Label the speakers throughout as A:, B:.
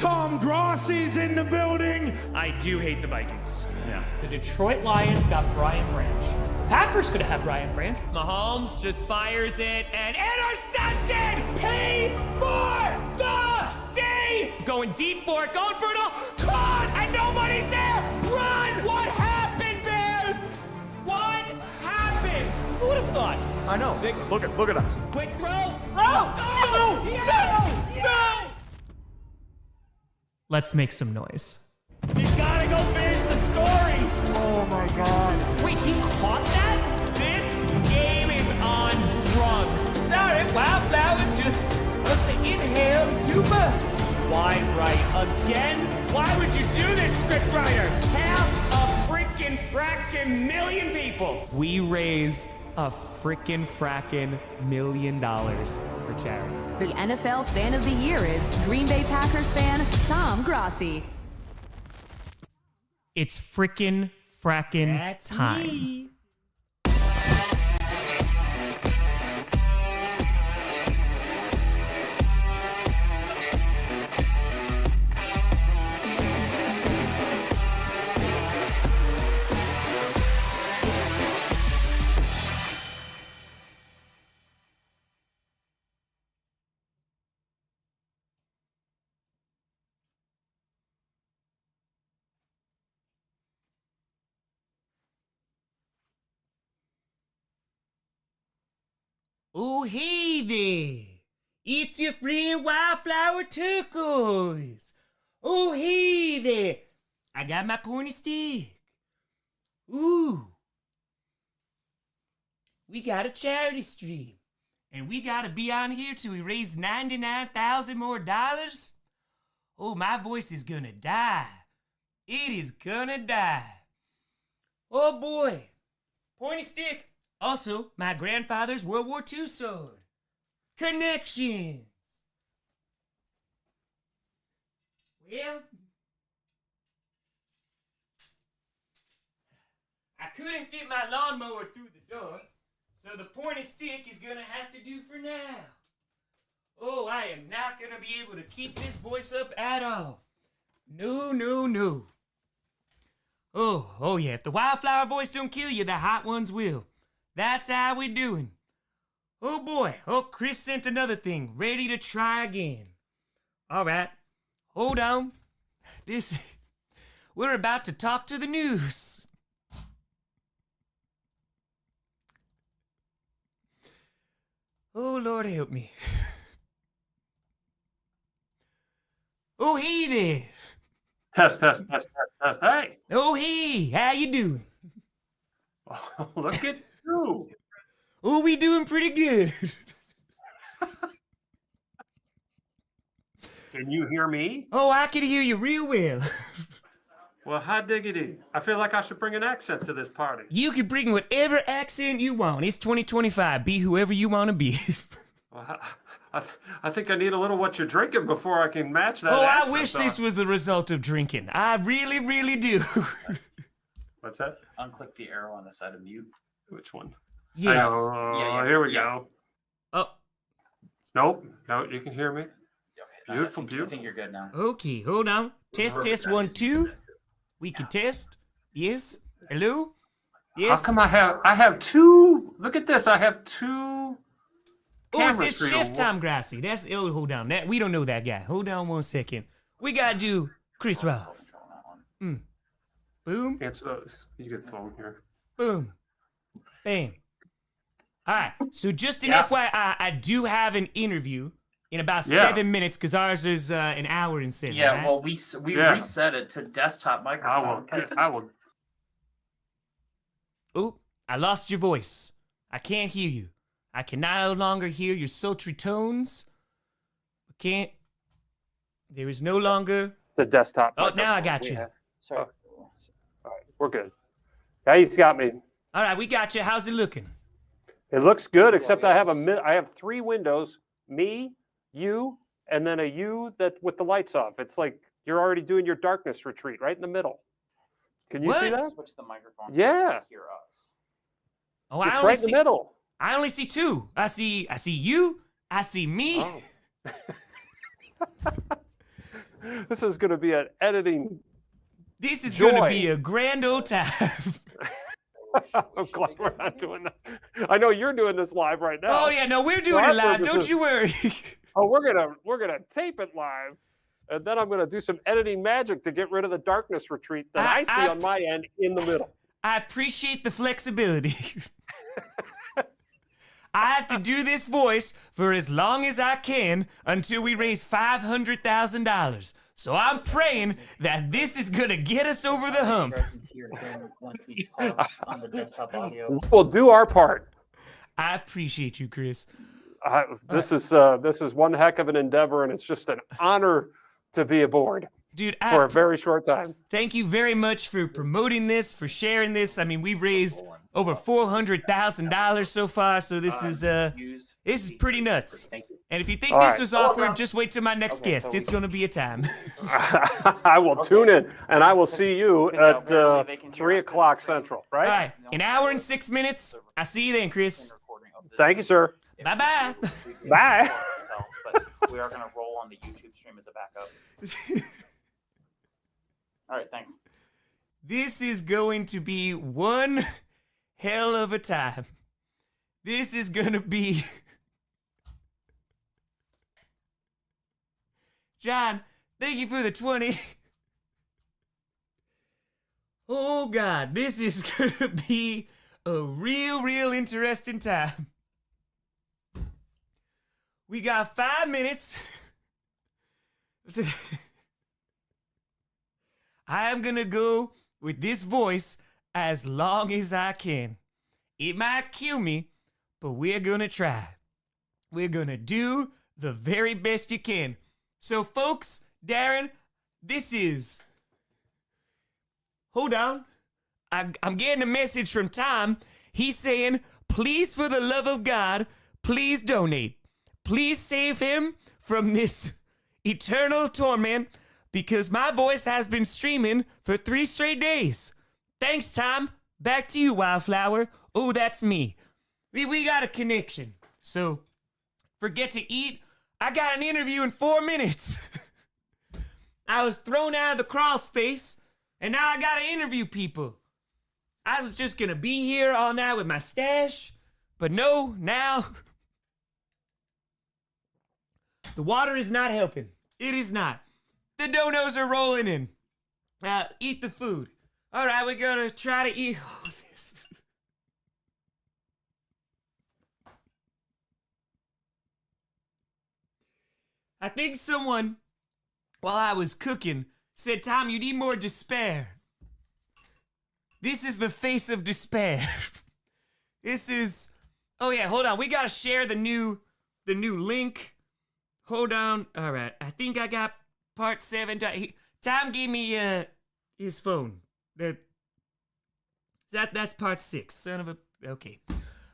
A: Tom Grossi's in the building.
B: I do hate the Vikings. Yeah.
C: The Detroit Lions got Brian Branch. Packers could have Brian Branch.
B: Mahomes just fires it and intercepted! Pay for the D! Going deep for it, going for it all. Caught! And nobody's there! Run! What happened, Bears? What happened? Who would have thought?
D: I know. Look at us.
B: Quick throw! Oh! No!
C: Let's make some noise.
B: He's gotta go finish the story!
D: Oh my God.
B: Wait, he caught that? This game is on drugs. Sorry, Wildflower just must have inhaled too much. Why write again? Why would you do this, scriptwriter? Half a freaking frackin' million people. We raised a frickin' frackin' $1 million for charity.
E: The NFL Fan of the Year is Green Bay Packers fan Tom Grossi.
C: It's frickin' frackin'
B: That's
C: time.
B: me. Oh, hey there. It's your friend Wildflower Turquoise. Oh, hey there. I got my pointy stick. Ooh. We got a charity stream. And we got to be on here till we raise $99,000 more dollars. Oh, my voice is gonna die. It is gonna die. Oh, boy. Pointy stick. Also, my grandfather's World War II sword. Connections. Well, I couldn't fit my lawnmower through the door, so the pointy stick is gonna have to do for now. Oh, I am not gonna be able to keep this voice up at all. No. Oh yeah, if the Wildflower voice don't kill you, the hot ones will. That's how we doing. Oh boy, oh Chris sent another thing, ready to try again. All right, hold on. We're about to talk to the news. Oh Lord help me. Oh hey there.
D: Test. Hey.
B: Oh hey, how you doing?
D: Oh, look at you.
B: Oh, we doing pretty good.
D: Can you hear me?
B: Oh, I can hear you real well.
D: Well, hot diggity. I feel like I should bring an accent to this party.
B: You can bring whatever accent you want. It's 2025. Be whoever you want to be.
D: Well, I think I need a little what you're drinking before I can match that
B: Oh,
D: accent.
B: I wish this was the result of drinking. I really, really do.
D: What's that?
F: Unclick the arrow on the side of mute.
D: Which one?
B: Yes.
F: Yeah,
D: Here we
F: yeah.
D: go.
B: Oh,
D: Nope. No, you can hear me.
F: Okay,
D: Beautiful,
F: I
D: beautiful.
F: think you're good now.
B: okay. Hold on. Test 1 2. We can test. Yes. Hello. Yes.
D: How come I have two? Look at this. I have two.
B: Oh, it
D: camera
B: says
D: stream.
B: Chef Tom Grossi. That's hold on. That we don't know that guy. Hold on 1 second. We gotta do Chris Ross. Boom.
D: Answer those. You get the phone here.
B: Boom. Bam. All right. So just an
F: Yeah.
B: FYI, I do have an interview in about
D: Yeah.
B: 7 minutes because ours is an hour and 7.
F: Yeah,
B: right?
F: well, we
D: Yeah.
F: reset it to desktop microphone.
D: I will.
B: Oop, I lost your voice. I can't hear you. I can no longer hear your sultry tones. I can't. There is no longer.
D: It's a desktop.
B: Oh, now I got you.
D: Sorry. All right, we're good. Yeah, he's got me.
B: All right, we got you. How's it looking?
D: It looks good, except I have 3 windows. Me, you, and then a you that with the lights off. It's like you're already doing your darkness retreat right in the middle. Can you see
B: What?
D: that?
F: Switch the microphone.
D: Yeah.
F: To hear us.
B: Oh,
D: It's right in the middle.
B: I only see 2. I see you. I see me.
D: Oh. This is going to be an editing.
B: This is
D: Joy.
B: gonna be a grand old time.
D: I'm glad we're not doing that. I know you're doing this live right now.
B: Oh yeah, no, we're doing
D: our
B: it live.
D: purposes-
B: Don't you worry.
D: Oh, we're gonna tape it live, and then I'm gonna do some editing magic to get rid of the darkness retreat that I see on my end in the middle.
B: I appreciate the flexibility. I have to do this voice for as long as I can until we raise $500,000. So I'm praying that this is gonna get us over the hump.
F: On the desktop audio.
D: We'll do our part.
B: I appreciate you, Chris.
D: This is one heck of an endeavor, and it's just an honor to be aboard
B: Dude,
D: for a very short time.
B: thank you very much for promoting this, for sharing this. I mean, we raised over $400,000 so far, so this is pretty nuts.
F: Thank you.
B: And if you think
D: All
B: this
D: right.
B: was awkward, just wait till my next guest. It's gonna be a time.
D: I will tune in, and I will see you at 3 o'clock Central,
B: All
D: right?
B: right, an hour and 6 minutes. I see you then, Chris.
D: Thank you, sir.
B: Bye-bye.
D: Bye.
F: But we are going to roll on the YouTube stream as a backup. All right, thanks.
B: This is going to be one hell of a time. This is gonna be... John, thank you for the 20. Oh God, this is gonna be a real interesting time. We got 5 minutes. I am gonna go with this voice as long as I can. It might kill me, but we're gonna try. We're gonna do the very best you can. So folks, Darren, this is... Hold on. I'm getting a message from Tom. He's saying, please, for the love of God, please donate. Please save him from this eternal torment because my voice has been streaming for 3 straight days. Thanks, Tom. Back to you, Wildflower. Oh, that's me. We got a connection. So, forget to eat. I got an interview in 4 minutes. I was thrown out of the crawl space, and now I gotta interview people. I was just gonna be here all night with my stash, but no, now... The water is not helping. It is not. The donos are rolling in. Eat the food. All right, we're gonna try to eat all this. I think someone, while I was cooking, said, Tom, you need more despair. This is the face of despair. This is... Oh yeah, hold on. We gotta share the new link. Hold on. All right. I think I got part 7. Tom gave me his phone. That's part 6. Son of a... Okay.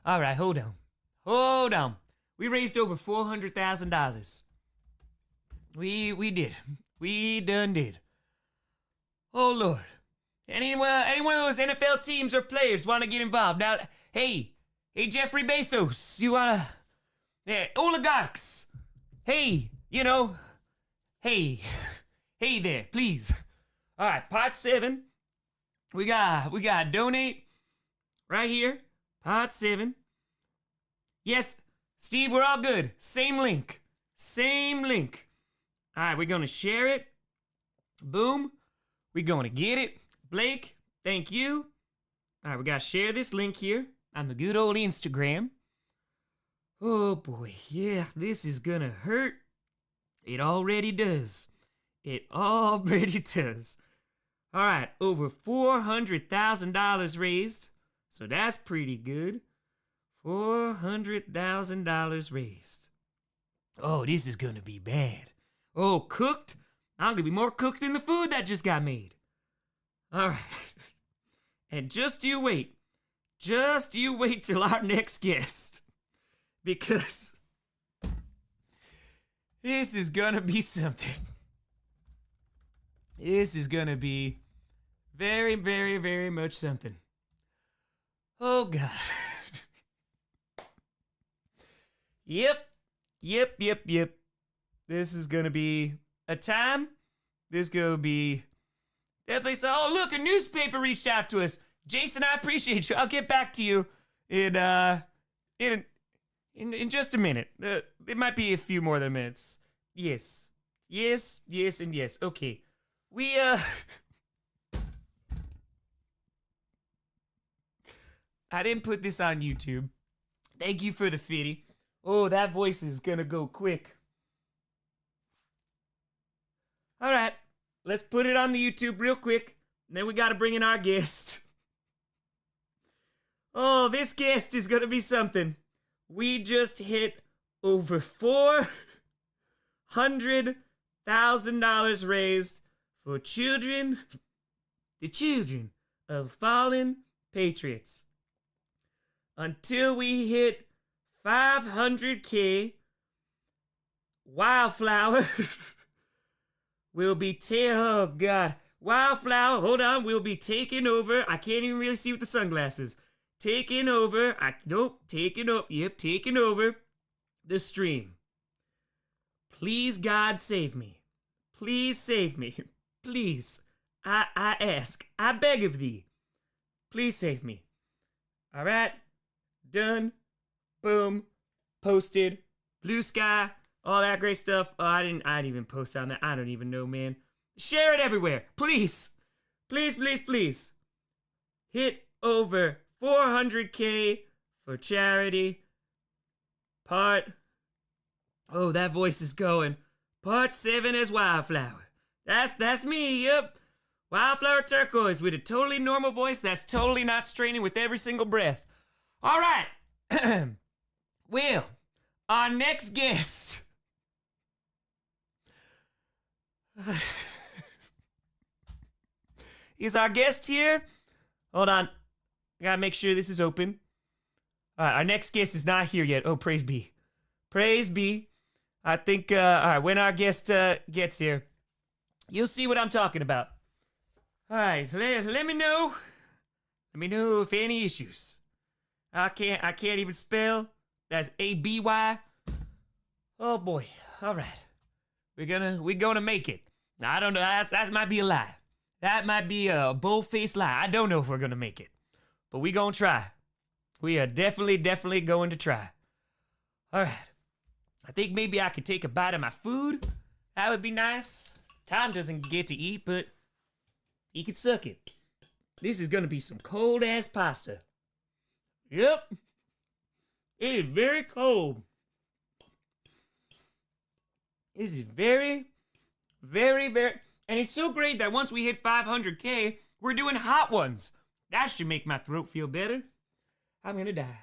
B: All right. Hold on. Hold on. We raised over $400,000. We did. We done did. Oh Lord. Any one of those NFL teams or players want to get involved? Now, hey Jeffrey Bezos, you wanna? Yeah, oligarchs. Hey, hey there, please. All right, part 7. We got donate right here. Part 7. Yes, Steve, we're all good. Same link. Same link. All right, we're gonna share it. Boom. We're gonna get it. Blake, thank you. All right, we gotta share this link here on the good old Instagram. Oh boy, yeah, this is gonna hurt. It already does. It already does. All right, over $400,000 raised, so that's pretty good. $400,000 raised. Oh, this is gonna be bad. Oh, cooked? I'm gonna be more cooked than the food that just got made. All right. And just you wait. Just you wait till our next guest. Because this is gonna be something. This is gonna be very, very, very much something. Oh, God. Yep. This is gonna be a time This gonna be definitely so. Oh, look, a newspaper reached out to us. Jason, I appreciate you. I'll get back to you in just a minute. It might be a few more than minutes. Yes, and yes. Okay, we I didn't put this on YouTube. Thank you for the fitty. Oh, that voice is gonna go quick. All right, let's put it on the YouTube real quick. And then we gotta bring in our guest. Oh, this guest is gonna be something. We just hit over $400,000 raised for children, the children of fallen patriots. Until we hit 500K, Wildflower will be oh God. Wildflower, hold on, will be taking over. I can't even really see with the sunglasses. Taking over, taking over the stream. Please, God, save me. Please save me. Please, I ask, I beg of thee. Please save me. All right, done, boom, posted, blue sky, all that great stuff. Oh, I didn't even post on that. I don't even know, man. Share it everywhere, please. Please, please, please. Hit over 400K for charity. Oh, that voice is going. Part 7 is Wildflower. That's me, yep. Wildflower Turquoise with a totally normal voice that's totally not straining with every single breath. All right. Well, our next guest. Is our guest here? Hold on. I gotta make sure this is open. All right, our next guest is not here yet. Oh, praise be. Praise be. I think, all right, when our guest gets here, you'll see what I'm talking about. All right, let me know. Let me know if any issues. I can't even spell. That's A-B-Y. Oh boy. All right. We're gonna make it. Now, I don't know. That might be a lie. That might be a bold-faced lie. I don't know if we're gonna make it, but we gonna try. We are definitely going to try. All right. I think maybe I could take a bite of my food. That would be nice. Tom doesn't get to eat, but he can suck it. This is gonna be some cold-ass pasta. Yep. It is very cold. This is very, and it's so great that once we hit 500K, we're doing hot ones. That should make my throat feel better. I'm gonna die.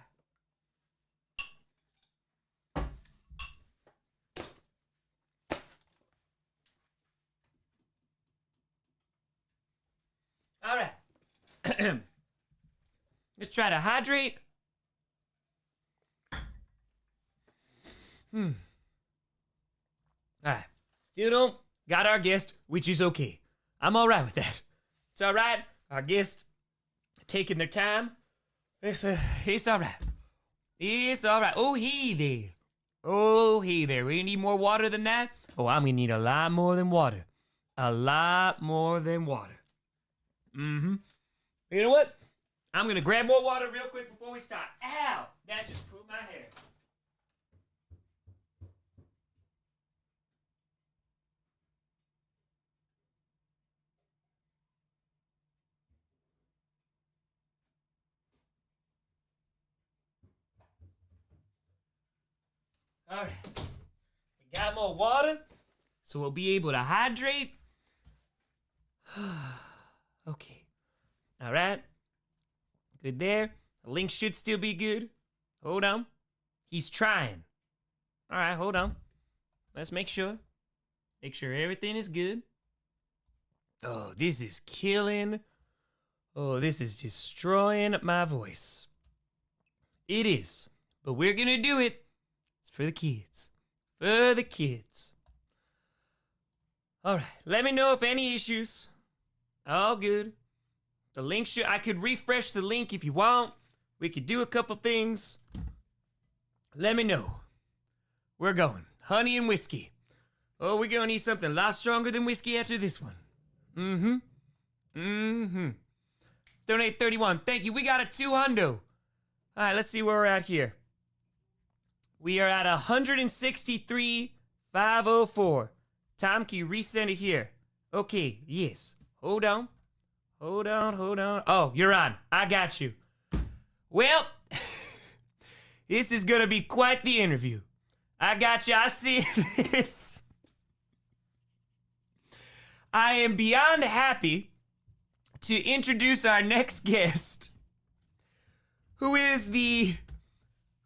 B: All right. Let's try to hydrate. All right. Still don't got our guest, which is okay. I'm all right with that. It's all right. Our guest taking their time. It's all right. It's all right. Oh, hey there. Oh, hey there. We need more water than that? Oh, I'm gonna need a lot more than water. A lot more than water. Mm-hmm. You know what? I'm gonna grab more water real quick before we start. Ow! That just pulled my hair. All right. We got more water, so we'll be able to hydrate. Okay. All right. Good there. The link should still be good. Hold on. He's trying. All right, hold on. Let's make sure. Make sure everything is good. Oh, this is killing. Oh, this is destroying my voice. It is. But we're going to do it. It's for the kids. For the kids. All right. Let me know if any issues. All good. The link I could refresh the link if you want. We could do a couple things. Let me know. We're going. Honey and whiskey. Oh, we're gonna need something a lot stronger than whiskey after this one. Mm-hmm. Mm-hmm. Donate 31. Thank you. We got a 200. All right, let's see where we're at here. We are at 163,504. Tom, can you resend it here? Okay, yes. Hold on. Hold on. Oh, you're on. I got you. Well, this is gonna be quite the interview. I got you. I see this. I am beyond happy to introduce our next guest, who is the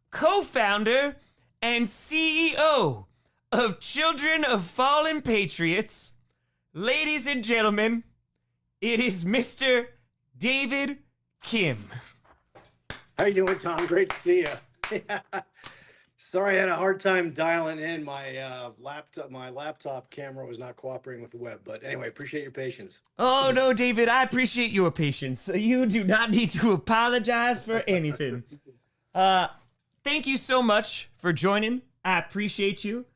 B: co-founder and CEO of Children of Fallen Patriots. Ladies and gentlemen, it is Mr. David Kim.
G: How you doing, Tom? Great to see you. Sorry, I had a hard time dialing in. My laptop camera was not cooperating with the web. But anyway, appreciate your patience.
B: Oh, no, David, I appreciate your patience. You do not need to apologize for anything. Thank you so much for joining. I appreciate you.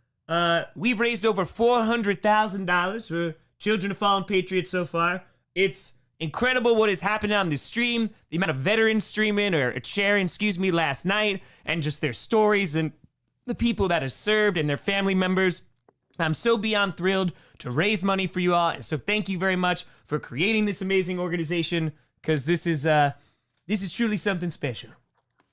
B: We've raised over $400,000 for Children of Fallen Patriots so far. It's incredible what has happened on this stream, the amount of veterans streaming or sharing, last night, and just their stories and the people that have served and their family members. I'm so beyond thrilled to raise money for you all, and so thank you very much for creating this amazing organization, because this is truly something special.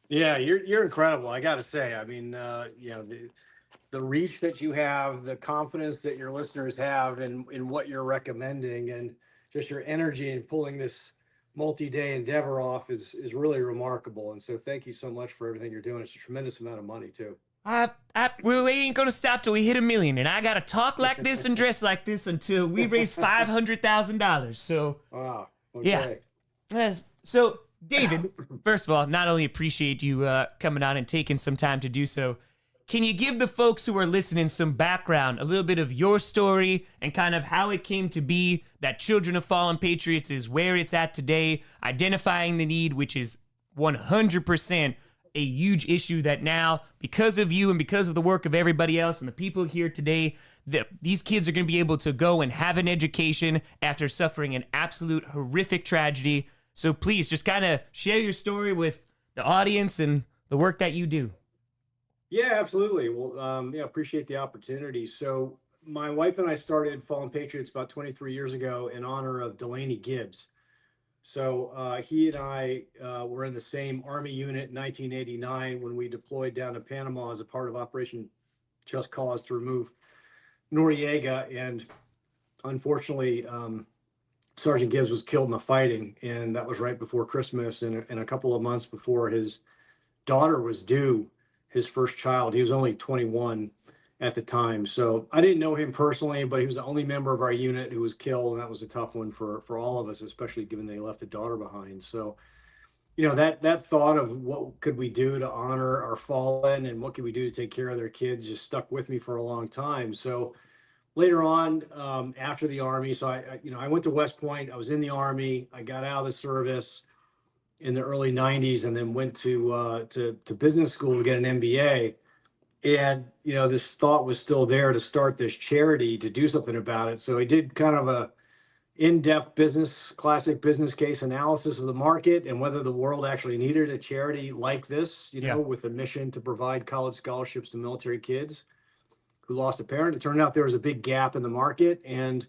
G: Yeah, you're incredible. I got to say. I mean, the reach that you have, the confidence that your listeners have in what you're recommending, and just your energy in pulling this multi-day endeavor off is really remarkable. And so thank you so much for everything you're doing. It's a tremendous amount of money too.
B: We ain't gonna stop till we hit 1 million, and I gotta talk like this and dress like this until we raise $500,000. So,
G: wow. Okay.
B: Yeah. So, David, first of all, not only appreciate you coming on and taking some time to do so, can you give the folks who are listening some background, a little bit of your story and kind of how it came to be that Children of Fallen Patriots is where it's at today, identifying the need, which is 100% a huge issue that now, because of you and because of the work of everybody else and the people here today, these kids are going to be able to go and have an education after suffering an absolute horrific tragedy. So please just kind of share your story with the audience and the work that you do.
G: Yeah, absolutely. Well, appreciate the opportunity. So my wife and I started Fallen Patriots about 23 years ago in honor of Delaney Gibbs. So he and I were in the same Army unit in 1989 when we deployed down to Panama as a part of Operation Just Cause to remove Noriega. And unfortunately, Sergeant Gibbs was killed in the fighting, and that was right before Christmas and a couple of months before his daughter was due, his first child. He was only 21 at the time. So I didn't know him personally, but he was the only member of our unit who was killed. And that was a tough one for all of us, especially given they left a daughter behind. So, that thought of what could we do to honor our fallen and what could we do to take care of their kids just stuck with me for a long time. So later on, after the Army, so I went to West Point. I was in the Army. I got out of the service in the early 90s and then went to business school to get an MBA. And, this thought was still there to start this charity to do something about it. So I did kind of a in-depth classic business case analysis of the market and whether the world actually needed a charity like this, with a mission to provide college scholarships to military kids who lost a parent. It turned out there was a big gap in the market, and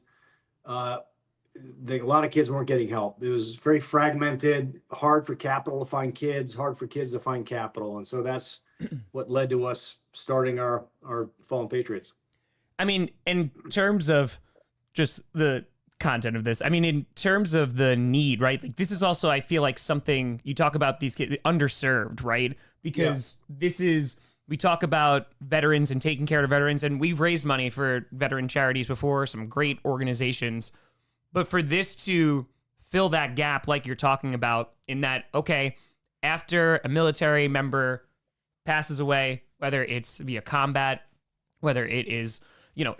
G: a lot of kids weren't getting help. It was very fragmented, hard for capital to find kids, hard for kids to find capital. And so that's what led to us starting our Fallen Patriots.
B: I mean, in terms of just the content of this, I mean, in terms of the need, right? Like, this is also, I feel like, something you talk about these kids underserved, right? Because we talk about veterans and taking care of veterans, and we've raised money for veteran charities before, some great organizations. But for this to fill that gap, like you're talking about, in that, okay, after a military member passes away, whether it's via combat, whether it is,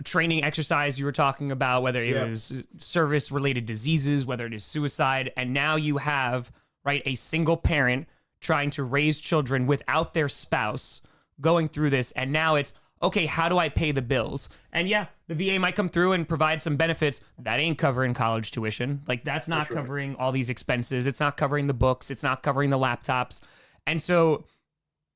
B: training exercise you were talking about, whether it was service-related diseases, whether it is suicide, and now you have, right, a single parent trying to raise children without their spouse going through this, and now it's, okay, how do I pay the bills? And yeah, the VA might come through and provide some benefits. That ain't covering college tuition. Like, that's not covering all these expenses. It's not covering the books. It's not covering the laptops. And so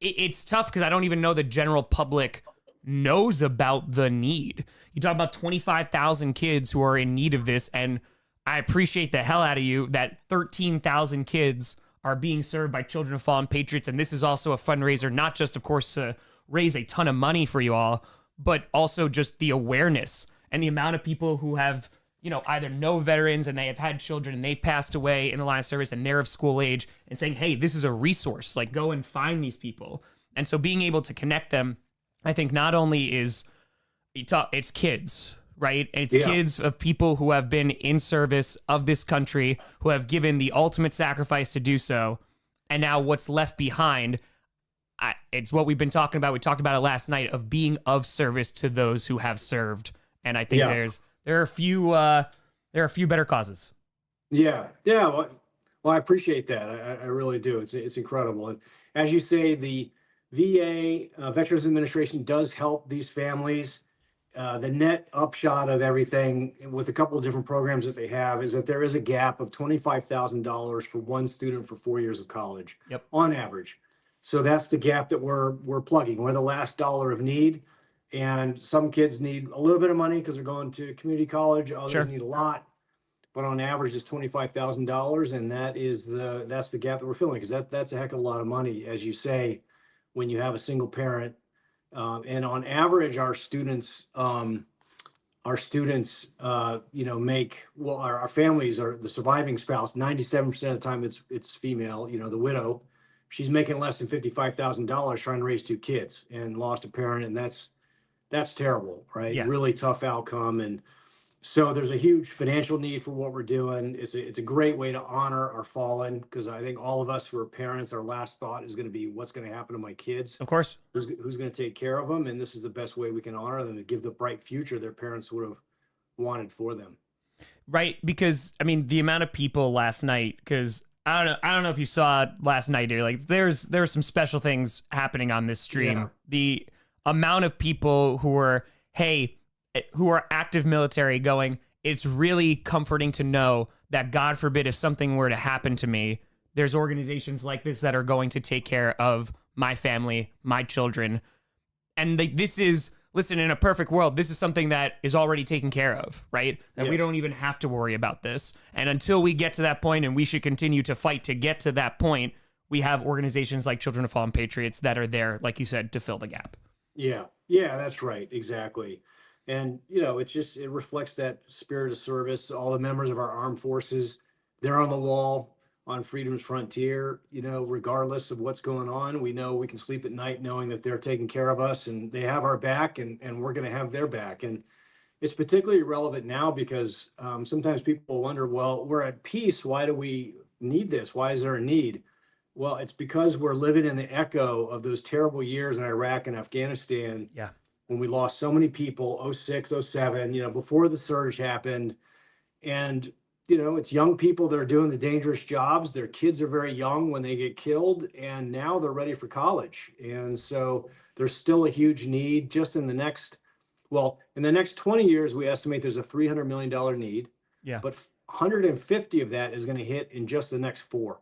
B: it's tough because I don't even know the general public knows about the need. You talk about 25,000 kids who are in need of this, and I appreciate the hell out of you that 13,000 kids are being served by Children of Fallen Patriots. And this is also a fundraiser, not just, of course, to raise a ton of money for you all, but also just the awareness and the amount of people who have, either know veterans and they have had children and they passed away in the line of service and they're of school age, and saying, hey, this is a resource, like, go and find these people. And so being able to connect them, I think not only is it's kids, right? It's kids of people who have been in service of this country, who have given the ultimate sacrifice to do so. And now what's left behind, it's what we've been talking about. We talked about it last night, of being of service to those who have served. And I think there are a few better causes.
G: Yeah. Well, I appreciate that. I really do. It's incredible. And as you say, the VA Veterans Administration does help these families. The net upshot of everything, with a couple of different programs that they have, is that there is a gap of $25,000 for one student for 4 years of college, on average. So that's the gap that we're plugging. We're the last dollar of need, and some kids need a little bit of money because they're going to community college. Others need a lot, but on average, it's $25,000, and that's the gap that we're filling, because that's a heck of a lot of money, as you say, when you have a single parent. And on average, our students, make, well, our families are the surviving spouse. 97% of the time, it's female. The widow, she's making less than $55,000 trying to raise two kids and lost a parent, and that's terrible, right?
B: Yeah.
G: Really tough outcome. And so there's a huge financial need for what we're doing. It's a great way to honor our fallen, because I think all of us who are parents, our last thought is going to be, what's going to happen to my kids?
B: Of course.
G: Who's going to take care of them? And this is the best way we can honor them, to give the bright future their parents would have wanted for them.
B: Right, because the amount of people last night, because I don't know if you saw it last night, dude. Like, there's some special things happening on this stream.
G: Yeah.
B: The amount of people who are active military going, it's really comforting to know that, God forbid, if something were to happen to me, there's organizations like this that are going to take care of my family, my children. And this is, listen, in a perfect world, this is something that is already taken care of, right? That we don't even have to worry about this. And until we get to that point, and we should continue to fight to get to that point, we have organizations like Children of Fallen Patriots that are there, like you said, to fill the gap.
G: Yeah, that's right. Exactly. And, it reflects that spirit of service. All the members of our armed forces, they're on the wall on freedom's frontier, regardless of what's going on. We know we can sleep at night knowing that they're taking care of us, and they have our back, and we're going to have their back. And it's particularly relevant now because sometimes people wonder, well, we're at peace. Why do we need this? Why is there a need? Well, it's because we're living in the echo of those terrible years in Iraq and Afghanistan.
B: Yeah.
G: When we lost so many people, 06, 07, before the surge happened. And, it's young people that are doing the dangerous jobs. Their kids are very young when they get killed, and now they're ready for college. And so there's still a huge need just in the next 20 years, we estimate there's a $300 million need.
B: Yeah.
G: But 150 of that is going to hit in just the next 4.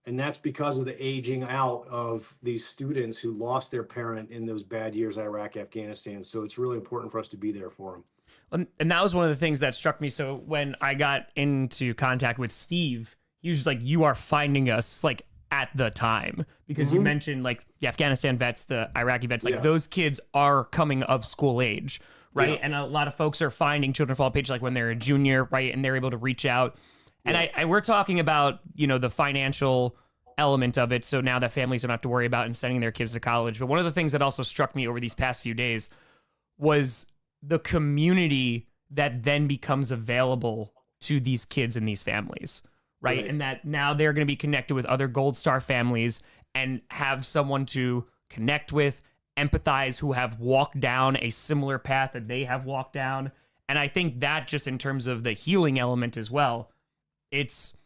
G: And that's because of the aging out of these students who lost their parent in those bad years, Iraq, Afghanistan. So it's really important for us to be there for them.
B: And that was one of the things that struck me. So when I got into contact with Steve, he was just like, you are finding us like at the time, because you mentioned like the Afghanistan vets, the Iraqi vets, like those kids are coming of school age, right? Yeah. And a lot of folks are finding Children of Fallen Patriots like when they're a junior, right? And they're able to reach out. And we're talking about, the financial element of it. So now that families don't have to worry about and sending their kids to college. But one of the things that also struck me over these past few days was the community that then becomes available to these kids and these families, right? And that now they're going to be connected with other Gold Star families and have someone to connect with, empathize, who have walked down a similar path that they have walked down. And I think that just in terms of the healing element as well, it's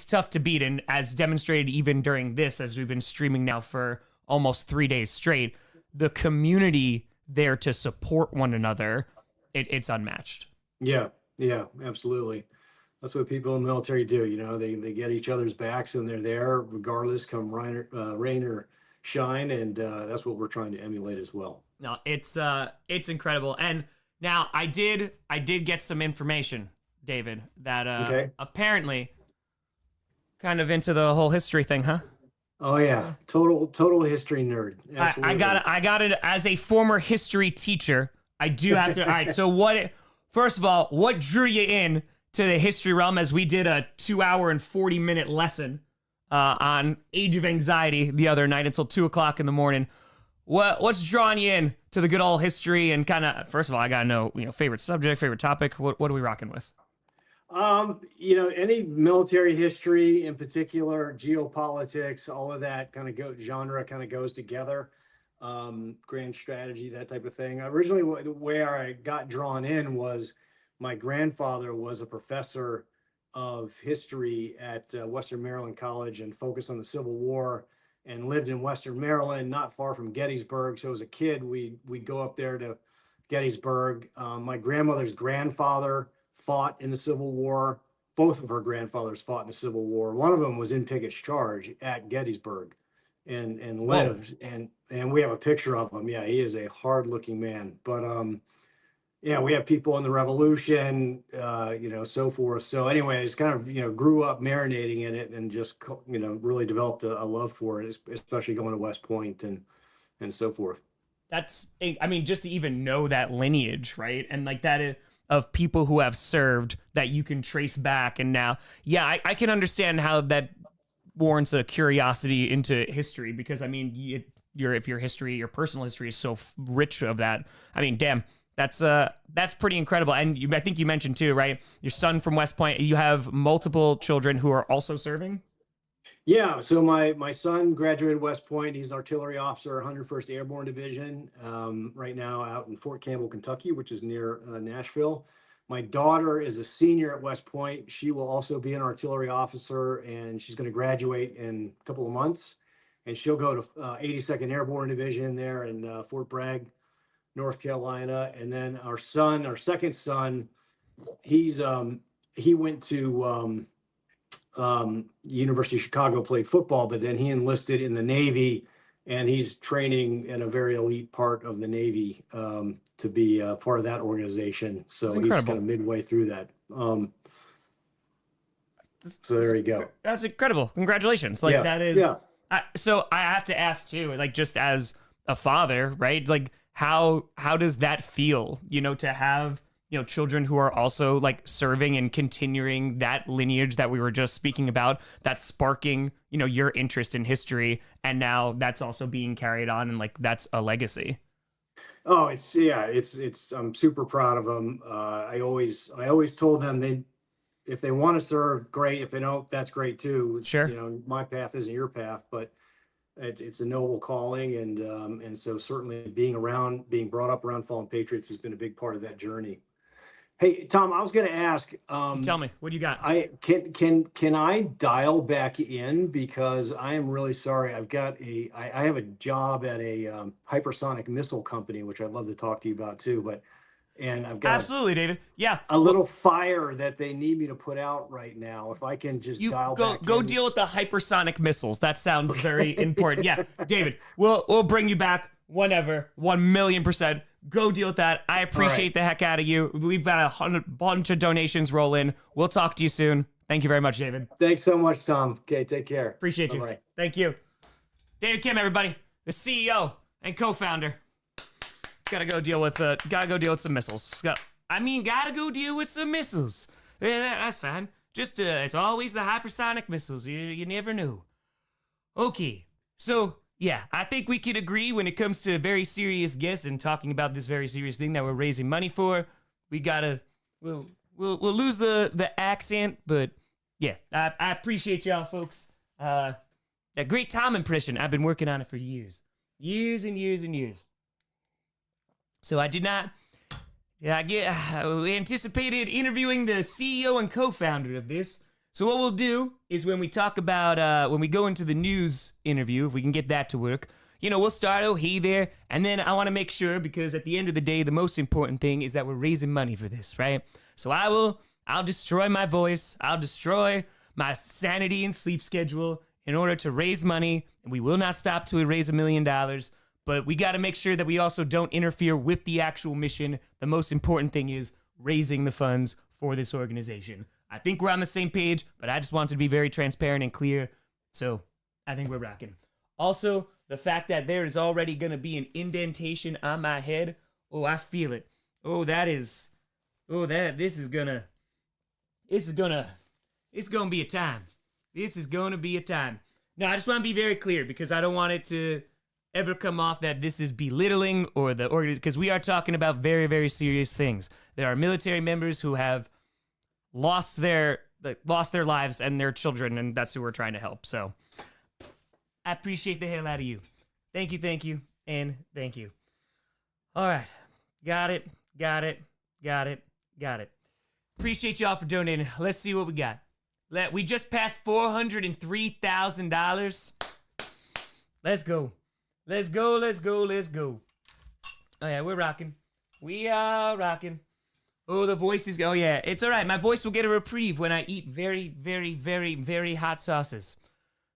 B: tough to beat. And as demonstrated even during this, as we've been streaming now for almost 3 days straight, the community
C: there to support one another, it's unmatched.
G: Yeah, absolutely. That's what people in the military do. You know, they get each other's backs and they're there regardless, come rain or shine. And that's what we're trying to emulate as well.
C: No, it's incredible. And now I did get some information, David, that apparently kind of into the whole history thing, huh?
G: Oh yeah, total history nerd. Absolutely.
C: I got it as a former history teacher. I do have to. All right. So first of all, what drew you in to the history realm, as we did a 2-hour and 40-minute lesson on Age of Anxiety the other night until 2:00 in the morning? What's drawing you in to the good old history, and kind of, first of all, I gotta know, favorite subject, favorite topic. What are we rocking with?
G: Any military history in particular, geopolitics, all of that kind of genre kind of goes together. Grand strategy, that type of thing. Originally, the way I got drawn in was my grandfather was a professor of history at Western Maryland College and focused on the Civil War, and lived in Western Maryland, not far from Gettysburg. So as a kid, we'd go up there to Gettysburg. My grandmother's grandfather fought in the Civil War. Both of her grandfathers fought in the Civil War. One of them was in Pickett's Charge at Gettysburg and lived. And we have a picture of him. Yeah, he is a hard-looking man. But we have people in the Revolution, so forth. So anyways, kind of, grew up marinating in it and just, really developed a love for it, especially going to West Point and so forth.
C: That's, just to even know that lineage, right? And like that of people who have served that you can trace back. And now, I can understand how that warrants a curiosity into history, because your personal history is so rich of that. Damn. That's pretty incredible. And I think you mentioned too, right? Your son from West Point, you have multiple children who are also serving?
G: Yeah, so my son graduated West Point. He's an artillery officer, 101st Airborne Division, right now out in Fort Campbell, Kentucky, which is near Nashville. My daughter is a senior at West Point. She will also be an artillery officer, and she's going to graduate in a couple of months. And she'll go to 82nd Airborne Division there in Fort Bragg, North Carolina. And then our second son, he went to University of Chicago, played football, but then he enlisted in the Navy, and he's training in a very elite part of the Navy to be part of that organization. So he's kind of midway through that. So there you go.
C: That's incredible. Congratulations. That is. Yeah. So I have to ask too, just as a father, right? How does that feel, to have, children who are also serving and continuing that lineage that we were just speaking about, that's sparking, your interest in history. And now that's also being carried on, and that's a legacy.
G: Oh, it's I'm super proud of them. I always told them if they want to serve, great. If they don't, that's great too.
C: Sure.
G: My path isn't your path, but it's a noble calling, and so certainly being brought up around fallen patriots has been a big part of that journey. Hey, Tom, I was going to ask.
C: Tell me, what do you got?
G: Can I dial back in, because I am really sorry. I have a job at a hypersonic missile company, which I'd love to talk to you about too. And I've got
C: absolutely, David. Yeah,
G: a little fire that they need me to put out right now. If I can just dial back
C: go
G: in.
C: deal with the hypersonic missiles. That sounds very important. Yeah, David, we'll bring you back whenever. 1,000,000%. Go deal with that. I appreciate the heck out of you. We've got a bunch of donations roll in. We'll talk to you soon. Thank you very much, David.
G: Thanks so much, Tom. Okay, take care.
C: Appreciate you.
G: Bye-bye.
C: Thank you. David Kim, everybody, the CEO and co-founder. Gotta go deal with some missiles. Gotta go deal with some missiles. Yeah, that's fine. Just it's always the hypersonic missiles. You never know. Okay, so yeah, I think we could agree when it comes to very serious guests and talking about this very serious thing that we're raising money for. We'll lose the accent, but yeah, I appreciate y'all, folks. That great Tom impression, I've been working on it for years and years and years. So I did not anticipated interviewing the CEO and co-founder of this. So what we'll do is when we talk about, when we go into the news interview, if we can get that to work, we'll start hey there, and then I want to make sure, because at the end of the day, the most important thing is that we're raising money for this, right? So I'll destroy my voice. I'll destroy my sanity and sleep schedule in order to raise money, and we will not stop till we raise $1 million. But we got to make sure that we also don't interfere with the actual mission. The most important thing is raising the funds for this organization. I think we're on the same page, but I just wanted to be very transparent and clear. So I think we're rocking. Also, the fact that there is already going to be an indentation on my head. Oh, I feel it. This is gonna be a time. This is gonna be a time. Now, I just want to be very clear, because I don't want it to ever come off that this is belittling or the organization, because we are talking about very, very serious things. There are military members who have lost their lives and their children, and that's who we're trying to help. So I appreciate the hell out of you. Thank you, and thank you. All right. Got it. Appreciate y'all for donating. Let's see what we got. We just passed $403,000. Let's go. Oh, yeah, we're rocking. We are rocking. Oh, the voice is... Oh, yeah, it's all right. My voice will get a reprieve when I eat very, very, very, very hot sauces.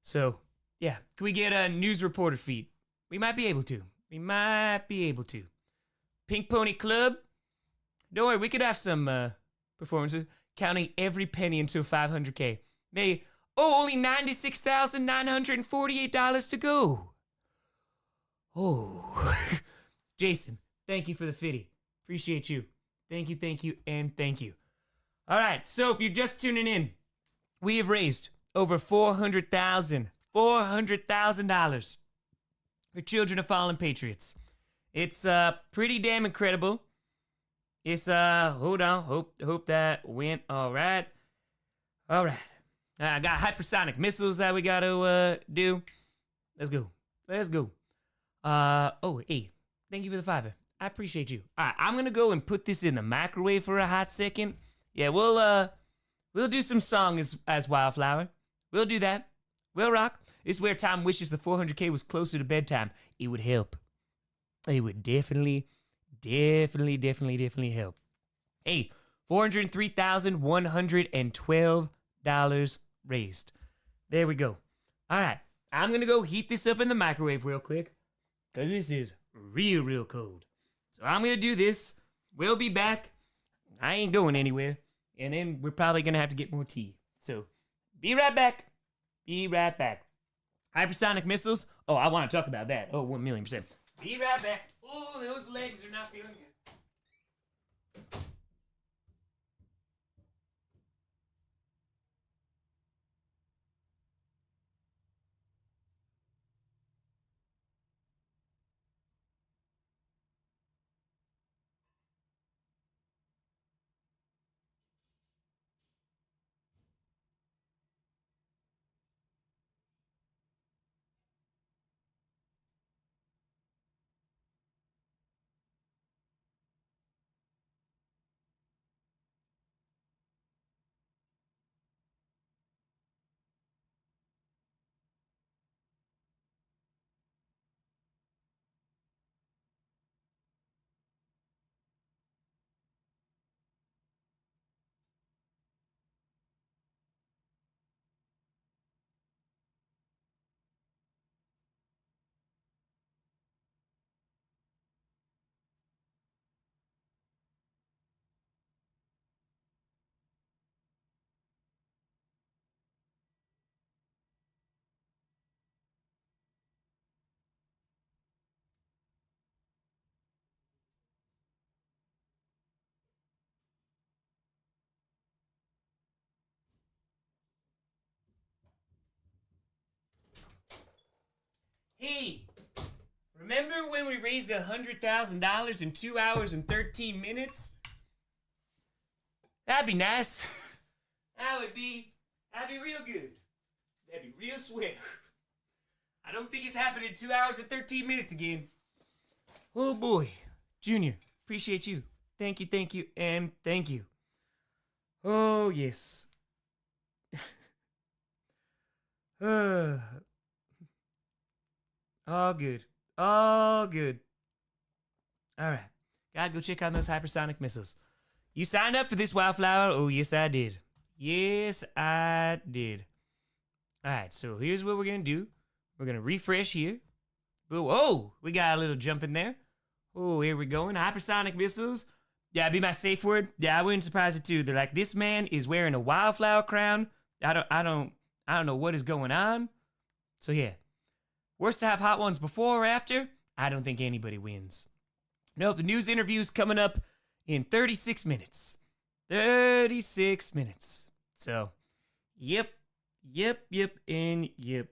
C: So, yeah. Can we get a news reporter feed? We might be able to. Pink Pony Club? Don't worry, we could have some performances. Counting every penny until 500K. Only $96,948 to go. Oh. Jason, thank you for the fitty. Appreciate you. Thank you, and thank you. All right, so if you're just tuning in, we have raised over $400,000 for Children of Fallen Patriots. It's pretty damn incredible. It's hold on, hope that went all right. I got hypersonic missiles that we gotta do. Let's go. Hey, thank you for the $5. I appreciate you. All right, I'm gonna go and put this in the microwave for a hot second. Yeah, we'll do some song as Wildflower. We'll do that. We'll rock. This is where Tom wishes the 400K was closer to bedtime. It would help. It would definitely help. Hey, $403,112 raised. There we go. All right, I'm gonna go heat this up in the microwave real quick, because this is real cold. So I'm gonna do this. We'll be back. I ain't going anywhere. And then we're probably gonna have to get more tea. So be right back. Hypersonic missiles. Oh, I want to talk about that. Oh, 1,000,000%. Be right back. Oh, those legs are not feeling good. Hey, remember when we raised $100,000 in 2 hours and 13 minutes? That'd be nice. That'd be real good. That'd be real swell. I don't think it's happened in 2 hours and 13 minutes again. Oh boy. Junior, appreciate you. Thank you, and thank you. Oh, yes. All good. All good. All right. Gotta go check on those hypersonic missiles. You signed up for this, Wildflower? Oh, yes, I did. Yes, I did. All right, so here's what we're going to do. We're going to refresh here. Oh, we got a little jump in there. Oh, here we go. Hypersonic missiles. Yeah, be my safe word. Yeah, I wouldn't surprise you too. They're like, this man is wearing a wildflower crown. I don't know what is going on. So yeah. Worst to have hot ones before or after? I don't think anybody wins. Nope, the news interview's coming up in 36 minutes. 36 minutes. So, yep, and yep.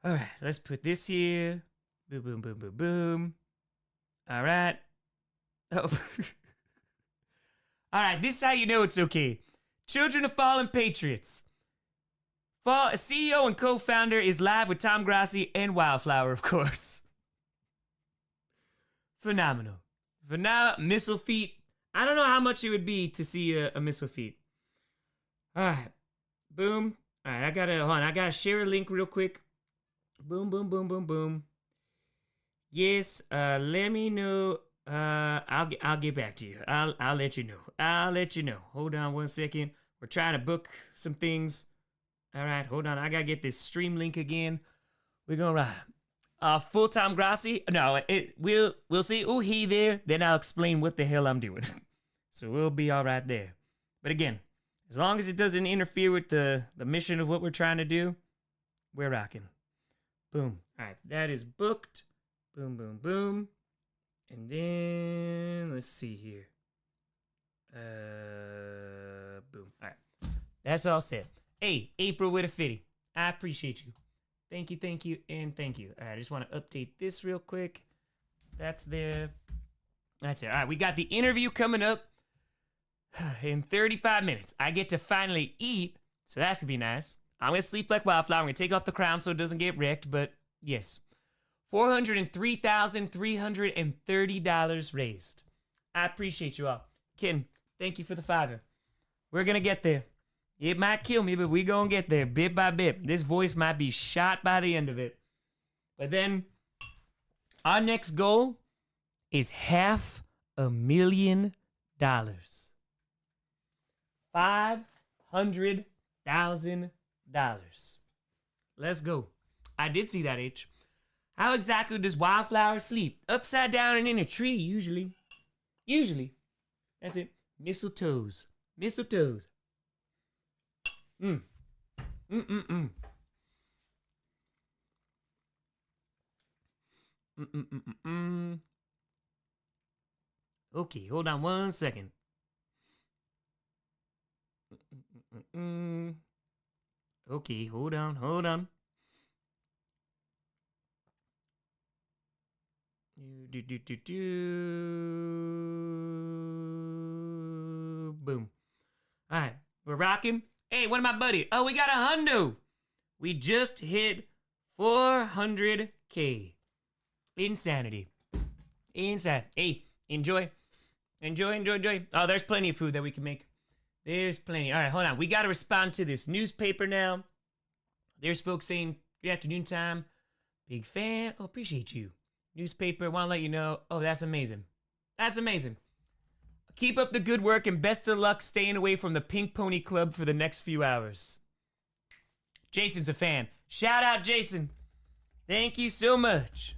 C: All right, let's put this here. Boom, boom, boom, boom, boom. All right. Oh. All right, this is how you know it's okay. Children of Fallen Patriots. CEO and co-founder is live with Tom Grossi and Wildflower, of course. Phenomenal. Missile feat. I don't know how much it would be to see a missile feat. All right. Boom. All right, I gotta share a link real quick. Boom, boom, boom, boom, boom. Yes, let me know. I'll get back to you. I'll let you know. Hold on 1 second. We're trying to book some things. All right, hold on. I gotta get this stream link again. We're gonna ride. Full-time Grossi. No, we'll see. Oh, he there. Then I'll explain what the hell I'm doing. So we'll be all right there. But again, as long as it doesn't interfere with the mission of what we're trying to do, we're rocking. Boom. All right, that is booked. Boom, boom, boom. And then let's see here. Boom. All right, that's all set. Hey, April with a 50. I appreciate you. Thank you, and thank you. All right, I just want to update this real quick. That's there. That's it. All right, we got the interview coming up in 35 minutes. I get to finally eat, so that's going to be nice. I'm going to sleep like Wildflower. I'm going to take off the crown so it doesn't get wrecked, but yes. $403,330 raised. I appreciate you all. Ken, thank you for the $5. We're going to get there. It might kill me, but we gonna get there bit by bit. This voice might be shot by the end of it. But then, our next goal is $500,000. $500,000. Let's go. I did see that, H. How exactly does Wildflower sleep? Upside down and in a tree, usually. That's it. Mistletoes. Okay, hold on 1 second. Okay, hold on. Boom. All right, we're rocking. Hey, what my buddy? Oh, we got a hundo. We just hit 400K. Insanity. Hey, enjoy. Oh, there's plenty of food that we can make. There's plenty. All right, hold on. We got to respond to this newspaper now. There's folks saying, good afternoon time. Big fan. Oh, appreciate you. Newspaper, want to let you know. Oh, that's amazing. Keep up the good work and best of luck staying away from the Pink Pony Club for the next few hours. Jason's a fan. Shout out, Jason. Thank you so much.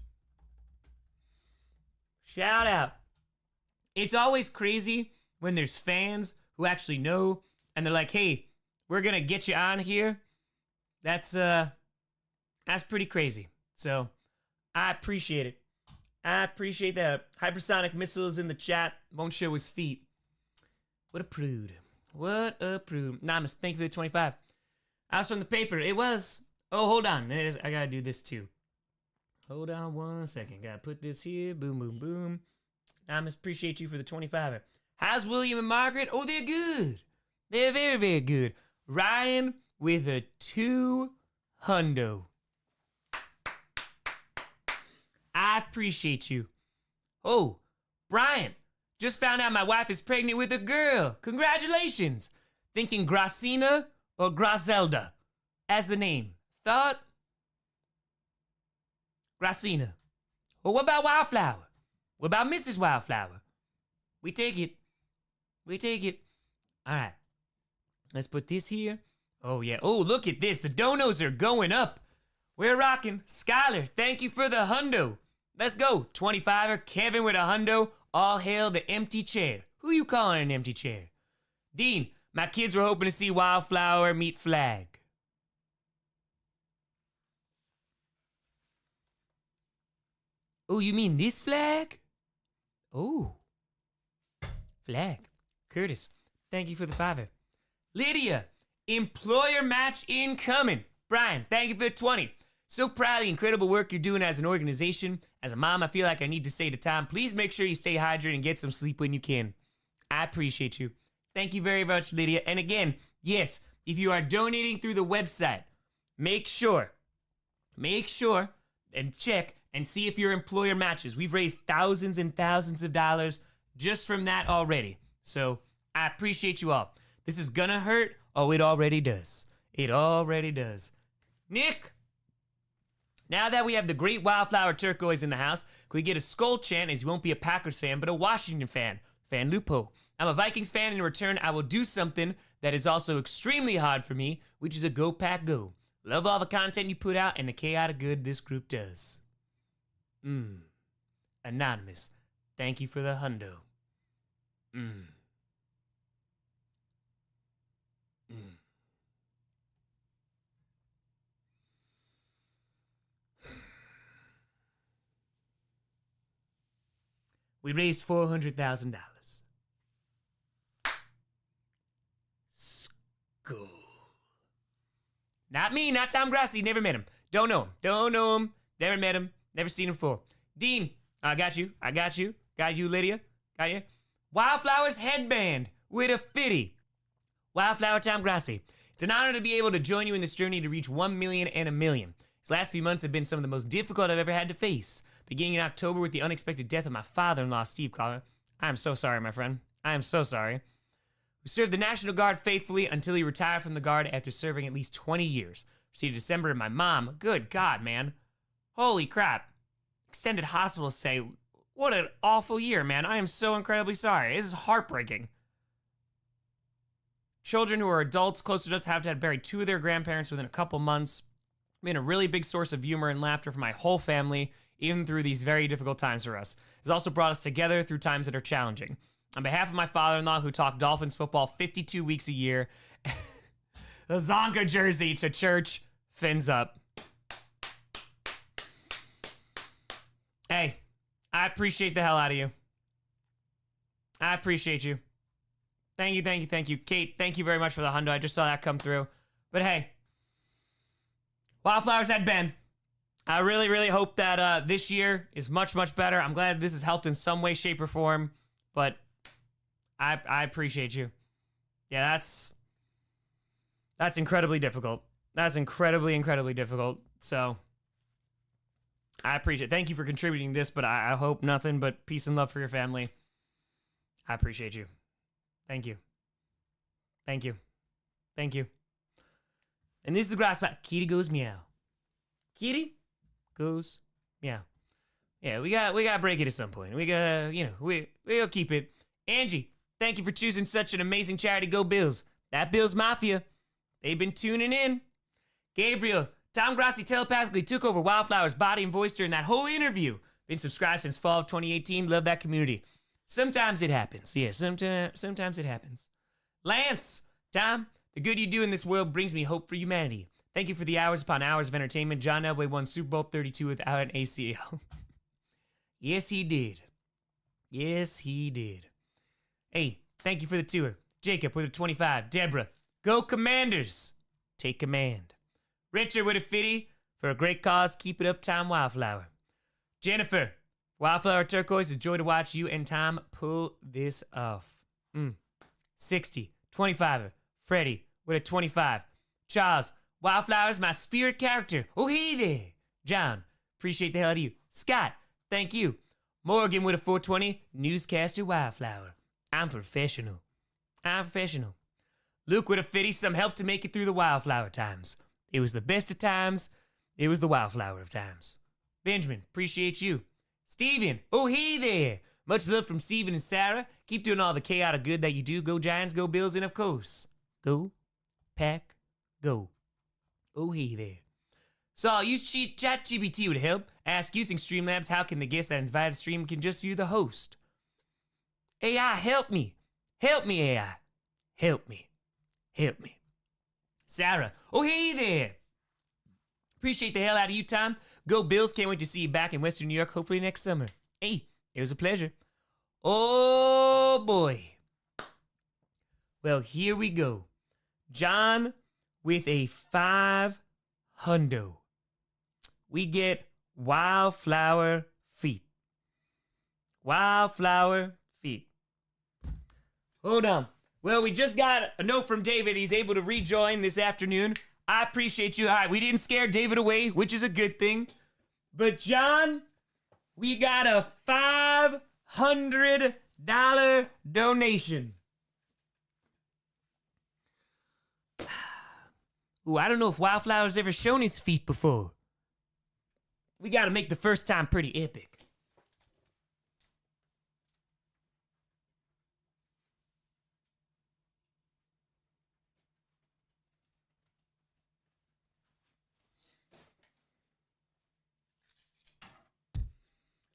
C: Shout out. It's always crazy when there's fans who actually know and they're like, hey, we're going to get you on here. That's pretty crazy. So I appreciate it. I appreciate that. Hypersonic missiles in the chat. Won't show his feet. What a prude. Namas, thank you for the 25. I was from the paper. It was. Oh, hold on. I gotta do this too. Hold on 1 second. Gotta put this here. Boom, boom, boom. Namas, appreciate you for the 25. How's William and Margaret? Oh, they're good. They're very, very good. Ryan with a 200. I appreciate you. Oh, Brian, just found out my wife is pregnant with a girl. Congratulations. Thinking Grossina or Grosselda as the name. Thought? Grassina. Well, what about Wildflower? What about Mrs. Wildflower? We take it. We take it. All right. Let's put this here. Oh, yeah. Oh, look at this. The donos are going up. We're rocking. Skylar, thank you for the hundo. Let's go. 25er, Kevin with a hundo. All hail the empty chair. Who you calling an empty chair? Dean, my kids were hoping to see Wildflower meet Flag. Oh, you mean this Flag? Oh. Flag. Curtis, thank you for the $5. Lydia, employer match incoming. Brian, thank you for the 20. So proud of the incredible work you're doing as an organization. As a mom, I feel like I need to say to Tom, please make sure you stay hydrated and get some sleep when you can. I appreciate you. Thank you very much, Lydia. And again, yes, if you are donating through the website, make sure and check and see if your employer matches. We've raised thousands and thousands of dollars just from that already. So I appreciate you all. This is gonna hurt. Oh, it already does. It already does. Nick, now that we have the great Wildflower turquoise in the house, can we get a skull chant as you won't be a Packers fan, but a Washington fan? Fan Lupo. I'm a Vikings fan. In return, I will do something that is also extremely hard for me, which is a Go Pack Go. Love all the content you put out and the chaotic good this group does. Anonymous, thank you for the hundo. We raised $400,000. School. Not me, not Tom Grossi. Never met him. Don't know him. Never met him. Never seen him before. Dean, I got you. Got you, Lydia. Got you. Wildflower's headband with a fitty. Wildflower Tom Grossi. It's an honor to be able to join you in this journey to reach 1 million and a million. These last few months have been some of the most difficult I've ever had to face. Beginning in October with the unexpected death of my father-in-law, Steve Collar. I am so sorry, my friend. I am so sorry. Who served the National Guard faithfully until he retired from the Guard after serving at least 20 years. Received December, and my mom, good God, man. Holy crap. Extended hospital stay. What an awful year, man. I am so incredibly sorry. This is heartbreaking. Children who are adults close to us have to have buried 2 of their grandparents within a couple months. Been a really big source of humor and laughter for my whole family, even through these very difficult times for us. It's also brought us together through times that are challenging. On behalf of my father-in-law, who talked Dolphins football 52 weeks a year, the Zonka jersey to church, fins up. Hey, I appreciate the hell out of you. I appreciate you. Thank you. Kate, thank you very much for the hundo. I just saw that come through. But hey, Wildflowers had Ben. I really, really hope that this year is much, much better. I'm glad this has helped in some way, shape, or form. But I appreciate you. Yeah, that's incredibly difficult. That's incredibly difficult. So I appreciate it. Thank you for contributing this, but I hope nothing but peace and love for your family. I appreciate you. Thank you. And this is the grass spot. Kitty goes meow. Kitty goes meow. Yeah, we gotta break it at some point. We gotta, we'll keep it. Angie, thank you for choosing such an amazing charity. Go Bills. That Bills Mafia. They've been tuning in. Gabriel, Tom Grossi telepathically took over Wildflower's body and voice during that whole interview. Been subscribed since fall of 2018. Love that community. Sometimes it happens. Yeah, sometimes it happens. Lance, Tom, the good you do in this world brings me hope for humanity. Thank you for the hours upon hours of entertainment. John Elway won Super Bowl 32 without an ACL. Yes, he did. Hey, thank you for the tour. Jacob with a 25. Deborah, go Commanders. Take command. Richard with a 50. For a great cause, keep it up, Tom Wildflower. Jennifer, Wildflower Turquoise, it's a joy to watch you and Tom pull this off. 60. 25. Freddie with a 25. Charles, Wildflower's my spirit character. Oh, hey there. John, appreciate the hell out of you. Scott, thank you. Morgan with a 420. Newscaster Wildflower. I'm professional. Luke with a 50. Some help to make it through the Wildflower times. It was the best of times. It was the Wildflower of times. Benjamin, appreciate you. Steven, oh hey there. Much love from Steven and Sarah. Keep doing all the chaotic good that you do. Go Giants, go Bills, and of course, go Pack, go. Oh hey there. So I'll use ChatGPT would help. Ask using Streamlabs how can the guest that invited to stream can just view the host. AI, help me. Help me, AI. Help me. Help me. Sarah, oh hey there. Appreciate the hell out of you, Tom. Go Bills. Can't wait to see you back in Western New York, hopefully next summer. Hey, it was a pleasure. Oh boy. Well, here we go. John with a 500. We get Wildflower feet. Wildflower feet. Hold on. Well, we just got a note from David. He's able to rejoin this afternoon. I appreciate you. All right, we didn't scare David away, which is a good thing. But John, we got a $500 donation. Ooh, I don't know if Wildflower's ever shown his feet before. We gotta make the first time pretty epic.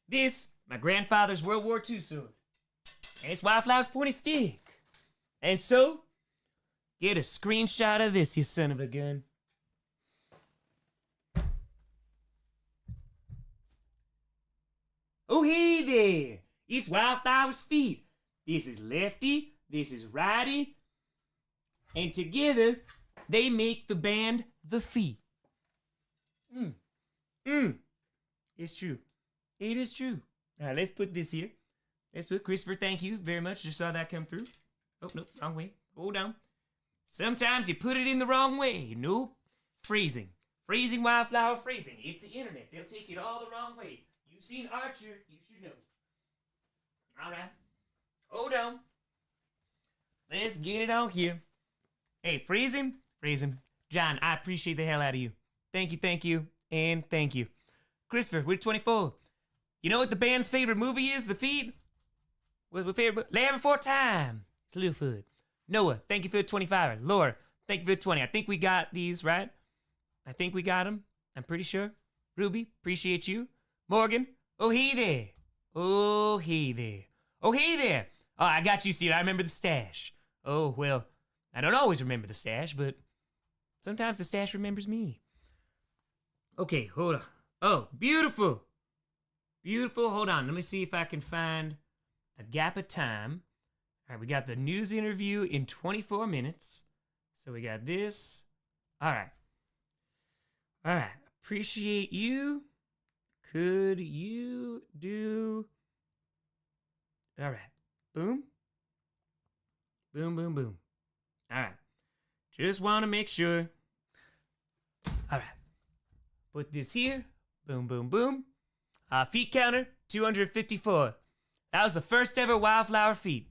C: This, my grandfather's World War II sword. And it's Wildflower's pointy stick. And so, get a screenshot of this, you son of a gun. Oh, hey there. It's Wildflower's feet. This is lefty, this is righty. And together, they make the band The Feet. It's true. It is true. All right, let's put this here. Let's put Christopher, thank you very much. Just saw that come through. Oh, no, wrong way. Hold on. Sometimes you put it in the wrong way. Nope. Phrasing. Phrasing, Wildflower, phrasing. It's the internet. They'll take it all the wrong way. You've seen Archer. You should know. All right. Hold on. Let's get it on here. Hey, phrasing. Phrasing. John, I appreciate the hell out of you. Thank you, and thank you. Christopher, we're 24. You know what the band's favorite movie is? The Feet? What's my favorite? Land Before Time. It's Littlefoot. Noah, thank you for the 25. Laura, thank you for the 20. I think we got these, right? I think we got them. I'm pretty sure. Ruby, appreciate you. Morgan, oh hey there. Oh hey there. Oh hey there. Oh, I got you, Steve. I remember the stash. Oh, well, I don't always remember the stash, but sometimes the stash remembers me. Okay, hold on. Oh, beautiful. Beautiful. Hold on. Let me see if I can find a gap of time. All right, we got the news interview in 24 minutes. So we got this. All right. All right. Appreciate you. Could you do... All right. Boom. Boom, boom, boom. All right. Just want to make sure. All right. Put this here. Boom, boom, boom. Feet counter, 254. That was the first ever Wildflower feet.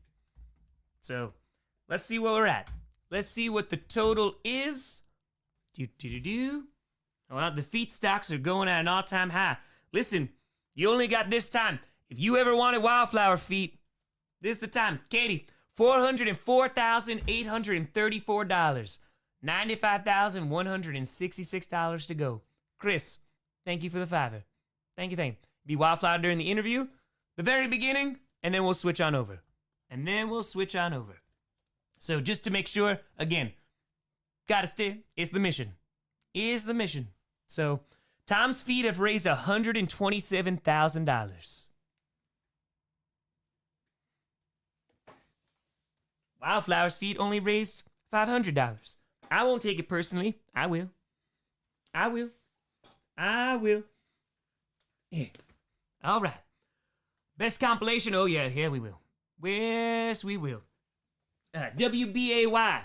C: So, let's see where we're at. Let's see what the total is. Well, the feet stocks are going at an all-time high. Listen, you only got this time. If you ever wanted Wildflower feet, this is the time. Katie, $404,834. $95,166 to go. Chris, thank you for the $5. Thank you. Be Wildflower during the interview, the very beginning, and then we'll switch on over. So just to make sure, again, gotta stay. It's the mission. So Tom's feet have raised $127,000. Wildflower's feet only raised $500. I won't take it personally. I will. Yeah. All right. Best compilation. Oh, yeah, we will. Yes, we will. WBAY.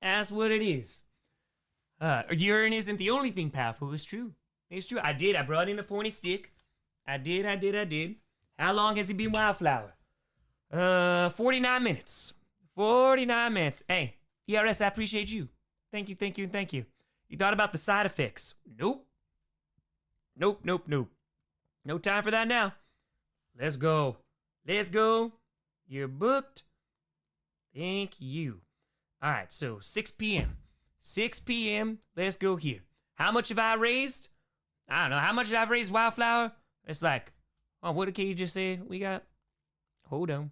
C: That's what it is. Urine isn't the only thing powerful. It's true. I brought in the pointy stick. I did. How long has he been Wildflower? 49 minutes. 49 minutes. Hey, ERS, I appreciate you. Thank you. You thought about the side effects? Nope. Nope, nope, nope. No time for that now. Let's go. Let's go. You're booked. Thank you. All right, so 6 p.m. 6 p.m. Let's go here. How much have I raised? I don't know. How much did I raise Wildflower? It's like, oh, what did Katie just say? We got, hold on.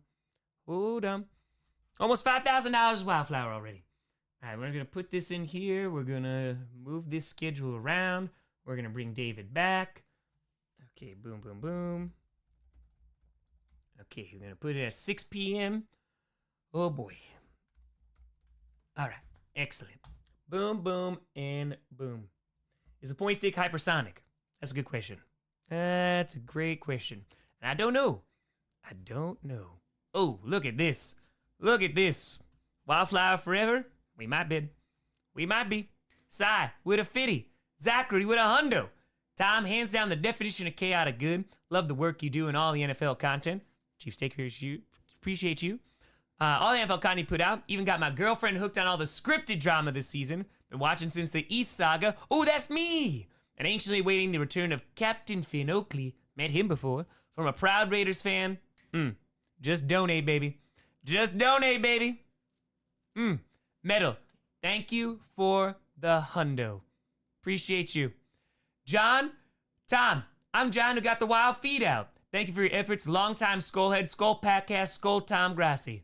C: Almost $5,000 Wildflower already. All right, we're going to put this in here. We're going to move this schedule around. We're going to bring David back. Okay, boom, boom, boom. Okay, we're going to put it at 6 p.m. Oh, boy. All right, excellent. Boom, boom, and boom. Is the point stick hypersonic? That's a good question. That's a great question. And I don't know. Oh, look at this. Look at this. Wildflower forever? We might be. Cy with a 50. Zachary with a hundo. Tom, hands down the definition of chaotic good. Love the work you do in all the NFL content. Chief Steakers, appreciate you. All the NFL content you put out. Even got my girlfriend hooked on all the scripted drama this season. Been watching since the East Saga. Oh, that's me! And anxiously waiting the return of Captain Finn Oakley. Met him before. From a proud Raiders fan. Just donate, baby. Just donate, baby. Metal. Thank you for the hundo. Appreciate you. John, Tom, I'm John who got the wild feed out. Thank you for your efforts. Longtime Skullhead, Skull Podcast, Skull Tom Grossi.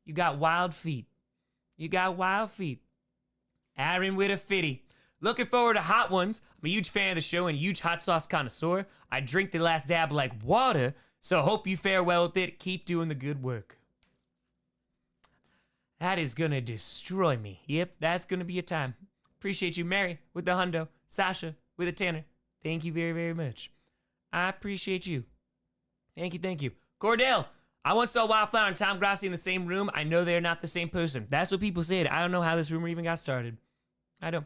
C: You got wild feet. Aaron with a 50. Looking forward to hot ones. I'm a huge fan of the show and a huge hot sauce connoisseur. I drink the last dab like water, so hope you fare well with it. Keep doing the good work. That is gonna destroy me. Yep, that's gonna be a time. Appreciate you, Mary, with the hundo. Sasha, with a tanner. Thank you very, very much. I appreciate you. Thank you. Cordell, I once saw Wildflower and Tom Grossi in the same room. I know they're not the same person. That's what people said. I don't know how this rumor even got started. I don't.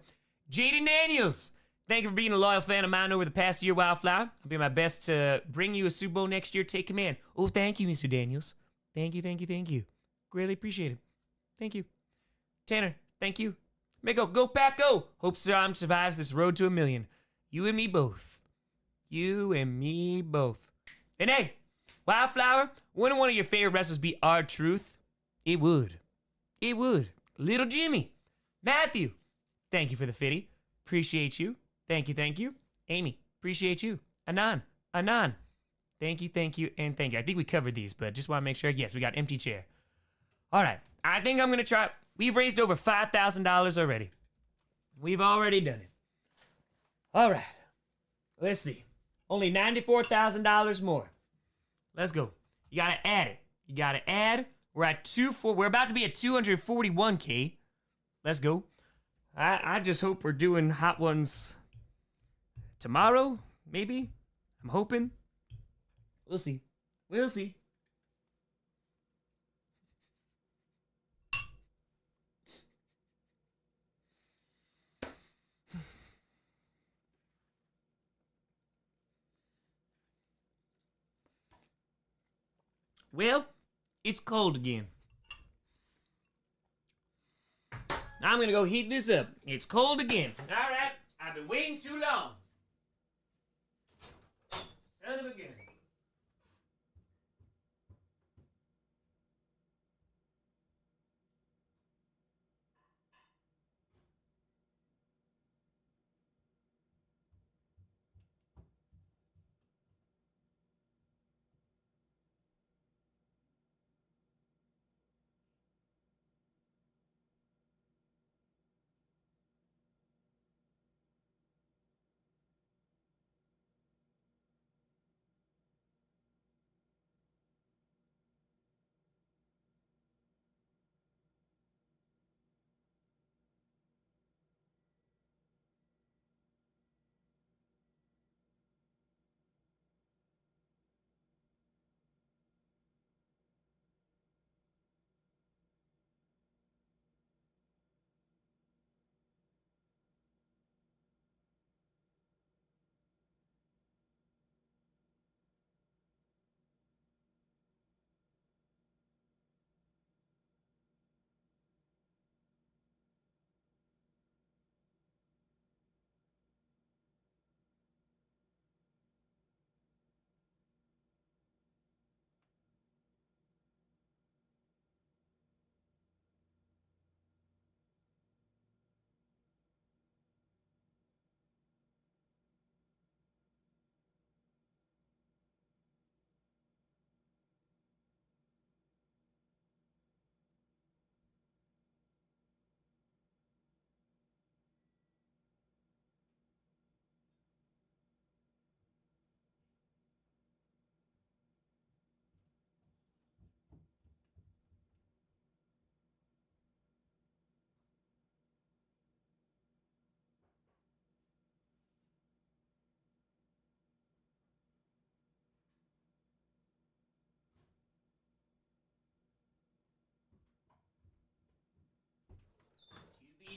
C: Jaden Daniels, thank you for being a loyal fan of mine over the past year, Wildflower. I'll be my best to bring you a Super Bowl next year. Take command. Oh, thank you, Mr. Daniels. Thank you. Greatly appreciate it. Thank you. Tanner, thank you. Mako, go Pack, go! Hope Sam survives this road to 1,000,000. You and me both. And hey, Wildflower, wouldn't one of your favorite wrestlers be R-Truth? It would. Little Jimmy. Matthew, thank you for the 50. Appreciate you. Thank you. Amy, appreciate you. Anan. Thank you, and thank you. I think we covered these, but just want to make sure. Yes, we got empty chair. All right, I think I'm going to try. We've raised over $5,000 already. We've already done it. All right, let's see. Only $94,000 more. Let's go. You got to add it. We're at we're about to be at 241K. Let's go. I just hope we're doing hot ones tomorrow, maybe. I'm hoping. We'll see. Well, it's cold again. I'm gonna go heat this up. It's cold again. All right, I've been waiting too long. Son of a gun.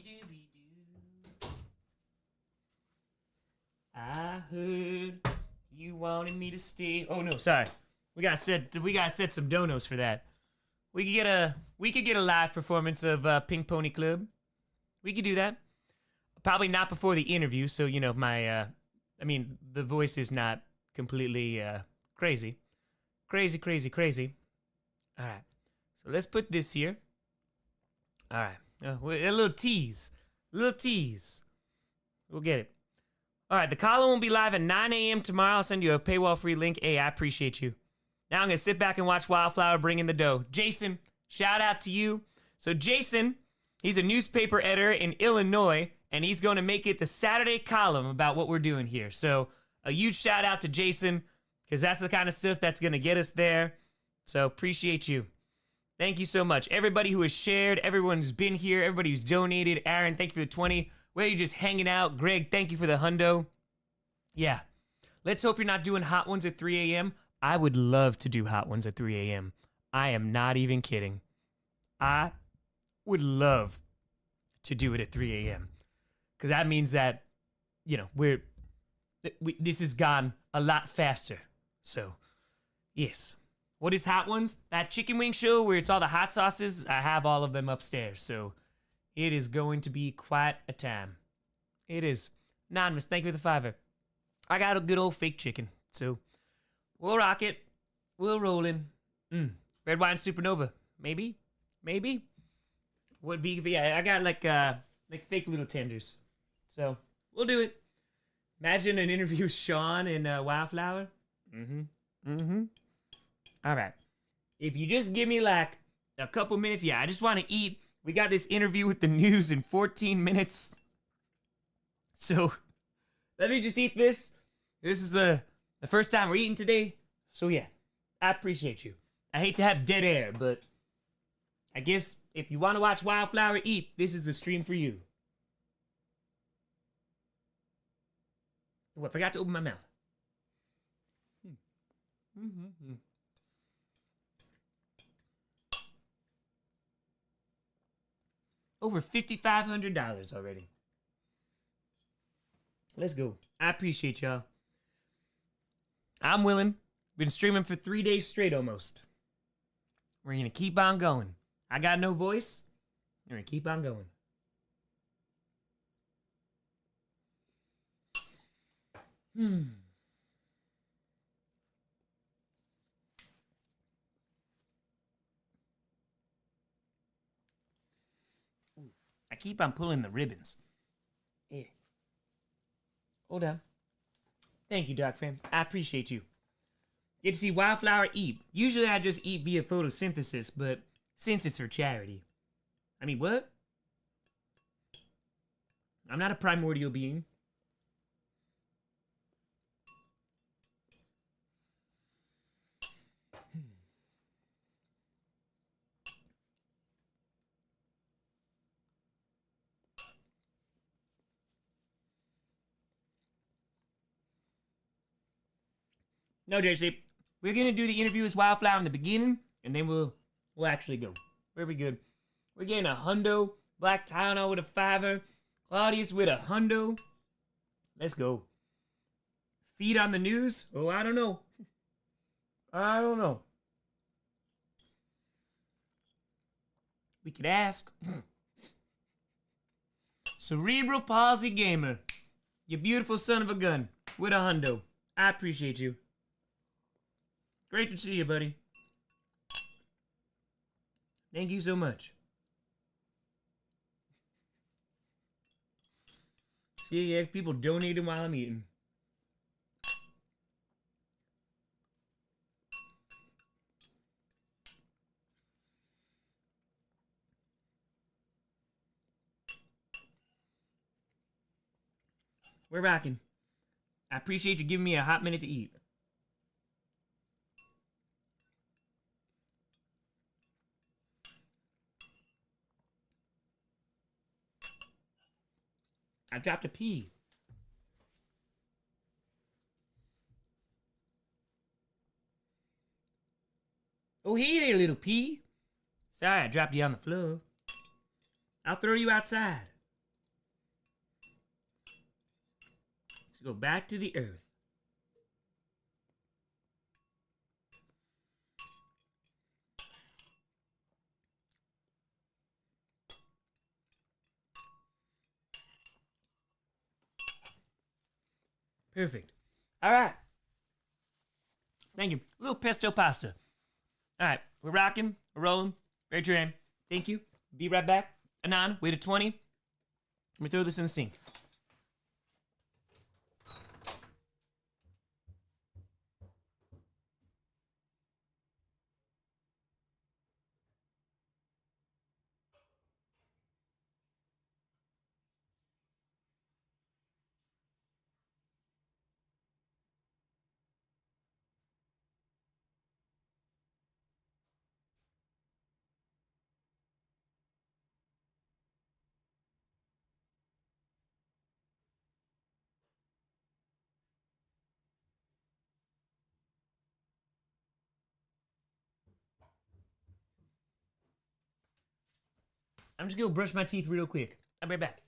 C: Whoopty-dooby-doo. I heard you wanted me to stay. Oh no, sorry. We gotta set some donos for that. We could get a live performance of Pink Pony Club. We could do that. Probably not before the interview, so you know my the voice is not completely crazy. Crazy. All right. So let's put this here. All right. A little tease. We'll get it. All right. The column will be live at 9 a.m. tomorrow. I'll send you a paywall-free link. Hey, I appreciate you. Now I'm going to sit back and watch Wildflower bring in the dough. Jason, shout out to you. So Jason, he's a newspaper editor in Illinois, and he's going to make it the Saturday column about what we're doing here. So a huge shout out to Jason, because that's the kind of stuff that's going to get us there. So appreciate you. Thank you so much. Everybody who has shared, everyone who's been here, everybody who's donated. Aaron, thank you for the 20. Where you just hanging out. Greg, thank you for the hundo. Yeah. Let's hope you're not doing hot ones at 3 a.m. I would love to do hot ones at 3 a.m. I am not even kidding. I would love to do it at 3 a.m. Because that means that, you know, this has gone a lot faster. So, yes. What is hot ones? That chicken wing show where it's all the hot sauces, I have all of them upstairs. So, it is going to be quite a time. It is. Anonymous, thank you for the $5. I got a good old fake chicken. So, we'll rock it. We'll roll in. Red wine supernova. Maybe. What be? Yeah, I got like fake little tenders. So, we'll do it. Imagine an interview with Sean and Wildflower. All right. If you just give me like a couple minutes, I just want to eat. We got this interview with the news in 14 minutes. So, let me just eat this. This is the first time we're eating today. So, yeah, I appreciate you. I hate to have dead air, but I guess if you want to watch Wildflower eat, this is the stream for you. Oh, I forgot to open my mouth. Over $5,500 already. Let's go. I appreciate y'all. I'm willing. Been streaming for 3 days straight almost. We're going to keep on going. I got no voice. We're going to keep on going. I keep on pulling the ribbons. Yeah. Hold on. Thank you, Doc Fam. I appreciate you. Get to see Wildflower eat. Usually I just eat via photosynthesis, but since it's for charity. I mean, what? I'm not a primordial being. No, JC. We're gonna do the interview with Wildflower in the beginning, and then we'll actually go. We'll be good. We're getting a hundo. Black Tylenol with a $5. Claudius with a hundo. Let's go. Feed on the news? Oh, I don't know. We could ask. Cerebral Palsy Gamer. You beautiful son of a gun. With a hundo. I appreciate you. Great to see you, buddy. Thank you so much. See, yeah, people donating while I'm eating. We're rocking. I appreciate you giving me a hot minute to eat. I dropped a pea. Oh, hey there, little pea. Sorry, I dropped you on the floor. I'll throw you outside. to go back to the earth. Perfect. All right. Thank you. A little pesto pasta. All right. We're rocking. We're rolling. Very true. Thank you. Be right back. Anon, wait at 20. Let me throw this in the sink. I'm just gonna brush my teeth real quick. I'll be right back.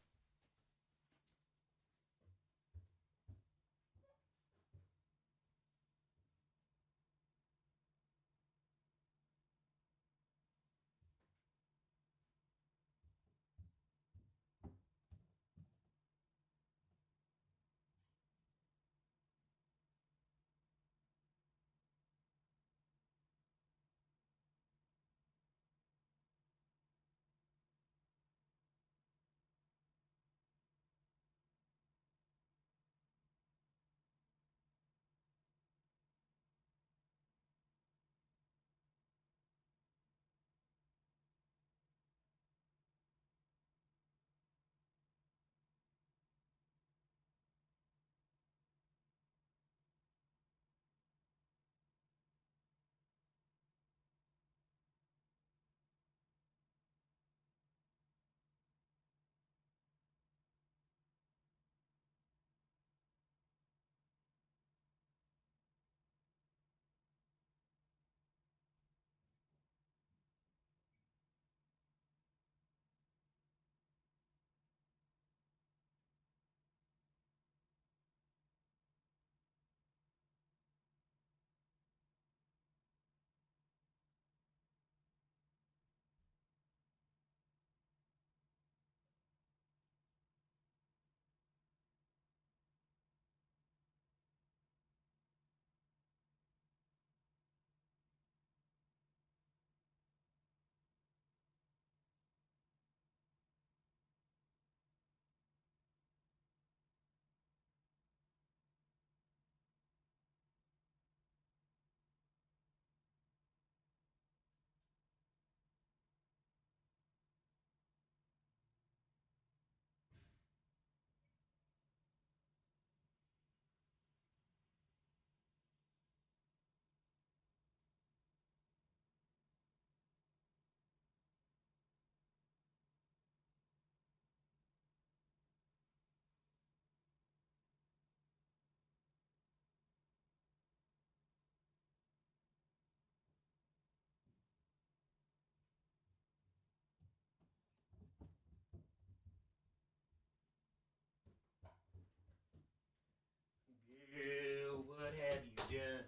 C: Girl, what have you done?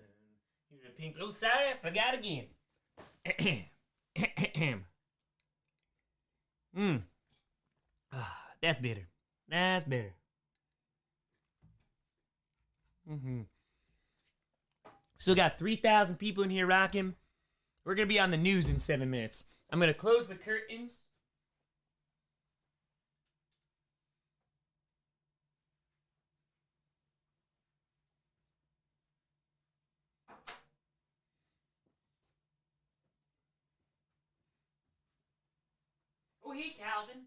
C: You're a pink. Oh, sorry, I forgot again. That's better. That's better. Still got 3,000 people in here rocking. We're gonna be on the news in 7 minutes. I'm gonna close the curtains. Oh, hey, Calvin.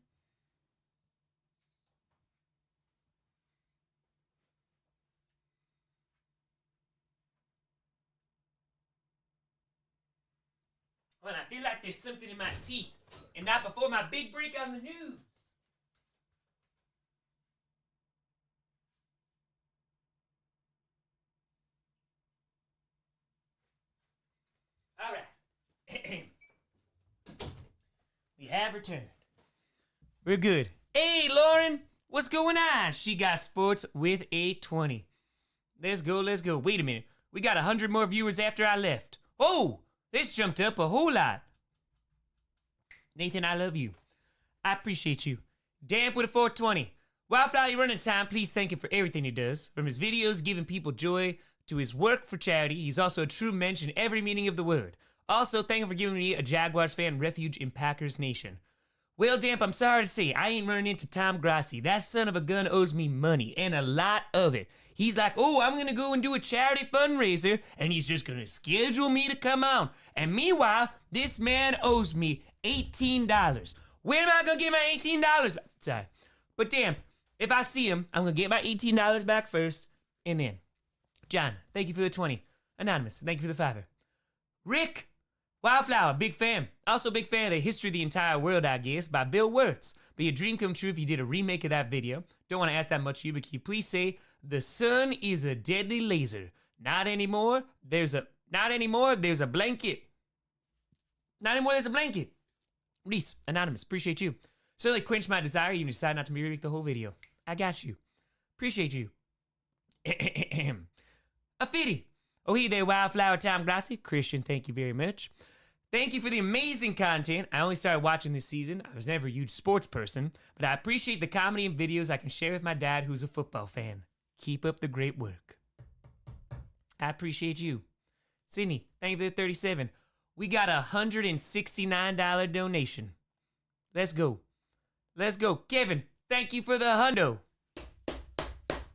C: Well, I feel like there's something in my teeth, and not before my big break on the news. All right. We have returned. We're good. Hey, Lauren, What's going on? She got sports with a 20. Let's go, let's go. Wait a minute. We got 100 more viewers after I left. Oh, this jumped up a whole lot. Nathan, I love you. I appreciate you. Damp with a 420. Wildflower, you're running time. Please thank him for everything he does. From his videos giving people joy to his work for charity, he's also a true mensch in every meaning of the word. Also, thank him for giving me a Jaguars fan refuge in Packers Nation. Well, Damp, I'm sorry to say, I ain't running into Tom Grossi. That son of a gun owes me money, and a lot of it. He's like, oh, I'm gonna go and do a charity fundraiser, and he's just gonna schedule me to come on. And meanwhile, this man owes me $18. Where am I gonna get my $18? Sorry. But Damp, if I see him, I'm gonna get my $18 back first, and then. John, thank you for the 20. Anonymous, thank you for the 5. Rick, Wildflower, big fan. Also big fan of The History of the Entire World, I guess, by Bill Wirtz. Be a dream come true if you did a remake of that video. Don't want to ask that much of you, but can you please say, the sun is a deadly laser. Not anymore, there's a blanket. Not anymore, there's a blanket. Reese, Anonymous, appreciate you. Certainly quenched my desire, you decide not to remake the whole video. I got you. Appreciate you. A fitty. Oh, hey there, Wildflower, Tom Grossi. Christian, thank you very much. Thank you for the amazing content. I only started watching this season. I was never a huge sports person, but I appreciate the comedy and videos I can share with my dad, who's a football fan. Keep up the great work. I appreciate you. Sydney, thank you for the 37. We got a $169 donation. Let's go. Let's go. Kevin, thank you for the hundo.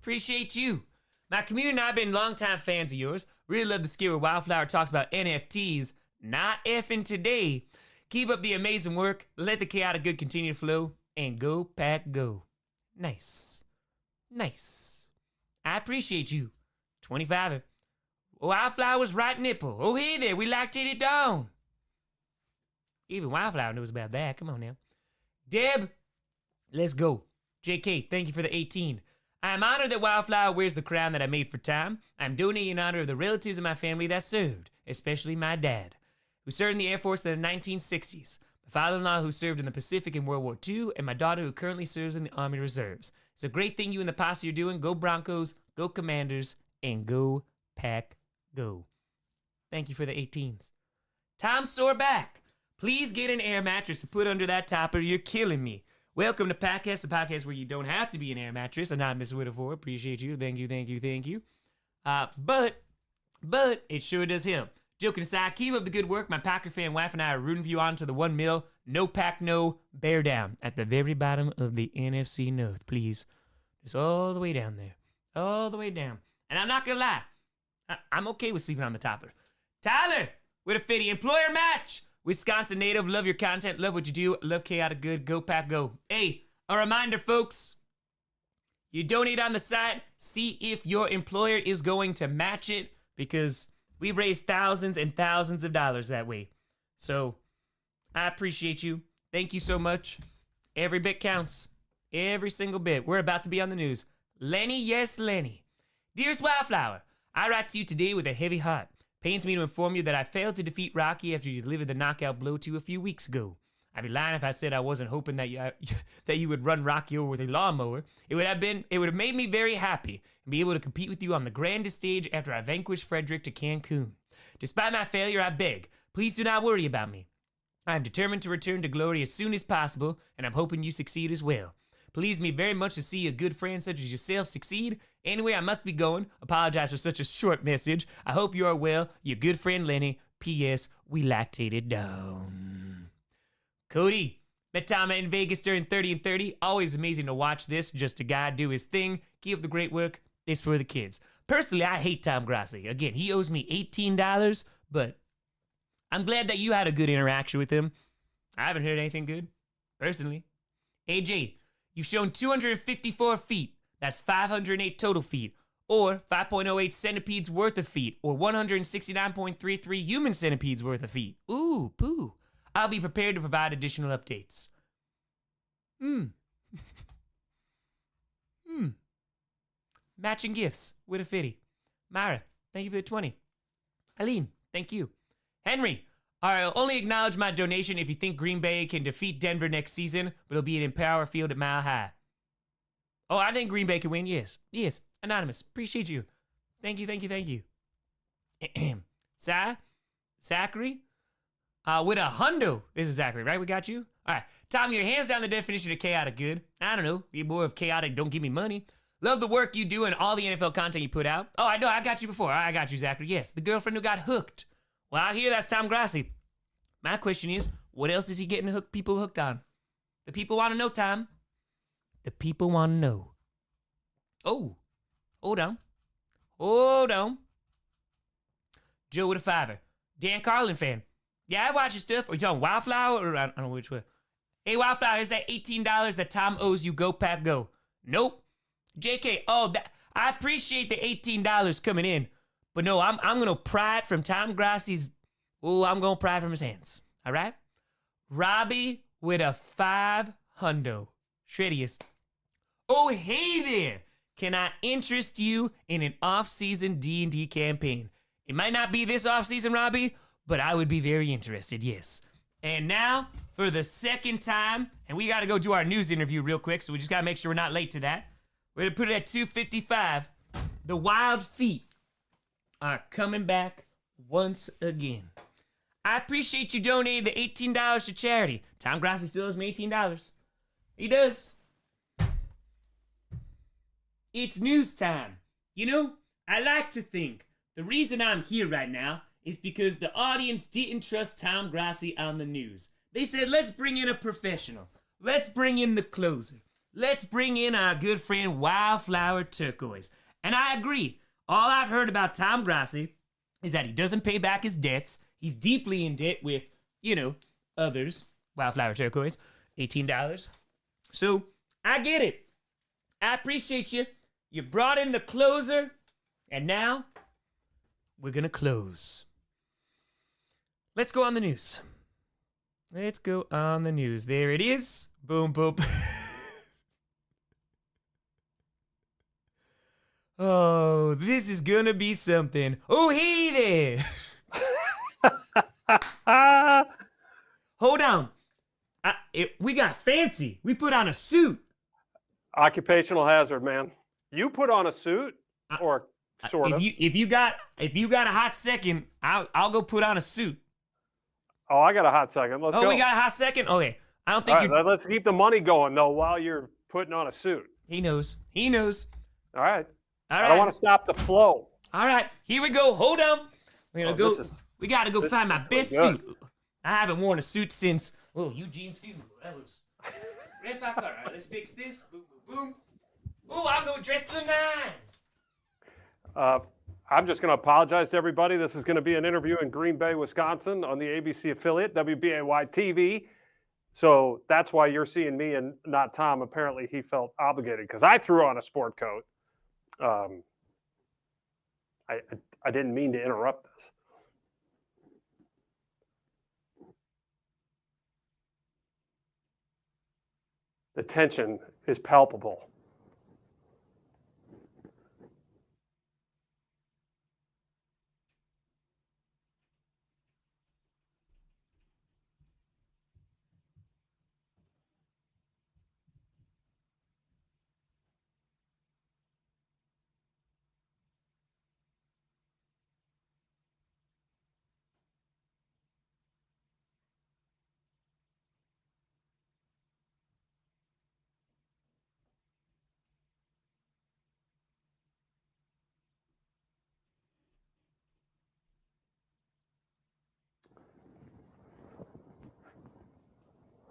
C: Appreciate you. My community and I have been longtime fans of yours. Really love the skill where Wildflower talks about NFTs. Not effing today. Keep up the amazing work. Let the chaotic good continue to flow. And go, Pack, go. Nice. Nice. I appreciate you. 25. Wildflower's right nipple. Oh, hey there. We lactated it down. Even Wildflower knows about that. Come on now. Deb, let's go. JK, thank you for the 18. I am honored that Wildflower wears the crown that I made for Tom. I'm donating in honor of the relatives of my family that served, especially my dad, who served in the Air Force in the 1960s, my father-in-law who served in the Pacific in World War II, and my daughter who currently serves in the Army Reserves. It's a great thing you and the posse are doing. Go Broncos, go Commanders, and go Pack, go. Thank you for the 18s. Tom sore back. Please get an air mattress to put under that topper. You're killing me. Welcome to Podcast, the podcast where you don't have to be an air mattress. Anonymous Whittleford, appreciate you. Thank you, thank you, thank you. But it sure does help. Joking aside, keep up the good work. My Packer fan wife and I are rooting for you on to the 1 mil. No pack, no, bear down. At the very bottom of the NFC North, please. Just all the way down there. All the way down. And I'm not gonna lie, I'm okay with sleeping on the topper. Tyler, with a 50 employer match. Wisconsin native, love your content, love what you do, love chaotic good, go Pack, go. Hey, a reminder, folks. You donate on the site, see if your employer is going to match it, because we've raised thousands and thousands of dollars that way. So, I appreciate you. Thank you so much. Every bit counts. Every single bit. We're about to be on the news. Lenny, yes, Lenny. Dearest Wildflower, I write to you today with a heavy heart. Pains me to inform you that I failed to defeat Rocky after you delivered the knockout blow to you a few weeks ago. I'd be lying if I said I wasn't hoping that you would run Rocky over with a lawnmower. It would have made me very happy and be able to compete with you on the grandest stage after I vanquished Frederick to Cancun. Despite my failure, I beg, please do not worry about me. I am determined to return to glory as soon as possible, and I'm hoping you succeed as well. Please me very much to see a good friend such as yourself succeed. Anyway, I must be going. Apologize for such a short message. I hope you are well. Your good friend Lenny. P.S. We lactated down. Cody, met Tom in Vegas during 30 and 30. Always amazing to watch this. Just a guy do his thing. Keep up the great work. It's for the kids. Personally, I hate Tom Grossi. Again, he owes me $18, but I'm glad that you had a good interaction with him. I haven't heard anything good, personally. AJ, you've shown 254 feet. That's 508 total feet, or 5.08 centipedes worth of feet, or 169.33 human centipedes worth of feet. Ooh, poo. I'll be prepared to provide additional updates. Matching gifts with a 50. Myra, thank you for the 20. Eileen, thank you. Henry, I'll only acknowledge my donation if you think Green Bay can defeat Denver next season, but it'll be in Empower Field at Mile High. Oh, I think Green Bay can win. Yes. Yes. Anonymous. Appreciate you. Thank you. Zachary? With a hundo. This is Zachary, right? We got you? All right. Tom, your hands down the definition of chaotic good. I don't know. Be more of chaotic, don't give me money. Love the work you do and all the NFL content you put out. Oh, I know. I got you before. I got you, Zachary. Yes. The girlfriend who got hooked. Well, I hear that's Tom Grossi. My question is, what else is he getting people hooked on? The people want to know, Tom. The people want to know. Oh, hold on. Joe with a $5. Dan Carlin fan. Yeah, I watch your stuff. Are you talking Wildflower or I don't know which way? Hey, Wildflower, is that $18 that Tom owes you? Go, Pack, go. Nope. JK, I appreciate the $18 coming in. But no, I'm going to pry it from Tom Grossi's. Oh, I'm going to pry it from his hands. All right? Robbie with a $500. Shreddiest. Oh, hey there. Can I interest you in an off-season D&D campaign? It might not be this off-season, Robbie, but I would be very interested, yes. And now, for the second time, and we got to go do our news interview real quick, so we just got to make sure we're not late to that. We're going to put it at 2:55. The Wild Feet are coming back once again. I appreciate you donating the $18 to charity. Tom Grossi still owes me $18. He does. It's news time. You know, I like to think the reason I'm here right now is because the audience didn't trust Tom Grossi on the news. They said, let's bring in a professional. Let's bring in the closer. Let's bring in our good friend Wildflower Turquoise. And I agree. All I've heard about Tom Grossi is that he doesn't pay back his debts. He's deeply in debt with, others. Wildflower Turquoise, $18. So, I get it. I appreciate you. You brought in the closer, and now we're going to close. Let's go on the news. There it is. Boom, boom. Oh, this is going to be something. Oh, hey there. Hold on. We got fancy. We put on a suit.
D: Occupational hazard, man. You put on a suit, or sort of.
C: If you got a hot second, I'll go put on a suit.
D: Oh, I got a hot second. Let's go.
C: Oh, we got a hot second? Okay. I don't think
D: All right, let's keep the money going, though, while you're putting on a suit.
C: He knows.
D: All right.
C: All right.
D: I don't want to stop the flow.
C: All right. Here we go. Hold on. We're going to go. We got to go find my best suit. I haven't worn a suit since, Eugene's funeral. That was right back. All right, let's fix this. Boom, boom, boom. Ooh, I'll go dress to the nines.
D: I'm just going to apologize to everybody. This is going to be an interview in Green Bay, Wisconsin on the ABC affiliate, WBAY TV. So that's why you're seeing me and not Tom. Apparently he felt obligated because I threw on a sport coat. I didn't mean to interrupt this. The tension is palpable.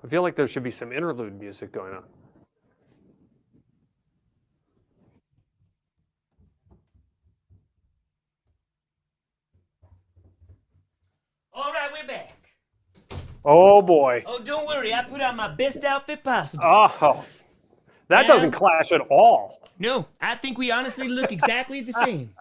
D: I feel like there should be some interlude music going on.
C: All right, we're back.
D: Oh, boy.
C: Oh, don't worry. I put on my best outfit possible.
D: Oh, that doesn't clash at all.
C: No, I think we honestly look exactly the same.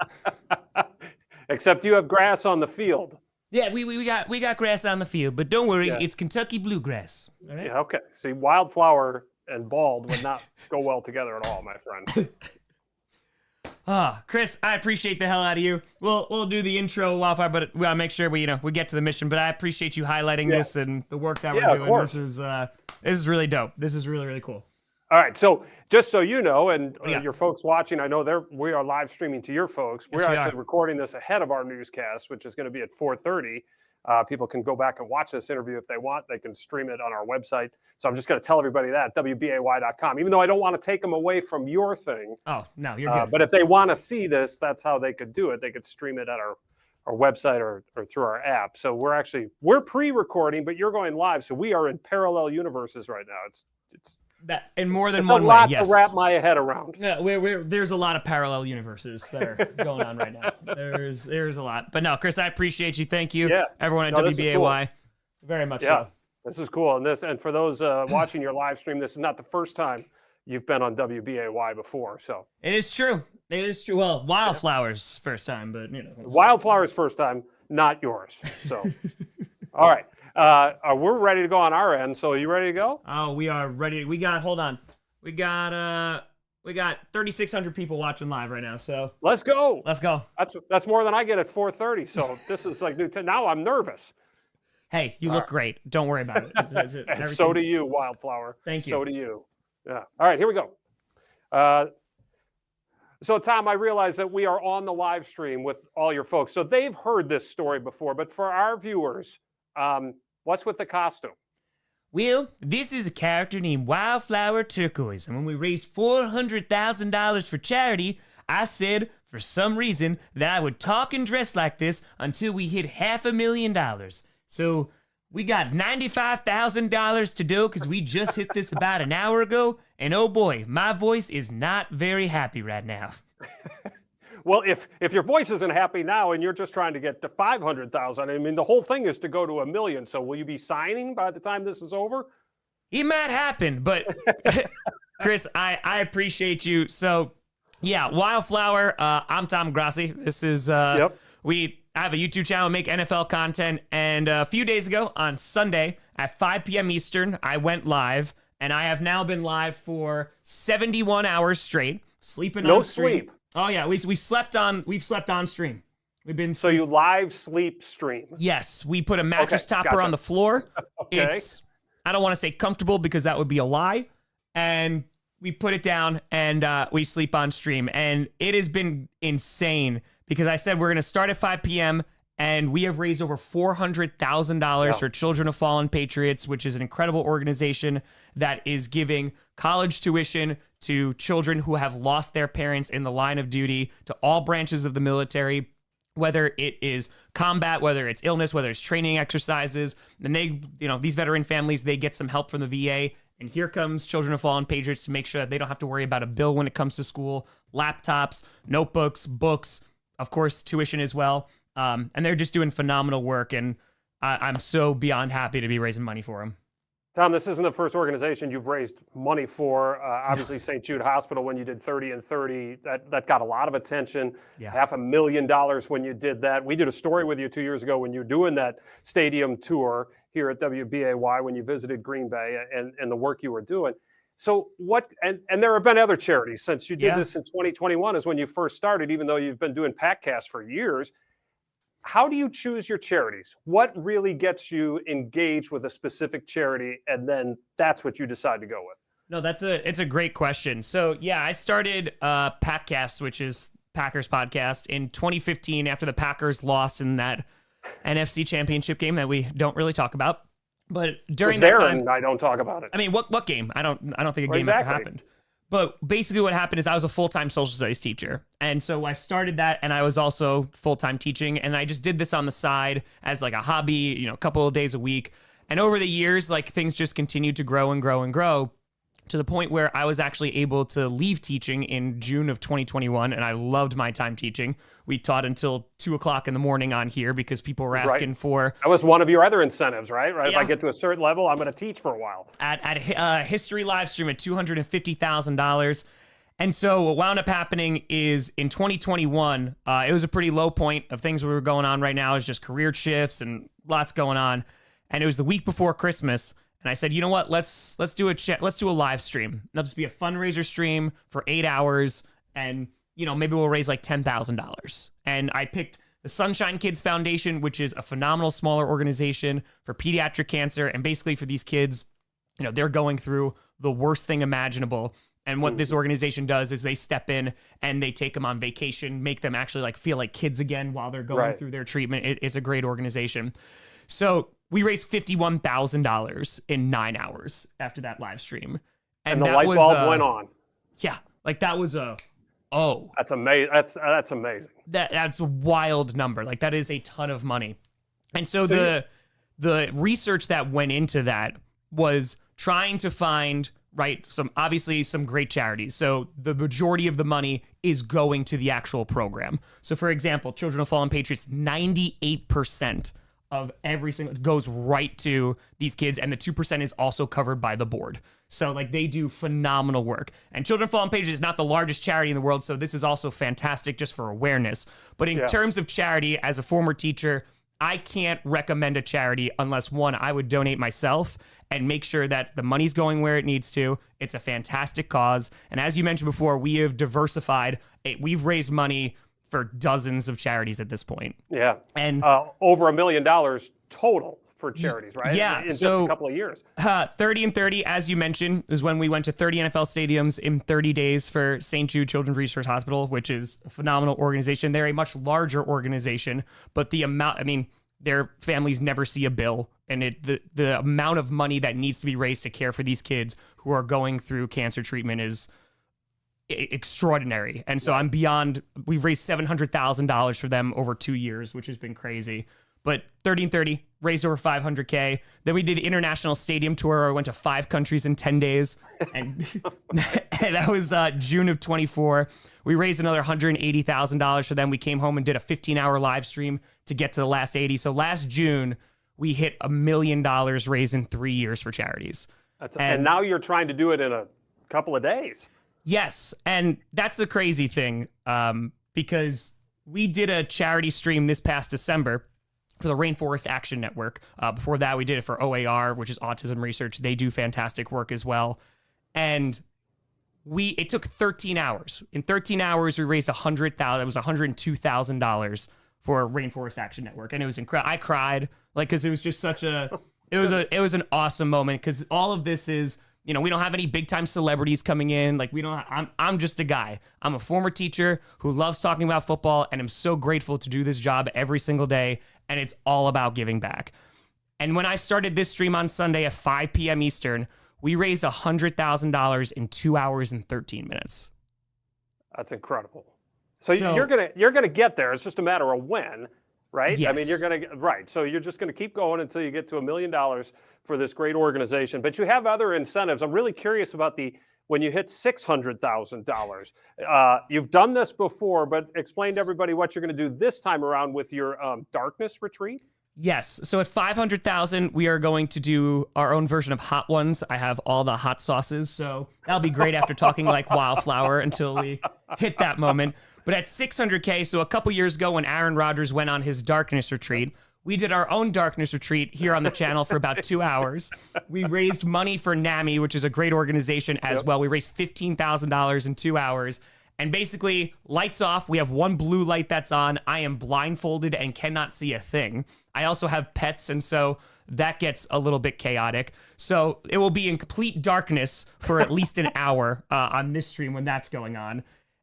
D: Except you have grass on the field.
C: Yeah, we got grass on the field, but don't worry, it's Kentucky bluegrass. All right?
D: Yeah, okay. See, Wildflower and bald would not go well together at all, my friend.
C: Chris, I appreciate the hell out of you. We'll do the intro, Wildfire, but we gotta make sure we get to the mission. But I appreciate you highlighting this and the work that we're doing.
D: Of course.
C: This is really dope. This is really, really cool.
D: All right. So just so you know, and
C: Yeah.
D: your folks watching, I know we are live streaming to your folks.
C: Yes,
D: We're
C: we
D: actually
C: are.
D: recording this ahead of our newscast, which is going to be at 4:30. People can go back and watch this interview if they want. They can stream it on our website. So I'm just going to tell everybody that, WBAY.com, even though I don't want to take them away from your thing.
C: Oh, no, you're good.
D: But if they want to see this, that's how they could do it. They could stream it at our website or through our app. So we're pre-recording, but you're going live. So we are in parallel universes right now. It's
C: That in more than
D: it's
C: one
D: a lot
C: way, yes.
D: to wrap my head around.
C: Yeah, there's a lot of parallel universes that are going on right now. There's a lot. But no, Chris, I appreciate you. Thank you.
D: Yeah.
C: Everyone at
D: No, this is
C: WBAY. Very much
D: Yeah,
C: so.
D: this is cool. And for those watching your live stream, this is not the first time you've been on WBAY before. So
C: It is true. It is true. Well, Wildflower's first time, but you know.
D: Wildflower's first time, not yours. So, all right. We're ready to go on our end. So, are you ready to go?
C: Oh, we are ready. Hold on. We got 3,600 people watching live right now. So
D: Let's go.
C: let's go.
D: That's more than I get at 4:30. So this is like now I'm nervous.
C: Hey, you look great. Don't worry about it.
D: And so do you, Wildflower.
C: Thank you.
D: So do you. Yeah. All right, here we go. So, Tom, I realize that we are on the live stream with all your folks. So they've heard this story before, but for our viewers, what's with the costume?
C: Well, this is a character named Wildflower Turquoise, and when we raised $400,000 for charity, I said, for some reason, that I would talk and dress like this until we hit $500,000. So we got $95,000 to do because we just hit this about an hour ago, and oh boy, my voice is not very happy right now.
D: Well, if your voice isn't happy now and you're just trying to get to 500,000, I mean, the whole thing is to go to $1 million. So will you be signing by the time this is over?
C: It might happen, but Chris, I appreciate you. So yeah, Wildflower, I'm Tom Grossi. This is, I have a YouTube channel, make NFL content. And a few days ago on Sunday at 5 p.m. Eastern, I went live, and I have now been live for 71 hours straight, sleeping on stream.
D: No sleep.
C: Oh yeah, we've slept on stream. We've been
D: So you live sleep stream.
C: Yes, we put a mattress
D: Okay,
C: topper
D: gotcha.
C: on the floor.
D: Okay.
C: It's, I don't want to say comfortable because that would be a lie. And we put it down and we sleep on stream. And it has been insane because I said we're going to start at 5 p.m. and we have raised over $400,000 for Children of Fallen Patriots, which is an incredible organization that is giving college tuition to children who have lost their parents in the line of duty, to all branches of the military, whether it is combat, whether it's illness, whether it's training exercises. And they, these veteran families, they get some help from the VA. And here comes Children of Fallen Patriots to make sure that they don't have to worry about a bill when it comes to school, laptops, notebooks, books, of course, tuition as well. And they're just doing phenomenal work. And I'm so beyond happy to be raising money for them.
D: Tom, this isn't the first organization you've raised money for. Obviously, St. Jude Hospital, when you did 30 and 30, that got a lot of attention.
C: Yeah.
D: $500,000 when you did that. We did a story with you 2 years ago when you were doing that stadium tour here at WBAY when you visited Green Bay and the work you were doing. So and there have been other charities since you did this in 2021 is when you first started, even though you've been doing PACCAST for years. How do you choose your charities? What really gets you engaged with a specific charity, and then that's what you decide to go with?
C: No, it's a great question. So yeah, I started PACCAST, which is Packers podcast, in 2015 after the Packers lost in that NFC Championship game that we don't really talk about. But during that time,
D: I don't talk about it.
C: I mean, what game? I don't think a game ever happened. But basically what happened is I was a full-time social studies teacher. And so I started that, and I was also full-time teaching. And I just did this on the side as like a hobby, a couple of days a week. And over the years, like things just continued to grow and grow and grow to the point where I was actually able to leave teaching in June of 2021. And I loved my time teaching. We taught until 2:00 in the morning on here because people were asking for.
D: That was one of your other incentives, right? Right.
C: Yeah.
D: If I get to a certain level, I'm going to teach for a while.
C: At history live stream at $250,000. And so what wound up happening is in 2021, it was a pretty low point of things that were going on right now. It's just career shifts and lots going on. And it was the week before Christmas. And I said, you know what? Let's do a live stream. It'll just be a fundraiser stream for 8 hours. And, maybe we'll raise like $10,000. And I picked the Sunshine Kids Foundation, which is a phenomenal smaller organization for pediatric cancer. And basically for these kids, they're going through the worst thing imaginable. And what this organization does is they step in and they take them on vacation, make them actually like feel like kids again while they're going through their treatment. It's a great organization. So we raised $51,000 in 9 hours after that live stream.
D: And the light bulb went on.
C: Yeah. Like that was
D: That's amazing. That's amazing.
C: That's a wild number. Like that is a ton of money. And so the research that went into that was trying to find some great charities. So the majority of the money is going to the actual program. So for example, Children of Fallen Patriots, 98% of every single goes right to these kids, and the 2% is also covered by the board. So like they do phenomenal work. And Children of Fallen Patriots is not the largest charity in the world, so this is also fantastic just for awareness. But in terms of charity, as a former teacher, I can't recommend a charity unless, one, I would donate myself and make sure that the money's going where it needs to. It's a fantastic cause. And as you mentioned before, we have diversified. We've raised money for dozens of charities at this point.
D: Yeah.
C: And
D: over $1 million total for charities, right?
C: Yeah.
D: In just a couple of years.
C: 30 and 30, as you mentioned, is when we went to 30 NFL stadiums in 30 days for St. Jude Children's Research Hospital, which is a phenomenal organization. They're a much larger organization, but the amount, their families never see a bill. And the amount of money that needs to be raised to care for these kids who are going through cancer treatment is extraordinary. And so we've raised $700,000 for them over 2 years, which has been crazy. But 30 and 30 raised over $500K. Then we did the international stadium tour where I went to 5 countries in 10 days. And that was June of 24. We raised another $180,000 for them. We came home and did a 15-hour live stream to get to the last 80. So last June, we hit $1 million raised in 3 years for charities.
D: And now you're trying to do it in a couple of days.
C: Yes. And that's the crazy thing, because we did a charity stream this past December for the Rainforest Action Network. Before that, we did it for OAR, which is Autism Research. They do fantastic work as well. And it took 13 hours. In 13 hours, we raised $100,000. It was $102,000 for Rainforest Action Network. And it was incredible. I cried, because it was just it was an awesome moment, because all of this is, we don't have any big time celebrities coming in. I'm just a guy. I'm a former teacher who loves talking about football, and I'm so grateful to do this job every single day. And it's all about giving back. And when I started this stream on Sunday at 5 p.m. Eastern, we raised $100,000 in 2 hours and 13 minutes.
D: That's incredible. So you're gonna get there. It's just a matter of when, right?
C: Yes.
D: You're gonna So you're just gonna keep going until you get to $1 million for this great organization. But you have other incentives. I'm really curious about when you hit $600,000. You've done this before, but explain to everybody what you're going to do this time around with your darkness retreat.
C: Yes. So at 500,000, we are going to do our own version of Hot Ones. I have all the hot sauces, so that'll be great after talking like Wildflower until we hit that moment. But at 600K, so a couple years ago when Aaron Rodgers went on his darkness retreat, we did our own darkness retreat here on the channel for about 2 hours. We raised money for NAMI, which is a great organization as well. We raised $15,000 in 2 hours. And basically, lights off. We have one blue light that's on. I am blindfolded and cannot see a thing. I also have pets, and so that gets a little bit chaotic. So it will be in complete darkness for at least an hour on this stream when that's going on.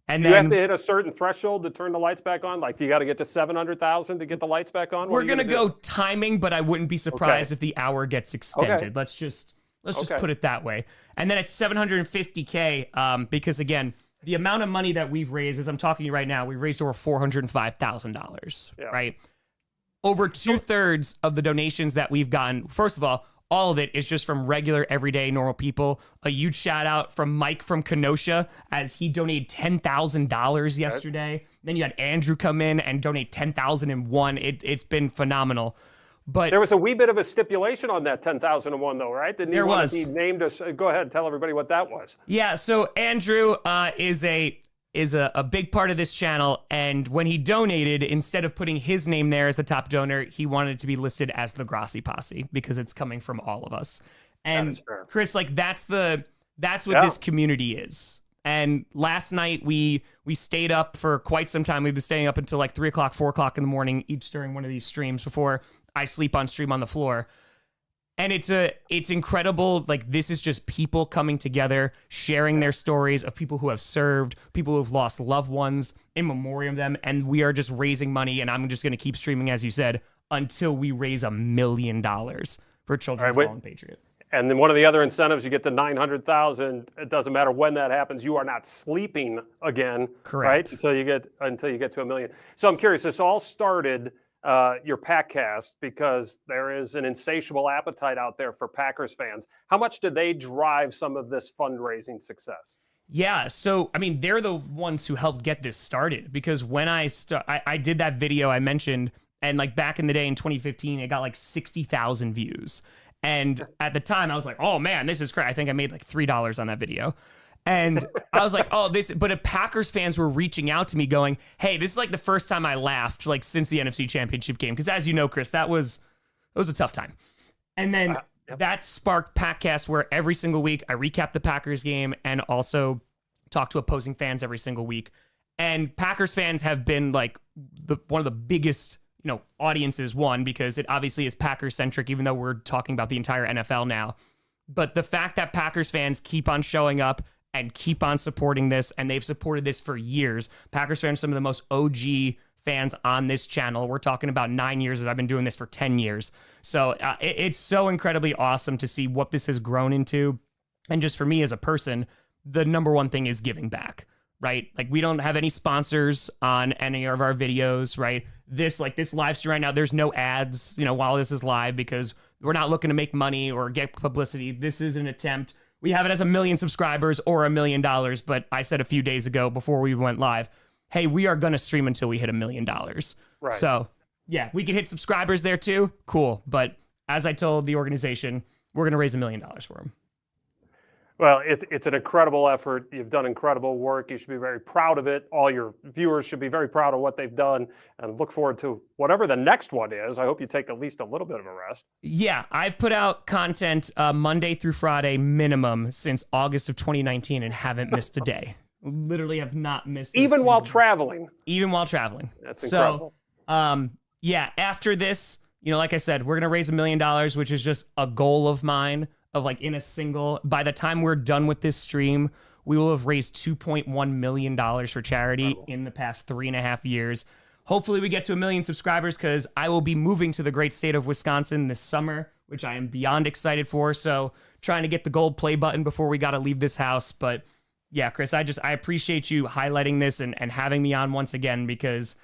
C: And
D: you have to hit a certain threshold to turn the lights back on? Like, you got to get to 700,000 to get the lights back on?
C: We're going to go timing, but I wouldn't be surprised if the hour gets extended. Let's just put it that way. And then at 750K, because again, the amount of money that we've raised, as I'm talking to you right now, we've raised over $405,000, right? Over 2/3 of the donations that we've gotten, first of all of it is just from regular, everyday, normal people. A huge shout out from Mike from Kenosha, as he donated $10,000 yesterday. Then you had Andrew come in and donate $10,001. It's been phenomenal. But
D: there was a wee bit of a stipulation on that 10,001 though, right? Didn't he want to be named us? Go ahead, tell everybody what that was.
C: Yeah, so Andrew is a big part of this channel, and when he donated, instead of putting his name there as the top donor, he wanted it to be listed as the Grossi Posse because it's coming from all of us. And Chris, that's what this community is. And last night we stayed up for quite some time. We've been staying up until like 3 o'clock, 4 o'clock in the morning, each during one of these streams before I sleep on stream on the floor. And it's incredible. Like, this is just people coming together, sharing their stories of people who have served, people who have lost loved ones, in memoriam of them. And we are just raising money. And I'm just going to keep streaming, as you said, until we raise $1 million for Children of Fallen Patriot.
D: And then one of the other incentives, you get to 900,000. It doesn't matter when that happens. You are not sleeping again,
C: Correct.
D: right? Until you get to $1 million. So I'm curious. This all started your Packcast because there is an insatiable appetite out there for Packers fans. How much did they drive some of this fundraising success?
C: Yeah, so I mean, they're the ones who helped get this started, because when I did that video I mentioned, and like back in the day in 2015, it got like 60,000 views. And at the time, I was like, oh man, this is great. I think I made like $3 on that video. And I was like, oh, this, but Packers fans were reaching out to me going, hey, this is like the first time I laughed like since the NFC Championship game. Because as you know, Chris, it was a tough time. And then that sparked Packcast, where every single week I recap the Packers game and also talk to opposing fans every single week. And Packers fans have been like one of the biggest, audiences, one, because it obviously is Packers centric, even though we're talking about the entire NFL now. But the fact that Packers fans keep on showing up and keep on supporting this, and they've supported this for years. Packers fans, some of the most OG fans on this channel. We're talking about 9 years, as I've been doing this for 10 years. So it's so incredibly awesome to see what this has grown into. And just for me as a person, the number one thing is giving back, right? Like, we don't have any sponsors on any of our videos, right? This live stream right now, there's no ads, while this is live, because we're not looking to make money or get publicity. This is an attempt. We have it as 1 million subscribers or $1 million. But I said a few days ago before we went live, hey, we are going to stream until we hit $1 million.
D: Right.
C: So yeah, if we can hit subscribers there too, cool. But as I told the organization, we're going to raise $1 million for them.
D: Well, it's an incredible effort. You've done incredible work. You should be very proud of it. All your viewers should be very proud of what they've done, and look forward to whatever the next one is. I hope you take at least a little bit of a rest.
C: Yeah, I've put out content Monday through Friday minimum since August of 2019 and haven't missed a day. Literally have not missed a
D: Even while
C: single-
D: traveling.
C: Even while traveling.
D: That's incredible.
C: So, yeah, after this, like I said, we're going to raise $1 million, which is just a goal of mine. Of like by the time we're done with this stream, we will have raised $2.1 million for charity in the past 3.5 years. Hopefully we get to 1 million subscribers, because I will be moving to the great state of Wisconsin this summer, which I am beyond excited for. So trying to get the gold play button before we got to leave this house. But yeah, Chris, I appreciate you highlighting this and having me on once again, because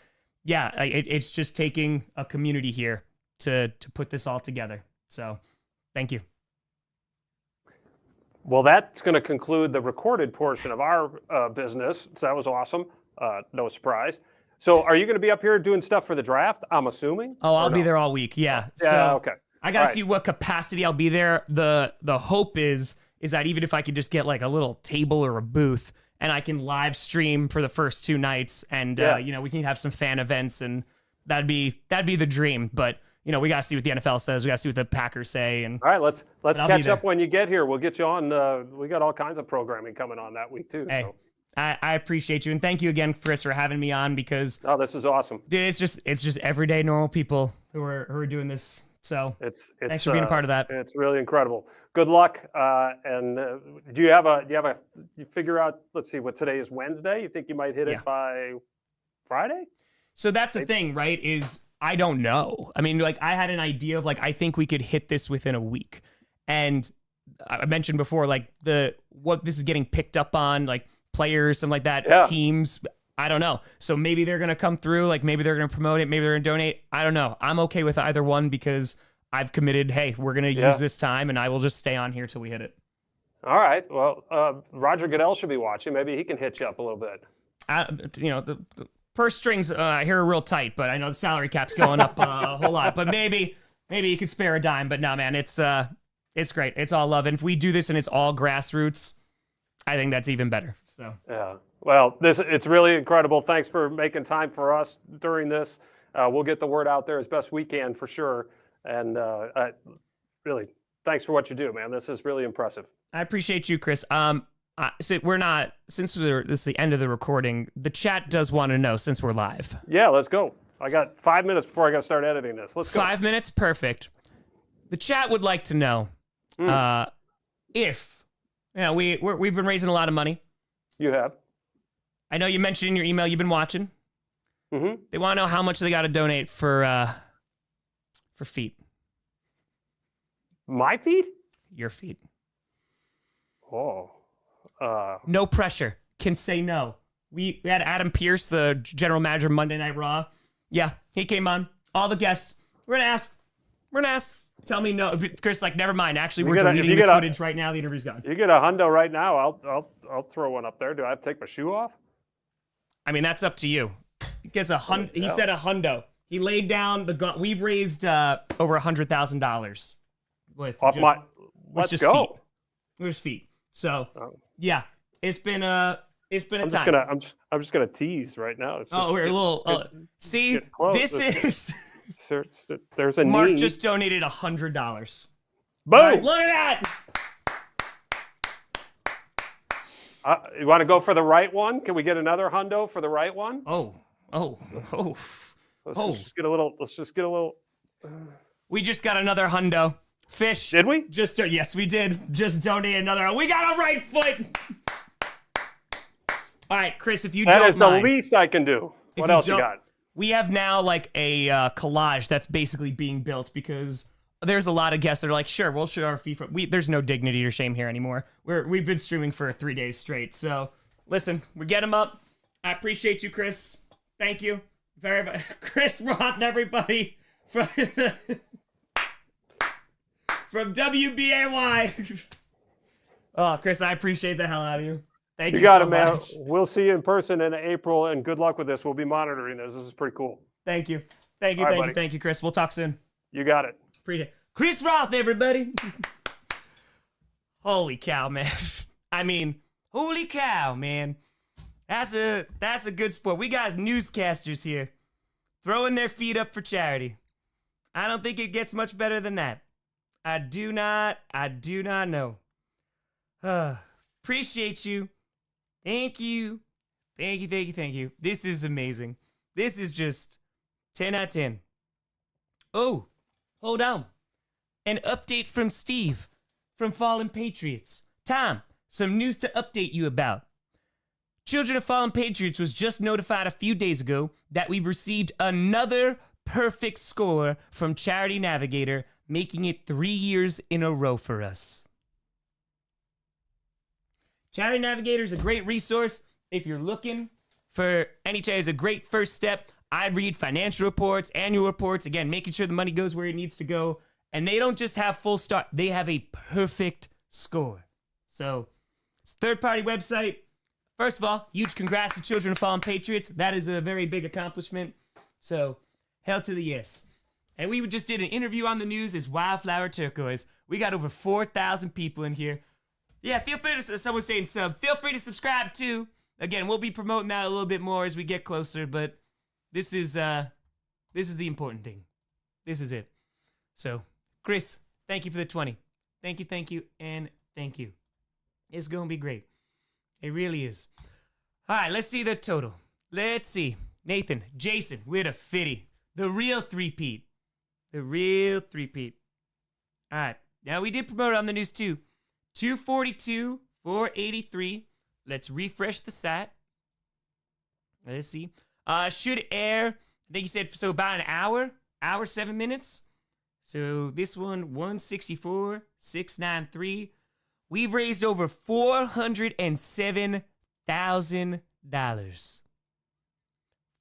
C: yeah, it's just taking a community here to put this all together. So thank you.
D: Well, that's going to conclude the recorded portion of our business. So that was awesome. No surprise. So are you going to be up here doing stuff for the draft, I'm assuming?
C: Oh, I'll be there all week. Yeah.
D: Yeah,
C: So
D: okay.
C: I got to
D: All
C: see what capacity I'll be there. The hope is that even if I could just get like a little table or a booth, and I can live stream for the first 2 nights, and we can have some fan events, and that'd be the dream. But we got to see what the NFL says. We got to see what the Packers say. And
D: All right, let's
C: I'll
D: catch
C: be there.
D: up when you get here. We'll get you on. We got all kinds of programming coming on that week too.
C: Hey,
D: So.
C: I appreciate you, and thank you again, Chris, for having me on, because
D: Oh, this is awesome.
C: dude, it's just everyday normal people who are doing this. So
D: It's
C: thanks for being a part of that.
D: It's really incredible. Good luck. And do you figure out? Let's see, what today is, Wednesday. You think you might hit
C: Yeah.
D: it by Friday?
C: So that's the thing, right? Is I don't know. I mean, like, I had an idea of like, I think we could hit this within a week. And I mentioned before, like what this is getting picked up on, like players, something like that,
D: Yeah.
C: teams. I don't know. So maybe they're going to come through, like maybe they're going to promote it, maybe they're going to donate. I don't know. I'm okay with either one, because I've committed, hey, we're going to use this time, and I will just stay on here till we hit it.
D: All right. Well, Roger Goodell should be watching. Maybe he can hit you up a little bit.
C: The purse strings I hear are real tight, but I know the salary cap's going up a whole lot. But maybe you could spare a dime. But no, man, it's great. It's all love. And if we do this and it's all grassroots, I think that's even better. So
D: Yeah. Well, it's really incredible. Thanks for making time for us during this. We'll get the word out there as best we can for sure. And really, thanks for what you do, man. This is really impressive.
C: I appreciate you, Chris. So since this is the end of the recording, the chat does want to know, since we're live.
D: Yeah, let's go. I got 5 minutes before I got to start editing this. Let's go.
C: 5 minutes, perfect. The chat would like to know if, we've been raising a lot of money.
D: You have.
C: I know you mentioned in your email you've been watching.
D: Mm-hmm.
C: They want to know how much they got to donate for feet.
D: My feet?
C: Your feet.
D: Oh.
C: No pressure. Can say no. We had Adam Pierce, the general manager of Monday Night Raw. Yeah, he came on. All the guests. We're gonna ask. Tell me no. Chris, like, never mind. Actually, we're deleting this footage right now. The interview's gone.
D: You get a hundo right now. I'll throw one up there. Do I have to take my shoe off?
C: I mean, that's up to you. He gets a He said a hundo. He laid down the gun. We've raised over $100,000 with
D: off my. Let's
C: just
D: go.
C: Feet. Where's feet? So yeah, it's been a time.
D: I'm just gonna tease right now.
C: We're a little. See, this is.
D: There's a
C: Mark
D: knee.
C: just donated $100.
D: Boom!
C: Right, look at
D: that. You want to go for the right one? Can we get another hundo for the right one? Let's just get a little.
C: We just got another hundo. Fish.
D: Did we?
C: Yes, we did. Just donate another. We got a right foot. All right, Chris, if you don't mind.
D: That is the least I can do. What else you got?
C: We have now like a collage that's basically being built because there's a lot of guests that are like, sure, we'll show our FIFA. There's no dignity or shame here anymore. We've been streaming for 3 days straight. So listen, we get them up. I appreciate you, Chris. Thank you very much. Chris Roth, everybody from WBAY. Oh, Chris, I appreciate the hell out of you. Thank you.
D: You got
C: so
D: it, man.
C: much.
D: We'll see you in person in April, and good luck with this. We'll be monitoring this. This is pretty cool.
C: Thank you, Chris. We'll talk soon.
D: You got it.
C: Appreciate it. Chris Roth, everybody. Holy cow, man. I mean, holy cow, man. That's a good sport. We got newscasters here throwing their feet up for charity. I don't think it gets much better than that. I do not know. Appreciate you. Thank you. This is amazing. This is just 10 out of 10. Oh, hold on. An update from Steve from Fallen Patriots. Tom, some news to update you about. Children of Fallen Patriots was just notified a few days ago that we've received another perfect score from Charity Navigator, making it 3 years in a row for us. Charity Navigator is a great resource if you're looking for any charity. It's a great first step. I read financial reports, annual reports, again, making sure the money goes where it needs to go. And they don't just have full start, they have a perfect score. So, it's a third-party website. First of all, huge congrats to Children of Fallen Patriots. That is a very big accomplishment. So, hell to the yes. And we just did an interview on the news as Wildflower Turquoise. We got over 4,000 people in here. Yeah, feel free to, someone's saying sub, feel free to subscribe too. Again, we'll be promoting that a little bit more as we get closer, but this is the important thing. This is it. So, Chris, thank you for the 20. Thank you, and thank you. It's gonna be great. It really is. All right, let's see the total. Let's see. Nathan, Jason, we're the 50. The real three-peat. The real three-peat. All right, now we did promote it on the news too. 242, 483. Let's refresh the site. Let's see. Should air, I think he said, so about an hour, 7 minutes. So this one, 164, 693. We've raised over $407,000.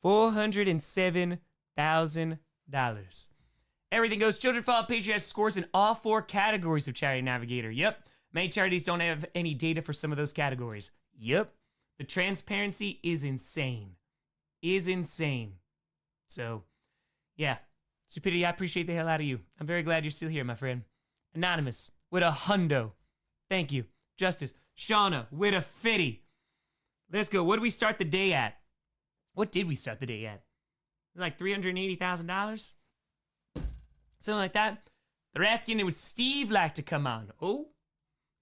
C: $407,000. Everything goes. Children Fallen Patriot has scores in all 4 categories of Charity Navigator. Yep. Many charities don't have any data for some of those categories. Yep. The transparency is insane. So, yeah. Stupidity, I appreciate the hell out of you. I'm very glad you're still here, my friend. Anonymous, with a hundo. Thank you. Justice. Shauna, with a 50. Let's go. What did we start the day at? What did we start the day at? Like $380,000? Something like that. They're asking, would Steve like to come on? Oh,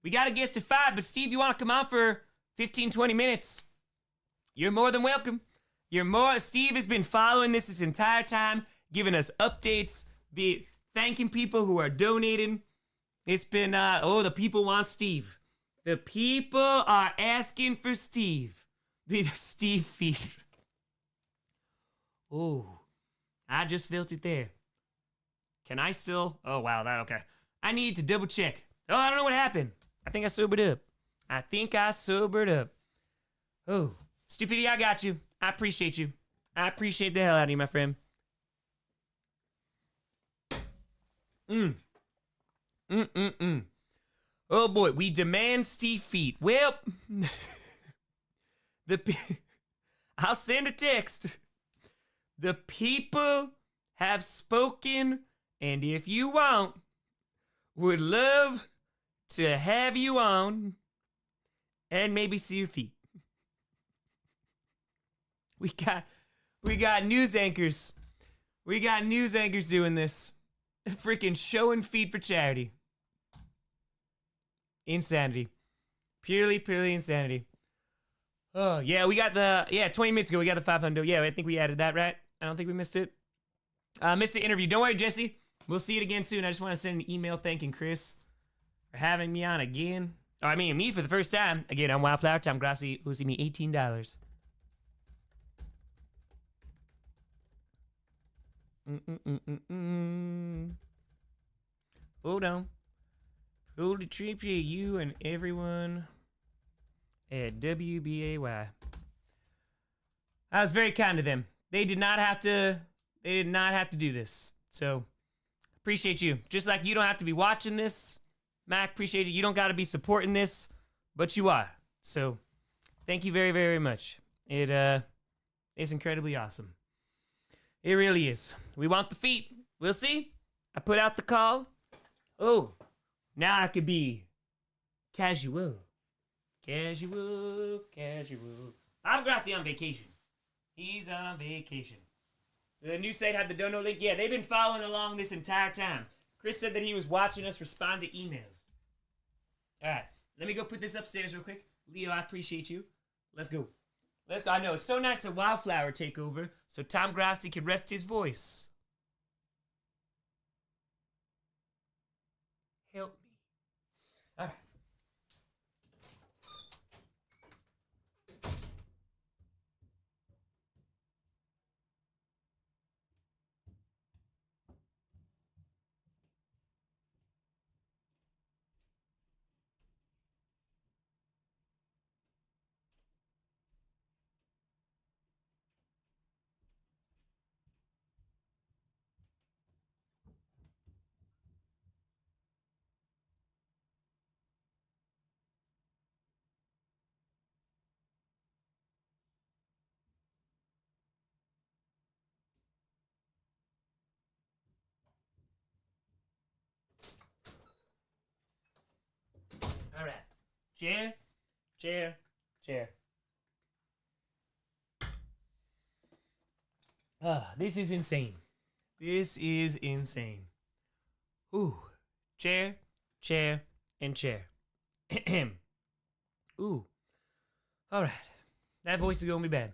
C: we got a guest at 5, but Steve, you want to come on for 15, 20 minutes? You're more than welcome. Steve has been following this entire time, giving us updates. thanking people who are donating. It's been, the people want Steve. The people are asking for Steve. The Steve feet. Oh, I just felt it there. Can I still? Oh, wow, that okay. I need to double check. Oh, I don't know what happened. I think I sobered up. Oh, Stupidity, I got you. I appreciate you. I appreciate the hell out of you, my friend. Oh boy, we demand Steve feet. Well, I'll send a text. The people have spoken, and if you want, would love to have you on and maybe see your feet. We got news anchors. We got news anchors doing this. Freaking showing feet for charity. Insanity. Purely insanity. Oh, yeah, we got 20 minutes ago, we got the 500. Yeah, I think we added that, right? I don't think we missed it. Missed the interview. Don't worry, Jesse. We'll see it again soon. I just want to send an email thanking Chris for having me on again. Oh, I mean, me for the first time. Again, I'm Wildflower. Tom Grossi, who see me $18. Hold on. Truly appreciate you and everyone at WBAY. I was very kind to them. They did not have to do this. So, appreciate you. Just like you don't have to be watching this, Mac, appreciate it. You don't got to be supporting this, but you are. So, thank you very, very much. It is incredibly awesome. It really is. We want the feet. We'll see. I put out the call. Oh, now I could be casual. Casual. I'm Grossi on vacation. He's on vacation. The new site had the dono link. Yeah, they've been following along this entire time. Chris said that he was watching us respond to emails. All right, let me go put this upstairs real quick. Leo, I appreciate you. Let's go. I know, it's so nice that Wildflower take over so Tom Grossi can rest his voice. Help me. All right. All right. Chair. This is insane. Ooh. Chair, and chair. Ooh. All right. That voice is going to be bad.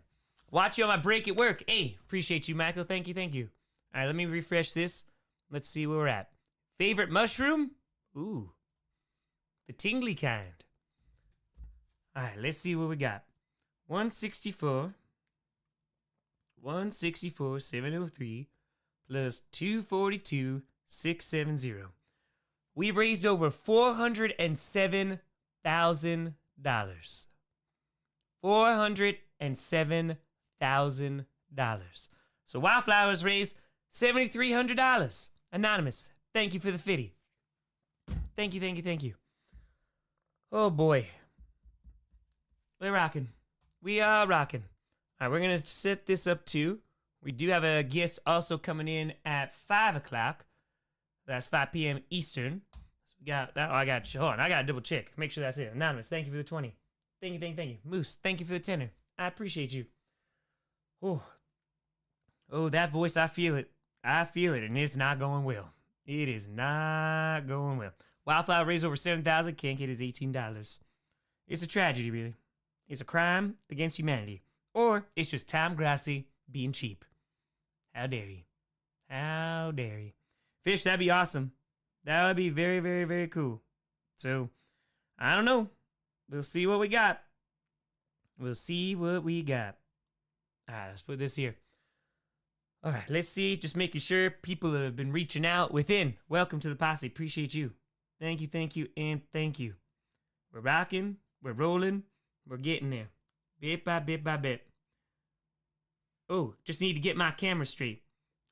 C: Watch you on my break at work. Hey, appreciate you, Michael. Thank you. All right, let me refresh this. Let's see where we're at. Favorite mushroom? Ooh. The tingly kind. All right, let's see what we got. 164, 703 plus 242, 670. We raised over $407,000. $407,000. So Wildflowers raised $7,300. Anonymous, thank you for the fitty. Thank you. Oh boy. We're rocking. We are rocking. All right, we're going to set this up too. We do have a guest also coming in at 5 o'clock. That's 5 p.m. Eastern. So we got that. Oh, I got to double check. Make sure that's it. Anonymous, thank you for the 20. Thank you. Moose, thank you for the 10. I appreciate you. Oh, that voice, I feel it, and it's not going well. It is not going well. Wildflower raised over $7,000. Can't get his $18. It's a tragedy, really. It's a crime against humanity. Or it's just Tom Grossi being cheap. How dare you? Fish, that'd be awesome. That would be very, very, very cool. So, I don't know. We'll see what we got. We'll see what we got. All right, let's put this here. All right, let's see. Just making sure people have been reaching out within. Welcome to the posse. Appreciate you. Thank you, and thank you. We're rocking. We're rolling. We're getting there. Bit by bit by bit. Oh, just need to get my camera straight.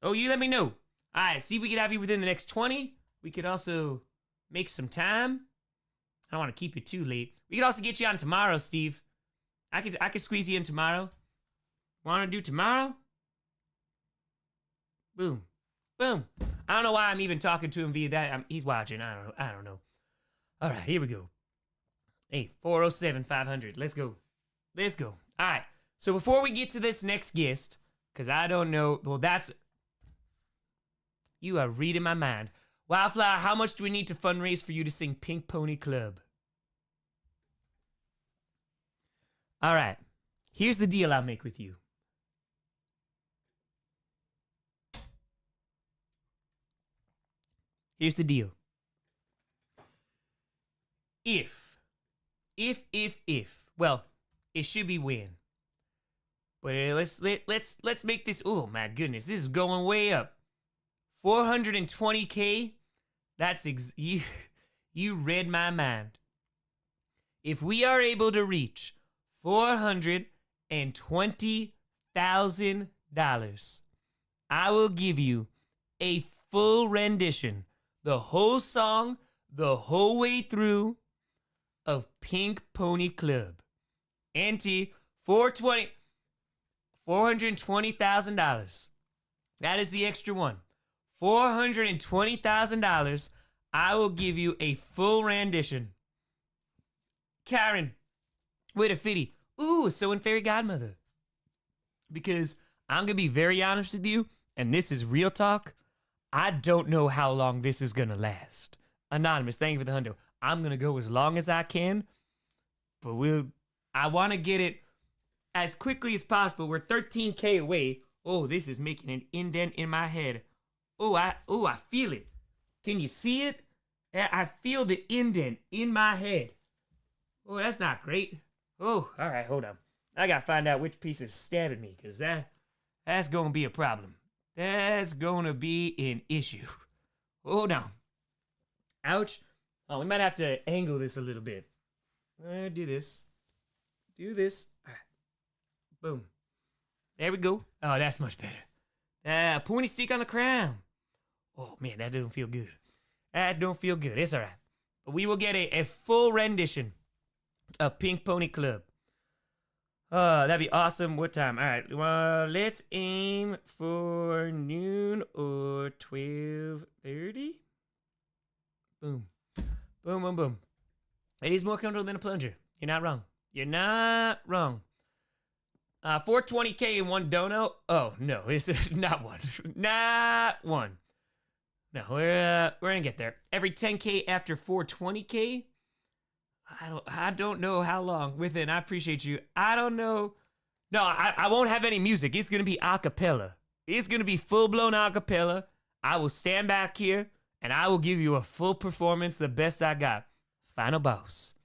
C: Oh, you let me know. All right, see if we could have you within the next 20. We could also make some time. I don't want to keep you too late. We could also get you on tomorrow, Steve. I could squeeze you in tomorrow. Want to do tomorrow? Boom. Boom. I don't know why I'm even talking to him via that. He's watching. I don't know. All right, here we go. Hey, 407-500. Let's go. Let's go. All right. So before we get to this next guest, because I don't know. Well, that's... You are reading my mind. Wildflower, how much do we need to fundraise for you to sing Pink Pony Club? All right. Here's the deal I'll make with you. Here's the deal. If, well, it should be when. But let's make this, oh my goodness, this is going way up. 420K, that's, you read my mind. If we are able to reach $420,000, I will give you a full rendition, the whole song, the whole way through, of Pink Pony Club. Auntie, $420,000. That is the extra one. $420,000. I will give you a full rendition. Karen, with a fitty. Ooh, so in Fairy Godmother. Because I'm going to be very honest with you, and this is real talk. I don't know how long this is going to last. Anonymous, thank you for the hundo. I'm going to go as long as I can, but I want to get it as quickly as possible. We're 13K away. Oh, this is making an indent in my head. Oh, I feel it. Can you see it? I feel the indent in my head. Oh, that's not great. Oh, all right, hold on. I got to find out which piece is stabbing me, because that's going to be a problem. That's going to be an issue. Oh, no. Ouch. Oh, we might have to angle this a little bit. Do this. Do this. All right. Boom. There we go. Oh, that's much better. Pointy stick on the crown. Oh, man, that doesn't feel good. That don't feel good. It's all right. But we will get a full rendition of Pink Pony Club. That'd be awesome. What time? All right. Well, let's aim for noon or 12:30. Boom. Boom, boom, boom. It is more comfortable than a plunger. You're not wrong. You're not wrong. 420K in one dono. Oh, no. It's not one. Not one. No, we're gonna get there. Every 10K after 420K? I don't know how long. Within, I appreciate you. I don't know. No, I won't have any music. It's gonna be a cappella. It's gonna be full-blown a cappella. I will stand back here and I will give you a full performance, the best I got. Final boss.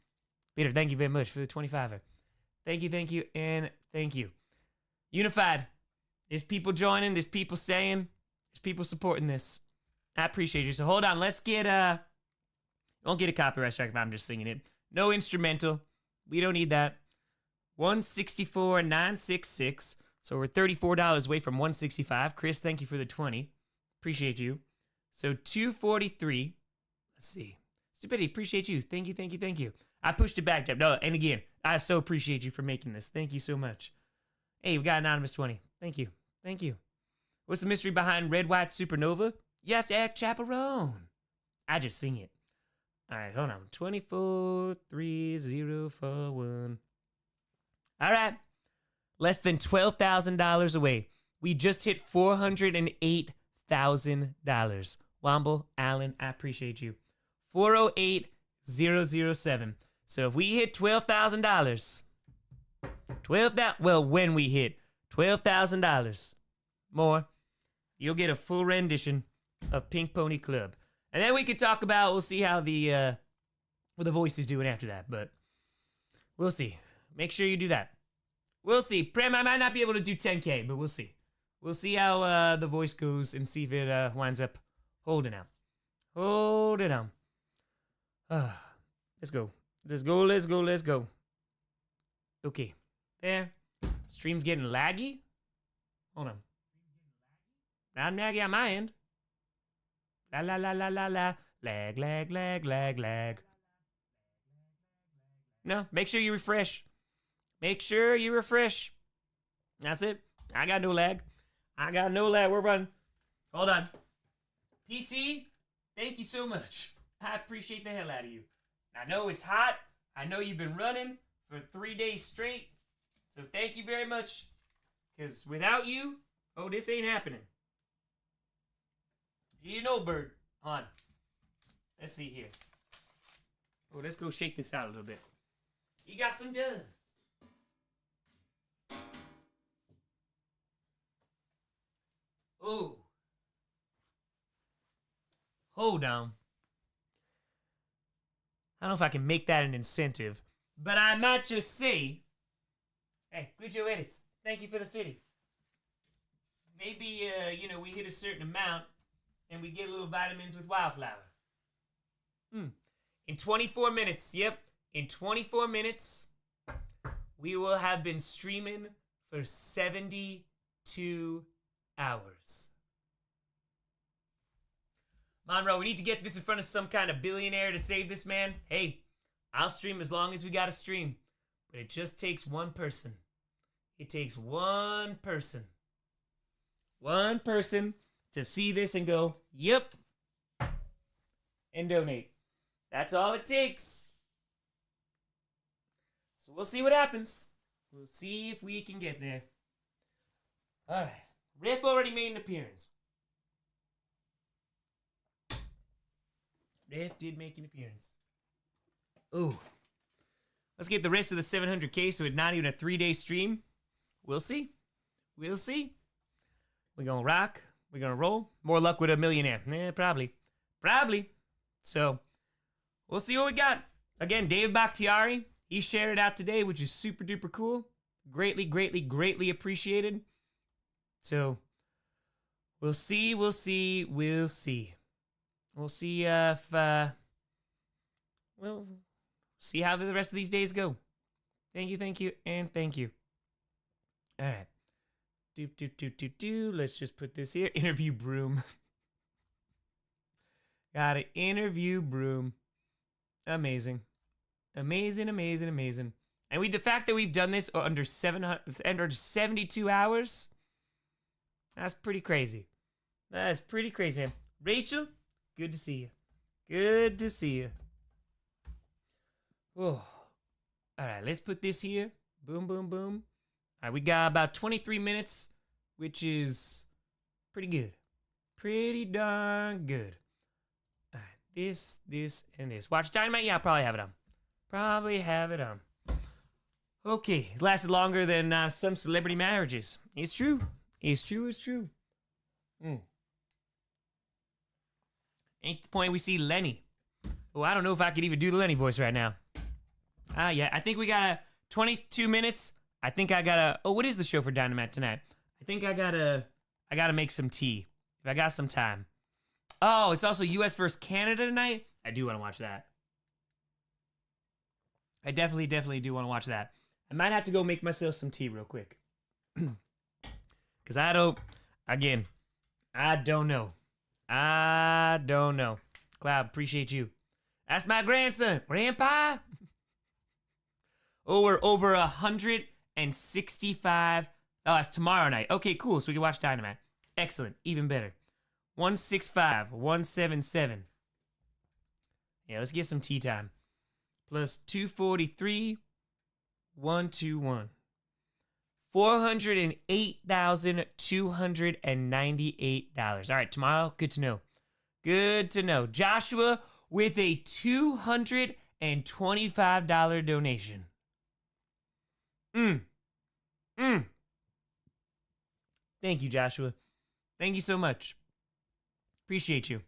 C: Peter, thank you very much for the 25er. Thank you, and thank you. Unified. There's people joining, there's people saying, there's people supporting this. I appreciate you. So hold on, let's get don't get a copyright strike if I'm just singing it. No instrumental. We don't need that. 164,966. So we're $34 away from 165. Chris, thank you for the 20. Appreciate you. So 243. Let's see. Stupidity, appreciate you. Thank you. I pushed it back, Deb. No, and again, I so appreciate you for making this. Thank you so much. Hey, we got Anonymous 20. Thank you. What's the mystery behind Red White Supernova? Yes, Act Chaperone. I just sing it. All right, hold on. 243041. All right. Less than $12,000 away. We just hit $408,000. Womble, Allen, I appreciate you. 408,007. So if we hit $12,000, when we hit $12,000 more, you'll get a full rendition of Pink Pony Club. And then we could talk about, we'll see how the voice is doing after that, but we'll see. Make sure you do that. We'll see. Prem, I might not be able to do 10K, but we'll see. We'll see how the voice goes and see if it winds up holding out. Holding on. Let's go. Let's go, let's go, let's go. Okay. There. Stream's getting laggy. Hold on. Not laggy on my end. La la la la la la. Lag, lag, lag, lag, lag. No, make sure you refresh. Make sure you refresh. That's it. I got no lag. I got no lag. We're running. Hold on. PC, thank you so much. I appreciate the hell out of you. I know it's hot. I know you've been running for 3 days straight. So thank you very much. Because without you, oh, this ain't happening. You know, Bird. On. Let's see here. Oh, let's go shake this out a little bit. You got some dust. Oh. Hold on. I don't know if I can make that an incentive, but I might just say, hey, Grijo Edits, thank you for the fitting. Maybe, we hit a certain amount and we get a little vitamins with Wildflower. In 24 minutes, yep, in 24 minutes, we will have been streaming for 72 hours. Monroe, we need to get this in front of some kind of billionaire to save this man. Hey, I'll stream as long as we gotta stream. But it just takes one person. It takes one person. One person to see this and go, yep, and donate. That's all it takes. So we'll see what happens. We'll see if we can get there. All right. Riff already made an appearance. Riff did make an appearance. Ooh. Let's get the rest of the 700K so it's not even a 3-day stream. We'll see. We'll see. We're going to rock. We're going to roll. More luck with a millionaire. Probably. Probably. So, we'll see what we got. Again, David Bakhtiari. He shared it out today, which is super duper cool. Greatly, greatly, greatly appreciated. So, we'll see, we'll see, we'll see. We'll see if, we'll see how the rest of these days go. Thank you, and thank you. All right. Let's just put this here. Interview broom. Got an interview broom. Amazing. Amazing, amazing, amazing. And the fact that we've done this under 72 hours, that's pretty crazy. That is pretty crazy. Rachel, good to see you. Good to see you. Whoa. All right, let's put this here. Boom, boom, boom. All right, we got about 23 minutes, which is pretty good. Pretty darn good. All right, this, and this. Watch Dynamite? Yeah, I'll probably have it on. Probably have it on. Okay, it lasted longer than some celebrity marriages. It's true. It's true, it's true. Ain't the point we see Lenny. Oh, I don't know if I could even do the Lenny voice right now. Yeah, I think we got 22 minutes. I think I gotta, what is the show for Dynamite tonight? I think I gotta make some tea. If I got some time. Oh, it's also US versus Canada tonight? I do want to watch that. I definitely do want to watch that. I might have to go make myself some tea real quick. Because I don't know. Cloud, appreciate you. That's my grandson. Grandpa? Oh, we're over 165. Oh, that's tomorrow night. Okay, cool. So we can watch Dynamite. Excellent. Even better. 165, 177. Yeah, let's get some tea time. Plus 243, 121. $408,298. All right, tomorrow, good to know. Good to know. Joshua with a $225 donation. Thank you, Joshua. Thank you so much. Appreciate you.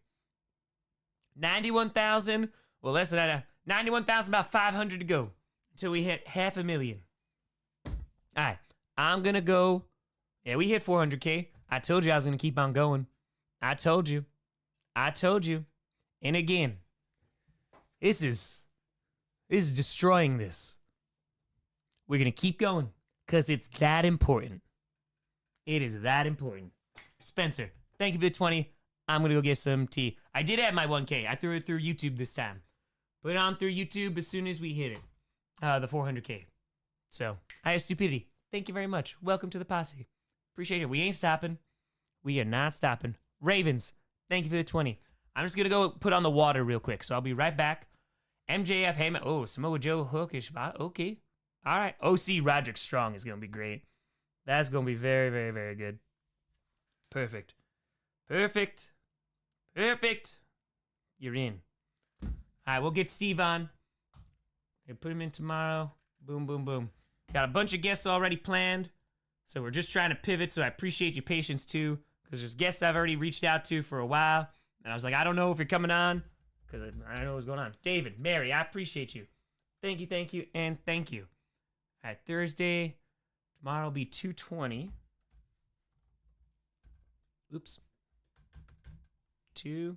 C: 91,000. Well, less than 91,000, about 500 to go until we hit 500,000. All right, I'm gonna go. Yeah, we hit 400K. I told you I was gonna keep on going. I told you. And again, this is destroying this. We're gonna keep going because it's that important. It is that important. Spencer, thank you for the 20. I'm gonna go get some tea. I did add my 1K. I threw it through YouTube this time. Put it on through YouTube as soon as we hit it. The 400K. So, I have stupidity. Thank you very much. Welcome to the posse. Appreciate it. We ain't stopping. We are not stopping. Ravens, thank you for the 20. I'm just gonna go put on the water real quick, so I'll be right back. MJF Heyman. Oh, Samoa Joe Hook is okay. All right. OC Roderick Strong is gonna be great. That's gonna be very, very, very good. Perfect. You're in. All right, we'll get Steve on. We'll put him in tomorrow. Boom, boom, boom. Got a bunch of guests already planned. So we're just trying to pivot. So I appreciate your patience too. Because there's guests I've already reached out to for a while. And I was like, I don't know if you're coming on. Because I don't know what's going on. David, Mary, I appreciate you. Thank you, and thank you. All right, Thursday. Tomorrow will be 2:20. Oops. 2.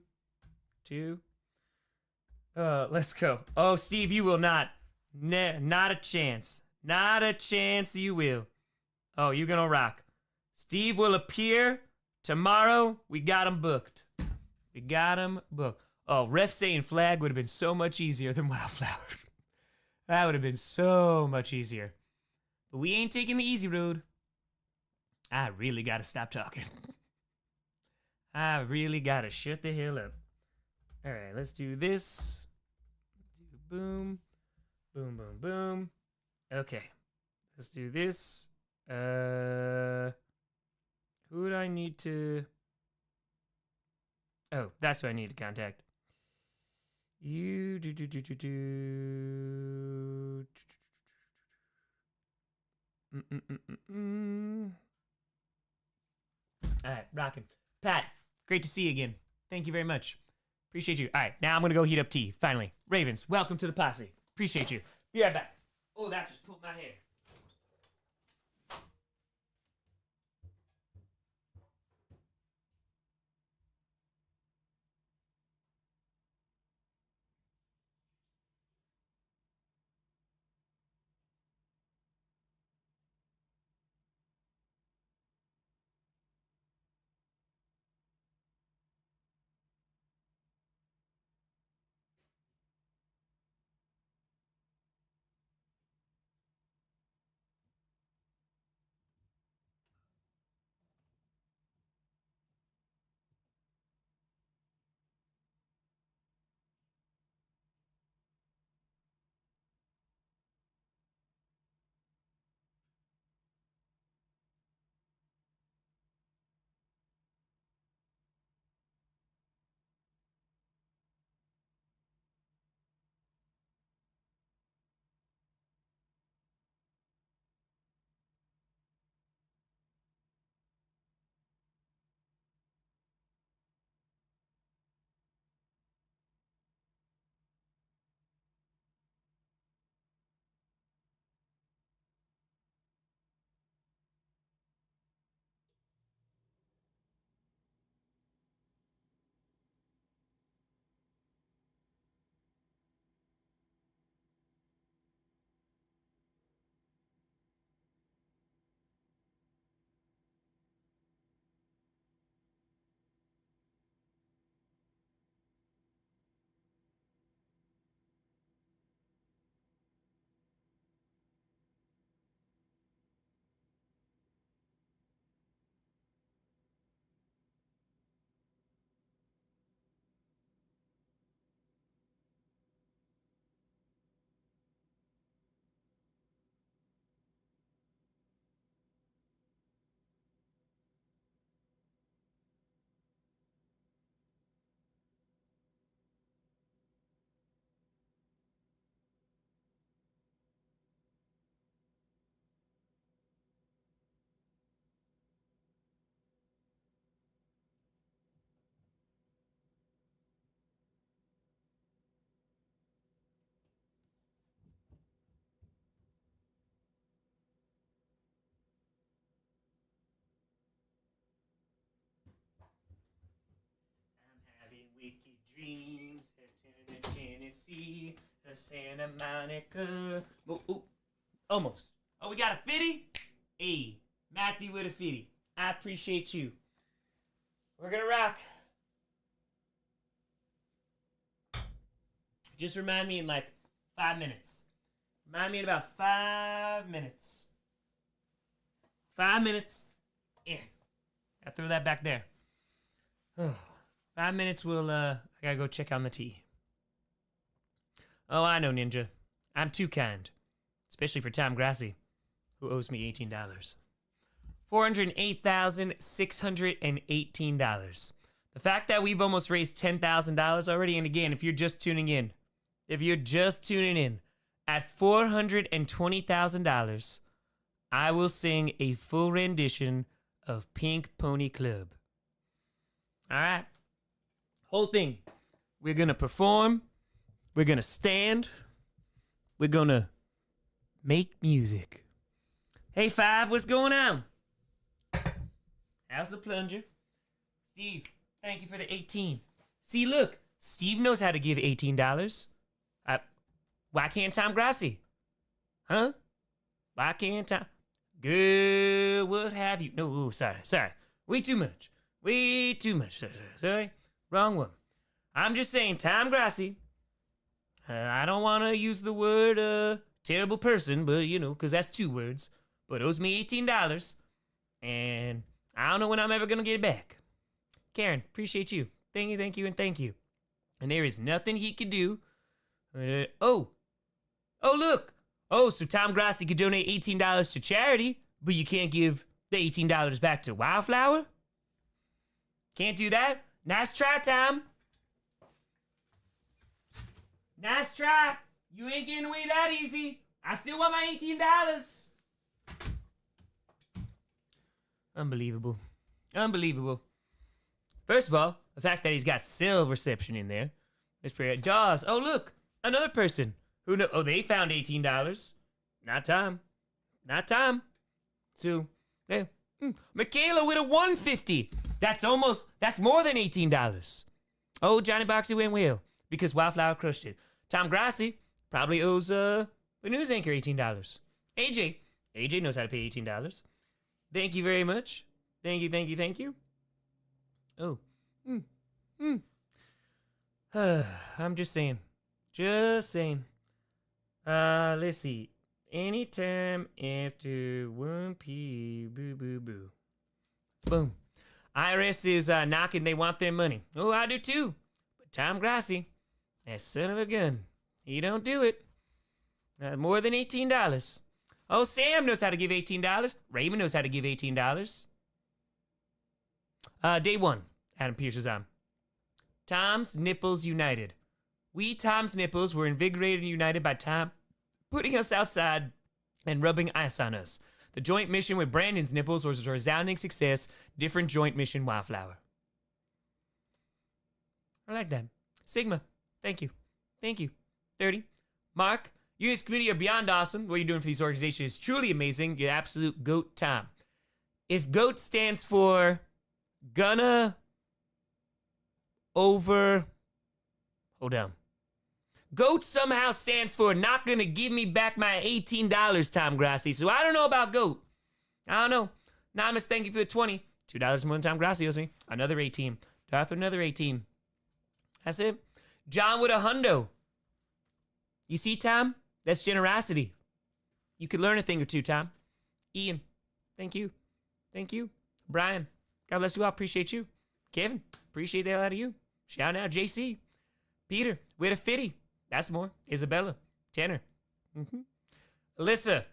C: Let's go. Oh, Steve, you will not. Not a chance. Not a chance you will. Oh, you're gonna rock. Steve will appear tomorrow. We got him booked. Oh, ref saying flag would have been so much easier than Wildflower. That would have been so much easier. But we ain't taking the easy road. I really gotta stop talking. I really gotta shut the hell up. All right, let's do this. Boom. Boom, boom, boom. Okay. Let's do this. Who do I need to... Oh, that's who I need to contact. You do. All right, rocking. Pat, great to see you again. Thank you very much. Appreciate you. All right, now I'm going to go heat up tea, finally. Ravens, welcome to the posse. Appreciate you. Be right back. Oh, that just pulled my hair. dreams, in Tennessee, Santa Monica. Oh, almost. Oh, we got a 50? Hey, Matthew with a 50. I appreciate you. We're gonna rock. Just remind me in like 5 minutes. Remind me in about 5 minutes. 5 minutes. Yeah. I throw that back there. 5 minutes, I gotta go check on the tea. Oh, I know, Ninja. I'm too kind. Especially for Tom Grossi, who owes me $18. $408,618. The fact that we've almost raised $10,000 already, and again, if you're just tuning in, at $420,000, I will sing a full rendition of Pink Pony Club. All right? Whole thing. We're going to perform. We're going to stand. We're going to make music. Hey, Five, what's going on? How's the plunger? Steve, thank you for the 18. See, look, Steve knows how to give $18. Why can't Tom Grossi? Huh? Why can't Tom? Good, what have you? No, sorry. Way too much. Sorry. Wrong one. I'm just saying, Tom Grossi. I don't want to use the word terrible person, but because that's 2 words. But owes me $18, and I don't know when I'm ever gonna get it back. Karen, appreciate you. Thank you, and thank you. And there is nothing he could do. Oh, look. Oh, so Tom Grossi could donate $18 to charity, but you can't give the $18 back to Wildflower? Can't do that? Nice try, Tom. Nice try. You ain't getting away that easy. I still want my $18. Unbelievable. First of all, the fact that he's got cell reception in there is pretty. Jaws. Oh, look. Another person. Who know? Oh, they found $18. Not Tom. So, yeah. Michaela with a 150. That's more than $18. Oh, Johnny Boxer went well because Wildflower crushed it. Tom Grossi probably owes the news anchor $18. AJ knows how to pay $18. Thank you very much. Thank you. Oh. I'm just saying. Let's see. Anytime after 1 p. Boo. Boom. IRS is knocking. They want their money. Oh, I do too. But Tom Grossi, that son of a gun, he don't do it. More than $18. Oh, Sam knows how to give $18. Raymond knows how to give $18. Day 1. Adam Pierce was on. Tom's Nipples United. We Tom's Nipples were invigorated and united by Tom putting us outside and rubbing ice on us. The joint mission with Brandon's Nipples was a resounding success. Different joint mission, Wildflower. I like that. Sigma, thank you. 30. Mark, you and his community are beyond awesome. What you're doing for these organizations is truly amazing. You're absolute GOAT, Tom. If GOAT stands for gonna over... Hold on. GOAT somehow stands for not gonna give me back my $18, Tom Grossi. So I don't know about GOAT. I don't know. Namas, thank you for the 20. $2 more than Tom Grossi owes me. Another 18. Darth with another 18. That's it. John with a hundo. You see, Tom? That's generosity. You could learn a thing or two, Tom. Ian, thank you. Brian, God bless you all. Appreciate you. Kevin, appreciate that out of you. Shout out JC. Peter, with a 50. That's more. Isabella, Tanner. Alyssa,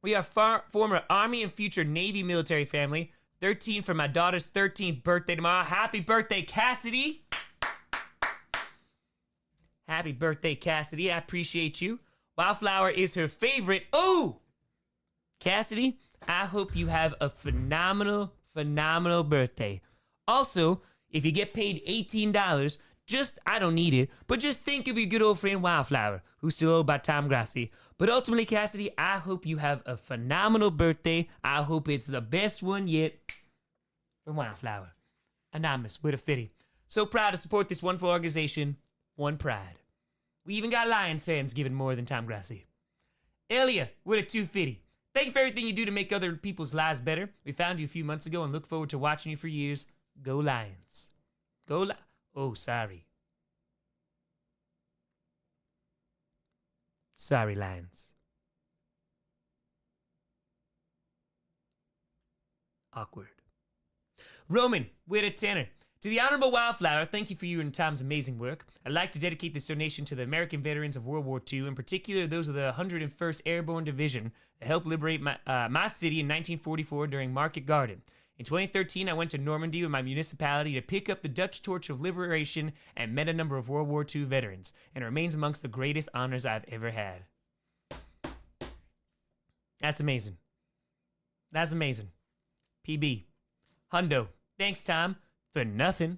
C: we are former Army and future Navy military family. 13 for my daughter's 13th birthday tomorrow. Happy birthday, Cassidy. Happy birthday, Cassidy. I appreciate you. Wildflower is her favorite. Oh! Cassidy, I hope you have a phenomenal birthday. Also, if you get paid $18, I don't need it, but just think of your good old friend Wildflower, who's still owed by Tom Grossi. But ultimately, Cassidy, I hope you have a phenomenal birthday. I hope it's the best one yet from Wildflower. Anonymous with a 50. So proud to support this wonderful organization. One pride. We even got Lions fans giving more than Tom Grossi. Elia, with a 250. Thank you for everything you do to make other people's lives better. We found you a few months ago and look forward to watching you for years. Go Lions. Oh, sorry. Sorry, Lions. Awkward. Roman, with a tenner. To the Honorable Wildflower, thank you for you and Tom's amazing work. I'd like to dedicate this donation to the American veterans of World War II, in particular those of the 101st Airborne Division that helped liberate my city in 1944 during Market Garden. In 2013, I went to Normandy with my municipality to pick up the Dutch Torch of Liberation and met a number of World War II veterans, and it remains amongst the greatest honors I've ever had. That's amazing. That's amazing. PB. Hundo. Thanks, Tom. For nothing.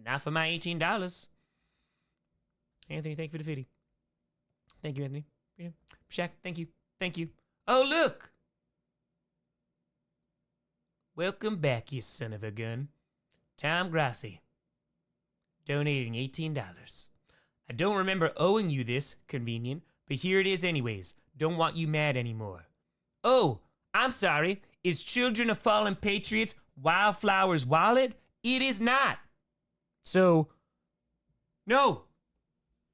C: Not for my $18. Anthony, thank you for the 50. Thank you, Anthony. Shaq, thank you. Thank you. Oh, look. Welcome back, you son of a gun. Tom Grossi. Donating $18. I don't remember owing you this, convenient, but here it is anyways. Don't want you mad anymore. Oh, I'm sorry. Is Children of Fallen Patriots Wildflower's wallet? It is not. So, no.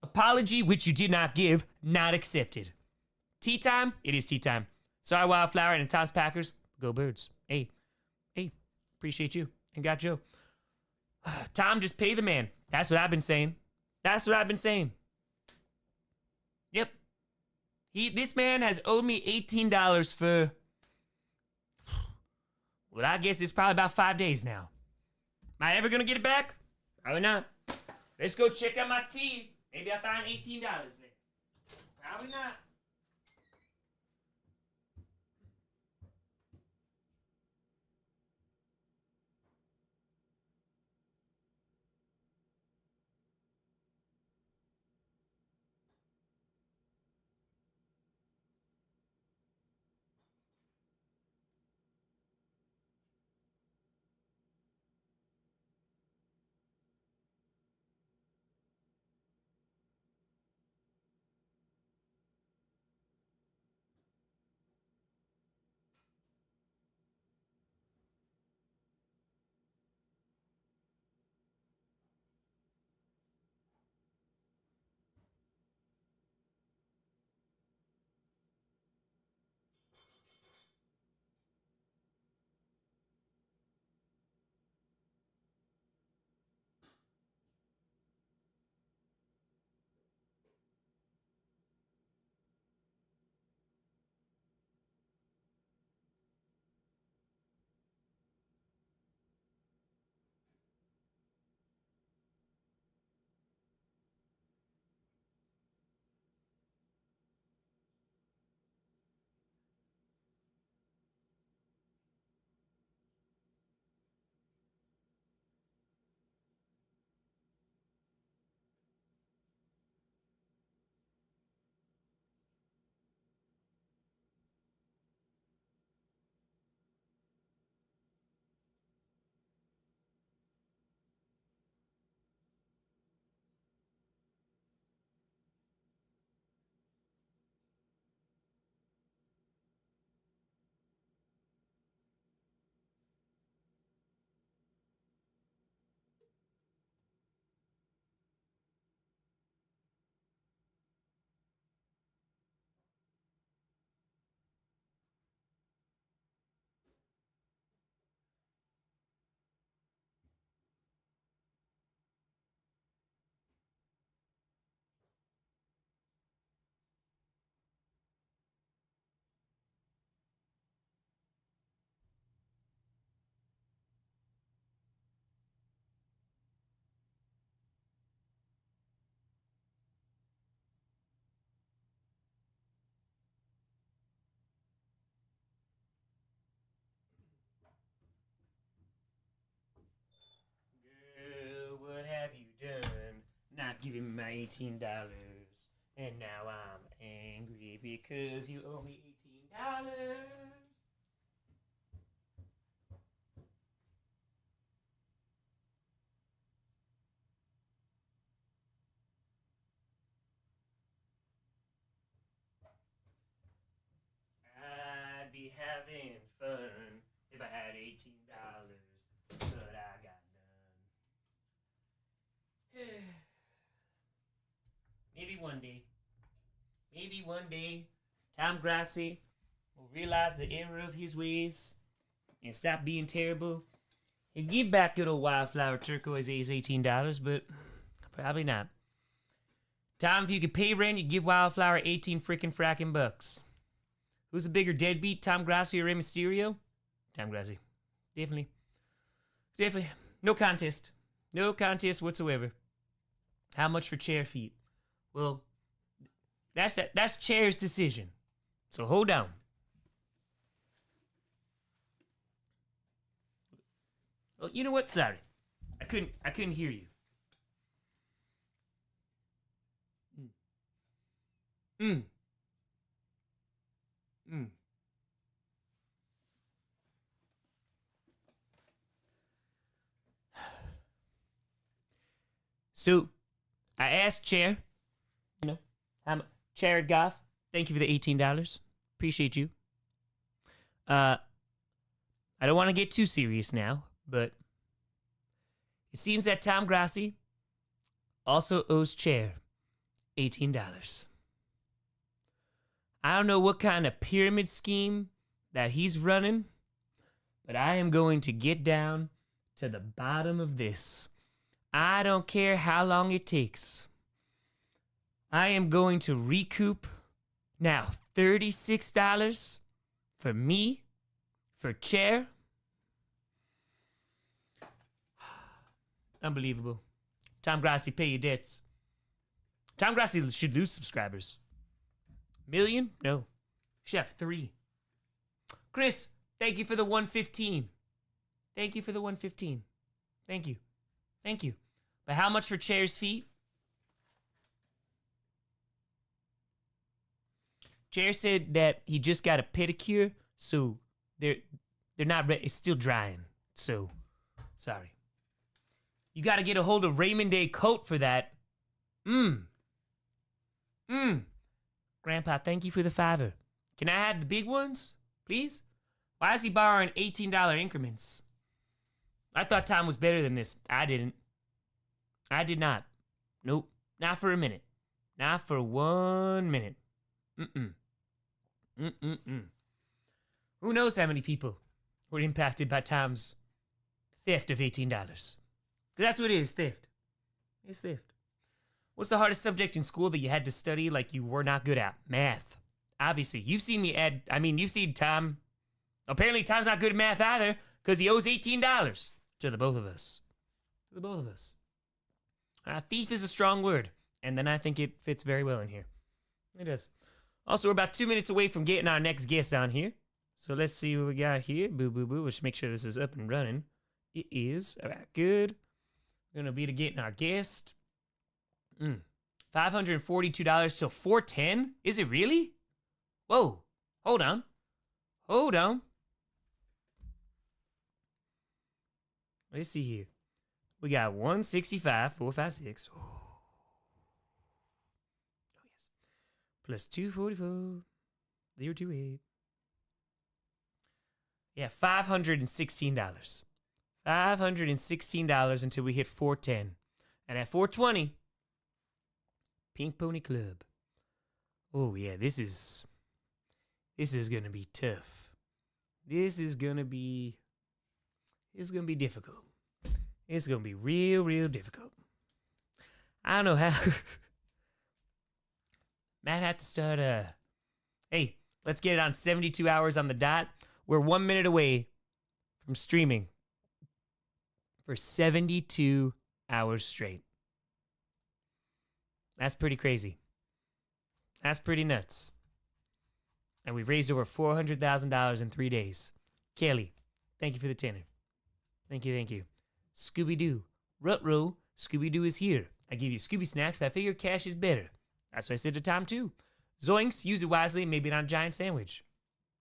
C: Apology which you did not give, not accepted. Tea time? It is tea time. Sorry, Wildflower and Tom's Packers. Go Birds. Hey, appreciate you. And got Joe. Tom, just pay the man. That's what I've been saying. That's what I've been saying. Yep. This man has owed me $18 for... Well, I guess it's probably about 5 days now. Am I ever gonna get it back? Probably not. Let's go check out my tea. Maybe I find $18 there. Probably not. Girl, what have you done? Not giving me my $18. And now I'm angry because you owe me $18. Maybe one day. Maybe one day, Tom Grossi will realize the error of his ways and stop being terrible. He'll give back good old Wildflower turquoise A's $18, but probably not. Tom, if you could pay rent, you'd give Wildflower 18 frickin' frackin' bucks. Who's the bigger deadbeat, Tom Grossi or Rey Mysterio? Tom Grossi. Definitely. Definitely. No contest. No contest whatsoever. How much for chair feet? Well, that's chair's decision. So hold on. Oh, you know what? Sorry. I couldn't hear you. So, I asked Chair, Chair Goff, thank you for the $18. Appreciate you. I don't want to get too serious now, but it seems that Tom Grossi also owes Chair $18. I don't know what kind of pyramid scheme that he's running, but I am going to get down to the bottom of this. I don't care how long it takes. I am going to recoup now $36 for me, for Chair. Unbelievable. Tom Grossi, pay your debts. Tom Grossi should lose subscribers. Million? No. Should have 3. Chris, thank you for the 115. Thank you for the 115. Thank you. Thank you. But how much for Chair's feet? Chair said that he just got a pedicure, so they're not ready. It's still drying. So, sorry. You got to get a hold of Raymond A. Coat for that. Grandpa, thank you for the $5. Can I have the big ones, please? Why is he borrowing $18 increments? I thought Tom was better than this. I didn't. I did not. Nope. Not for a minute. Not for 1 minute. Who knows how many people were impacted by Tom's theft of $18? Because that's what it is, theft. It's theft. What's the hardest subject in school that you had to study like you were not good at? Math. Obviously. You've seen the ad. I mean, you've seen Tom. Apparently, Tom's not good at math either because he owes $18 to the both of us. To the both of us. Thief is a strong word, and then I think it fits very well in here. It does. Also, we're about 2 minutes away from getting our next guest on here. So let's see what we got here. Boo, boo, boo. Let's make sure this is up and running. It is. All right, good. We're going to be to getting our guest. $542 till $410? Is it really? Whoa. Hold on. Hold on. Let's see here. We got 165, 456. Oh, yes. Plus 244, 028. Yeah, $516. $516 until we hit 410. And at 420, Pink Pony Club. Oh yeah, this is gonna be tough. This is gonna be difficult. It's gonna be real difficult. I don't know how. Matt had to start hey, let's get it on 72 hours on the dot. We're 1 minute away from streaming for 72 hours straight. That's pretty crazy. That's pretty nuts. And we've raised over $400,000 in 3 days. Kelly, thank you for the tenner. Thank you, thank you. Scooby-Doo. Rut-row, Scooby-Doo is here. I give you Scooby snacks, but I figure cash is better. That's what I said to Tom, too. Zoinks, use it wisely, maybe not a giant sandwich.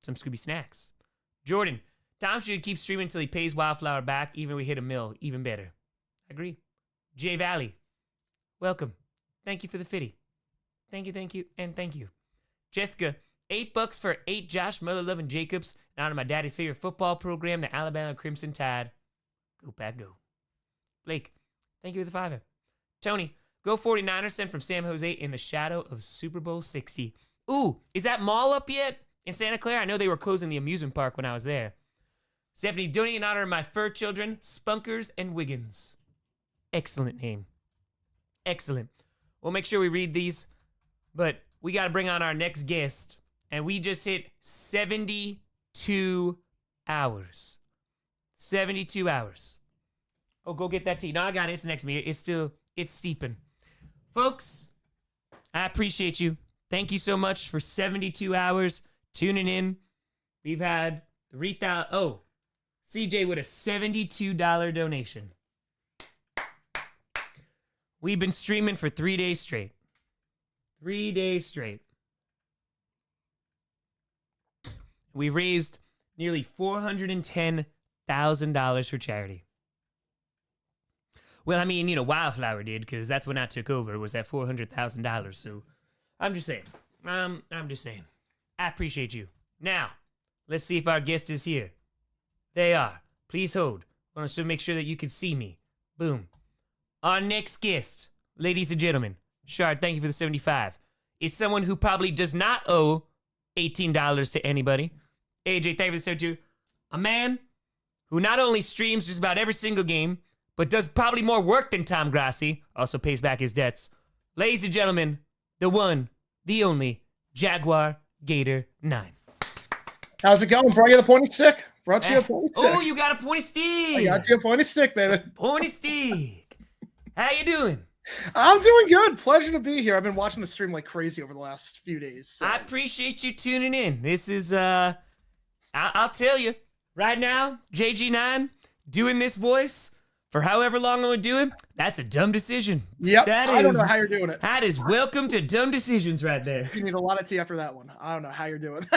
C: Some Scooby snacks. Jordan, Tom should keep streaming until he pays Wildflower back, even if we hit a mill. Even better. I agree. J Valley, welcome. Thank you for the fitty. Thank you, and thank you. Jessica, $8 for 8 Josh Mother-loving Jacobs, and honor my daddy's favorite football program, the Alabama Crimson Tide. Go Pack, go. Blake, thank you for the $5. Tony, Go 49ers sent from Sam Jose in the shadow of Super Bowl 60. Ooh, is that mall up yet in Santa Clara? I know they were closing the amusement park when I was there. Stephanie, donating in honor of my fur children, Spunkers and Wiggins. Excellent name. Excellent. We'll make sure we read these, but we got to bring on our next guest, and we just hit 72 hours. 72 hours. Oh, go get that tea. No, I got it. It's next to me. It's steeping. Folks, I appreciate you. Thank you so much for 72 hours tuning in. We've had 3,000. Oh, CJ with a $72 donation. We've been streaming for 3 days straight. 3 days straight. We raised nearly $410,000 for charity. Well, I mean, you know, Wildflower did, because that's when I took over, was that $400,000. So I'm just saying. I'm just saying. I appreciate you. Now, let's see if our guest is here. They are. Please hold. I want to make sure that you can see me. Boom. Our next guest, ladies and gentlemen, Shard, thank you for the 75, is someone who probably does not owe $18 to anybody. AJ, thank you for the 72. A man who not only streams just about every single game, but does probably more work than Tom Grossi, also pays back his debts. Ladies and gentlemen, the one, the only, Jaguar Gator 9.
H: How's it going? Brought you the pointy stick? Brought you a pointy stick.
C: Oh, you got a pointy stick.
H: I got you a pointy stick, baby.
C: Pointy stick. How you doing?
H: I'm doing good. Pleasure to be here. I've been watching the stream like crazy over the last few days. So.
C: I appreciate you tuning in. This is, I'll tell you, right now, JG9, doing this voice for however long I'm going to do it, that's a dumb decision.
H: Yep,
C: I
H: don't know how you're doing it.
C: That is welcome to dumb decisions right there.
H: You need a lot of tea after that one. I don't know how you're doing.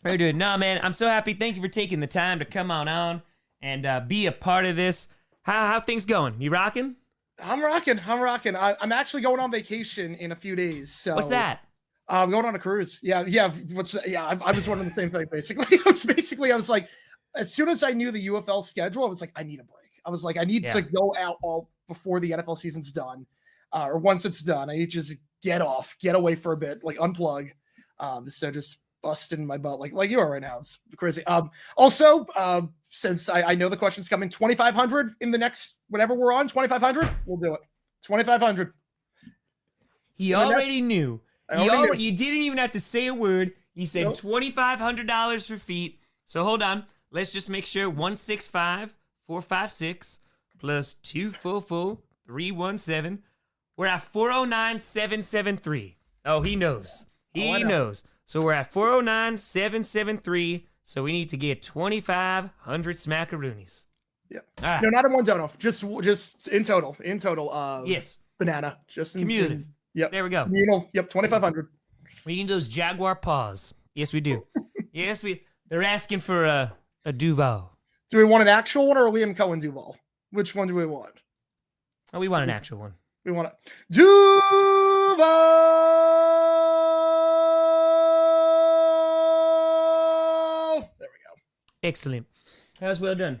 C: How you doing? No, man, I'm so happy. Thank you for taking the time to come on and be a part of this. How things going? You rocking?
H: I'm rocking. I'm actually going on vacation in a few days. So
C: what's that?
H: I'm going on a cruise. Yeah. I was wondering the same thing, basically. I was like, as soon as I knew the UFL schedule, I was like, I need a break. I was like, I need to go out all before the NFL season's done, or once it's done. I need to just get away for a bit, like unplug. So just busting my butt like you are right now. It's crazy. Also, since I know the question's coming, 2,500 in the next, whenever we're on, 2,500, we'll do it. 2,500.
C: He already knew.
H: Knew.
C: You didn't even have to say a word. You said $2,500 for feet. So hold on. Let's just make sure 165,456 plus 244,317. We're at 409,773. Oh, he knows. He knows. So we're at 409,773. So we need to get 2,500 smackaroonies.
H: Yeah.
C: All right.
H: No, not in one dono. Just in total.
C: Yes.
H: Banana. Just
C: cumulative.
H: Yep.
C: There we go.
H: Communal. Yep. 2,500.
C: We need those Jaguar paws. Yes, we do. They're asking for a Duval.
H: Do we want an actual one or a Liam Cohen Duval? Which one do we want?
C: Oh, we want an actual one.
H: We want a Duval. There we go.
C: Excellent. That was well done.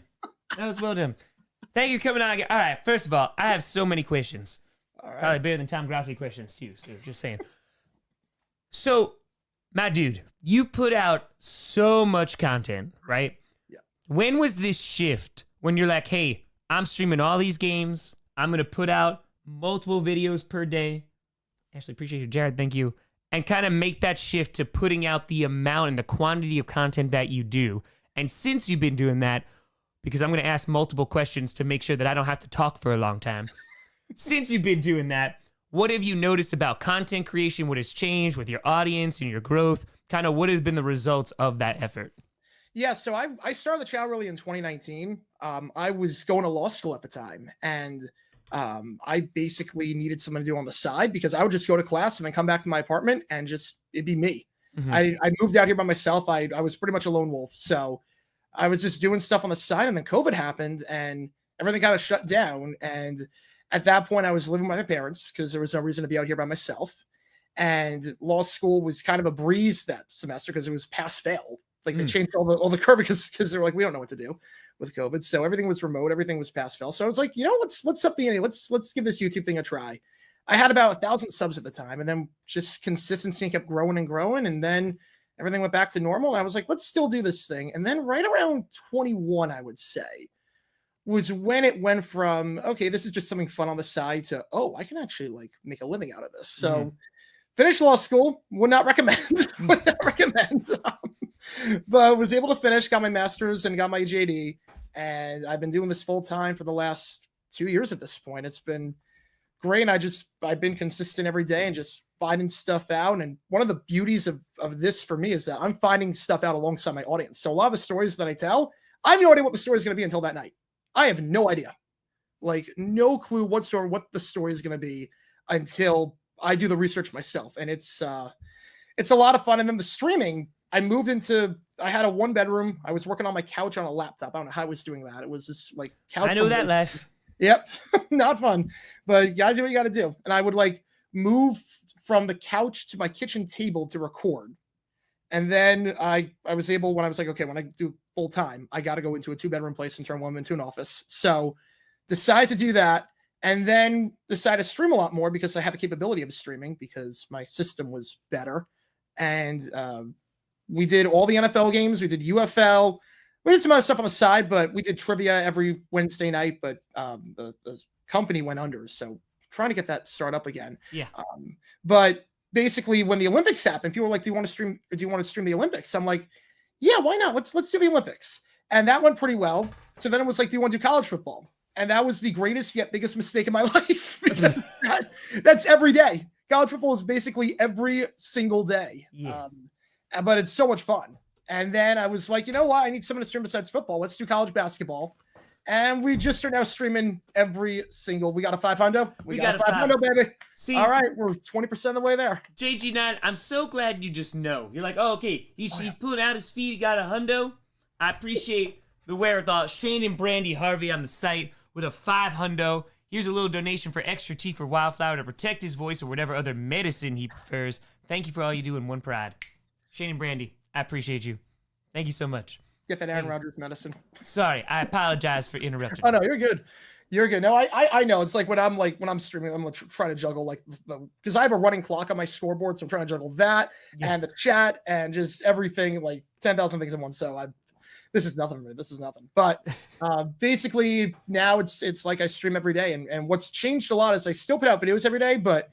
C: Thank you for coming on. All right. First of all, I have so many questions.
H: All right.
C: Probably better than Tom Grossi questions too. So just saying. So, my dude, you put out so much content, right?
H: Yeah.
C: When was this shift when you're like, hey, I'm streaming all these games. I'm going to put out multiple videos per day. Actually, appreciate you, Jared. Thank you. And kind of make that shift to putting out the amount and the quantity of content that you do. And since you've been doing that, because I'm going to ask multiple questions to make sure that I don't have to talk for a long time. Since you've been doing that, what have you noticed about content creation? What has changed with your audience and your growth? Kind of what has been the results of that effort?
H: Yeah, so I started the channel really in 2019. I was going to law school at the time, and I basically needed something to do on the side because I would just go to class and then come back to my apartment and just it'd be me. Mm-hmm. I moved out here by myself. I was pretty much a lone wolf, so I was just doing stuff on the side, and then COVID happened, and everything kind of shut down. And at that point, I was living with my parents because there was no reason to be out here by myself. And law school was kind of a breeze that semester because it was pass fail. Like they changed all the curve because they were like, we don't know what to do with COVID. So everything was remote, everything was pass fail. So I was like, let's up the ante. Let's give this YouTube thing a try. I had about 1,000 subs at the time, and then just consistency kept growing and growing, and then everything went back to normal. And I was like, let's still do this thing. And then right around 21, I would say, was when it went from, okay, this is just something fun on the side to, oh, I can actually like make a living out of this. So finished law school, would not recommend, would not recommend. But was able to finish, got my master's and got my JD. And I've been doing this full time for the last 2 years at this point. It's been great. And I've been consistent every day and just finding stuff out. And one of the beauties of this for me is that I'm finding stuff out alongside my audience. So a lot of the stories that I tell, I have no idea what the story is going to be until that night. I have no idea, like no clue whatsoever what the story is going to be until I do the research myself. And it's a lot of fun. And then the streaming, I had a 1-bedroom. I was working on my couch on a laptop. I don't know how I was doing that. It was this like couch.
C: I know that life.
H: Yep. Not fun, but you gotta do what you gotta do. And I would like move from the couch to my kitchen table to record. And then I was able, when I was like, okay, when I do full time, I got to go into a 2-bedroom place and turn one into an office. So decided to do that, and then decided to stream a lot more because I have the capability of streaming because my system was better. And we did all the NFL games. We did UFL. We did some other stuff on the side, but we did trivia every Wednesday night. But the company went under, so trying to get that start up again.
C: Yeah.
H: But basically, when the Olympics happened, people were like, "Do you want to stream? Do you want to stream the Olympics?" I'm like, "Yeah, why not? Let's do the Olympics." And that went pretty well. So then it was like, "Do you want to do college football?" And that was the greatest yet biggest mistake in my life because that's every day. College football is basically every single day.
C: Yeah.
H: But it's so much fun. And then I was like, you know what? I need someone to stream besides football. Let's do college basketball. And we just are now streaming we got a 500. We got a 500, baby.
C: See,
H: all right, we're 20% of the way there.
C: JG9, I'm so glad you just know. You're like, oh, okay, he's pulling out his feet, he got a hundo. I appreciate the wherewithal. Shane and Brandy Harvey on the site with a 500. Here's a little donation for extra tea for Wildflower to protect his voice or whatever other medicine he prefers. Thank you for all you do in one pride. Shane and Brandy, I appreciate you. Thank you so much.
H: Get that Aaron Rodgers medicine.
C: Sorry, I apologize for interrupting.
H: Oh no, you're good. You're good. No, I know. It's like when I'm streaming, I'm trying to juggle because I have a running clock on my scoreboard, so I'm trying to juggle that and the chat and just everything, like 10,000 things in one. So this is nothing for me. This is nothing. But basically now it's like I stream every day, and what's changed a lot is I still put out videos every day, but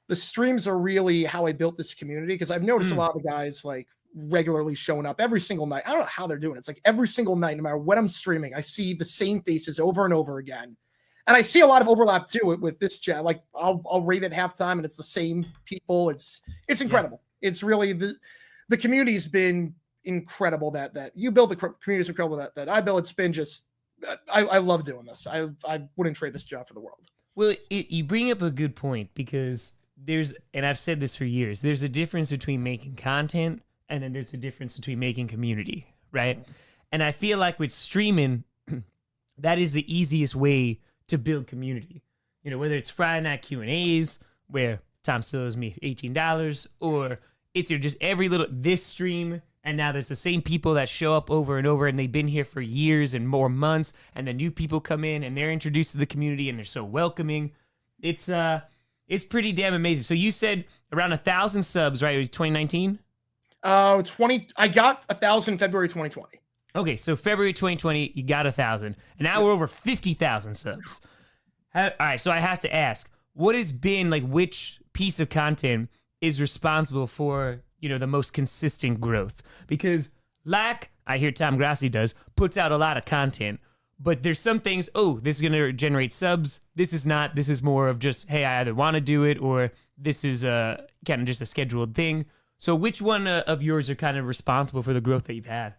H: the streams are really how I built this community because I've noticed a lot of the guys like regularly showing up every single night. I don't know how they're doing it. It's like every single night, no matter what I'm streaming, I see the same faces over and over again. And I see a lot of overlap too with this chat. Like I'll rate at halftime and it's the same people. It's incredible. Yeah. It's really the community's been incredible that you build. The community's incredible that I built. It's been just, I love doing this. I wouldn't trade this job for the world.
C: Well, you bring up a good point because and I've said this for years, there's a difference between making content and then there's a difference between making community, right? And I feel like with streaming, that is the easiest way to build community. You know, whether it's Friday night Q&As, where Tom still owes me $18, or it's just every little, this stream, and now there's the same people that show up over and over, and they've been here for years and more months, and then new people come in, and they're introduced to the community, and they're so welcoming. It's pretty damn amazing. So you said around 1,000 subs, right? It was 2019?
H: I got 1,000 February 2020.
C: Okay, so February 2020, you got 1,000, and now we're over 50,000 subs. All right, so I have to ask, what has been which piece of content is responsible for the most consistent growth? Because I hear Tom Grossi puts out a lot of content, but there's some things. This is gonna generate subs. This is not. This is more of just, hey, I either want to do it or this is kind of just a scheduled thing. So which one of yours are kind of responsible for the growth that you've had?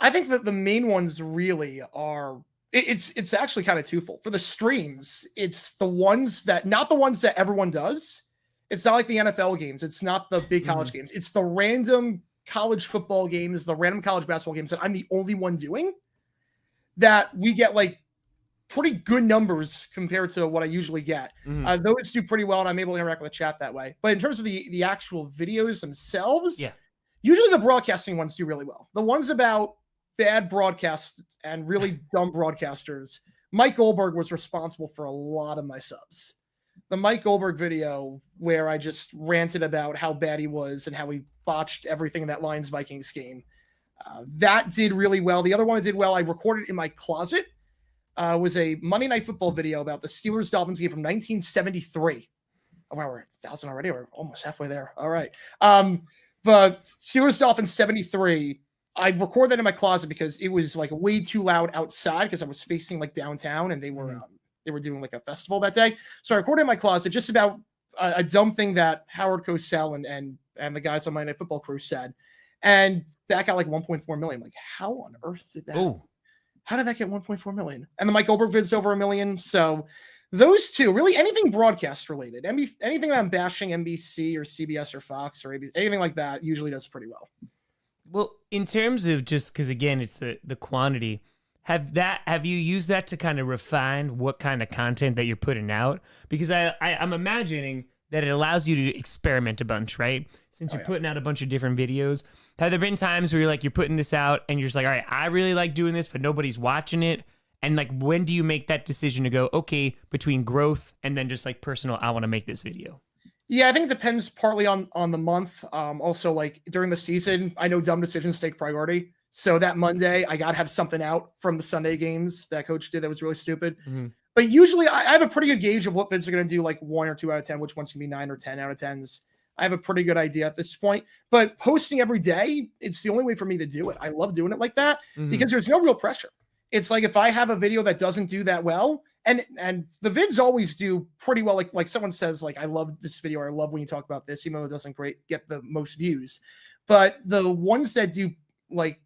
H: I think that the main ones really are, it's actually kind of twofold. For the streams, it's the ones that, not the ones that everyone does. It's not like the NFL games. It's not the big college games. It's the random college football games, the random college basketball games that I'm the only one doing, that we get pretty good numbers compared to what I usually get. Those do pretty well, and I'm able to interact with the chat that way. But in terms of the actual videos themselves, usually the broadcasting ones do really well. The ones about bad broadcasts and really dumb broadcasters, Mike Goldberg was responsible for a lot of my subs. the Mike Goldberg video where I just ranted about how bad he was and how he botched everything in that Lions Vikings game. That did really well. The other one that did well, I recorded in my closet, was a Monday Night Football video about the Steelers Dolphins game from 1973. Oh, wow, we're 1,000 already. We're almost halfway there. All right. But Steelers Dolphins 73. I recorded that in my closet because it was like way too loud outside because I was facing like downtown and they were doing like a festival that day. So I recorded in my closet just about a dumb thing that Howard Cosell and the guys on my Night Football crew said. And that got like 1.4 million. Like, how on earth did that?
C: Ooh.
H: How did that get 1.4 million? And the Mike Goldberg vid's over 1 million. So those two, really anything broadcast related, anything that I'm bashing NBC or CBS or Fox or ABC, anything like that usually does pretty well.
C: Well, in terms of just because again, it's the quantity. Have you used that to kind of refine what kind of content that you're putting out? Because I'm imagining that it allows you to experiment a bunch, right? Since you're putting out a bunch of different videos. Have there been times where you're putting this out and you're just like, all right, I really like doing this, but nobody's watching it? And like, when do you make that decision to go, okay, between growth and then just like personal, I want to make this video?
H: Yeah, I think it depends partly on the month. Also, like during the season, I know dumb decisions take priority. So that Monday, I got to have something out from the Sunday games that coach did that was really stupid. Mm-hmm. But usually I have a pretty good gauge of what vids are going to do, like 1 or 2 out of 10, which ones can be 9 or 10 out of 10s. I have a pretty good idea at this point. But posting every day, it's the only way for me to do it. I love doing it like that because there's no real pressure. It's like if I have a video that doesn't do that well, and the vids always do pretty well. Like someone says, like, I love this video, or I love when you talk about this, even though it doesn't get the most views. But the ones that do, like,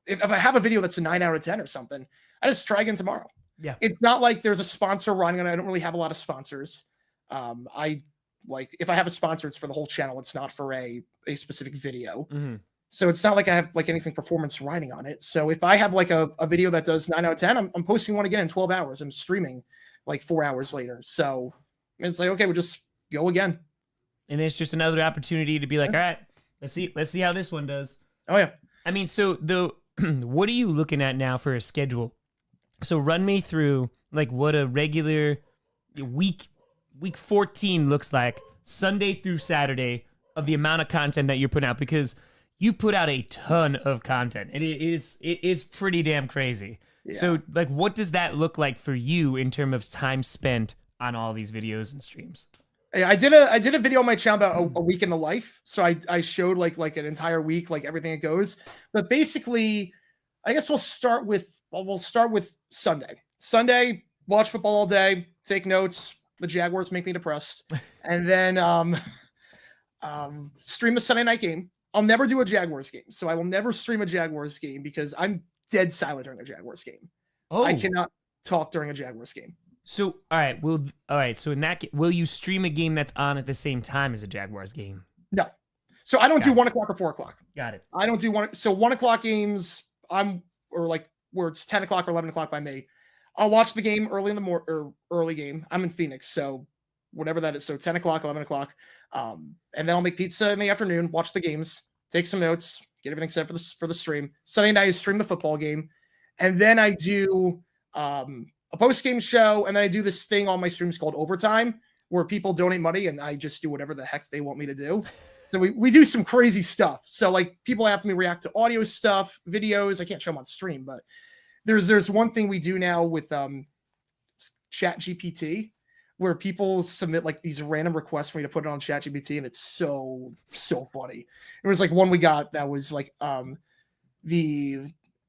H: if I have a video that's a 9 out of 10 or something, I just try again tomorrow. Yeah. It's not like there's a sponsor running, and I don't really have a lot of sponsors. If I have a sponsor, it's for the whole channel. It's not for a specific video. Mm-hmm. So it's not like I have like anything performance riding on it. So if I have like a video that does 9 out of 10, I'm posting one again in 12 hours. I'm streaming like 4 hours later. So it's like, okay, we'll just go again.
C: And it's just another opportunity to be like, all right, let's see how this one does.
H: Oh yeah.
C: I mean, so what are you looking at now for a schedule? So run me through like what a regular week 14 looks like, Sunday through Saturday, of the amount of content that you're putting out, because you put out a ton of content. It is pretty damn crazy. Yeah. So like, what does that look like for you in terms of time spent on all these videos and streams?
H: I did a video on my channel about a week in the life. So I showed like an entire week, like everything that goes. But basically, I guess we'll start with Sunday. Sunday, watch football all day, take notes. The Jaguars make me depressed. And then stream a Sunday night game. I'll never do a Jaguars game. So I will never stream a Jaguars game because I'm dead silent during a Jaguars game. Oh. I cannot talk during a Jaguars game.
C: So, all right. So in that, will you stream a game that's on at the same time as a Jaguars game?
H: No. So I don't do 1 o'clock or 4 o'clock.
C: Got it.
H: I don't do 1. So 1 o'clock games, where it's 10 o'clock or 11 o'clock by me. I'll watch the game early in the morning, or early game. I'm in Phoenix, so whatever that is. So 10 o'clock, 11 o'clock. And then I'll make pizza in the afternoon, watch the games, take some notes, get everything set for the stream. Sunday night, I stream the football game. And then I do a post-game show, and then I do this thing on my streams called Overtime, where people donate money, and I just do whatever the heck they want me to do. So we do some crazy stuff. So like people have me react to audio stuff, videos. I can't show them on stream, but there's one thing we do now with ChatGPT, where people submit like these random requests for me to put it on ChatGPT, and it's so funny. There was like one we got that was like the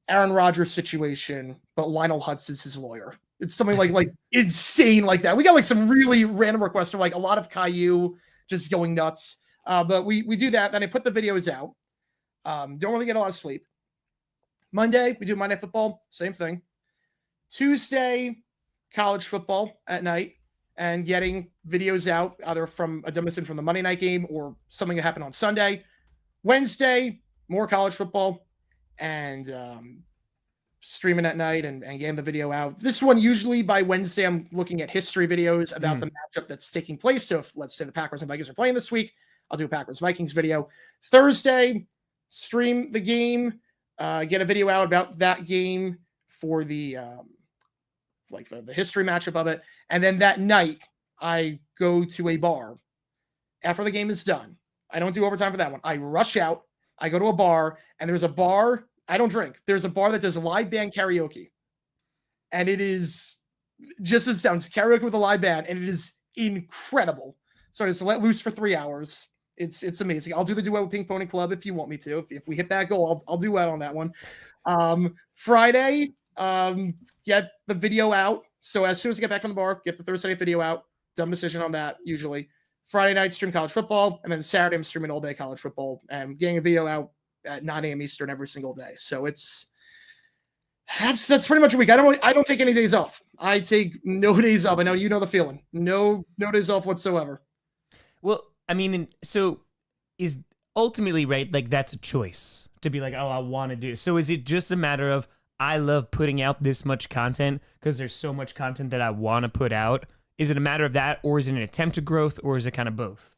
H: Aaron Rodgers situation, but Lionel Hudson's his lawyer. It's something like insane like that. We got like some really random requests for like a lot of Caillou just going nuts. But we do that. Then I put the videos out. Don't really get a lot of sleep. Monday, we do Monday Night Football. Same thing. Tuesday, college football at night, and getting videos out either from a demonstration from the Monday night game or something that happened on Sunday. Wednesday, more college football, and streaming at night and getting the video out. This one, usually by Wednesday, I'm looking at history videos about the matchup that's taking place. So if, let's say, the Packers and Vikings are playing this week, I'll do a Packers-Vikings video. Thursday, stream the game, get a video out about that game for the the history matchup of it. And then that night, I go to a bar after the game is done. I don't do overtime for that one. I rush out. I go to a bar, and there's a bar. I don't drink. There's a bar that does live band karaoke. And it is just as it sounds, karaoke with a live band, and it is incredible. So I just let loose for 3 hours. It's amazing. I'll do the duet with Pink Pony Club if you want me to. If we hit that goal, I'll duet on that one. Friday, get the video out. So as soon as I get back from the bar, get the Thursday night video out. Dumb decision on that usually. Friday night, stream college football, and then Saturday I'm streaming all day college football and getting a video out at 9 a.m. Eastern every single day. So that's pretty much a week. I don't take any days off. I take no days off. I know you know the feeling. No days off whatsoever.
C: Well, I mean, so is ultimately, right, like that's a choice to be like, oh, I want to do. So is it just a matter of I love putting out this much content because there's so much content that I want to put out? Is it a matter of that, or is it an attempt to growth, or is it kind of both?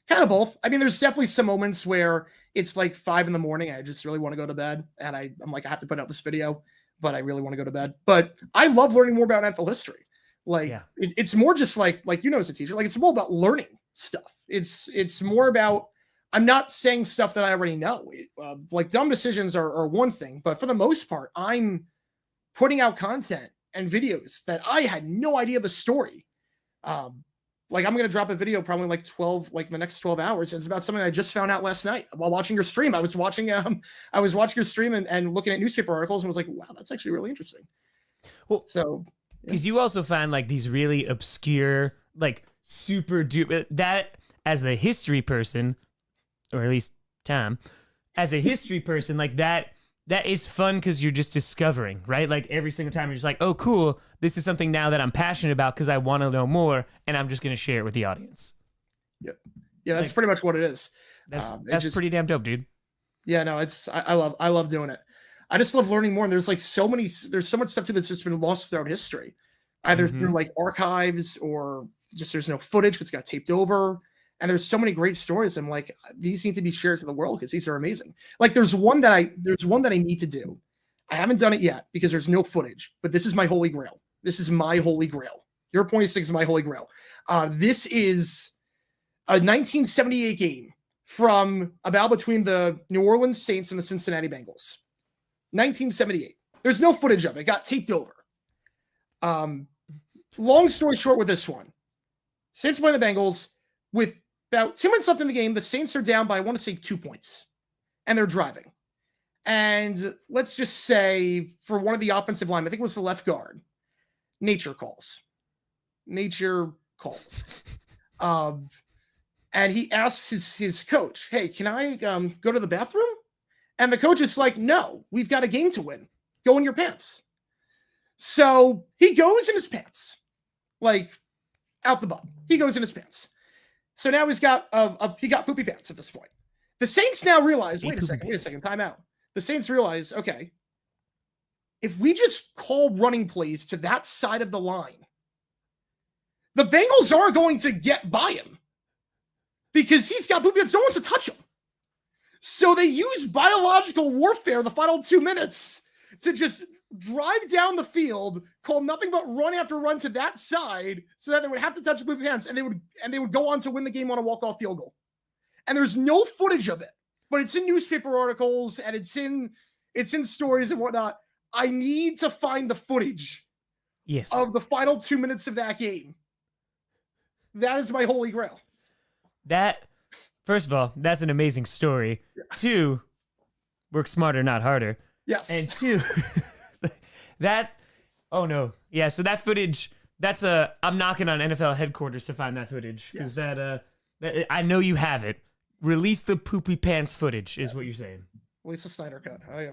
H: Kind of both. I mean, there's definitely some moments where it's like 5 a.m. and I just really want to go to bed, and I'm like, I have to put out this video, but I really want to go to bed. But I love learning more about NFL history. Like, it's more just like you know, as a teacher, like it's more about learning stuff. It's more about, I'm not saying stuff that I already know. Like dumb decisions are one thing, but for the most part, I'm putting out content and videos that I had no idea the story. Like I'm going to drop a video probably like the next 12 hours. And it's about something I just found out last night while watching your stream. I was watching your stream and looking at newspaper articles and was like, wow, that's actually really interesting.
C: Well,
H: so
C: because you also find like these really obscure, like super duper, that as the history person, or at least Tom, as a history person, like that is fun because you're just discovering, right? Like every single time you're just like, oh, cool. This is something now that I'm passionate about because I want to know more, and I'm just going to share it with the audience.
H: Yeah, that's
C: like,
H: pretty much what it is.
C: That's pretty damn dope, dude.
H: Yeah, no, I love doing it. I just love learning more. And there's so much stuff too that's just been lost throughout history, either through like archives or just there's no footage because it got taped over. And there's so many great stories. I'm like, these need to be shared to the world because these are amazing. Like there's one that I need to do. I haven't done it yet because there's no footage, but this is my holy grail. This is my holy grail. 0.6 is my holy grail. This is a 1978 game from about between the New Orleans Saints and the Cincinnati Bengals. 1978. There's no footage of it. It got taped over. Long story short with this one. Saints play the Bengals with about 2 minutes left in the game. The Saints are down by, I want to say, 2 points. And they're driving. And let's just say for one of the offensive linemen, I think it was the left guard, nature calls. And he asks his coach, hey, can I go to the bathroom? And the coach is like, no, we've got a game to win. Go in your pants. So he goes in his pants, like out the butt. He goes in his pants. So now he's got he got poopy pants at this point. The Saints now realize, wait a second, time out. The Saints realize, okay, if we just call running plays to that side of the line, the Bengals are going to get by him because he's got poopy pants. No one wants to touch him. So they use biological warfare the final 2 minutes to just drive down the field, call nothing but run after run to that side, so that they would have to touch the poopy pants, and they would go on to win the game on a walk-off field goal. And there's no footage of it, but it's in newspaper articles and it's in stories and whatnot. I need to find the footage of the final 2 minutes of that game. That is my holy grail.
C: That, first of all, that's an amazing story. Yeah. 2, work smarter, not harder.
H: Yes.
C: And 2, oh no. Yeah, so that footage, I'm knocking on NFL headquarters to find that footage because that I know you have it. Release the poopy pants footage is what you're saying.
H: Release the Snyder cut. Oh yeah.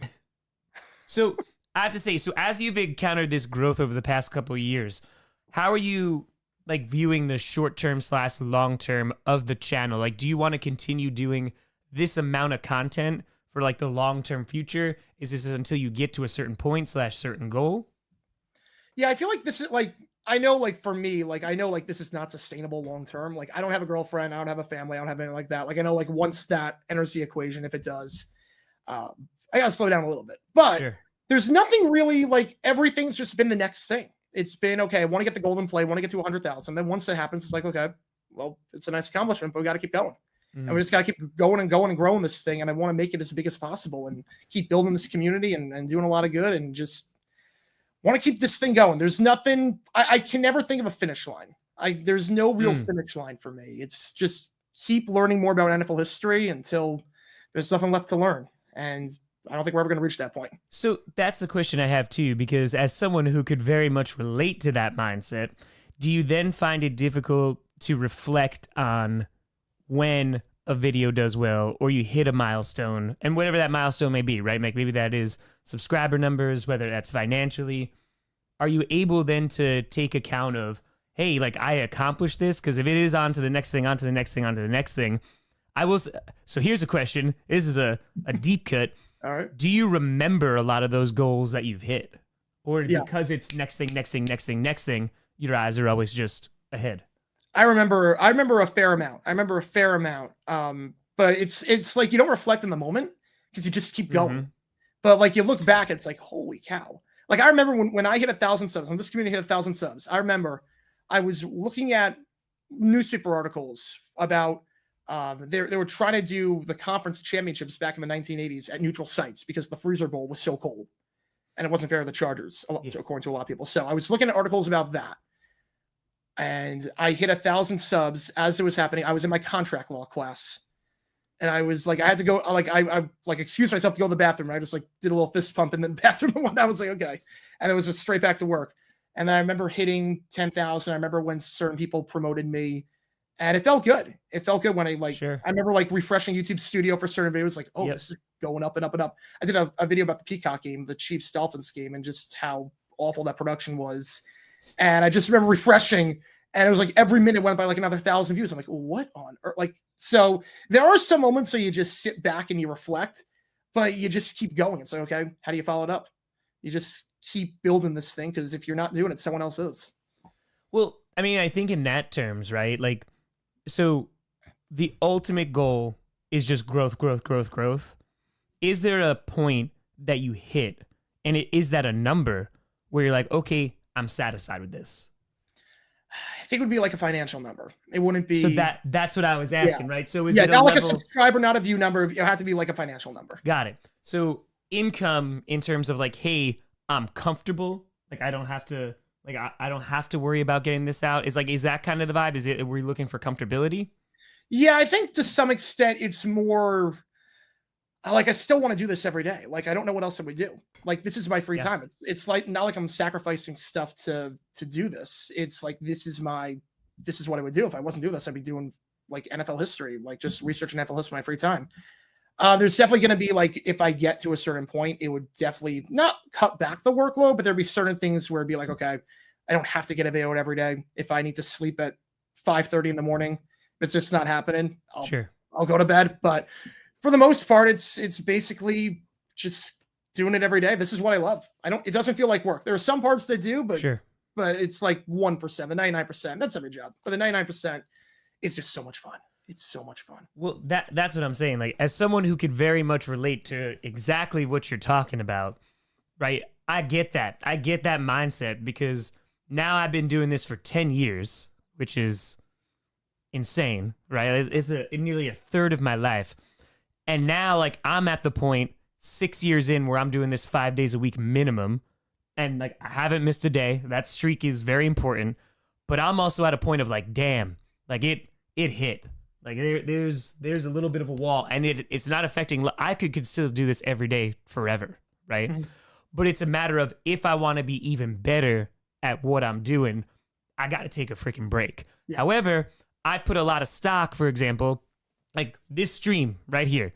C: So I have to say, so as you've encountered this growth over the past couple of years, how are you like viewing the short-term / long-term of the channel? Like, do you want to continue doing this amount of content for like the long-term future? Is this until you get to a certain point / certain goal?
H: Yeah, I feel like this is like, I know like for me, like I know like this is not sustainable long-term. Like I don't have a girlfriend, I don't have a family, I don't have anything like that. Like I know like once that enters the equation, if it does, I gotta slow down a little bit. But there's nothing really like, everything's just been the next thing. It's been okay. I want to get the golden play, want to get to 100,000. Then once that happens, it's like, okay, well, it's a nice accomplishment, but we got to keep going. And we just got to keep going and going and growing this thing. And I want to make it as big as possible and keep building this community and doing a lot of good and just want to keep this thing going. There's nothing, I can never think of a finish line. There's no real finish line for me. It's just keep learning more about NFL history until there's nothing left to learn. And I don't think we're ever going to reach that point.
C: So that's the question I have too, because as someone who could very much relate to that mindset, do you then find it difficult to reflect on when a video does well or you hit a milestone, and whatever that milestone may be, right? Like maybe that is subscriber numbers, whether that's financially. Are you able then to take account of, hey, like I accomplished this? Because if it is on to the next thing, on to the next thing, on to the next thing, I will. So here's a question. This is a deep cut.
H: All right.
C: Do you remember a lot of those goals that you've hit? Or because it's next thing, next thing, next thing, next thing, your eyes are always just ahead?
H: I remember a fair amount. But it's like you don't reflect in the moment because you just keep going. But like you look back, it's like, holy cow. Like I remember when I hit 1,000 subs, when this community hit 1,000 subs, I remember I was looking at newspaper articles about they were trying to do the conference championships back in the 1980s at neutral sites because the Freezer Bowl was so cold and it wasn't fair to the Chargers, according to a lot of people. So I was looking at articles about that. And I hit 1,000 subs as it was happening. I was in my contract law class. And I was like, I had to go, like, I like excused myself to go to the bathroom. I just like did a little fist pump in the bathroom. And I was like, okay. And it was just straight back to work. And then I remember hitting 10,000. I remember when certain people promoted me and it felt good. It felt good when I I remember like refreshing YouTube Studio for certain videos. Like, oh, this is going up and up and up. I did a video about the Peacock game, the Chiefs Dolphins game, and just how awful that production was. And I just remember refreshing, and it was like every minute went by like another 1,000 views. I'm like, what on earth? Like, so there are some moments where you just sit back and you reflect, but you just keep going. It's like, okay, how do you follow it up? You just keep building this thing, because if you're not doing it, someone else is.
C: Well, I mean, I think in that terms, right? Like, so the ultimate goal is just growth, growth, growth, growth. Is there a point that you hit, and is that a number where you're like, okay, I'm satisfied with this?
H: I think it would be like a financial number. It wouldn't be.
C: So that's what I was asking, right? So is it
H: not
C: a
H: like
C: level...
H: a subscriber, not a view number. It had to be like a financial number.
C: Got it. So income in terms of like, hey, I'm comfortable. Like I don't have to. Like I don't have to worry about getting this out. Is that kind of the vibe? We're looking for comfortability?
H: Yeah, I think to some extent it's more like I still want to do this every day. Like I don't know what else I would do. Like this is my free time. It's like not like I'm sacrificing stuff to do this. It's like this is what I would do. If I wasn't doing this, I'd be doing like NFL history, like just researching NFL history in my free time. There's definitely going to be like, if I get to a certain point, it would definitely not cut back the workload, but there'd be certain things where it'd be like, okay, I don't have to get a video out every day. If I need to sleep at 5:30 in the morning, if it's just not happening, I'll go to bed. But for the most part, it's basically just doing it every day. This is what I love. It doesn't feel like work. There are some parts that do, but it's like 1%, the 99%, that's every job. But the 99% is just so much fun. It's so much fun.
C: Well, that's what I'm saying. Like, as someone who could very much relate to exactly what you're talking about, right? I get that. I get that mindset, because now I've been doing this for 10 years, which is insane, right? It's nearly a third of my life. And now, like, I'm at the point 6 years in where I'm doing this 5 days a week minimum. And, like, I haven't missed a day. That streak is very important. But I'm also at a point of, like, damn, like, it hit. Like there's a little bit of a wall, and it's not affecting. I could still do this every day forever, right? Mm-hmm. But it's a matter of, if I want to be even better at what I'm doing, I got to take a freaking break. Yeah. However, I put a lot of stock, for example, like this stream right here.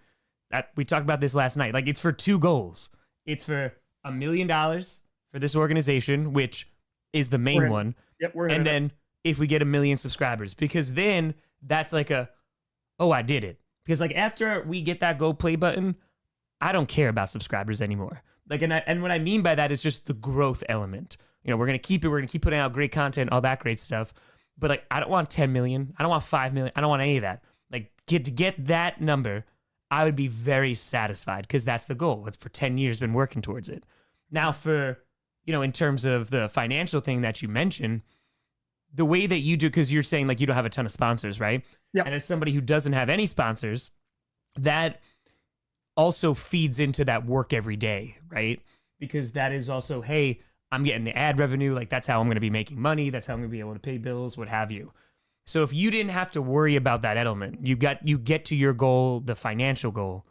C: That we talked about this last night. Like, it's for two goals. It's for $1 million for this organization, which is the main one.
H: Yep,
C: and then if we get 1 million subscribers, because then that's like I did it. Because like after we get that go play button, I don't care about subscribers anymore. Like, and what I mean by that is just the growth element. You know, we're going to keep putting out great content, all that great stuff. But like, I don't want 10 million. I don't want 5 million. I don't want any of that. Like, to get that number, I would be very satisfied, because that's the goal. It's for 10 years been working towards it. Now for in terms of the financial thing that you mentioned, the way that you do, because you're saying like you don't have a ton of sponsors, right?
H: Yeah.
C: And as somebody who doesn't have any sponsors, that also feeds into that work every day, right? Because that is also, hey, I'm getting the ad revenue. Like that's how I'm going to be making money. That's how I'm going to be able to pay bills, what have you. So if you didn't have to worry about that element, you get to your goal, the financial goal,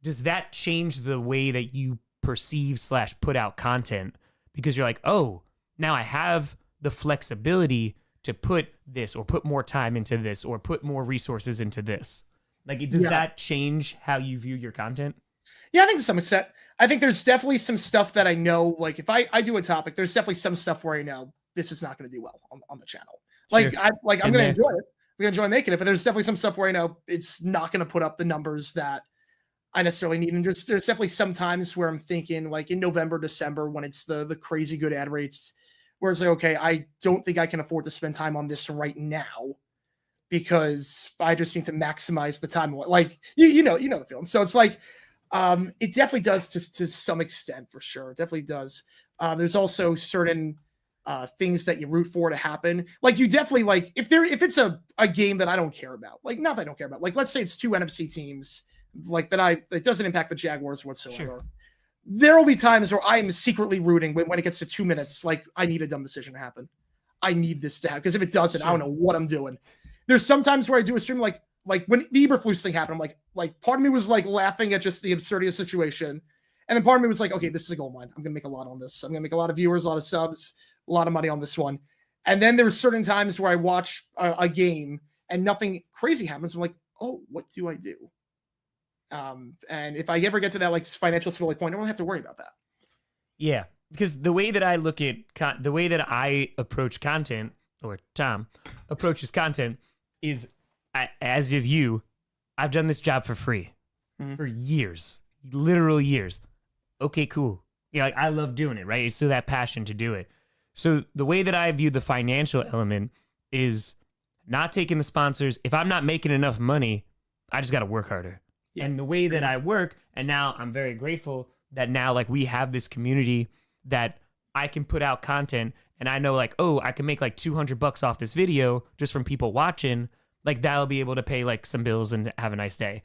C: does that change the way that you perceive / put out content? Because you're like, oh, now I have the flexibility to put this or put more time into this or put more resources into this. Like, does that change how you view your content?
H: Yeah, I think to some extent. I think there's definitely some stuff that I know, like if I do a topic, there's definitely some stuff where I know this is not going to do well on the channel. Like,
C: Sure.
H: I'm going to enjoy it. I'm going to enjoy making it, but there's definitely some stuff where I know it's not going to put up the numbers that I necessarily need. And there's definitely some times where I'm thinking like in November, December, when it's the crazy good ad rates, where it's like, okay, I don't think I can afford to spend time on this right now because I just need to maximize the time. Like, you know the feeling. So it's like, it definitely does to some extent, for sure. It definitely does. There's also certain things that you root for to happen. Like you definitely like if it's a game that I don't care about, like not that I don't care about, like let's say it's 2 NFC teams, like it doesn't impact the Jaguars whatsoever.
C: Sure.
H: There will be times where I am secretly rooting when it gets to 2 minutes, like I need a dumb decision to happen. I need this to happen because if it doesn't, I don't know what I'm doing. There's sometimes where I do a stream like when the Eberflus thing happened, I'm like part of me was like laughing at just the absurdity of the situation. And then part of me was like, okay, this is a gold mine. I'm going to make a lot on this. I'm going to make a lot of viewers, a lot of subs, a lot of money on this one. And then there were certain times where I watch a game and nothing crazy happens. I'm like, oh, what do I do? And if I ever get to that like financial stability point, I don't have to worry about that.
C: Yeah, because the way that I look at the way that I approach content, or Tom approaches content, is as of you, I've done this job for free for years, literal years. Okay, cool. Yeah, like I love doing it, right? It's still that passion to do it. So the way that I view the financial element is not taking the sponsors. If I'm not making enough money, I just got to work harder. Yeah. And the way that I work, and now I'm very grateful that now like we have this community that I can put out content and I know like, oh, I can make like $200 off this video just from people watching. Like that'll be able to pay like some bills and have a nice day.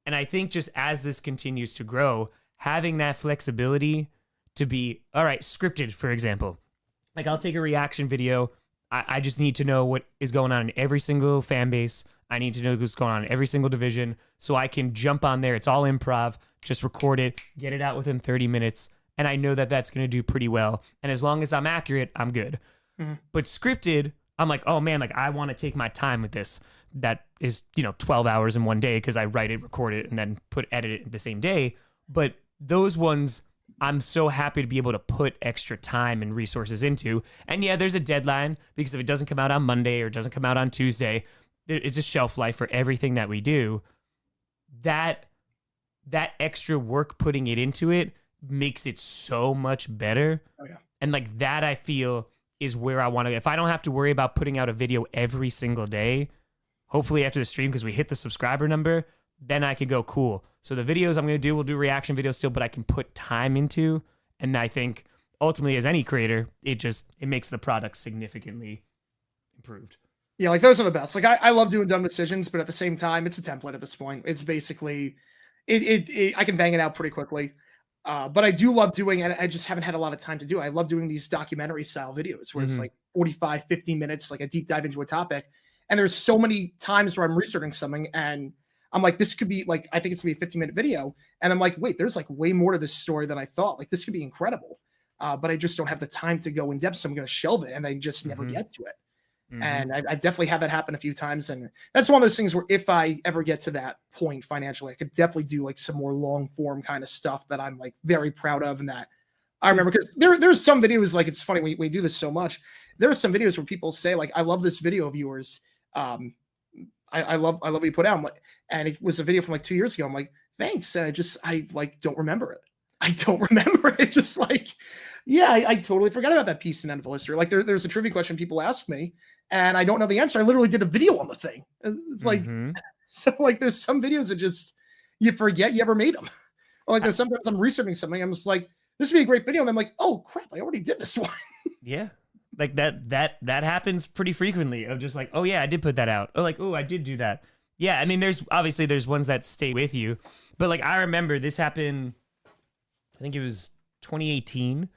C: And I think just as this continues to grow, having that flexibility to be, all right, scripted, for example, like I'll take a reaction video. I just need to know what is going on in every single fan base. I need to know what's going on in every single division so I can jump on there. It's all improv. Just record it, get it out within 30 minutes. And I know that that's going to do pretty well. And as long as I'm accurate, I'm good. Mm-hmm. But scripted, I'm like, oh man, like I want to take my time with this. That is, 12 hours in one day because I write it, record it, and then edit it the same day. But those ones, I'm so happy to be able to put extra time and resources into. And yeah, there's a deadline because if it doesn't come out on Monday or it doesn't come out on Tuesday, it's a shelf life for everything that we do. That extra work putting it into it makes it so much better. Oh, yeah. And like that I feel is where I want to, if I don't have to worry about putting out a video every single day, hopefully after the stream, because we hit the subscriber number, then I could go, cool. So the videos I'm going to do, we'll do reaction videos still, but I can put time into. And I think ultimately as any creator, it makes the product significantly improved.
H: Yeah, like those are the best. Like I love doing dumb decisions, but at the same time, it's a template at this point. It's basically, I can bang it out pretty quickly. But I do love doing, and I just haven't had a lot of time to do it. I love doing these documentary style videos where it's like 45, 50 minutes, like a deep dive into a topic. And there's so many times where I'm researching something and I'm like, this could be like, I think it's gonna be a 15-minute video. And I'm like, wait, there's like way more to this story than I thought. Like this could be incredible. But I just don't have the time to go in depth. So I'm going to shelve it and I just never get to it. And I definitely had that happen a few times. And that's one of those things where if I ever get to that point financially, I could definitely do like some more long form kind of stuff that I'm like very proud of. And that I remember because there's some videos, like it's funny, we do this so much. There are some videos where people say like, I love this video of yours. I love what you put out. And it was a video from like 2 years ago. I'm like, thanks. And I like, don't remember it. I don't remember it. Just like, yeah, I totally forgot about that piece in NFL history. Like there's a trivia question people ask me and I don't know the answer. I literally did a video on the thing. It's like, so like there's some videos that just, you forget you ever made them. Or like there's sometimes I'm researching something. I'm just like, this would be a great video. And I'm like, oh crap, I already did this one.
C: Yeah. Like that happens pretty frequently of just like, oh yeah, I did put that out. Or like, oh, I did do that. Yeah, I mean, there's ones that stay with you. But like, I remember this happened, I think it was 2018.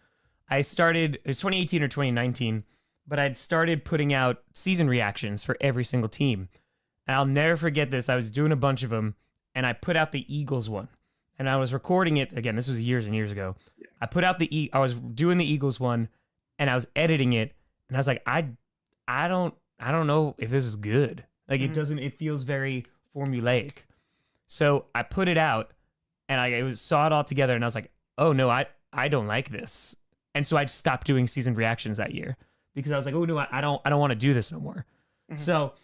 C: It was 2018 or 2019, but I'd started putting out season reactions for every single team. And I'll never forget this. I was doing a bunch of them, and I put out the Eagles one. And I was recording it, again, this was years and years ago. Yeah. I put out I was doing the Eagles one, and I was editing it, and I was like, I don't know if this is good. Like, it feels very formulaic. So I put it out, and I saw it all together, and I was like, oh no, I don't like this. And so I stopped doing season reactions that year because I was like, oh no, I don't want to do this no more. Mm-hmm. So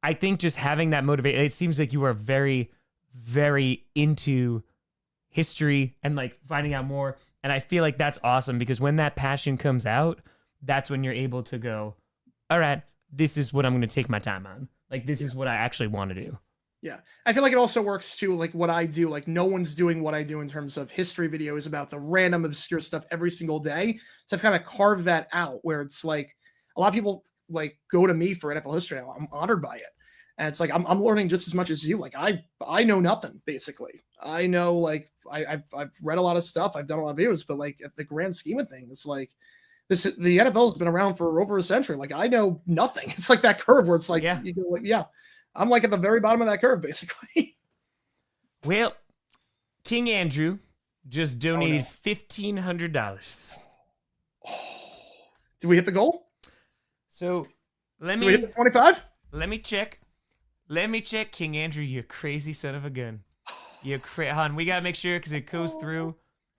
C: I think just having that motivation, it seems like you are very, very into history and like finding out more. And I feel like that's awesome because when that passion comes out, that's when you're able to go, all right, this is what I'm going to take my time on. Like, this is what I actually want to do.
H: Yeah. I feel like it also works too, like what I do, like no one's doing what I do in terms of history videos about the random obscure stuff every single day. So I've kind of carved that out where it's like a lot of people like go to me for NFL history. I'm honored by it. And it's like, I'm learning just as much as you. Like I know nothing basically. I know like I've read a lot of stuff. I've done a lot of videos, but like at the grand scheme of things, like the NFL has been around for over a century. Like I know nothing. It's like that curve where it's like, you go like, yeah. I'm like at the very bottom of that curve, basically.
C: Well, King Andrew just donated $1,500.
H: Did we hit the goal?
C: So
H: Did we hit the 25?
C: Let me check. King Andrew, you crazy son of a gun. Hon, we gotta make sure because it goes through.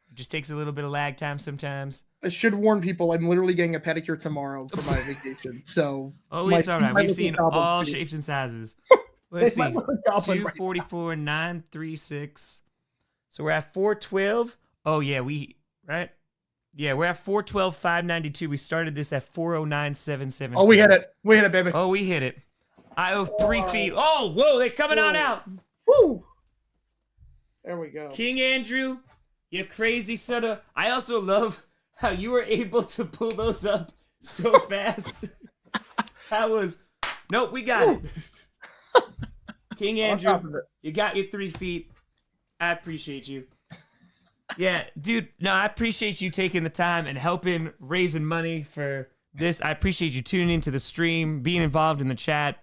C: It just takes a little bit of lag time sometimes.
H: I should warn people I'm literally getting a pedicure tomorrow for my vacation. So
C: it's all right. We've seen all shapes and sizes. Let's see. 244, 936. So we're at 412. Oh yeah, we're at 412, 592. We started this at 409, 773.
H: Oh, we hit it. We hit it, baby.
C: Oh, we hit it. I owe 3 feet. Oh, whoa, they're coming on out.
H: Woo! There we go.
C: King Andrew, you crazy son of... I also love how you were able to pull those up so fast. That was... Nope, we got it. King Andrew, you got your 3 feet. I appreciate you. Yeah, dude, no, I appreciate you taking the time and helping raising money for this. I appreciate you tuning into the stream, being involved in the chat.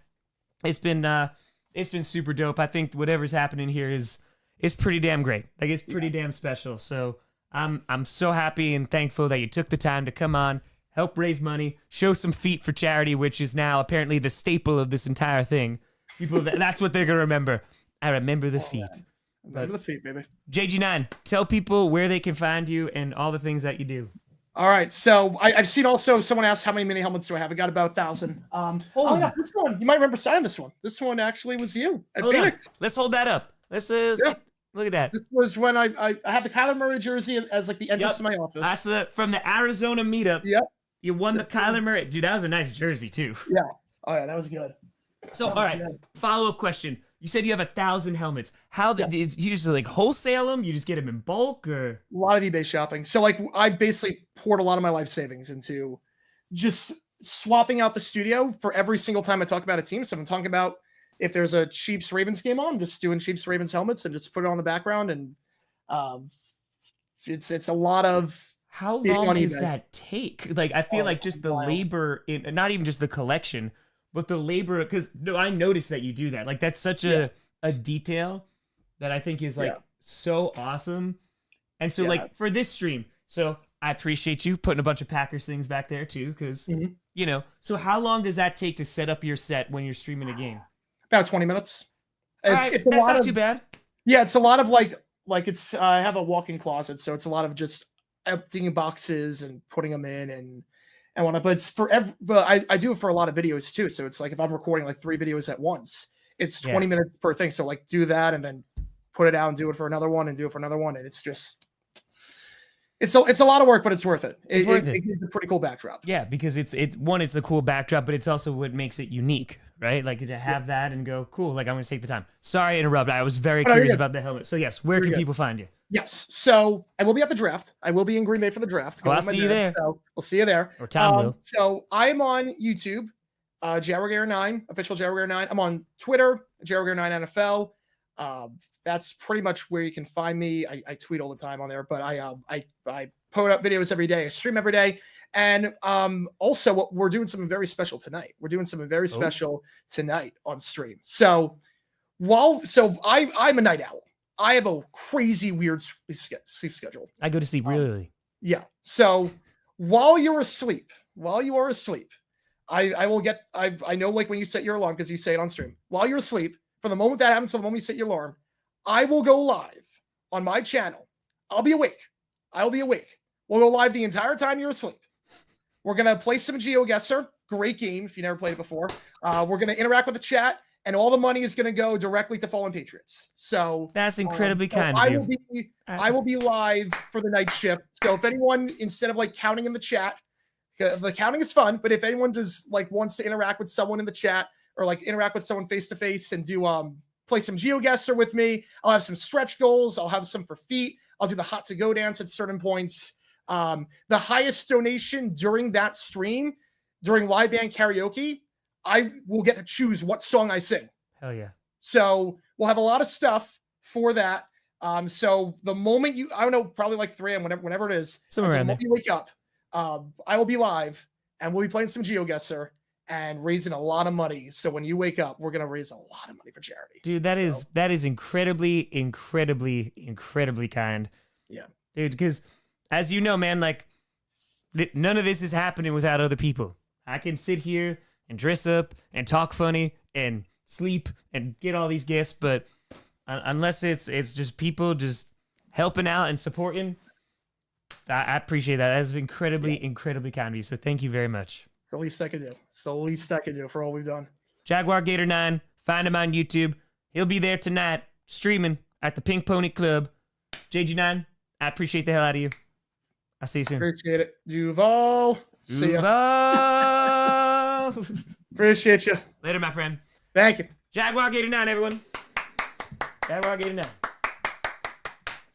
C: It's been super dope. I think whatever's happening here is pretty damn great. Like it's pretty damn special. So I'm so happy and thankful that you took the time to come on, help raise money, show some feet for charity, which is now apparently the staple of this entire thing. People, that's what they're gonna remember. I remember the feet.
H: Remember the feet, baby.
C: JG9, tell people where they can find you and all the things that you do.
H: All right, so I've seen also someone asked how many mini helmets do I have? I got about 1,000. This one you might remember signing this one. This one actually was you at Phoenix.
C: Let's hold that up. Look at that.
H: This was when I have the Kyler Murray jersey as like the entrance to my office.
C: That's from the Arizona meetup.
H: Yep.
C: You won the Kyler Murray. Dude, that was a nice jersey too.
H: Yeah. Oh yeah, that was good.
C: So all right, follow-up question. You said you have 1,000 helmets. How you usually like wholesale them? You just get them in bulk, or
H: a lot of eBay shopping. So like I basically poured a lot of my life savings into just swapping out the studio for every single time I talk about a team. So I'm talking about if there's a Chiefs Ravens game on, I'm just doing Chiefs Ravens helmets and just put it on the background. And it's a lot of.
C: How long does that take? Like I feel like just the labor in, not even just the collection. But the labor, because I noticed that you do that. Like that's such a detail that I think is like so awesome. And so like for this stream, so I appreciate you putting a bunch of Packers things back there too, because you know. So how long does that take to set up your set when you're streaming a game?
H: About 20 minutes.
C: It's not too bad.
H: Yeah, it's a lot of like it's. I have a walk-in closet, so it's a lot of just emptying boxes and putting them in and whatnot, but it's but I do it for a lot of videos too. So it's like if I'm recording like 3 videos at once, it's 20 minutes per thing. So like do that and then put it out and do it for another one and do it for another one. And it's It's a lot of work, but it's worth it.
C: It's worth it.
H: It gives a pretty cool backdrop.
C: Yeah, because it's a cool backdrop, but it's also what makes it unique, right? Like to have that and go, cool, like I'm gonna take the time. Sorry to interrupt. I was very curious about the helmet. So yes, where can people find you?
H: Yes. So I will be at the draft. I will be in Green Bay for the draft.
C: Oh, I'll see you there.
H: So we'll see you there.
C: Or Tom will.
H: So I'm on YouTube, Jaguar9, official Jaguar9. I'm on Twitter, Jaguar9 NFL. That's pretty much where you can find me. I tweet all the time on there, but I put up videos every day. I stream every day. And also we're doing something very special tonight. We're doing something very special tonight on stream. So I'm a night owl. I have a crazy weird sleep schedule.
C: I go to sleep really early.
H: Yeah. So while you are asleep, I will get, I know like when you set your alarm, because you say it on stream, while you're asleep, from the moment that happens to the moment you set your alarm, I will go live on my channel. I'll be awake. We'll go live the entire time you're asleep. We're going to play some GeoGuessr. Great game if you never played it before. We're going to interact with the chat, and all the money is going to go directly to Fallen Patriots. So
C: that's incredibly kind of you.
H: I will be live for the night shift. So if anyone, instead of like counting in the chat, the counting is fun, but if anyone just like wants to interact with someone in the chat or like interact with someone face to face and do play some GeoGuessr with me, I'll have some stretch goals. I'll have some for feet. I'll do the hot to go dance at certain points. The highest donation during that stream, during live band karaoke, I will get to choose what song I sing.
C: Hell yeah.
H: So we'll have a lot of stuff for that. So the moment I don't know, probably like 3 a.m., whenever it is,
C: somewhere around there.
H: You wake up, I will be live and we'll be playing some GeoGuessr and raising a lot of money. So when you wake up, we're going to raise a lot of money for charity.
C: Dude, that is incredibly kind.
H: Yeah.
C: Dude, because as you know, man, like none of this is happening without other people. I can sit here and dress up and talk funny and sleep and get all these gifts, but unless it's just people just helping out and supporting, I appreciate that. That is incredibly kind of you. So thank you very much.
H: It's the least I could do. It's the least I could do for all we've done.
C: Jaguar Gator 9, find him on YouTube. He'll be there tonight streaming at the Pink Pony Club. JG9, I appreciate the hell out of you. I'll see you soon.
H: Appreciate it. Duval. See ya. Appreciate you.
C: Later, my friend.
H: Thank you.
C: Jaguar Gator 9, everyone. Jaguar Gator 9.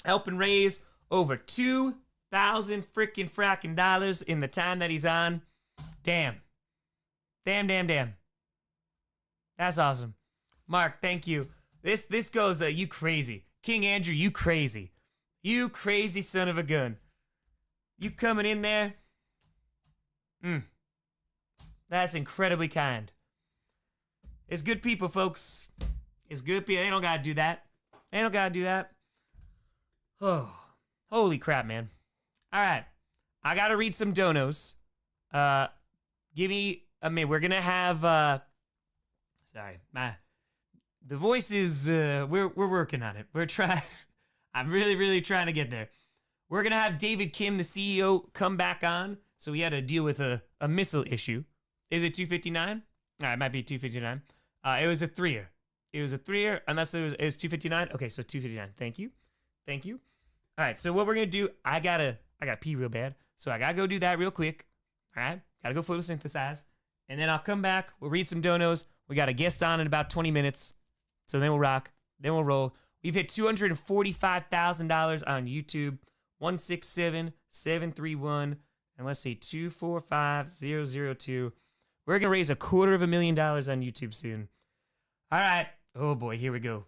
C: Helping raise over 2,000 freaking fracking dollars in the time that he's on. Damn. That's awesome. Mark, thank you. This goes, you crazy. King Andrew, you crazy. You crazy son of a gun. You coming in there? That's incredibly kind. It's good people, folks. It's good people. They don't gotta do that. Oh, holy crap, man. All right. I gotta read some donos. Give me a minute. We're gonna have, sorry, the voice is, we're working on it. I'm really trying to get there. We're gonna have David Kim, the CEO, come back on. So we had to deal with a missile issue. Is it 259? It might be 259. It was a 3-er. Unless it was 259. Okay, so 259. Thank you. All right, so what we're gonna do? I gotta pee real bad, so I gotta go do that real quick. All right, gotta go photosynthesize, and then I'll come back. We'll read some donos. We got a guest on in about 20 minutes, so then we'll rock. Then we'll roll. We've hit $245,000 on YouTube. 167-731. And let's see, 245-002. We're gonna raise $250,000 on YouTube soon. All right. Oh boy, here we go.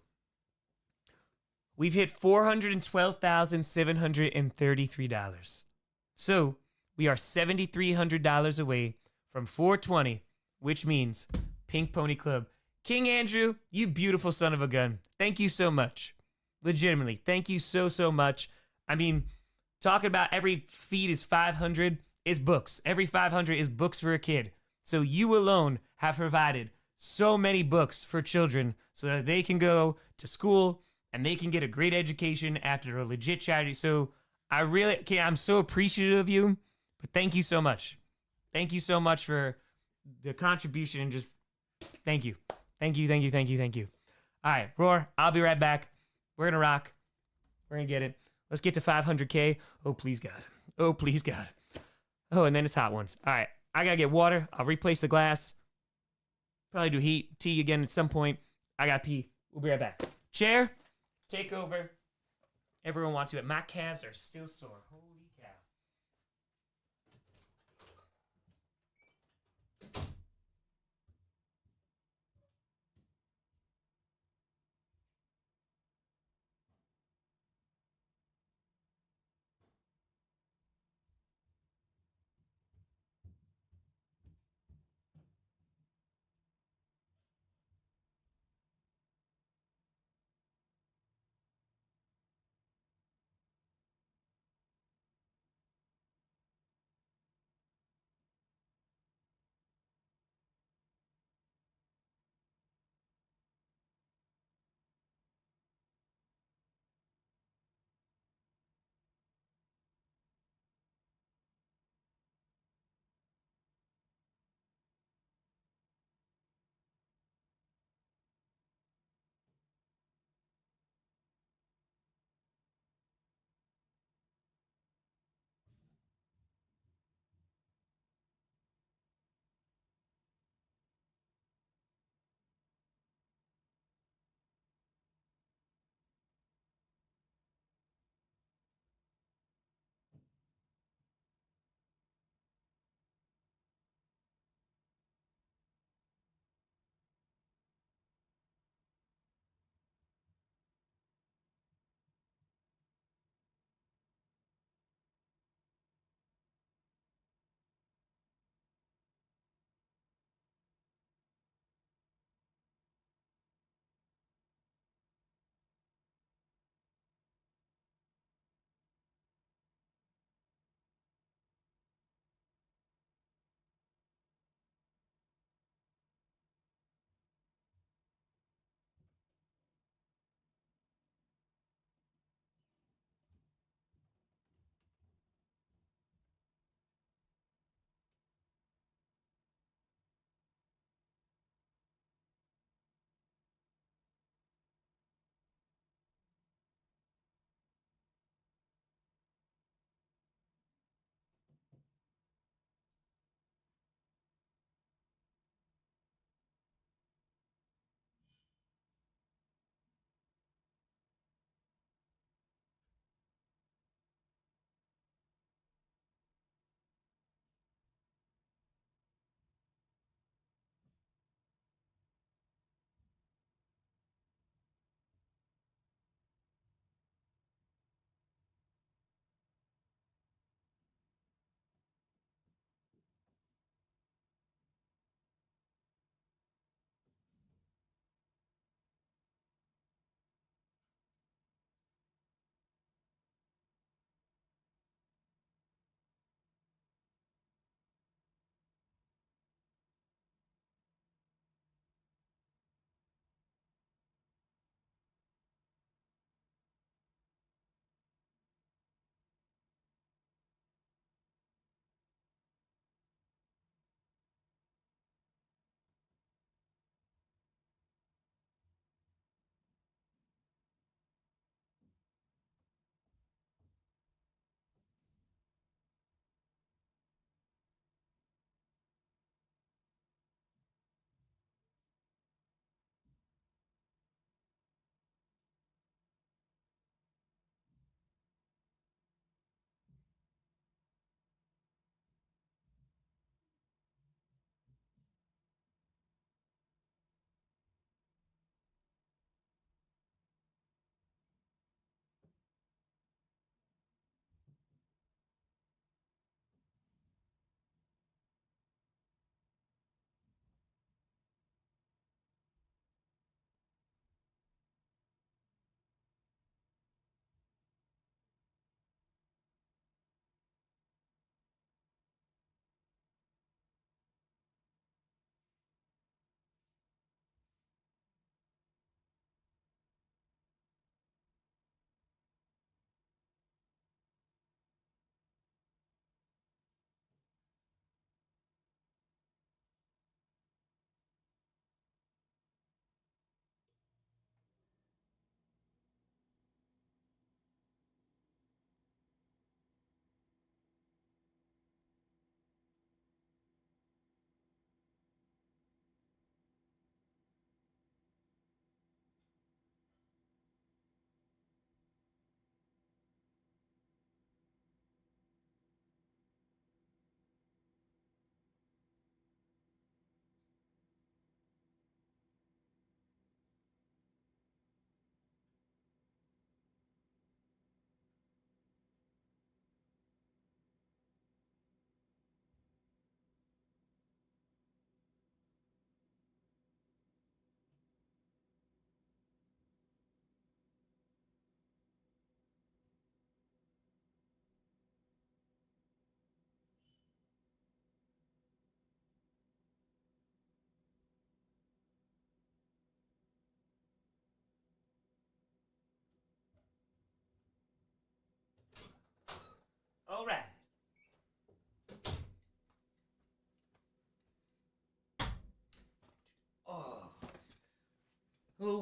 C: We've hit $412,733. So we are $7,300 away from 420, which means Pink Pony Club. King Andrew, you beautiful son of a gun. Thank you so much. Legitimately, thank you so much. I mean, talking about every feed is 500 is books. Every 500 is books for a kid. So you alone have provided so many books for children so that they can go to school and they can get a great education after a legit charity. So I'm so appreciative of you, but thank you so much. Thank you so much for the contribution and just thank you. Thank you. All right, Roar, I'll be right back. We're going to rock. We're going to get it. Let's get to 500K. Oh, please, God. Oh, please, God. Oh, and then it's hot ones. All right. I got to get water. I'll replace the glass. Probably do tea again at some point. I got to pee. We'll be right back. Chair, take over. Everyone wants you. My calves are still sore. Holy cow.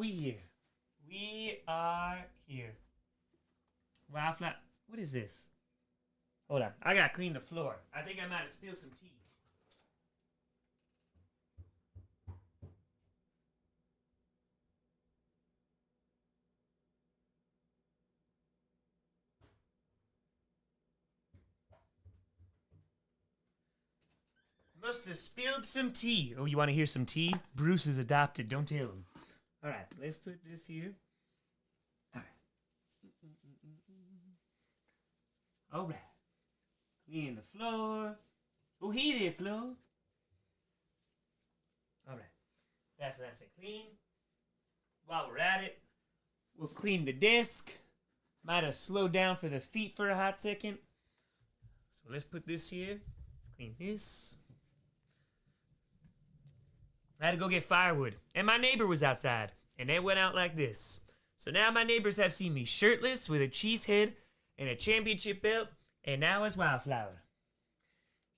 C: we here? We are here. Wildflower. What is this? Hold on. I gotta clean the floor. I think I might have spilled some tea. Must have spilled some tea. Oh, you want to hear some tea? Bruce is adopted. Don't tell him. All right, let's put this here. All right. All right. Clean the floor. Oh, hey there, Flo. All right. That's nice and clean. While we're at it, we'll clean the desk. Might have slowed down for the feet for a hot second. So let's put this here. Let's clean this. I had to go get firewood, and my neighbor was outside, and they went out like this. So now my neighbors have seen me shirtless with a cheese head and a championship belt, and now it's Wildflower.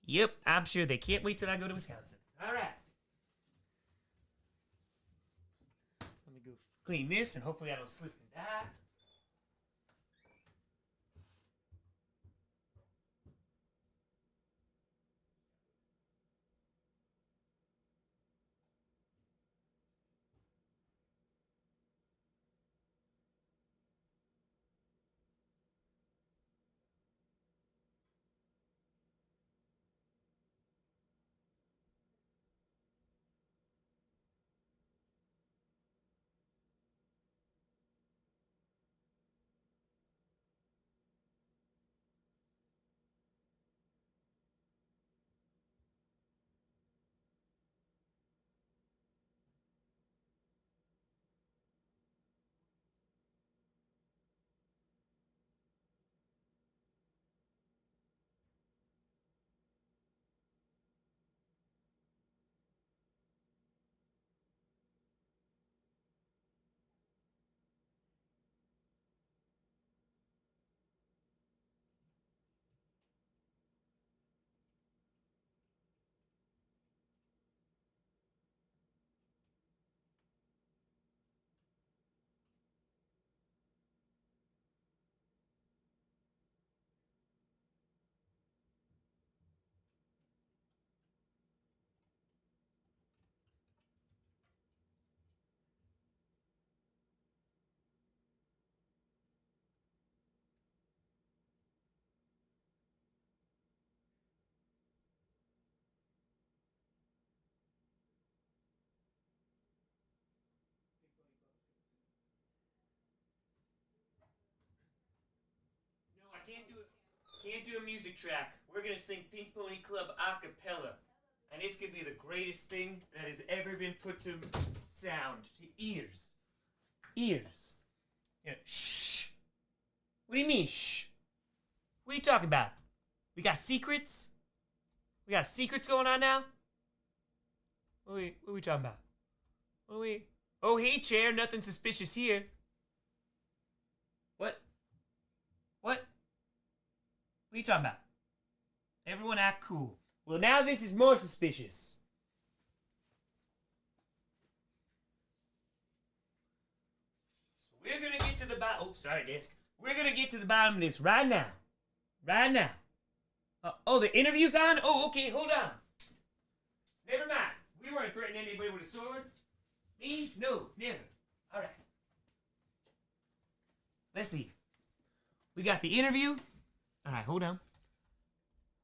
C: Yep, I'm sure they can't wait till I go to Wisconsin. All right. Let me go clean this, and hopefully I don't slip and die. Can't do a music track. We're gonna sing Pink Pony Club a cappella. And it's gonna be the greatest thing that has ever been put to sound, to ears. Ears. Yeah, shh. What do you mean, shh? What are you talking about? We got secrets? We got secrets going on now? What are we talking about? Oh, hey, chair, nothing suspicious here. What? What are you talking about? Everyone act cool. Well, now this is more suspicious. So we're gonna get to the bottom. Oh, sorry, desk. We're gonna get to the bottom of this right now. Right now. Oh, the interview's on? Oh, okay, hold on. Never mind. We weren't threatening anybody with a sword. Me? No, never. All right. Let's see. We got the interview. All right, hold on.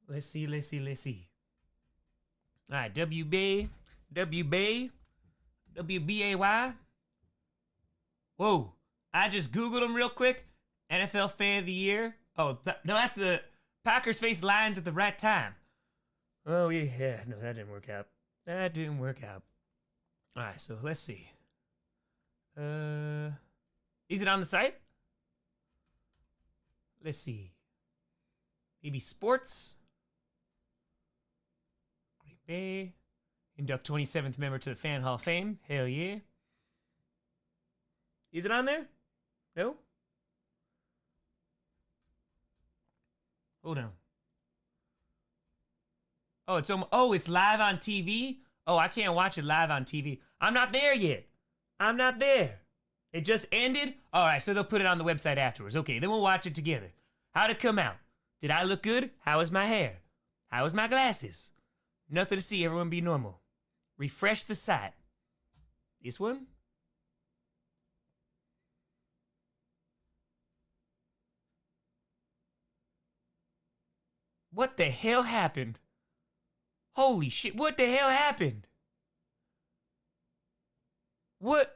C: Let's see. All right, WBAY. Whoa, I just Googled them real quick. NFL Fan of the Year. Oh, no, that's the Packers face Lions at the right time. Oh, yeah, no, that didn't work out. All right, so let's see. Is it on the site? Let's see. Maybe sports. Green Bay. Induct 27th member to the Fan Hall of Fame. Hell yeah. Is it on there? No? Hold on. Oh, it's live on TV? Oh, I can't watch it live on TV. I'm not there yet. I'm not there. It just ended? Alright, so they'll put it on the website afterwards. Okay, then we'll watch it together. How'd it come out? Did I look good? How was my hair? How was my glasses? Nothing to see, everyone be normal. Refresh the site. This one? What the hell happened? Holy shit, what the hell happened? What?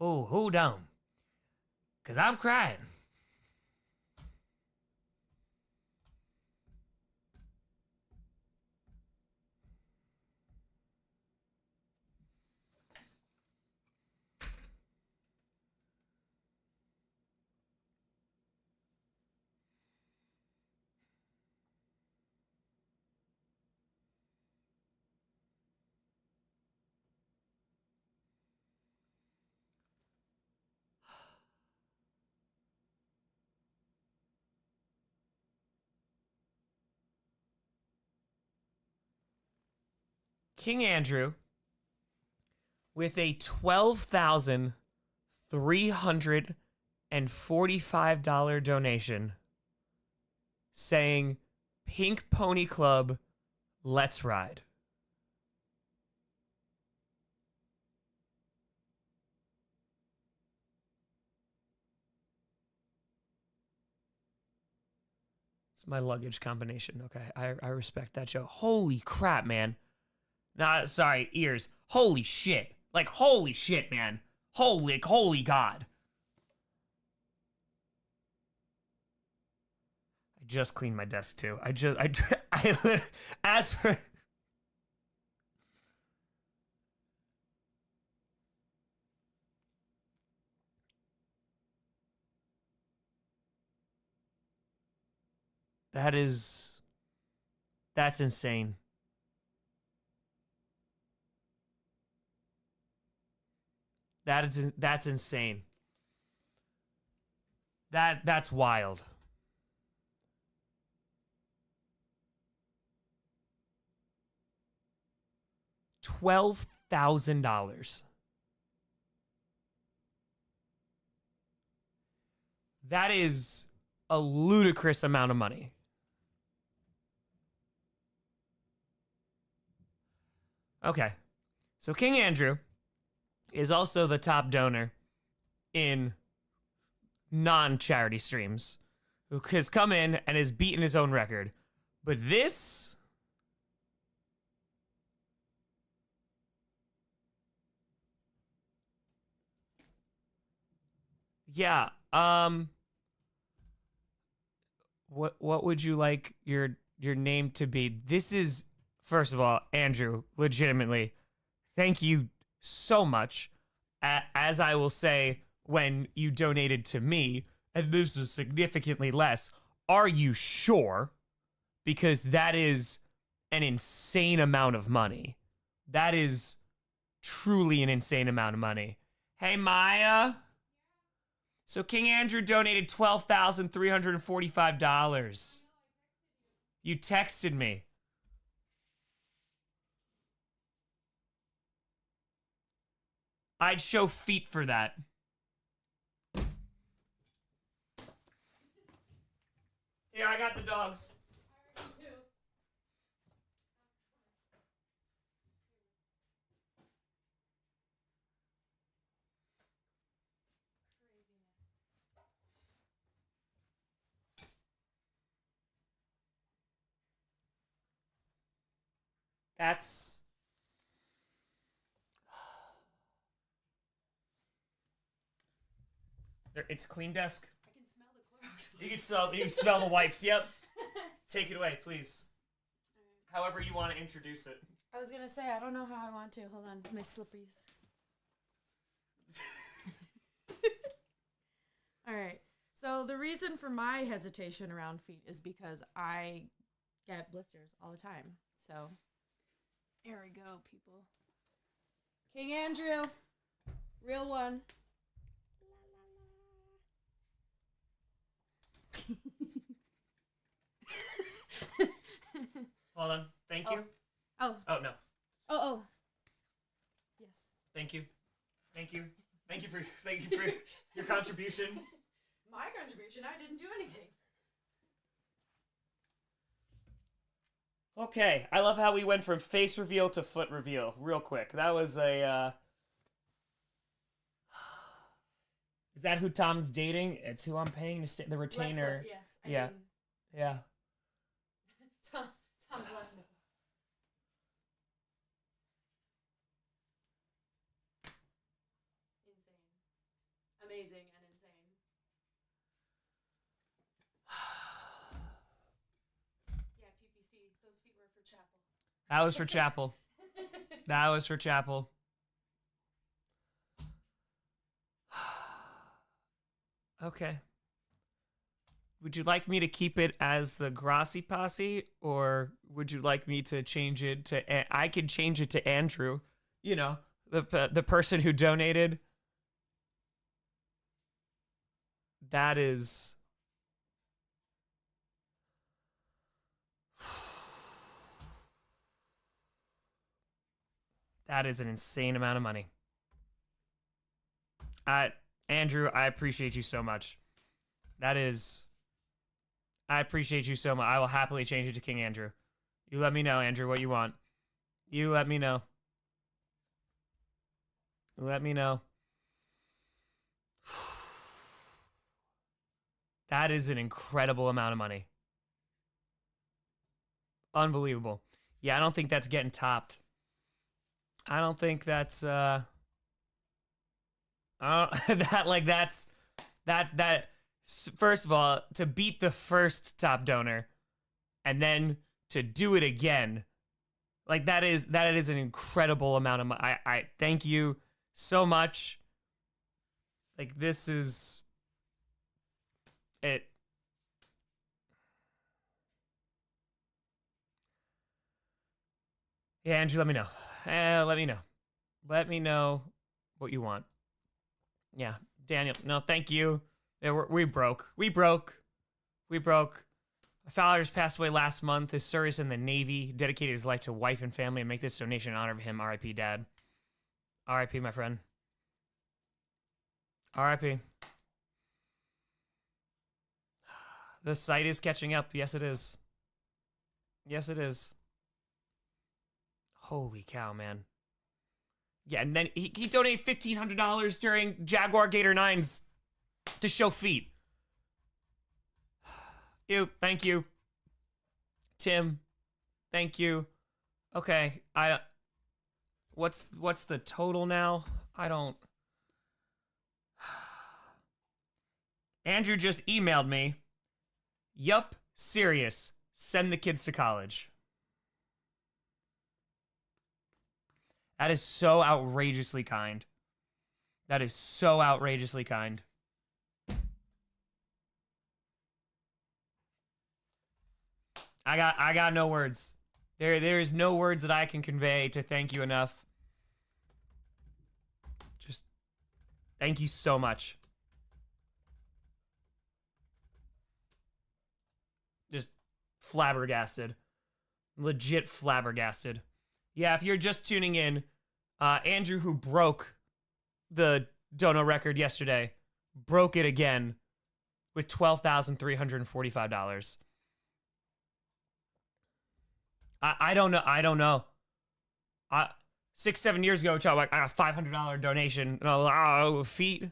C: Oh, hold on. Cause I'm crying. King Andrew with a $12,345 donation saying, Pink Pony Club, let's ride. It's my luggage combination. Okay, I respect that show. Holy crap, man. Nah, sorry, ears. Holy shit. Like, holy shit, man. Holy God. I just cleaned my desk, too. As for... That's insane. That's insane. That's wild. $12,000. That is a ludicrous amount of money. Okay. So King Andrew is also the top donor in non-charity streams, who has come in and has beaten his own record. But this... Yeah, what would you like your name to be? This is, first of all, Andrew, legitimately, thank you so much. As I will say when you donated to me, and this was significantly less, are you sure? Because that is an insane amount of money. That is truly an insane amount of money. Hey, Maya. So King Andrew donated $12,345. You texted me. I'd show feet for that. Here, I got the dogs. That's... It's clean desk.
E: I can smell the clothes.
C: You can smell the wipes. Yep. Take it away, please. However you want to introduce it.
E: I was gonna say I don't know how I want to. Hold on, my slippies. All right. So the reason for my hesitation around feet is because I get blisters all the time. So here we go, people. King Andrew, real one.
C: Hold on. Thank you.
E: Oh.
C: Oh, no.
E: Oh. Yes.
C: Thank you. Thank you. Thank you for your contribution.
E: My contribution? I didn't do anything.
C: Okay. I love how we went from face reveal to foot reveal real quick. That was a... Is that who Tom's dating? It's who I'm paying to stay, the retainer.
E: Yes.
C: Yeah. Yeah.
E: Tom's left me. Insane. Amazing and insane. Yeah, PPC. Those feet were for chapel.
C: That was for chapel. That was for chapel. Okay. Would you like me to keep it as the Grossi posse, or would you like me to change it to... I could change it to Andrew. You know, the person who donated. That is... That is an insane amount of money. Andrew, I appreciate you so much. That is... I appreciate you so much. I will happily change it to King Andrew. You let me know, Andrew, what you want. You let me know. Let me know. That is an incredible amount of money. Unbelievable. Yeah, I don't think that's getting topped. I don't think that's that first of all, to beat the first top donor and then to do it again, like that is an incredible amount of money. I thank you so much. Like, this is it. Yeah, Andrew, let me know. Let me know. Let me know what you want. Yeah, Daniel. No, thank you. Yeah, we broke. We broke. My father just passed away last month. His service in the Navy, dedicated his life to wife and family, and make this donation in honor of him. R.I.P. Dad. R.I.P. my friend. R.I.P. The site is catching up. Yes, it is. Yes, it is. Holy cow, man. Yeah, and then he donated $1,500 during Jaguar Gator 9s to show feet. Thank you. Tim, thank you. Okay, what's the total now? I don't... Andrew just emailed me. Yup, serious. Send the kids to college. That is so outrageously kind. That is so outrageously kind. I got no words. There is no words that I can convey to thank you enough. Just thank you so much. Just flabbergasted. Legit flabbergasted. Yeah, if you're just tuning in, Andrew, who broke the dono record yesterday, broke it again with $12,345. I don't know. 6-7 years ago, I got a $500 donation. Feet.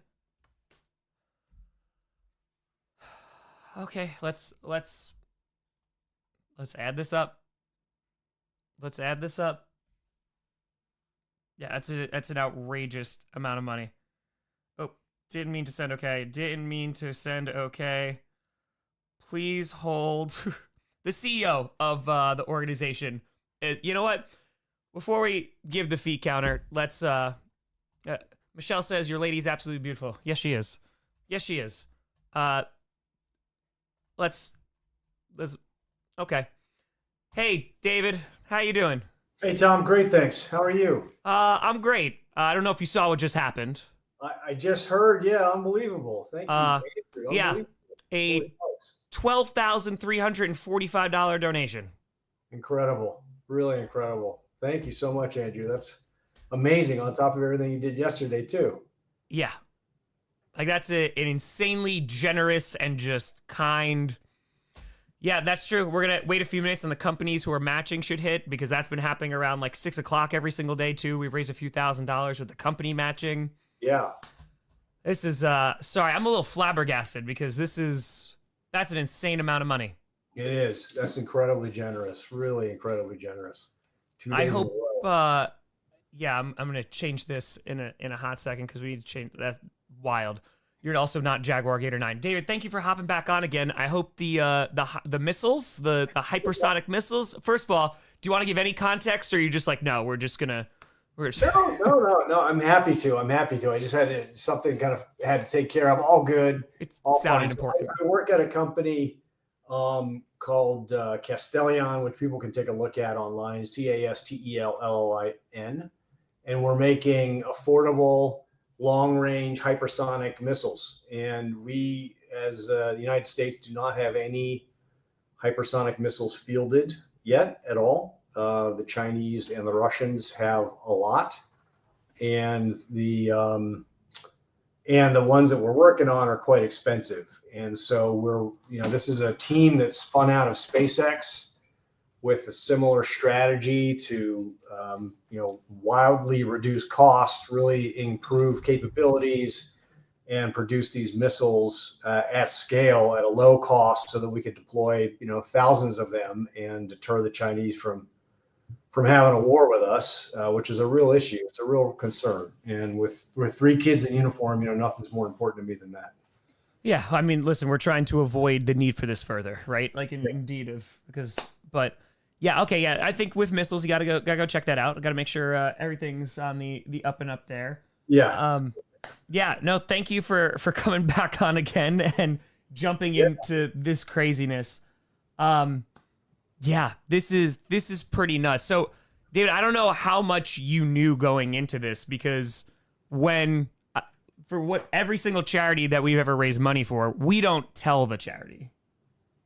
C: Okay, let's add this up. Let's add this up. Yeah, that's an outrageous amount of money. Oh, didn't mean to send okay. Didn't mean to send okay. Please hold. The CEO of the organization. You know what? Before we give the fee counter, let's. Michelle says your lady's absolutely beautiful. Yes, she is. Yes, she is. Let's. Okay. Hey, David, how you doing?
I: Hey, Tom. Great, thanks. How are you?
C: I'm great. I don't know if you saw what just happened.
I: I just heard. Yeah, unbelievable. Thank you. Andrew.
C: Yeah,
I: Unbelievable.
C: a $12,345 donation.
I: Incredible. Really incredible. Thank you so much, Andrew. That's amazing on top of everything you did yesterday, too.
C: Yeah. Like, that's an insanely generous and just kind. Yeah, that's true. We're going to wait a few minutes and the companies who are matching should hit, because that's been happening around like 6 o'clock every single day, too. We've raised a few $1,000s with the company matching.
I: Yeah.
C: This is, sorry, I'm a little flabbergasted because that's an insane amount of money.
I: It is. That's incredibly generous. Really incredibly generous. 2 days
C: I
I: in a
C: hope,
I: row.
C: yeah, I'm going to change this in a hot second because we need to change. That's wild. You're also not Jaguar Gator 9. David, thank you for hopping back on again. I hope the missiles, the hypersonic missiles. First of all, do you want to give any context, or are you just like, no, we're just
I: No. I'm happy to. I just had something kind of had to take care of. All good.
C: It
I: All
C: sounded
I: fine.
C: important.
I: I work at a company called Castellion, which people can take a look at online. Castellin, and we're making affordable long-range hypersonic missiles. And we, as the United States, do not have any hypersonic missiles fielded yet at all. The Chinese and the Russians have a lot, and the ones that we're working on are quite expensive. And so this is a team that spun out of SpaceX with a similar strategy to wildly reduce cost, really improve capabilities, and produce these missiles at scale at a low cost, so that we could deploy thousands of them and deter the Chinese from having a war with us, which is a real issue. It's a real concern. And with 3 kids in uniform, nothing's more important to me than that.
C: Yeah, I mean, listen, we're trying to avoid the need for this further, right? Like, but yeah, okay, yeah. I think with missiles, you gotta go check that out. Got to make sure everything's on the up and up there.
I: Yeah.
C: Yeah. No, thank you for coming back on again and jumping into this craziness. Yeah, this is pretty nuts. So, David, I don't know how much you knew going into this, because for every single charity that we've ever raised money for, we don't tell the charity.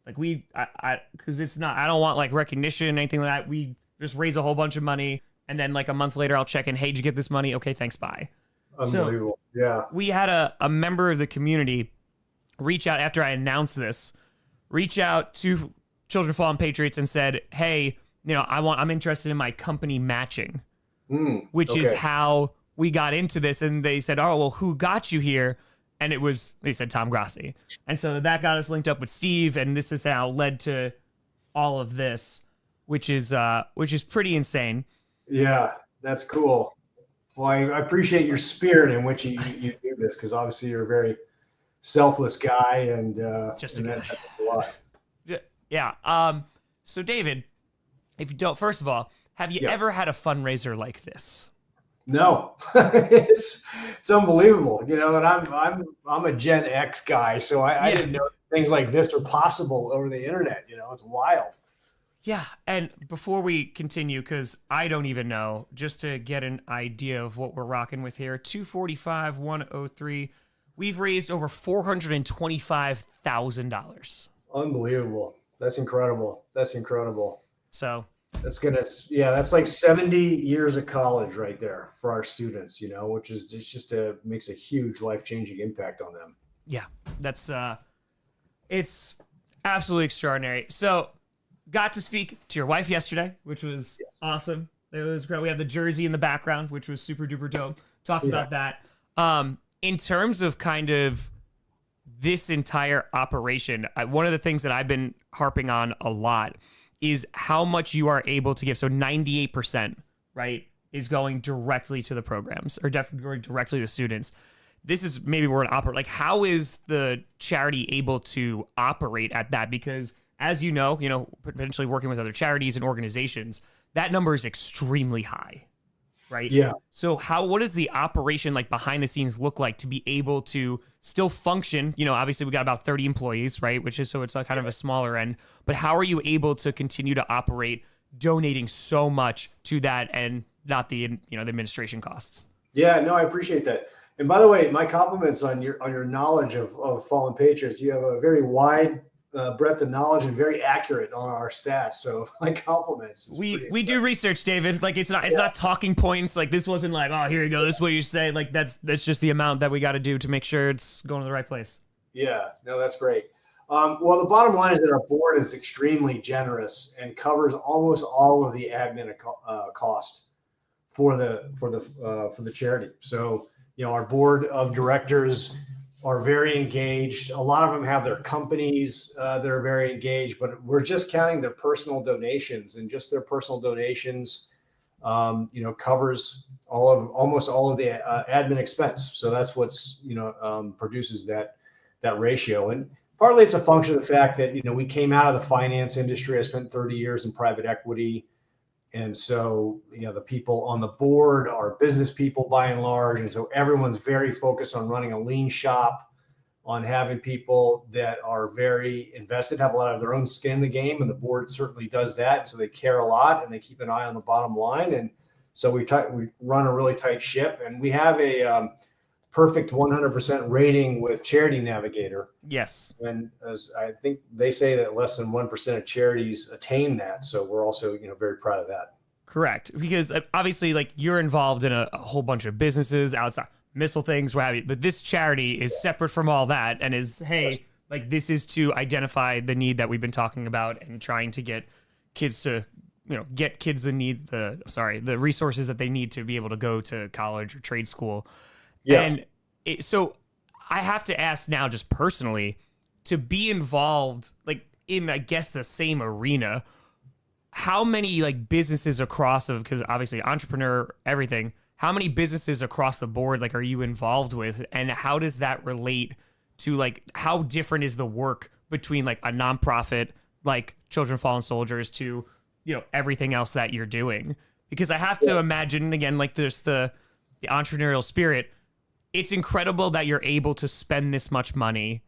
C: Like, because it's not, I don't want like recognition, anything like that. We just raise a whole bunch of money, and then like a month later, I'll check in. Hey, did you get this money? Okay, thanks, bye.
I: Unbelievable. So, yeah.
C: We had a member of the community reach out after I announced this, reach out to Children of Fallen Patriots and said, hey, I'm interested in my company matching, which is how we got into this. And they said, oh, well, who got you here? And they said Tom Grossi. And so that got us linked up with Steve. And this is how led to all of this, which is pretty insane.
I: Yeah, that's cool. Well, I appreciate your spirit in which you do this, because obviously you're a very selfless guy, and that's a lot.
C: Yeah. So David, if you don't, first of all, have you ever had a fundraiser like this?
I: No, it's unbelievable. And I'm a Gen X guy, so I didn't know things like this are possible over the internet. It's wild.
C: Yeah. And before we continue, because I don't even know, just to get an idea of what we're rocking with here, 245, 103, we've raised over $425,000.
I: Unbelievable. That's incredible.
C: So
I: that's like 70 years of college right there for our students, which is just makes a huge life-changing impact on them.
C: Yeah, that's it's absolutely extraordinary. So got to speak to your wife yesterday, which was awesome. It was great. We have the jersey in the background, which was super duper dope. Talked about that. In terms of kind of this entire operation, one of the things that I've been harping on a lot is how much you are able to give. So 98%, right, is going directly to the programs, or definitely going directly to students. This is maybe where it operate. Like, how is the charity able to operate at that? Because as you know, potentially working with other charities and organizations, that number is extremely high, right?
I: Yeah.
C: So what does the operation like behind the scenes look like to be able to still function? Obviously we got about 30 employees, right? So it's like kind of a smaller end, but how are you able to continue to operate donating so much to that and not the, the administration costs?
I: Yeah, no, I appreciate that. And by the way, my compliments on your knowledge of Fallen Patriots. You have a very wide breadth of knowledge and very accurate on our stats. So my compliments.
C: We do research, David. Like it's not talking points. Like this wasn't like, oh, here you go, this is what you say. Like that's just the amount that we got to do to make sure it's going to the right place.
I: Yeah, no, that's great. Well, the bottom line is that our board is extremely generous and covers almost all of the admin cost for the charity. So our board of directors are very engaged. A lot of them have their companies that are very engaged, but we're just counting their personal donations, and just their personal donations, covers almost all of the admin expense. So that's what's produces that ratio. And partly it's a function of the fact that we came out of the finance industry. I spent 30 years in private equity. And so, the people on the board are business people by and large. And so everyone's very focused on running a lean shop, on having people that are very invested, have a lot of their own skin in the game. And the board certainly does that. So they care a lot and they keep an eye on the bottom line. And so we run a really tight ship, and we have a perfect 100% rating with Charity Navigator.
C: Yes.
I: And as I think they say that less than 1% of charities attain that. So we're also, very proud of that.
C: Correct. Because obviously, like, you're involved in a whole bunch of businesses outside, missile things, what have you. But this charity is separate from all that and is, hey, like, this is to identify the need that we've been talking about and trying to get kids to, get kids the resources that they need to be able to go to college or trade school. Yeah. And so I have to ask now, just personally, to be involved, like, in, I guess, the same arena, how many, like, businesses across because obviously entrepreneur, everything, how many businesses across the board, like, are you involved with? And how does that relate to, like, how different is the work between, like, a nonprofit, like Children of Fallen Soldiers, to, everything else that you're doing? Because I have to imagine, again, like, there's the entrepreneurial spirit. It's incredible that you're able to spend this much money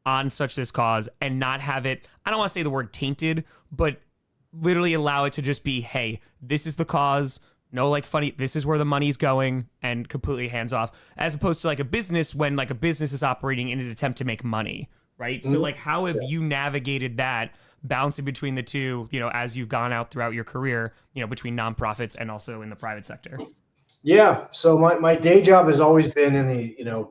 C: on this cause and not have it, I don't want to say the word tainted, but literally allow it to just be, hey, this is the cause, no, like, funny, this is where the money's going, and completely hands off, as opposed to, like, a business, when, like, a business is operating in an attempt to make money, right? Mm-hmm. So, like, how have you navigated that, balancing between the two, as you've gone out throughout your career, between nonprofits and also in the private sector?
I: Yeah. So my day job has always been in the,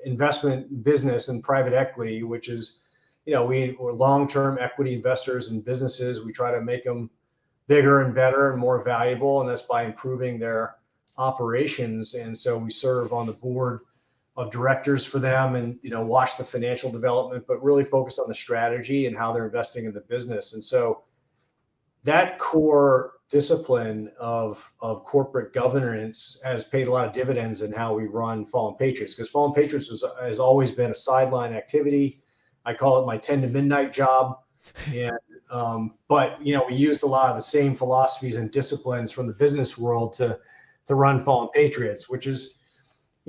I: investment business and private equity, which is, we're long-term equity investors in businesses. We try to make them bigger and better and more valuable, and that's by improving their operations. And so we serve on the board of directors for them and, watch the financial development, but really focus on the strategy and how they're investing in the business. And so that core discipline of corporate governance has paid a lot of dividends in how we run Fallen Patriots, because Fallen Patriots has always been a sideline activity. I call it my 10 to midnight job. And, but, we used a lot of the same philosophies and disciplines from the business world to run Fallen Patriots, which is,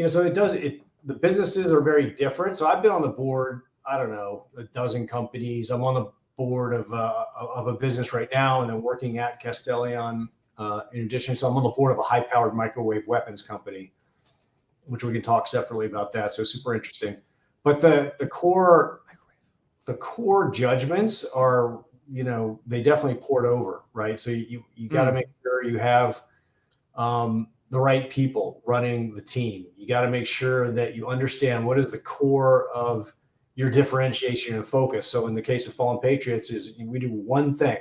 I: so the businesses are very different. So I've been on the board, I don't know, a dozen companies. I'm on the board of a business right now, and then working at Castellion in addition. So I'm on the board of a high-powered microwave weapons company, which we can talk separately about that. So super interesting. But the core judgments are, they definitely poured over, right? So you got to make sure you have the right people running the team. You got to make sure that you understand what is the core of your differentiation and focus. So in the case of Fallen Patriots, is we do one thing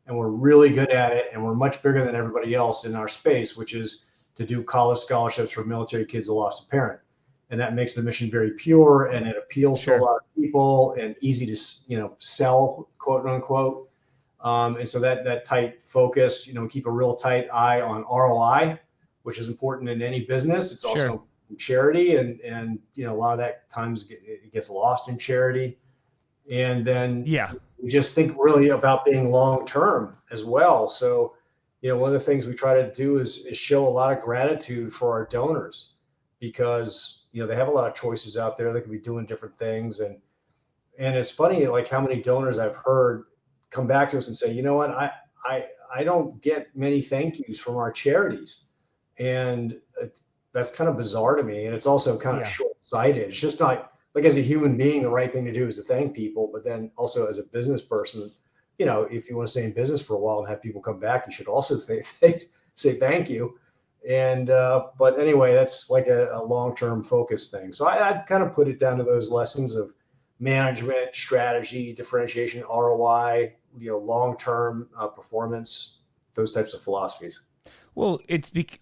I: and we're really good at it, and we're much bigger than everybody else in our space, which is to do college scholarships for military kids who lost a parent. And that makes the mission very pure, and it appeals to a lot of people and easy to, sell, quote unquote. And so that tight focus, keep a real tight eye on ROI, which is important in any business. It's also charity, and a lot of that times it gets lost in charity. And then we just think really about being long term as well. So one of the things we try to do is show a lot of gratitude for our donors, because they have a lot of choices out there. They could be doing different things, and it's funny, like how many donors I've heard come back to us and say, you know what, I don't get many thank yous from our charities, and that's kind of bizarre to me. And it's also kind of short-sighted. It's just not like, as a human being, the right thing to do is to thank people, but then also as a business person, if you want to stay in business for a while and have people come back, you should also say thank you. And but anyway, that's like a long-term focus thing. So I'd kind of put it down to those lessons of management, strategy, differentiation, ROI, long-term performance, those types of philosophies.
C: Well,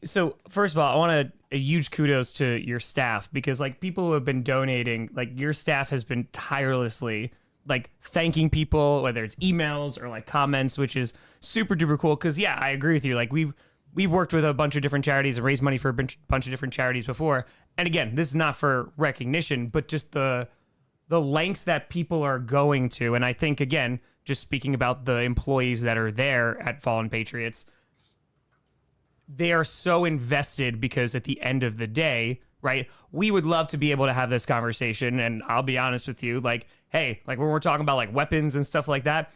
C: so first of all, I want a huge kudos to your staff, because like people who have been donating, like your staff has been tirelessly like thanking people, whether it's emails or like comments, which is super duper cool. Cause yeah, I agree with you. Like we've worked with a bunch of different charities and raised money for a bunch of different charities before. And again, this is not for recognition, but just the lengths that people are going to. And I think, again, just speaking about the employees that are there at Fallen Patriots, they are so invested, because at the end of the day, right, we would love to be able to have this conversation. And I'll be honest with you, like, hey, like when we're talking about like weapons and stuff like that,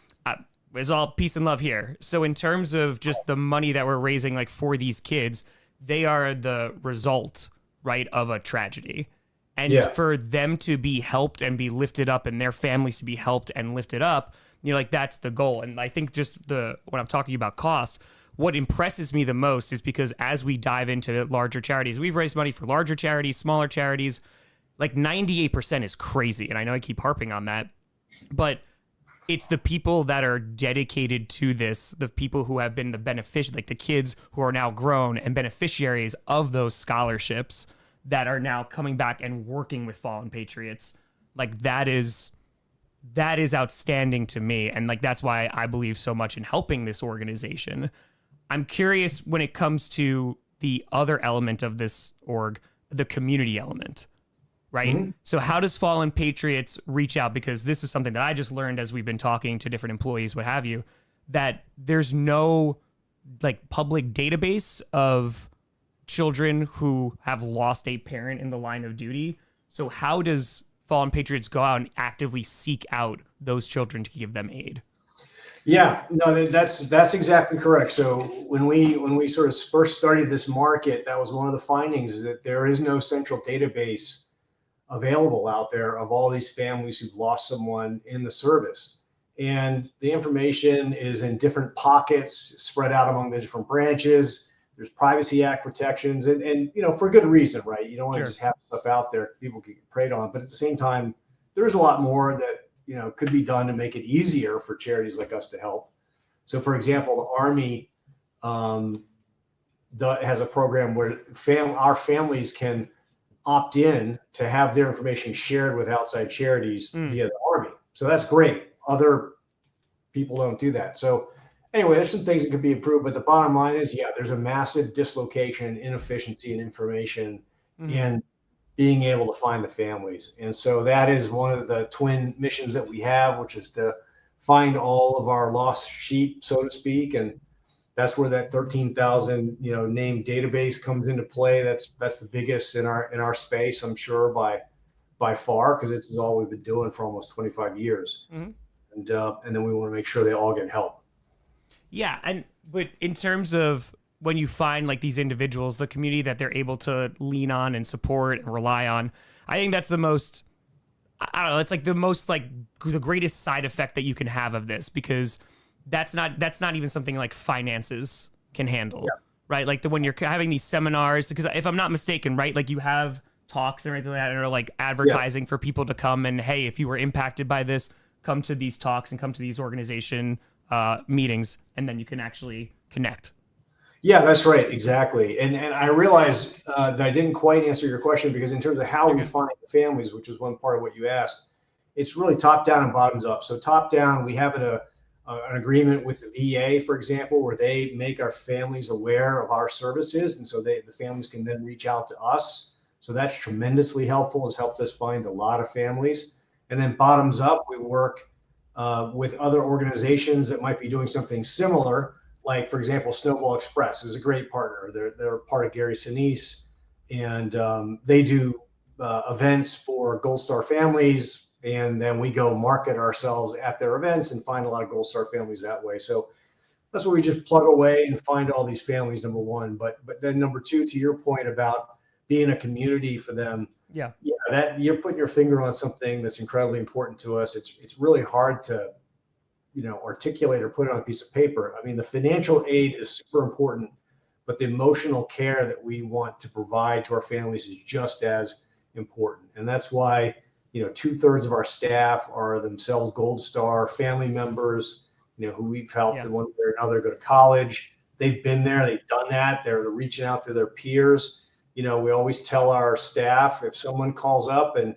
C: it's all peace and love here. So in terms of just the money that we're raising, like for these kids, they are the result, right, of a tragedy. And for them to be helped and be lifted up, and their families to be helped and lifted up, like that's the goal. And I think just when I'm talking about cost, what impresses me the most is because as we dive into larger charities, we've raised money for larger charities, smaller charities, like 98% is crazy. And I know I keep harping on that, but it's the people that are dedicated to this, the people who have been the beneficiaries, like the kids who are now grown and beneficiaries of those scholarships, that are now coming back and working with Fallen Patriots. Like that is outstanding to me. And like, that's why I believe so much in helping this organization. I'm curious when it comes to the other element of this org, the community element, right? Mm-hmm. So how does Fallen Patriots reach out? Because this is something that I just learned as we've been talking to different employees, what have you, that there's no like public database of children who have lost a parent in the line of duty. So how does Fallen Patriots go out and actively seek out those children to give them aid?
I: Yeah, no, that's exactly correct. So when we sort of first started this market, that was one of the findings, is that there is no central database available out there of all these families who've lost someone in the service. And the information is in different pockets, spread out among the different branches. There's Privacy Act protections, and for good reason, right? You don't want to just have stuff out there people can get preyed on, but at the same time, there's a lot more that could be done to make it easier for charities like us to help. So, for example, the Army has a program where our families can opt in to have their information shared with outside charities via the Army. So that's great. Other people don't do that. So anyway, there's some things that could be improved, but the bottom line is, there's a massive dislocation, inefficiency in information in being able to find the families. And so that is one of the twin missions that we have, which is to find all of our lost sheep, so to speak. And that's where that 13,000, name database comes into play. That's the biggest in our space, I'm sure, by far, because this is all we've been doing for almost 25 years. Mm-hmm. And then we want to make sure they all get help.
C: Yeah, but in terms of when you find like these individuals, the community that they're able to lean on and support and rely on, I think that's the most, I don't know, it's like the most like the greatest side effect that you can have of this, because that's not even something like finances can handle, right? Like when you're having these seminars, because if I'm not mistaken, right, like you have talks and everything like that, or like advertising for people to come and, hey, if you were impacted by this, come to these talks and come to these organization meetings, and then you can actually connect.
I: Yeah, that's right. Exactly. And I realize that I didn't quite answer your question, because in terms of how we find the families, which was one part of what you asked, it's really top down and bottoms up. So top down, we have a an agreement with the VA, for example, where they make our families aware of our services. And so the families can then reach out to us. So that's tremendously helpful. Has helped us find a lot of families. And then bottoms up, we work with other organizations that might be doing something similar. Like, for example, Snowball Express is a great partner. They're part of Gary Sinise, and they do events for Gold Star families. And then we go market ourselves at their events and find a lot of Gold Star families that way. So that's where we just plug away and find all these families, number one. But then number two, to your point about being a community for them. Yeah, that you're putting your finger on something that's incredibly important to us. It's really hard to, articulate or put it on a piece of paper. I mean, the financial aid is super important, but the emotional care that we want to provide to our families is just as important. And that's why, 2/3 of our staff are themselves Gold Star family members, who we've helped in one way or another go to college. They've been there, they've done that. They're reaching out to their peers. We always tell our staff, if someone calls up and,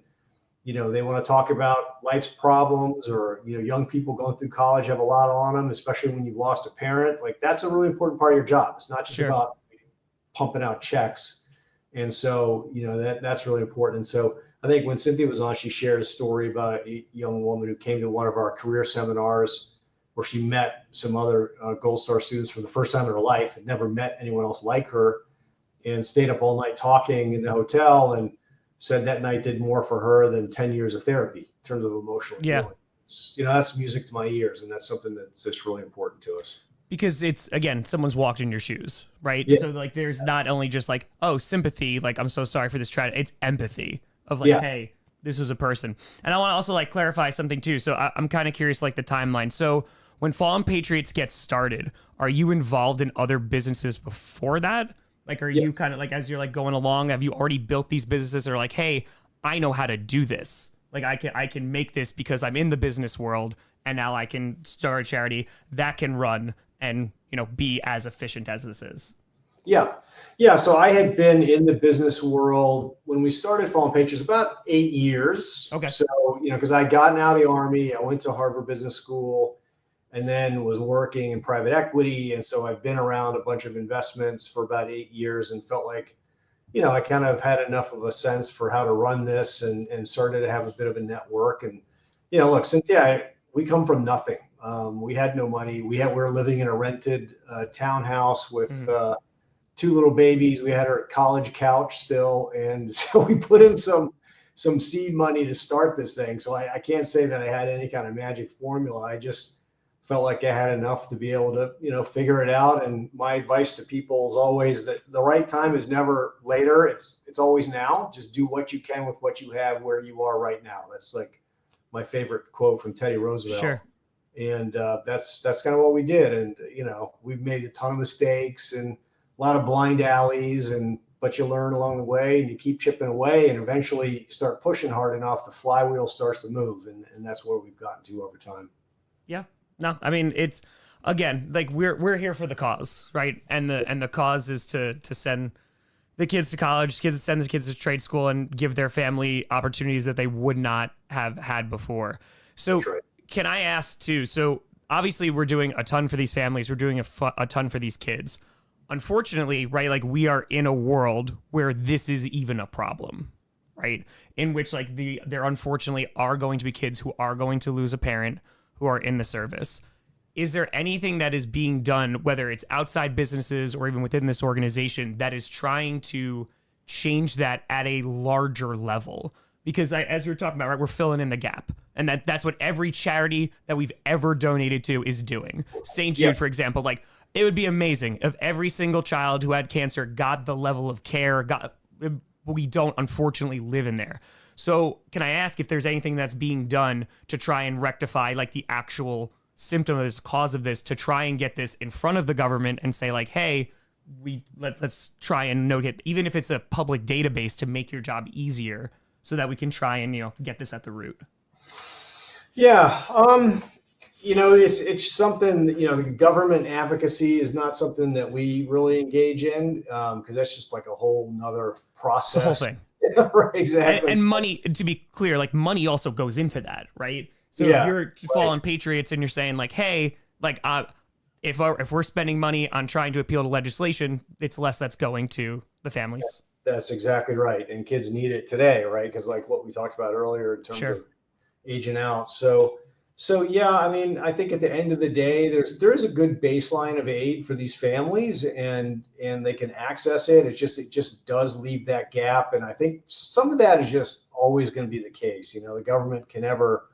I: they want to talk about life's problems, or, young people going through college have a lot on them, especially when you've lost a parent, like that's a really important part of your job. It's not just about pumping out checks. And so, that's really important. And so I think when Cynthia was on, she shared a story about a young woman who came to one of our career seminars where she met some other Gold Star students for the first time in her life, and never met anyone else like her, and stayed up all night talking in the hotel, and said that night did more for her than 10 years of therapy in terms of emotional healing. It's, that's music to my ears, and that's something that's just really important to us.
C: Because it's, again, someone's walked in your shoes, right? So like, there's not only just like, oh, sympathy, like, I'm so sorry for this tragedy. It's empathy of like, hey, this was a person. And I want to also like clarify something too. So I'm kind of curious, like the timeline. So when Fallen Patriots gets started, are you involved in other businesses before that? Like, are you kind of like, as you're like going along, have you already built these businesses, or like, hey, I know how to do this. Like I can make this because I'm in the business world, and now I can start a charity that can run and, be as efficient as this is.
I: Yeah. So I had been in the business world when we started Fallen Patriots about 8 years.
C: Okay.
I: So, because I gotten out of the Army, I went to Harvard Business School, and then was working in private equity. And so I've been around a bunch of investments for about 8 years, and felt like, I kind of had enough of a sense for how to run this, and started to have a bit of a network. And, look, Cynthia, we come from nothing. We had no money. We were living in a rented townhouse with 2 little babies. We had our college couch still. And so we put in some seed money to start this thing. So I can't say that I had any kind of magic formula. I just felt like I had enough to be able to, figure it out. And my advice to people is always that the right time is never later. It's always now. Just do what you can with what you have where you are right now. That's like my favorite quote from Teddy Roosevelt.
C: Sure.
I: And that's kind of what we did. And, we've made a ton of mistakes and a lot of blind alleys, but you learn along the way, and you keep chipping away, and eventually you start pushing hard enough, the flywheel starts to move. And that's where we've gotten to over time.
C: Yeah. No, I mean, it's, again, like we're here for the cause, right? And the cause is to send the kids to college, send the kids to trade school, and give their family opportunities that they would not have had before. So can I ask too, so obviously we're doing a ton for these families. We're doing a ton for these kids. Unfortunately, right, like we are in a world where this is even a problem, right? In which like there unfortunately are going to be kids who are going to lose a parent, who are in the service. Is there anything that is being done, whether it's outside businesses or even within this organization, that is trying to change that at a larger level? Because as we were talking about, right, we're filling in the gap. And that's what every charity that we've ever donated to is doing. St. Jude, for example, like it would be amazing if every single child who had cancer got the level of care. We don't unfortunately live in there. So can I ask if there's anything that's being done to try and rectify like the actual symptom of this, cause of this, to try and get this in front of the government and say like, hey, let's try and note it, even if it's a public database, to make your job easier so that we can try and, get this at the root.
I: Yeah. It's something, the government advocacy is not something that we really engage in, because that's just like a whole nother process.
C: The whole thing.
I: Right, exactly.
C: And money, to be clear, like money also goes into that, right? So
I: Yeah,
C: if you're
I: right.
C: fallen patriots and you're saying like, hey, like if we're spending money on trying to appeal to legislation, it's less that's going to the families.
I: That's exactly right. And kids need it today, right? Because like what we talked about earlier in terms
C: Sure.
I: of aging out. So yeah, I mean, I think at the end of the day, there is a good baseline of aid for these families, and they can access it. It just does leave that gap, and I think some of that is just always going to be the case. You know, the government can never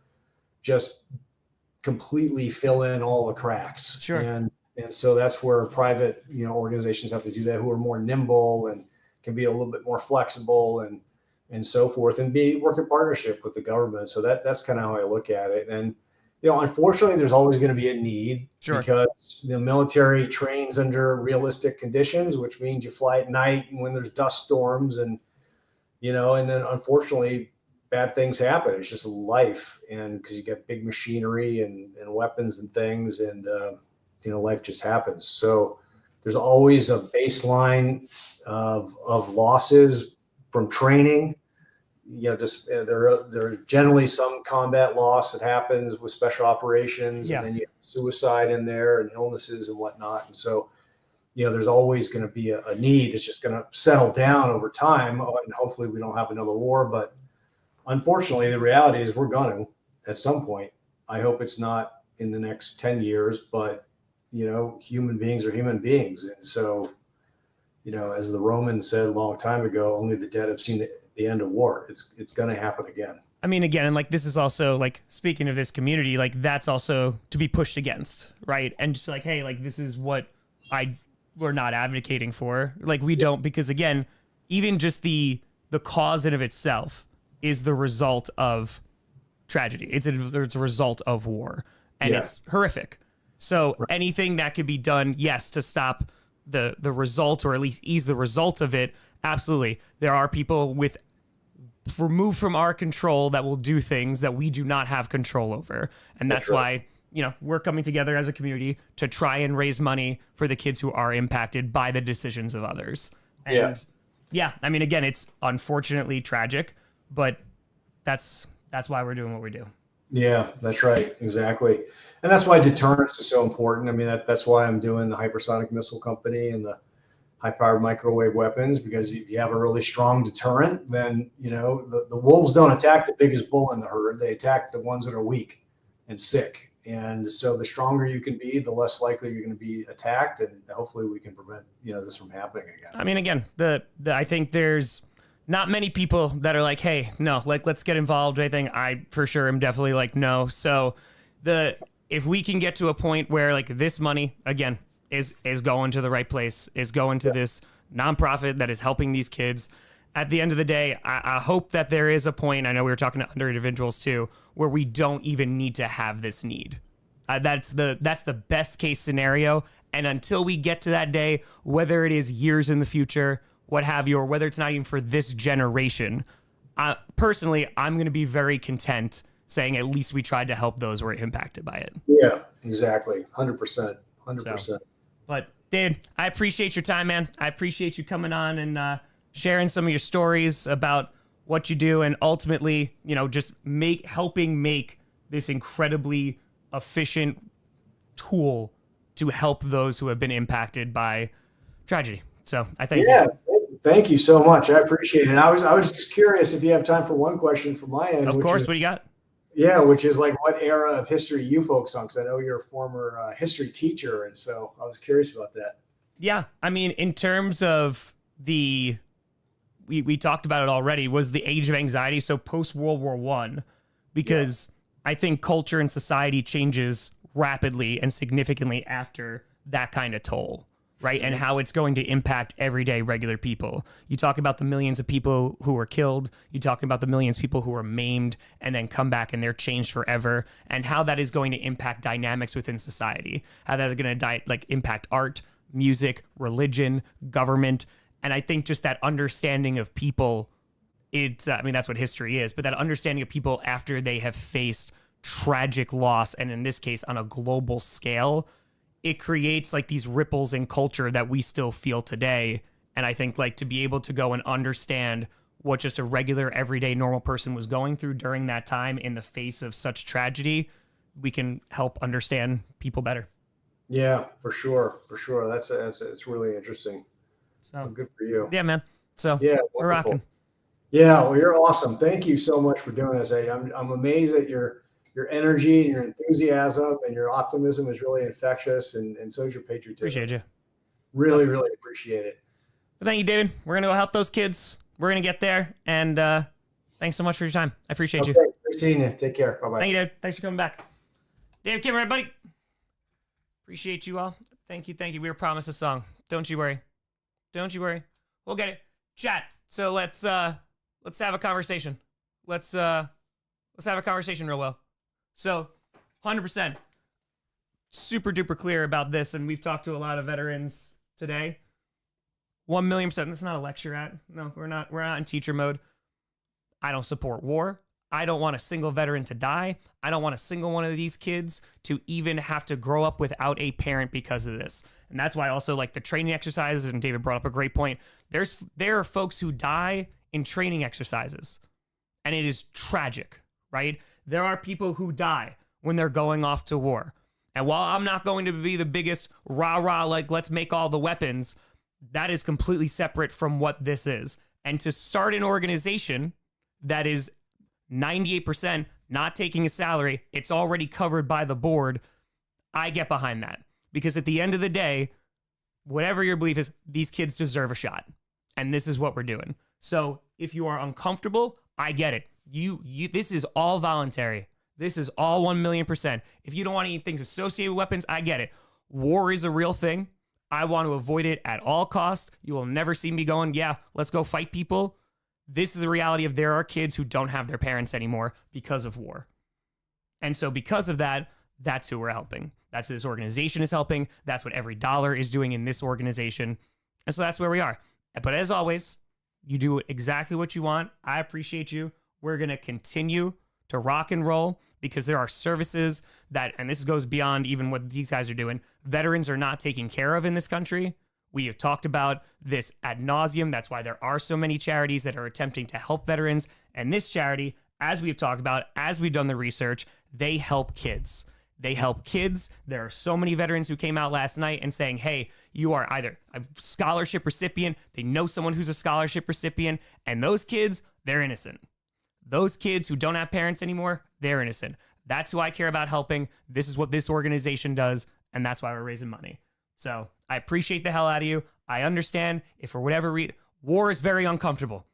I: just completely fill in all the cracks.
C: Sure.
I: And so that's where private, organizations have to do that, who are more nimble and can be a little bit more flexible and so forth, and work in partnership with the government. So that's kind of how I look at it. And unfortunately, there's always going to be a need.
C: Sure.
I: Because the military trains under realistic conditions, which means you fly at night and when there's dust storms, and and then unfortunately bad things happen. It's just life, and because you get big machinery and weapons and things, and life just happens. So there's always a baseline of losses from training. There are generally some combat loss that happens with special operations, and then you have suicide in there and illnesses and whatnot. And so, there's always going to be a need. It's just going to settle down over time, and hopefully we don't have another war. But unfortunately, the reality is we're going to at some point. I hope it's not in the next 10 years, but human beings are human beings. And so, as the Romans said a long time ago, only the dead have seen the end of war. It's going to happen again.
C: I mean, again, and like this is also like, speaking of this community, like that's also to be pushed against, right? And just like, hey, like this is what we're not advocating for. Like we don't, because again, even just the cause in of itself is the result of tragedy. It's a result of war, and it's horrific. So anything that could be done, yes, to stop the result, or at least ease the result of it, absolutely. There are people removed from our control that will do things that we do not have control over. And that's why, we're coming together as a community to try and raise money for the kids who are impacted by the decisions of others. And I mean, again, it's unfortunately tragic, but that's why we're doing what we do.
I: Yeah, that's right. Exactly. And that's why deterrence is so important. I mean, that's why I'm doing the hypersonic missile company and the high-powered microwave weapons, because if you have a really strong deterrent, then, the wolves don't attack the biggest bull in the herd. They attack the ones that are weak and sick. And so the stronger you can be, the less likely you're going to be attacked. And hopefully we can prevent, this from happening again.
C: I mean, again, I think there's not many people that are like, hey, no, like, let's get involved. I think I, for sure, am definitely like, no. So if we can get to a point where like this money, again, is going to the right place, is going to this nonprofit that is helping these kids. At the end of the day, I hope that there is a point, I know we were talking to other individuals too, where we don't even need to have this need. That's the best case scenario. And until we get to that day, whether it is years in the future, what have you, or whether it's not even for this generation, personally, I'm going to be very content saying at least we tried to help those who were impacted by it.
I: Yeah, exactly. 100%. 100%.
C: But Dave, I appreciate your time, man. I appreciate you coming on and sharing some of your stories about what you do, and ultimately, just helping make this incredibly efficient tool to help those who have been impacted by tragedy. So I thank you.
I: Thank you so much. I appreciate it. I was just curious if you have time for one question from my end.
C: Of course. What do you got?
I: Yeah, which is like, what era of history you folks on? Because I know you're a former history teacher, and so I was curious about that.
C: Yeah, I mean, in terms of we talked about it already, was the age of anxiety, so post World War I, because I think culture and society changes rapidly and significantly after that kind of toll, right? And how it's going to impact everyday regular people. You talk about the millions of people who were killed, you talk about the millions of people who were maimed and then come back and they're changed forever, and how that is going to impact dynamics within society, how that is going to impact art, music, religion, government. And I think just that understanding of people, that's what history is, but that understanding of people after they have faced tragic loss, and in this case on a global scale, it creates like these ripples in culture that we still feel today. And I think like to be able to go and understand what just a regular, everyday, normal person was going through during that time in the face of such tragedy, we can help understand people better.
I: Yeah, for sure. It's really interesting.
C: So
I: Well, good for you.
C: yeah, man. So
I: Yeah,
C: we're
I: wonderful.
C: rocking.
I: Yeah, well, you're awesome. Thank you so much for doing this. I'm amazed at your energy and your enthusiasm and your optimism is really infectious, and so is your patriotism.
C: Appreciate you.
I: Really, really appreciate it.
C: But thank you, David. We're gonna go help those kids. We're gonna get there. And thanks so much for your time. I appreciate you.
I: Great seeing you. Take care. Bye bye.
C: Thank you, David. Thanks for coming back. David Kim, everybody. Appreciate you all. Thank you. We were promised a song. Don't you worry. We'll get it. Chat. So let's have a conversation. Let's have a conversation real well. So 100% super duper clear about this, and we've talked to a lot of veterans today. 1,000,000%. This is not a lecture at. No, we're not in teacher mode. I don't support war. I don't want a single veteran to die. I don't want a single one of these kids to even have to grow up without a parent because of this. And that's why also like the training exercises, and David brought up a great point. There are folks who die in training exercises, and it is tragic, right? There are people who die when they're going off to war. And while I'm not going to be the biggest rah-rah, like let's make all the weapons, that is completely separate from what this is. And to start an organization that is 98% not taking a salary, it's already covered by the board, I get behind that. Because at the end of the day, whatever your belief is, these kids deserve a shot. And this is what we're doing. So if you are uncomfortable, I get it. This is all voluntary. This is all 1,000,000%. If you don't want any things associated with weapons, I get it. War is a real thing. I want to avoid it at all costs. You will never see me going, yeah, let's go fight people. This is the reality of there are kids who don't have their parents anymore because of war. And so because of that, that's who we're helping. That's who this organization is helping. That's what every dollar is doing in this organization. And so that's where we are. But as always, you do exactly what you want. I appreciate you. We're going to continue to rock and roll because there are services that, and this goes beyond even what these guys are doing, veterans are not taken care of in this country. We have talked about this ad nauseum. That's why there are so many charities that are attempting to help veterans. And this charity, as we've talked about, as we've done the research, they help kids. They help kids. There are so many veterans who came out last night and saying, hey, you are either a scholarship recipient, they know someone who's a scholarship recipient, and those kids, they're innocent. Those kids who don't have parents anymore, they're innocent. That's who I care about helping. This is what this organization does, and that's why we're raising money. So I appreciate the hell out of you. I understand if for whatever reason, war is very uncomfortable,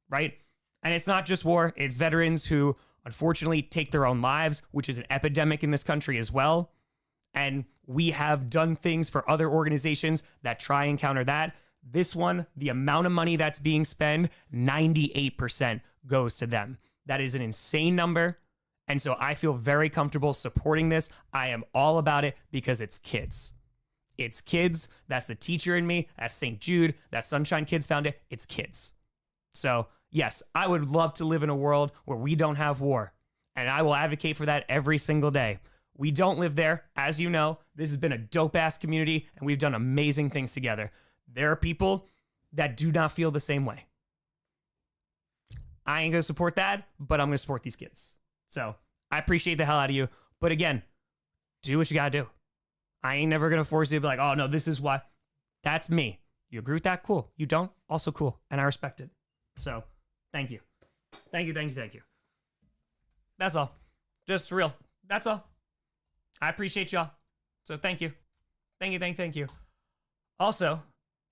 C: right? And it's not just war, it's veterans who unfortunately take their own lives, which is an epidemic in this country as well. And we have done things for other organizations that try and counter that. This one, the amount of money that's being spent, 98% goes to them. That is an insane number. And so I feel very comfortable supporting this. I am all about it because it's kids. It's kids. That's the teacher in me. That's St. Jude. That's Sunshine Kids Foundation. It's kids. So yes, I would love to live in a world where we don't have war. And I will advocate for that every single day. We don't live there. As you know, this has been a dope-ass community, and we've done amazing things together. There are people that do not feel the same way. I ain't going to support that, but I'm going to support these kids. So I appreciate the hell out of you. But again, do what you got to do. I ain't never going to force you to be like, oh, no, this is why. That's me. You agree with that? Cool. You don't? Also cool. And I respect it. So thank you. Thank you. That's all. Just real. That's all. I appreciate y'all. So thank you. Thank you. Also,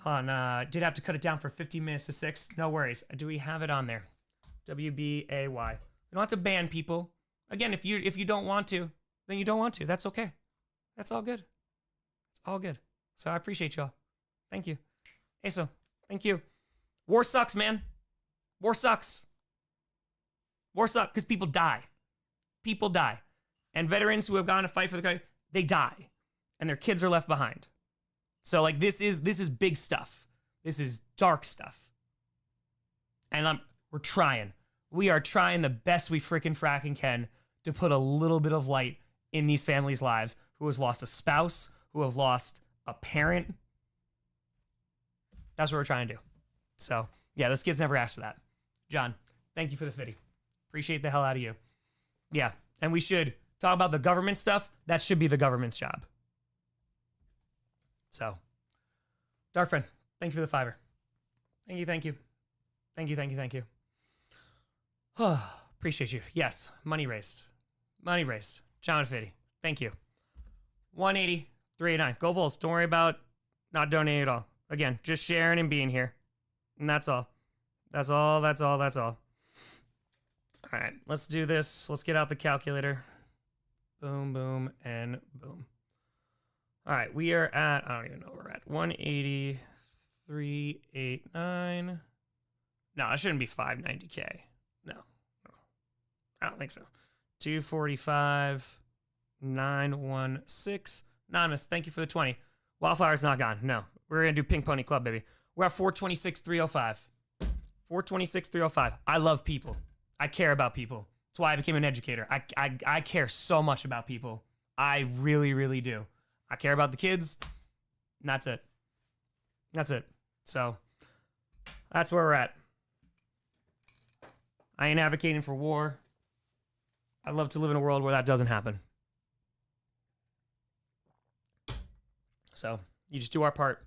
C: did have to cut it down for 15 minutes to 6. No worries. Do we have it on there? WBAY. We don't have to ban people. Again, if you don't want to, then you don't want to. That's okay. That's all good. It's all good. So I appreciate y'all. Thank you. Asa, thank you. War sucks, man. War sucks. War sucks because people die. People die. And veterans who have gone to fight for the country, they die. And their kids are left behind. So like this is big stuff. This is dark stuff. And we're trying. We are trying the best we freaking fracking can to put a little bit of light in these families' lives who has lost a spouse, who have lost a parent. That's what we're trying to do. So yeah, those kids never asked for that. John, thank you for the 50. Appreciate the hell out of you. Yeah, and we should talk about the government stuff. That should be the government's job. So, Dark Friend, thank you for the $5. Thank you, thank you. Thank you, thank you, thank you. Appreciate you. Yes, money raised. Money raised. John 50. Thank you. 180, 389. Go Bulls. Don't worry about not donating at all. Again, just sharing and being here. And that's all. That's all, that's all, that's all. All right, let's do this. Let's get out the calculator. Boom, boom, and boom. All right, we are at, I don't even know where we're at. 180, 389. No, it shouldn't be 590K. No. I don't think so. 245, 916. Anonymous, thank you for the 20. Wildflower's not gone. No, we're going to do Pink Pony Club, baby. We're at 426, 305. 426, 305. I love people. I care about people. That's why I became an educator. I care so much about people. I really, really do. I care about the kids. And that's it. That's it. So that's where we're at. I ain't advocating for war. I'd love to live in a world where that doesn't happen. So you just do our part.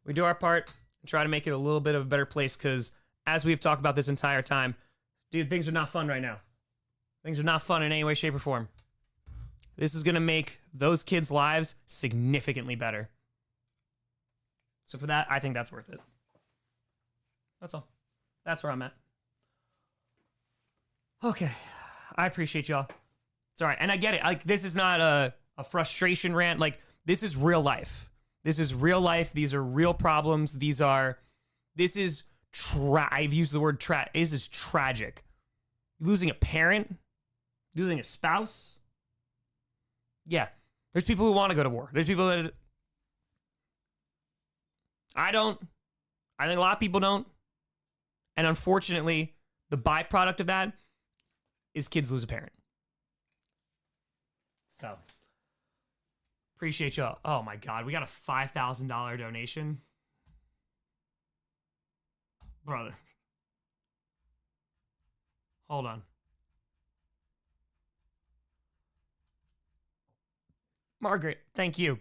C: We do our part and try to make it a little bit of a better place because as we've talked about this entire time, dude, things are not fun right now. Things are not fun in any way, shape, or form. This is going to make those kids' lives significantly better. So for that, I think that's worth it. That's all. That's where I'm at. Okay. I appreciate y'all. It's all right. And I get it. Like, this is not a frustration rant. Like, this is real life. This is real life. These are real problems. This is I've used the word this is tragic. Losing a parent, losing a spouse. Yeah. There's people who want to go to war. There's people that I don't. I think a lot of people don't. And unfortunately, the byproduct of that is kids lose a parent. So, appreciate y'all. Oh my God, we got a $5,000 donation. Brother. Hold on. Margaret, thank you.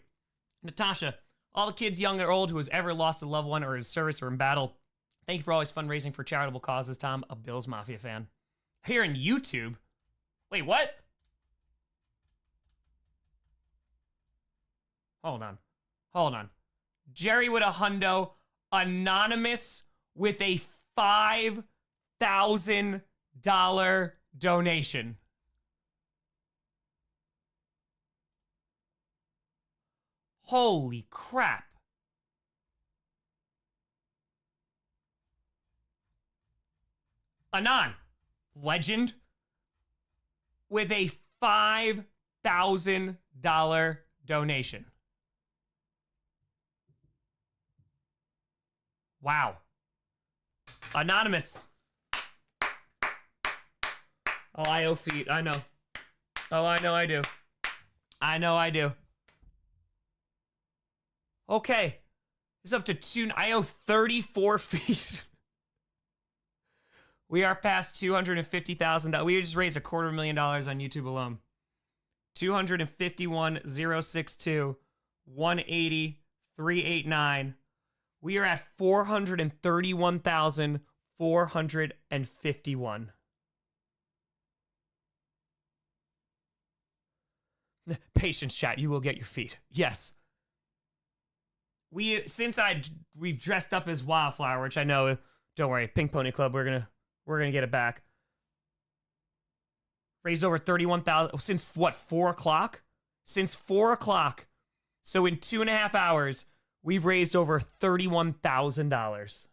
C: Natasha, all the kids, young or old, who has ever lost a loved one or in service or in battle, thank you for always fundraising for charitable causes. Tom, a Bills Mafia fan. Here in YouTube. Wait, what? Hold on. Hold on. Jerry with a hundo. Anonymous with a $5,000 donation. Holy crap. Anon, legend, with a $5,000 donation. Wow. Anonymous. Oh, I owe feet. I know. Oh, I know I do. I know I do. Okay. It's up to I owe 34 feet. We are past $250,000. We just raised $250,000 on YouTube alone. 251,062, 180, 389. We are at 431,451. Patience, chat. You will get your feet. Yes. We've dressed up as Wildflower, which I know. Don't worry, Pink Pony Club. We're gonna get it back. Raised over 31,000 since what? 4 o'clock. Since 4 o'clock. So in 2.5 hours, we've raised over $31,000.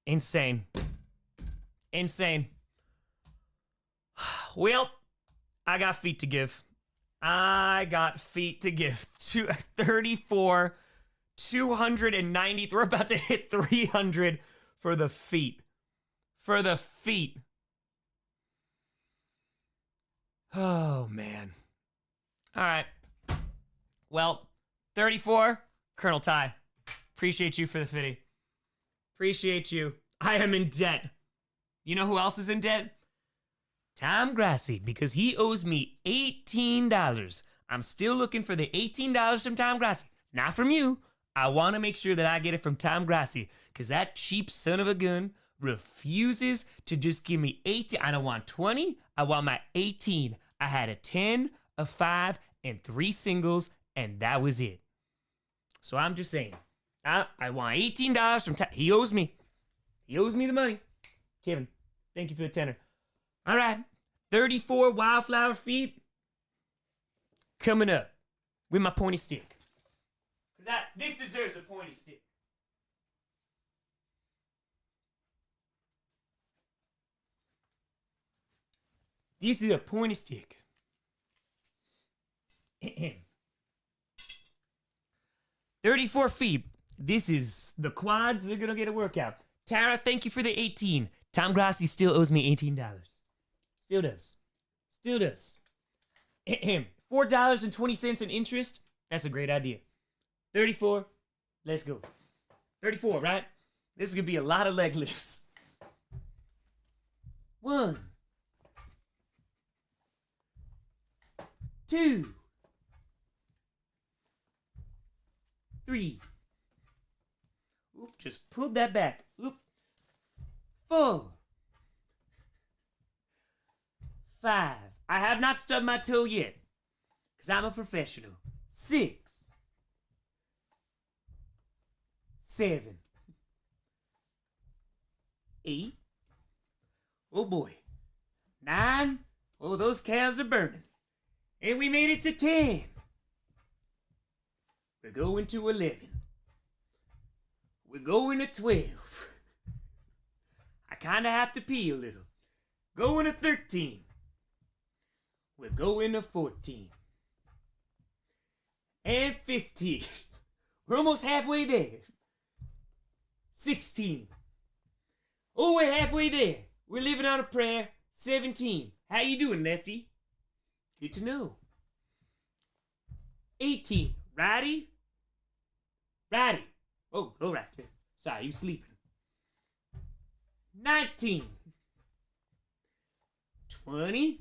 C: Insane. Insane. Well, I got feet to give. I got feet to give. 34, 290. We're about to hit 300 for the feet. For the feet. Oh, man. All right. Well, 34, Colonel Ty. Appreciate you for the 50. Appreciate you. I am in debt. You know who else is in debt? Tom Grossi, because he owes me $18. I'm still looking for the $18 from Tom Grossi. Not from you. I want to make sure that I get it from Tom Grossi, because that cheap son of a gun refuses to just give me 18. I don't want 20. I want my 18. I had a 10, a 5, and 3 singles, and that was it. So I'm just saying, I want $18 from Tom. He owes me. He owes me the money. Kevin, thank you for the tenner. All right, 34 Wildflower feet coming up with my pointy stick. This deserves a pointy stick. This is a pointy stick. 34 feet. This is the quads. They're going to get a workout. Tara, thank you for the 18. Tom Grossi still owes me $18. Still does. Still does. $4.20 in interest. That's a great idea. 34. Let's go. 34, right? This is going to be a lot of leg lifts. 1, 2, 3. Oop, just pulled that back. Oop. 4, 5. I have not stubbed my toe yet, because I'm a professional. 6, 7, 8. Oh boy. 9. Oh, those calves are burning. And we made it to 10. We're going to 11. We're going to 12. I kind of have to pee a little. Going to 13. We're going to 14. And 15. We're almost halfway there. 16. Oh, we're halfway there. We're living on a prayer. 17. How you doing, Lefty? Good to know. 18. Righty? Righty. Oh, all right. Sorry, you sleeping. 19. 20.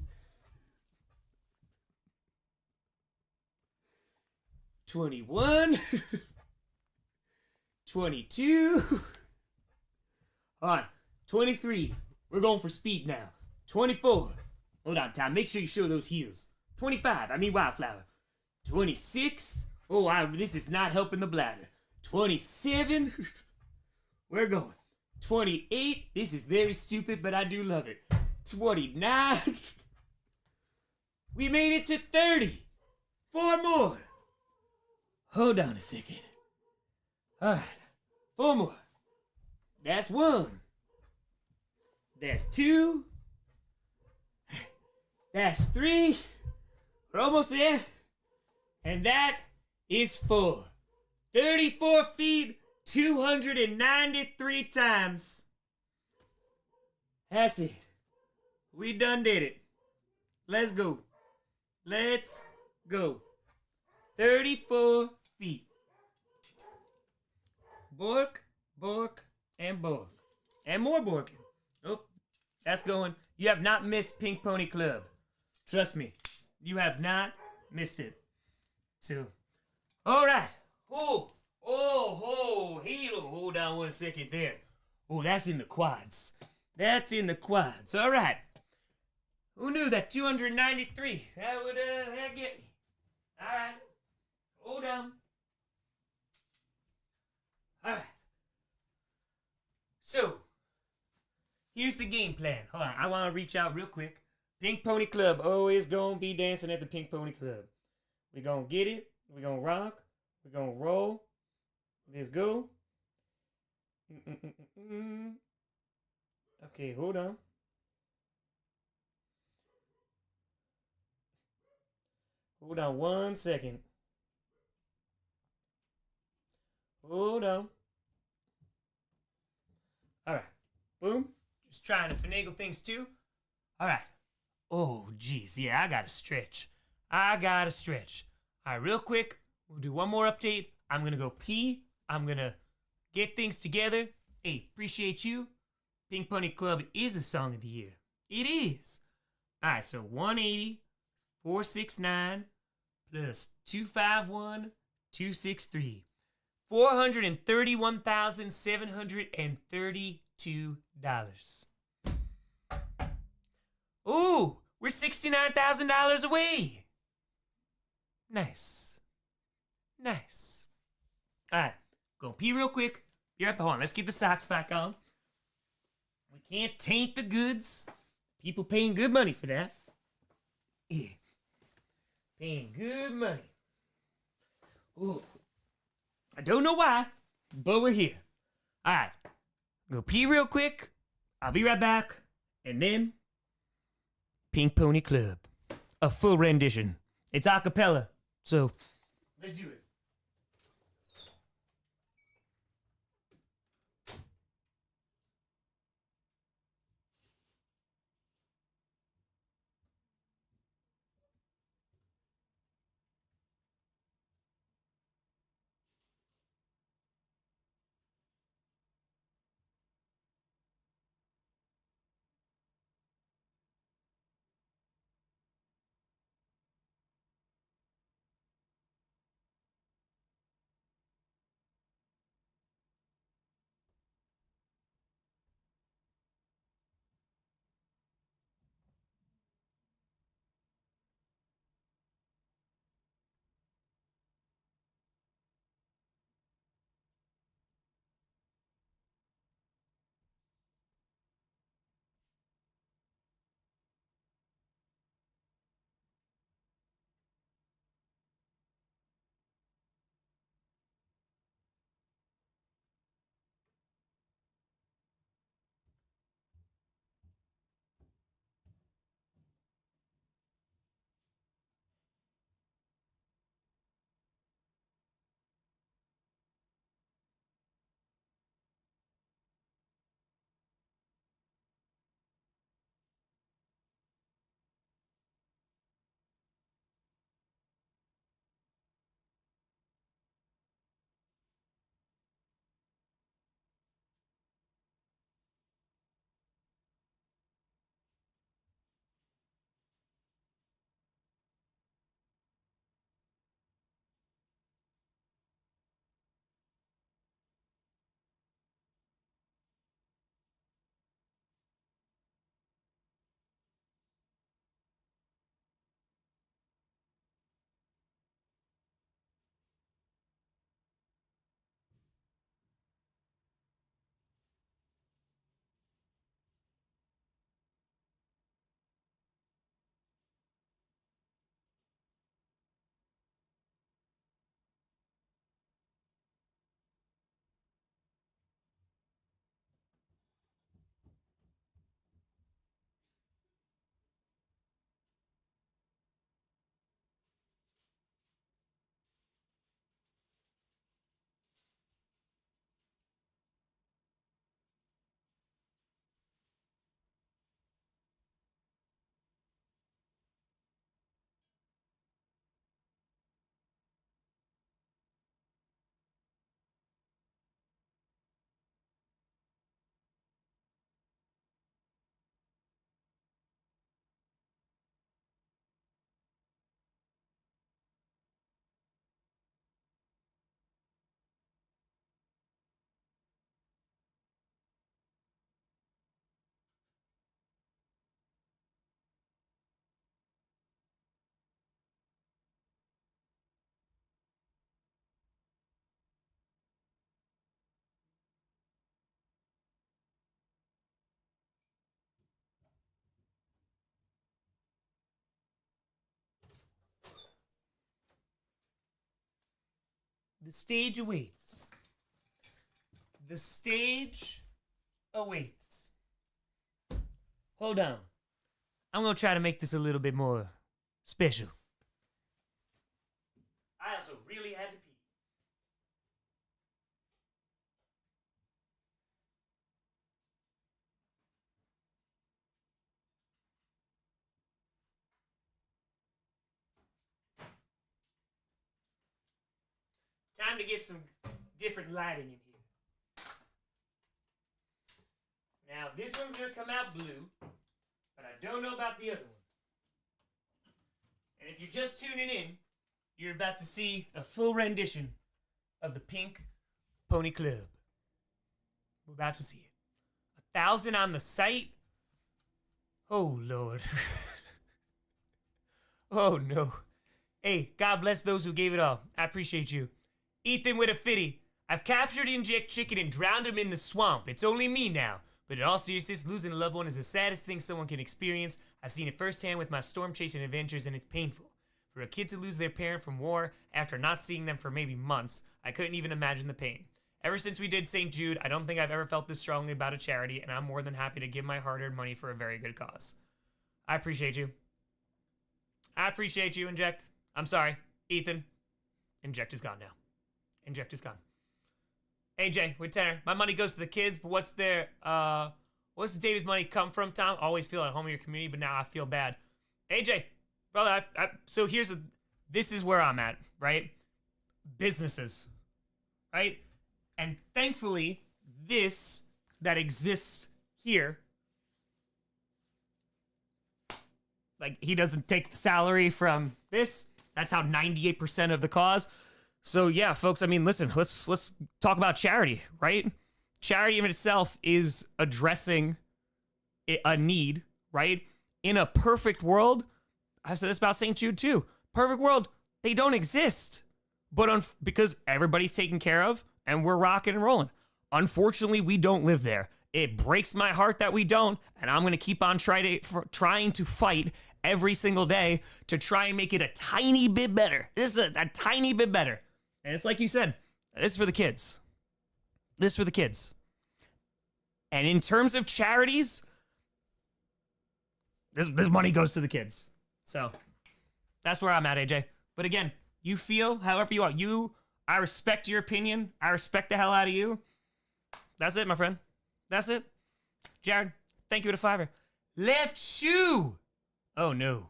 C: 21. 22. Hold on. 23. We're going for speed now. 24. Hold on, Tom. Make sure you show those heels. 25. I mean Wildflower. 26. Oh, this is not helping the bladder. 27. We're going. 28. This is very stupid, but I do love it. 29. We made it to 30. 4 more. Hold on a second. All right. 4 more. That's 1. That's 2. That's 3. We're almost there. And that is 4. 34 feet, 293 times. That's it. We done did it. Let's go. Let's go. 34 feet. Bork, bork, and bork. And more borking. Oh, that's going. You have not missed Pink Pony Club. Trust me. You have not missed it. So, all right. Oh, hold on 1 second there. Oh, that's in the quads. That's in the quads. All right. Who knew that 293? That would that get me. All right. Hold on. All right. So, here's the game plan. Hold on. I want to reach out real quick. Pink Pony Club always gonna be dancing at the Pink Pony Club. We're gonna get it. We're gonna rock. We're gonna roll. Let's go. Okay, hold on. Hold on 1 second. Hold on. All right. Boom. Just trying to finagle things too. All right. Oh, geez. Yeah, I gotta stretch. All right, real quick. We'll do one more update. I'm gonna go pee. I'm gonna get things together. Hey, appreciate you. Pink Pony Club is the song of the year. It is. All right, so 180, 469 plus 251, 263. $431,732. Ooh, we're $69,000 away. Nice. Nice. All right, go pee real quick. Be right back. Hold on, let's get the socks back on. We can't taint the goods. People paying good money for that. Yeah. Paying good money. Ooh. I don't know why, but we're here. All right. Go pee real quick. I'll be right back. And then, Pink Pony Club. A full rendition. It's a cappella. So, let's do it. The stage awaits. The stage awaits. Hold on. I'm gonna try to make this a little bit more special. I also really had to pee. Time to get some different lighting in here. Now, this one's gonna come out blue, but I don't know about the other one. And if you're just tuning in, you're about to see a full rendition of the Pink Pony Club. We're about to see it. 1,000 on the site? Oh, Lord. Oh, no. Hey, God bless those who gave it all. I appreciate you. Ethan with a 50. I've captured Inject Chicken and drowned him in the swamp. It's only me now. But in all seriousness, losing a loved one is the saddest thing someone can experience. I've seen it firsthand with my storm chasing adventures, and it's painful. For a kid to lose their parent from war after not seeing them for maybe months, I couldn't even imagine the pain. Ever since we did St. Jude, I don't think I've ever felt this strongly about a charity, and I'm more than happy to give my hard-earned money for a very good cause. I appreciate you. I appreciate you, Inject. I'm sorry, Ethan. Inject is gone now. Inject is gone. AJ with Tanner. My money goes to the kids, but what's David's money come from, Tom? Always feel at home in your community, but now I feel bad. AJ, brother, so this is where I'm at, right? Businesses, right? And thankfully, this that exists here, like he doesn't take the salary from this. That's how 98% of the cause. So yeah, folks, I mean, listen, let's talk about charity, right? Charity in itself is addressing a need, right? In a perfect world, I've said this about St. Jude too. Perfect world, they don't exist. But because everybody's taken care of and we're rocking and rolling. Unfortunately, we don't live there. It breaks my heart that we don't, and I'm going to keep on trying to fight every single day to try and make it a tiny bit better. Just a tiny bit better. And it's like you said, this is for the kids. This is for the kids. And in terms of charities, this money goes to the kids. So that's where I'm at, AJ. But again, you feel however you want. I respect your opinion. I respect the hell out of you. That's it, my friend. That's it. Jared, thank you for the $5. Left shoe. Oh, no.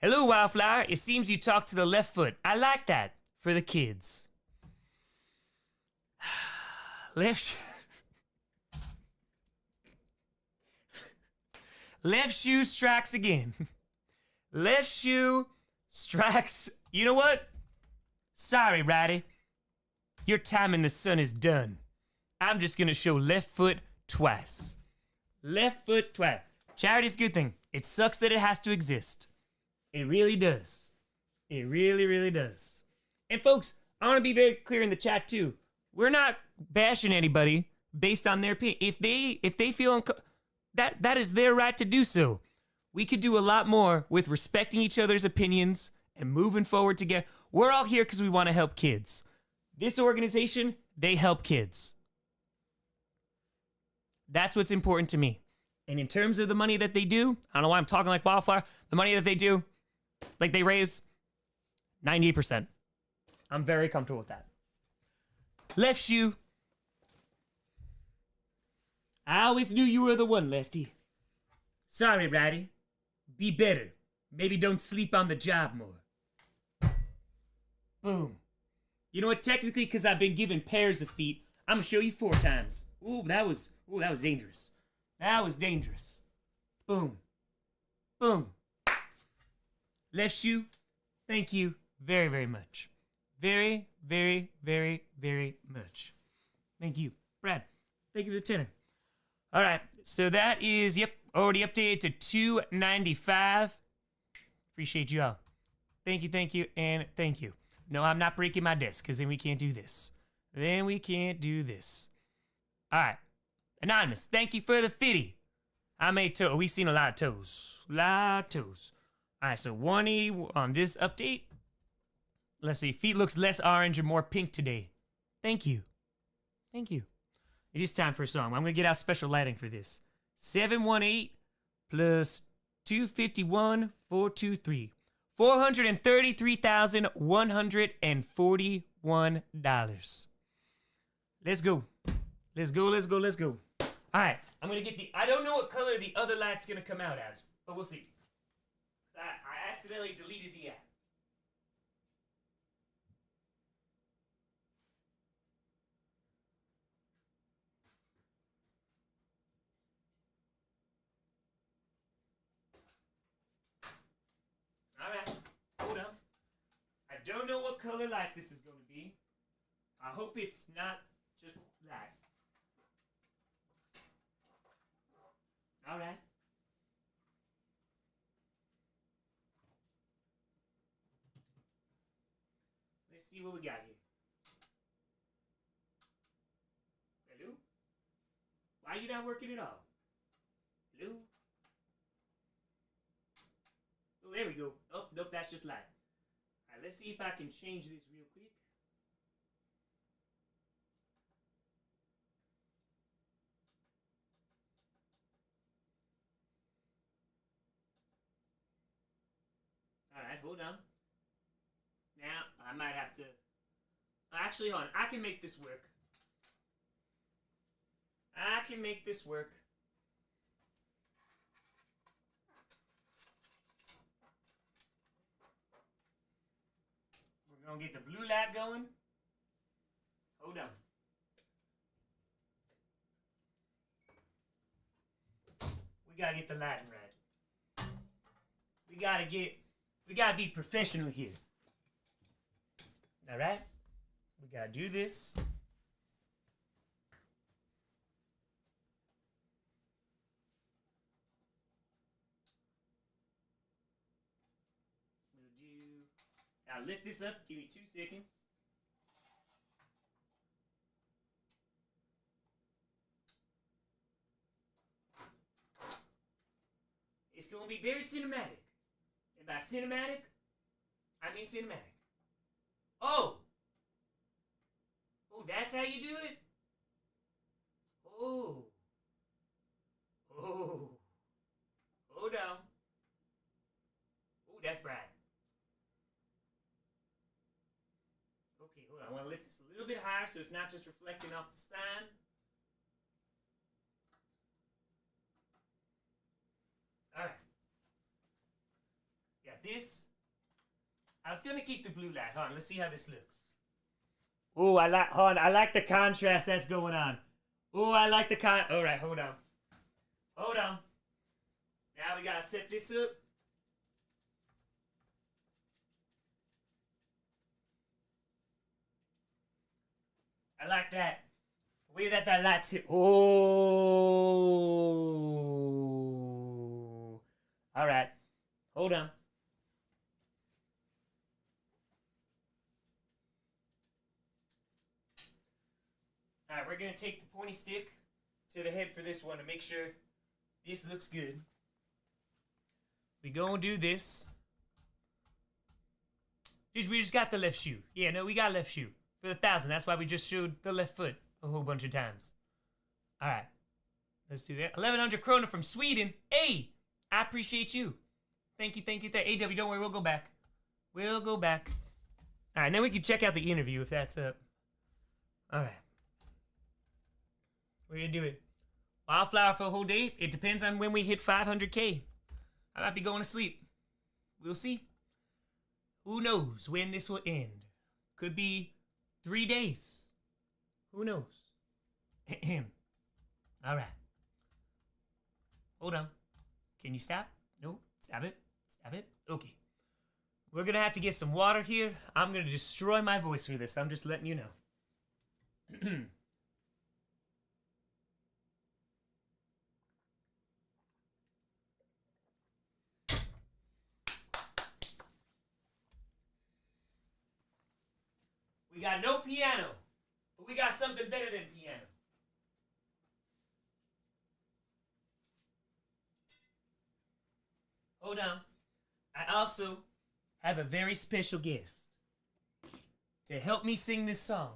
C: Hello, Wildflower. It seems you talk to the left foot. I like that. For the kids. Left shoe strikes again. Left shoe strikes. You know what? Sorry, Ratty. Your time in the sun is done. I'm just gonna show left foot twice. Left foot twice. Charity's a good thing. It sucks that it has to exist. It really does. It really, really does. And folks, I want to be very clear in the chat too. We're not bashing anybody based on their opinion. If they feel that is their right to do so. We could do a lot more with respecting each other's opinions and moving forward together. We're all here because we want to help kids. This organization, they help kids. That's what's important to me. And in terms of the money that they do, I don't know why I'm talking like Wildflower. The money that they do, like they raise, 98%. I'm very comfortable with that. Left shoe. I always knew you were the one, Lefty. Sorry, Ratty. Be better. Maybe don't sleep on the job more. Boom. You know what? Technically, because I've been given pairs of feet, I'm going to show you 4 times. Ooh, that was dangerous. That was dangerous. Boom. Boom. Left shoe. Thank you very, very much. Very, very, very, very much. Thank you. Brad, thank you for the tenner. All right, so that is, yep, already updated to $2.95. Appreciate you all. Thank you, and thank you. No, I'm not breaking my desk, because then we can't do this. Then we can't do this. All right. Anonymous, thank you for the 50. I made toe. We've seen a lot of toes. A lot of toes. All right, so 1E on this update. Let's see. Feet looks less orange and more pink today. Thank you. Thank you. It is time for a song. I'm going to get out special lighting for this. 718 plus 251, 423. $433,141. Let's go. Let's go, let's go, let's go. All right. I'm going to get I don't know what color the other light's going to come out as, but we'll see. I accidentally deleted the app. don't know what color light this is going to be. I hope it's not just that. All right. Let's see what we got here. Hello? Why are you not working at all? Hello? Oh, there we go. Oh, nope, that's just light. All right, let's see if I can change this real quick. All right, hold on. Now, I might have to... Actually, hold on. I can make this work. I can make this work. We're going to get the blue light going. Hold on. We got to get the lighting right. We got to be professional here. All right? We got to do this. I'll lift this up. Give me 2 seconds. It's going to be very cinematic. And by cinematic, I mean cinematic. Oh! Oh, that's how you do it? Oh. Oh. Hold on. Oh, that's bright. Okay, hold on. I want to lift this a little bit higher so it's not just reflecting off the sign. Alright. Got this. I was gonna keep the blue light. Hold on, let's see how this looks. Oh, I like the contrast that's going on. Oh, I like the alright, hold on. Hold on. Now we gotta set this up. I like that. The way that light's hit. Oh. Alright. Hold on. Alright, we're going to take the pointy stick to the head for this one to make sure this looks good. We going to do this. We just got the left shoe. Yeah, no, we got left shoe. For the 1,000. That's why we just showed the left foot a whole bunch of times. Alright. Let's do that. 1,100 krona from Sweden. Hey! I appreciate you. Thank you, thank you, thank you. AW, don't worry, we'll go back. We'll go back. Alright, then we can check out the interview if that's up. Alright. We're gonna do it. Wildflower for a whole day? It depends on when we hit 500K. I might be going to sleep. We'll see. Who knows when this will end? Could be 3 days. Who knows? Alright. Hold on. Can you stop? No. Stop it. Stop it. Okay. We're gonna have to get some water here. I'm gonna destroy my voice for this. I'm just letting you know. We got no piano, but we got something better than piano. Hold on. I also have a very special guest to help me sing this song.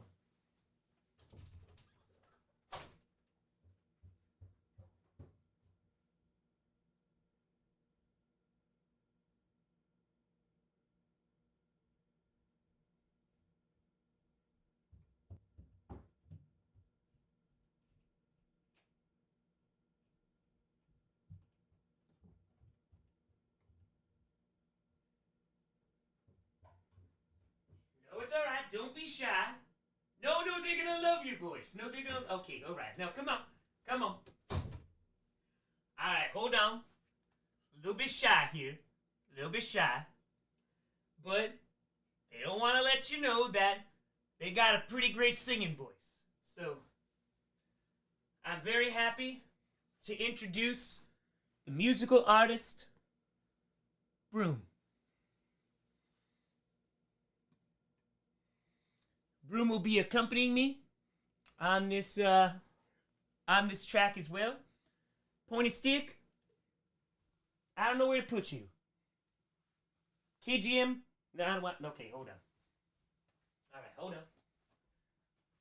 C: No, it's all right. Don't be shy. No, they're gonna love your voice. No, they're gonna... Okay, all right. Now, come on. Come on. All right, hold on. A little bit shy here. A little bit shy. But they don't want let you know that they got a pretty great singing voice. So, I'm very happy to introduce the musical artist, Broom. Broom will be accompanying me on this track as well. Pointy stick. I don't know where to put you. KGM. No, I don't want. Okay, hold on. All right, hold on.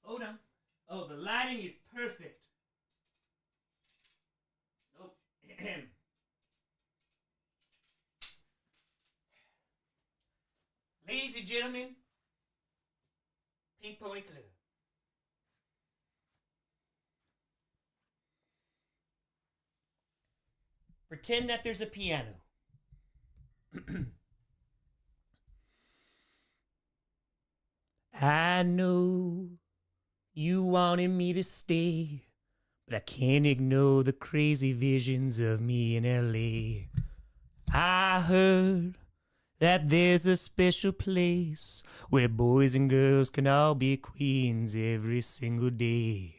C: Hold on. Oh, the lighting is perfect. Nope. Ladies and gentlemen, Pink Pony Club. Pretend that there's a piano. I know you wanted me to stay, but I can't ignore the crazy visions of me in LA. I heard that there's a special place where boys and girls can all be queens every single day.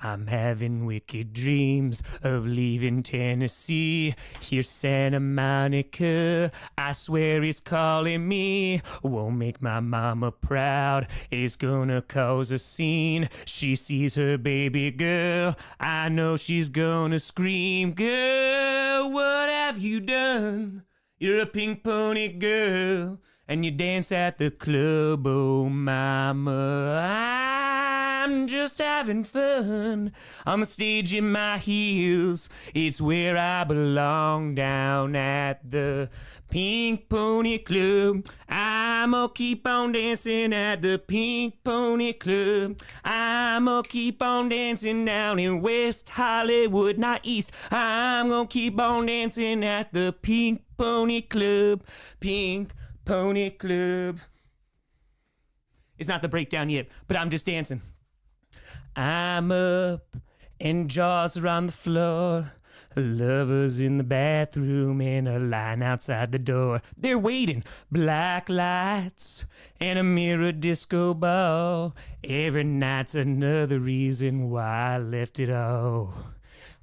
C: I'm having wicked dreams of leaving Tennessee. Here's Santa Monica, I swear it's calling me. Won't make my mama proud, it's gonna cause a scene. She sees her baby girl, I know she's gonna scream. Girl, what have you done? You're a pink pony girl, and you dance at the club, oh mama. I'm just having fun on the stage in my heels. It's where I belong, down at the Pink Pony Club. I'ma keep on dancing at the Pink Pony Club. I'ma keep on dancing down in West Hollywood, not East. I'm gonna keep on dancing at the Pink Pony Club. Pink Pony Club. It's not the breakdown yet, but I'm just dancing. I'm up and jaws are on the floor. Lovers in the bathroom and a line outside the door. They're waiting. Black lights and a mirror disco ball. Every night's another reason why I left it all.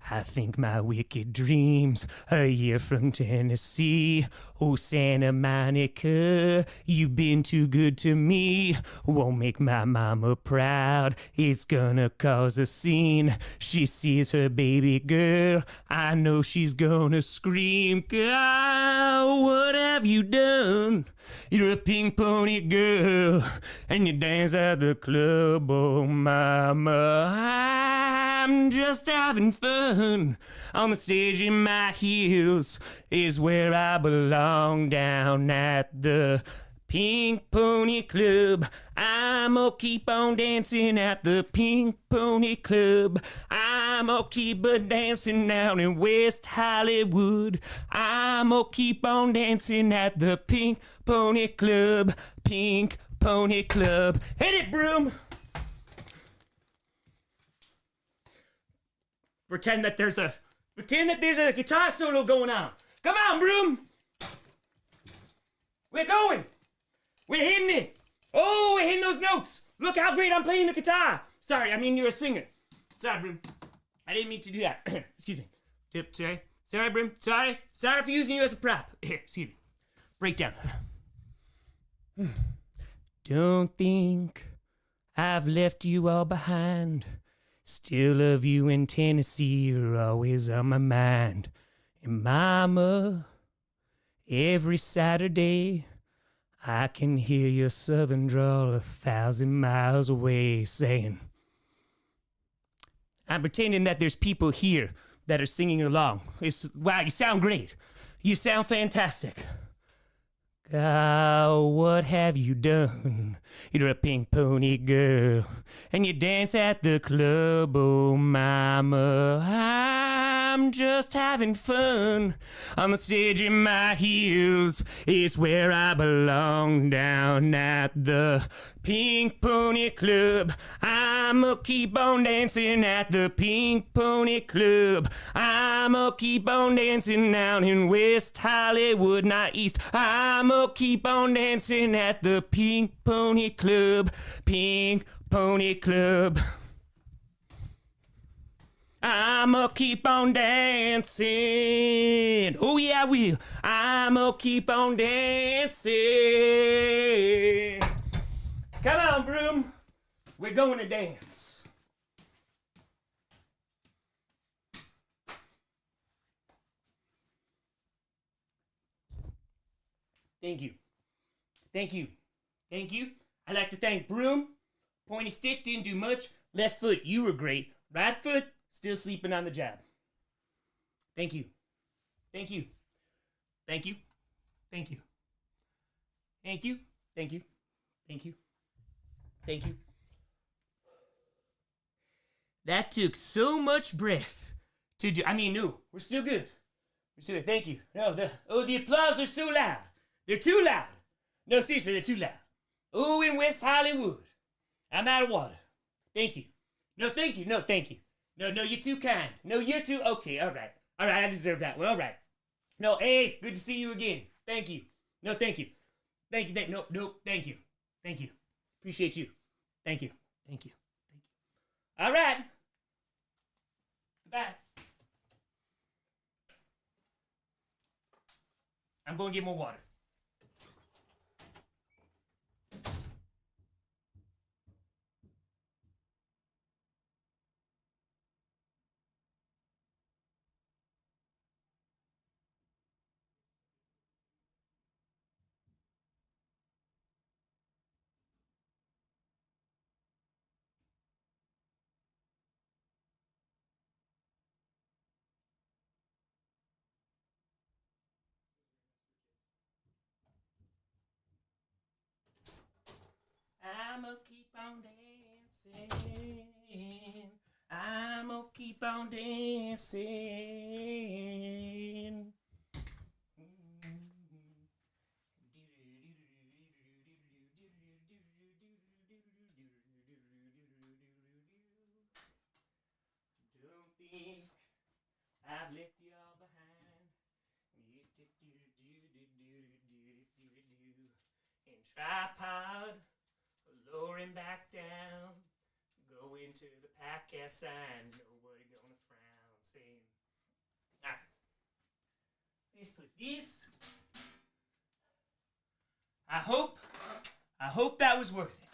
C: I think my wicked dreams a year from Tennessee. Oh, Santa Monica, you've been too good to me. Won't make my mama proud, it's gonna cause a scene. She sees her baby girl, I know she's gonna scream. God, what have you done? You're a pink pony girl, and you dance at the club, oh mama. I'm just having fun on the stage in my heels is where I belong, down at the Pink Pony Club. I'ma keep on dancing at the Pink Pony Club. I'ma keep a dancing down in West Hollywood. I'ma keep on dancing at the Pink Pony Club. Pink Pony Club. Hit it, Broom! Pretend that there's a guitar solo going on. Come on, Broom! We're going! We're hitting it! Oh, we're hitting those notes! Look how great I'm playing the guitar! Sorry, I mean you're a singer. Sorry, Broom. I didn't mean to do that. Excuse me. Sorry. Sorry, Broom. Sorry. Sorry for using you as a prop. Excuse me. Breakdown. Don't think I've left you all behind. Still love you in Tennessee, you're always on my mind. And mama, every Saturday, I can hear your southern drawl 1,000 miles away saying, I'm pretending that there's people here that are singing along. Wow, you sound great. You sound fantastic. God, what have you done? You're a pink pony girl, and you dance at the club, oh mama. I'm just having fun on the stage in my heels. It's where I belong, down at the Pink Pony Club. I'ma keep on dancing at the Pink Pony Club. I'ma keep on dancing down in West Hollywood, not East. I'ma I'ma keep on dancing at the Pink Pony Club. Pink Pony Club. I'ma keep on dancing. Oh, yeah, I will. I'ma keep on dancing. Come on, Broom. We're going to dance. Thank you. Thank you. Thank you. I'd like to thank Broom. Pointy stick didn't do much. Left foot, you were great. Right foot, still sleeping on the job. Thank you. Thank you. Thank you. Thank you. Thank you. Thank you. Thank you. Thank you. That took so much breath to do. I mean, no, we're still good. We're still good. Thank you. No, the applause are so loud. They're too loud. No, seriously, they're too loud. Oh, in West Hollywood. I'm out of water. Thank you. No, thank you. No, thank you. No, you're too kind. No, you're too... Okay, all right. All right, I deserve that one. All right. No, hey, good to see you again. Thank you. No, thank you. Thank you. No, thank you. Thank you. Appreciate you. Thank you. Thank you. Thank you. All right. Bye. I'm going to get more water. I'ma keep on dancing. I'ma keep on dancing. Don't think I've left you all behind. In tripod, lowering back down, go into the podcast sign, nobody gonna frown, saying, alright, let's put this. I hope that was worth it.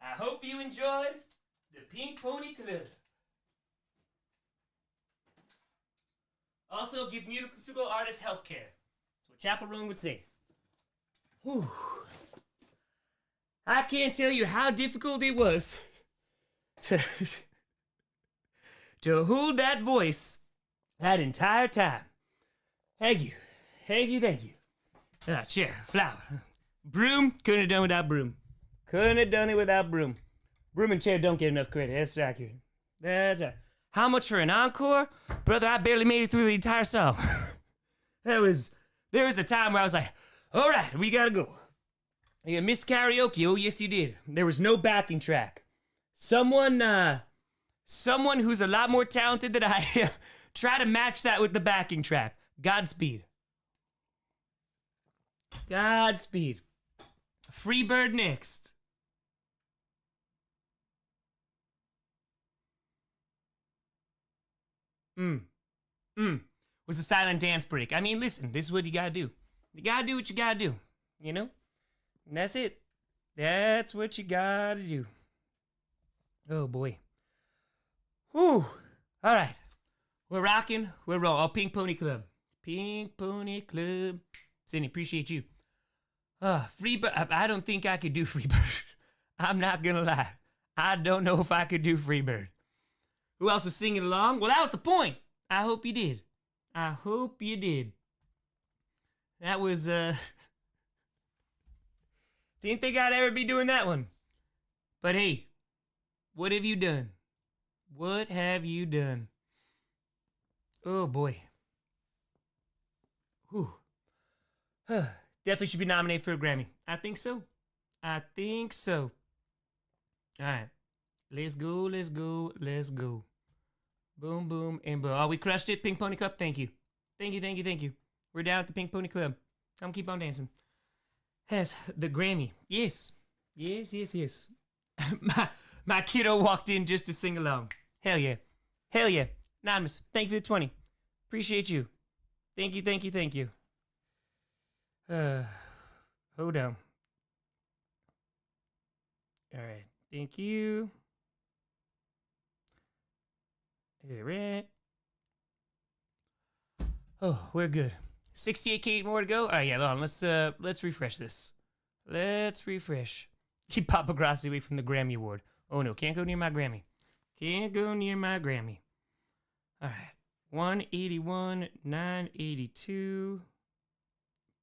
C: I hope you enjoyed the Pink Pony Club. Also, give musical artists health care. That's what Chaperone would say. Whew. I can't tell you how difficult it was to hold that voice that entire time. Thank you. Thank you, thank you. Chair, flower. Broom, couldn't have done without Broom. Couldn't have done it without Broom. Broom and chair don't get enough credit. That's accurate. That's right. How much for an encore? Brother, I barely made it through the entire song. There was a time where I was like, all right, we gotta go. You missed karaoke. Oh, yes, you did. There was no backing track. Someone who's a lot more talented than I am, try to match that with the backing track. Godspeed. Godspeed. Freebird next. Was a silent dance break. I mean, listen, this is what you gotta do. You gotta do what you gotta do, you know? And that's it. That's what you gotta do. Oh, boy. Whew. All right. We're rocking. We're rolling. Oh, Pink Pony Club. Pink Pony Club. Cindy, appreciate you. Freebird. I don't think I could do Freebird. I'm not gonna lie. I don't know if I could do Freebird. Who else was singing along? Well, that was the point. I hope you did. I hope you did. That was, didn't think I'd ever be doing that one. But hey, what have you done? What have you done? Oh, boy. Whew. Definitely should be nominated for a Grammy. I think so. I think so. All right. Let's go, let's go, let's go. Boom, boom, and boom. Oh, we crushed it. Pink Pony Club. Thank you. Thank you, thank you, thank you. We're down at the Pink Pony Club. Come keep on dancing. has the Grammy. Yes. Yes, yes, yes. my kiddo walked in just to sing along. Hell yeah. Hell yeah. Anonymous, thank you for the 20. Appreciate you. Thank you, thank you, thank you. Hold on. All right. Thank you. All right. Oh, we're good. 68K more to go. All right, yeah, hold on. Let's refresh this. Let's refresh. Keep Papa Grossi away from the Grammy Award. Oh no, can't go near my Grammy. Can't go near my Grammy. All right. 181, 982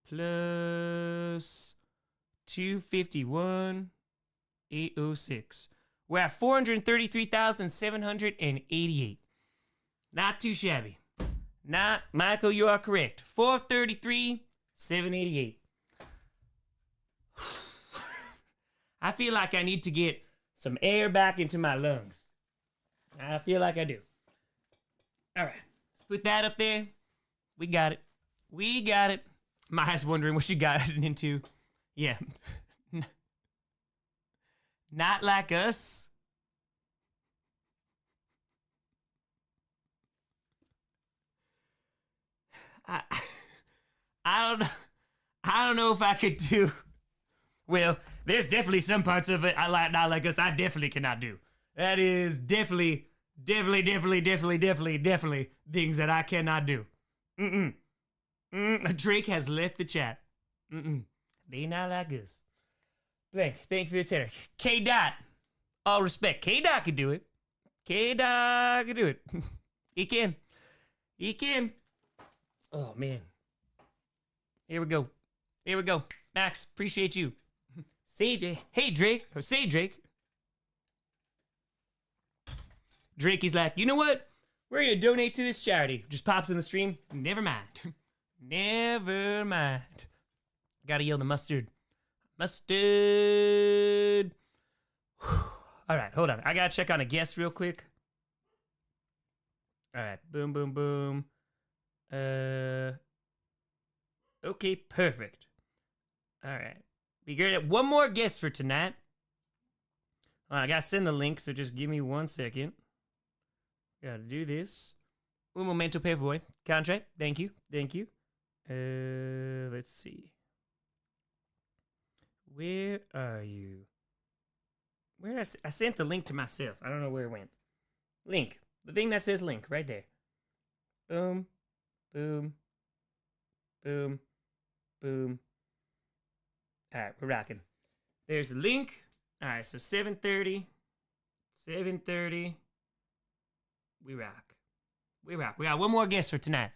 C: plus 251, 806. We're at 433,788. Not too shabby. Not, Michael, you are correct. 433,788. I feel like I need to get some air back into my lungs. I feel like I do. All right, let's put that up there. We got it. We got it. Maya's wondering what she got into. Yeah. Not like us. I don't know if I could do. Well, there's definitely some parts of it I like not like us. I definitely cannot do. That is definitely things that I cannot do. Drake has left the chat. They not like us. Blake, thank you for your tenor. K Dot, all respect. K Dot could do it. K Dot could do it. He can. He can. Oh man. Here we go. Here we go. Max, appreciate you. Hey Drake. Say Drake. Drake is like, you know what? We're gonna donate to this charity. Just pops in the stream. Never mind. Never mind. Gotta yell the mustard. Mustard. All right, hold on. I gotta check on a guest real quick. All right, boom, boom, boom. Okay, perfect. All right. We got one more guest for tonight. I gotta send the link, so just give me 1 second. Gotta do this. Un momento, paperboy. Contract. Thank you. Thank you. Let's see. Where are you? I sent the link to myself. I don't know where it went. Link. The thing that says link right there. Boom. Boom. Boom. Boom. All right, we're rocking. There's the link. All right, so 7:30. 7:30. We rock. We rock. We got one more guest for tonight.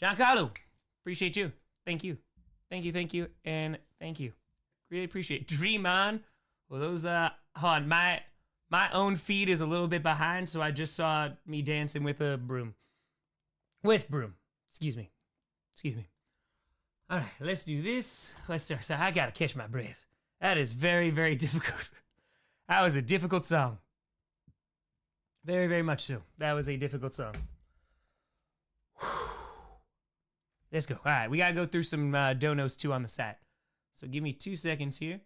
C: Giancarlo, appreciate you. Thank you. Thank you, thank you, and thank you. Really appreciate it. Dream on. Well, those, hold on. My own feed is a little bit behind, so I just saw me dancing with a broom. With broom. Excuse me. Excuse me. All right, let's do this. Let's start. So I gotta catch my breath. That is very, very difficult. That was a difficult song. Very, very much so. That was a difficult song. Let's go. All right, we gotta go through some donos too on the side. So give me 2 seconds here.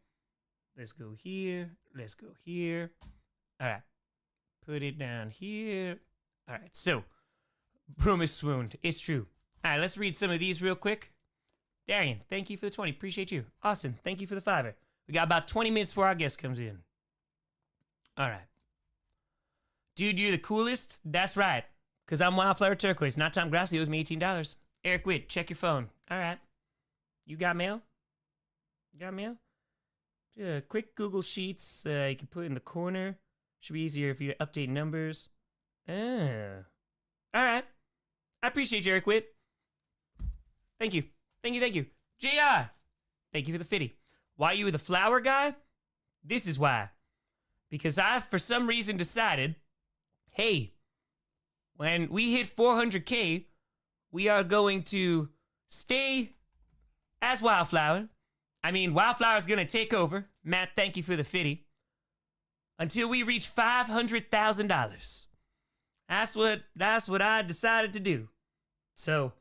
C: Let's go here. Let's go here. All right. Put it down here. All right, so broom is swooned. It's true. All right, let's read some of these real quick. Darian, thank you for the 20. Appreciate you. Austin, thank you for the $5. We got about 20 minutes before our guest comes in. All right. Dude, you're the coolest? That's right. Because I'm Wildflower Turquoise. Not Tom Grossi owes me $18. Eric Witt, check your phone. All right. You got mail? You got mail? Quick Google Sheets. You can put in the corner. Should be easier if you update numbers. All right. I appreciate you, Eric Witt. Thank you. Thank you, thank you. JR, thank you for the 50. Why you were the flower guy? This is why. Because I, for some reason, decided, hey, when we hit 400K, we are going to stay as Wildflower. I mean, Wildflower's going to take over. Matt, thank you for the 50. Until we reach $500,000. That's what I decided to do. So,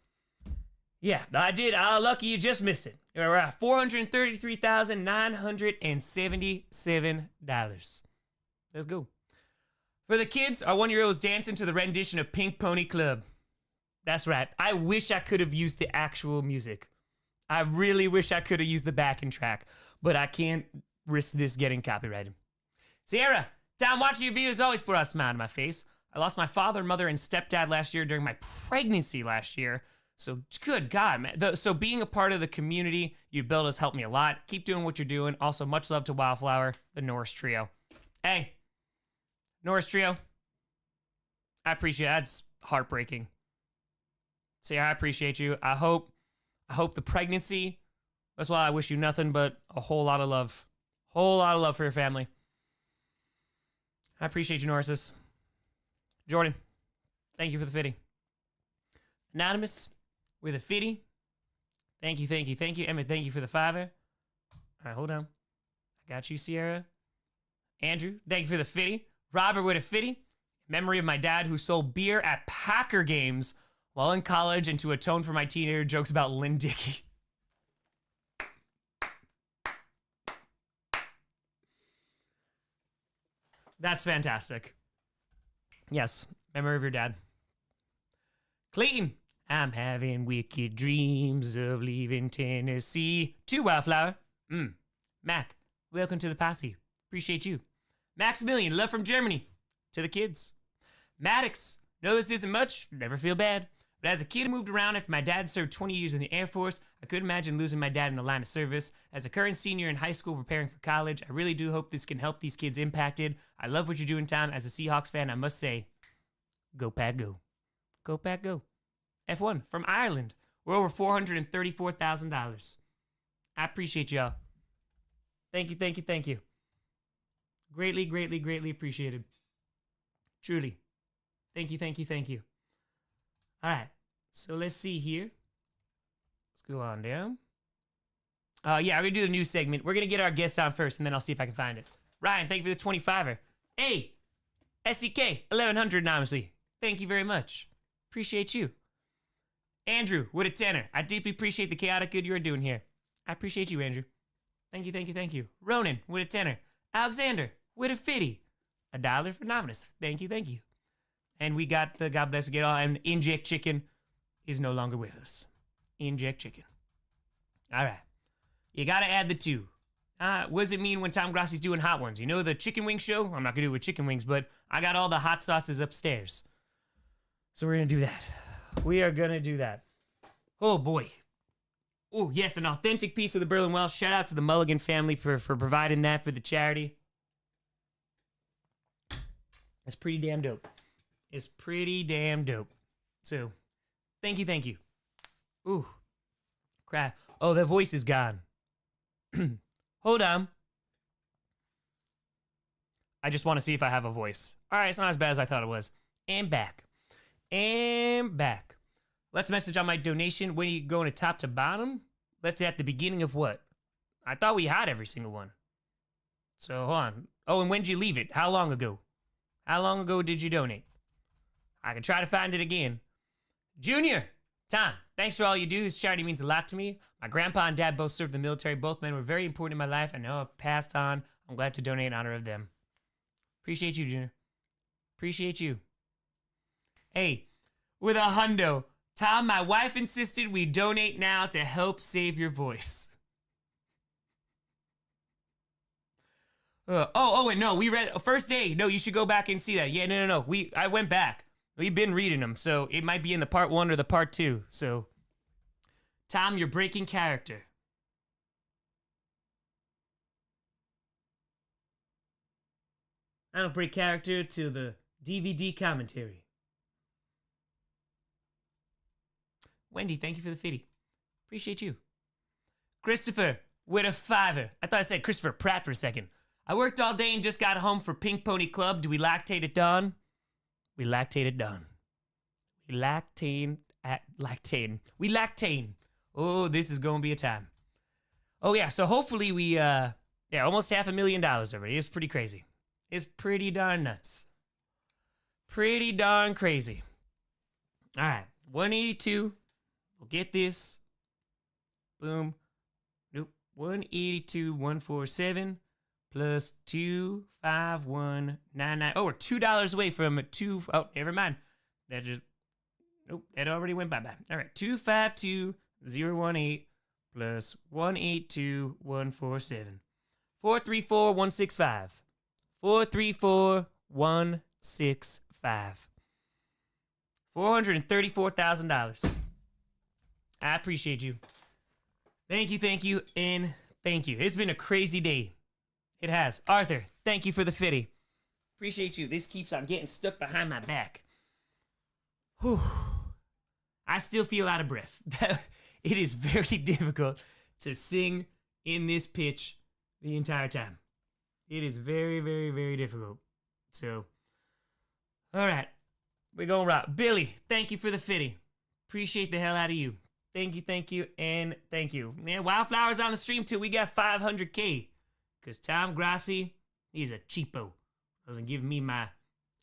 C: yeah, I did. Lucky you just missed it. We're at $433,977. Let's go. For the kids, our 1-year-old is dancing to the rendition of Pink Pony Club. That's right. I wish I could have used the actual music. I really wish I could have used the backing track, but I can't risk this getting copyrighted. Sierra, down watching your videos always put a smile on my face. I lost my father, mother, and stepdad last year during my pregnancy last year. So good God, man. So being a part of the community you built has helped me a lot. Keep doing what you're doing. Also, much love to Wildflower, the Norris Trio. Hey, Norris Trio, I appreciate it. That's heartbreaking. Sierra, I appreciate you. I hope the pregnancy, that's why I wish you nothing but a whole lot of love. Whole lot of love for your family. I appreciate you, Norris. Jordan, thank you for the fitty. Anonymous with a fitty. Thank you, thank you, thank you. Emmett, thank you for the $5. All right, hold on. I got you, Sierra. Andrew, thank you for the fitty. Robert with a fitty. Memory of my dad who sold beer at Packer games while in college and to atone for my teenager jokes about Lynn Dickey. That's fantastic. Yes, memory of your dad. Clayton, I'm having wicked dreams of leaving Tennessee. To Wildflower. Mac, welcome to the posse. Appreciate you. Maximilian, love from Germany. To the kids. Maddox, know this isn't much, never feel bad. But as a kid who moved around after my dad served 20 years in the Air Force, I couldn't imagine losing my dad in the line of service. As a current senior in high school preparing for college, I really do hope this can help these kids impacted. I love what you're doing, Tom. As a Seahawks fan, I must say, go Pack Go. Go Pack Go. F1 from Ireland. We're over $434,000. I appreciate y'all. Thank you, thank you, thank you. Greatly, greatly, greatly appreciated. Truly. Thank you, thank you, thank you. All right, so let's see here. Let's go on down. Yeah, we're gonna do the news segment. We're gonna get our guests on first, and then I'll see if I can find it. Ryan, thank you for the 25er. Hey, SEK 1100 anonymously. Thank you very much. Appreciate you. Andrew with a 10er. I deeply appreciate the chaotic good you are doing here. I appreciate you, Andrew. Thank you, thank you, thank you. Ronan with a 10er. Alexander with a 50. $1 for Nominous. Thank you, thank you. And we got the God bless get all, and Inject Chicken is no longer with us. Inject Chicken. All right. You got to add the 2. What does it mean when Tom Grossi's doing hot ones? You know the chicken wing show? I'm not going to do it with chicken wings, but I got all the hot sauces upstairs. So we're going to do that. We are going to do that. Oh, boy. Oh, yes, an authentic piece of the Berlin Welsh. Shout out to the Mulligan family for providing that for the charity. That's pretty damn dope. It's pretty damn dope. So, thank you, thank you. Ooh. Crap. Oh, the voice is gone. Hold on. I just want to see if I have a voice. All right, it's not as bad as I thought it was. And back. And back. Left a message on my donation. When are you going to top to bottom? Left it at the beginning of what? I thought we had every single one. So, hold on. Oh, and when did you leave it? How long ago? How long ago did you donate? I can try to find it again. Junior, Tom, thanks for all you do. This charity means a lot to me. My grandpa and dad both served in the military. Both men were very important in my life. I know I've passed on. I'm glad to donate in honor of them. Appreciate you, Junior. Appreciate you. Hey, with a hundo. Tom, my wife insisted we donate now to help save your voice. And no, we read first day. No, you should go back and see that. Yeah, no. I went back. We've been reading them, so it might be in the part 1 or the part 2. So, Tom, you're breaking character. I don't break character to the DVD commentary. Wendy, thank you for the 50. Appreciate you. Christopher, with a 5er. I thought I said Christopher Pratt for a second. I worked all day and just got home for Pink Pony Club. Do we lactate at dawn? We lactate at dawn. We lactate at lactate. We lactate. Oh, this is going to be a time. Oh, yeah. So hopefully we, almost $500,000 already. It's pretty crazy. It's pretty darn nuts. Pretty darn crazy. All right. 182. We'll get this. Boom. 182,147 plus 25199. Oh, we're $2 away from two. Oh, never mind. That just nope. That already went bye. All right, 252,018 plus 182,147. 434,165. 434,165. $434,000. I appreciate you. Thank you, and thank you. It's been a crazy day. It has. Arthur, thank you for the fitty. Appreciate you. This keeps on getting stuck behind my back. Whew. I still feel out of breath. It is very difficult to sing in this pitch the entire time. It is very, very, very difficult. So, all right. We're going to rock. Billy, thank you for the fitty. Appreciate the hell out of you. Thank you, and thank you. Man, Wildflower's on the stream till we got 500K. Because Tom Grossi, he's a cheapo. Doesn't give me my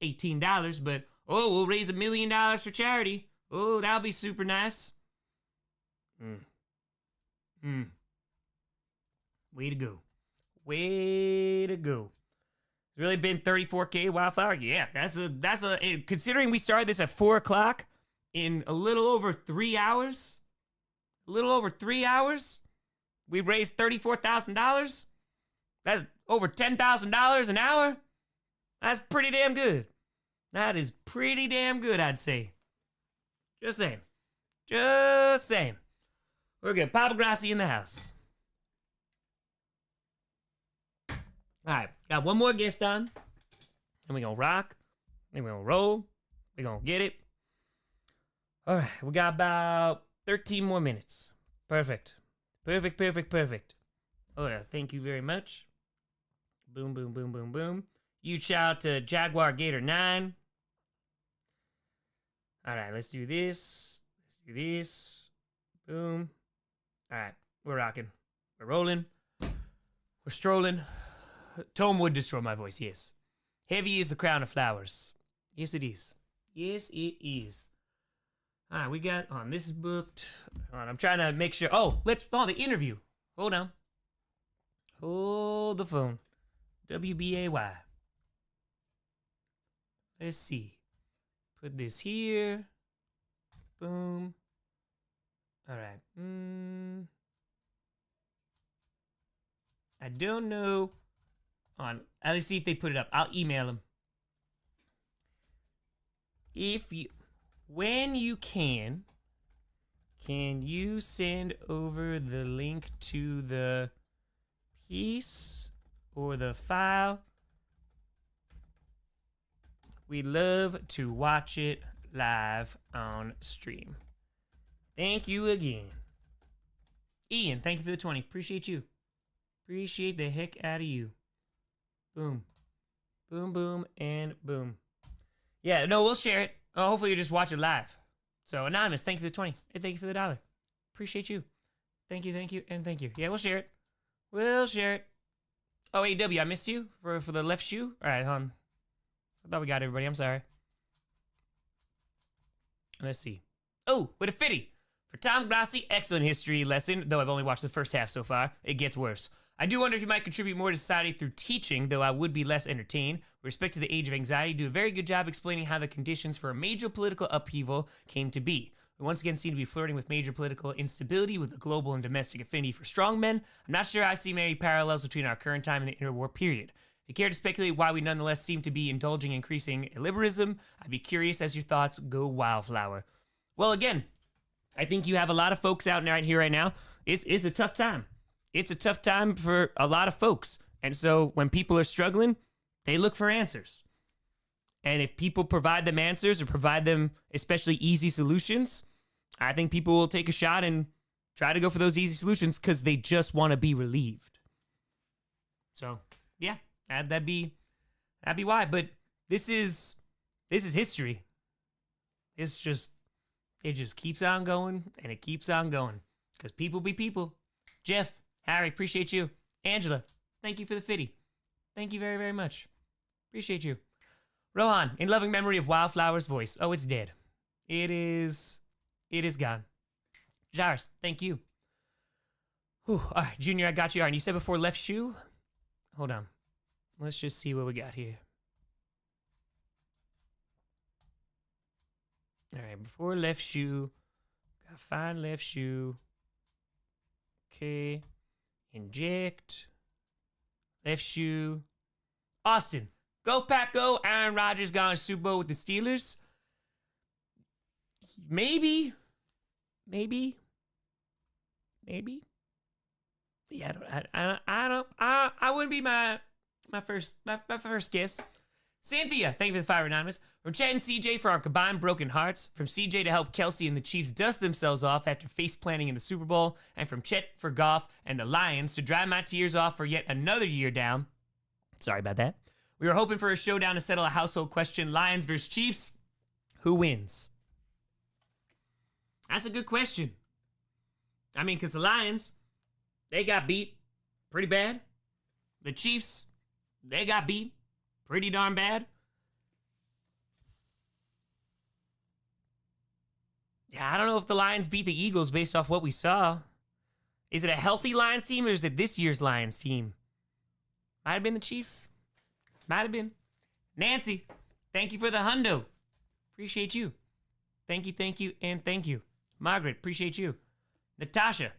C: $18, but, oh, we'll raise $1 million for charity. Oh, that'll be super nice. Way to go. Way to go. It's really been 34K Wildflower? Yeah, that's a considering we started this at 4 o'clock in a little over 3 hours, we've raised $34,000. That's over $10,000 an hour. That's pretty damn good. That is pretty damn good, I'd say. Just saying. We're good. Papa Grossi in the house. All right, got one more guest on. And we're going to rock. Then we're going to roll. We're going to get it. All right, we got about 13 more minutes. Perfect. Oh, yeah, thank you very much. Boom, boom, boom, boom, boom. Huge shout out to Jaguar Gator 9. All right, let's do this. Boom. All right, we're rocking. We're rolling. We're strolling. Tome would destroy my voice, yes. Heavy is the crown of flowers. Yes, it is. All right, we got on. This is booked. I'm trying to make sure. Oh, the interview. Hold on. Hold the phone. WBAY. Let's see. Put this here. Boom. All right. I don't know. Let's see if they put it up. I'll email them. When you can you send over the link to the piece or the file? We love to watch it live on stream. Thank you again. Ian, thank you for the 20. Appreciate you. Appreciate the heck out of you. Boom. Boom, boom, and boom. Yeah, no, we'll share it. Oh, hopefully you just watch it live. So, Anonymous, thank you for the 20. And thank you for the $1. Appreciate you. Thank you, and thank you. Yeah, we'll share it. Oh, AW, I missed you for the left shoe. All right, hon. I thought we got everybody. I'm sorry. Let's see. Oh, with a fitty. For Tom Grossi, excellent history lesson, though I've only watched the first half so far. It gets worse. I do wonder if you might contribute more to society through teaching, though I would be less entertained. With respect to the age of anxiety, you do a very good job explaining how the conditions for a major political upheaval came to be. We once again seem to be flirting with major political instability with a global and domestic affinity for strongmen. I'm not sure I see many parallels between our current time and the interwar period. If you care to speculate why we nonetheless seem to be indulging increasing illiberalism, I'd be curious as your thoughts go Wildflower. Well, again, I think you have a lot of folks out right here right now. It's a tough time. It's a tough time for a lot of folks. And so when people are struggling, they look for answers. And if people provide them answers or provide them especially easy solutions, I think people will take a shot and try to go for those easy solutions because they just want to be relieved. So, yeah, that'd be why. But this is history. It just keeps on going and it keeps on going because people be people. Jeff, Harry, appreciate you. Angela, thank you for the fitty. Thank you very, very much. Appreciate you. Rohan, in loving memory of Wildflower's voice. Oh, it's dead. It is gone. Jars, thank you. Whew. All right, Junior, I got you. All right, you said before left shoe? Hold on. Let's just see what we got here. All right, before left shoe. Gotta find left shoe. Okay. Inject. Left shoe. Austin. Go Pack Go. Aaron Rodgers got on Super Bowl with the Steelers. Maybe. Yeah, I wouldn't be my first guess. Cynthia, thank you for the Fire Anonymous. From Chad and CJ for our combined broken hearts. From CJ to help Kelsey and the Chiefs dust themselves off after face planting in the Super Bowl. And from Chet for Goff and the Lions to dry my tears off for yet another year down. Sorry about that. We were hoping for a showdown to settle a household question. Lions versus Chiefs. Who wins? That's a good question. I mean, because the Lions, they got beat pretty bad. The Chiefs, they got beat pretty darn bad. Yeah, I don't know if the Lions beat the Eagles based off what we saw. Is it a healthy Lions team or is it this year's Lions team? Might have been the Chiefs. Might have been. Nancy, thank you for the hundo. Appreciate you. Thank you, and thank you. Margaret, appreciate you. Natasha,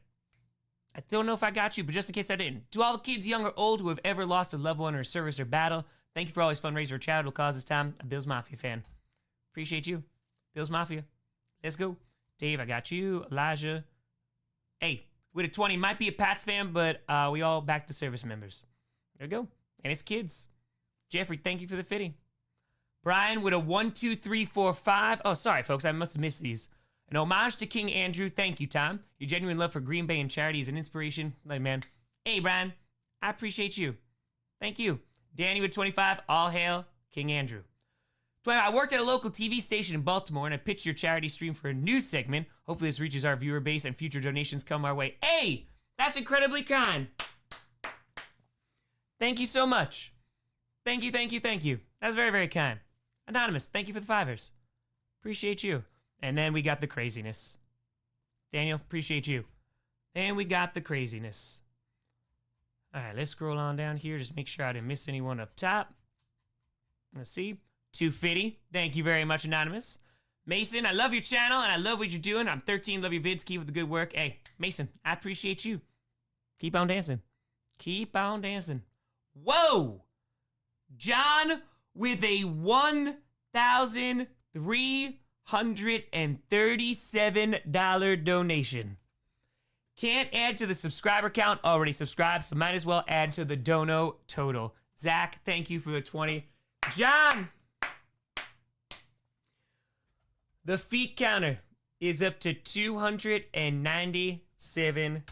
C: I don't know if I got you, but just in case I didn't. To all the kids, young or old, who have ever lost a loved one or service or battle, thank you for always fundraising for charitable causes. Time, a Bills Mafia fan. Appreciate you. Bills Mafia. Let's go. Dave, I got you. Elijah. Hey, with a 20, might be a Pats fan, but we all back the service members. There we go. And it's kids. Jeffrey, thank you for the fitting. Brian with a 1, 2, 3, 4, 5. Oh, sorry, folks. I must have missed these. An homage to King Andrew. Thank you, Tom. Your genuine love for Green Bay and charity is an inspiration. Like, man. Hey, Brian. I appreciate you. Thank you. Danny with 25. All hail King Andrew. 25. I worked at a local TV station in Baltimore, and I pitched your charity stream for a news segment. Hopefully this reaches our viewer base and future donations come our way. Hey, that's incredibly kind. Thank you so much. Thank you. That's very, very kind. Anonymous, thank you for the fivers. Appreciate you. And then we got the craziness. Daniel, appreciate you. And we got the craziness. All right, let's scroll on down here. Just make sure I didn't miss anyone up top. Let's see. 250. Thank you very much, Anonymous. Mason, I love your channel and I love what you're doing. I'm 13. Love your vids. Keep up the good work. Hey, Mason, I appreciate you. Keep on dancing. Keep on dancing. Whoa! John with a $1,337 donation. Can't add to the subscriber count. Already subscribed, so might as well add to the dono total. Zach, thank you for the 20. John! The feet counter is up to 297.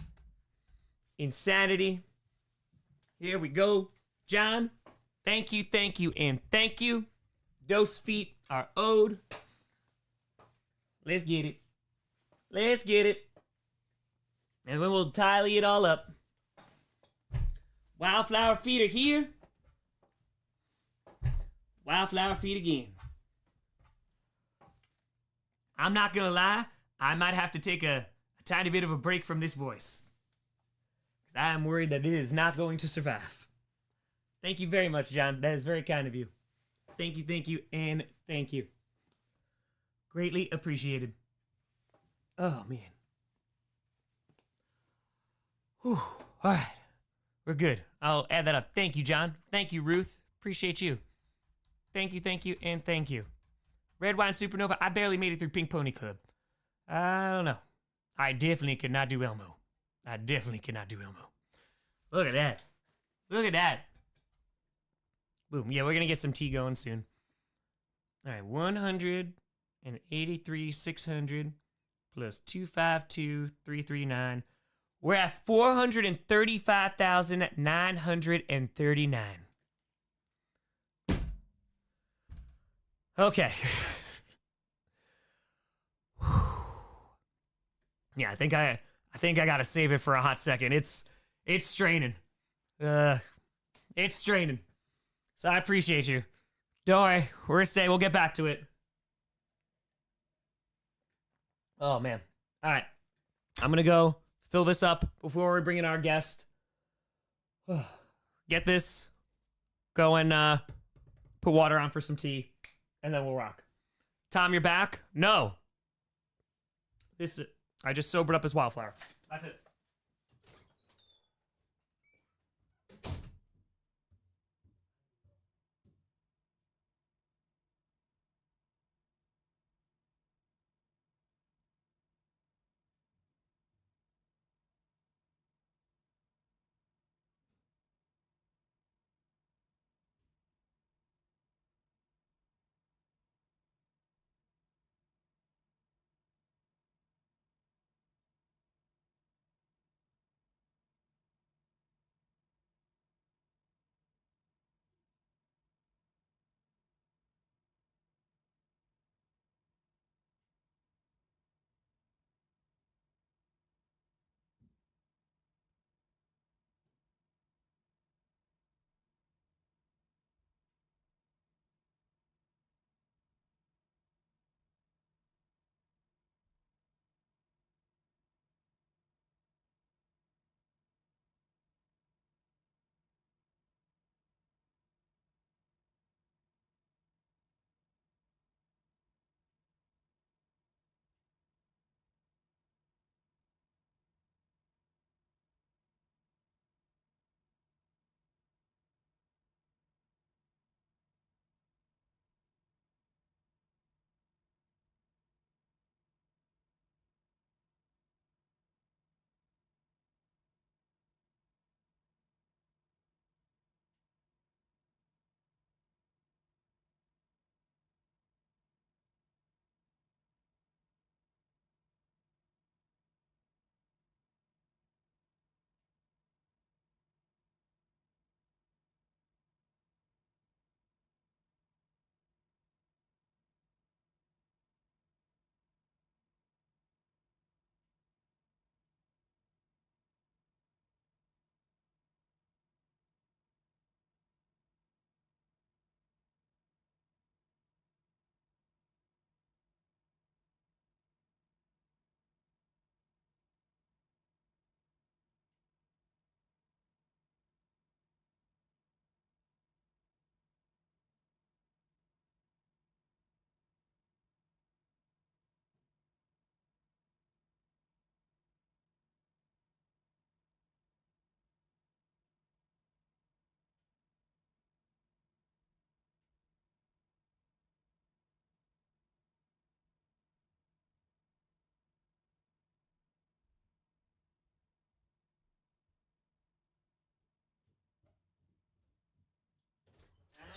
C: Insanity. Here we go. John, thank you, and thank you. Those feet are owed. Let's get it. Let's get it. And then we'll tally it all up. Wildflower feet are here. Wildflower feet again. I'm not gonna lie, I might have to take a tiny bit of a break from this voice. Because I am worried that it is not going to survive. Thank you very much, John. That is very kind of you. Thank you, and thank you. Greatly appreciated. Oh, man. Whew. All right. We're good. I'll add that up. Thank you, John. Thank you, Ruth. Appreciate you. Thank you, and thank you. Red Wine Supernova, I barely made it through Pink Pony Club. I don't know. I definitely could not do Elmo. Look at that. Look at that. Boom. Yeah, we're going to get some tea going soon. All right, 183,600 plus 252,339. We're at 435,939. Okay. Yeah, I think I gotta save it for a hot second. It's straining. It's straining. So I appreciate you. Don't worry, we're staying. We'll get back to it. Oh man. All right. I'm gonna go fill this up before we bring in our guest. Get this. Go and put water on for some tea, and then we'll rock. Tom, you're back? No. I just sobered up as Wildflower. That's it.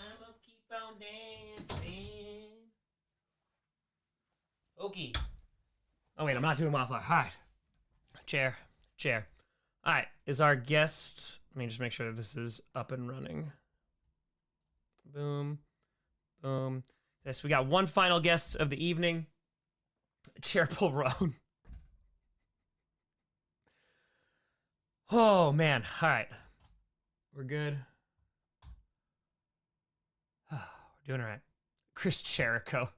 C: I'ma keep on dancing. Okay. Oh, wait, I'm not doing Wildflower. All right. Chair. All right, is our guest... Let me just make sure that this is up and running. Boom. Yes, we got one final guest of the evening. Chair Roan. Oh, man. All right. We're good. We're doing all right. Chris Jericho.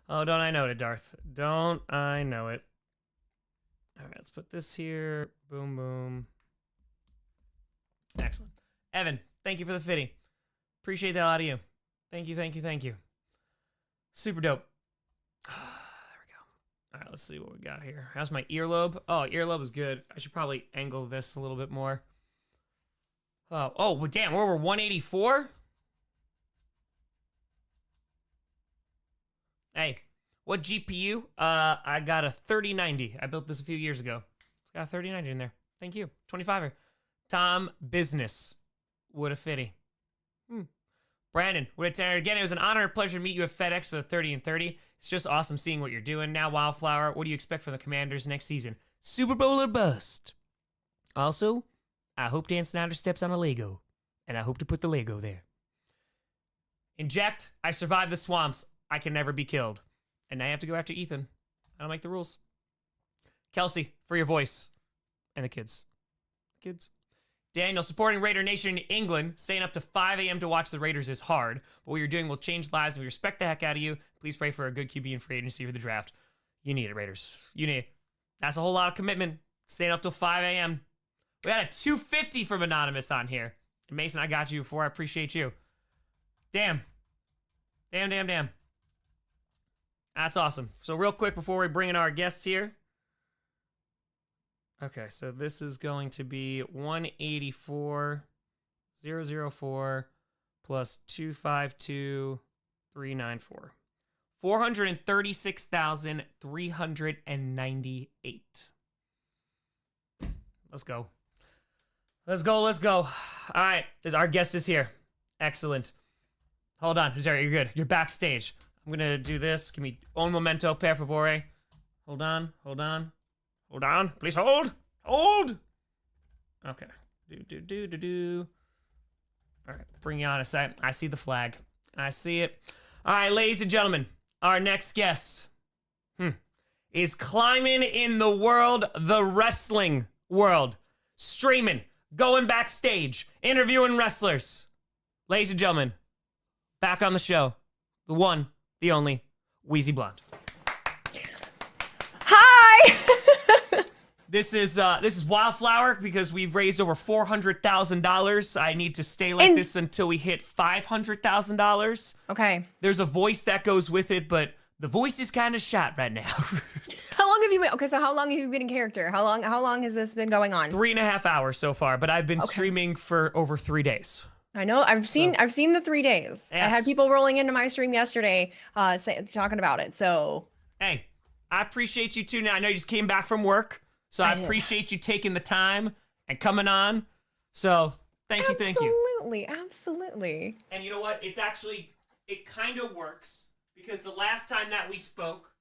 C: Oh, don't I know it, Darth? Don't I know it? All right, let's put this here. Boom. Excellent. Evan, thank you for the fitting. Appreciate that out of you. Thank you. Super dope. There we go. All right, let's see what we got here. How's my earlobe? Oh, earlobe is good. I should probably angle this a little bit more. Oh, well, damn, we're over 184? Hey, what GPU? I got a 3090. I built this a few years ago. It's got a 3090 in there. Thank you. 25er. Tom Business. What a fitty. Brandon, again, it was an honor and pleasure to meet you at FedEx for the 30 and 30. It's just awesome seeing what you're doing. Now, Wildflower, what do you expect from the Commanders next season? Super Bowl or bust? Also, I hope Dan Snyder steps on a Lego, and I hope to put the Lego there. Inject, I survived the swamps. I can never be killed. And I have to go after Ethan. I don't make the rules. Kelsey, for your voice. And the kids. Daniel, supporting Raider Nation in England. Staying up to 5 a.m. to watch the Raiders is hard. But what you're doing will change lives, and we respect the heck out of you. Please pray for a good QB in free agency for the draft. You need it, Raiders. You need it. That's a whole lot of commitment. Staying up till 5 a.m. We got a 250 from Anonymous on here. And Mason, I got you before. I appreciate you. Damn. Damn. That's awesome. So real quick before we bring in our guests here. Okay, so this is going to be 184,004 plus 252,394. 436,398. Let's go. Let's go. All right, our guest is here. Excellent. Hold on. Sorry, you're good. You're backstage. I'm going to do this. Give me un momento, per favore. Hold on. Please hold. Okay. Do. All right, bring you on a sec. I see the flag. I see it. All right, ladies and gentlemen, our next guest is climbing in the wrestling world, streaming, going backstage, interviewing wrestlers. Ladies and gentlemen, back on the show, the one, the only, Wheezy Blonde.
J: Hi!
C: This is Wildflower because we've raised over $400,000. I need to stay like this until we hit $500,000.
J: Okay.
C: There's a voice that goes with it, but the voice is kind of shot right now.
J: How long have you been? Okay, so how long have you been in character? How long has this been going on?
C: 3.5 hours so far, but I've been streaming for over 3 days.
J: I know. I've seen the 3 days.
C: Yes.
J: I had people rolling into my stream yesterday, talking about it. So
C: Hey, I appreciate you too. Now I know you just came back from work, so I appreciate you taking the time and coming on. So thank you.
J: Absolutely.
C: And you know what? It kind of works because the last time that we spoke,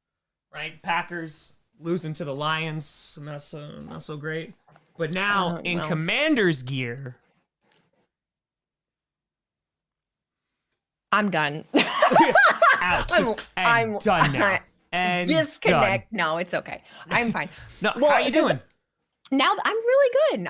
C: right? Packers losing to the Lions, not so great. But now in Commander's gear,
J: I'm done.
C: out.
J: I'm
C: done now. And
J: disconnect.
C: done.
J: No, it's okay. I'm fine.
C: No, how you doing?
J: Now I'm really good.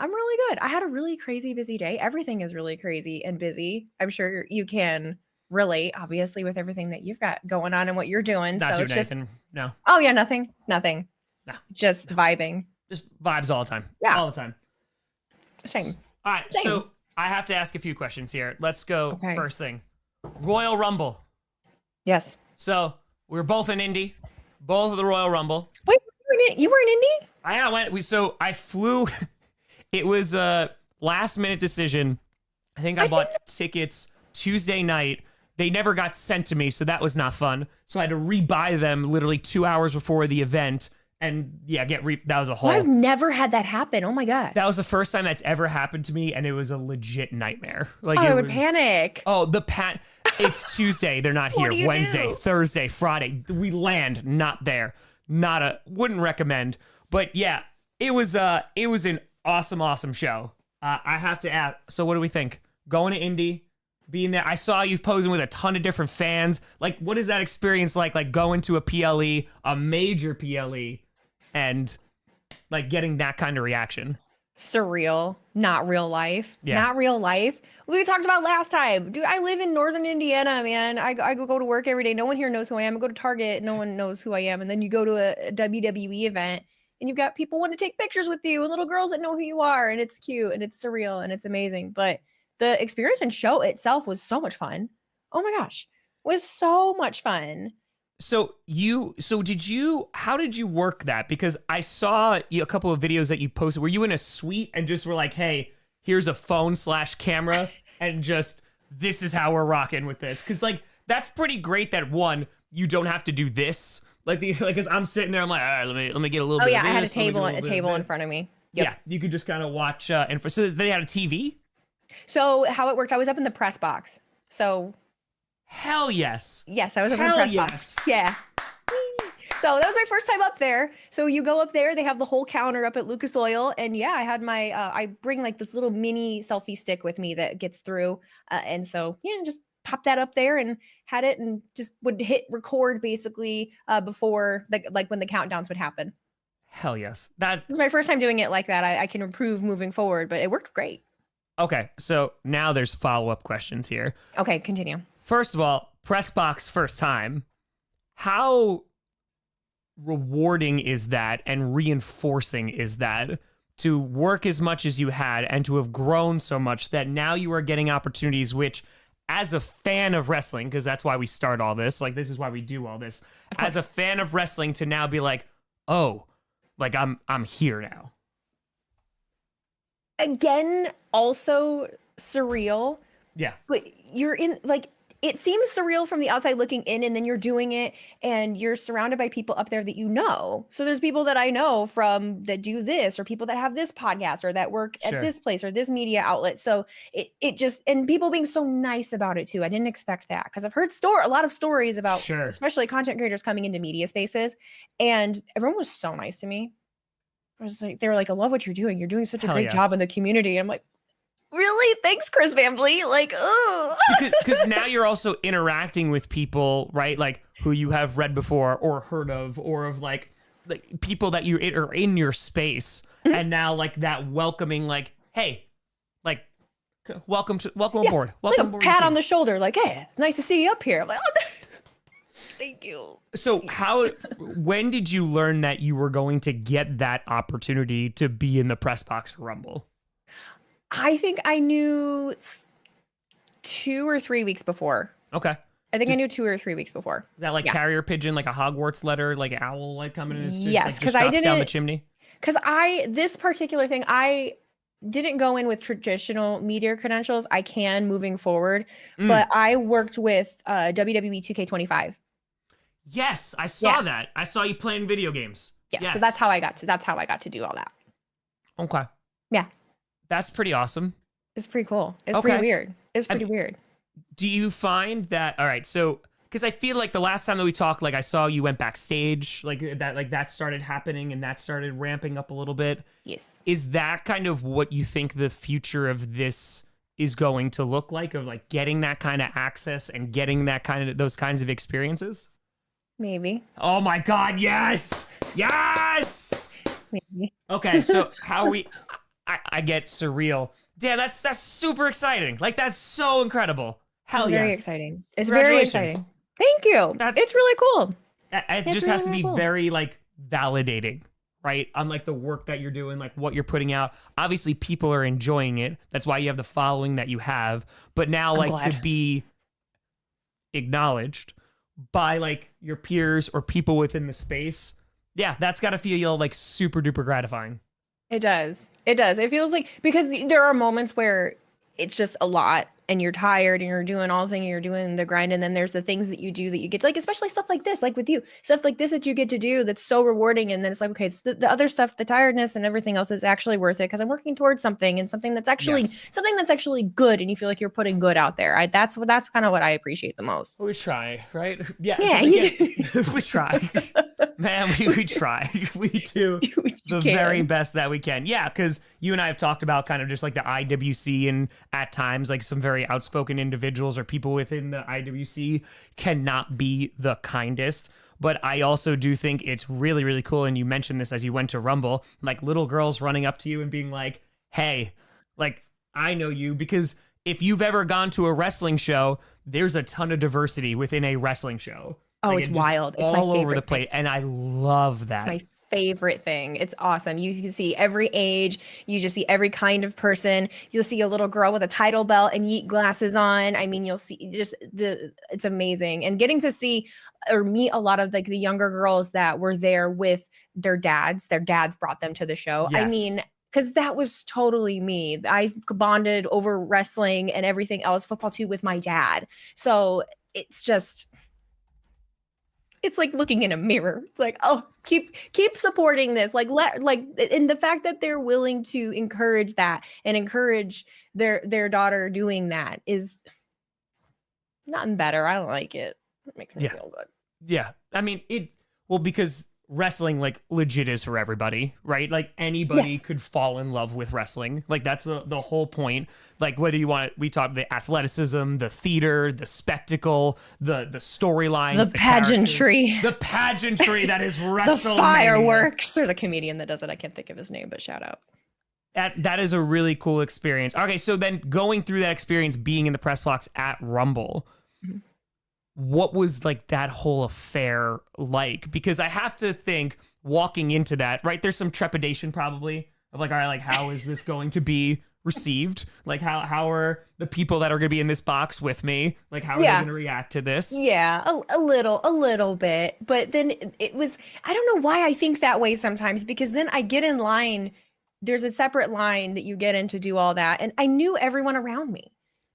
J: I had a really crazy busy day. Everything is really crazy and busy. I'm sure you can relate, obviously, with everything that you've got going on and what you're doing.
C: Not
J: so
C: doing
J: it's just
C: anything. No.
J: Oh yeah, nothing.
C: No.
J: Just vibing.
C: Just vibes all the time.
J: Yeah.
C: All the time.
J: Same.
C: All right.
J: Same.
C: So I have to ask a few questions here. Let's go
J: Okay.
C: first thing. Royal Rumble.
J: Yes.
C: So we were both in Indy, both of the Royal Rumble.
J: Wait, you were in Indy?
C: I flew. It was a last minute decision. I think I bought tickets Tuesday night. They never got sent to me, so that was not fun. So I had to rebuy them literally 2 hours before the event. And yeah, that was a whole.
J: I've never had that happen. Oh my God.
C: That was the first time that's ever happened to me, and it was a legit nightmare. Like
J: I would panic.
C: Oh, it's Tuesday. They're not here.
J: What do you
C: Wednesday,
J: do?
C: Thursday, Friday. We land not there. Wouldn't recommend. But yeah, it was an awesome show. I have to add. So what do we think? Going to Indy, being there. I saw you posing with a ton of different fans. Like, what is that experience like? Like going to a PLE, a major PLE, and like getting that kind of reaction.
J: Surreal, not real life.
C: Yeah.
J: Not real life. We talked about last time. Dude, I live in northern Indiana, man. I go to work every day. No one here knows who I am. I go to Target. No one knows who I am. And then you go to a WWE event and you've got people want to take pictures with you and little girls that know who you are. And it's cute and it's surreal and it's amazing. But the experience and show itself was so much fun. Oh my gosh. It was so much fun.
C: So how did you work that? Because I saw a couple of videos that you posted. Were you in a suite and just were like, hey, here's a phone/camera and just, this is how we're rocking with this? Because like, that's pretty great that one, you don't have to do this. Cause I'm sitting there, I'm like, all right, let me get a little bit of this.
J: I had a
C: let me
J: table
C: get
J: in front of me. Yep.
C: Yeah, you could just kind of watch. So they had a TV?
J: So how it worked, I was up in the press box. So
C: Hell yes.
J: yes, I was up in the press box. Yeah. So that was my first time up there. So you go up there, they have the whole counter up at Lucas Oil. And yeah, I had my, I bring like this little mini selfie stick with me that gets through. And so, yeah, just pop that up there and had it and just would hit record basically before like when the countdowns would happen.
C: Hell yes. That
J: was my first time doing it like that. I can improve moving forward, but it worked great.
C: Okay. So now there's follow-up questions here.
J: Okay, continue.
C: First of all, press box first time. How rewarding is that and reinforcing is that to work as much as you had and to have grown so much that now you are getting opportunities which, as a fan of wrestling, because that's why we start all this, like this is why we do all this, as a fan of wrestling, to now be like, oh, like I'm here now.
J: Again, also surreal.
C: Yeah.
J: But you're in, like, it seems surreal from the outside looking in, and then you're doing it and you're surrounded by people up there that you know. So there's people that I know from that do this, or people that have this podcast, or that work
C: Sure.
J: at this place or this media outlet. So it just, and people being so nice about it too. I didn't expect that, because I've heard a lot of stories about,
C: Sure.
J: especially content creators coming into media spaces, and everyone was so nice to me. I was like, they were like, I love what you're doing. You're doing such a
C: Hell
J: great
C: yes.
J: job in the community. I'm like, really? Thanks, Chris Van Vliet. Like, oh.
C: Because now you're also interacting with people, right? Like who you have read before or heard of, or of like people that you are in your space, and now like that welcoming, like, hey, like, welcome aboard.
J: It's
C: Welcome
J: like a
C: aboard.
J: pat on the shoulder, like, hey, nice to see you up here. I'm like, oh, thank you.
C: So when did you learn that you were going to get that opportunity to be in the press box for Rumble?
J: I think I knew 2 or 3 weeks before.
C: Okay.
J: I think I knew 2 or 3 weeks before.
C: Is that like
J: Yeah.
C: carrier pigeon, like a Hogwarts letter, like an owl, like coming in? And
J: Yes,
C: like,
J: 'cause
C: just
J: I
C: drops down the
J: didn't-
C: chimney.
J: Because this particular thing, I didn't go in with traditional media credentials. I can moving forward, but I worked with WWE 2K25.
C: Yes, I saw
J: Yeah.
C: that. I saw you playing video games.
J: Yeah, so that's how I got to do all that.
C: Okay.
J: Yeah.
C: That's pretty awesome.
J: It's pretty cool. It's
C: Okay.
J: pretty weird. It's pretty weird.
C: Do you find that, all right, so, because I feel like the last time that we talked, like I saw you went backstage, like that started happening and that started ramping up a little bit.
J: Yes.
C: Is that kind of what you think the future of this is going to look like, of like getting that kind of access and getting that kind of, those kinds of experiences?
J: Maybe.
C: Oh my God, yes! Yes!
J: Maybe.
C: Okay, so how we, I get surreal. Damn, that's super exciting. Like, that's so incredible. Hell
J: It's
C: yes.
J: very exciting. It's very
C: Congratulations.
J: exciting. Thank you. It's really cool.
C: It
J: It's
C: just has to
J: really
C: be
J: cool.
C: very, like, validating, right? On, like, the work that you're doing, like, what you're putting out. Obviously, people are enjoying it. That's why you have the following that you have. But now,
J: I'm
C: like, to
J: glad.
C: be acknowledged by, like, your peers or people within the space, yeah, that's got to feel, like, super duper gratifying.
J: It does. It does. It feels like, because there are moments where it's just a lot and you're tired and you're doing all the thing, you're doing the grind, and then there's the things that you do that you get, like, especially stuff like this, like with you, stuff like this that you get to do that's so rewarding, and then it's like, okay, it's the other stuff, the tiredness and everything else is actually worth it because I'm working towards something, and something that's actually good, and you feel like you're putting good out there. That's kind of what I appreciate the most.
C: We try, right? Yeah,
J: Yeah,
C: 'cause
J: you
C: again, we try. Man, we try. We do the very best that we can. Yeah, because you and I have talked about kind of just like the IWC, and at times like some very outspoken individuals or people within the IWC cannot be the kindest. But I also do think it's really, really cool. And you mentioned this as you went to Rumble, like little girls running up to you and being like, hey, like, I know you. Because if you've ever gone to a wrestling show, there's a ton of diversity within a wrestling show.
J: Oh,
C: Like,
J: it's
C: it just
J: wild. It's my
C: all over
J: favorite
C: the plate. And I love that.
J: It's my favorite thing. It's awesome. You can see every age. You just see every kind of person. You'll see a little girl with a title belt and yeet glasses on. I mean, you'll see just it's amazing. And getting to see or meet a lot of like the younger girls that were there with their dads. Their dads brought them to the show. I
C: Yes.
J: mean, because that was totally me. I bonded over wrestling and everything else, football too, with my dad. So it's just, it's like looking in a mirror. It's like, oh, keep supporting this. Like, and the fact that they're willing to encourage that and encourage their daughter doing that is nothing better. I don't like it. It makes me feel good.
C: Yeah. I mean, because wrestling, like, legit is for everybody, right? Like, anybody
J: Yes.
C: could fall in love with wrestling. Like, that's the whole point. Like, whether you want, we talk the athleticism, the theater, the spectacle, the storylines,
J: The pageantry.
C: characters, the pageantry that is
J: The
C: WrestleMania.
J: fireworks. There's a comedian that does it. I can't think of his name, but shout out.
C: That is a really cool experience. Okay, so then going through that experience, being in the press box at Rumble, what was like that whole affair like? Because I have to think walking into that, right? There's some trepidation probably of like, all right, like how is this going to be received? Like how are the people that are going to be in this box with me? Like how are they going to react to this?
J: Yeah, a little bit. But then it was, I don't know why I think that way sometimes, because then I get in line. There's a separate line that you get in to do all that. And I knew everyone around me.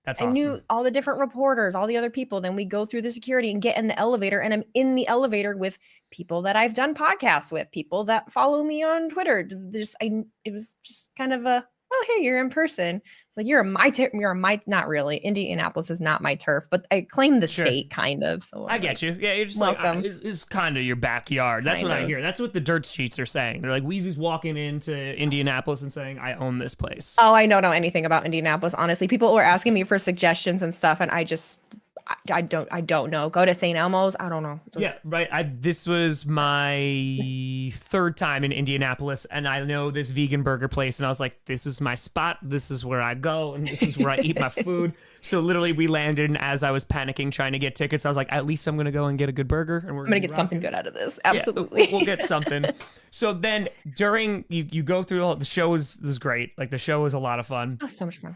C: That's
J: I
C: awesome.
J: knew all the different reporters, all the other people. Then we go through the security and get in the elevator. And I'm in the elevator with people that I've done podcasts with, people that follow me on Twitter. It was just kind of a, oh, hey, you're in person. It's like, you're my, not really. Indianapolis is not my turf, but I claim the state kind of. So
C: I get you. Yeah, you're just
J: welcome.
C: like, it's kind of your backyard. That's
J: Kind
C: what I
J: of.
C: hear. That's what the dirt sheets are saying. They're like, Wheezy's walking into Indianapolis and saying, I own this place.
J: Oh, I don't know anything about Indianapolis, honestly. People were asking me for suggestions and stuff, and I don't know. Go to St. Elmo's. I don't know.
C: Yeah, right. This was my third time in Indianapolis, and I know this vegan burger place, and I was like, this is my spot. This is where I go, and this is where I eat my food. So literally, we landed, and as I was panicking trying to get tickets, I was like, at least I'm going to go and get a good burger, and
J: I'm gonna get something good out of this. Absolutely.
C: Yeah, we'll get something. So then during, you go through the show was great. Like the show was a lot of fun.
J: Oh, so much fun.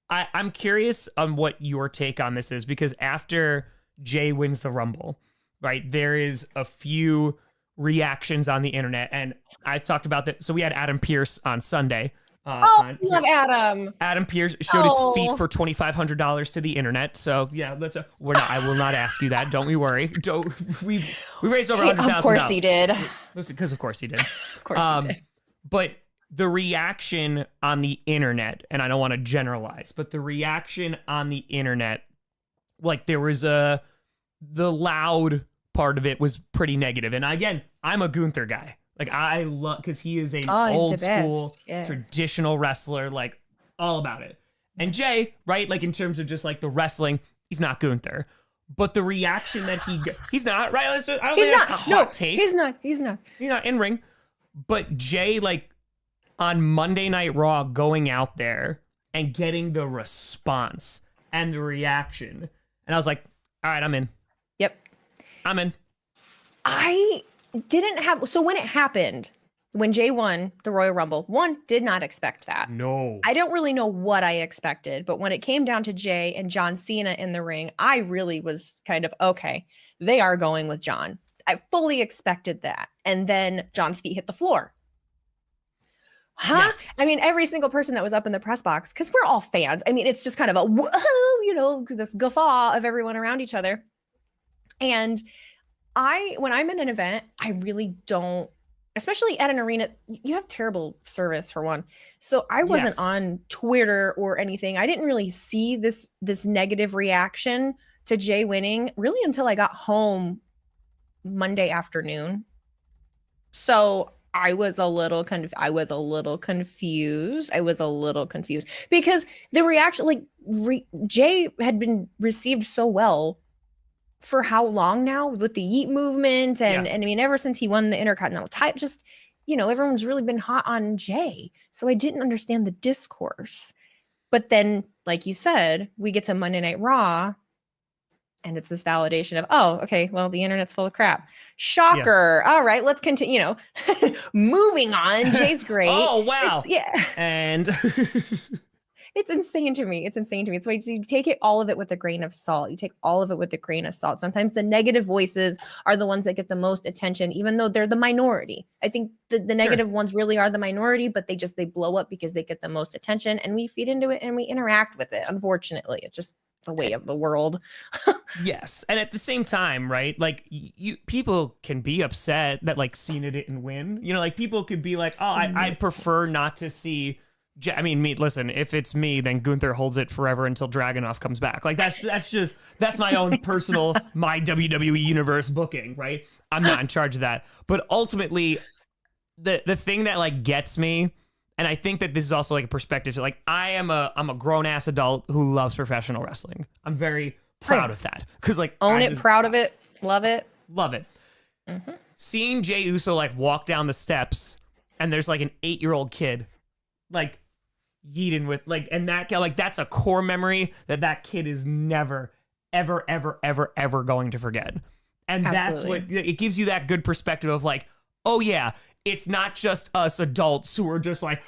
C: I'm curious on what your take on this is, because after Jay wins the Rumble, right, there is a few reactions on the internet, and I talked about that. So we had Adam Pierce on Sunday.
J: I love Adam.
C: Adam Pierce showed his feet for $2,500 to the internet. So yeah, I will not ask you that. Don't we worry. We raised over $100,000.
J: Of course he did.
C: Because of course he did.
J: Of course he did.
C: But the reaction on the internet, and I don't want to generalize, but the reaction on the internet, like there was the loud part of it was pretty negative. And again, I'm a Gunther guy. Like I love, because he is a old school traditional wrestler, like all about it. And Jay, right, like in terms of just like the wrestling, he's not Gunther. But the reaction that he's not, right? I don't think that's a hot take.
J: He's not
C: in ring. But Jay, like, on Monday Night Raw, going out there and getting the response and the reaction. And I was like, all right, I'm in.
J: Yep.
C: I'm in.
J: I didn't have, so when it happened, when Jay won the Royal Rumble, did not expect that.
C: No.
J: I don't really know what I expected, but when it came down to Jay and John Cena in the ring, I really was kind of, okay, they are going with John. I fully expected that. And then John's feet hit the floor.
C: Yes.
J: I mean, every single person that was up in the press box, because we're all fans. I mean, it's just kind of a whoa, this guffaw of everyone around each other. And when I'm in an event, I really don't, especially at an arena, you have terrible service for one. So I wasn't on Twitter or anything. I didn't really see this negative reaction to Jay winning really until I got home Monday afternoon. So I was a little confused because the reaction, like Jay had been received so well for how long now with the Yeet movement and I mean ever since he won the Intercontinental title, just everyone's really been hot on Jay. So I didn't understand the discourse. But then, like you said, we get to Monday Night Raw. And it's this validation of, oh, okay, well, the internet's full of crap. Shocker. Yeah. All right, let's continue. Moving on. Jay's great.
C: Oh, wow. And
J: it's insane to me. It's why you take all of it with a grain of salt. Sometimes the negative voices are the ones that get the most attention, even though they're the minority. I think the negative ones really are the minority, but they blow up because they get the most attention, and we feed into it and we interact with it. Unfortunately, it's just the way of the world.
C: Yes. And at the same time, right? Like people can be upset that like Cena didn't win. Like people could be like, oh, I prefer not to see. Listen, if it's me, then Gunther holds it forever until Dragunov comes back. Like that's my own personal, my WWE universe booking, right? I'm not in charge of that. But ultimately, the thing that like gets me, and I think that this is also like a perspective. So like I'm a grown ass adult who loves professional wrestling. I'm very proud of that because like
J: proud of it, love it.
C: Mm-hmm. Seeing Jey Uso like walk down the steps and there's like an 8-year-old kid like yeeting with like, and that guy, like that's a core memory that kid is never ever, ever, ever, ever going to forget. And that's what it gives you, that good perspective of like, oh yeah, it's not just us adults who are just like,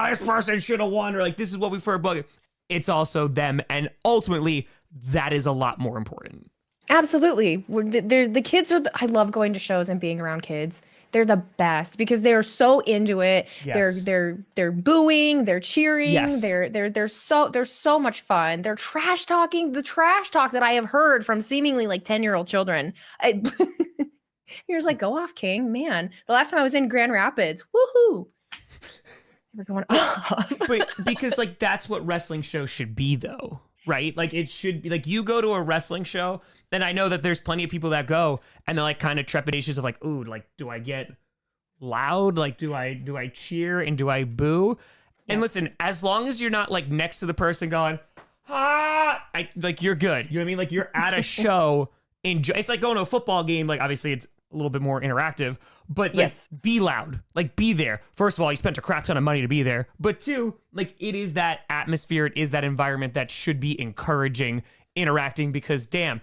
C: this person should have won, or like, this is what we've heard, but it's also them. And ultimately, that is a lot more important.
J: Absolutely. The kids are, I love going to shows and being around kids. They're the best because they're so into it.
C: Yes.
J: They're booing, they're cheering,
C: Yes.
J: they're so much fun. They're trash talking, the trash talk that I have heard from seemingly like 10-year-old children. You're just like, go off, King. Man, the last time I was in Grand Rapids, woohoo. We're going off.
C: But because like that's what wrestling shows should be though, right? Like it should be like you go to a wrestling show, and I know that there's plenty of people that go and they're like kind of trepidatious of like, ooh, like do I get loud? Like do I cheer and do I boo? And listen, as long as you're not like next to the person going, like you're good. You know what I mean? Like you're at a show, it's like going to a football game. Like obviously it's a little bit more interactive, but like, be loud, like be there. First of all, you spent a crap ton of money to be there, but two, like it is that atmosphere, it is that environment that should be encouraging interacting, because damn,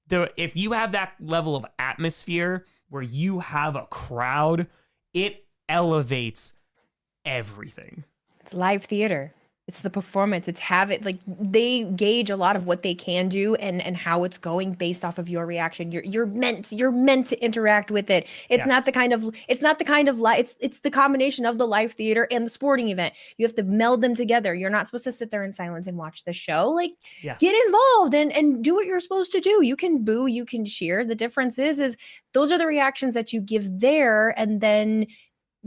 C: if you have that level of atmosphere where you have a crowd, it elevates everything.
J: It's live theater. It's the performance. It's like they gauge a lot of what they can do and how it's going based off of your reaction. You're meant to interact with it. It's not the kind of it's the combination of the live theater and the sporting event. You have to meld them together. You're not supposed to sit there in silence and watch the show. Like get involved and do what you're supposed to do. You can boo, you can cheer. The difference is those are the reactions that you give there, and then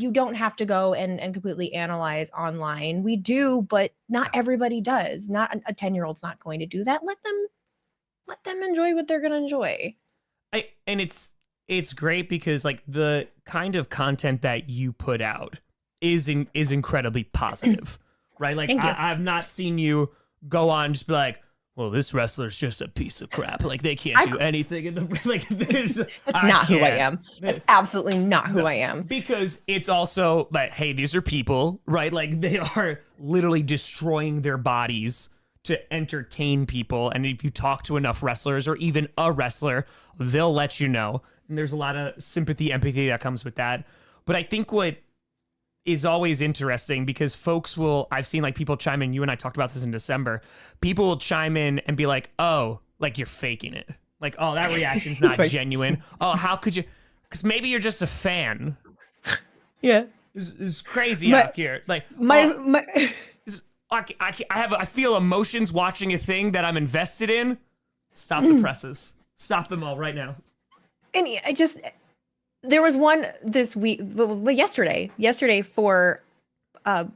J: you don't have to go and completely analyze online. We do, but not everybody does. Not a 10-year-old's not going to do that. Let them enjoy what they're going to enjoy.
C: And it's great because like the kind of content that you put out is incredibly positive, right? Like I've not seen you go on just be like, well, this wrestler's just a piece of crap. Like they can't do anything in the like.
J: That's not who I am. That's absolutely not who I am.
C: Because it's also like, hey, these are people, right? Like they are literally destroying their bodies to entertain people. And if you talk to enough wrestlers or even a wrestler, they'll let you know. And there's a lot of sympathy, empathy that comes with that. But I think what is always interesting, because I've seen like people chime in, you and I talked about this in December, people will chime in and be like, oh, like you're faking it. Like, oh, that reaction's not genuine. Oh, how could you? Because maybe you're just a fan.
J: Yeah.
C: It's crazy out here. Like I feel emotions watching a thing that I'm invested in. Stop the presses. Stop them all right now.
J: And there was one this week, yesterday for, no.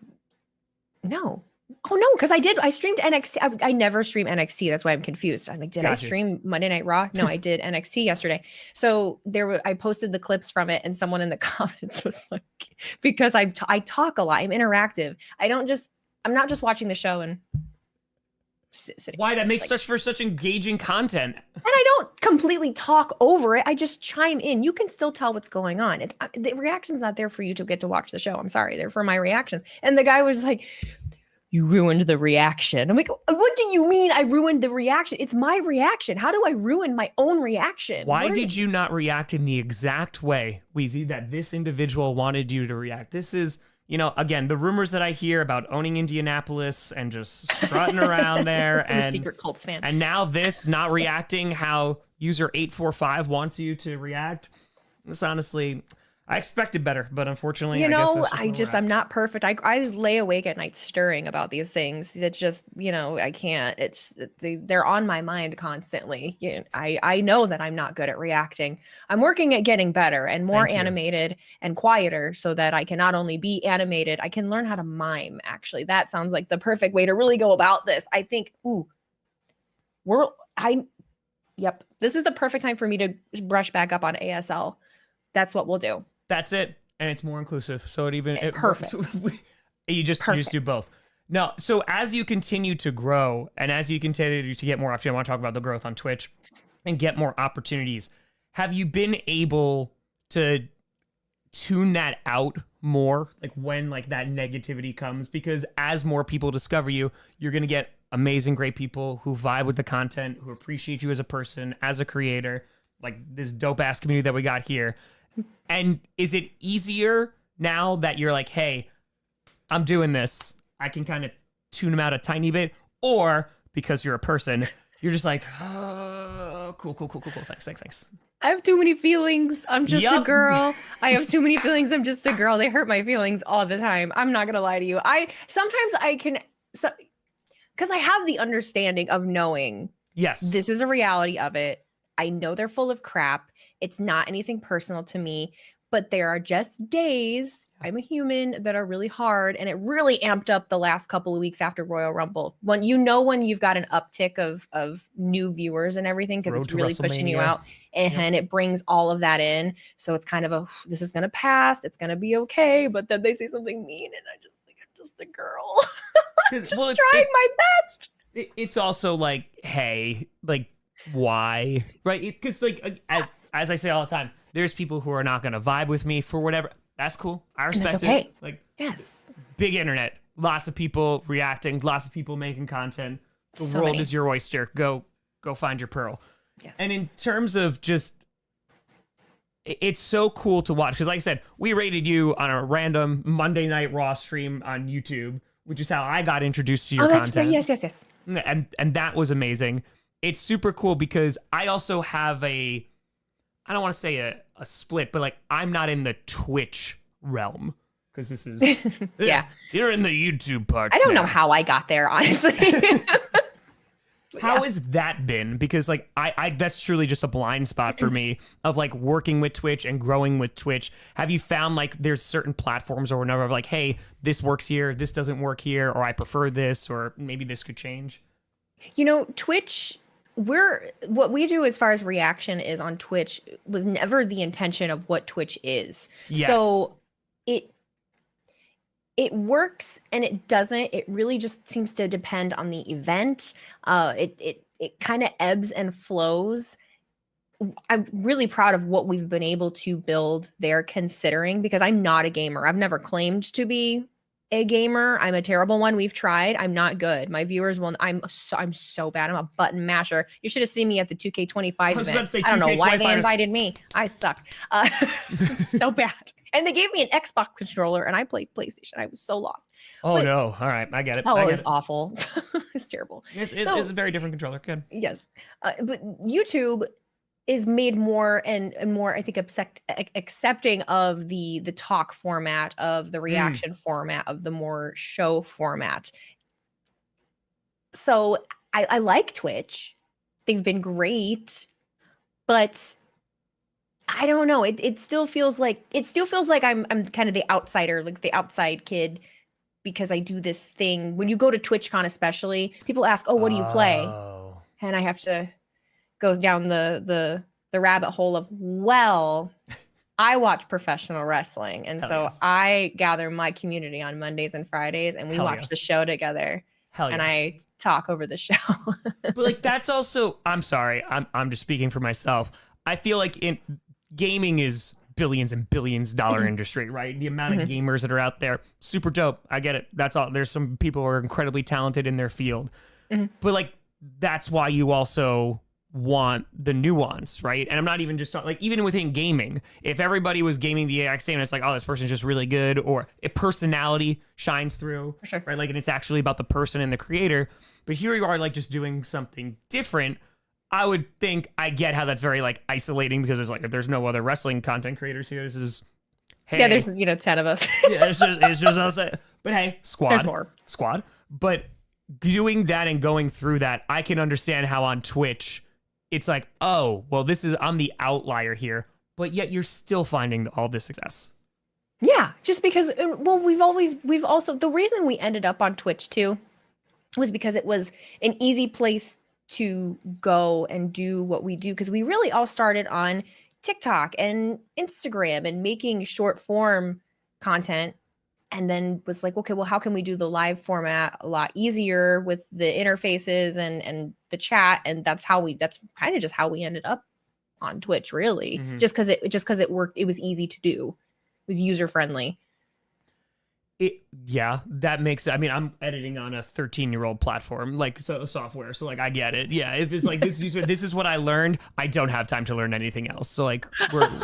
J: Oh no, because I streamed NXT. I never stream NXT. That's why I'm confused. I'm like, did I stream Monday Night Raw? No, I did NXT yesterday. So I posted the clips from it, and someone in the comments was like, because I talk a lot, I'm interactive. I'm not just watching the show and sitting.
C: Why? That makes such engaging content.
J: And I don't completely talk over it. I just chime in. You can still tell what's going on. The reaction's not there for you to get to watch the show. I'm sorry. They're for my reactions. And the guy was like, you ruined the reaction. I'm like, what do you mean I ruined the reaction? It's my reaction. How do I ruin my own reaction?
C: Why did you not react in the exact way, Wheezy, that this individual wanted you to react? This is, again, the rumors that I hear about owning Indianapolis and just strutting around there.
J: I'm a secret Colts fan.
C: And now this not reacting how user 845 wants you to react. This honestly, I expected better, but unfortunately,
J: I'm not perfect. I lay awake at night stirring about these things. It's just, I can't. They're on my mind constantly. I know that I'm not good at reacting. I'm working at getting better and more animated and quieter so that I can not only be animated, I can learn how to mime. Actually, that sounds like the perfect way to really go about this. I think, this is the perfect time for me to brush back up on ASL. That's what we'll do.
C: That's it. And it's more inclusive. So
J: perfect.
C: You just do both. No. So as you continue to grow and as you continue to get more opportunities, I want to talk about the growth on Twitch and get more opportunities. Have you been able to tune that out more? Like when like that negativity comes, because as more people discover you, you're going to get amazing, great people who vibe with the content, who appreciate you as a person, as a creator, like this dope ass community that we got here. And is it easier now that you're like, hey, I'm doing this, I can kind of tune them out a tiny bit, or because you're a person, you're just like, oh, cool, thanks.
J: I have too many feelings. I'm just a
C: Yup.
J: girl. I have too many feelings. I'm just a girl. They hurt my feelings all the time. I'm not gonna lie to you. Sometimes I can, because I have the understanding of knowing
C: Yes.
J: this is a reality of it. I know they're full of crap. It's not anything personal to me, but there are just days, I'm a human, that are really hard. And it really amped up the last couple of weeks after Royal Rumble. When you've got an uptick of new viewers and everything, because
C: Road
J: it's
C: to
J: really pushing you
C: WrestleMania.
J: out. And it brings all of that in. So it's kind of this is going to pass. It's going to be okay. But then they say something mean and I just think I'm just a girl. Just trying my best.
C: It's also like, hey, like, why? Right? Because, like, as I say all the time, there's people who are not going to vibe with me for whatever. That's cool. I respect
J: that's okay.
C: it. Like,
J: Yes.
C: big internet. Lots of people reacting. Lots of people making content. The
J: So
C: world
J: many.
C: is your oyster. Go find your pearl.
J: Yes.
C: And in terms of just, it's so cool to watch. Because like I said, we rated you on a random Monday Night Raw stream on YouTube, which is how I got introduced to your
J: that's
C: content.
J: right. Yes.
C: And that was amazing. It's super cool because I also have I don't want to say a split, but like I'm not in the Twitch realm because this is
J: Yeah.
C: You're in the YouTube part.
J: I don't know how I got there, honestly.
C: How has that been? Because like I that's truly just a blind spot for me of like working with Twitch and growing with Twitch. Have you found like there's certain platforms or whatever of like, hey, this works here, this doesn't work here, or I prefer this, or maybe this could change?
J: Twitch, what we do as far as reaction is on Twitch was never the intention of what Twitch is.
C: Yes.
J: So it works and it doesn't. It really just seems to depend on the event. It kind of ebbs and flows. I'm really proud of what we've been able to build there, considering, because I'm not a gamer. I've never claimed to be a gamer. I'm a terrible one. We've tried. I'm not good. My viewers will. I'm so bad. I'm a button masher. You should have seen me at the 2K25
C: I was about
J: event.
C: to say
J: I don't know why they
C: 2K25.
J: invited me. I suck. I'm so bad. And they gave me an Xbox controller, and I played PlayStation. I was so lost.
C: Oh
J: But-
C: no! All right, I get it.
J: Oh,
C: I
J: it
C: get
J: was
C: it.
J: awful. It's terrible.
C: It's
J: So-
C: a very different controller. Good.
J: Yes, but YouTube is made more and more, I think, accepting of the talk format, of the reaction format, of the more show format. So I like Twitch. They've been great, but I don't know. It still feels like I'm kind of the outsider, like the outside kid, because I do this thing. When you go to TwitchCon, especially, people ask, "Oh, what do you play?"
C: Oh.
J: And I have to go down the rabbit hole of, well, I watch professional wrestling, and
C: Hell
J: so
C: yes.
J: I gather my community on Mondays and Fridays, and we
C: Hell
J: watch
C: yes.
J: the show together,
C: Hell
J: and
C: yes.
J: I talk over the show.
C: But like that's also, I'm sorry, I'm just speaking for myself. I feel like in gaming is billions and billions dollar industry, right? The amount of gamers that are out there, super dope. I get it. That's all. There's some people who are incredibly talented in their field, but like that's why you also want the nuance, right? And I'm not even just talking, like even within gaming, if everybody was gaming the exact same, it's like, oh, this person's just really good, or a personality shines through,
J: For sure.
C: right? Like, and it's actually about the person and the creator. But here you are, like just doing something different. I would think I get how that's very like isolating because there's like, if there's no other wrestling content creators here, this is, hey,
J: Yeah, there's 10 of us.
C: yeah, it's just us. But hey,
J: There's more.
C: squad. But doing that and going through that, I can understand how on Twitch, it's like, oh, well, I'm the outlier here, but yet you're still finding all this success.
J: Yeah, just because, well, we've also, the reason we ended up on Twitch too was because it was an easy place to go and do what we do, because we really all started on TikTok and Instagram and making short form content, and then was like, okay, well, how can we do the live format a lot easier with the interfaces and the chat? And that's kind of just how we ended up on Twitch, really. Just because it worked. It was easy to do. It was user friendly.
C: Yeah, that makes it. I mean, I'm editing on a 13-year-old platform, like software. So like, I get it. Yeah, if it's like this is what I learned. I don't have time to learn anything else. So like,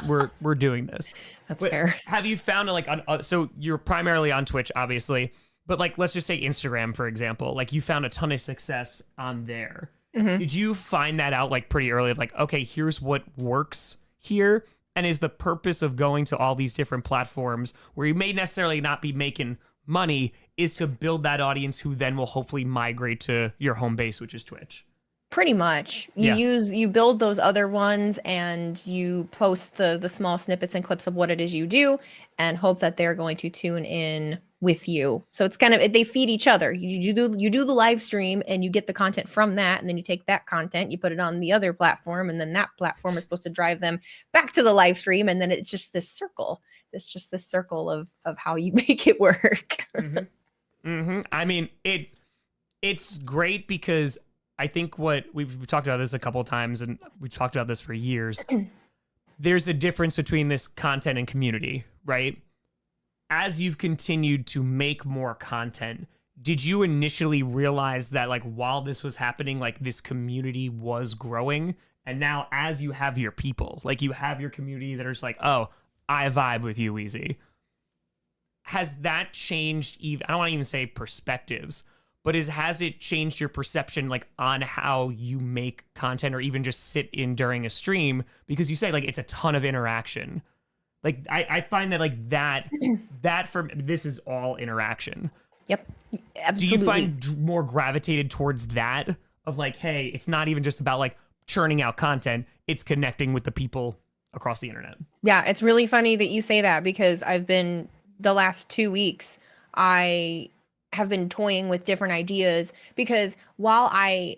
C: we're doing this.
J: That's
C: But
J: fair.
C: have you found like so you're primarily on Twitch, obviously, but like let's just say Instagram, for example, like you found a ton of success on there. Did you find that out like pretty early of like, okay, here's what works here? And is the purpose of going to all these different platforms where you may necessarily not be making money is to build that audience who then will hopefully migrate to your home base, which is Twitch?
J: Pretty much. You build those other ones and you post the small snippets and clips of what it is you do and hope that they're going to tune in with you. So it's kind of, they feed each other. You do the live stream and you get the content from that, and then you take that content, you put it on the other platform, and then that platform is supposed to drive them back to the live stream, and then it's just this circle. It's just this circle of how you make it work.
C: I mean, it's great because I think what we've talked about this a couple of times, and we've talked about this for years. There's a difference between this content and community, right? As you've continued to make more content, did you initially realize that like while this was happening, like this community was growing? And now as you have your people, like you have your community that are just like, oh, I vibe with you, Easy. Has that changed even, I don't want to even say perspectives, but has it changed your perception like on how you make content or even just sit in during a stream? Because you say like it's a ton of interaction. Like I find that like that for this is all interaction.
J: Yep. Absolutely.
C: Do you find more gravitated towards that of like, hey, it's not even just about like churning out content, it's connecting with the people across the internet?
J: Yeah, it's really funny that you say that because the last 2 weeks, I have been toying with different ideas because while I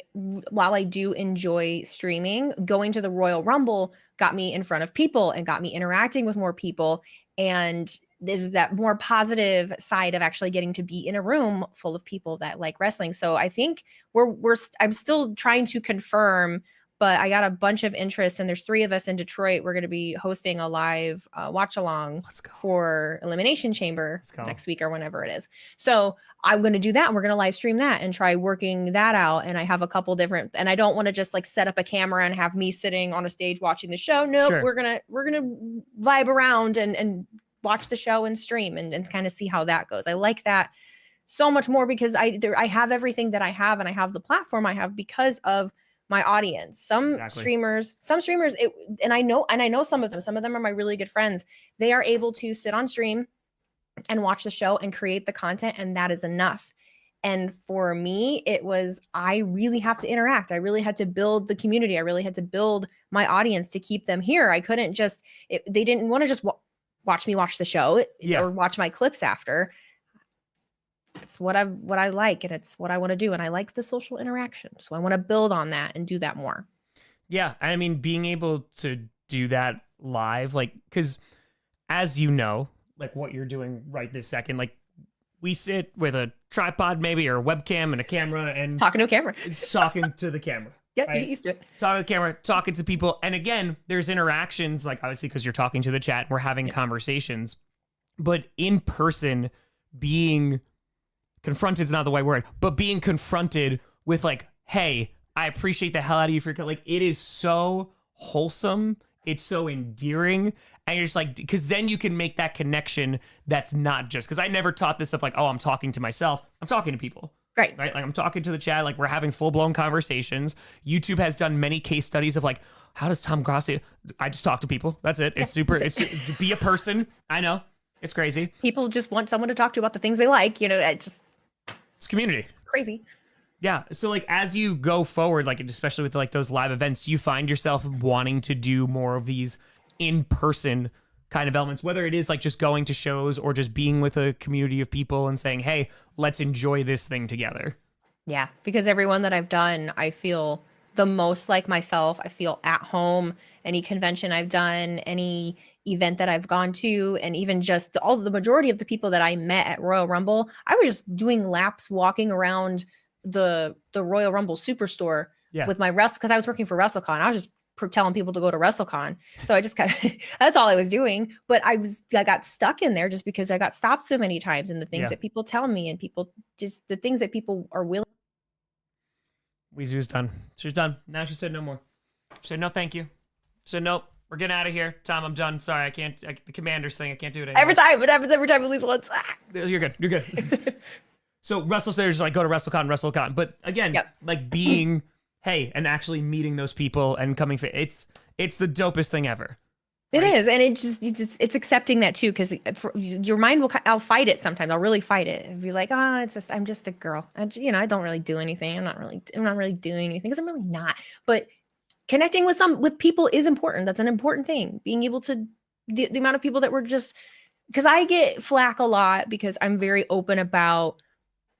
J: do enjoy streaming, going to the Royal Rumble got me in front of people and got me interacting with more people. And there's that more positive side of actually getting to be in a room full of people that like wrestling. So I think I'm still trying to confirm, but I got a bunch of interest, and there's 3 of us in Detroit. We're going to be hosting a live watch along for Elimination Chamber next week or whenever it is. So I'm going to do that, and we're going to live stream that and try working that out. And I have a couple different, and I don't want to just like set up a camera and have me sitting on a stage watching the show. Nope,
C: Sure.
J: we're gonna vibe around and watch the show and stream and kind of see how that goes. I like that so much more because I have everything that I have, and I have the platform I have because of my audience. Some streamers, and I know some of them are my really good friends. They are able to sit on stream and watch the show and create the content, and that is enough. And for me, I really have to interact. I really had to build the community. I really had to build my audience to keep them here. I couldn't just, they didn't want to just watch me watch the show or watch my clips after. It's what I like, and it's what I want to do. And I like the social interaction. So I want to build on that and do that more.
C: Yeah. I mean, being able to do that live, like, because as you know, like what you're doing right this second, like we sit with a tripod maybe or a webcam and a camera and
J: talking to a camera.
C: It's talking to the camera.
J: Yeah,
C: right?
J: get used to it.
C: Talking to the camera, talking to people. And again, there's interactions, like obviously because you're talking to the chat, we're having conversations. But in person, being confronted is not the right word, but being confronted with like, hey, I appreciate the hell out of you for like, it is so wholesome. It's so endearing. And you're just like, because then you can make that connection that's not just, because I never taught this of like, oh, I'm talking to myself. I'm talking to people.
J: Right.
C: Like I'm talking to the chat, like we're having full-blown conversations. YouTube has done many case studies of like, how does Tom Grossi, I just talk to people. That's it. It's super, it's be a person. I know. It's crazy.
J: People just want someone to talk to about the things they like,
C: It's community.
J: Crazy.
C: Yeah. So like as you go forward, like especially with like those live events, do you find yourself wanting to do more of these in-person kind of elements, whether it is like just going to shows or just being with a community of people and saying, hey, let's enjoy this thing together?
J: Yeah, because everyone that I've done, I feel the most like myself. I feel at home. Any convention I've done, any event that I've gone to, and even just the majority of the people that I met at Royal Rumble, I was just doing laps walking around the Royal Rumble Superstore with my because I was working for WrestleCon. I was just telling people to go to WrestleCon. So I just got, that's all I was doing. But I got stuck in there just because I got stopped so many times, and the things that people tell me, and people just the things that people are willing.
C: Weezu's done. She's done. Now she said no more. She said no, thank you. She said nope. We're getting out of here. Tom, I'm done. Sorry, I can't. The commander's thing, I can't do it anymore.
J: Every time. It happens every time, at least once. Ah.
C: You're good. You're good. So WrestleStars, like, go to WrestleCon. But again, like being, hey, and actually meeting those people and coming for it's the dopest thing ever.
J: It is, and it's accepting that too, because your mind will. I'll fight it sometimes. I'll really fight it and be like, oh, I'm just a girl. I don't really do anything. I'm not really doing anything because I'm really not. But connecting with people is important. That's an important thing. Being able to the amount of people that were just, because I get flack a lot because I'm very open about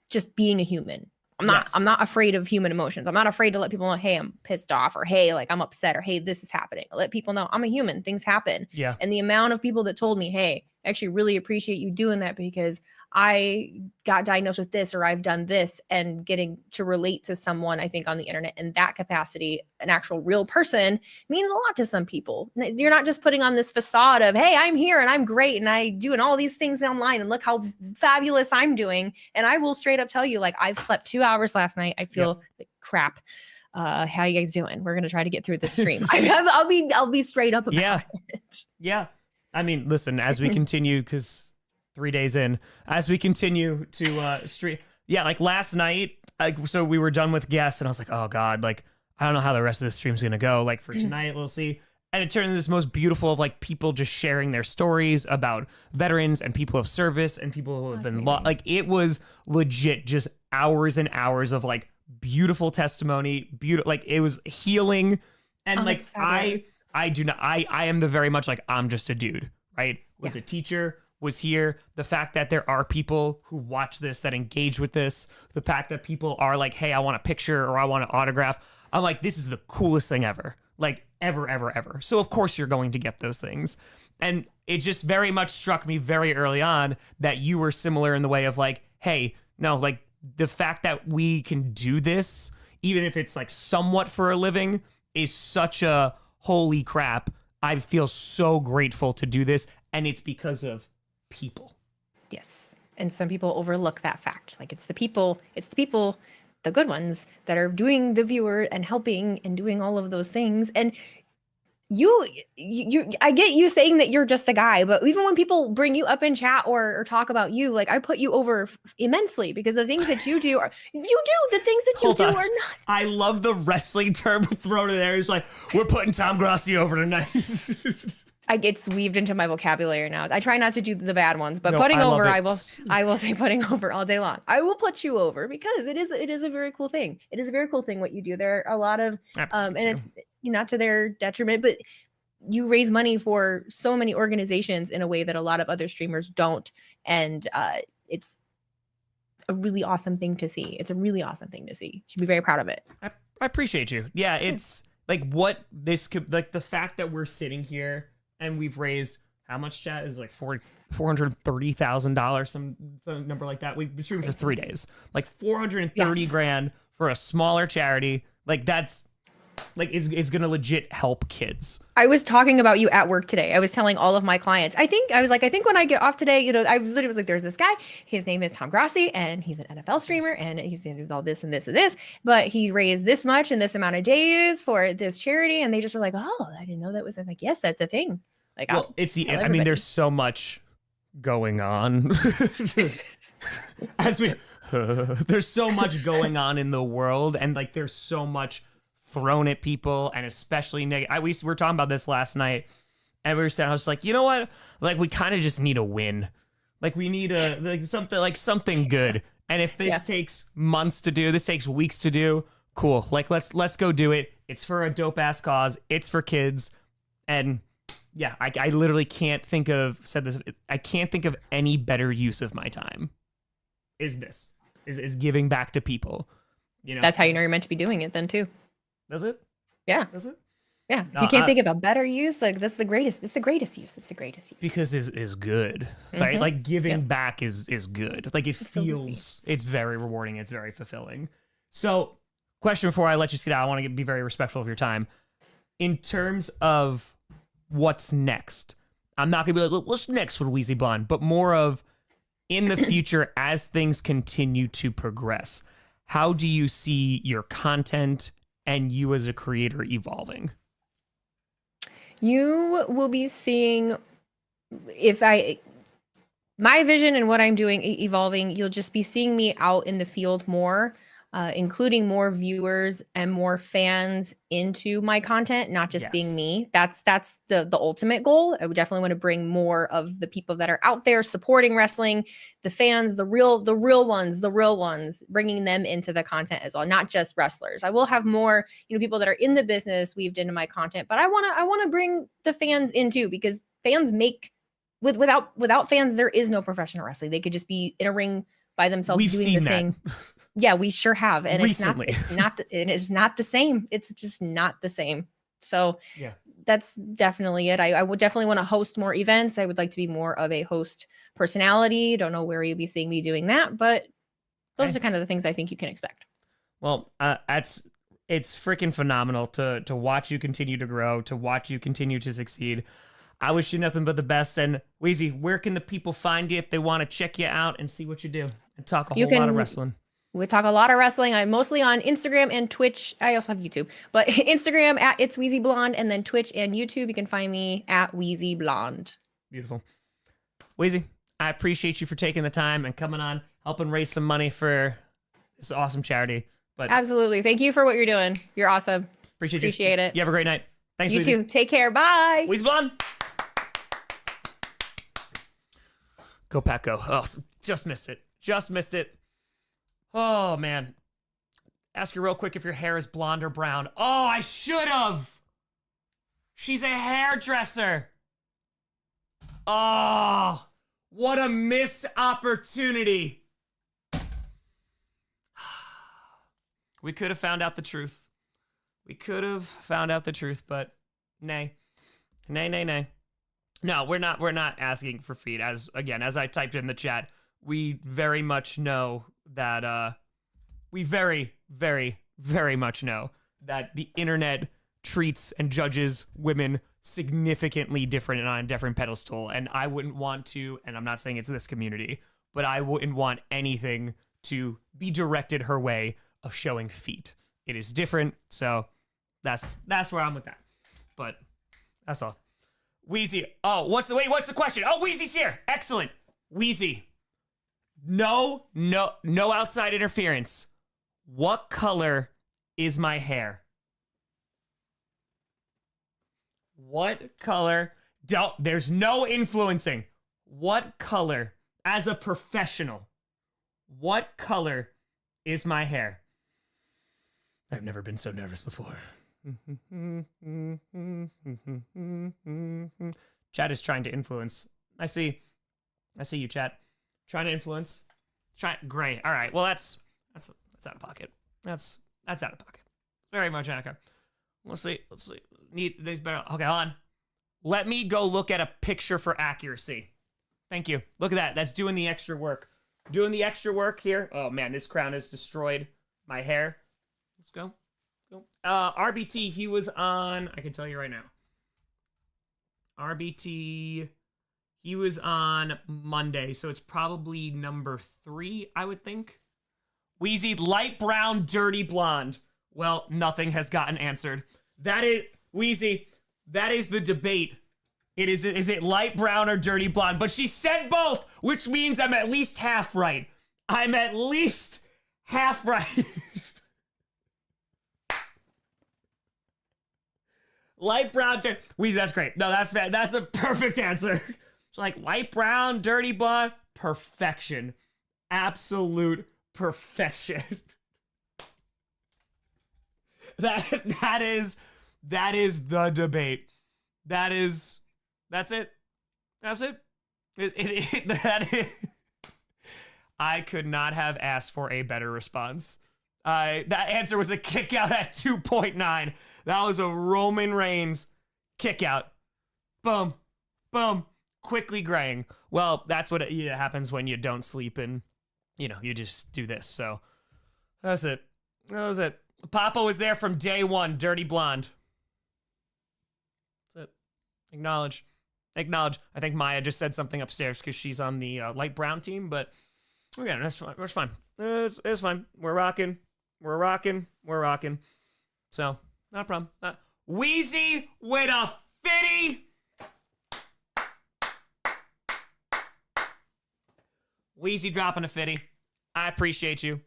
J: just being a human. I'm not afraid of human emotions. I'm not afraid to let people know, hey, I'm pissed off, or hey, like I'm upset, or hey, this is happening. I let people know I'm a human. Things happen. Yeah. And the amount of people that told me, hey, I actually really appreciate you doing that because I got diagnosed with this, or I've done this, and getting to relate to someone, I think, on the internet in that capacity, an actual real person, means a lot to some people. You're not just putting on this facade of, hey, I'm here and I'm great and I'm doing all these things online and look how fabulous I'm doing. And I will straight up tell you, like, I've slept 2 hours last night. I feel like crap. How you guys doing? We're gonna try to get through this stream. I'll be straight up about it.
C: Yeah. I mean, listen, as we continue, because 3 days in, as we continue to stream, like last night, so we were done with guests, and I was like, oh god, like I don't know how the rest of the stream's gonna go. Like for tonight, we'll see. And it turned into this most beautiful of like people just sharing their stories about veterans and people of service and people who have been like, it was legit just hours and hours of like beautiful testimony, like it was healing. And like I am the very much like, I'm just a dude, right? Was a teacher, was here. The fact that there are people who watch this, that engage with this, the fact that people are like, hey, I want a picture or I want an autograph. I'm like, this is the coolest thing ever. Like ever, ever, ever. So of course you're going to get those things. And it just very much struck me very early on that you were similar in the way of like, hey, no, like the fact that we can do this, even if it's like somewhat for a living, is such a holy crap. I feel so grateful to do this. And it's because of people.
J: Yes. And some people overlook that fact. Like it's the people, the good ones that are doing the viewer and helping and doing all of those things. And I get you saying that you're just a guy, but even when people bring you up in chat or talk about you, like I put you over immensely because the things that you do the things that you do are not.
C: I love the wrestling term thrown in there. It's like, we're putting Tom Grossi over tonight.
J: It's weaved into my vocabulary now. I try not to do the bad ones, but putting over, I will say putting over all day long. I will put you over because it is a very cool thing. It is a very cool thing what you do. There are a lot of, and it's not to their detriment, but you raise money for so many organizations in a way that a lot of other streamers don't. And it's a really awesome thing to see. It's a really awesome thing to see. You should be very proud of it.
C: I appreciate you. Yeah, it's like what this could, like the fact that we're sitting here and we've raised how much, chat is like $430,000, some number like that. We've been streaming for 3 days, like 430 grand for a smaller charity. Like that's like is gonna legit help kids.
J: I was talking about you at work today. I was telling all of my clients. I think when I get off today, I was literally like, there's this guy. His name is Tom Grossi, and he's an NFL streamer, and he's gonna do all this and this and this. But he raised this much in this amount of days for this charity, and they just were like, oh, I didn't know that was. I'm like, yes, that's a thing. Like,
C: well, I mean, there's so much going on. There's so much going on in the world, and like there's so much thrown at people, and especially we were talking about this last night, and we were saying, I was like, you know what? Like we kind of just need a win. Like we need something good. And if this takes months to do, this takes weeks to do, cool. Like let's go do it. It's for a dope ass cause. It's for kids, and yeah, I literally can't think of any better use of my time. Is giving back to people. You know,
J: that's how you know you're meant to be doing it then too.
C: Does it?
J: Yeah.
C: Does it?
J: Yeah. If you can't think of a better use, like that's the greatest. It's the greatest use. It's the greatest use.
C: Because is good, right? Like giving back is good. Like it's very rewarding. It's very fulfilling. So, question before I let you sit down, I want to be very respectful of your time. in terms of what's next, I'm not gonna be like, what's next for Wheezy Blonde, but more of in the future as things continue to progress. How do you see your content and you as a creator evolving?
J: You will be seeing my vision and what I'm doing evolving. You'll just be seeing me out in the field more, including more viewers and more fans into my content, not just being me. That's the ultimate goal. I would definitely want to bring more of the people that are out there supporting wrestling, the fans, the real ones, bringing them into the content as well, not just wrestlers. I will have more, people that are in the business weaved into my content, but I want to bring the fans in too, because fans make without fans, there is no professional wrestling. They could just be in a ring by themselves doing the thing. Yeah, we sure have. And
C: recently.
J: it is not the same. It's just not the same. So
C: yeah,
J: that's definitely it. I would definitely want to host more events. I would like to be more of a host personality. Don't know where you'll be seeing me doing that, but those are kind of the things I think you can expect.
C: Well, it's freaking phenomenal to watch you continue to grow, to watch you continue to succeed. I wish you nothing but the best. And Wheezy, where can the people find you if they want to check you out and see what you do and talk a whole lot of wrestling?
J: We talk a lot of wrestling. I'm mostly on Instagram and Twitch. I also have YouTube, but Instagram at It's Wheezy Blonde, and then Twitch and YouTube, you can find me at Wheezy Blonde.
C: Beautiful. Wheezy, I appreciate you for taking the time and coming on, helping raise some money for this awesome charity. But
J: absolutely. Thank you for what you're doing. You're awesome.
C: Appreciate
J: it.
C: You have a great night. Thanks,
J: You
C: Wheezy.
J: too. Take care. Bye.
C: Wheezy Blonde. Go Pack Go. Oh, just missed it. Oh, man. Ask her real quick if your hair is blonde or brown. Oh, I should have. She's a hairdresser. Oh, what a missed opportunity. We could have found out the truth. But nay. No, we're not asking for feed. As I typed in the chat, we very much know that we very, very, very much know that the internet treats and judges women significantly different and on a different pedestal. And I wouldn't want to, and I'm not saying it's this community, but I wouldn't want anything to be directed her way of showing feet. It is different, so that's where I'm with that. But that's all. Wheezy. Oh, what's the question? Oh, Wheezy's here. Excellent. Wheezy. No outside interference. What color is my hair? What color? There's no influencing. What color, as a professional, what color is my hair? I've never been so nervous before. Chat is trying to influence. I see you, chat. Trying to influence. Gray. All right. Well, that's out of pocket. That's out of pocket. Very much out of pocket. Let's see. Need these better. Okay, hold on. Let me go look at a picture for accuracy. Thank you. Look at that. That's doing the extra work. Doing the extra work here. Oh man, this crown has destroyed my hair. Let's go. RBT, he was on, I can tell you right now. RBT, he was on Monday, so it's probably number 3, I would think. Wheezy, light brown, dirty blonde. Well, nothing has gotten answered. That is, Wheezy, that is the debate. Is it light brown or dirty blonde? But she said both, which means I'm at least half right. I'm at least half right. Light brown, Wheezy, that's great. No, that's bad. That's a perfect answer. It's like light brown, dirty blonde, perfection. Absolute perfection. That is the debate. That's it. That is. I could not have asked for a better response. That answer was a kick out at 2.9. That was a Roman Reigns kick out. Boom. Boom. Quickly graying. Well, that's what happens when you don't sleep and, you just do this. So that's it. That was it. Papa was there from day one, dirty blonde. Acknowledge. Acknowledge. I think Maya just said something upstairs because she's on the light brown team, but again, that's fine. It's fine. It's fine. We're rocking. We're rocking. We're rocking. So, not a problem. Wheezy with a 50. Wheezy dropping a 50. I appreciate you.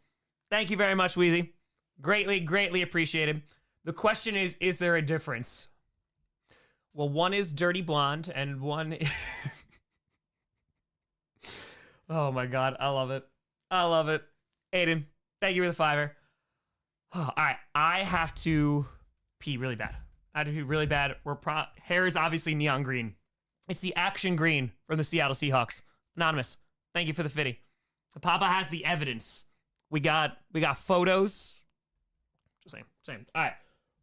C: Thank you very much, Wheezy. Greatly, greatly appreciated. The question is there a difference? Well, one is dirty blonde, and one is... Oh my god, I love it. I love it. Aiden, thank you for the $5. All right, I have to pee really bad. I have to pee really bad. Hair is obviously neon green. It's the action green from the Seattle Seahawks. Anonymous, thank you for the 50. Papa has the evidence. We got photos. Just saying. All right,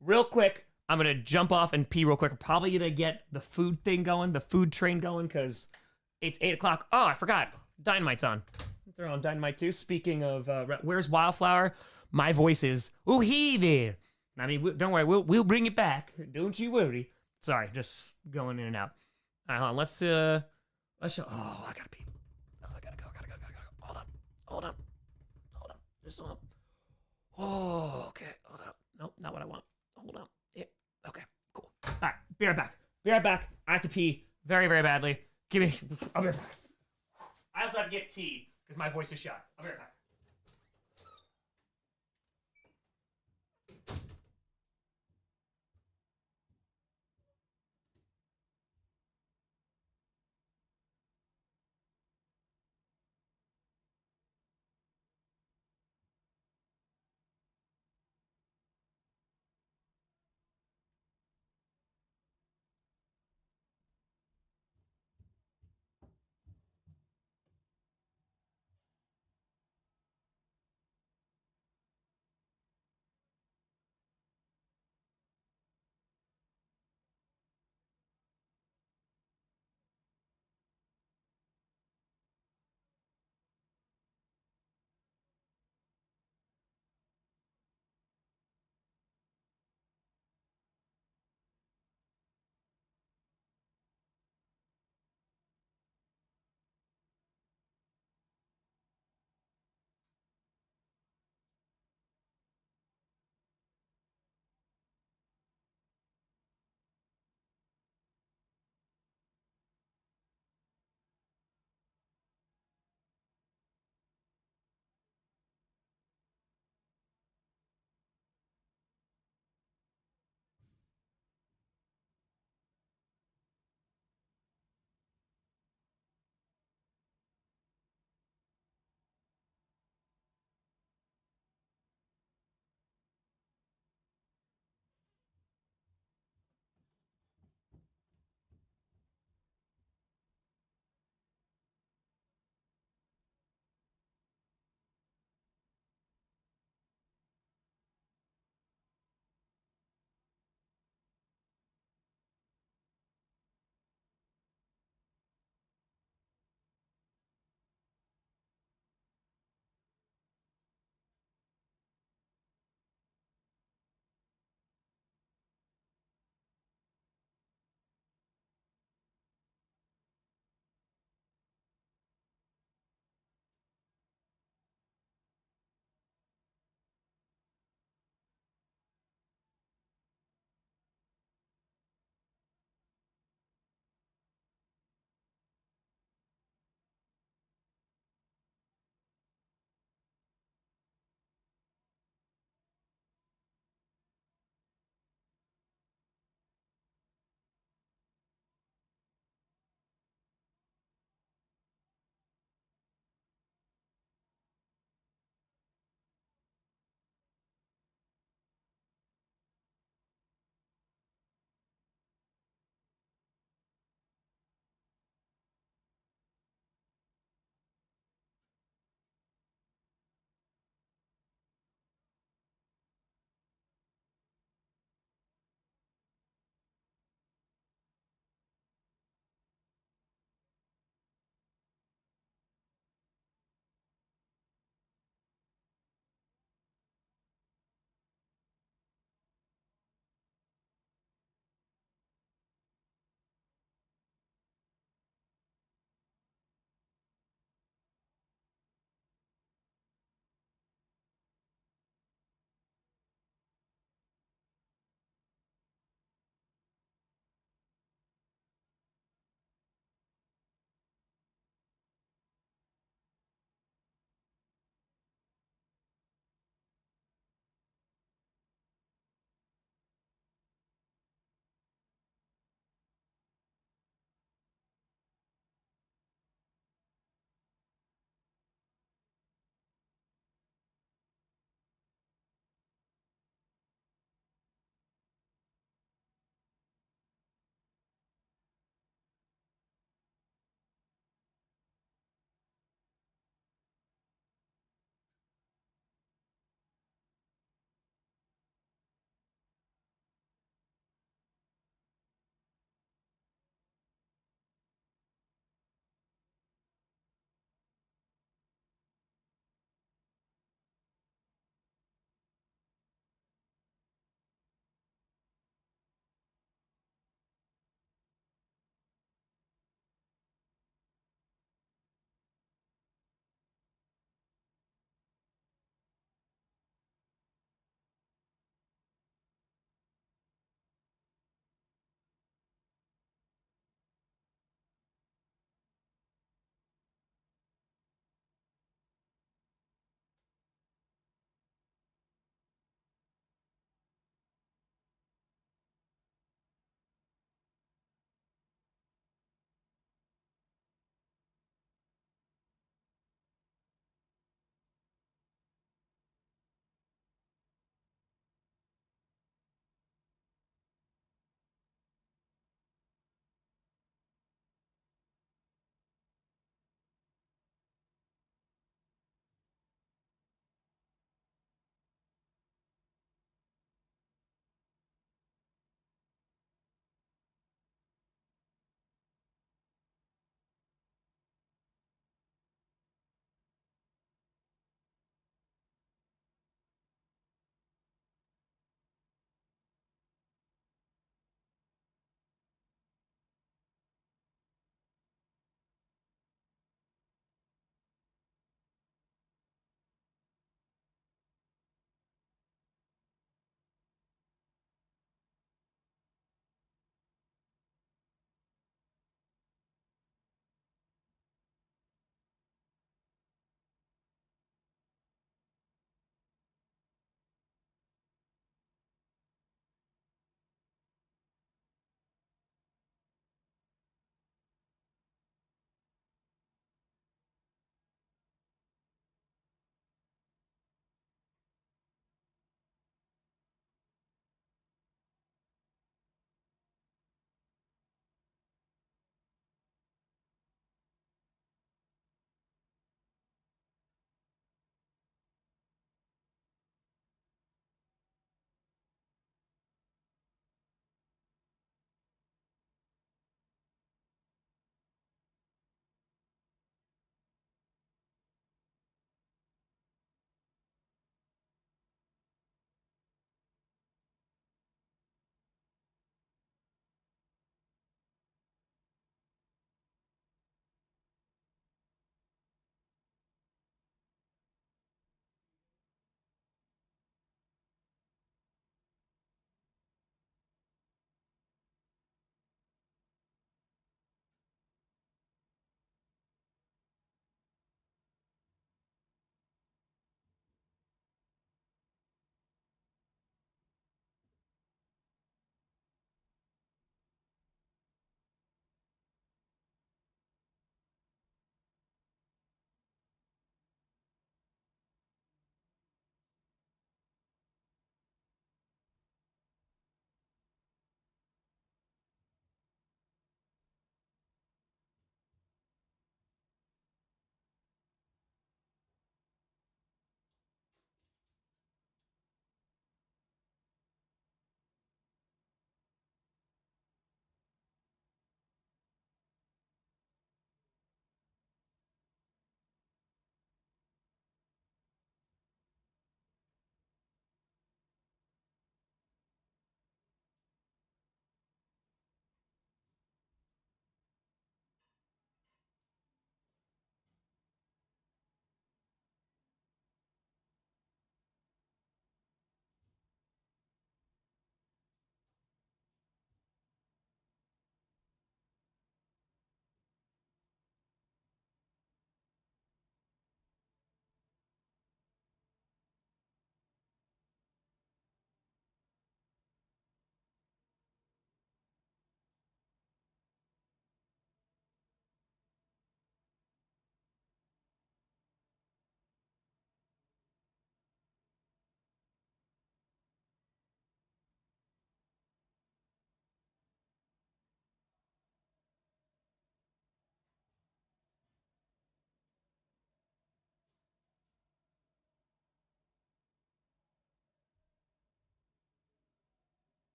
C: real quick. I'm gonna jump off and pee real quick. I'm probably gonna get the food thing going, the food train going, because it's 8 o'clock. Oh, I forgot. Dynamite's on. They're on Dynamite too. Speaking of, where's Wildflower? My voice is, oh, he there. I mean, don't worry. We'll bring it back. Don't you worry. Sorry, just going in and out. All right, hold on. Let's show. Oh, I gotta pee. Oh, I gotta go. Hold on. Just hold on. Oh, okay. Hold up. Nope, not what I want. Hold on. Yeah. Okay, cool. All right, be right back. I have to pee very, very badly. I'll be right back. I also have to get tea because my voice is shot. I'll be right back.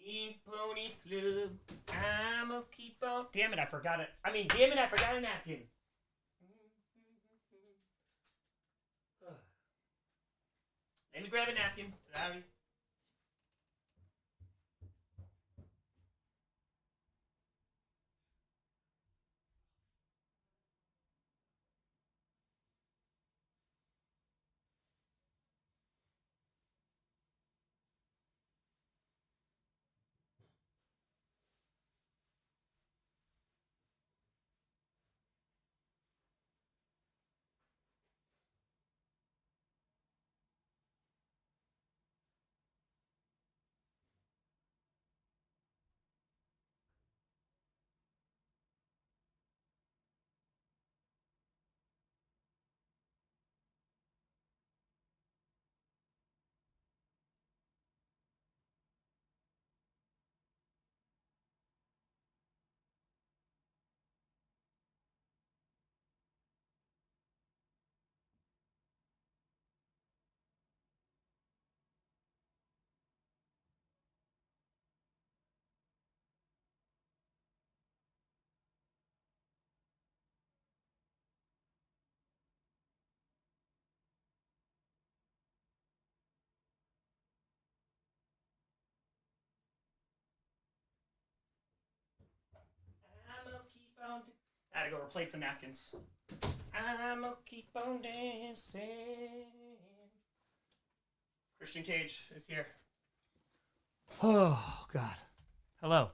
C: Pink Pony Club. I'ma keep on. Damn it, I forgot it. Damn it, I forgot a napkin. Let me grab a napkin. Sorry. I'ma keep on. I gotta go replace the napkins. I'ma keep on dancing. Christian Cage is here. Oh, God. Hello.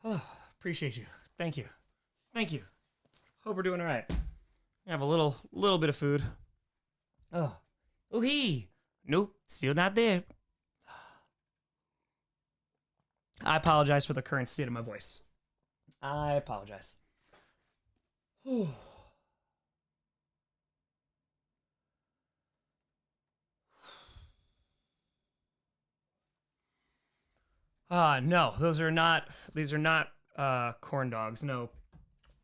C: Oh, appreciate you. Thank you. Thank you. Hope we're doing all right. I have a little bit of food. Oh. Oh, he. Nope, still not there. I apologize for the current state of my voice. I apologize. No, these are not corn dogs. No.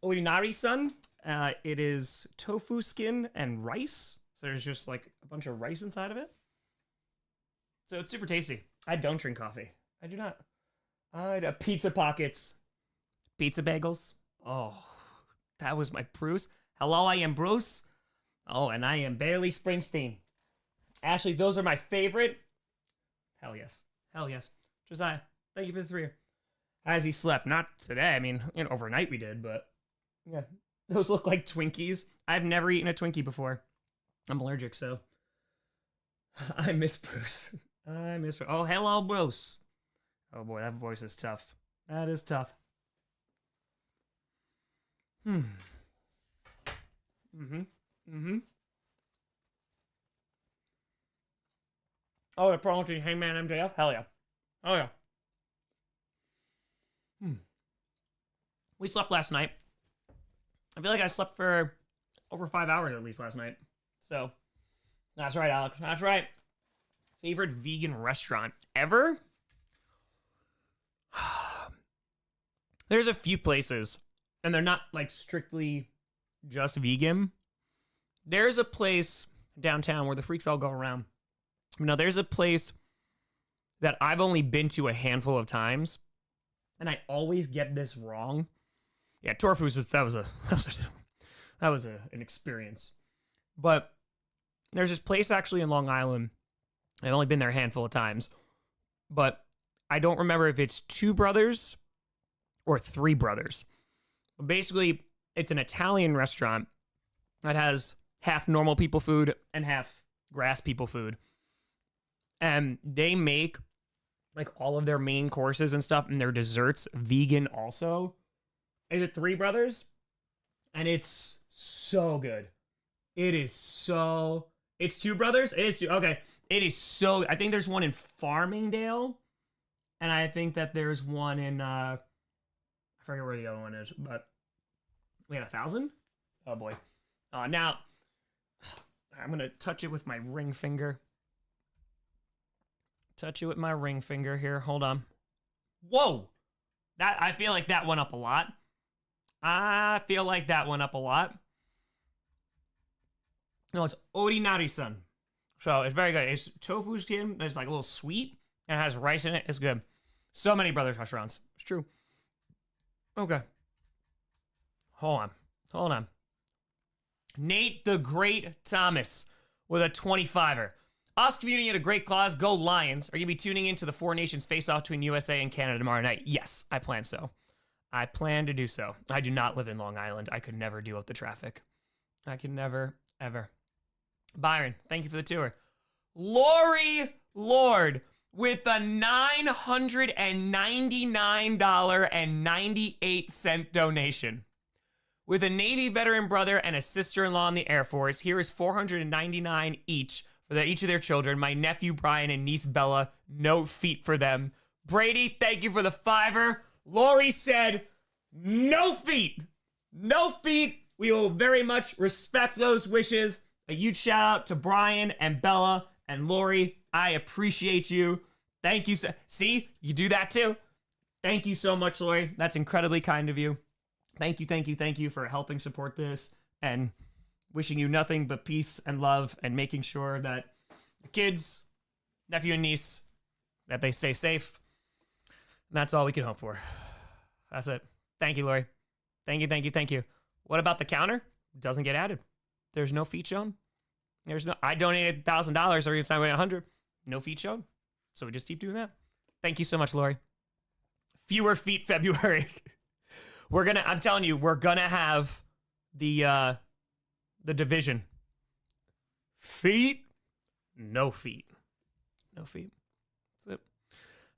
C: Oinari-san, it is tofu skin and rice. So there's just like a bunch of rice inside of it. So it's super tasty. I don't drink coffee. I do not. Pizza pockets. Pizza bagels. Oh, that was my Bruce. Hello, I am Bruce. Oh, and I am barely Springsteen. Ashley, those are my favorite. Hell yes. Hell yes. Josiah, thank you for the 3. As he slept. Not today. Overnight we did, but yeah. Those look like Twinkies. I've never eaten a Twinkie before. I'm allergic, so. I miss Bruce. Oh, hello, Bruce. Oh boy, that voice is tough. That is tough. Oh, the promoting Hangman MJF? Hell yeah. Oh yeah. We slept last night. I feel like I slept for over 5 hours at least last night. So, that's right, Alec. That's right. Favorite vegan restaurant ever? There's a few places, and they're not like strictly just vegan. There's a place downtown where the freaks all go around. Now, there's a place that I've only been to a handful of times, and I always get this wrong. Yeah, Torfu's an experience. But there's this place actually in Long Island. I've only been there a handful of times, but I don't remember if it's 2 brothers or 3 brothers. Basically, it's an Italian restaurant that has half normal people food and half grass people food. And they make like all of their main courses and stuff and their desserts vegan also. Is it 3 brothers? And it's so good. It's 2 brothers? It is 2. Okay. It is so, I think there's one in Farmingdale. And I think that there's one in, I forget where the other one is, but we had 1,000? Oh boy. Now, I'm going to touch it with my ring finger. Touch it with my ring finger here. Hold on. Whoa! I feel like that went up a lot. No, it's Orinari-san. So it's very good. It's tofu skin. There's like a little sweet and it has rice in it. It's good. So many brothers restaurants. It's true. Okay. Hold on. Nate the Great Thomas with a 25er. Us community had a great cause. Go Lions. Are you going to be tuning into the Four Nations face-off between USA and Canada tomorrow night? Yes, I plan so. I plan to do so. I do not live in Long Island. I could never deal with the traffic. I could never, ever. Byron, thank you for the tour. Lori Lord with a $999.98 donation. With a Navy veteran brother and a sister-in-law in the Air Force, here is $499 each for each of their children. My nephew Brian and niece Bella, no feet for them. Brady, thank you for the $5. Lori said, no feet. No feet. We will very much respect those wishes. A huge shout out to Brian and Bella and Lori. I appreciate you. Thank you. See, you do that too. Thank you so much, Lori. That's incredibly kind of you. Thank you for helping support this and wishing you nothing but peace and love and making sure that the kids, nephew and niece, that they stay safe. And that's all we can hope for. That's it. Thank you, Lori. Thank you. What about the counter? Doesn't get added. There's no feet shown. I donated $1,000 every time I went 100. No feet shown. So we just keep doing that. Thank you so much, Lori. Fewer feet February. I'm telling you, we're gonna have the division. Feet, no feet. No feet. That's it.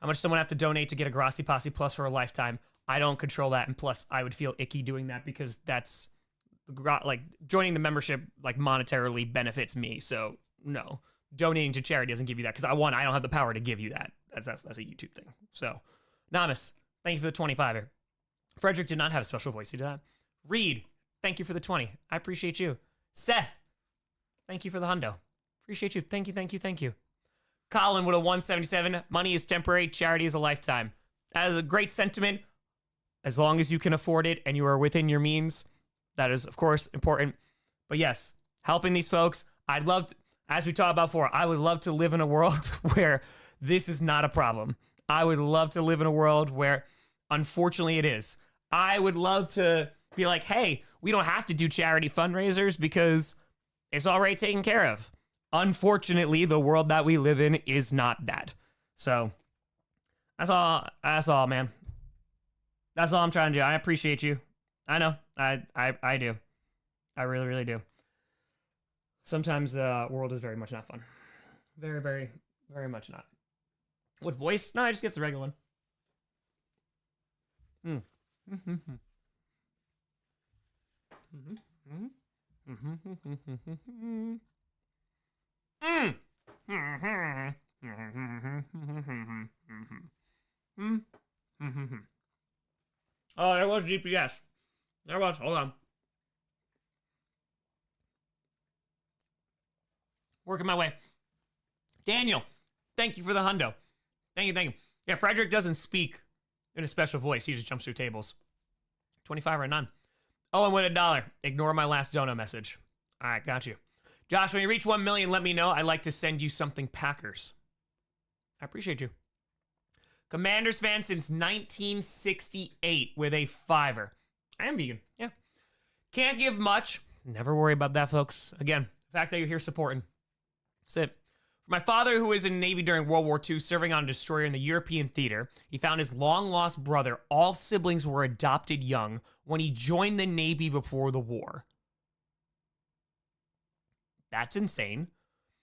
C: How much someone have to donate to get a Grossi Posse Plus for a lifetime? I don't control that, and plus I would feel icky doing that because that's like joining the membership like monetarily benefits me. So no, donating to charity doesn't give you that because I don't have the power to give you that. That's a YouTube thing. So Namas, thank you for the 25er. Frederick did not have a special voice. He did not. Reed, thank you for the 20. I appreciate you. Seth, thank you for the hundo. Appreciate you. Thank you. Colin with a 177. Money is temporary. Charity is a lifetime. That is a great sentiment. As long as you can afford it and you are within your means, that is, of course, important. But yes, helping these folks. I'd love to, as we talked about before, I would love to live in a world where this is not a problem. I would love to live in a world where, unfortunately, it is. I would love to be like, hey, we don't have to do charity fundraisers because it's already taken care of. Unfortunately, the world that we live in is not that. So that's all, man. That's all I'm trying to do. I appreciate you. I know. I do. I really, really do. Sometimes the world is very much not fun. Very, very, very much not. What voice? No, I just get the regular one. Oh, there was GPS. There was. Hold on. Working my way. Daniel, thank you for the hundo. Thank you. Yeah, Frederick doesn't speak in a special voice. He just jumps through tables. 25 or none. Oh, and with $1. Ignore my last dono message. All right, got you. Josh, when you reach 1 million, let me know. I'd like to send you something Packers. I appreciate you. Commanders fan since 1968 with a $5. I am vegan. Yeah. Can't give much. Never worry about that, folks. Again, the fact that you're here supporting. That's it. For my father, who was in the Navy during World War II, serving on a destroyer in the European theater, he found his long-lost brother. All siblings were adopted young when he joined the Navy before the war. That's insane.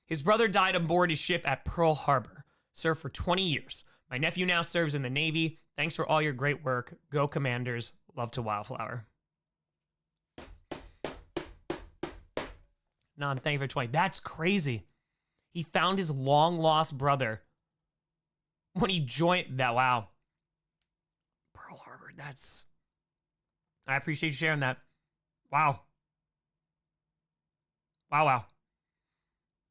C: His brother died aboard his ship at Pearl Harbor. Served for 20 years. My nephew now serves in the Navy. Thanks for all your great work. Go Commanders. Love to Wildflower. No, thank you for 20. That's crazy. He found his long-lost brother when he joined that. Wow. Pearl Harbor. That's... I appreciate you sharing that. Wow. Wow.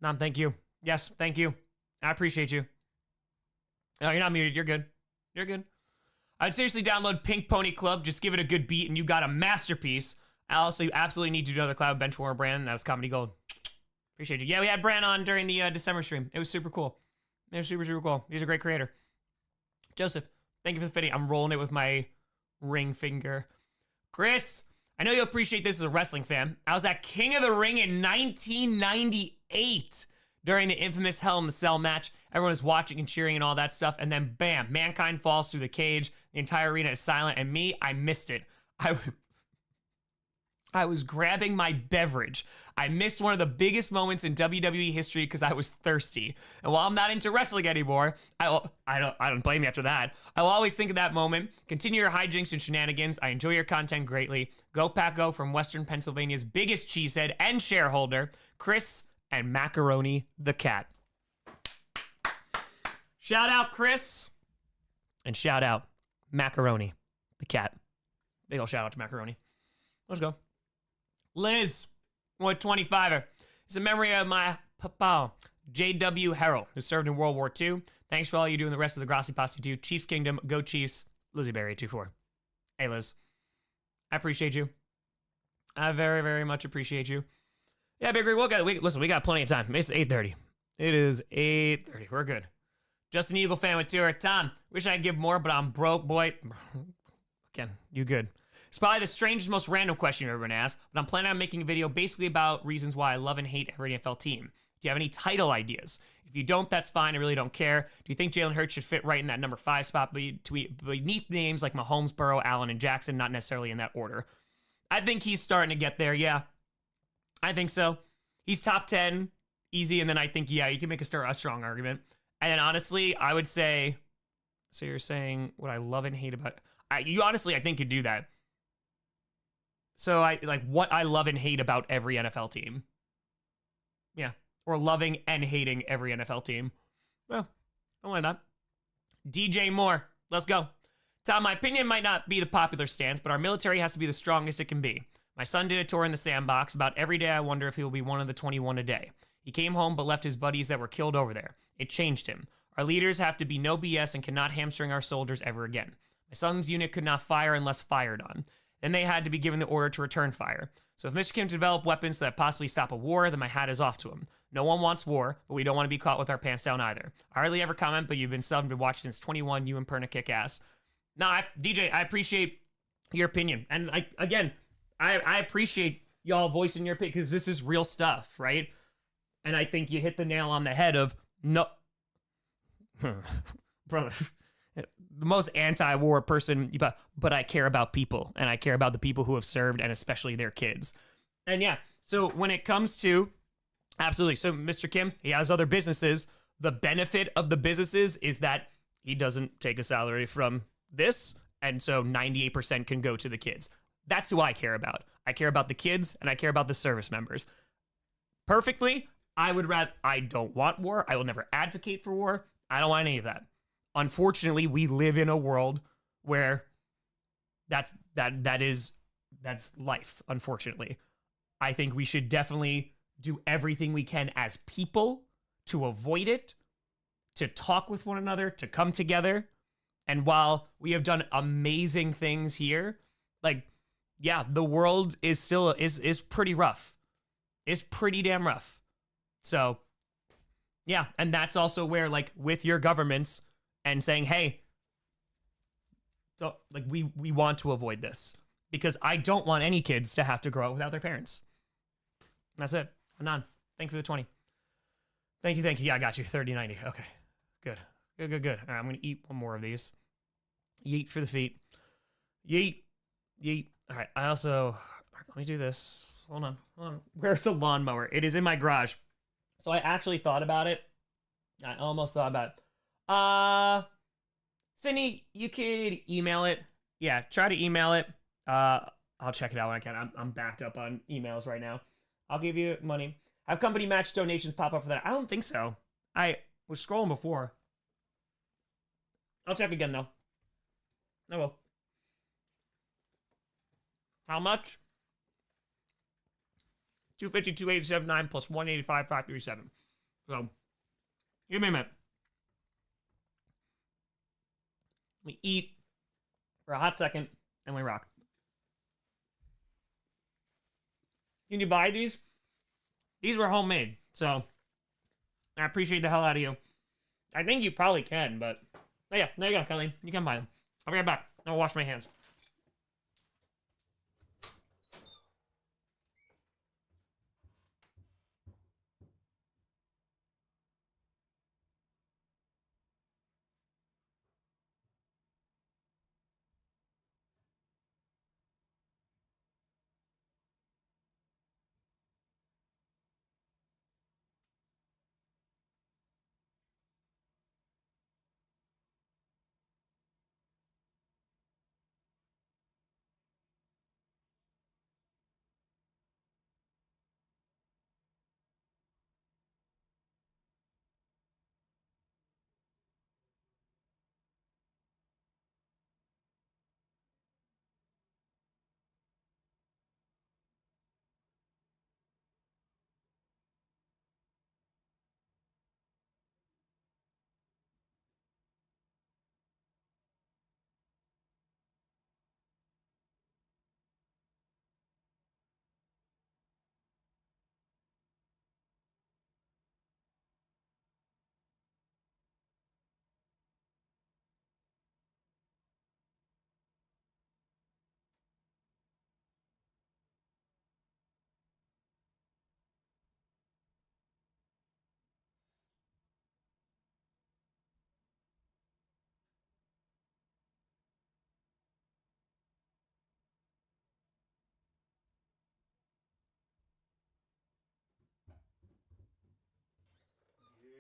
C: Nam, thank you. Yes, thank you. I appreciate you. No, you're not muted. You're good. You're good. I'd seriously download Pink Pony Club. Just give it a good beat and you got a masterpiece. Also, you absolutely need to do another Cloud Benchwarmer brand. That was Comedy Gold. Appreciate you. Yeah, we had Bran on during the December stream. It was super cool. It was super, super cool. He's a great creator. Joseph, Thank you for the fitting. I'm rolling it with my ring finger. Chris, I know you appreciate this as a wrestling fan. I was at King of the Ring in 1998 during the infamous Hell in the Cell match. Everyone is watching and cheering and all that stuff. And then bam, Mankind falls through the cage. The entire arena is silent. And me, I missed it. I was grabbing my beverage. I missed one of the biggest moments in WWE history because I was thirsty. And while I'm not into wrestling anymore, I don't blame you after that. I will always think of that moment. Continue your hijinks and shenanigans. I enjoy your content greatly. Go Pack Go from Western Pennsylvania's biggest cheesehead and shareholder, Chris and Macaroni the Cat. Shout out Chris and shout out Macaroni the Cat. Big ol' shout out to Macaroni. Let's go. Liz, 125er. It's a memory of my papa, J.W. Harrell, who served in World War II. Thanks for all you do and the rest of the Grossi Posse too. Chiefs Kingdom, go Chiefs. Lizzie Berry, 24. Hey, Liz. I appreciate you. I very, very much appreciate you. Yeah, Big Rig, listen, we got plenty of time. It's 8:30. It is 8:30. We're good. Just an Eagle fan with tour. Tom, wish I could give more, but I'm broke, boy. Again, you good. It's probably the strangest, most random question you've ever been asked, but I'm planning on making a video basically about reasons why I love and hate every NFL team. Do you have any title ideas? If you don't, that's fine. I really don't care. Do you think Jalen Hurts should fit right in that number 5 spot beneath names like Mahomes, Burrow, Allen, and Jackson, not necessarily in that order? I think he's starting to get there, yeah. I think so. He's top 10, easy, and then I think, yeah, you can make a strong argument. And then honestly, I would say, so you're saying what I love and hate about, I think could do that. So what I love and hate about every NFL team. Yeah. Or loving and hating every NFL team. Well, I don't like that. DJ Moore, let's go. Tom, my opinion might not be the popular stance, but our military has to be the strongest it can be. My son did a tour in the sandbox. About every day I wonder if he will be one of the 21 a day. He came home but left his buddies that were killed over there. It changed him. Our leaders have to be no BS and cannot hamstring our soldiers ever again. My son's unit could not fire unless fired on. Then they had to be given the order to return fire. So if Mr. Kim develop weapons that possibly stop a war, then my hat is off to him. No one wants war, but we don't want to be caught with our pants down either. I hardly ever comment, but you've been subbed to watch since 21. You and Perna kick ass. No, DJ, I appreciate your opinion. And I appreciate y'all voicing your opinion because this is real stuff, right? And I think you hit the nail on the head of no, brother. The most anti-war person, but I care about people, and I care about the people who have served, and especially their kids. And yeah, so when it comes to, absolutely, so Mr. Kim, he has other businesses. The benefit of the businesses is that he doesn't take a salary from this, and so 98% can go to the kids. That's who I care about. I care about the kids, and I care about the service members. Perfectly, I don't want war. I will never advocate for war. I don't want any of that. Unfortunately, we live in a world where that's life, unfortunately. I think we should definitely do everything we can as people to avoid it, to talk with one another, to come together. And while we have done amazing things here, the world is still is pretty rough. It's pretty damn rough. So, yeah, and that's also where, with your governments and saying, hey, we want to avoid this because I don't want any kids to have to grow up without their parents. And that's it. Anon, thank you for the 20. Thank you. Yeah, I got you. 30-90. Okay, good. All right, I'm going to eat one more of these. Yeet for the feet. Yeet. All right, let me do this. Hold on. Where's the lawnmower? It is in my garage. So I actually thought about it. I almost thought about it. Sydney, you could email it. Yeah, try to email it. I'll check it out when I can. I'm backed up on emails right now. I'll give you money. Have company match donations pop up for that? I don't think so. I was scrolling before. I'll check again though. I will. How much? 250, 287.9 plus 185, 537. So, give me a minute. We eat for a hot second, and we rock. Can you buy these? These were homemade, so I appreciate the hell out of you. I think you probably can, but Oh yeah, there you go, Colleen. You can buy them. I'll be right back. I'll wash my hands.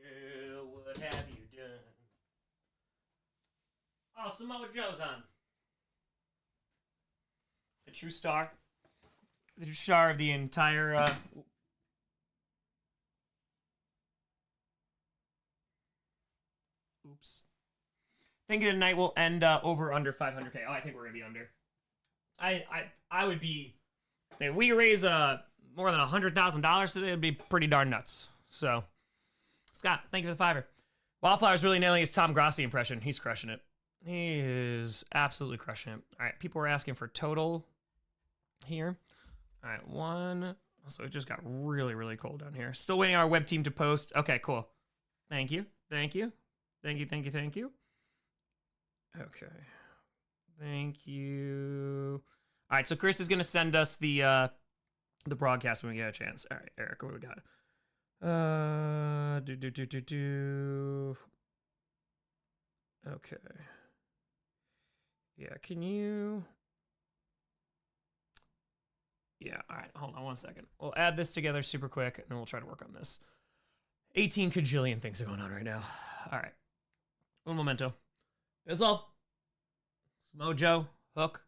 C: Yeah, what have you done? Oh, Samoa Joe's on. The true star. The true star of the entire, Oops. Think tonight will end over under 500K. Oh, I think we're gonna be under. I would be. If we raise more than $100,000 today, it'd be pretty darn nuts. So, Scott, thank you for the $5. Wildflower's really nailing his Tom Grossi impression. He's crushing it. He is absolutely crushing it. All right, people were asking for total here. All right, one. So it just got really, really cold down here. Still waiting on our web team to post. Okay, cool. Thank you. Thank you. Thank you. Thank you. Thank you. Okay. Thank you. All right, so Chris is gonna send us the broadcast when we get a chance. All right, Eric, what do we got? Okay. Yeah, can you? Yeah, all right, hold on one second. We'll add this together super quick, and then we'll try to work on this. 18 cajillion things are going on right now. All right. Un momento. Bizzle. Mojo. Hook.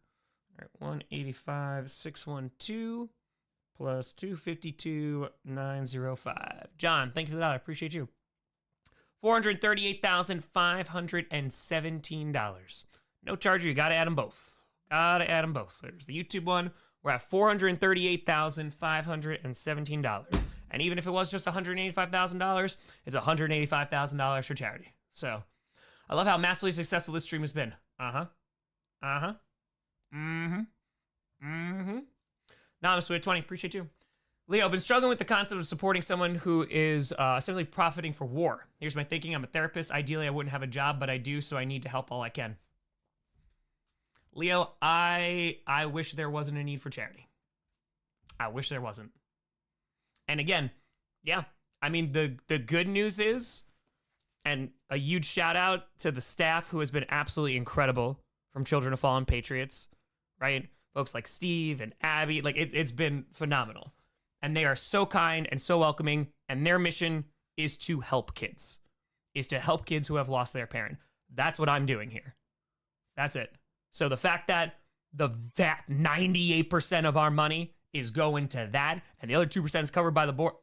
C: All right, 185, 612 plus 252, 905. John, thank you for the dollar. Appreciate you. $438,517. No charger. You got to add them both. Got to add them both. There's the YouTube one. We're at $438,517. And even if it was just $185,000, it's $185,000 for charity. So I love how massively successful this stream has been. Uh-huh. Uh-huh. Mm-hmm. Mm-hmm. Nah, Mr. 20, appreciate you. Leo, I've been struggling with the concept of supporting someone who is simply profiting for war. Here's my thinking. I'm a therapist. Ideally, I wouldn't have a job, but I do, so I need to help all I can. Leo, I wish there wasn't a need for charity. I wish there wasn't. And again, yeah, I mean, the good news is, and a huge shout out to the staff who has been absolutely incredible from Children of Fallen Patriots, right? Folks like Steve and Abby, like it's been phenomenal. And they are so kind and so welcoming, and their mission is to help kids, who have lost their parent. That's what I'm doing here. That's it. So the fact that that 98% of our money is going to that, and the other 2% is covered by the board,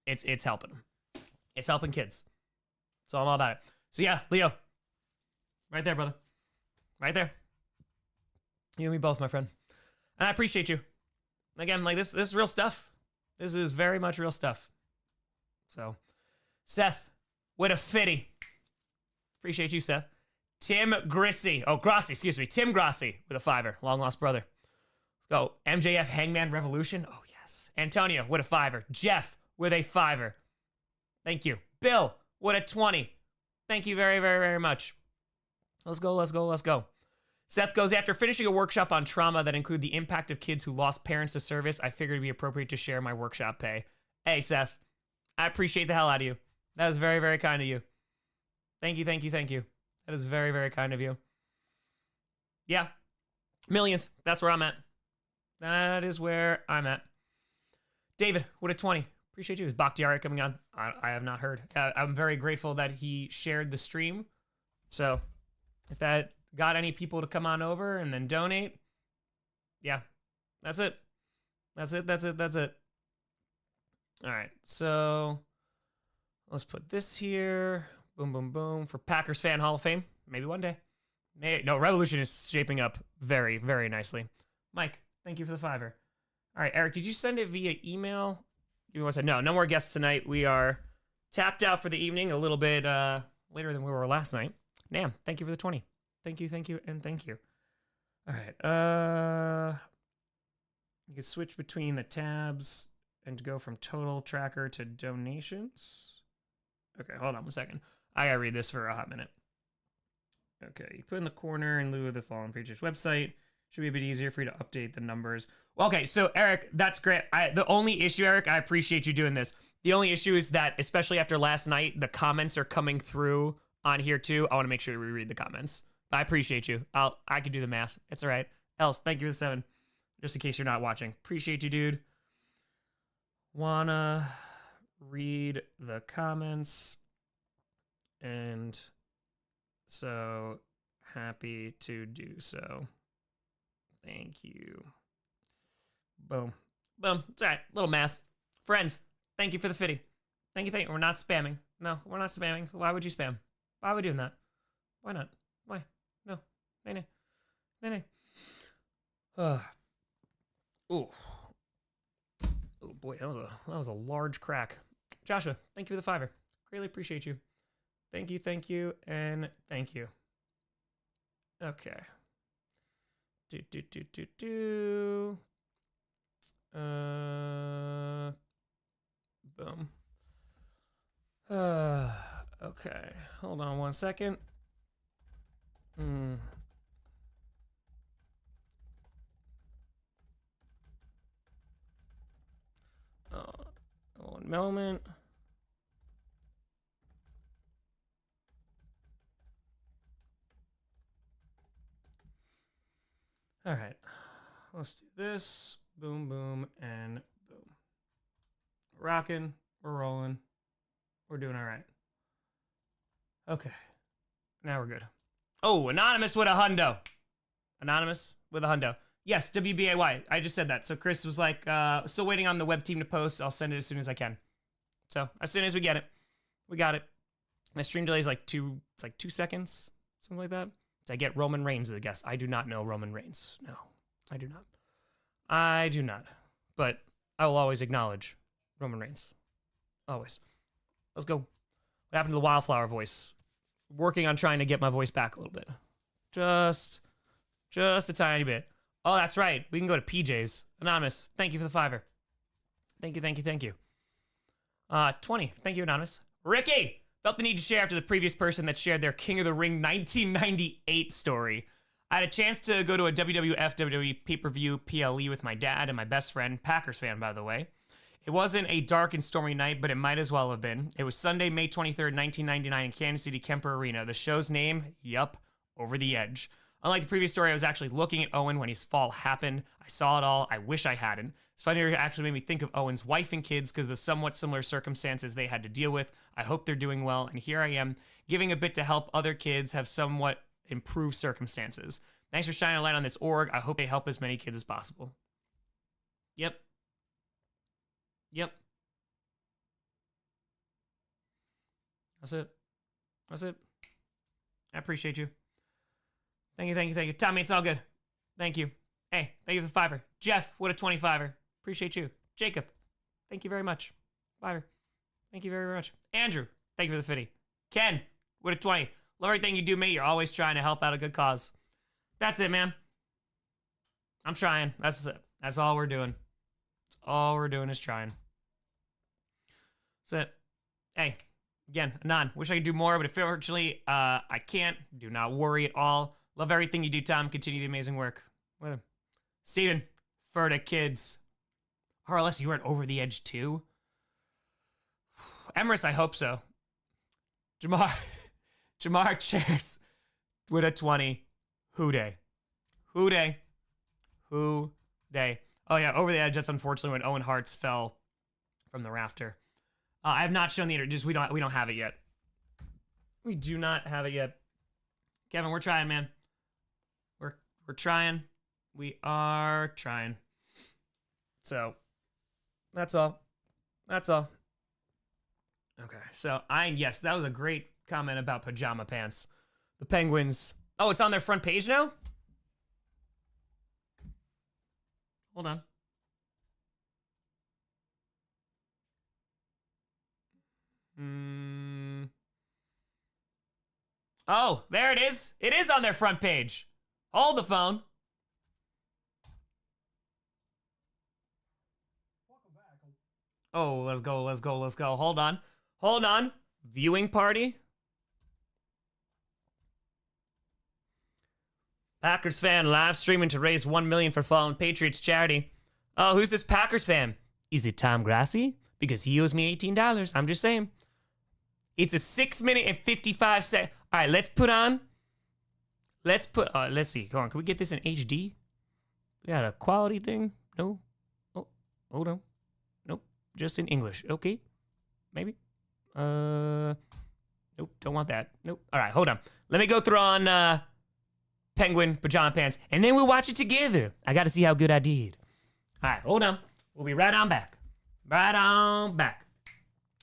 C: it's helping them. It's helping kids. So I'm all about it. So yeah, Leo, right there, brother, right there. You and me both, my friend. And I appreciate you. Again, like this is real stuff. This is very much real stuff. So, Seth, what a fitty. Appreciate you, Seth. Tim Grossi. Oh, Grossi, excuse me. Tim Grossi with a $5. Long lost brother. Let's go. MJF Hangman Revolution. Oh, yes. Antonio with a $5. Jeff with a $5. Thank you. Bill with a 20. Thank you very, very, very much. Let's go, let's go, let's go. Seth goes, after finishing a workshop on trauma that included the impact of kids who lost parents to service, I figured it'd be appropriate to share my workshop pay. Hey, Seth, I appreciate the hell out of you. That is very, very kind of you. Thank you, thank you, thank you. That is very, very kind of you. Yeah, millionth. That's where I'm at. That is where I'm at. David, what a 20. Appreciate you. Is Bakhtiari coming on? I have not heard. I'm very grateful that he shared the stream. So if that got any people to come on over and then donate, yeah, that's it. That's it, that's it, that's it. All right, so let's put this here. Boom, boom, boom. For Packers Fan Hall of Fame. Maybe one day. No, Revolution is shaping up very, very nicely. Mike, thank you for the $5. All right, Eric, did you send it via email? You want to say no more guests tonight. We are tapped out for the evening, a little bit later than we were last night. Nam, thank you for the 20. Thank you, and thank you. All right. You can switch between the tabs and go from total tracker to donations. Okay, hold on one second. I gotta read this for a hot minute. Okay, you put in the corner in lieu of the Fallen Preachers website. Should be a bit easier for you to update the numbers. Okay, so Eric, that's great. The only issue, Eric, I appreciate you doing this. The only issue is that, especially after last night, the comments are coming through on here too. I want to make sure we read the comments. I appreciate you. I can do the math. It's all right. Else, thank you for the 7. Just in case you're not watching. Appreciate you, dude. Wanna read the comments. And so happy to do so. Thank you. Boom. Boom. It's all right. Little math. Friends, thank you for the 50. Thank you. We're not spamming. No, we're not spamming. Why would you spam? Why are we doing that? Why not? Why? No. Nay. Ooh. Oh boy, that was a large crack. Joshua, thank you for the $5. Greatly appreciate you. Thank you, and thank you. Okay. Boom. Okay. Hold on one second. One moment. All right, let's do this. Boom, boom, and boom. We're rocking. We're rolling. We're doing all right. Okay, now we're good. Oh, anonymous with a hundo. Anonymous with a hundo. Yes, WBAY. I just said that. So Chris was like, still waiting on the web team to post. I'll send it as soon as I can. So as soon as we get it, we got it. My stream delay is like 2 seconds, something like that. I get Roman Reigns as a guest. I do not know Roman Reigns. No, I do not. I do not. But I will always acknowledge Roman Reigns. Always. Let's go. What happened to the Wildflower voice? Working on trying to get my voice back a little bit. Just a tiny bit. Oh, that's right. We can go to PJ's. Anonymous, thank you for the $5. Thank you. 20. Thank you, Anonymous. Ricky! Felt the need to share after the previous person that shared their King of the Ring 1998 story. I had a chance to go to a WWF WWE pay-per-view PLE with my dad and my best friend, Packers fan, by the way. It wasn't a dark and stormy night, but it might as well have been. It was Sunday, May 23rd, 1999 in Kansas City, Kemper Arena. The show's name, yup, Over the Edge. Unlike the previous story, I was actually looking at Owen when his fall happened. I saw it all. I wish I hadn't. It's funny, it actually made me think of Owen's wife and kids because of the somewhat similar circumstances they had to deal with. I hope they're doing well, and here I am, giving a bit to help other kids have somewhat improved circumstances. Thanks for shining a light on this org. I hope they help as many kids as possible. Yep. That's it. I appreciate you. Thank you. Tommy, it's all good. Thank you. Hey, thank you for the $5. Jeff, what a 25er. Appreciate you. Jacob, thank you very much. $5. Thank you very much. Andrew, thank you for the 50. Ken, what a 20. Love everything you do, mate. You're always trying to help out a good cause. That's it, man. I'm trying. That's it. That's all we're doing. All we're doing is trying. That's it. Hey, Again, none. Wish I could do more, but unfortunately, I can't. Do not worry at all. Love everything you do, Tom. Continue the amazing work. Steven, for the kids. RLS, you went over the edge too? Emrys, I hope so. Jamar Chairs with a 20. Who day? Oh yeah, over the edge. That's unfortunately when Owen Hart's fell from the rafter. I have not shown the just we don't have it yet. We do not have it yet. Kevin, we're trying, man. We're trying. We are trying. So that's all. Okay, so yes, that was a great comment about pajama pants. The Penguins. Oh, it's on their front page now? Hold on. Oh, there it is. It is on their front page. Hold the phone. Oh, let's go. Hold on. Viewing party. Packers fan live streaming to raise $1 million for Fallen Patriots charity. Oh, who's this Packers fan? Is it Tom Grossi? Because he owes me $18. I'm just saying. It's a 6-minute and 55 second. All right, let's see. Go on. Can we get this in HD? We got a quality thing? No. Oh, hold on. Nope. Just in English. Okay. Maybe. Nope. Don't want that. Nope. All right, hold on. Let me go through on Penguin Pajama Pants, and then we'll watch it together. I got to see how good I did. All right, hold on. We'll be right on back.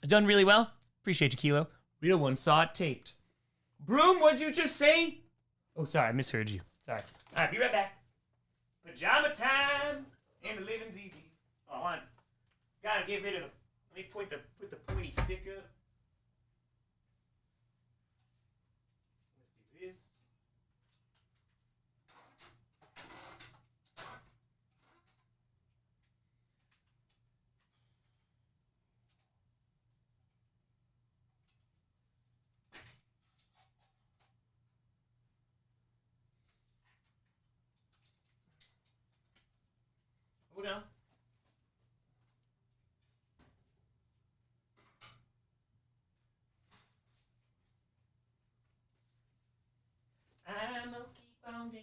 C: Done really well. Appreciate you, Kilo. Real one saw it taped. Broom, what'd you just say? Oh, sorry, I misheard you. Sorry. All right, be right back. Pajama time, and the living's easy. Oh, hold on. Gotta get rid of the. Let me put the pointy stick up. Let's do this. Hold on. I'ma keep on dancing.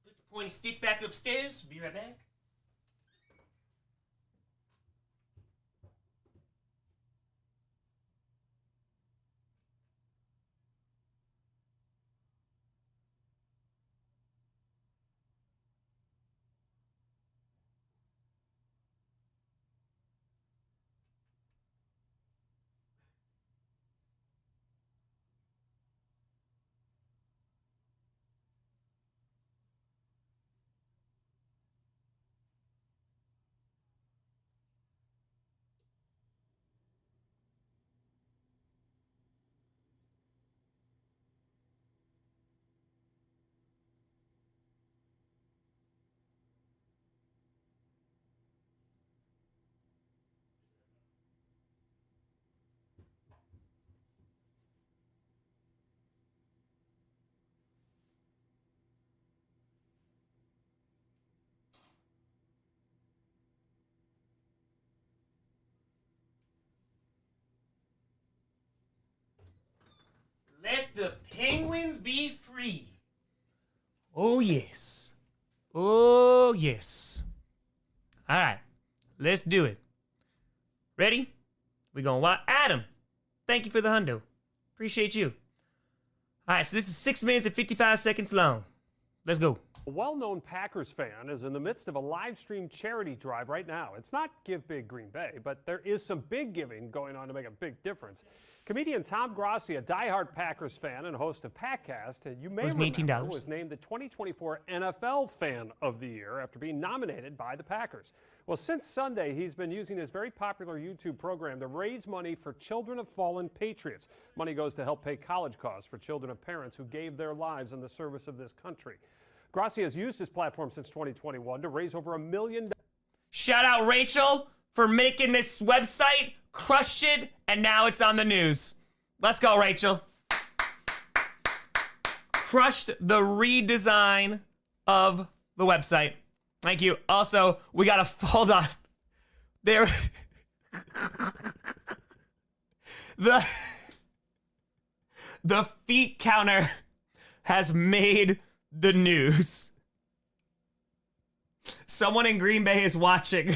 C: Put the pointy stick back upstairs. Be right back. Let the Penguins be free. Oh, yes. Oh, yes. All right. Let's do it. Ready? We gonna watch. Adam, thank you for the hundo. Appreciate you. All right, so this is 6 minutes and 55 seconds long. Let's go.
D: A well-known Packers fan is in the midst of a live stream charity drive right now. It's not Give Big Green Bay, but there is some big giving going on to make a big difference. Comedian Tom Grossi, a diehard Packers fan and host of Packcast, you may remember, was named the 2024 NFL Fan of the Year after being nominated by the Packers. Well, since Sunday, he's been using his very popular YouTube program to raise money for children of fallen patriots. Money goes to help pay college costs for children of parents who gave their lives in the service of this country. Grossi has used his platform since 2021 to raise over $1 million.
C: Shout out Rachel. for making this website, crushed it, and now it's on the news. Let's go, Rachel. Crushed the redesign of the website. Thank you. Also, we gotta, hold on. There, the feet counter has made the news. Someone in Green Bay is watching,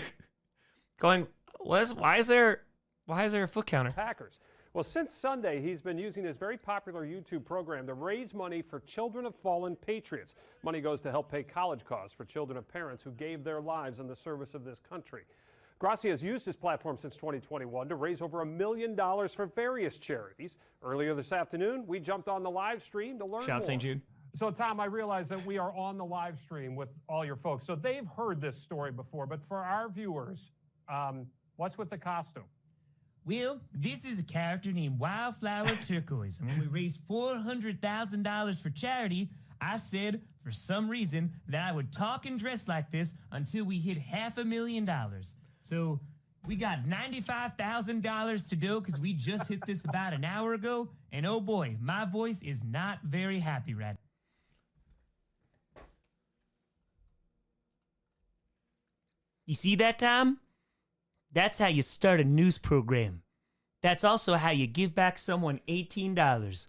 C: going, why is there a foot counter?
D: Packers. Well, since Sunday, he's been using his very popular YouTube program to raise money for children of fallen patriots. Money goes to help pay college costs for children of parents who gave their lives in the service of this country. Grossi has used his platform since 2021 to raise over $1 million for various charities. Earlier this afternoon, we jumped on the live stream to learn
C: Shout out
D: more.
C: St. Jude.
A: So, Tom, I realize that we are on the live stream with all your folks. So they've heard this story before, but for our viewers, what's with the costume?
B: Well, this is a character named Wildflower Turquoise, and when we raised $400,000 for charity, I said, for some reason, that I would talk and dress like this until we hit $500,000. So we got $95,000 to do because we just hit this about an hour ago, and oh boy, my voice is not very happy right now.
C: You see that, Tom? That's how you start a news program. That's also how you give back someone $18.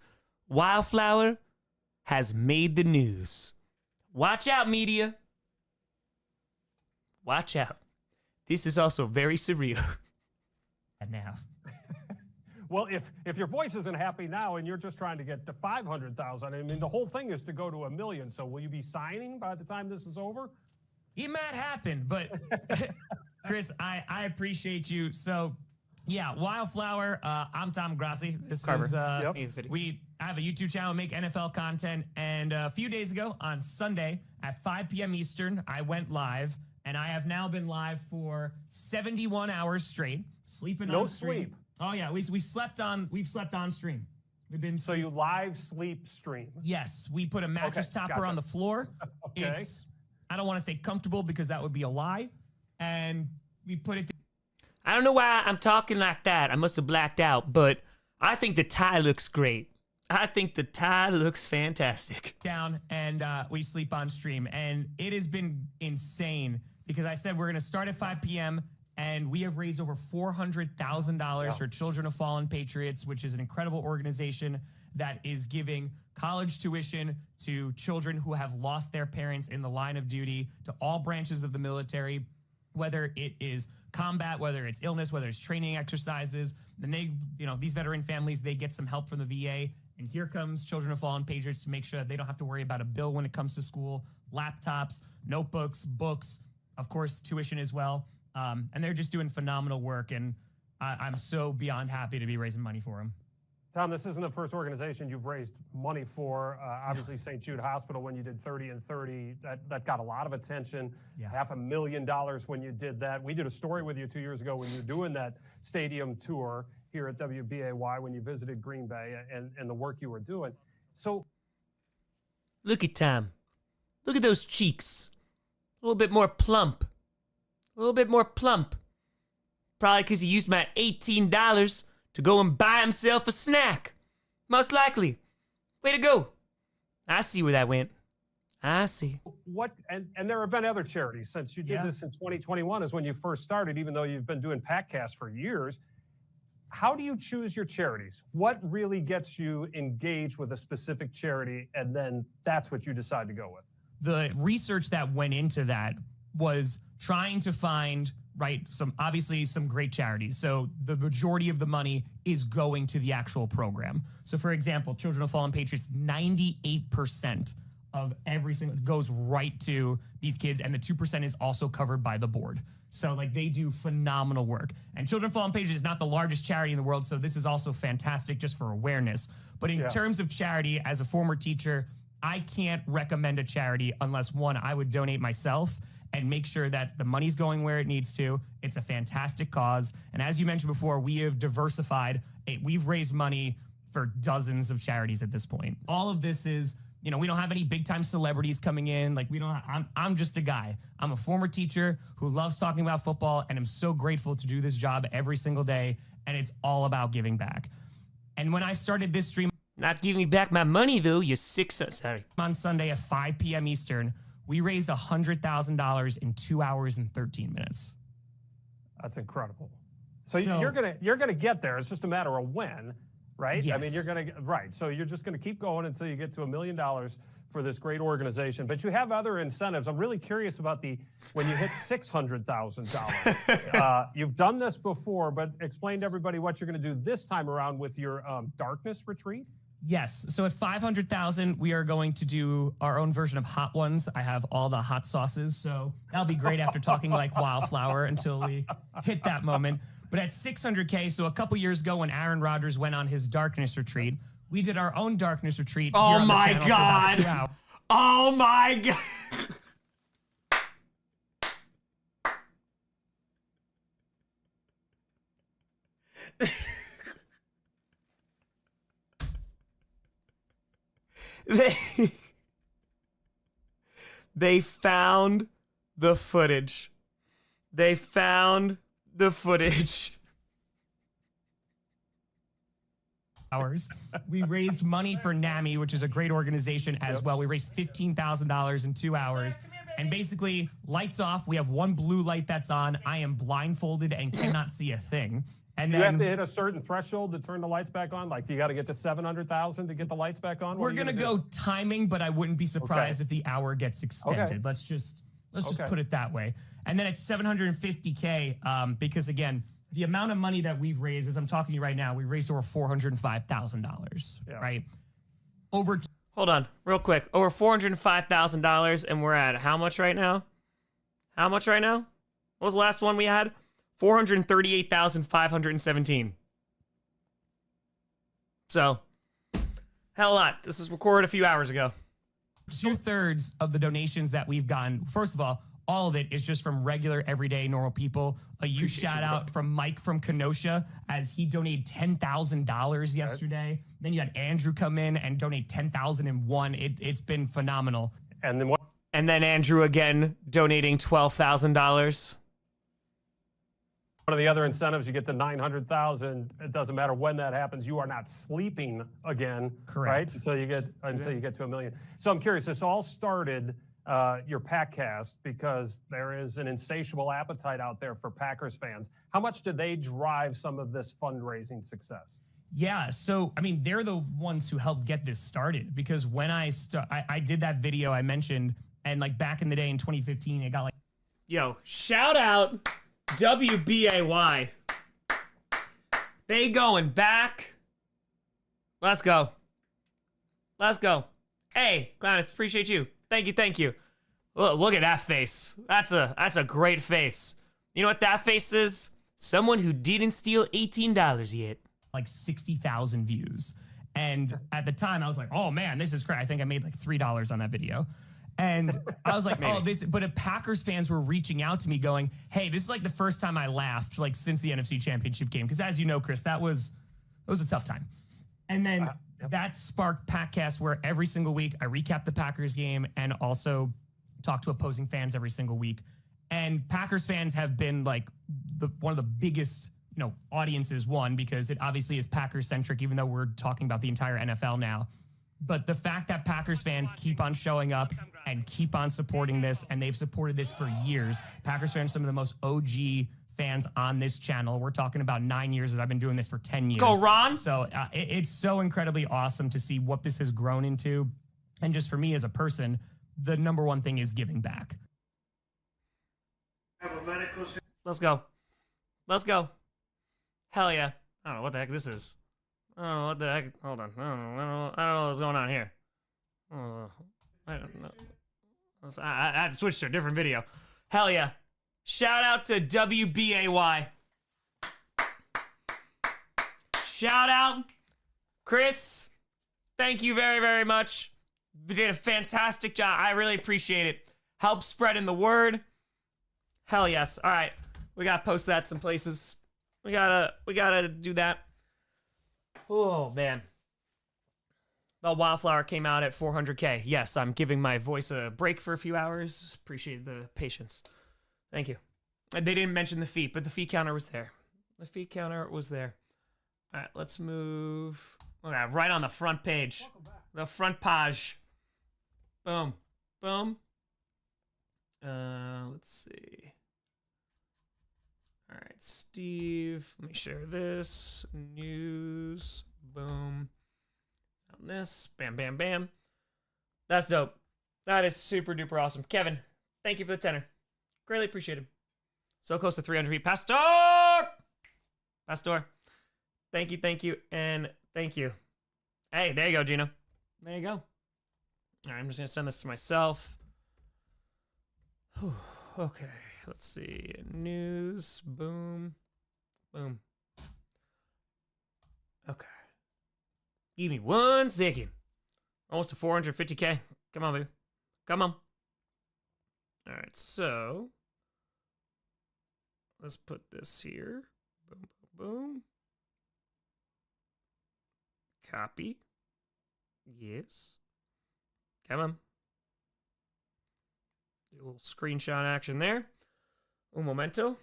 C: Wildflower has made the news. Watch out, media. Watch out. This is also very surreal.
B: Now.
A: Well, if your voice isn't happy now and you're just trying to get to 500,000, I mean, the whole thing is to go to $1 million. So will you be signing by the time this is over?
B: It might happen, but Chris, I appreciate you. So, yeah, Wildflower. I'm Tom Grossi. This
C: Carver.
B: is
C: Yep.
B: I have a YouTube channel, make NFL content, and a few days ago on Sunday at 5 p.m. Eastern, I went live, and I have now been live for 71 hours straight, sleeping
A: No
B: on stream.
A: sleep.
B: Oh yeah, we've slept on stream. We've been
A: So you live sleep stream.
B: Yes, we put a mattress
A: Okay,
B: topper
A: gotcha.
B: on the floor.
A: Okay.
B: It's, I don't want to say comfortable because that would be a lie. And we put it
C: I don't know why I'm talking like that. I must have blacked out, but I think the tie looks great. I think the tie looks fantastic.
B: down and we sleep on stream. And it has been insane because I said we're going to start at 5 p.m. and we have raised over $400,000 for Children of Fallen Patriots, which is an incredible organization that is giving college tuition to children who have lost their parents in the line of duty, to all branches of the military, whether it is combat, whether it's illness, whether it's training exercises. Then they, these veteran families, they get some help from the VA. And here comes Children of Fallen Patriots to make sure that they don't have to worry about a bill when it comes to school, laptops, notebooks, books, of course, tuition as well. And they're just doing phenomenal work. And I'm so beyond happy to be raising money for them.
A: Tom, this isn't the first organization you've raised money for. Obviously, St. Jude Hospital, when you did 30 and 30, that got a lot of attention.
B: Yeah.
A: $500,000 when you did that. We did a story with you 2 years ago when you were doing that stadium tour here at WBAY when you visited Green Bay and the work you were doing. So,
C: Look at Tom. Look at those cheeks. A little bit more plump. A little bit more plump. Probably because he used my $18 to go and buy himself a snack. Most likely. Way to go. I see where that went. I see.
A: what, and there have been other charities since you did
B: Yeah.
A: this in 2021 is when you first started, even though you've been doing PACCAST for years. How do you choose your charities? What really gets you engaged with a specific charity, and then that's what you decide to go with?
B: The research that went into that was trying to find, right, obviously some great charities. So the majority of the money is going to the actual program. So for example, Children of Fallen Patriots, 98% of every single goes right to these kids, and the 2% is also covered by the board. So like they do phenomenal work. And Children of Fallen Patriots is not the largest charity in the world, so this is also fantastic just for awareness. But in terms of charity, as a former teacher, I can't recommend a charity unless, one, I would donate myself and make sure that the money's going where it needs to. It's a fantastic cause. And as you mentioned before, we have diversified. We've raised money for dozens of charities at this point. All of this is
C: You know, we don't have any big time celebrities coming in. Like we don't, I'm just a guy. I'm a former teacher who loves talking about football, and I'm so grateful to do this job every single day. And it's all about giving back. And when I started this stream,
B: Not giving me back my money though, you sick son. Sorry.
C: on Sunday at 5 p.m. Eastern, we raised $100,000 in 2 hours and 13 minutes.
A: That's incredible. So,
C: So-
A: you're gonna get there. It's just a matter of when, right? I mean,
C: Yes.
A: you're gonna right. So you're just gonna keep going until you get to $1 million for this great organization. But you have other incentives. I'm really curious about when you hit $600,000. You've done this before, but explain to everybody what you're gonna do this time around with your darkness retreat.
C: Yes. So at 500,000, we are going to do our own version of Hot Ones. I have all the hot sauces. So that'll be great after talking like Wildflower until we hit that moment. But at 600K, so a couple years ago when Aaron Rodgers went on his darkness retreat, we did our own darkness retreat. here
B: Oh
C: on the
B: my
C: channel for about 2
B: God.
C: hours.
B: Oh my God. They found the footage. They found the footage.
C: Hours. We raised money for NAMI, which is a great organization as well. We raised $15,000 in 2 hours. And basically, lights off. We have one blue light that's on. I am blindfolded and cannot see a thing. And
A: You have to
C: then
A: hit a certain threshold to turn the lights back on. Like, you got to get to 700,000 to get the lights back on. What
C: we're
A: are you
C: gonna
A: do?
C: go timing, but I wouldn't be surprised if the hour gets extended. Let's just
A: Okay.
C: put it that way. And then it's 750K because again, the amount of money that we've raised, as I'm talking to you right now, we've raised over $405,000,
A: Yeah.
C: right? Over
B: Hold on, real quick. Over $405,000, and we're at how much right now? How much right now? What was the last one we had? 438,517. So, hell a lot. This was recorded a few hours ago.
C: 2/3 of the donations that we've gotten, first of all of it is just from regular, everyday, normal people. A huge shout out from Mike from Kenosha as he donated $10,000 yesterday. Then you had Andrew come in and donate $10,001. It's been phenomenal.
A: And then what?
B: And then Andrew again donating $12,000.
A: One of the other incentives, you get to 900,000. It doesn't matter when that happens. You are not sleeping again, right?
C: Correct.
A: Until you get to $1 million. So I'm curious. This all started your Packcast because there is an insatiable appetite out there for Packers fans. How much did they drive some of this fundraising success?
C: Yeah, so I mean, they're the ones who helped get this started because when I did that video I mentioned, and like back in the day in 2015, it got like
B: Yo, shout out WBAY. They going back. Let's go. Let's go. Hey, Gladys, appreciate you. Thank you. Look at that face. That's a great face. You know what that face is? Someone who didn't steal $18 yet.
C: like 60,000 views. And at the time I was like, oh man, this is great. I think I made like $3 on that video. And I was like, oh, this, but Packers fans were reaching out to me going, hey, this is like the first time I laughed like since the NFC Championship game. Cause as you know, Chris, it was a tough time. And then that sparked Packcast where every single week I recap the Packers game and also talk to opposing fans every single week. And Packers fans have been like one of the biggest, audiences, one, because it obviously is Packers centric, even though we're talking about the entire NFL now. But the fact that Packers fans keep on showing up and keep on supporting this, and they've supported this for years. Packers fans, some of the most OG fans on this channel. We're talking about 9 years that I've been doing this for 10 years.
B: Let's go, Ron.
C: So it's so incredibly awesome to see what this has grown into. And just for me as a person, the number one thing is giving back.
B: Let's go. Let's go. Hell yeah. I don't know what the heck this is. I don't know what the heck. Hold on. I don't know what's going on here. I don't know. I had to switch to a different video. Hell yeah. Shout out to WBAY. Shout out, Chris. Thank you very, very much. You did a fantastic job. I really appreciate it. Help spreading the word. Hell yes. All right. We gotta post that some places. We gotta do that. Oh man.
C: The Wildflower came out at 400K. Yes, I'm giving my voice a break for a few hours. Appreciate the patience. Thank you. They didn't mention the feet, but the feet counter was there. The feet counter was there. All right, let's move. Look at that, right on the front page. The front page. Boom. Boom. Let's see. All right, Steve. Let me share this. News. Boom. On this. Bam, bam, bam. That's dope. That is super duper awesome. Kevin, thank you for the tenor. Greatly appreciate it. So close to 300 feet. Pastor! Pastor. Thank you, and thank you. Hey, there you go, Gino. There you go. All right, I'm just going to send this to myself. Whew, okay, let's see. News. Boom. Boom. Okay. Give me 1 second. Almost to 450K. Come on, baby. Come on. All right, so let's put this here. Boom, boom, boom. Copy. Yes. Come on. Do a little screenshot action there. Un momento.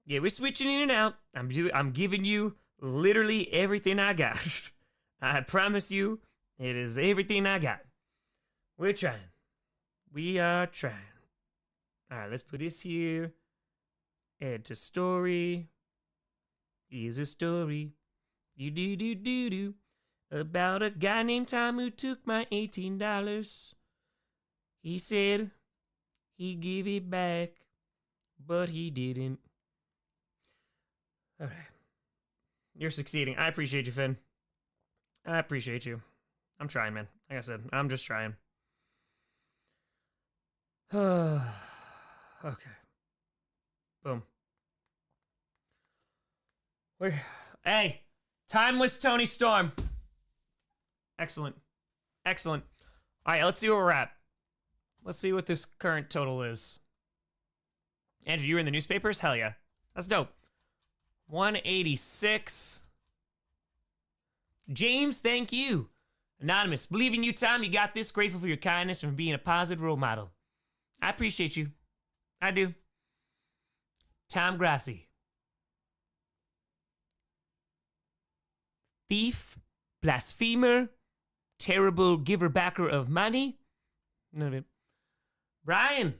C: Yeah, we're switching in and out. I'm giving you literally everything I got. I promise you, it is everything I got. We're trying. We are trying. All right, let's put this here. Add to story. Here's a story. You do. About a guy named Tom who took my $18. He said he'd give it back, but he didn't. All right. You're succeeding. I appreciate you, Finn. I appreciate you. I'm trying, man. Like I said, I'm just trying. Okay. Boom. Hey, timeless Tony Storm. Excellent. Excellent. All right, let's see where we're at. Let's see what this current total is. Andrew, you were in the newspapers? Hell yeah. That's dope. 186. James, thank you. Anonymous, believe in you, Tom. You got this. Grateful for your kindness and for being a positive role model. I appreciate you. I do. Tom Grossi. Thief, blasphemer, terrible giver-backer of money. Noted. Brian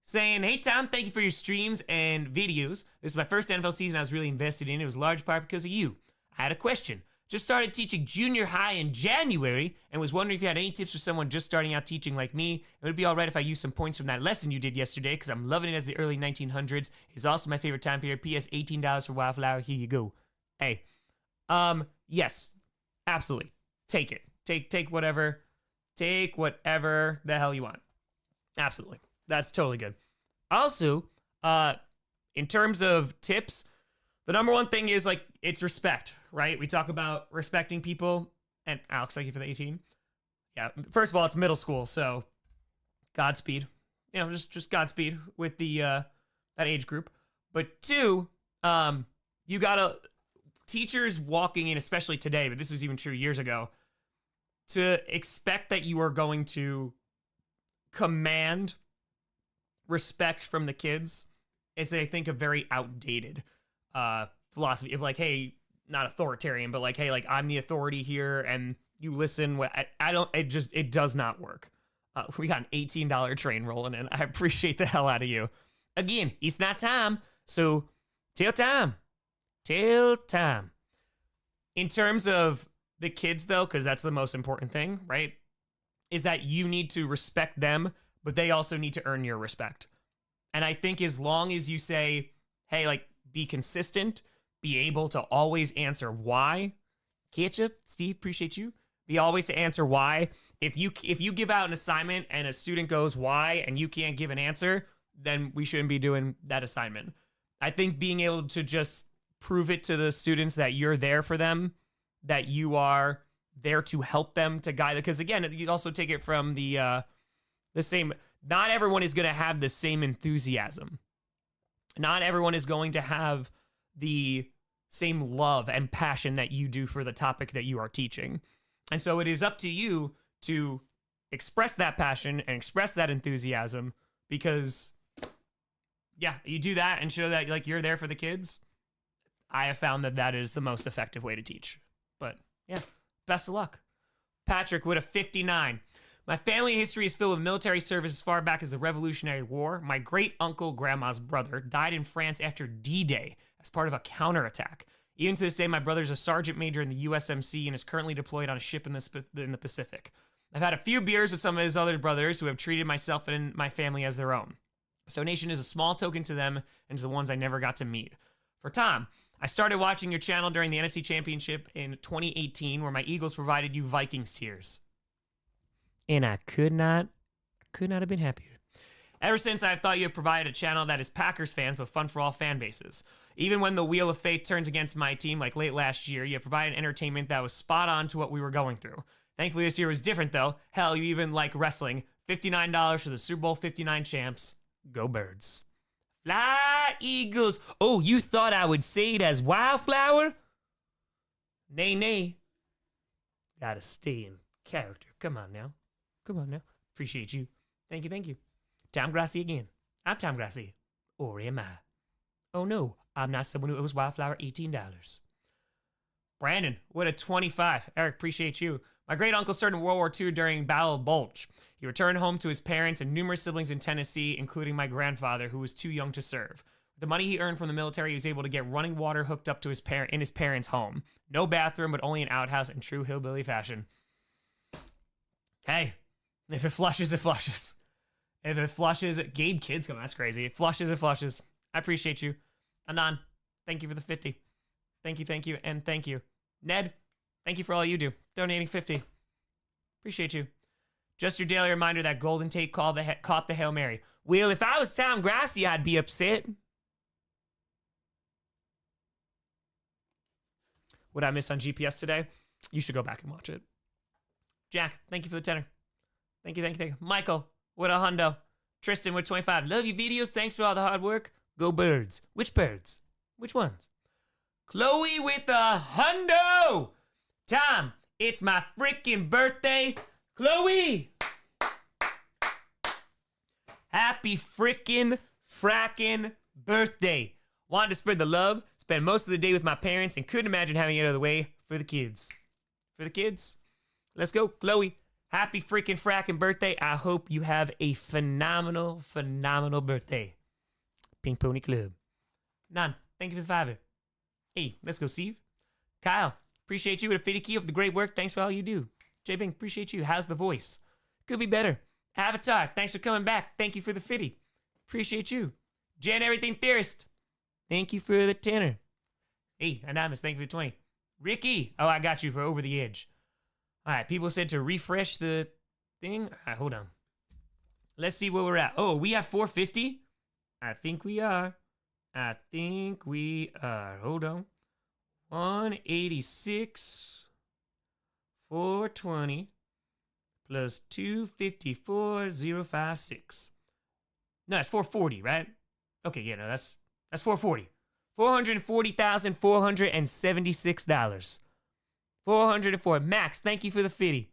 C: saying, hey, Tom, thank you for your streams and videos. This is my first NFL season I was really invested in. It was large part because of you. I had a question. Just started teaching junior high in January and was wondering if you had any tips for someone just starting out teaching like me. It would be all right if I used some points from that lesson you did yesterday because I'm loving it as the early 1900s. It's also my favorite time period. P.S. $18 for Wildflower. Here you go. Hey. Yes. Absolutely. Take it. Take whatever. Take whatever the hell you want. Absolutely. That's totally good. Also, in terms of tips, the number one thing is like it's respect, right? We talk about respecting people. And Alex, thank you for the 18. Yeah, first of all, it's middle school, so Godspeed. You know, just Godspeed with the that age group. But two, you gotta teachers walking in, especially today, but this was even true years ago, to expect that you are going to command respect from the kids is, I think, a very outdated philosophy of like, hey, not authoritarian, but like, hey, like I'm the authority here and you listen. It does not work. We got an $18 train rolling in. I appreciate the hell out of you. Again, it's not time, so tell time. Tell time. In terms of the kids, though, because that's the most important thing, right? Is that you need to respect them, but they also need to earn your respect. And I think as long as you say, hey, like, be consistent, be able to always answer why. Ketchup, Steve, appreciate you. Be always to answer why. If you give out an assignment and a student goes why and you can't give an answer, then we shouldn't be doing that assignment. I think being able to just prove it to the students that you're there for them, that you are there to help them, to guide them. Because again, you also take it from the same, not everyone is going to have the same enthusiasm. Not everyone is going to have the same love and passion that you do for the topic that you are teaching. And so it is up to you to express that passion and express that enthusiasm, because yeah, you do that and show that like you're there for the kids. I have found that that is the most effective way to teach. But yeah, best of luck. Patrick with a 59. My family history is filled with military service as far back as the Revolutionary War. My great uncle, grandma's brother, died in France after D-Day as part of a counterattack. Even to this day, my brother is a sergeant major in the USMC and is currently deployed on a ship in the Pacific. I've had a few beers with some of his other brothers who have treated myself and my family as their own. This donation is a small token to them and to the ones I never got to meet. For Tom, I started watching your channel during the NFC Championship in 2018, where my Eagles provided you Vikings tears. And I could not have been happier. Ever since, I've thought you have provided a channel that is Packers fans, but fun for all fan bases. Even when the wheel of fate turns against my team, like late last year, you have provided entertainment that was spot on to what we were going through. Thankfully, this year was different, though. Hell, you even like wrestling. $59 for the Super Bowl 59 champs. Go Birds. Fly, Eagles. Oh, you thought I would say it as Wildflower? Nay, nay. Gotta stay in character. Come on now. Appreciate you. Thank you. Tom Grossi again. I'm Tom Grossi. Or am I? Oh no, I'm not someone who owes Wildflower $18. Brandon, what a 25. Eric, appreciate you. My great uncle served in World War II during Battle of Bulge. He returned home to his parents and numerous siblings in Tennessee, including my grandfather, who was too young to serve. With the money he earned from the military, he was able to get running water hooked up to his parents' home. No bathroom, but only an outhouse in true hillbilly fashion. Hey, if it flushes, it flushes. If it flushes, Gabe Kids come. That's crazy. It flushes, it flushes. I appreciate you. Anon, thank you for the 50. Thank you, and thank you. Ned, thank you for all you do. Donating 50. Appreciate you. Just your daily reminder that Golden Tate caught the Hail Mary. Well, if I was Tom Grossi, I'd be upset. What I missed on GPS today? You should go back and watch it. Jack, thank you for the tenner. Thank you. Michael, what a hundo. Tristan with 25. Love your videos. Thanks for all the hard work. Go Birds. Which birds? Which ones? Chloe with a hundo. Tom, it's my freaking birthday. Chloe! Happy frackin' birthday. Wanted to spread the love, spend most of the day with my parents, and couldn't imagine having it out of the way for the kids. For the kids? Let's go, Chloe. Happy frackin' birthday. I hope you have a phenomenal birthday. Pink Pony Club. None. Thank you for the $5. Hey, let's go, Steve. Kyle, appreciate you with a 50 key up the great work. Thanks for all you do. J Bing, appreciate you. How's the voice? Could be better. Avatar, thanks for coming back. Thank you for the 50. Appreciate you. Jan Everything Theorist, thank you for the tenner. Hey, Anonymous, thank you for the 20. Ricky, oh, I got you for Over the Edge. All right, people said to refresh the thing. All right, hold on. Let's see where we're at. Oh, we have 450? I think we are. Hold on. 186. 420 plus 254,056. No, that's 440, right? Okay, yeah, no, that's 440. $440,476. 404. Max, thank you for the 50.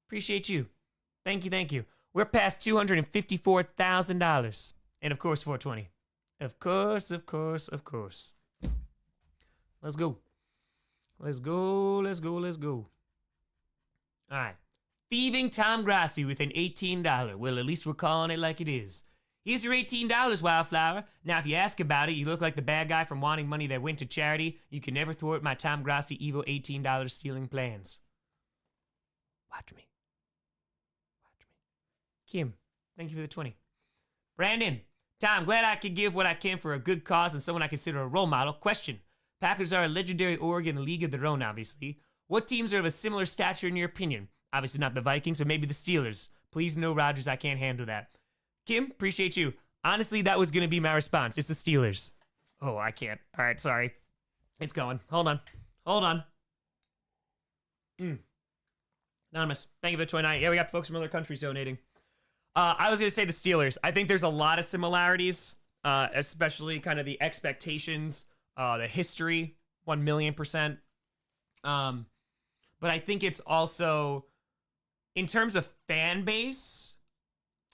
C: Appreciate you. Thank you. We're past $254,000. And of course, 420. Of course. Let's go. All right. Thieving Tom Grossi with an $18. Well, at least we're calling it like it is. Here's your $18, Wildflower. Now, if you ask about it, you look like the bad guy from wanting money that went to charity. You can never thwart my Tom Grossi evil $18 stealing plans. Watch me. Kim, thank you for the 20. Brandon, Tom, glad I could give what I can for a good cause and someone I consider a role model. Question. Packers are a legendary org in a league of their own, obviously. What teams are of a similar stature in your opinion? Obviously not the Vikings, but maybe the Steelers. Please no Rodgers, I can't handle that. Kim, appreciate you. Honestly, that was going to be my response. It's the Steelers. Oh, I can't. All right, sorry. It's going. Hold on. Anonymous, thank you for the 29. Yeah, we got folks from other countries donating. I was going to say the Steelers. I think there's a lot of similarities, especially kind of the expectations, the history, 1,000,000%. But but I think it's also, in terms of fan base,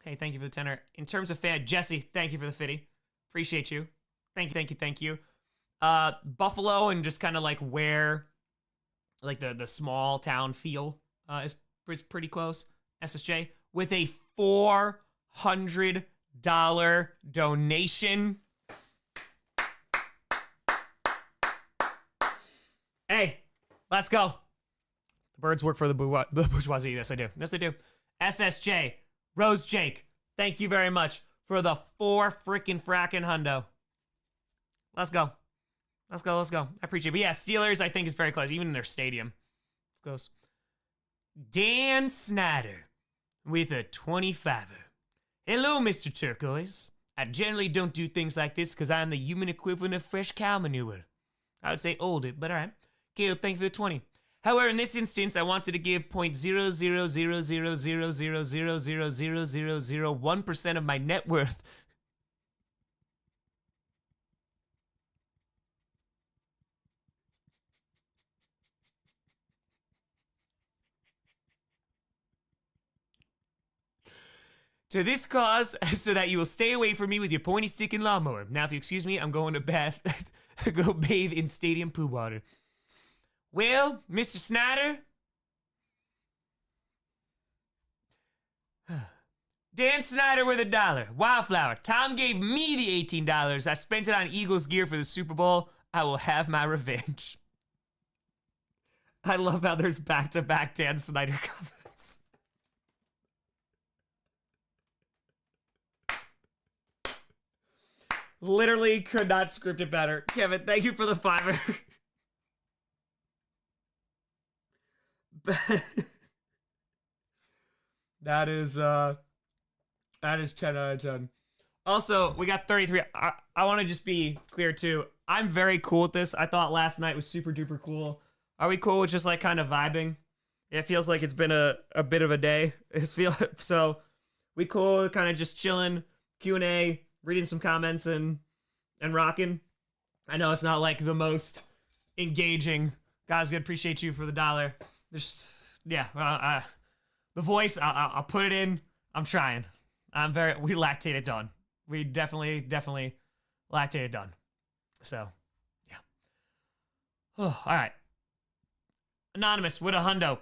C: hey, thank you for the tenor. In terms of Jesse, thank you for the 50. Appreciate you. Thank you. Buffalo and just kind of like where, like the small town feel is pretty close. SSJ with a $400 donation. Hey, let's go. The birds work for the bourgeoisie. Yes, I do. Yes, I do. SSJ, Rose Jake, thank you very much for the 4 frickin' frackin' hundo. Let's go. Let's go. I appreciate it. But yeah, Steelers, I think, is very close, even in their stadium. It's close. Dan Snyder with a 25er. Hello, Mr. Turquoise. I generally don't do things like this because I'm the human equivalent of fresh cow manure. I would say old it, but all right. Caleb, thank you for the 20. However, in this instance, I wanted to give 0.0000000000001% of my net worth to this cause so that you will stay away from me with your pointy stick and lawnmower. Now, if you excuse me, I'm going to bath. Go bathe in stadium poo water. Well, Mr. Snyder. Dan Snyder with $1. Wildflower. Tom gave me the $18. I spent it on Eagles gear for the Super Bowl. I will have my revenge. I love how there's back-to-back Dan Snyder comments. Literally could not script it better. Kevin, thank you for the $5. That is 10 out of 10. Also, we got 33. I want to just be clear too. I'm very cool with this. I thought last night was super duper cool. Are we cool with just like kind of vibing? It feels like it's been a bit of a day. So we cool, kind of just chilling, Q&A, reading some comments and rocking. I know it's not like the most engaging. Guys, we appreciate you for the $1. Just, yeah, the voice, I'll put it in. I'm trying. We lactated done. We definitely lactated done. So, yeah. Oh, all right. Anonymous with a hundo.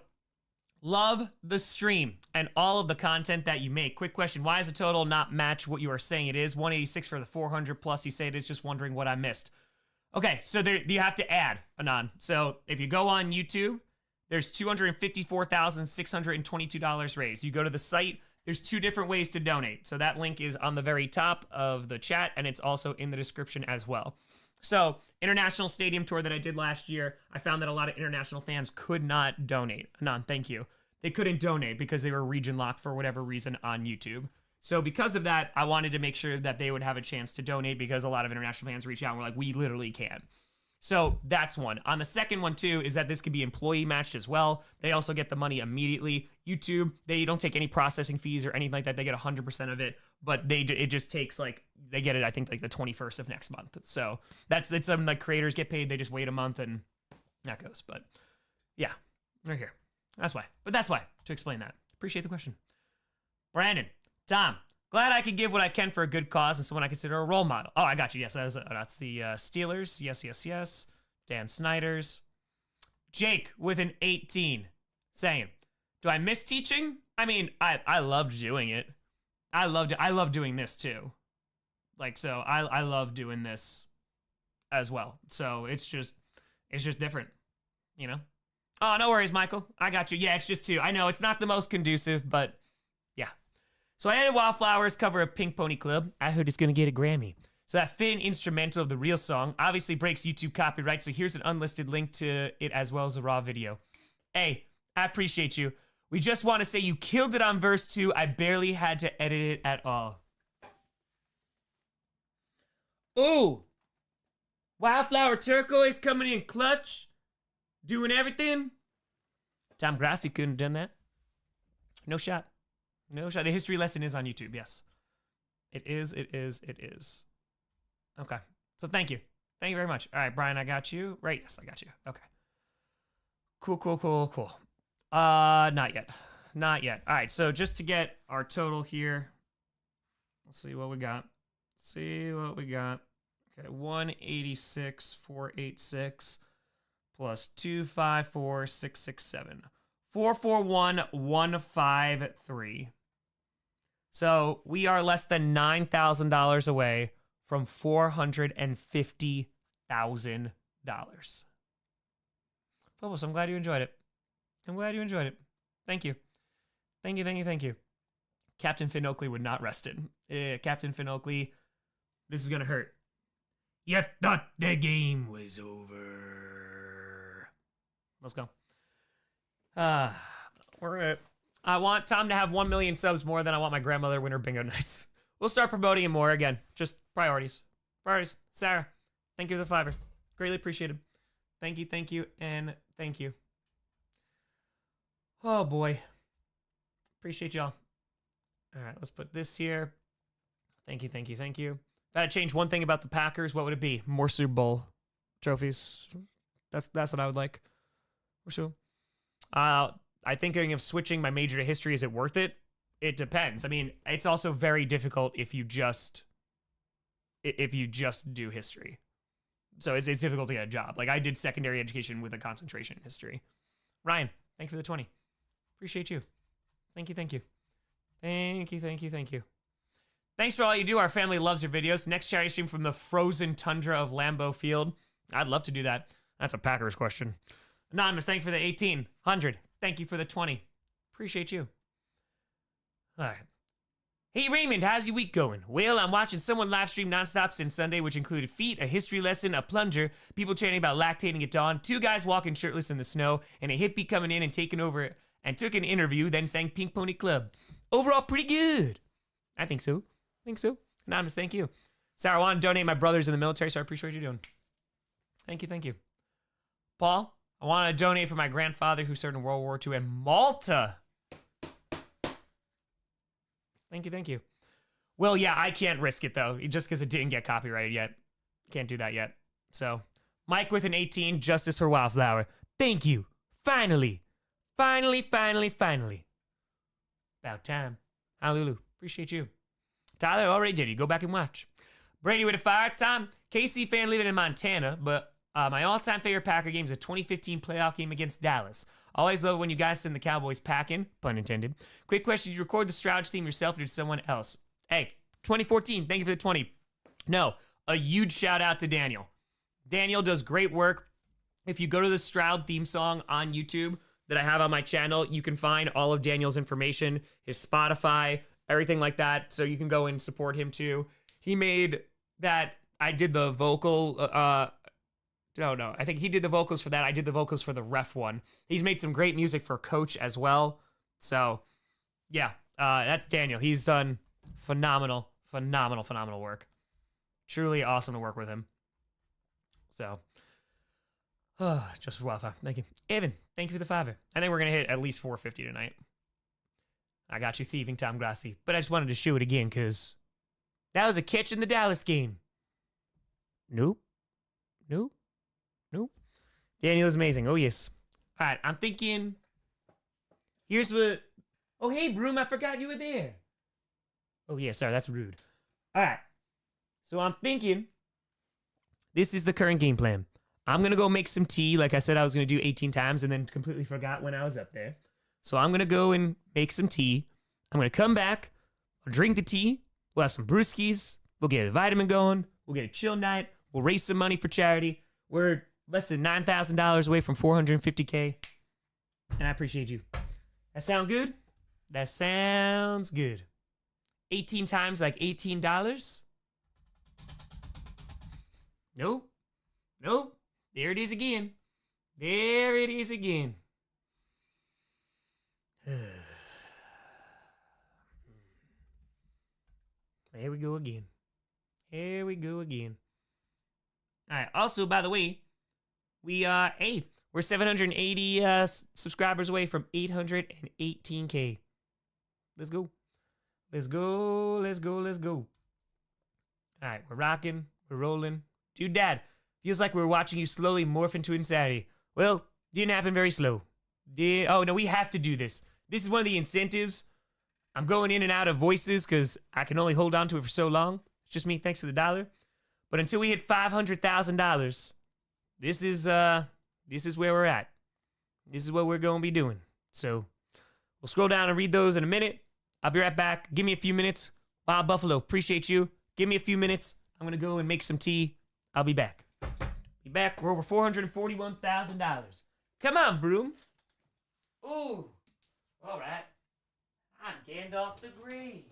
C: Love the stream and all of the content that you make. Quick question. Why does the total not match what you are saying it is? 186 for the 400 plus. You say it is. Just wondering what I missed. Okay, so there you have to add, Anon. So if you go on YouTube, there's $254,622 raised. You go to the site, there's 2 different ways to donate. So that link is on the very top of the chat, and it's also in the description as well. So, international stadium tour that I did last year, I found that a lot of international fans could not donate. Anon, thank you. They couldn't donate because they were region locked for whatever reason on YouTube. So because of that, I wanted to make sure that they would have a chance to donate because a lot of international fans reach out and were like, we literally can't. So that's one. On the second one too, is that this could be employee matched as well. They also get the money immediately. YouTube, they don't take any processing fees or anything like that. They get 100% of it, but it just takes like, they get it, I think like the 21st of next month. So it's something like creators get paid. They just wait a month and that goes. But yeah, right here. That's why. But that's why, to explain that. Appreciate the question. Brandon, Tom, glad I can give what I can for a good cause and someone I consider a role model. Oh, I got you. Yes, that's the Steelers. Yes. Dan Snyder's. Jake with an 18 saying, do I miss teaching? I mean, I loved doing it. I love doing this too. Like, so I love doing this as well. So it's just different, you know? Oh, no worries, Michael. I got you. Yeah, it's just 2. I know it's not the most conducive, but yeah. So I added Wildflower's cover of Pink Pony Club. I heard it's going to get a Grammy. So that Finn instrumental of the real song obviously breaks YouTube copyright, so here's an unlisted link to it as well as a raw video. Hey, I appreciate you. We just want to say you killed it on verse 2. I barely had to edit it at all. Ooh. Wildflower Turquoise coming in clutch. Doing everything. Tom Grossi couldn't have done that. No shot. No shot. The history lesson is on YouTube, yes. It is. Okay. So thank you. Thank you very much. All right, Brian, I got you. Right, yes, I got you. Okay. Cool. Not yet. All right, so just to get our total here, let's see what we got. Okay, 186,486 plus 254,667. 441,153. So we are less than $9,000 away from $450,000. Phobos, I'm glad you enjoyed it. Thank you. Captain Finn Oakley would not rest it. Captain Finn Oakley, this is going to hurt. You thought the game was over. Let's go. I want Tom to have 1 million subs more than I want my grandmother winter bingo nights. We'll start promoting him more again. Just priorities. Sarah, thank you for the $5. Greatly appreciated. Thank you, and thank you. Oh boy. Appreciate y'all. All right, let's put this here. Thank you. If I had to change one thing about the Packers, what would it be? More Super Bowl trophies. That's what I would like. For sure. I thinking of switching my major to history. Is it worth it? It depends. I mean, it's also very difficult if you just do history. So it's difficult to get a job. Like I did secondary education with a concentration in history. Ryan, thank you for the 20. Appreciate you. Thank you. Thanks for all you do. Our family loves your videos. Next charity stream from the frozen tundra of Lambeau Field. I'd love to do that. That's a Packers question. Anonymous, thank you for the 1,800. Thank you for the 20. Appreciate you. All right. Hey Raymond, how's your week going? Well, I'm watching someone live stream nonstop since Sunday, which included feet, a history lesson, a plunger, people chanting about lactating at dawn, 2 guys walking shirtless in the snow, and a hippie coming in and taking over and took an interview, then sang Pink Pony Club. Overall, pretty good. I think so. Anonymous, thank you. Sarah, I want to donate my brothers in the military, so I appreciate what you're doing. Thank you. Paul, I want to donate for my grandfather who served in World War II in Malta. Thank you. Well, yeah, I can't risk it, though, just because it didn't get copyrighted yet. Can't do that yet. So, Mike with an 18, Justice for Wildflower. Thank you. Finally. About time. Hallelujah. Appreciate you. Tyler already did. You go back and watch. Brady with a fire. Tom, KC fan living in Montana, but my all-time favorite Packer game is a 2015 playoff game against Dallas. Always love when you guys send the Cowboys packing, pun intended. Quick question, did you record the Strouch theme yourself or did someone else? Hey, 2014, thank you for the 20. No, a huge shout out to Daniel. Daniel does great work. If you go to the Stroud theme song on YouTube that I have on my channel, you can find all of Daniel's information, his Spotify, everything like that. So you can go and support him too. He made that, I did the vocal, no, I think he did the vocals for that. I did the vocals for the ref one. He's made some great music for Coach as well. So yeah, that's Daniel. He's done phenomenal work. Truly awesome to work with him. So, just Wildflower. Thank you. Evan, thank you for the $5. I think we're going to hit at least 450 tonight. I got you thieving, Tom Grossi. But I just wanted to show it again because that was a catch in the Dallas game. Nope. Daniel is amazing. Oh, yes. All right, I'm thinking. Here's what. Oh, hey, Broom, I forgot you were there. Oh, yeah, sorry, that's rude. All right. So I'm thinking. This is the current game plan. I'm going to go make some tea. Like I said, I was going to do 18 times and then completely forgot when I was up there. So I'm going to go and make some tea. I'm going to come back. I'll drink the tea. We'll have some brewskis. We'll get a vitamin going. We'll get a chill night. We'll raise some money for charity. We're less than $9,000 away from $450K. And I appreciate you. That sound good? That sounds good. 18 times like $18? Nope. There it is again. There we go again. All right. Also, by the way, we're 780 subscribers away from 818K. Let's go. All right, we're rocking, we're rolling. Dude, Dad, feels like we're watching you slowly morph into insanity. Well, Didn't happen very slow. Oh, no, we have to do this. This is one of the incentives. I'm going in and out of voices because I can only hold on to it for so long. It's just me, thanks to the dollar. But until we hit $500,000, this is where we're at. This is what we're going to be doing. So we'll scroll down and read those in a minute. I'll be right back. Give me a few minutes. Wild Buffalo, appreciate you. Give me a few minutes. I'm going to go and make some tea. I'll be back. Be back. We're over $441,000. Come on, Broom. Ooh. All right. I'm Gandalf the Grey.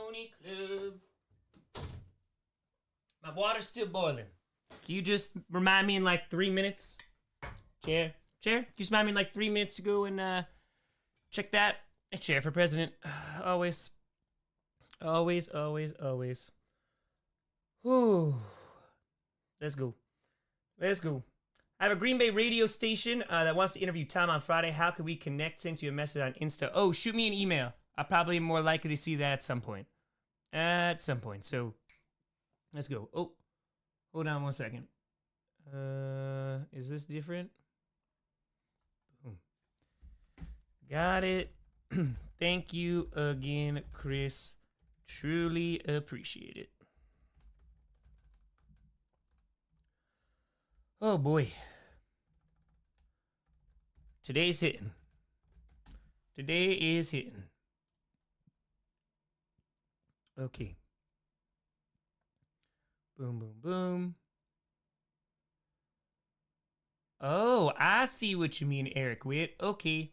C: Pony Club. My water's still boiling. Can you just remind me in like 3 minutes? Chair? Can you just remind me in like 3 minutes to go and check that? A chair for president. Always. Always, always, always. Whew. Let's go. Let's go. I have a Green Bay radio station that wants to interview Tom on Friday. How can we connect? Send you a message on Insta. Oh, shoot me an email. I'm probably more likely to see that at some point. At some point. So, let's go. Oh, hold on 1 second. Is this different? Boom. Got it. Thank you again, Chris. Truly appreciate it. Oh boy. Today's hitting. Today is hitting. Okay. Boom, boom, boom. Oh, I see what you mean, Eric Witt. Okay.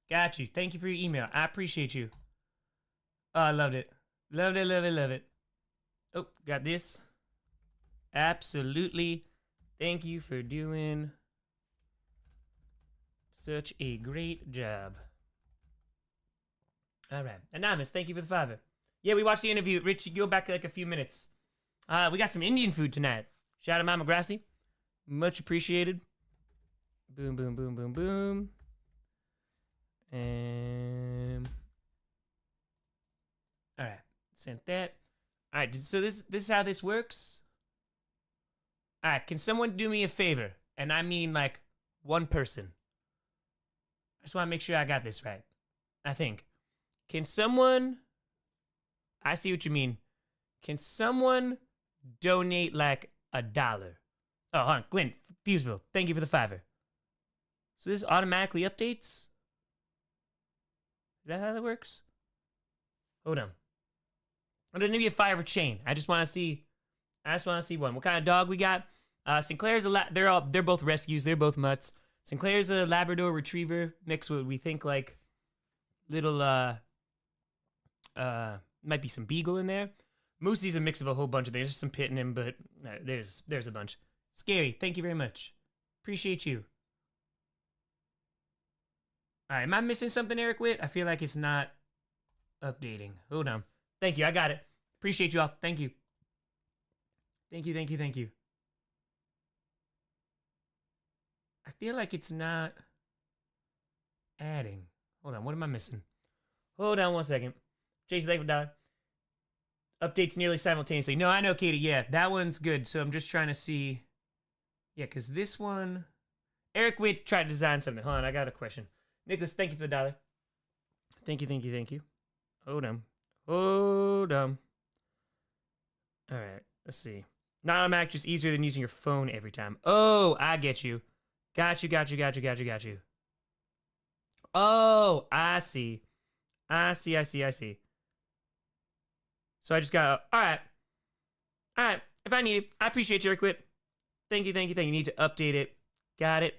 C: Got you. Thank you for your email. I appreciate you. Oh, I loved it. Loved it, love it, love it. Oh, got this. Absolutely. Thank you for doing such a great job. All right. Anonymous, thank you for the $5. Yeah, we watched the interview. Rich, you go back like a few minutes. We got some Indian food tonight. Shout out Mama Grossi. Much appreciated. Boom, boom, boom, boom, boom. And all right, sent that. All right, so this is how this works. All right, can someone do me a favor? And I mean like one person. I just want to make sure I got this right. I think. Can someone, I see what you mean. Can someone donate like $1? Oh, hold on, Glenn, beautiful. Thank you for the $5. So this automatically updates? Is that how that works? Hold on. I'm gonna give you a $5 chain. I just want to see one. What kind of dog we got? Sinclair's they're both rescues. They're both mutts. Sinclair's a Labrador Retriever mixed with, we think, like little might be some Beagle in there. Moosey's a mix of a whole bunch of things. There's some pit in him, but there's a bunch. Scary. Thank you very much. Appreciate you. All right, am I missing something, Eric Witt? I feel like it's not updating. Hold on. Thank you. I got it. Appreciate you all. Thank you. Thank you, thank you, thank you. I feel like it's not adding. Hold on. What am I missing? Hold on 1 second. Jason, thank you for $1. Updates nearly simultaneously. No, I know, Katie. Yeah, that one's good. So I'm just trying to see. Yeah, because this one. Eric Witt tried to design something. Hold on. I got a question. Nicholas, thank you for the $1. Thank you, thank you, thank you. Hold on. Hold on. All right, let's see. Not automatic, just easier than using your phone every time. Oh, I get you. Got you. Oh, I see. So I just got, all right. If I need it, I appreciate you, Eric Witt. Thank you. You need to update it. Got it.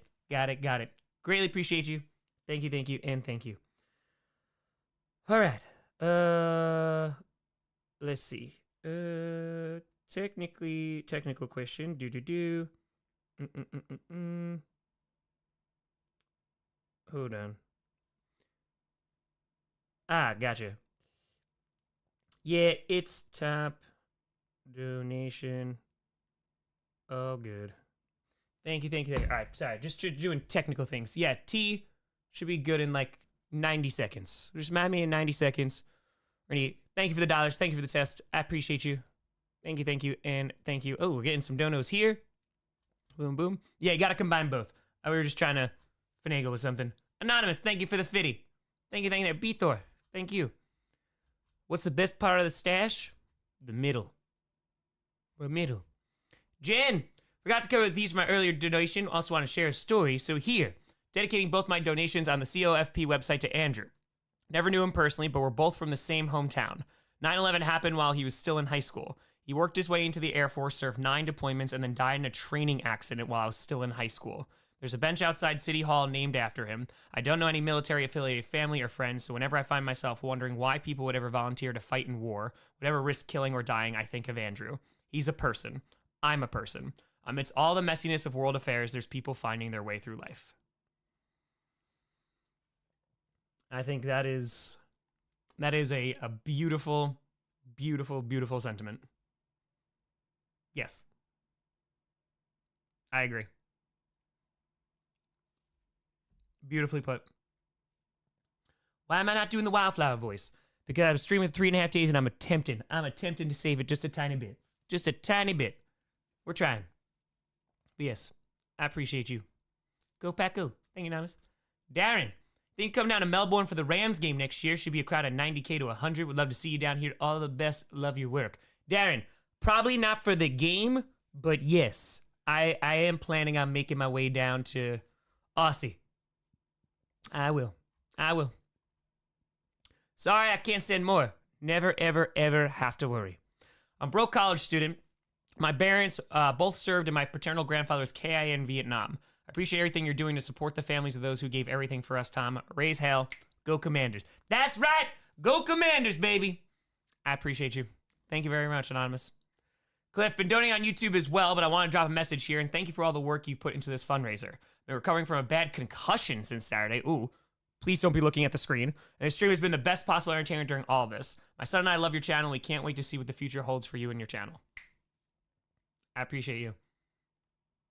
C: Greatly appreciate you. Thank you, and thank you. All right. Let's see. Technical question. Hold on. Gotcha. Yeah, it's top donation. Oh, good. Thank you. All right, sorry. Just doing technical things. Yeah, T should be good in like 90 seconds. Just remind me in 90 seconds. Thank you for the $. Thank you for the test. I appreciate you. Thank you, and thank you. Oh, we're getting some donos here. Boom, boom. Yeah, you got to combine both. We were just trying to finagle with something. Anonymous, thank you for the 50. Thank you, Beathor. Thank you. What's the best part of the stash? The middle. Jen, forgot to cover these from my earlier donation. Also want to share a story. So here, dedicating both my donations on the COFP website to Andrew. Never knew him personally, but we're both from the same hometown. 9/11 happened while he was still in high school. He worked his way into the Air Force, served 9 deployments, and then died in a training accident while I was still in high school. There's a bench outside City Hall named after him. I don't know any military-affiliated family or friends, so whenever I find myself wondering why people would ever volunteer to fight in war, would ever risk killing or dying, I think of Andrew. He's a person. I'm a person. Amidst all the messiness of world affairs, there's people finding their way through life. I think that is a beautiful, beautiful, beautiful sentiment. Yes. I agree. Beautifully put. Why am I not doing the Wildflower voice? Because I've streamed for 3.5 days and I'm attempting to save it just a tiny bit. Just a tiny bit. We're trying. But yes, I appreciate you. Go Pack Go. Thank you, Anonymous. Darren, think come down to Melbourne for the Rams game next year. Should be a crowd of 90K to 100. Would love to see you down here. All the best. Love your work. Darren, probably not for the game, but yes, I am planning on making my way down to Aussie. I will. Sorry, I can't send more. Never, ever, ever have to worry. I'm a broke college student. My parents both served and my paternal grandfather was KIA in Vietnam. I appreciate everything you're doing to support the families of those who gave everything for us, Tom. Raise hell. Go Commanders. That's right. Go Commanders, baby. I appreciate you. Thank you very much, Anonymous. Cliff, been donating on YouTube as well, but I want to drop a message here and thank you for all the work you've put into this fundraiser. Been recovering from a bad concussion since Saturday. Ooh, please don't be looking at the screen. And this stream has been the best possible entertainment during all of this. My son and I love your channel. We can't wait to see what the future holds for you and your channel. I appreciate you.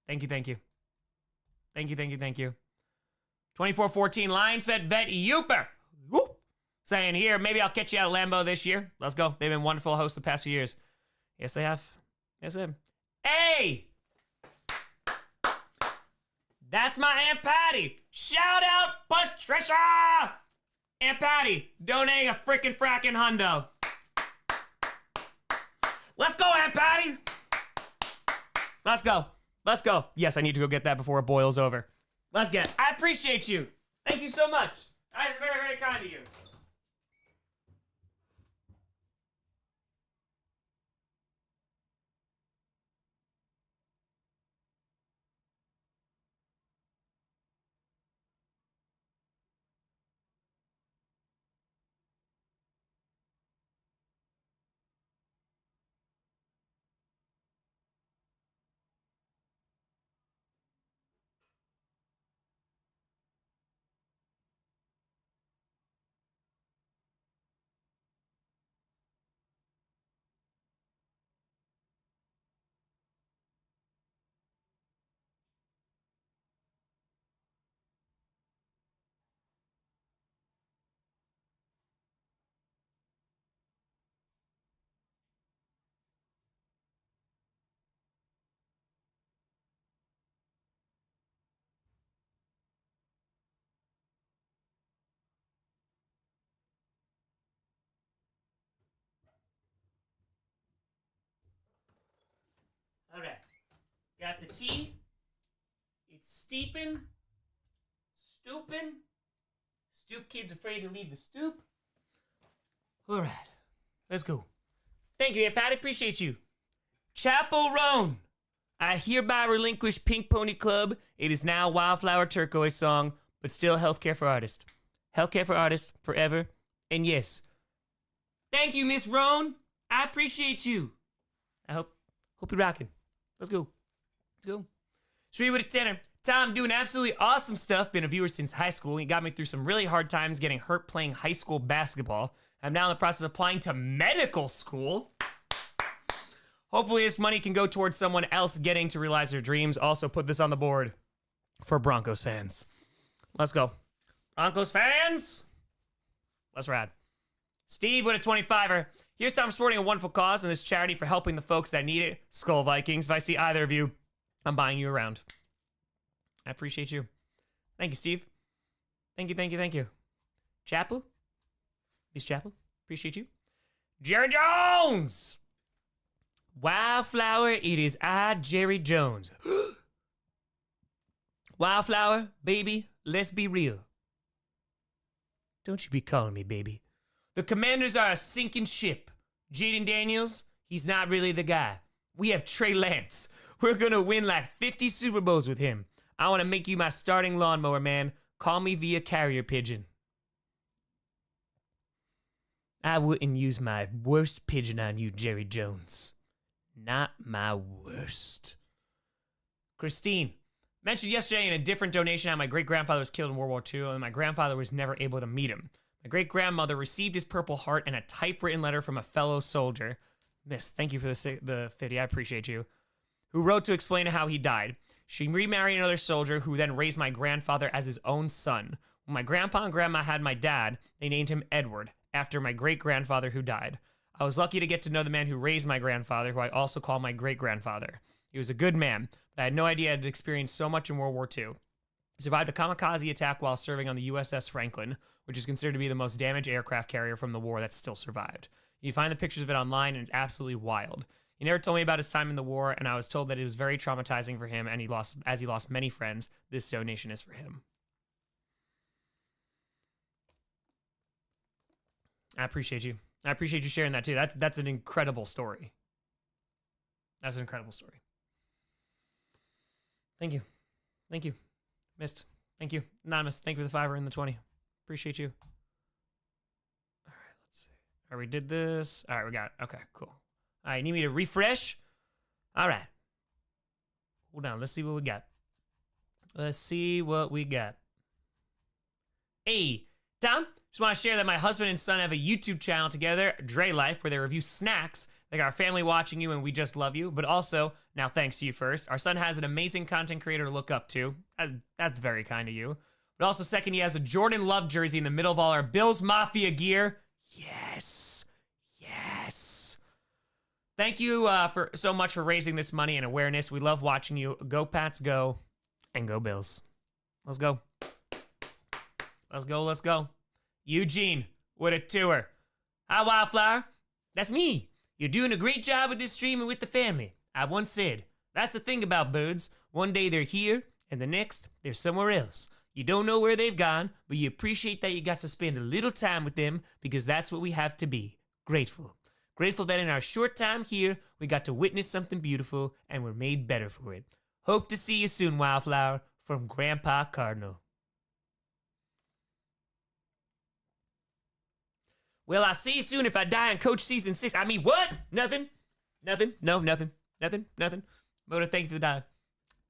C: Thank you. 2414 Lions Vet Youper. Whoop. Saying here, maybe I'll catch you out of Lambeau this year. Let's go. They've been wonderful hosts the past few years. Yes, they have. Yes, they have. Hey! That's my Aunt Patty. Shout out Patricia! Aunt Patty, donating a freaking fracking hundo. Let's go, Aunt Patty! Let's go. Yes, I need to go get that before it boils over. Let's get it. I appreciate you. Thank you so much. That is very, very kind of you. Okay. Got the tea. It's steeping. Stooping. Stoop kid's afraid to leave the stoop. All right. Let's go. Thank you, Aunt Patty. Appreciate you. Chapel Roan. I hereby relinquish Pink Pony Club. It is now Wildflower Turquoise song, but still healthcare for artists. Healthcare for artists forever. And yes. Thank you, Miss Roan. I appreciate you. I hope you're rocking. Let's go. Street with a tenor. Tom, doing absolutely awesome stuff. Been a viewer since high school. He got me through some really hard times getting hurt playing high school basketball. I'm now in the process of applying to medical school. Hopefully this money can go towards someone else getting to realize their dreams. Also put this on the board for Broncos fans. Let's go. Broncos fans. Let's ride. Steve with a 25er. Here's Tom supporting a wonderful cause and this charity for helping the folks that need it. Skull Vikings. If I see either of you, I'm buying you around. I appreciate you. Thank you, Steve. Thank you. Chapel. Miss Chapel. Appreciate you. Jerry Jones. Wildflower, it is I, Jerry Jones. Wildflower, baby, let's be real. Don't you be calling me baby. The Commanders are a sinking ship. Jaden Daniels, he's not really the guy. We have Trey Lance. We're gonna win like 50 Super Bowls with him. I want to make you my starting lawnmower man. Call me via carrier pigeon. I wouldn't use my worst pigeon on you, Jerry Jones. Not my worst. Christine mentioned yesterday in a different donation how my great-grandfather was killed in World War II and my grandfather was never able to meet him. My great-grandmother received his Purple Heart and a typewritten letter from a fellow soldier. Miss, thank you for the 50, I appreciate you. Who wrote to explain how he died. She remarried another soldier who then raised my grandfather as his own son. When my grandpa and grandma had my dad, they named him Edward, after my great-grandfather who died. I was lucky to get to know the man who raised my grandfather, who I also call my great-grandfather. He was a good man, but I had no idea I had experienced so much in World War II. He survived a kamikaze attack while serving on the USS Franklin, which is considered to be the most damaged aircraft carrier from the war that still survived. You find the pictures of it online, and it's absolutely wild. He never told me about his time in the war, and I was told that it was very traumatizing for him, and he lost many friends. This donation is for him. I appreciate you. I appreciate you sharing that too. That's an incredible story. That's an incredible story. Thank you. Thank you. Missed. Thank you. Anonymous, thank you for the 5 and the 20. Appreciate you. All right, let's see. All right, we did this. All right, we got it. Okay, cool. All right, need me to refresh? All right. Hold on, let's see what we got. Let's see what we got. Hey, Tom, just want to share that my husband and son have a YouTube channel together, Dre Life, where they review snacks. They got our family watching you and we just love you. But also, now thanks to you first, our son has an amazing content creator to look up to. That's very kind of you. But also second, he has a Jordan Love jersey in the middle of all our Bills Mafia gear. Yes. Yes. Thank you for so much for raising this money and awareness. We love watching you. Go Pats, go. And go Bills. Let's go. Let's go, let's go. Eugene with a tour. Hi, Wildflower. That's me. You're doing a great job with this stream and with the family. I once said, that's the thing about birds. One day they're here, and the next, they're somewhere else. You don't know where they've gone, but you appreciate that you got to spend a little time with them because that's what we have to be. Grateful. Grateful that in our short time here, we got to witness something beautiful and we're made better for it. Hope to see you soon, Wildflower, from Grandpa Cardinal. Well, I'll see you soon if I die in Coach Season 6. I mean, what? Nothing? Nothing? No, nothing. Nothing? Nothing? Moto, thank you for the dive.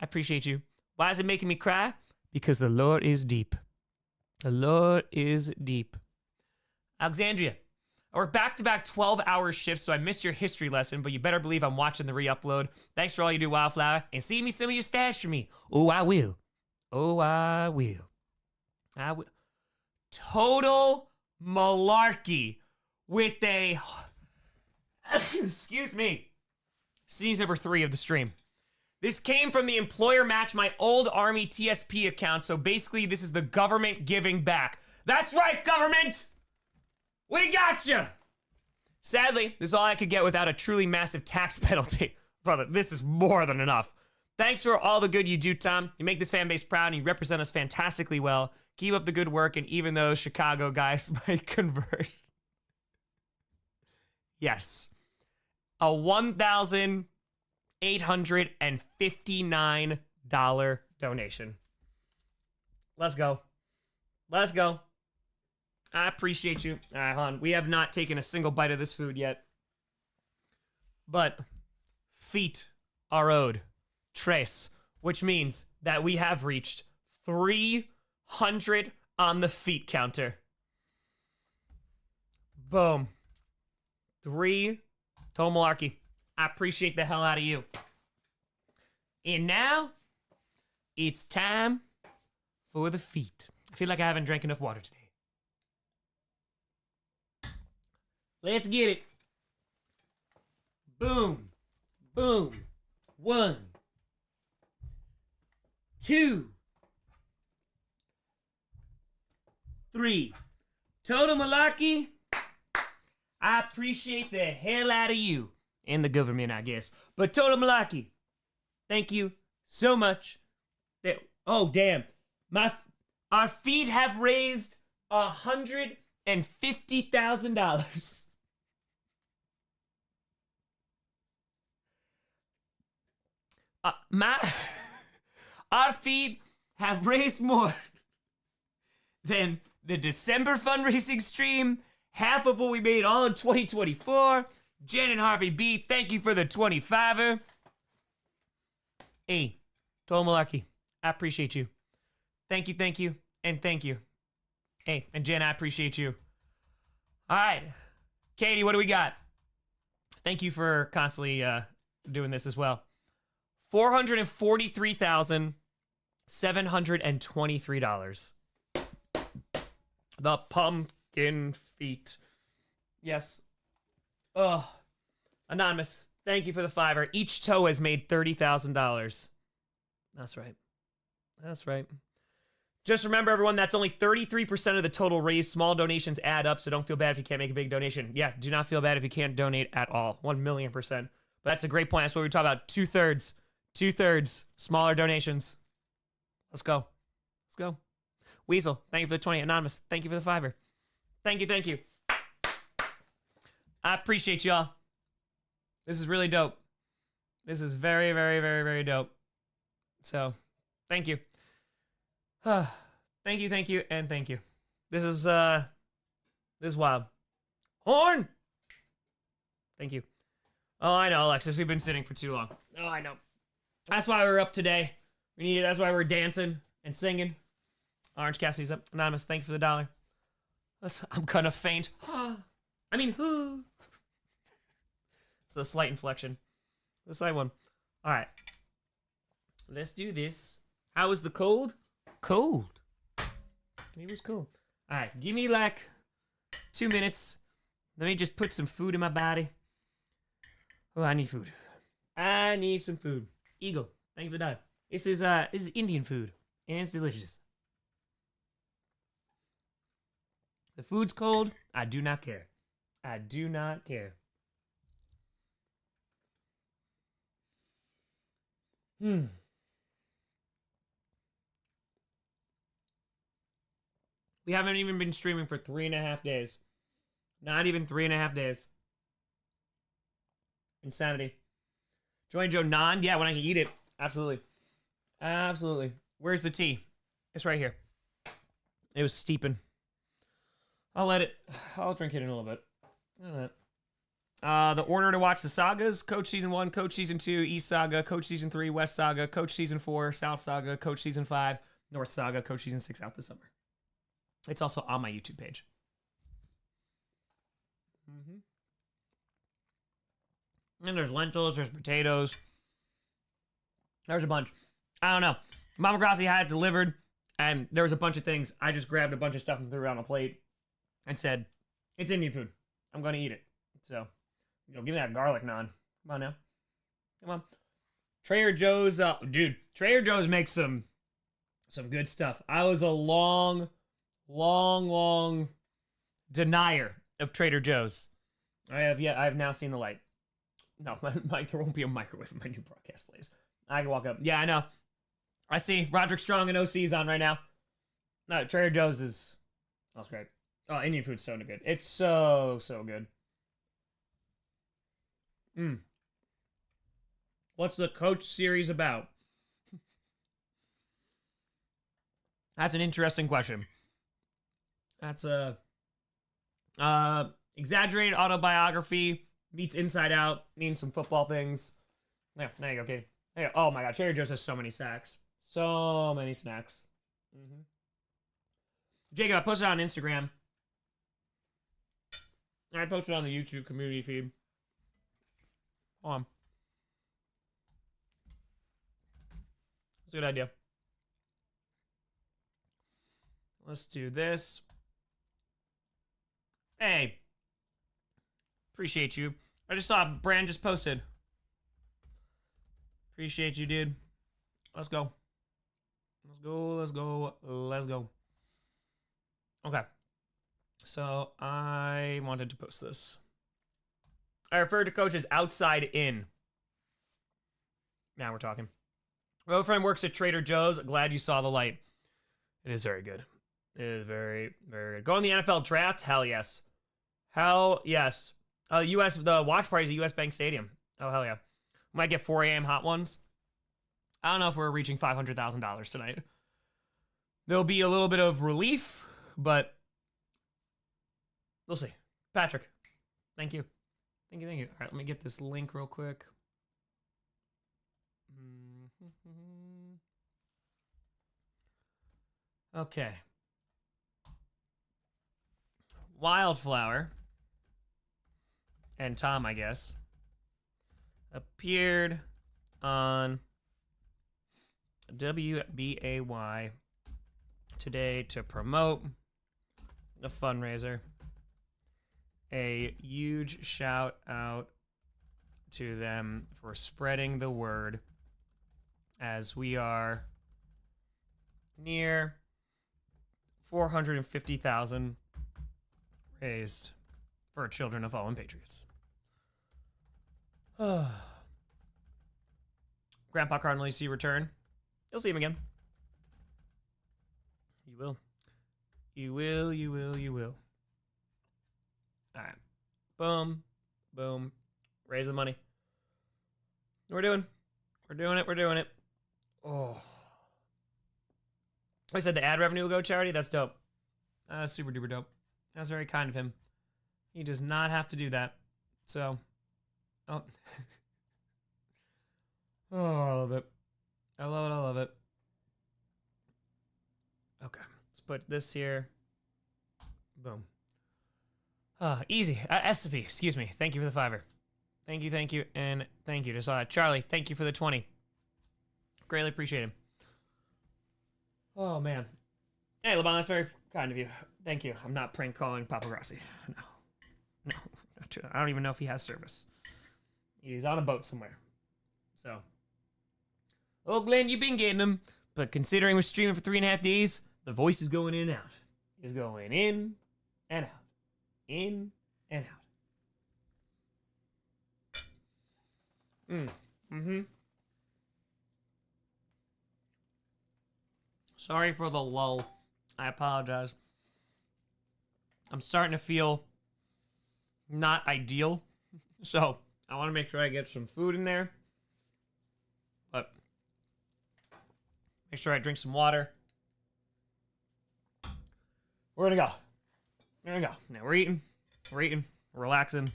C: I appreciate you. Why is it making me cry? Because the Lord is deep. The Lord is deep. Alexandria, I work back-to-back 12-hour shifts, so I missed your history lesson, but you better believe I'm watching the re-upload. Thanks for all you do, Wildflower, and send me some of your stash for me. Oh, I will. Oh, I will. I will. Total malarkey with a excuse me, sneeze number 3 of the stream. This came from the employer match, my old Army TSP account, so basically this is the government giving back. That's right, government! We got you! Sadly, this is all I could get without a truly massive tax penalty. Brother, this is more than enough. Thanks for all the good you do, Tom. You make this fan base proud and you represent us fantastically well. Keep up the good work, and even though Chicago guys might convert. Yes. A $1,859 donation. Let's go. Let's go. I appreciate you. All right, hold on. We have not taken a single bite of this food yet. But feet are owed. Trace, which means that we have reached 300 on the feet counter. Boom. 3. Total malarkey. I appreciate the hell out of you. And now, it's time for the feet. I feel like I haven't drank enough water today. Let's get it. Boom. Boom. 1. 2. 3. Total malarkey. I appreciate the hell out of you. And the government, I guess. But total malarkey. Thank you so much. Oh, damn. Our feet have raised $150,000. Our feet have raised more than the December fundraising stream, half of what we made all in 2024. Jen and Harvey B, thank you for the 25er. Hey, Total Malarkey, I appreciate you. Thank you, and thank you. Hey, and Jen, I appreciate you. All right, Katie, what do we got? Thank you for constantly doing this as well. $443,723. The pumpkin feet. Yes. Oh, anonymous. Thank you for the $5. Each toe has made $30,000. That's right. That's right. Just remember, everyone, that's only 33% of the total raised. Small donations add up, so don't feel bad if you can't make a big donation. Yeah, do not feel bad if you can't donate at all. 1,000,000%. But that's a great point. That's what we were talking about. Two-thirds. Two-thirds. Smaller donations. Let's go. Let's go. Weasel, thank you for the 20. Anonymous, thank you for the $5. Thank you, thank you. I appreciate y'all. This is really dope. This is very, very, very, very dope. So, thank you. Thank you, and thank you. This is wild. Horn! Thank you. Oh, I know, Alexis. We've been sitting for too long. Oh, I know. That's why we're up today. That's why we're dancing and singing. Orange Cassidy's up. Anonymous, thank you for the $1. I'm gonna faint. I mean, who? It's the slight inflection. The slight one. All right. Let's do this. How was the cold? Cold. It was cold. All right. Give me like 2 minutes. Let me just put some food in my body. Oh, I need food. I need some food. Eagle, thank you for the $1. This is Indian food, and it's delicious. The food's cold. I do not care. I do not care. We haven't even been streaming for 3.5 days. Not even 3.5 days. Insanity. Join Joe non? Yeah, when I can eat it. Absolutely. Absolutely. Where's the tea? It's right here. It was steeping. I'll drink it in a little bit. The order to watch the sagas: Coach Season 1, Coach Season 2, East Saga, Coach Season 3, West Saga, Coach Season 4, South Saga, Coach Season 5, North Saga, Coach Season 6 out this summer. It's also on my YouTube page. And there's lentils, there's potatoes. There's a bunch. I don't know. Mama Grossi had it delivered, and there was a bunch of things. I just grabbed a bunch of stuff and threw it on a plate and said, it's Indian food. I'm going to eat it. So, give me that garlic naan. Come on now. Come on. Trader Joe's, dude, Trader Joe's makes some good stuff. I was a long denier of Trader Joe's. I have now seen the light. No, Mike, there won't be a microwave in my new broadcast place. I can walk up. Yeah, I know. I see Roderick Strong and OC's on right now. No, Trader Joe's is... That's great. Oh, Indian food's so good. It's so good. What's the Coach series about? That's an interesting question. That's a... exaggerated autobiography meets Inside Out, means some football things. Yeah, there you go, okay. There, oh my god, Trader Joe's has so many snacks. So many snacks. Jacob, I posted it on Instagram. I posted it on the YouTube community feed. Hold on. That's a good idea. Let's do this. Hey. Appreciate you. I just saw Brand just posted. Appreciate you, dude. Let's go. Let's go. Okay. So I wanted to post this. I referred to Coach as outside in. Now we're talking. My friend works at Trader Joe's. Glad you saw the light. It is very good. It is very, very good. Go on the NFL draft? Hell yes. Hell yes. The watch party's at US Bank Stadium. Oh, hell yeah. Might get 4 a.m. hot ones. I don't know if we're reaching $500,000 tonight. There'll be a little bit of relief, but we'll see. Patrick, thank you. Thank you, thank you. All right, let me get this link real quick. Okay. Wildflower and Tom, I guess, appeared on WBAY today to promote the fundraiser. A huge shout out to them for spreading the word as we are near 450,000 raised for children of fallen patriots. Grandpa Cardinal, you see return. You'll see him again. You will. You will, you will, you will. All right. Boom. Boom. Raise the money. We're doing. We're doing it. We're doing it. Oh. I said the ad revenue will go charity. That's dope. Super duper dope. That's very kind of him. He does not have to do that. So. Oh. Oh, I love it. I love it. I love it. Okay. Let's put this here. Boom. Easy. SCP, excuse me. Thank you for the $5. Thank you, and thank you. Just Charlie, thank you for the 20. Greatly appreciate him. Oh, man. Hey, LeBron, that's very kind of you. Thank you. I'm not prank calling Papa Grossi. No. I don't even know if he has service. He's on a boat somewhere. So. Oh, Glenn, you've been getting him. But considering we're streaming for 3.5 days, the voice is going in and out. It's going in and out. In and out. Sorry for the lull. I apologize. I'm starting to feel not ideal. So, I want to make sure I get some food in there. But, make sure I drink some water. We're gonna go. There we go. Now we're eating. We're relaxing.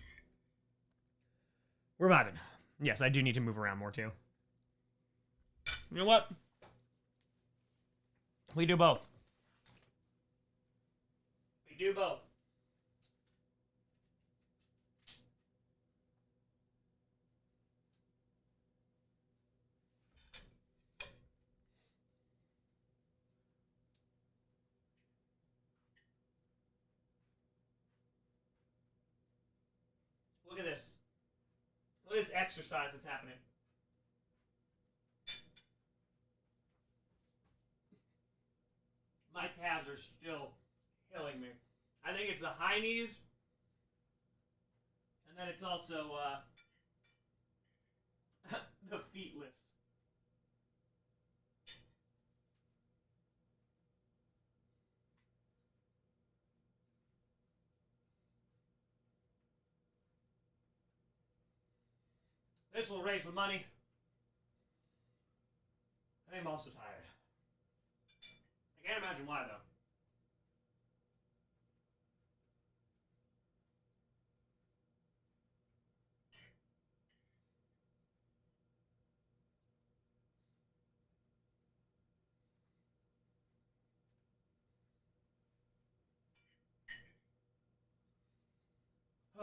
C: We're vibing. Yes, I do need to move around more too. You know what? We do both. We do both. Look at this. Look at this exercise that's happening. My calves are still killing me. I think it's the high knees. And then it's also the feet lifts. This will raise the money. I'm also tired. I can't imagine why, though.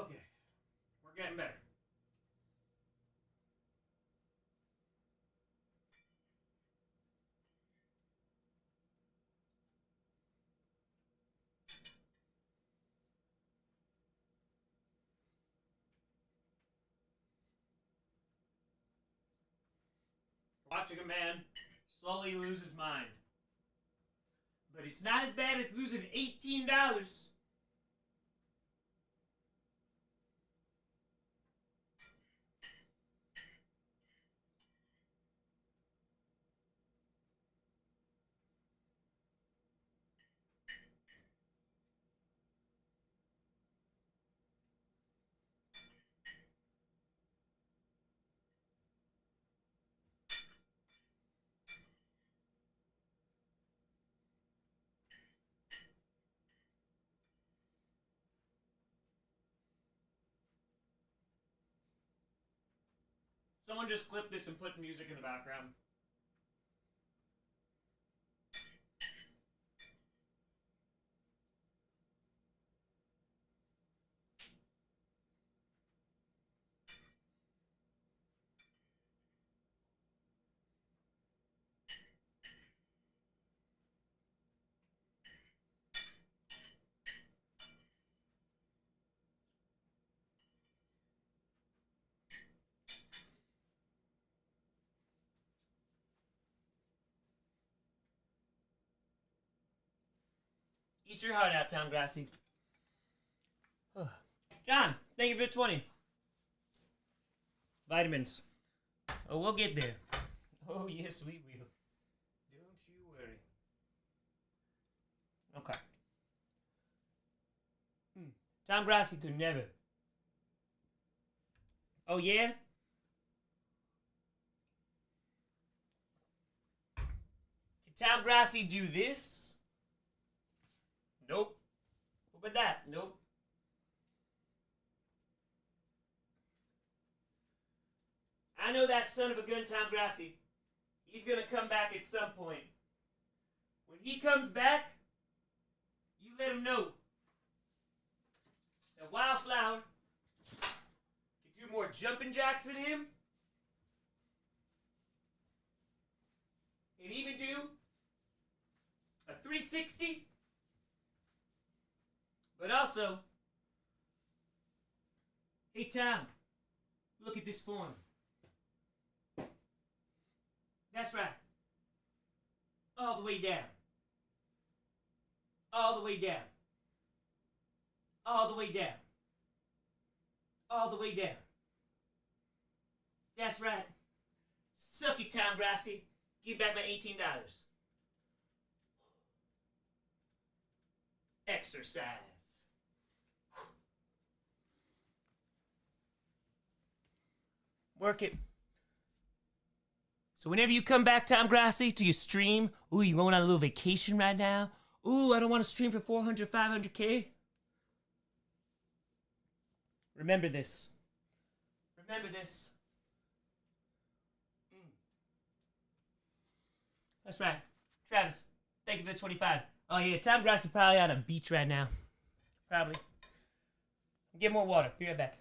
C: Okay. We're getting better. Watching a man slowly lose his mind. But it's not as bad as losing $18. Someone just clip this and put music in the background. Eat your heart out, Tom Grossi. John, thank you for 20. Vitamins. Oh, we'll get there. Oh, yes, we will. Don't you worry. Okay. Tom Grossi could never. Oh, yeah? Can Tom Grossi do this? Nope. What about that? Nope. I know that son of a gun, Tom Grossi. He's gonna come back at some point. When he comes back, you let him know that Wildflower can do more jumping jacks than him, and even do a 360. But also, hey Tom, look at this form. That's right. All the way down. All the way down. All the way down. All the way down. That's right. Suck it, Tom Grossi. Give back my $18. Exercise. Work it. So whenever you come back, Tom Grossi, to your stream, ooh, you going on a little vacation right now? Ooh, I don't want to stream for 400, 500K. Remember this. Remember this. That's right. Travis, thank you for the 25. Oh yeah, Tom Grossi probably on a beach right now. Probably. Get more water. Be right back.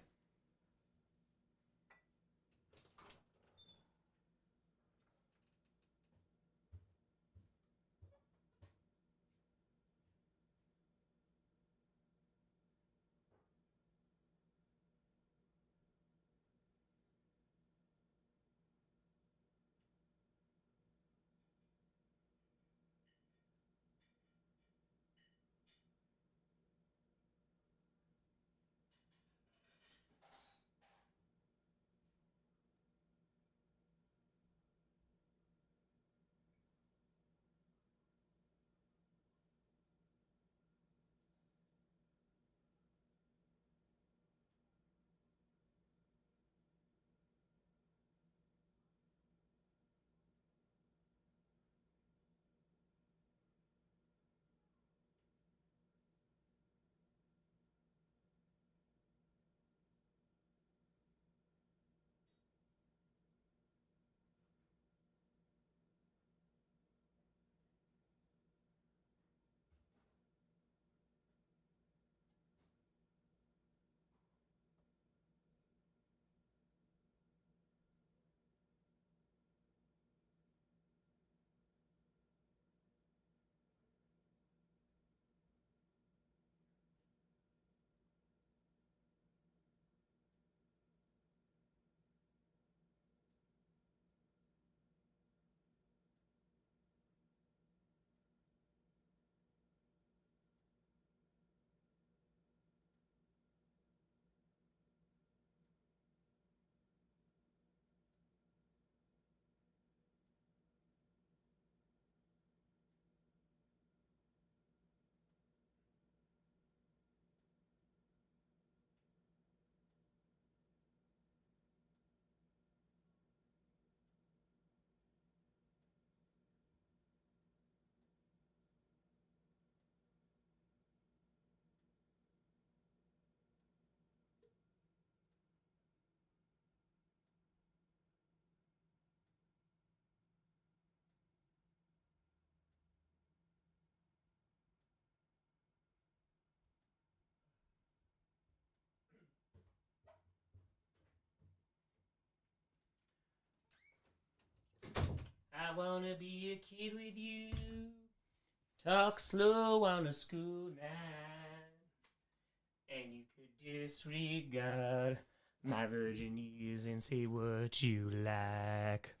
C: I wanna be a kid with you. Talk slow on a school night. And you could disregard my virgin years and say what you like.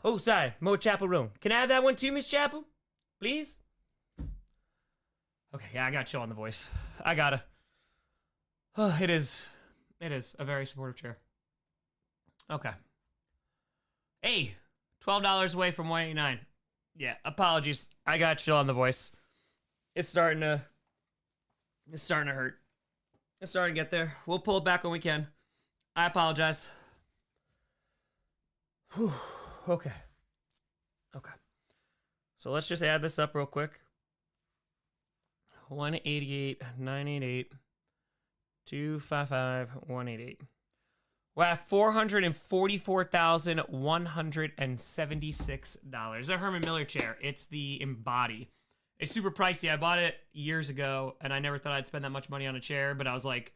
C: Oh, sorry. Mo Chaperone. Can I have that one too, Miss Chapel? Please? Okay, yeah, I gotta chill on the voice. I gotta. Oh, it is a very supportive chair. Okay. Hey, $12 away from 189. Yeah, apologies. I gotta chill on the voice. It's starting to hurt. It's starting to get there. We'll pull it back when we can. I apologize. Whew. Okay. So let's just add this up real quick. 188, 988, 255, 188. We're at $444,176. A Herman Miller chair. It's the Embody. It's super pricey. I bought it years ago, and I never thought I'd spend that much money on a chair, but I was like,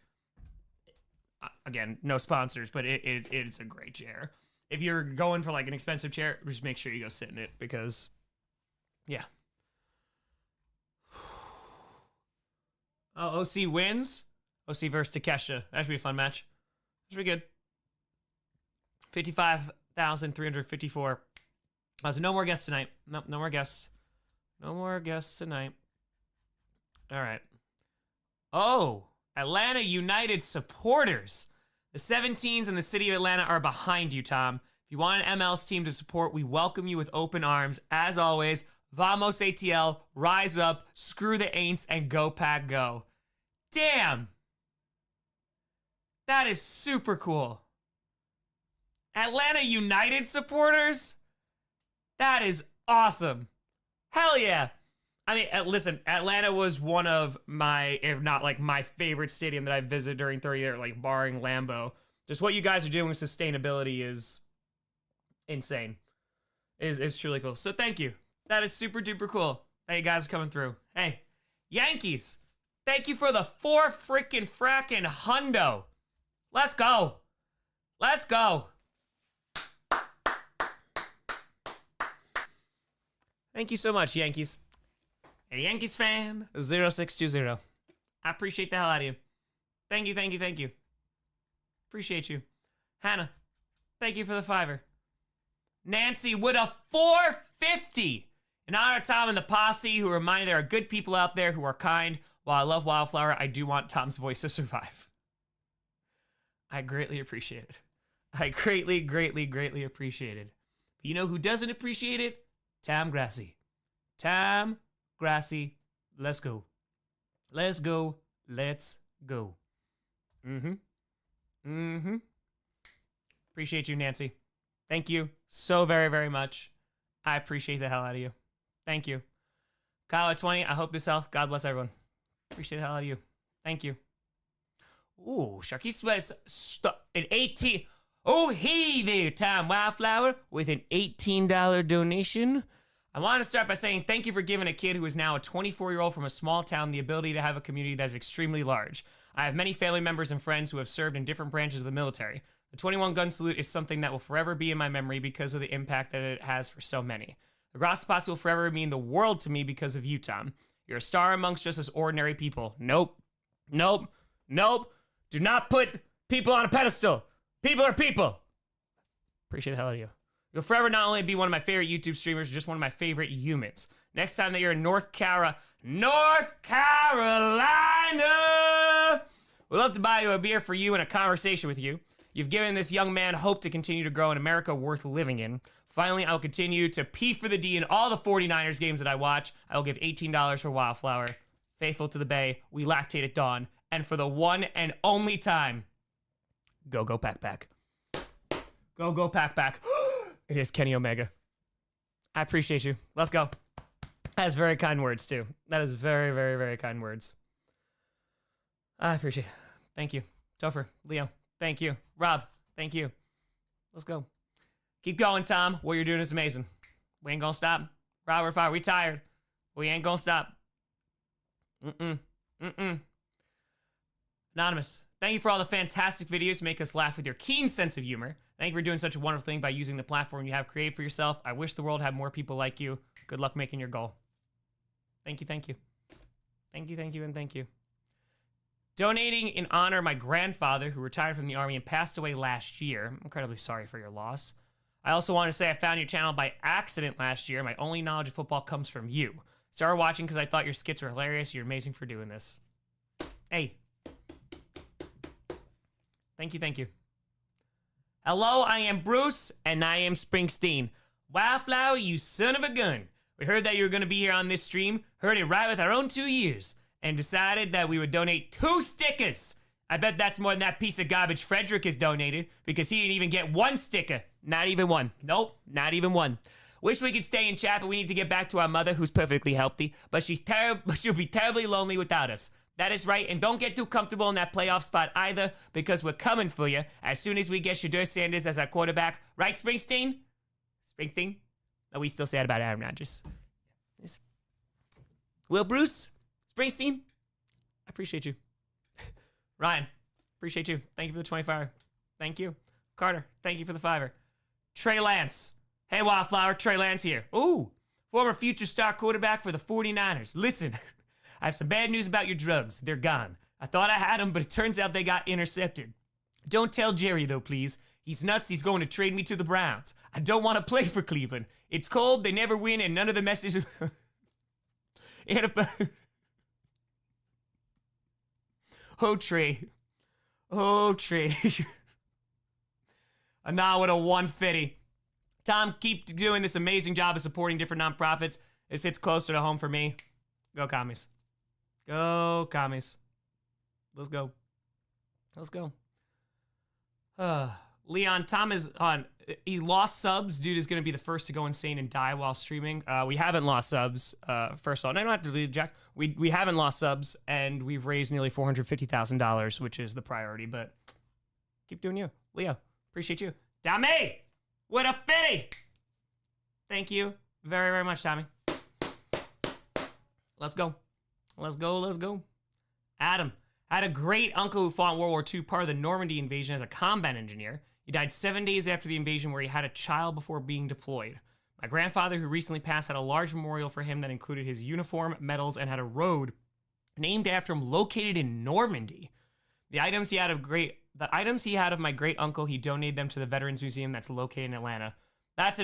C: again, no sponsors, but it's a great chair. If you're going for like an expensive chair, just make sure you go sit in it because, yeah. Oh, OC wins. OC versus Takesha. That should be a fun match. That should be good. 55,354. So no more guests tonight. Nope, no more guests. No more guests tonight. All right. Oh, Atlanta United supporters. The 17s in the city of Atlanta are behind you, Tom. If you want an MLS team to support, we welcome you with open arms. As always, Vamos ATL, rise up, screw the Aints, and go Pack go. Damn! That is super cool. Atlanta United supporters? That is awesome. Hell yeah. I mean, listen, Atlanta was one of my, if not like my favorite stadium that I visited during 30 years, like barring Lambeau. Just what you guys are doing with sustainability is insane. Is truly cool. So thank you. That is super duper cool that you guys are coming through. Hey, Yankees, thank you for the 4 frickin' frackin' hundo. Let's go. Let's go. Thank you so much, Yankees. A Yankees fan, 0620. I appreciate the hell out of you. Thank you, thank you, thank you. Appreciate you. Hannah, thank you for the $5. Nancy with a 450. In honor of Tom and the posse, who remind there are good people out there who are kind. While I love Wildflower, I do want Tom's voice to survive. I greatly appreciate it. I greatly, greatly, greatly appreciate it. But you know who doesn't appreciate it? Tom Grossi. Tom Grossi. Let's go. Let's go. Let's go. Appreciate you, Nancy. Thank you so very, very much. I appreciate the hell out of you. Thank you. Kyle at 20, I hope this helps. God bless everyone. Appreciate the hell out of you. Thank you. Ooh, Sharky Sweats an 18. Oh, hey there, Tom Wildflower, with an $18 donation. I want to start by saying thank you for giving a kid who is now a 24-year-old from a small town the ability to have a community that is extremely large. I have many family members and friends who have served in different branches of the military. The 21 gun salute is something that will forever be in my memory because of the impact that it has for so many. The Grossi posse will forever mean the world to me because of you, Tom. You're a star amongst just us ordinary people. Nope. Nope. Nope. Do not put people on a pedestal. People are people. Appreciate the hell out of you. You'll forever not only be one of my favorite YouTube streamers, just one of my favorite humans. Next time that you're in North Carolina, we'd love to buy you a beer for you and a conversation with you. You've given this young man hope to continue to grow in America worth living in. Finally, I'll continue to P for the D in all the 49ers games that I watch. I will give $18 for Wildflower. Faithful to the Bay, we lactate at dawn. And for the one and only time, go Pack Pack. Go Pack Pack. It is Kenny Omega. I appreciate you. Let's go. That is very kind words, too. That is very, very, very kind words. I appreciate it. Thank you. Topher, Leo, thank you. Rob, thank you. Let's go. Keep going, Tom. What you're doing is amazing. We ain't gonna stop. Robert Fire, we tired. We ain't gonna stop. Anonymous, thank you for all the fantastic videos. Make us laugh with your keen sense of humor. Thank you for doing such a wonderful thing by using the platform you have created for yourself. I wish the world had more people like you. Good luck making your goal. Thank you, thank you. Thank you, thank you, and thank you. Donating in honor of my grandfather, who retired from the Army and passed away last year. I'm incredibly sorry for your loss. I also want to say I found your channel by accident last year. My only knowledge of football comes from you. Started watching because I thought your skits were hilarious. You're amazing for doing this. Hey. Thank you, thank you. Hello, I am Bruce, and I am Springsteen. Wildflower, you son of a gun. We heard that you were going to be here on this stream, heard it right with our own 2 ears, and decided that we would donate 2 stickers. I bet that's more than that piece of garbage Frederick has donated, because he didn't even get 1 sticker. Not even 1. Nope, not even 1. Wish we could stay in chat, but we need to get back to our mother, who's perfectly healthy, but she'll be terribly lonely without us. That is right, and don't get too comfortable in that playoff spot either, because we're coming for you as soon as we get Shadur Sanders as our quarterback. Right, Springsteen? Springsteen? No, we still say that about Aaron Rodgers. Yes. Will Bruce? Springsteen? I appreciate you. Ryan, appreciate you. Thank you for the 25. Thank you. Carter, thank you for the 5. Trey Lance. Hey, Wildflower, Trey Lance here. Ooh, former future star quarterback for the 49ers. Listen, I have some bad news about your drugs. They're gone. I thought I had them, but it turns out they got intercepted. Don't tell Jerry, though, please. He's nuts. He's going to trade me to the Browns. I don't want to play for Cleveland. It's cold, they never win, and none of the messages... Oh, Trey. Oh, Trey. Now with a 150. Tom, keep doing this amazing job of supporting different nonprofits. This hits closer to home for me. Go, commies. Go, commies. Let's go. Let's go. Leon, Tom is on. He lost subs. Dude is going to be the first to go insane and die while streaming. We haven't lost subs. First of all, no, I don't have to leave, Jack. We haven't lost subs, and we've raised nearly $450,000, which is the priority. But keep doing you, Leo. Appreciate you, Tommy. With a 50. Thank you very, very much, Tommy. Let's go. Let's go. Let's go. Adam. I had a great uncle who fought in World War II, part of the Normandy invasion as a combat engineer. He died 7 days after the invasion, where he had a child before being deployed. My grandfather, who recently passed, had a large memorial for him that included his uniform, medals, and had a road named after him located in Normandy. The items he had of my great uncle, he donated them to the Veterans Museum that's located in Atlanta. That's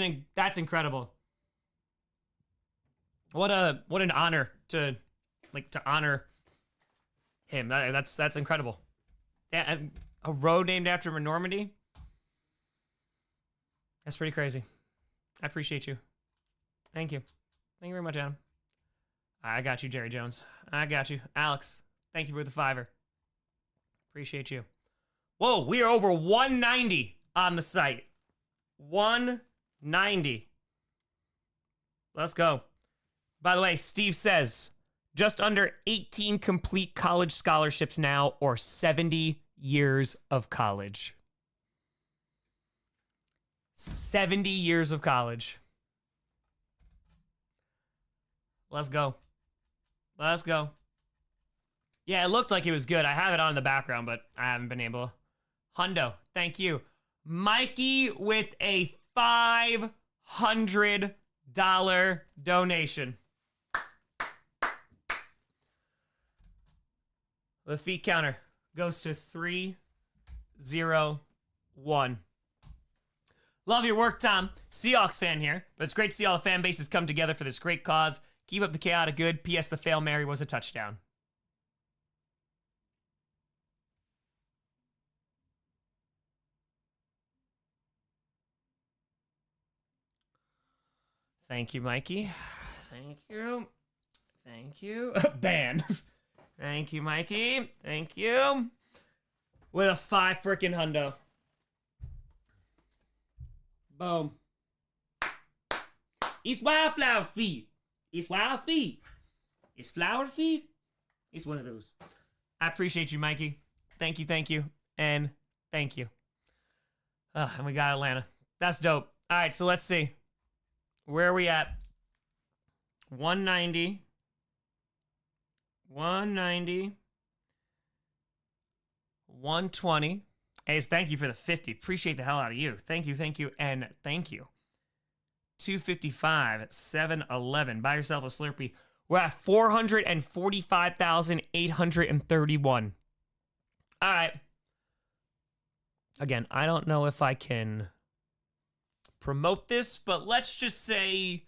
C: incredible. What an honor to honor him. That's incredible. Yeah, and a road named after him in Normandy. That's pretty crazy. I appreciate you. Thank you. Thank you very much, Adam. I got you, Jerry Jones. I got you. Alex, thank you for the 5. Appreciate you. Whoa, we are over 190 on the site. 190. Let's go. By the way, Steve says, just under 18 complete college scholarships now, or 70 years of college. 70 years of college. Let's go. Let's go. Yeah, it looked like it was good. I have it on in the background, but I haven't been able. Hundo, thank you. Mikey with a $500 donation. The feet counter goes to 301. Love your work, Tom. Seahawks fan here, but it's great to see all the fan bases come together for this great cause. Keep up the chaotic good. P.S. The Fail Mary was a touchdown. Thank you, Mikey. Thank you. Thank you. Ban. Thank you, Mikey. Thank you. With a 5 frickin' hundo. Boom. It's wildflower feet. It's wild feet. It's flower feet. It's one of those. I appreciate you, Mikey. Thank you, and thank you. And we got Atlanta. That's dope. All right, so let's see. Where are we at? 190. 190. 120. Ace, thank you for the 50. Appreciate the hell out of you. Thank you, and thank you. 255, 711. Buy yourself a Slurpee. We're at 445,831. All right. Again, I don't know if I can promote this, but let's just say,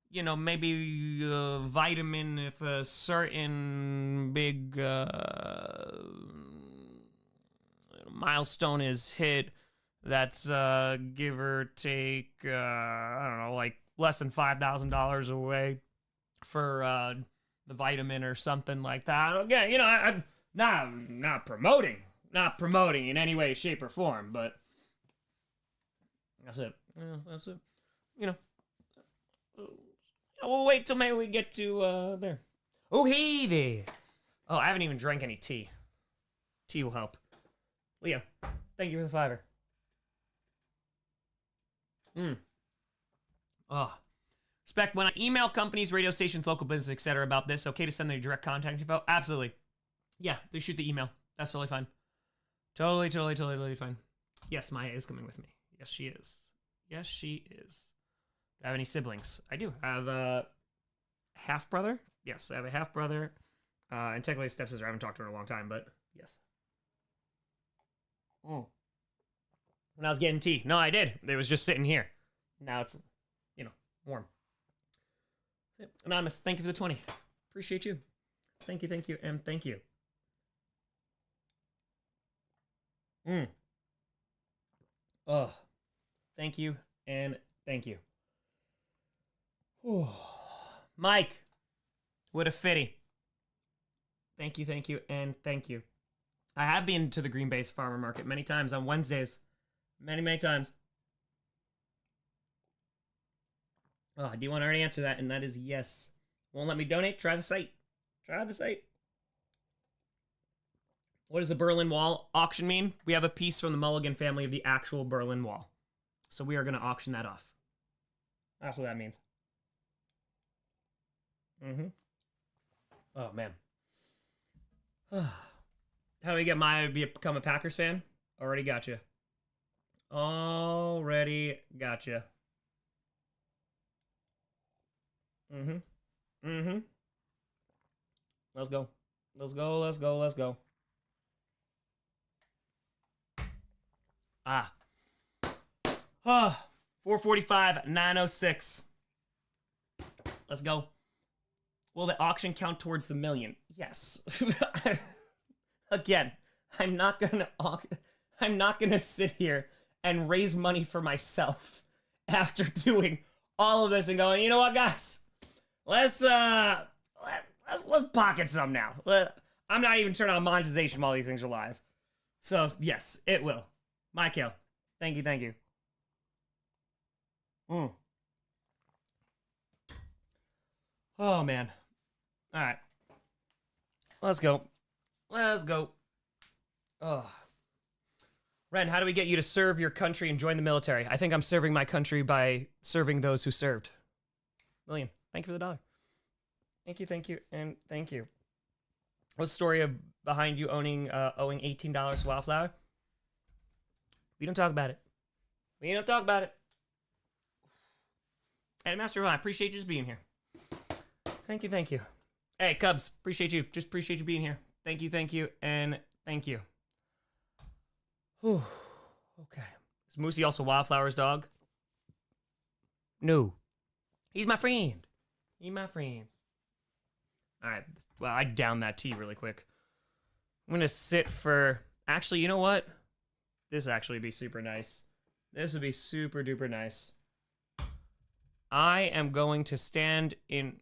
C: you know, maybe a vitamin if a certain big milestone is hit, that's give or take, I don't know, like less than $5,000 away for the vitamin or something like that. Again, you know, I'm not promoting in any way, shape, or form, but that's it. Yeah, that's it. You know, we'll wait till maybe we get to there. Oh, hey there. Oh, I haven't even drank any tea. Tea will help. Leo, thank you for the $5. Oh. Spec, when I email companies, radio stations, local business, etc. about this, okay to send their direct contact info? Absolutely. Yeah, they shoot the email. That's totally fine. Totally fine. Yes, Maya is coming with me. Yes, she is. Yes, she is. Do I have any siblings? I do. I have a half-brother. Yes, I have a half-brother. And technically a stepsister. I haven't talked to her in a long time, but yes. Oh. When I was getting tea. No, I did. It was just sitting here. Now it's, you know, warm. Anonymous, thank you for the 20. Appreciate you. Thank you, and thank you. Oh. Thank you, and thank you. Whew. Mike, what a fitty. Thank you, and thank you. I have been to the Green Bay Farmer Market many times on Wednesdays. Many times. Oh, do you want to already answer that? And that is yes. Won't let me donate? Try the site. What does the Berlin Wall auction mean? We have a piece from the Mulligan family of the actual Berlin Wall. So we are going to auction that off. That's what that means. Oh, man. How do we get Maya to become a Packers fan? Already got you. Let's go. 445, 906. Let's go. Will the auction count towards the million? Yes. Again, I'm not gonna sit here and raise money for myself after doing all of this and going, you know what, guys? Let's pocket some now. I'm not even turning on monetization while these things are live. So yes, it will. Michael, thank you. Oh man. All right. Let's go. Oh. Ren, how do we get you to serve your country and join the military? I think I'm serving my country by serving those who served. William, thank you for the $1. Thank you, and thank you. What's the story behind you owing $18 to Wildflower? We don't talk about it. And Master Ron, I appreciate you just being here. Thank you. Hey, Cubs, appreciate you. Just appreciate you being here. Thank you, and thank you. Whew. Okay. Is Moosey also Wildflower's dog? No. He's my friend. All right. Well, I downed that tea really quick. I'm going to sit for... Actually, you know what? This actually be super nice. This would be super duper nice. I am going to stand in...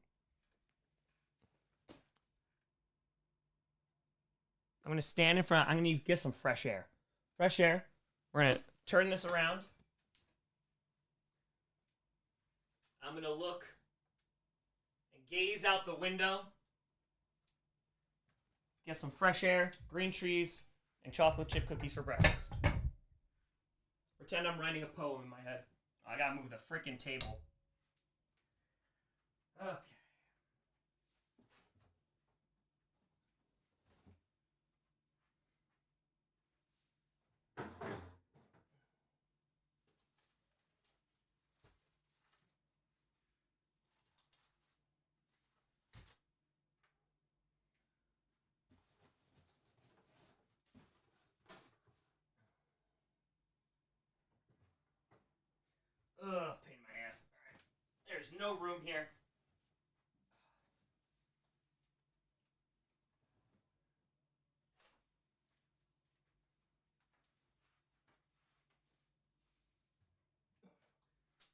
C: I'm going to stand in front. I'm going to get some fresh air. We're going to turn this around. I'm going to look and gaze out the window. Get some fresh air, green trees, and chocolate chip cookies for breakfast. Pretend I'm writing a poem in my head. I gotta move the freaking table. Okay. Ugh, pain in my ass. All right. There's no room here.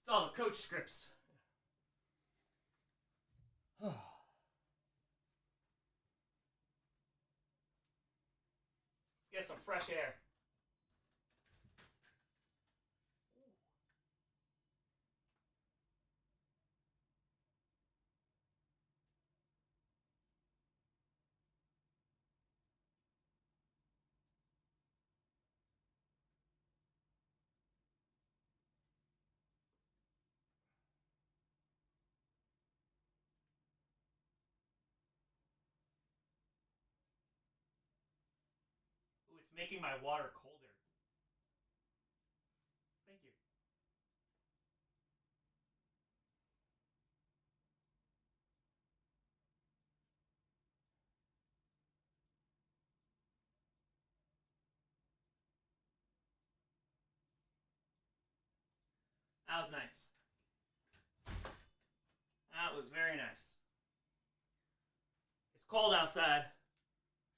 C: It's all the coach scripts. Let's get some fresh air. Ooh, it's making my water colder. Thank you. That was nice. That was very nice. It's cold outside.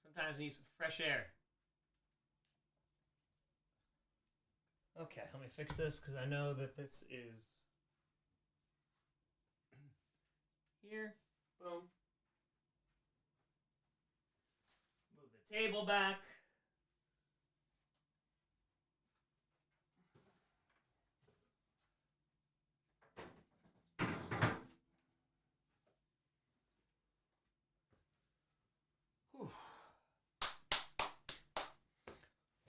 C: Sometimes you need some fresh air. Okay, let me fix this because I know that this is here. Boom. Move the table back. Whew.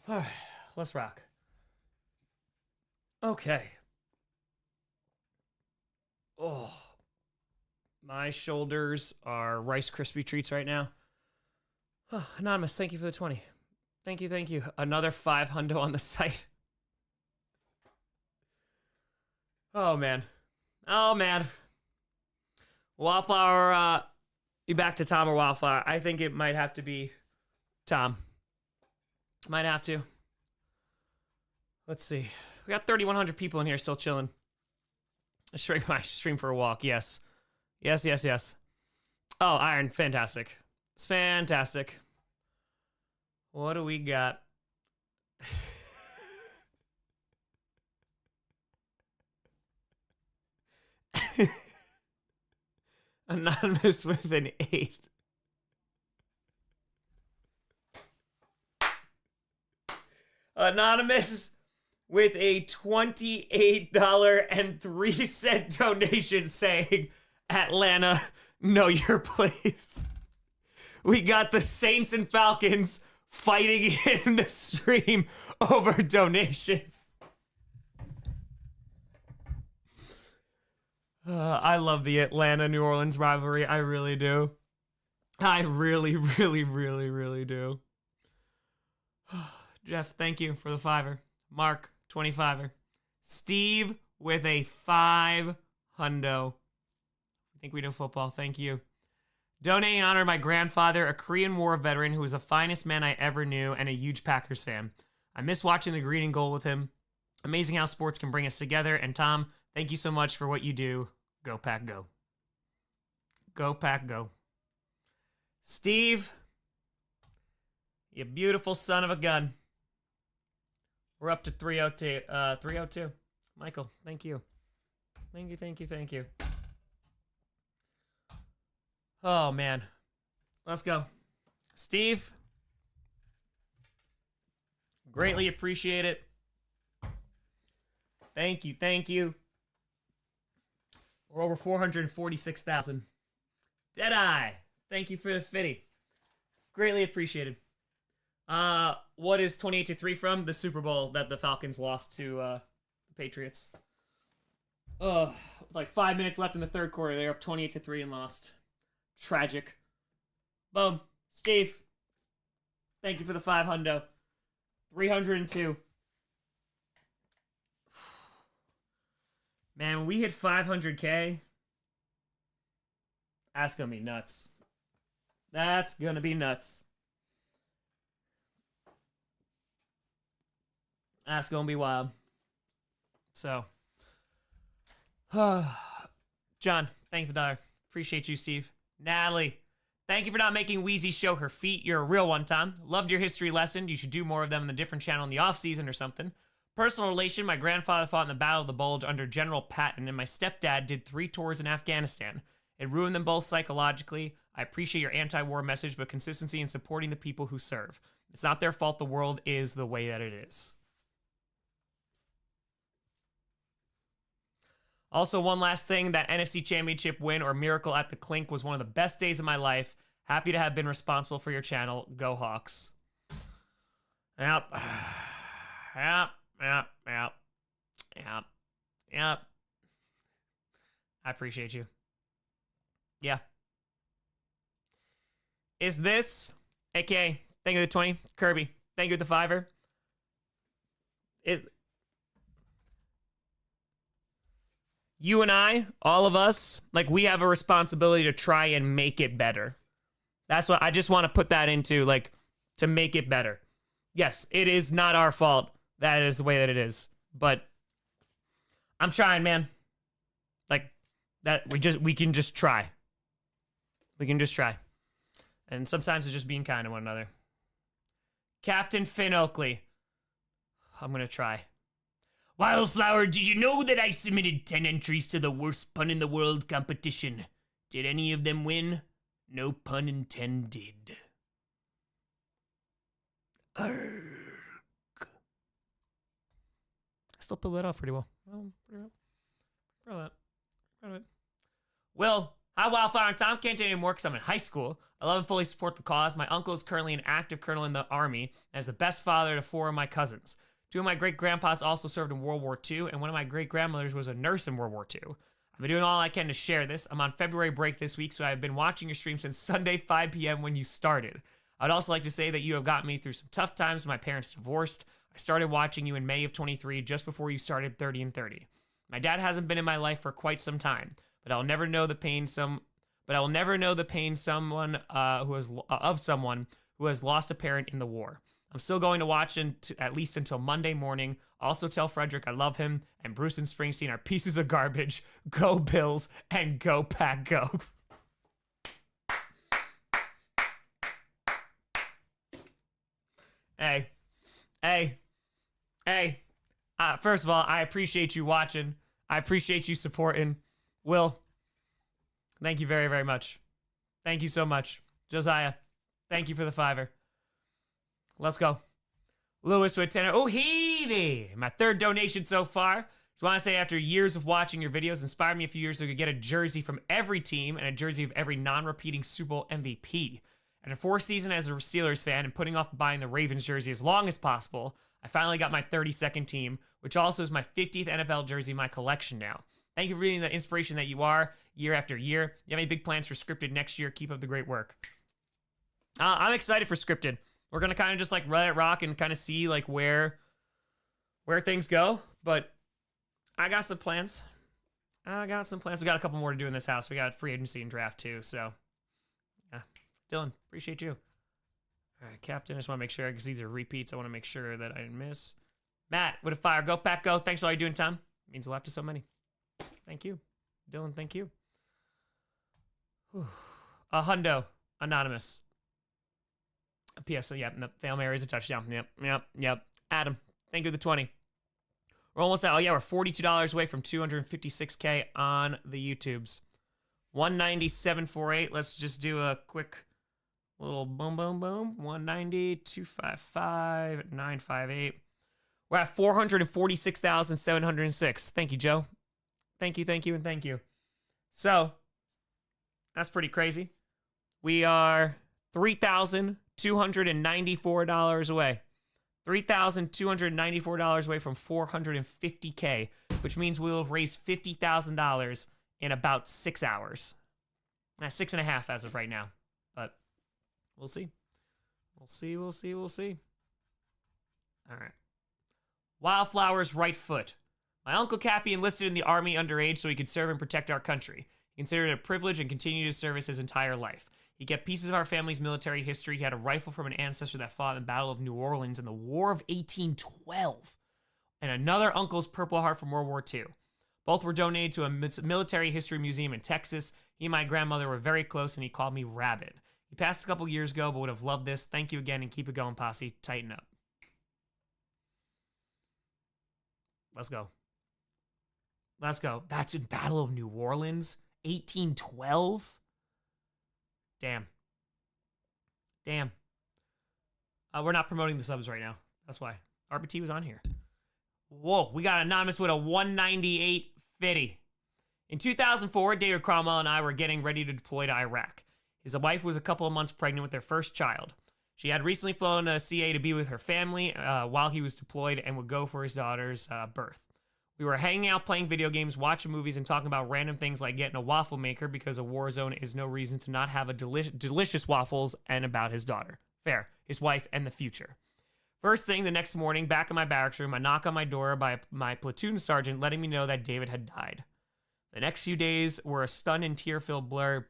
C: All right, let's rock. Okay. Oh, my shoulders are Rice Krispie treats right now. Oh, Anonymous, thank you for the 20. Thank you, thank you. Another 500 on the site. Oh, man. Oh, man. Wildflower, you back to Tom or Wildflower? I think it might have to be Tom. Might have to. Let's see. We got 3,100 people in here still chilling. I shrink my stream for a walk. Yes. Yes, yes, yes. Oh, Iron. Fantastic. It's fantastic. What do we got? Anonymous with an 8. Anonymous with a $28.03 donation saying, Atlanta, know your place. We got the Saints and Falcons fighting in the stream over donations. I love the Atlanta-New Orleans rivalry. I really do. I really, really, really, really do. Jeff, thank you for the 5-er. Mark, 25-er. Steve with a 5 hundo. I think we know football. Thank you. Donate in honor of my grandfather, a Korean War veteran who was the finest man I ever knew and a huge Packers fan. I miss watching the green and gold with him. Amazing how sports can bring us together. And Tom, thank you so much for what you do. Go Pack, go. Go Pack, go. Steve, you beautiful son of a gun. We're up to 302. 302. Michael, thank you. Thank you, thank you, thank you. Oh, man. Let's go. Steve, greatly appreciate it. Thank you, thank you. We're over 446,000. Deadeye, thank you for the 50. Greatly appreciated. What is 28-3 from? The Super Bowl that the Falcons lost to the Patriots. Like 5 minutes left in the third quarter. They're up 28-3 and lost. Tragic. Boom. Steve, thank you for the 5 hundo. 302. Man, when we hit 500K, that's gonna be nuts. That's gonna be nuts. That's gonna be wild. So, John, thank you for the dollar. Appreciate you, Steve. Natalie, thank you for not making Wheezy show her feet. You're a real one, Tom. Loved your history lesson. You should do more of them in a different channel in the off season or something. Personal relation, my grandfather fought in the Battle of the Bulge under General Patton, and my stepdad did 3 tours in Afghanistan. It ruined them both psychologically. I appreciate your anti-war message, but consistency in supporting the people who serve. It's not their fault the world is the way that it is. Also, one last thing, that NFC Championship win or miracle at the Clink was one of the best days of my life. Happy to have been responsible for your channel. Go Hawks. Yep. Yep. Yep. Yep. Yep. Yep. I appreciate you. Yeah. Is this, aka, thank you for the 20. Kirby, thank you for the 5-er. You and I, all of us, like, we have a responsibility to try and make it better. That's what I just want to put that into, like, to make it better. Yes, it is not our fault. That is the way that it is. But I'm trying, man. Like, that we can just try. We can just try. And sometimes it's just being kind to one another. Captain Finn Oakley. I'm gonna try. Wildflower, did you know that I submitted 10 entries to the worst pun in the world competition? Did any of them win? No pun intended. Arrgh. I still pulled that off pretty well. Proud of that. Proud of it. Well, hi Wildflower and Tom. Can't do any more because I'm in high school. I love and fully support the cause. My uncle is currently an active colonel in the Army and is the best father to 4 of my cousins. 2 of my great-grandpas also served in World War II, and one of my great-grandmothers was a nurse in World War II. I've been doing all I can to share this. I'm on February break this week, so I've been watching your stream since Sunday, 5 p.m. when you started. I'd also like to say that you have gotten me through some tough times when my parents divorced. I started watching you in May of 23, just before you started 30 and 30. My dad hasn't been in my life for quite some time, but I'll never know the pain someone who has lost a parent in the war. I'm still going to watch at least until Monday morning. Also tell Frederick I love him, and Bruce and Springsteen are pieces of garbage. Go Bills and go Pack Go. Hey. First of all, I appreciate you watching. I appreciate you supporting. Will, thank you very, very much. Thank you so much. Josiah, thank you for the 5-er. Let's go. Lewis with 10. Oh, hey, my 3rd donation so far. Just want to say, after years of watching your videos, inspired me a few years ago to get a jersey from every team and a jersey of every non-repeating Super Bowl MVP. After 4 seasons as a Steelers fan and putting off buying the Ravens jersey as long as possible, I finally got my 32nd team, which also is my 50th NFL jersey in my collection now. Thank you for being the inspiration that you are year after year. You have any big plans for Scripted next year? Keep up the great work. I'm excited for Scripted. We're going to kind of just like let it rock and kind of see like where things go. But I got some plans. We got a couple more to do in this house. We got free agency and draft too. So, yeah. Dylan, appreciate you. All right, Captain, I just want to make sure, because these are repeats, I want to make sure that I didn't miss. Matt, with a 5, go Pack Go. Thanks for all you're doing, Tom. It means a lot to so many. Thank you. Dylan, thank you. Whew. Hundo, anonymous. A PS, so yep, Fail Mary is a touchdown. Yep. Adam, thank you for the 20. We're almost out. Oh, yeah, we're $42 away from 256K on the YouTubes. 197.48. Let's just do a quick little boom. 190, 255, 958. We're at 446,706. Thank you, Joe. Thank you, and thank you. So, that's pretty crazy. We are $3,294 away. $3,294 away from 450K, which means we'll have raised $50,000 in about 6 hours. 6.5 as of right now. But we'll see. We'll see. All right. Wildflower's right foot. My Uncle Cappy enlisted in the Army underage so he could serve and protect our country. He considered it a privilege and continued to service his entire life. He kept pieces of our family's military history. He had a rifle from an ancestor that fought in the Battle of New Orleans in the War of 1812. And another uncle's Purple Heart from World War II. Both were donated to a military history museum in Texas. He and my grandmother were very close, and he called me Rabbit. He passed a couple years ago, but would have loved this. Thank you again, and keep it going, posse. Tighten up. Let's go. Let's go. That's in Battle of New Orleans, 1812. Damn. Damn. We're not promoting the subs right now. That's why. RBT was on here. Whoa, we got anonymous with a 198 50. In 2004, David Cromwell and I were getting ready to deploy to Iraq. His wife was a couple of months pregnant with their first child. She had recently flown to CA to be with her family while he was deployed and would go for his daughter's birth. We were hanging out, playing video games, watching movies, and talking about random things like getting a waffle maker because a war zone is no reason to not have a delicious waffles, and about his daughter. Fair. His wife and the future. First thing the next morning, back in my barracks room, I knock on my door by my platoon sergeant letting me know that David had died. The next few days were a stunned and tear-filled blur.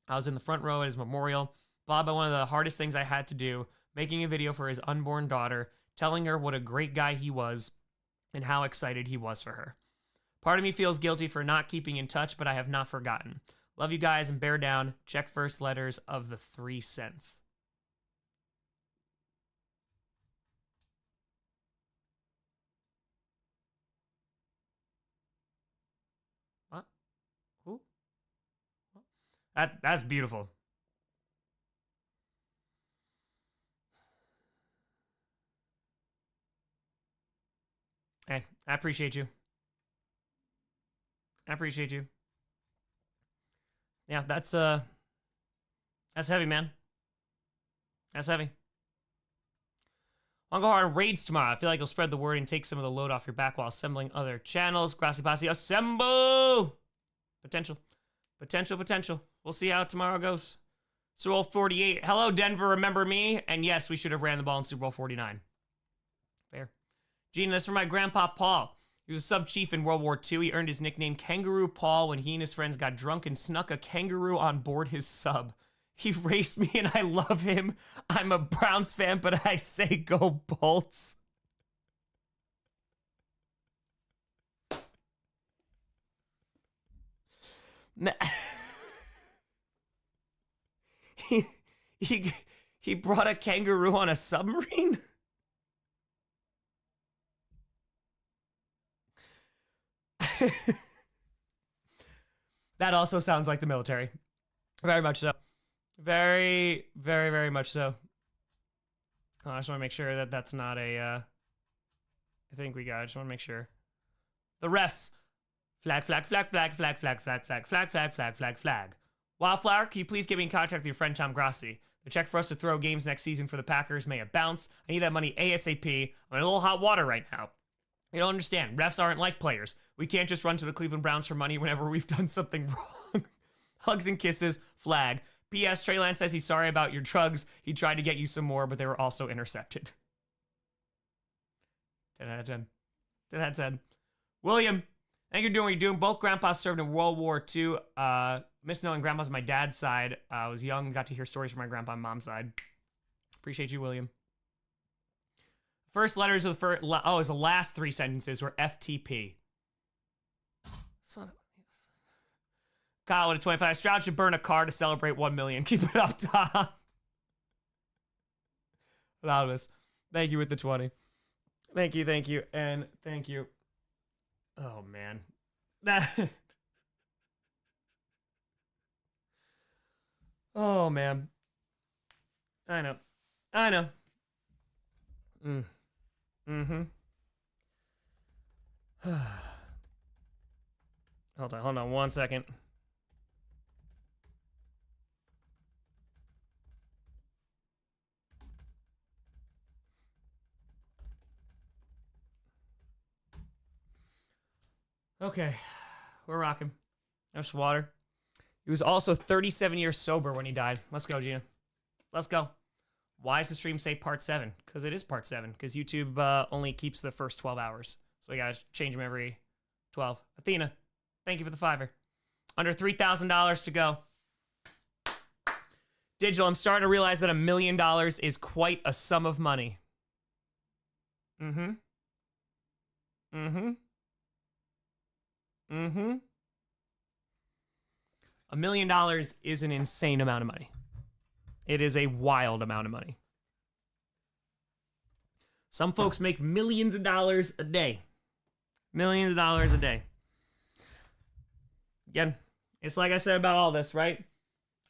C: I was in the front row at his memorial, followed by one of the hardest things I had to do, making a video for his unborn daughter, telling her what a great guy he was and how excited he was for her. Part of me feels guilty for not keeping in touch, but I have not forgotten. Love you guys and bear down. Check first letters of the 3 cents. What? Who? That's beautiful. Hey, I appreciate you. I appreciate you. Yeah, that's heavy, man. That's heavy. I'll go hard on raids tomorrow. I feel like you'll spread the word and take some of the load off your back while assembling other channels. Grossi Posse, assemble! Potential. Potential, potential. We'll see how tomorrow goes. Super Bowl 48. Hello, Denver, remember me? And yes, we should have ran the ball in Super Bowl 49. Fair. Gene, that's for my grandpa, Paul. He was a sub-chief in World War II. He earned his nickname Kangaroo Paul when he and his friends got drunk and snuck a kangaroo on board his sub. He raced me and I love him. I'm a Browns fan, but I say go Bolts. He brought a kangaroo on a submarine? That also sounds like the military. Very much so. Very, very, very much so. Oh, I just want to make sure that that's not a, I think we got it. I just want to make sure. The refs. Flag, flag, flag, flag, flag, flag, flag, flag, flag, flag, flag, flag, flag. Wildflower, can you please get me in contact with your friend Tom Grossi? The check for us to throw games next season for the Packers may have bounced. I need that money ASAP. I'm in a little hot water right now. You don't understand. Refs aren't like players. We can't just run to the Cleveland Browns for money whenever we've done something wrong. Hugs and kisses. Flag. P.S. Trey Lance says he's sorry about your drugs. He tried to get you some more, but they were also intercepted. 10 out of 10. 10 out of 10. William, thank you for doing what you're doing. Both grandpas served in World War II. Miss knowing grandpa's on my dad's side. I was young and got to hear stories from my grandpa and mom's side. Appreciate you, William. First letters of the first, oh, is the last 3 sentences were FTP. Son of a... Kyle with a 25. Stroud should burn a car to celebrate 1 million. Keep it up, Tom. Loudness. Thank you with the 20. Thank you, and thank you. Oh, man. Oh, man. I know. Mm-hmm. Hold on 1 second. Okay, we're rocking. There's water. He was also 37 years sober when he died. Let's go, Gina. Let's go. Why does the stream say part 7? Because it is part 7. Because YouTube only keeps the first 12 hours. So we got to change them every 12. Athena, thank you for the $5. Under $3,000 to go. Digital, I'm starting to realize that $1 million is quite a sum of money. Mm-hmm. Mm-hmm. $1 million is an insane amount of money. It is a wild amount of money. Some folks make millions of dollars a day. Millions of dollars a day. Again, it's like I said about all this, right?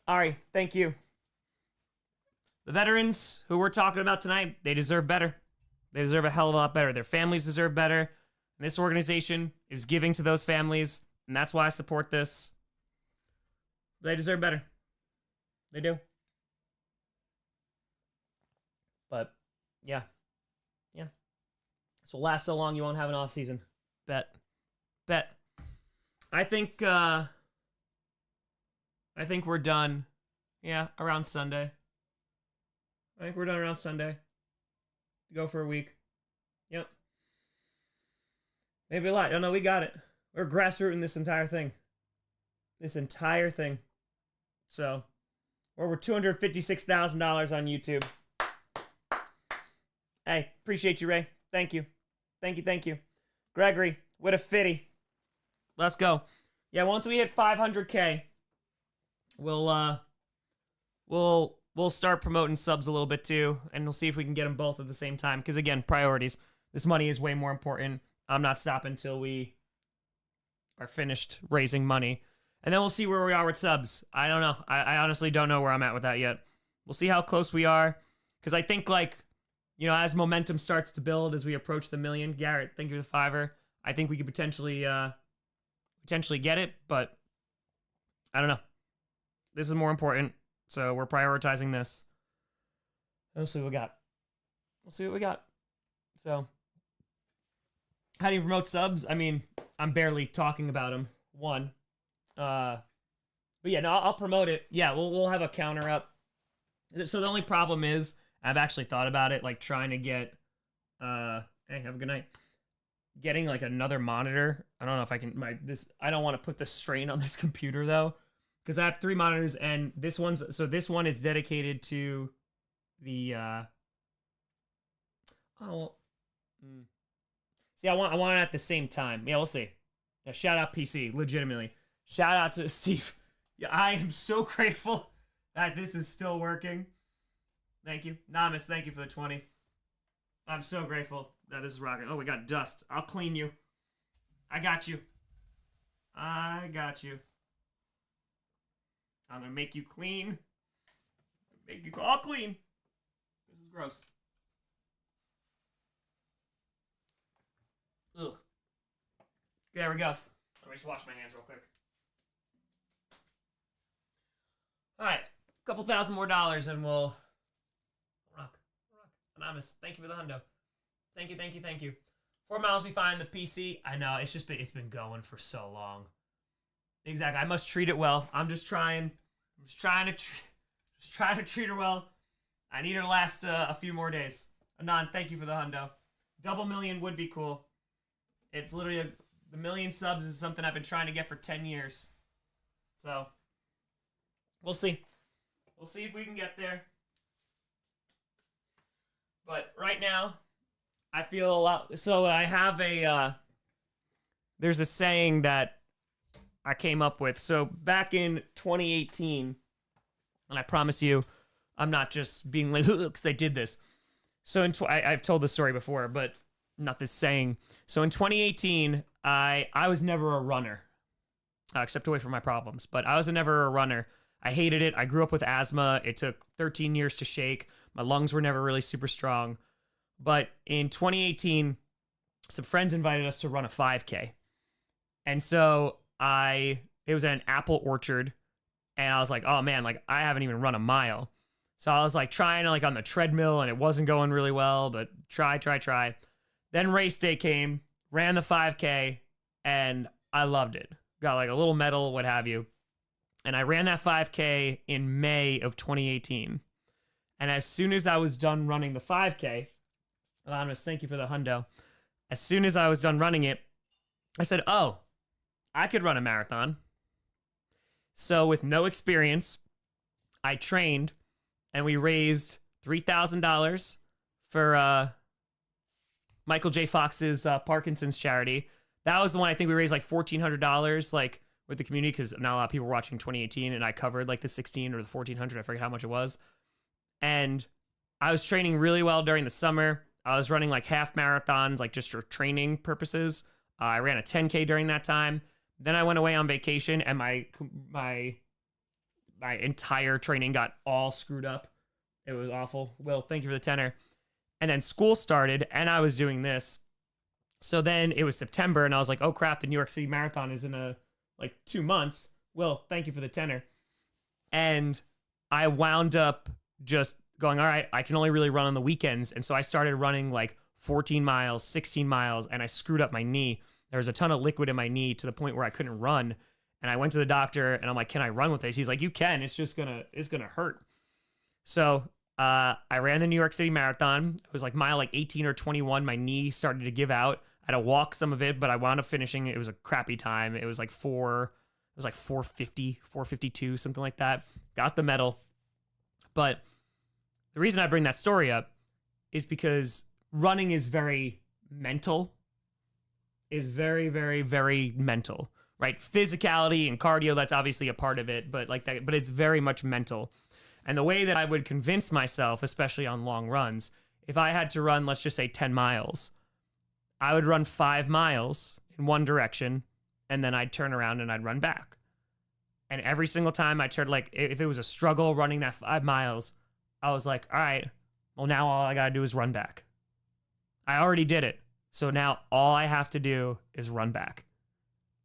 C: Ari, thank you. The veterans who we're talking about tonight, they deserve better. They deserve a hell of a lot better. Their families deserve better. And this organization is giving to those families, and that's why I support this. They deserve better. They do. But, yeah. Yeah. This will last so long you won't have an off season. Bet. I think we're done. Yeah, around Sunday. I think we're done around Sunday. Go for a week. Yep. Maybe a lot. Oh no, we got it. We're grassrooting this entire thing. So, we're over $256,000 on YouTube. Hey, appreciate you, Ray. Thank you. Gregory, what a fitty. Let's go. Yeah, once we hit 500K, we'll start promoting subs a little bit too, and we'll see if we can get them both at the same time. Because again, priorities. This money is way more important. I'm not stopping until we are finished raising money. And then we'll see where we are with subs. I don't know. I honestly don't know where I'm at with that yet. We'll see how close we are. Because I think, like, you know, as momentum starts to build, as we approach the million, Garrett, thank you for the $5. I think we could potentially get it, but I don't know. This is more important, so we're prioritizing this. Let's see what we got. So, how do you promote subs? I mean, I'm barely talking about them. One. But yeah, no, I'll promote it. Yeah, we'll have a counter up. So the only problem is, I've actually thought about it, like trying to get, hey, have a good night. Getting like another monitor. I don't know if I can, I don't want to put the strain on this computer though, because I have 3 monitors and this one is dedicated to the, see, I want it at the same time. Yeah, we'll see. Yeah, shout out PC, legitimately. Shout out to Steve. Yeah, I am so grateful that this is still working. Thank you. Namas, thank you for the 20. I'm so grateful that this is rocking. Oh, we got dust. I'll clean you. I got you. I'm gonna make you clean. Make you all clean. This is gross. Ugh. There we go. Let me just wash my hands real quick. Alright. A couple thousand more dollars and we'll rock. Anonymous, thank you for the hundo. Thank you. 4 miles be fine. The PC, I know, it's been going for so long. Exactly. I must treat it well. I'm just trying to treat her well. I need her to last a few more days. Anon, thank you for the hundo. Double million would be cool. It's literally the million subs is something I've been trying to get for 10 years. So, we'll see. We'll see if we can get there. But right now, I feel a lot. So I have there's a saying that I came up with. So back in 2018, and I promise you, I'm not just being like, because I did this. So I've told this story before, but not this saying. So in 2018, I was never a runner, except away from my problems. But I was never a runner. I hated it. I grew up with asthma. It took 13 years to shake. My lungs were never really super strong. But in 2018, some friends invited us to run a 5K. And so it was at an apple orchard. And I was like, oh man, like I haven't even run a mile. So I was like trying to like on the treadmill and it wasn't going really well, but try. Then race day came, ran the 5K, and I loved it. Got like a little medal, what have you. And I ran that 5K in May of 2018. And as soon as I was done running the 5K, Anonymous, thank you for the hundo. As soon as I was done running it, I said, oh, I could run a marathon. So with no experience, I trained and we raised $3,000 for Michael J. Fox's Parkinson's charity. That was the one I think we raised like $1,400 like with the community because not a lot of people were watching 2018, and I covered like the 16 or the 1,400. I forget how much it was. And I was training really well during the summer. I was running like half marathons, like just for training purposes. I ran a 10K during that time. Then I went away on vacation, and my entire training got all screwed up. It was awful. Will, thank you for the tenor. And then school started, and I was doing this. So then it was September, and I was like, oh crap, the New York City Marathon is in like 2 months. Will, thank you for the tenor. And I wound up just going, all right, I can only really run on the weekends. And so I started running like 14 miles, 16 miles, and I screwed up my knee. There was a ton of liquid in my knee to the point where I couldn't run. And I went to the doctor, and I'm like, can I run with this? He's like, you can. It's just it's gonna hurt. So I ran the New York City Marathon. It was like mile 18 or 21. My knee started to give out. I had to walk some of it, but I wound up finishing. It was a crappy time. It was like 450, 452, something like that. Got the medal. But the reason I bring that story up is because running is very mental. Is very, very, very mental, right? Physicality and cardio, that's obviously a part of it, but it's very much mental. And the way that I would convince myself, especially on long runs, if I had to run, let's just say 10 miles, I would run 5 miles in one direction, and then I'd turn around and I'd run back. And every single time I turned, like, if it was a struggle running that 5 miles, I was like, all right, well, now all I got to do is run back. I already did it. So now all I have to do is run back.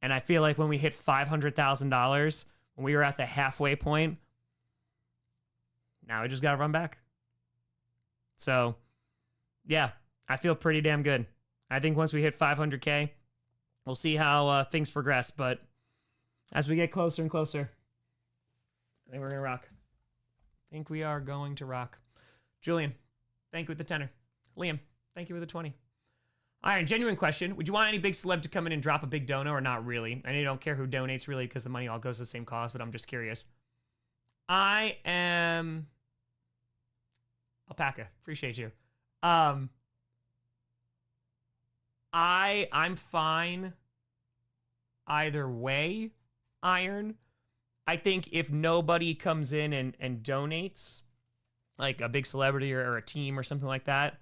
C: And I feel like when we hit $500,000, when we were at the halfway point, now I just got to run back. So, yeah, I feel pretty damn good. I think once we hit 500K, we'll see how things progress. But as we get closer and closer, I think we're going to rock. I think we are going to rock. Julian, thank you with the 10er. Liam, thank you with the 20. Iron, genuine question. Would you want any big celeb to come in and drop a big dono or not really? I know you don't care who donates really because the money all goes to the same cause, but I'm just curious. I am... Alpaca, appreciate you. I'm fine either way, Iron. I think if nobody comes in and donates, like a big celebrity or a team or something like that,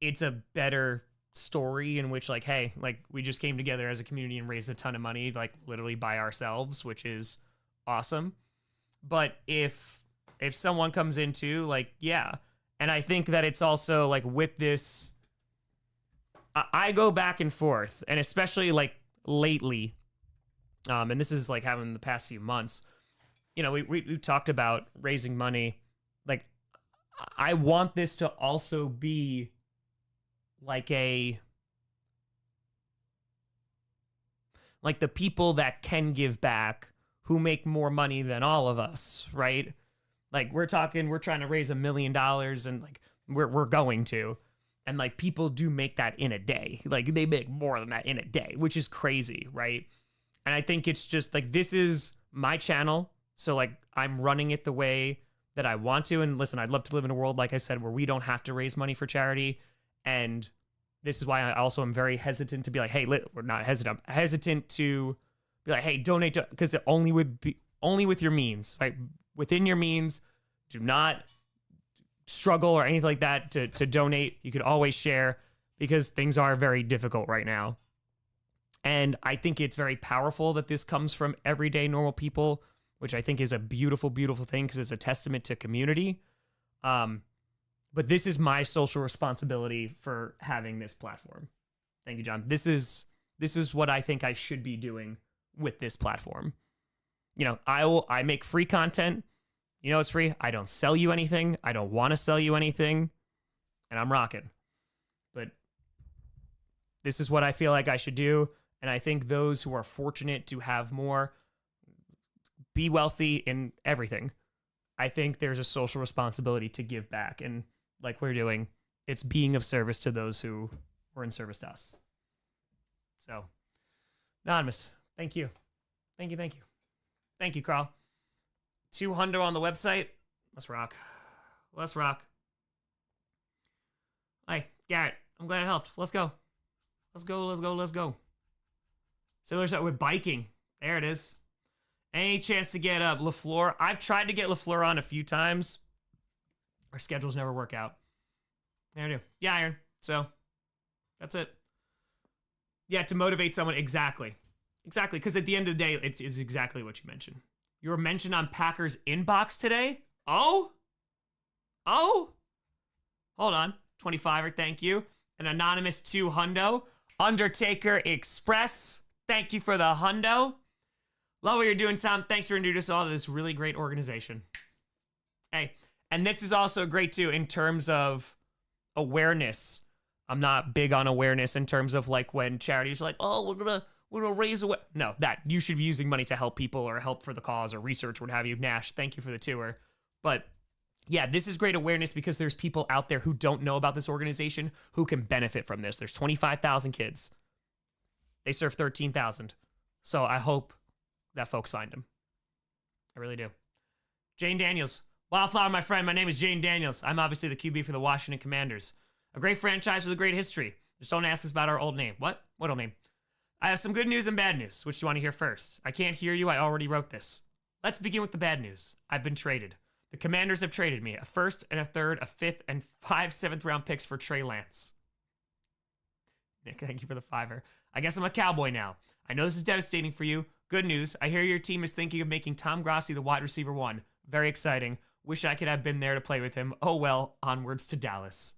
C: it's a better story in which, like, hey, like, we just came together as a community and raised a ton of money, like, literally by ourselves, which is awesome. But if someone comes in too, like, yeah. And I think that it's also, like, with this, I go back and forth, and especially, like, lately, and this is, like, happening in the past few months, you know, we talked about raising money. Like, I want this to also be like the people that can give back who make more money than all of us, right? Like, we're trying to raise $1 million, and like we're going to, and like people do make that in a day. Like, they make more than that in a day, which is crazy, right? And I think it's just like, this is my channel, so like I'm running it the way that I want to. And listen, I'd love to live in a world, like I said, where we don't have to raise money for charity. And this is why I also am very hesitant to be like, hey, we're not hesitant. I'm hesitant to be like, hey, donate to, because it only with your means, right? Within your means, do not struggle or anything like that to donate. You could always share, because things are very difficult right now. And I think it's very powerful that this comes from everyday normal people, which I think is a beautiful, beautiful thing, because it's a testament to community. But this is my social responsibility for having this platform. Thank you, John. This is what I think I should be doing with this platform. You know, I make free content. You know, it's free. I don't sell you anything. I don't want to sell you anything. And I'm rocking. But this is what I feel like I should do. And I think those who are fortunate to have more, be wealthy in everything, I think there's a social responsibility to give back. And like we're doing, it's being of service to those who were in service to us. So, Anonymous, thank you. Thank you, thank you. Thank you, Carl. 200 on the website. Let's rock. Let's rock. Hey, Garrett, I'm glad it helped. Let's go. Let's go, let's go, let's go. Similar stuff with biking. There it is. Any chance to get LaFleur? I've tried to get LaFleur on a few times. Our schedules never work out. There I do. Yeah, Iron. So that's it. Yeah, to motivate someone. Exactly. Exactly. Because at the end of the day, it's exactly what you mentioned. You were mentioned on Packers inbox today. Oh? Hold on. 25er, thank you. An anonymous 2 hundo. Undertaker Express. Thank you for the hundo. Love what you're doing, Tom. Thanks for introducing us all to this really great organization. Hey, and this is also great too in terms of awareness. I'm not big on awareness in terms of like when charities are like, oh, we're gonna raise awareness. No, that you should be using money to help people or help for the cause or research, what have you. Nash, thank you for the tour. But yeah, this is great awareness because there's people out there who don't know about this organization who can benefit from this. There's 25,000 kids. They serve 13,000. So I hope that folks find them. I really do. Jane Daniels. Wildflower, my friend. My name is Jane Daniels. I'm obviously the QB for the Washington Commanders. A great franchise with a great history. Just don't ask us about our old name. What? What old name? I have some good news and bad news. Which do you want to hear first? I can't hear you. I already wrote this. Let's begin with the bad news. I've been traded. The Commanders have traded me a first and a third, a fifth, and 5 7th-round picks for Trey Lance. Nick, thank you for the $5. I guess I'm a Cowboy now. I know this is devastating for you. Good news. I hear your team is thinking of making Tom Grossi the wide receiver 1. Very exciting. Wish I could have been there to play with him. Oh well, onwards to Dallas.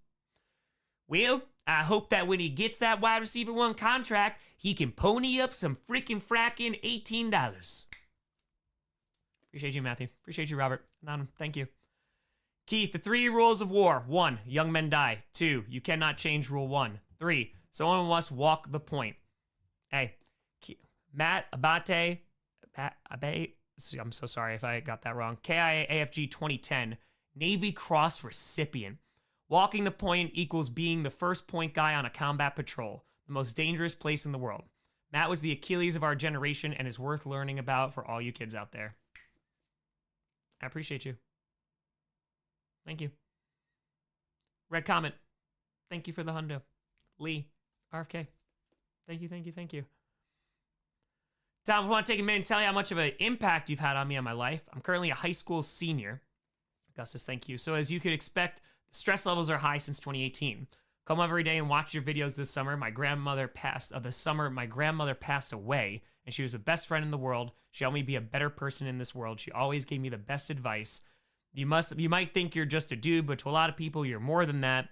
C: Well, I hope that when he gets that wide receiver 1 contract, he can pony up some freaking fracking $18. Appreciate you, Matthew. Appreciate you, Robert. Thank you. Keith, the 3 rules of war. 1, young men die. 2, you cannot change rule 1. 3, someone must walk the point. Hey, Matt Abate, I'm so sorry if I got that wrong. KIAFG 2010, Navy Cross recipient. Walking the point equals being the first point guy on a combat patrol, the most dangerous place in the world. Matt was the Achilles of our generation and is worth learning about for all you kids out there. I appreciate you. Thank you. Red comment. Thank you for the hundo. Lee, RFK. Thank you, thank you, thank you. Tom, I want to take a minute and tell you how much of an impact you've had on me on my life. I'm currently a high school senior. Augustus, thank you. So as you could expect, the stress levels are high since 2018. Come every day and watch your videos this summer. My grandmother passed away, and she was the best friend in the world. She helped me be a better person in this world. She always gave me the best advice. You might think you're just a dude, but to a lot of people, you're more than that,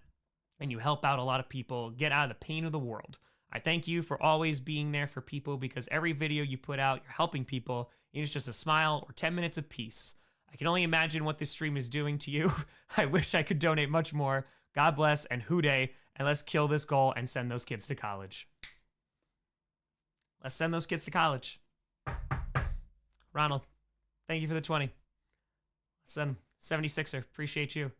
C: and you help out a lot of people get out of the pain of the world. I thank you for always being there for people because every video you put out, you're helping people. It's just a smile or 10 minutes of peace. I can only imagine what this stream is doing to you. I wish I could donate much more. God bless and hooday, and let's kill this goal and send those kids to college. Let's send those kids to college. Ronald, thank you for the 20. Let's send them. 76er, appreciate you.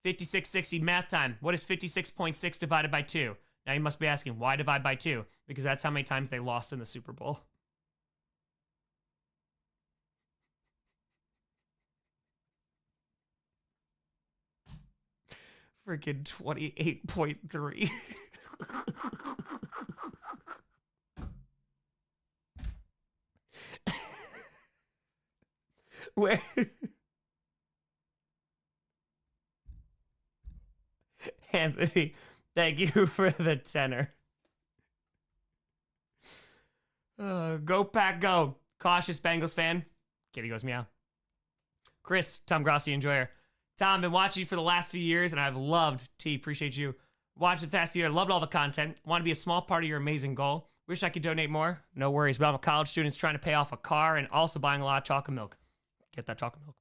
C: 5660 math time. What is 56.6 divided by 2? Now you must be asking, why divide by 2? Because that's how many times they lost in the Super Bowl. Freaking 28.3. Wait. Anthony, thank you for the tenor. Go Pack Go. Cautious Bengals fan. Kitty goes meow. Chris, Tom Grossi, enjoyer. Tom, been watching you for the last few years, and I've loved, T, appreciate you. Watched the past year, loved all the content. Want to be a small part of your amazing goal. Wish I could donate more. No worries, but I'm a college student trying to pay off a car and also buying a lot of chocolate milk. Get that chocolate milk.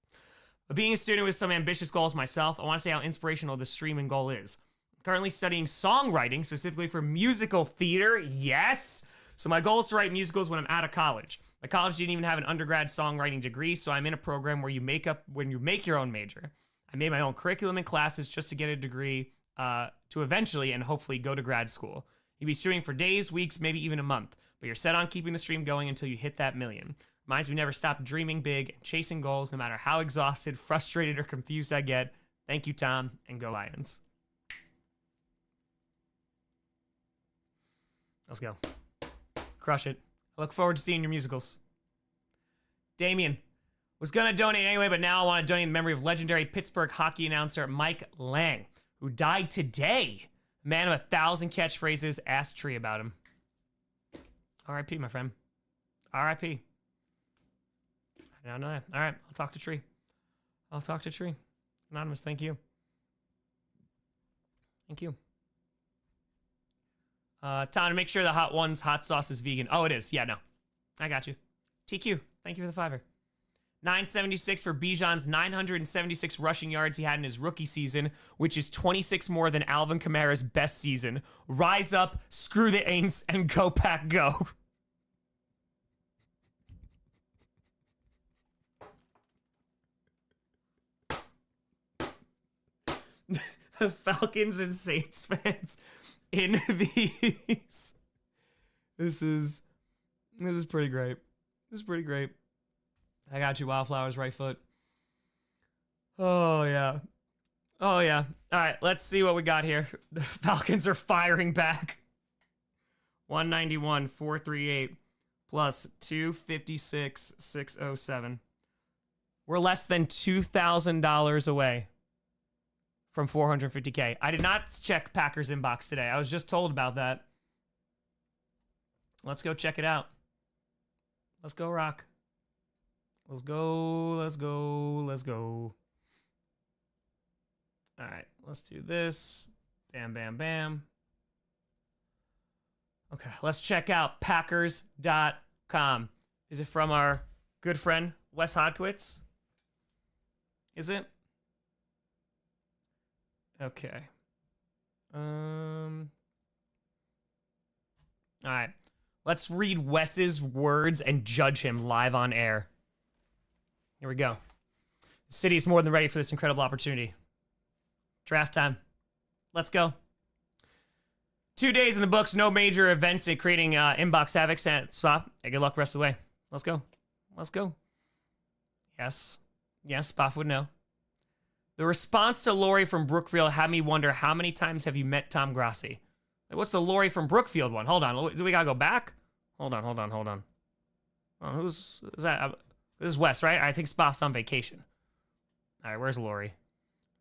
C: But being a student with some ambitious goals myself, I want to say how inspirational this streaming goal is. I'm currently studying songwriting, specifically for musical theater. Yes! So my goal is to write musicals when I'm out of college. My college didn't even have an undergrad songwriting degree, so I'm in a program where you make your own major. I made my own curriculum and classes just to get a degree to eventually and hopefully go to grad school. You'll be streaming for days, weeks, maybe even a month, but you're set on keeping the stream going until you hit that million. Reminds me never stop dreaming big and chasing goals no matter how exhausted, frustrated, or confused I get. Thank you, Tom, and go Lions. Let's go. Crush it. I look forward to seeing your musicals. Damien was going to donate anyway, but now I want to donate in memory of legendary Pittsburgh hockey announcer Mike Lang, who died today. Man of 1,000 catchphrases. Ask Tree about him. R.I.P., my friend. R.I.P. I don't know that. All right, I'll talk to Tree. I'll talk to Tree. Anonymous, thank you. Thank you. Tom, to make sure the Hot Ones hot sauce is vegan. Oh, it is. Yeah, no. I got you. TQ, thank you for the $5. 976 for Bijan's 976 rushing yards he had in his rookie season, which is 26 more than Alvin Kamara's best season. Rise up, screw the Aints, and go Pack go. The Falcons and Saints fans in these. This is pretty great. This is pretty great. I got you, Wildflower's right foot. Oh, yeah. Oh, yeah. All right, let's see what we got here. The Falcons are firing back. 191, 438, plus 256, 607. We're less than $2,000 away from 450K. I did not check Packers inbox today. I was just told about that. Let's go check it out. Let's go, Rock. Let's go, let's go, let's go. All right, let's do this. Bam, bam, bam. Okay, let's check out Packers.com. Is it from our good friend, Wes Hodkwitz? Is it? Okay. All right. Let's read Wes's words and judge him live on air. Here we go. The city is more than ready for this incredible opportunity. Draft time. Let's go. 2 days in the books, no major events in creating inbox havoc. Spot. Hey, good luck rest of the way. Let's go. Let's go. Yes. Yes, Spoff would know. The response to Lori from Brookfield had me wonder, how many times have you met Tom Grossi? What's the Lori from Brookfield one? Hold on. Do we gotta go back? Hold on. Oh, who's is that? This is Wes, right? I think Spoff's on vacation. All right, where's Lori?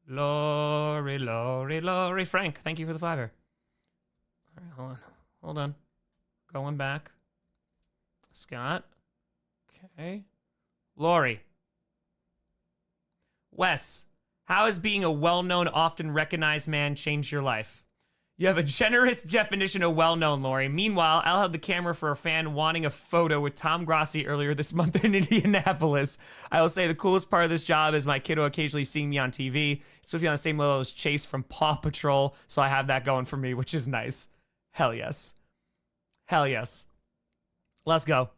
C: Lori. Frank, thank you for the $5. All right, hold on. Going back. Scott. Okay. Lori. Wes, how has being a well-known, often recognized man changed your life? You have a generous definition of well-known, Lori. Meanwhile, Al had the camera for a fan wanting a photo with Tom Grossi earlier this month in Indianapolis. I will say the coolest part of this job is my kiddo occasionally seeing me on TV. It's supposed to be on the same level as Chase from Paw Patrol, so I have that going for me, which is nice. Hell yes. Hell yes. Let's go.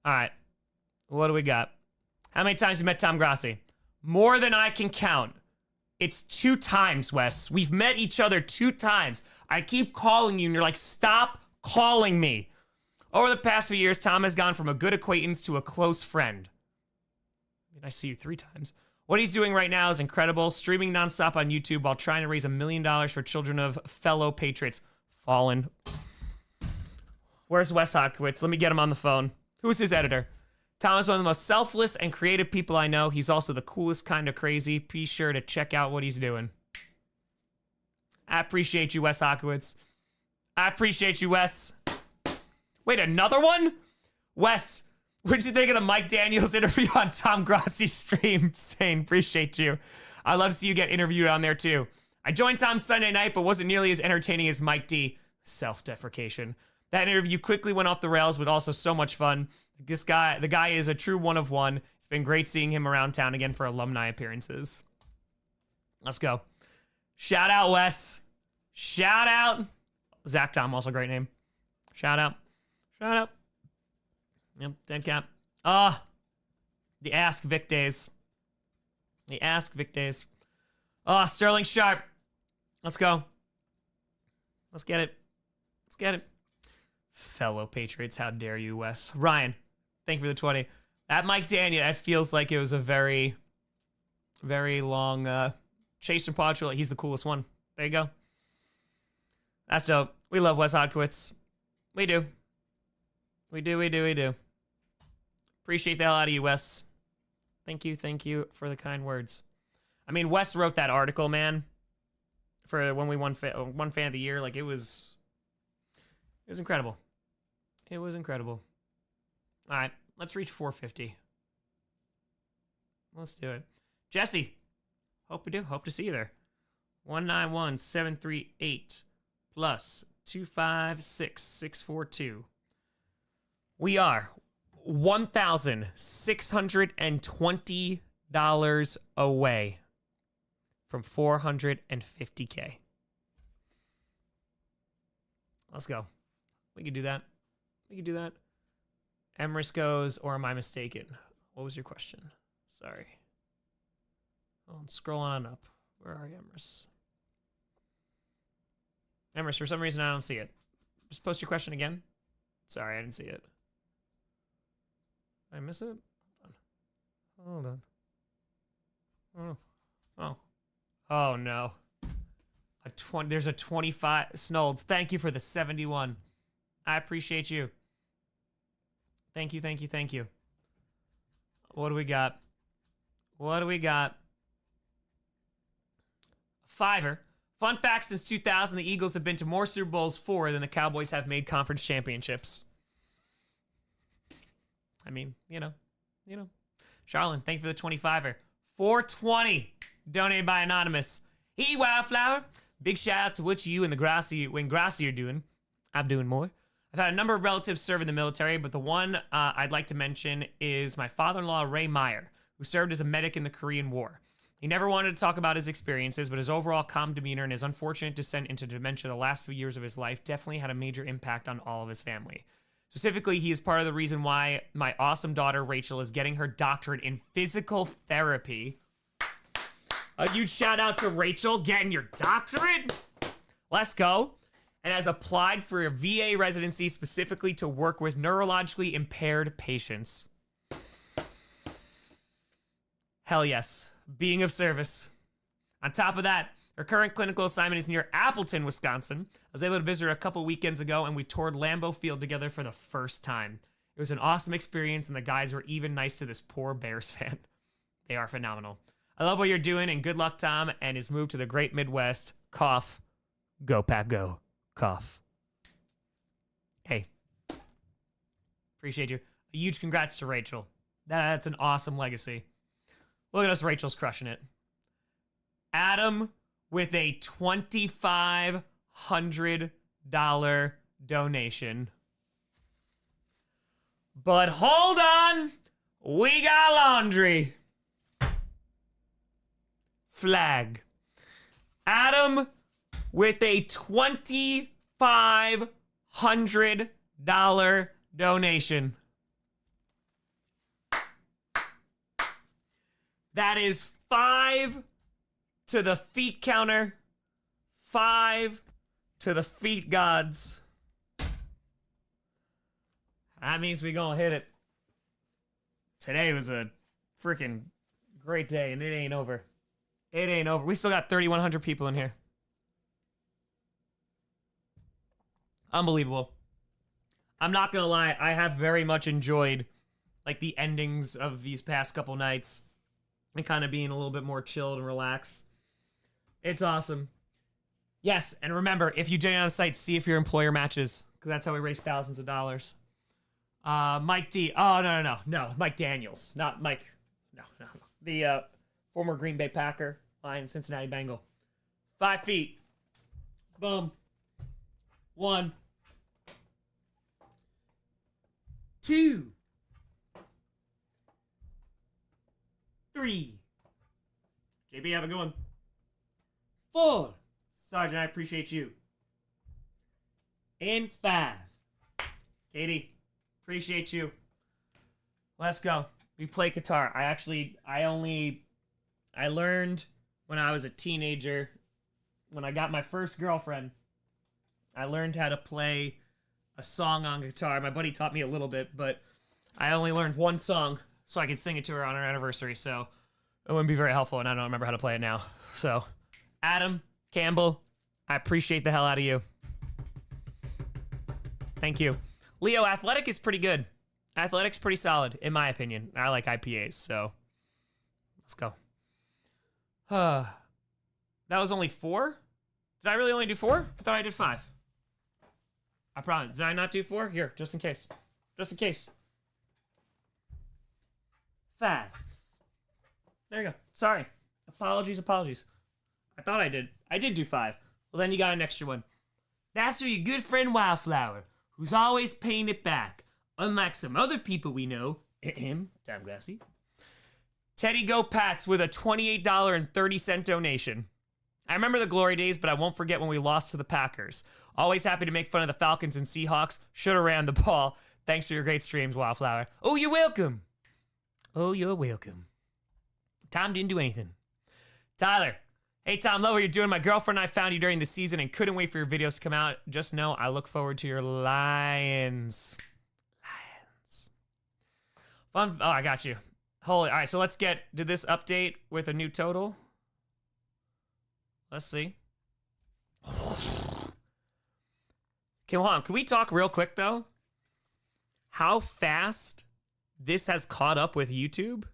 C: All right. What do we got? How many times you met Tom Grossi? More than I can count. It's 2 times, Wes. We've met each other 2 times. I keep calling you, and you're like, stop calling me. Over the past few years, Tom has gone from a good acquaintance to a close friend. I see you 3 times. What he's doing right now is incredible. Streaming nonstop on YouTube while trying to raise $1 million for children of fellow patriots. Fallen. Where's Wes Hodkwitz? Let me get him on the phone. Who is his editor? Tom is one of the most selfless and creative people I know. He's also the coolest kind of crazy. Be sure to check out what he's doing. I appreciate you, Wes Hodkwitz. I appreciate you, Wes. Wait, another one? Wes, what'd you think of the Mike Daniels interview on Tom Grossi's stream? Sane, appreciate you. I'd love to see you get interviewed on there too. I joined Tom Sunday night, but wasn't nearly as entertaining as Mike D. Self-deprecation. That interview quickly went off the rails, but also so much fun. The guy is a true one of one. It's been great seeing him around town again for alumni appearances. Let's go. Shout out, Wes. Shout out. Zach Tom, also a great name. Shout out. Shout out. Yep, dead cap. The Ask Vic days. The Ask Vic days. Sterling Sharp. Let's go. Let's get it. Let's get it. Fellow Patriots, how dare you, Wes. Ryan, thank you for the 20. That Mike Daniel, that feels like it was a very, very long chase from Paw Patrol. He's the coolest one. There you go. That's dope. We love Wes Hodkwitz. We do. We do. Appreciate the hell out of you, Wes. Thank you for the kind words. I mean, Wes wrote that article, man, for when we won one fan of the year. Like, it was incredible. It was incredible. All right, let's reach 450. Let's do it. Jesse, hope we do. Hope to see you there. 191-738 plus 256-642. We are $1,620 away from 450K. Let's go. We can do that. Emrys goes, or am I mistaken? What was your question? Sorry. Oh, scroll on up. Where are you, Emrys? Emrys, for some reason I don't see it. Just post your question again. Sorry, I didn't see it. Did I miss it? Hold on. Oh no. There's a 25. Snolds, thank you for the 71. I appreciate you. Thank you. What do we got? Fiverr. Fun fact, since 2000, the Eagles have been to more Super Bowls than the Cowboys have made conference championships. I mean, you know. Charlene, thank you for the 25er. 420, donated by Anonymous. Hey, Wildflower. Big shout out to what you and the Grossi are doing. I'm doing more. I've had a number of relatives serve in the military, but the one I'd like to mention is my father-in-law, Ray Meyer, who served as a medic in the Korean War. He never wanted to talk about his experiences, but his overall calm demeanor and his unfortunate descent into dementia the last few years of his life definitely had a major impact on all of his family. Specifically, he is part of the reason why my awesome daughter, Rachel, is getting her doctorate in physical therapy. A huge shout out to Rachel getting your doctorate. Let's go. And has applied for a VA residency specifically to work with neurologically impaired patients. Hell yes. Being of service. On top of that, her current clinical assignment is near Appleton, Wisconsin. I was able to visit her a couple weekends ago, and we toured Lambeau Field together for the first time. It was an awesome experience, and the guys were even nice to this poor Bears fan. They are phenomenal. I love what you're doing, and good luck, Tom, and his move to the great Midwest. Cough. Go, Pack, go. Cough. Hey. Appreciate you. A huge congrats to Rachel. That's an awesome legacy. Look at us, Rachel's crushing it. Adam with a $2,500 donation. But hold on, we got laundry. Flag. Adam with a $2,500 donation. That is 5 to the feet counter. 5 to the feet gods. That means we gonna hit it. Today was a freaking great day, and it ain't over. It ain't over. We still got 3,100 people in here. Unbelievable. I'm not gonna lie, I have very much enjoyed like the endings of these past couple nights and kind of being a little bit more chilled and relaxed. It's awesome. Yes, and remember, if you donate on the site, see if your employer matches, because that's how we raise thousands of dollars. Mike D. Oh, no. Mike Daniels. Not Mike. No. The former Green Bay Packer, Lion, Cincinnati Bengal. 5 feet. Boom. 1. 2. 3. JB, have a good one. 4. Sergeant, I appreciate you. And 5. Katie, appreciate you. Let's go. We play guitar. I learned when I was a teenager, when I got my first girlfriend, I learned how to play a song on guitar. My buddy taught me a little bit, but I only learned one song so I could sing it to her on her anniversary, so it wouldn't be very helpful, and I don't remember how to play it now. So, Adam Campbell, I appreciate the hell out of you. Thank you. Leo, Athletic is pretty good. Athletic's pretty solid, in my opinion. I like IPAs, so let's go. That was only 4? Did I really only do 4? I thought I did 5. I promise. Did I not do 4? Here, just in case. Just in case. 5. There you go. Sorry. Apologies. I thought I did. I did do 5. Well, then you got an extra one. That's for your good friend Wildflower, who's always paying it back. Unlike some other people we know, Tom Grossi. Teddy Go Pats with a $28.30 donation. I remember the glory days, but I won't forget when we lost to the Packers. Always happy to make fun of the Falcons and Seahawks. Should have ran the ball. Thanks for your great streams, Wildflower. Oh, you're welcome. Oh, you're welcome. Tom didn't do anything. Tyler. Hey, Tom, love what you're doing. My girlfriend and I found you during the season and couldn't wait for your videos to come out. Just know I look forward to your Lions. Fun. Oh, I got you. Holy. All right, so let's get to this update with a new total. Let's see. Okay, hold on. Can we talk real quick, though? How fast this has caught up with YouTube?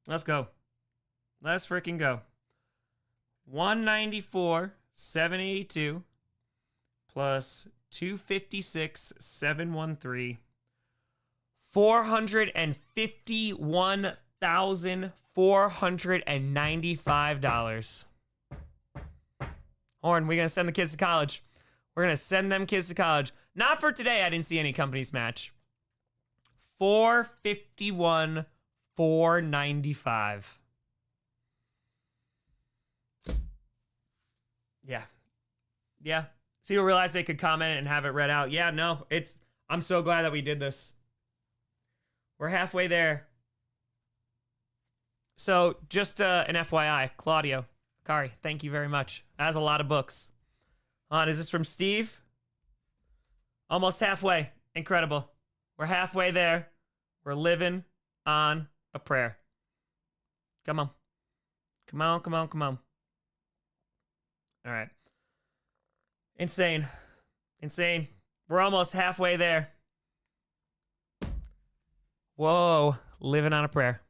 C: Let's go. Let's freaking go. 194, 782 plus 256, 713. $451,495. Horn, we're gonna send the kids to college. We're gonna send them kids to college. Not for today. I didn't see any companies match. 451, 495. Yeah. People realized they could comment and have it read out. Yeah, no, I'm so glad that we did this. We're halfway there. So just an FYI, Claudio, Kari, thank you very much. That has a lot of books. Is this from Steve? Almost halfway. Incredible. We're halfway there. We're living on a prayer. Come on. All right. Insane. We're almost halfway there. Whoa. Living on a prayer.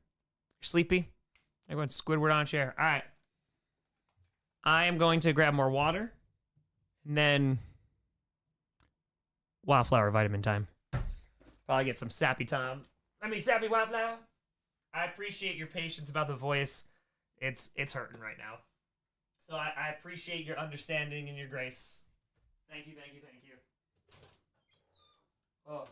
C: You're sleepy? Everyone, Squidward on a chair. All right. I am going to grab more water. And then Wildflower vitamin time. Probably get some sappy sappy Wildflower. I appreciate your patience about the voice. It's hurting right now. So I appreciate your understanding and your grace. Thank you. Oh.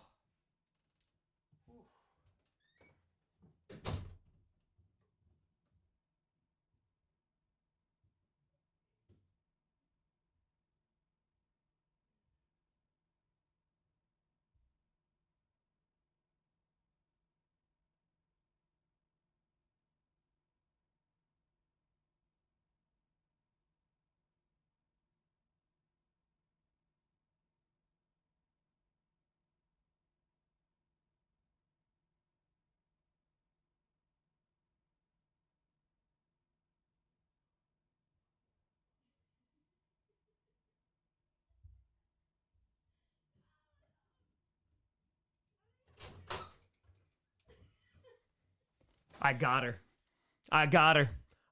C: I got her.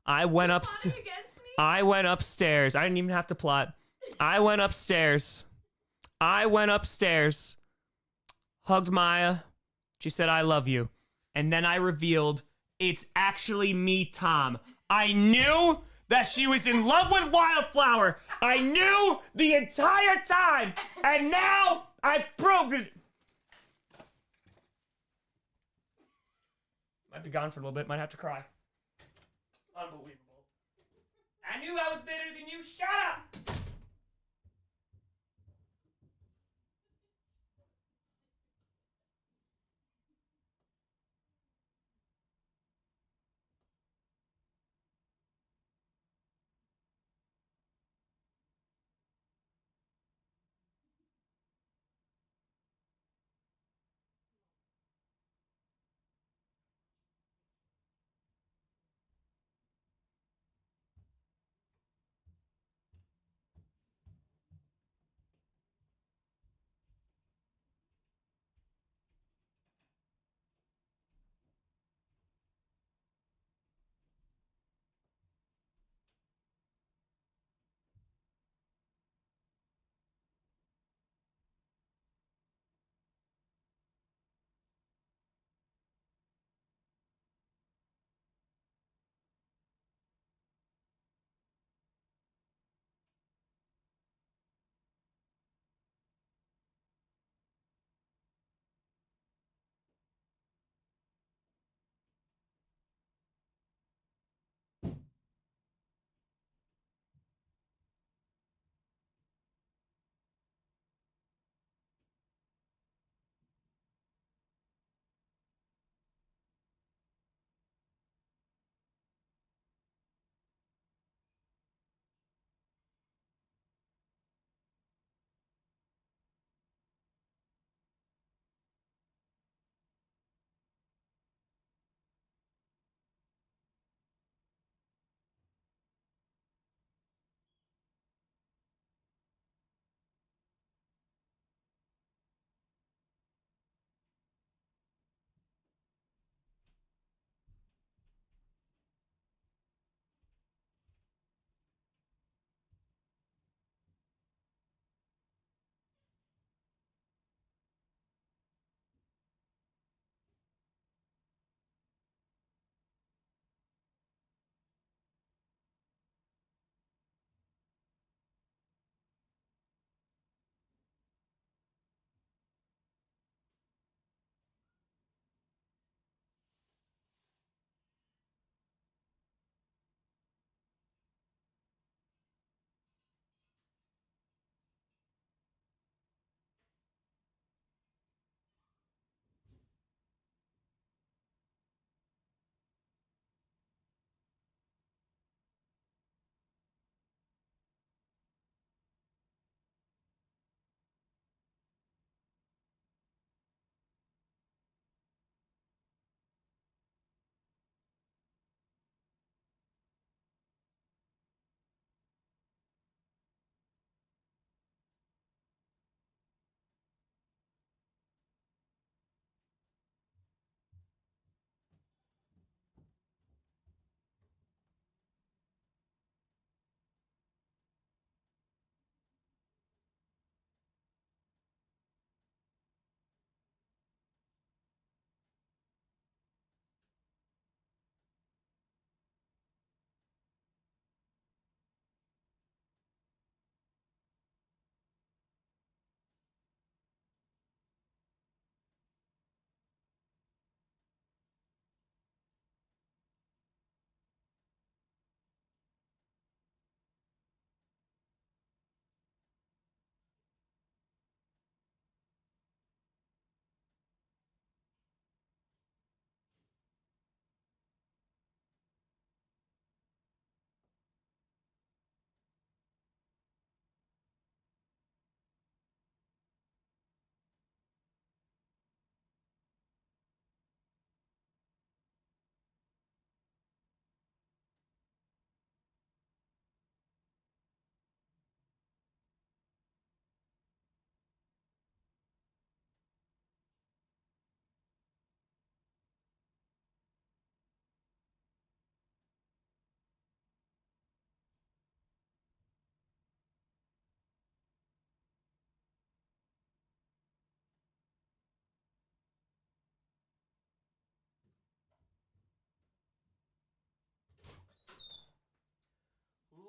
C: I went upstairs. I didn't even have to plot. I went upstairs. Hugged Maya. She said, I love you. And then I revealed it's actually me, Tom. I knew that she was in love with Wildflower. I knew the entire time. And now I proved it. Might be gone for a little bit. Might have to cry. Unbelievable. I knew I was better than you. Shut up!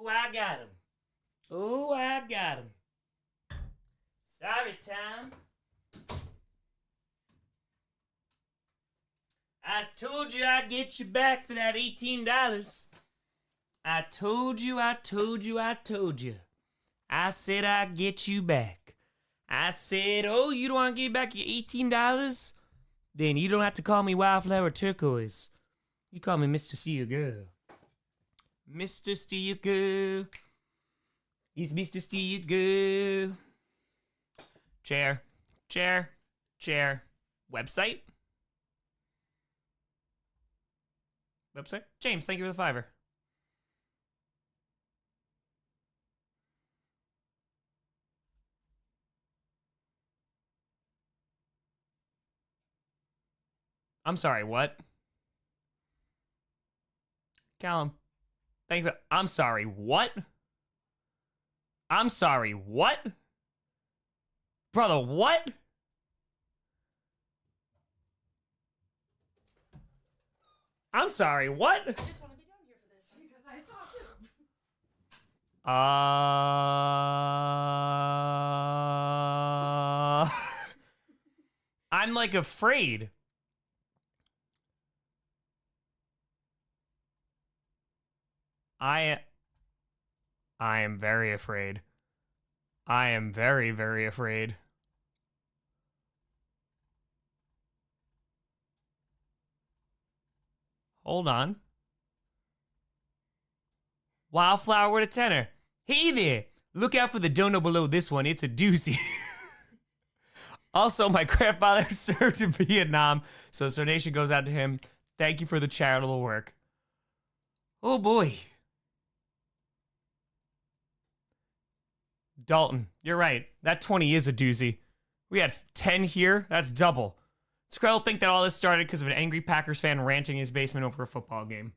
C: Oh, I got him. Oh, I got him. Sorry, Tom. I told you I'd get you back for that $18. I told you. I said I'd get you back. I said, oh, you don't want to give back your $18? Then you don't have to call me Wildflower Turquoise. You call me Mr. Steal Girl. Mr. Steal Girl. He's Mr. Steal Girl. Chair. Website? James, thank you for the $5. I'm sorry, what? Callum, thank you. I'm sorry, what? I'm sorry, what? Brother, what? I'm sorry, what?
E: I just want to be down here for this because I saw too.
C: I'm like afraid. I am very afraid. I am very, very afraid. Hold on. Wildflower with a tenner. Hey there. Look out for the dono below this one. It's a doozy. Also, my grandfather served in Vietnam, so this donation goes out to him. Thank you for the charitable work. Oh boy. Dalton, you're right. That 20 is a doozy. We had 10 here. That's double. Skrell think that all this started because of an angry Packers fan ranting in his basement over a football game.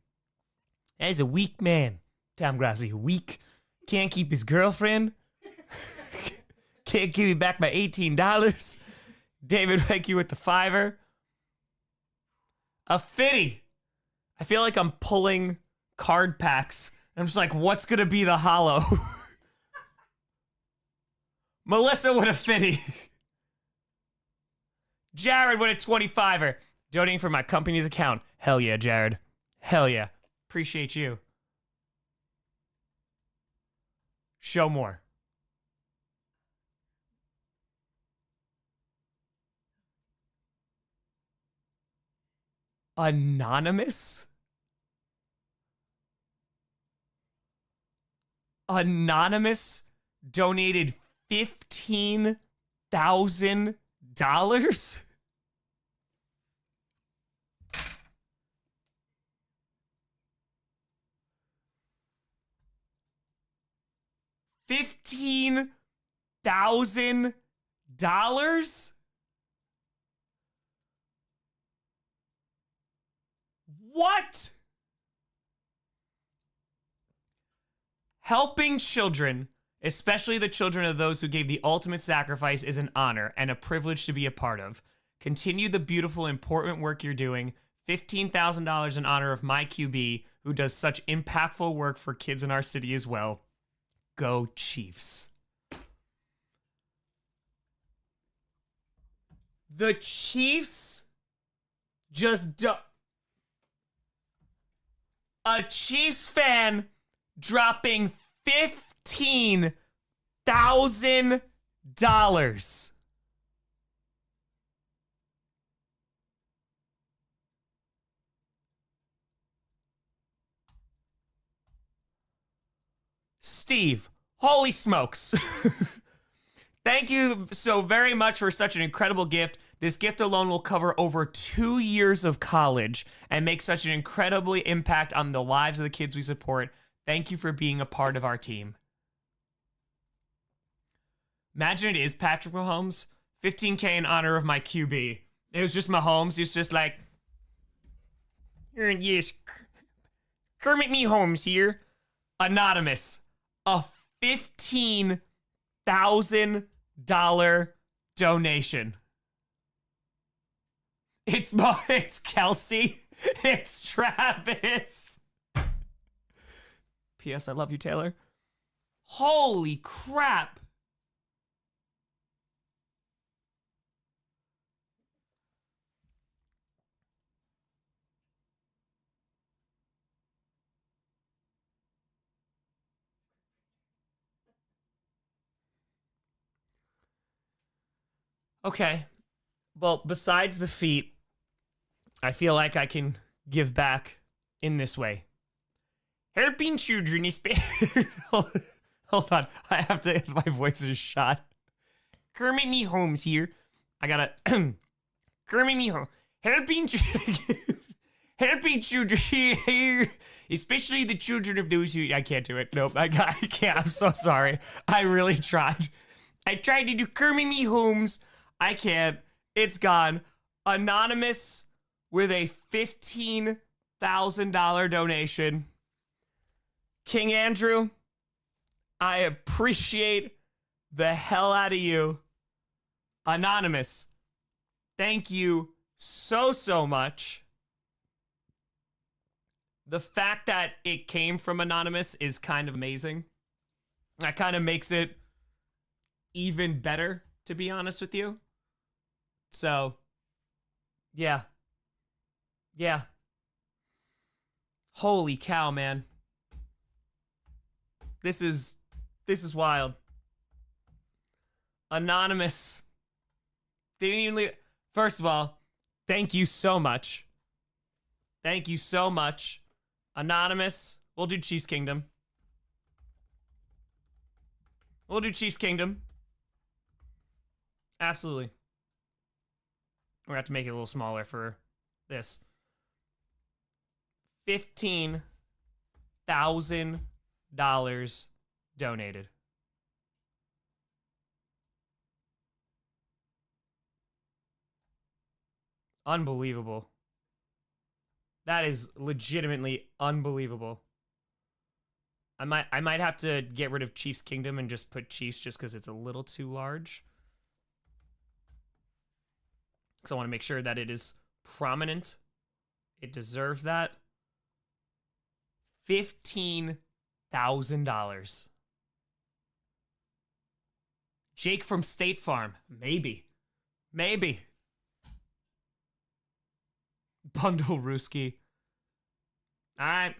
C: That is a weak man. Tom Grossi, weak. Can't keep his girlfriend. Can't give me back my $18. David, thank you with the $5. A fitty. I feel like I'm pulling card packs. I'm just like, what's going to be the hollow? Melissa with a fitty. Jared with a 25er. Donating for my company's account. Hell yeah, Jared. Hell yeah. Appreciate you. Show more. Anonymous? Anonymous donated $15,000? $15,000? What? Helping children, especially the children of those who gave the ultimate sacrifice, is an honor and a privilege to be a part of. Continue the beautiful, important work you're doing. $15,000 in honor of my QB, who does such impactful work for kids in our city as well. Go Chiefs. The Chiefs just a Chiefs fan dropping $15,000. Steve, holy smokes. Thank you so very much for such an incredible gift. This gift alone will cover over 2 years of college and make such an incredibly impact on the lives of the kids we support. Thank you for being a part of our team. Imagine it is Patrick Mahomes. $15K in honor of my QB. It was just Mahomes. He's just like, yes, Kermit me Holmes here. Anonymous. A $15,000 donation. It's Kelsey. It's Travis. P.S. I love you, Taylor. Holy crap. Okay. Well, besides the feet, I feel like I can give back in this way. Helping children is... Hold on. I have to... My voice is shot. Kermit Me Holmes here. I gotta... Kermit Me Holmes. Helping children here, especially the children of those who... I can't do it. Nope, I can't. I'm so sorry. I really tried. I tried to do Kermit Me Holmes. I can't. It's gone. Anonymous with a $15,000 donation. King Andrew, I appreciate the hell out of you. Anonymous, thank you so much. The fact that it came from Anonymous is kind of amazing. That kind of makes it even better, to be honest with you. So, yeah. Yeah. Holy cow, man. This is wild. Anonymous. Didn't even leave. First of all, thank you so much. Thank you so much. Anonymous. We'll do Chiefs Kingdom. We'll do Chiefs Kingdom. Absolutely. We're gonna have to make it a little smaller for this. $15,000 donated. Unbelievable. That is legitimately unbelievable. I might have to get rid of Chiefs Kingdom and just put Chiefs just because it's a little too large. Because I want to make sure that it is prominent. It deserves that. $15,000. Jake from State Farm. Maybe. Maybe. Bundle Ruski. All right.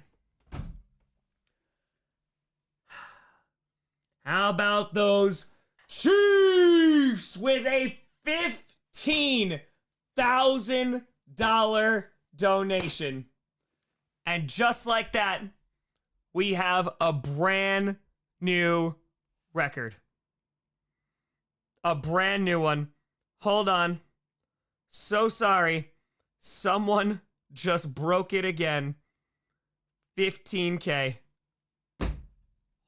C: How about those Chiefs with a $15,000 donation? And just like that, we have a brand new record. A brand new one. Hold on. So sorry. Someone just broke it again. 15K.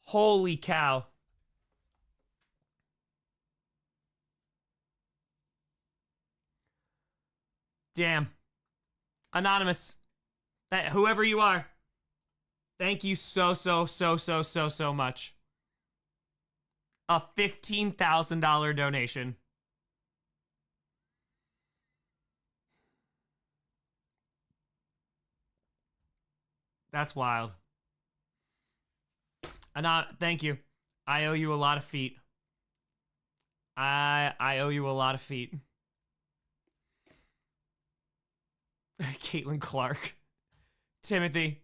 C: Holy cow. Damn. Anonymous. Whoever you are. Thank you so much. A $15,000 donation. That's wild. Thank you. I owe you a lot of feet. I owe you a lot of feet. Caitlin Clark. Timothy.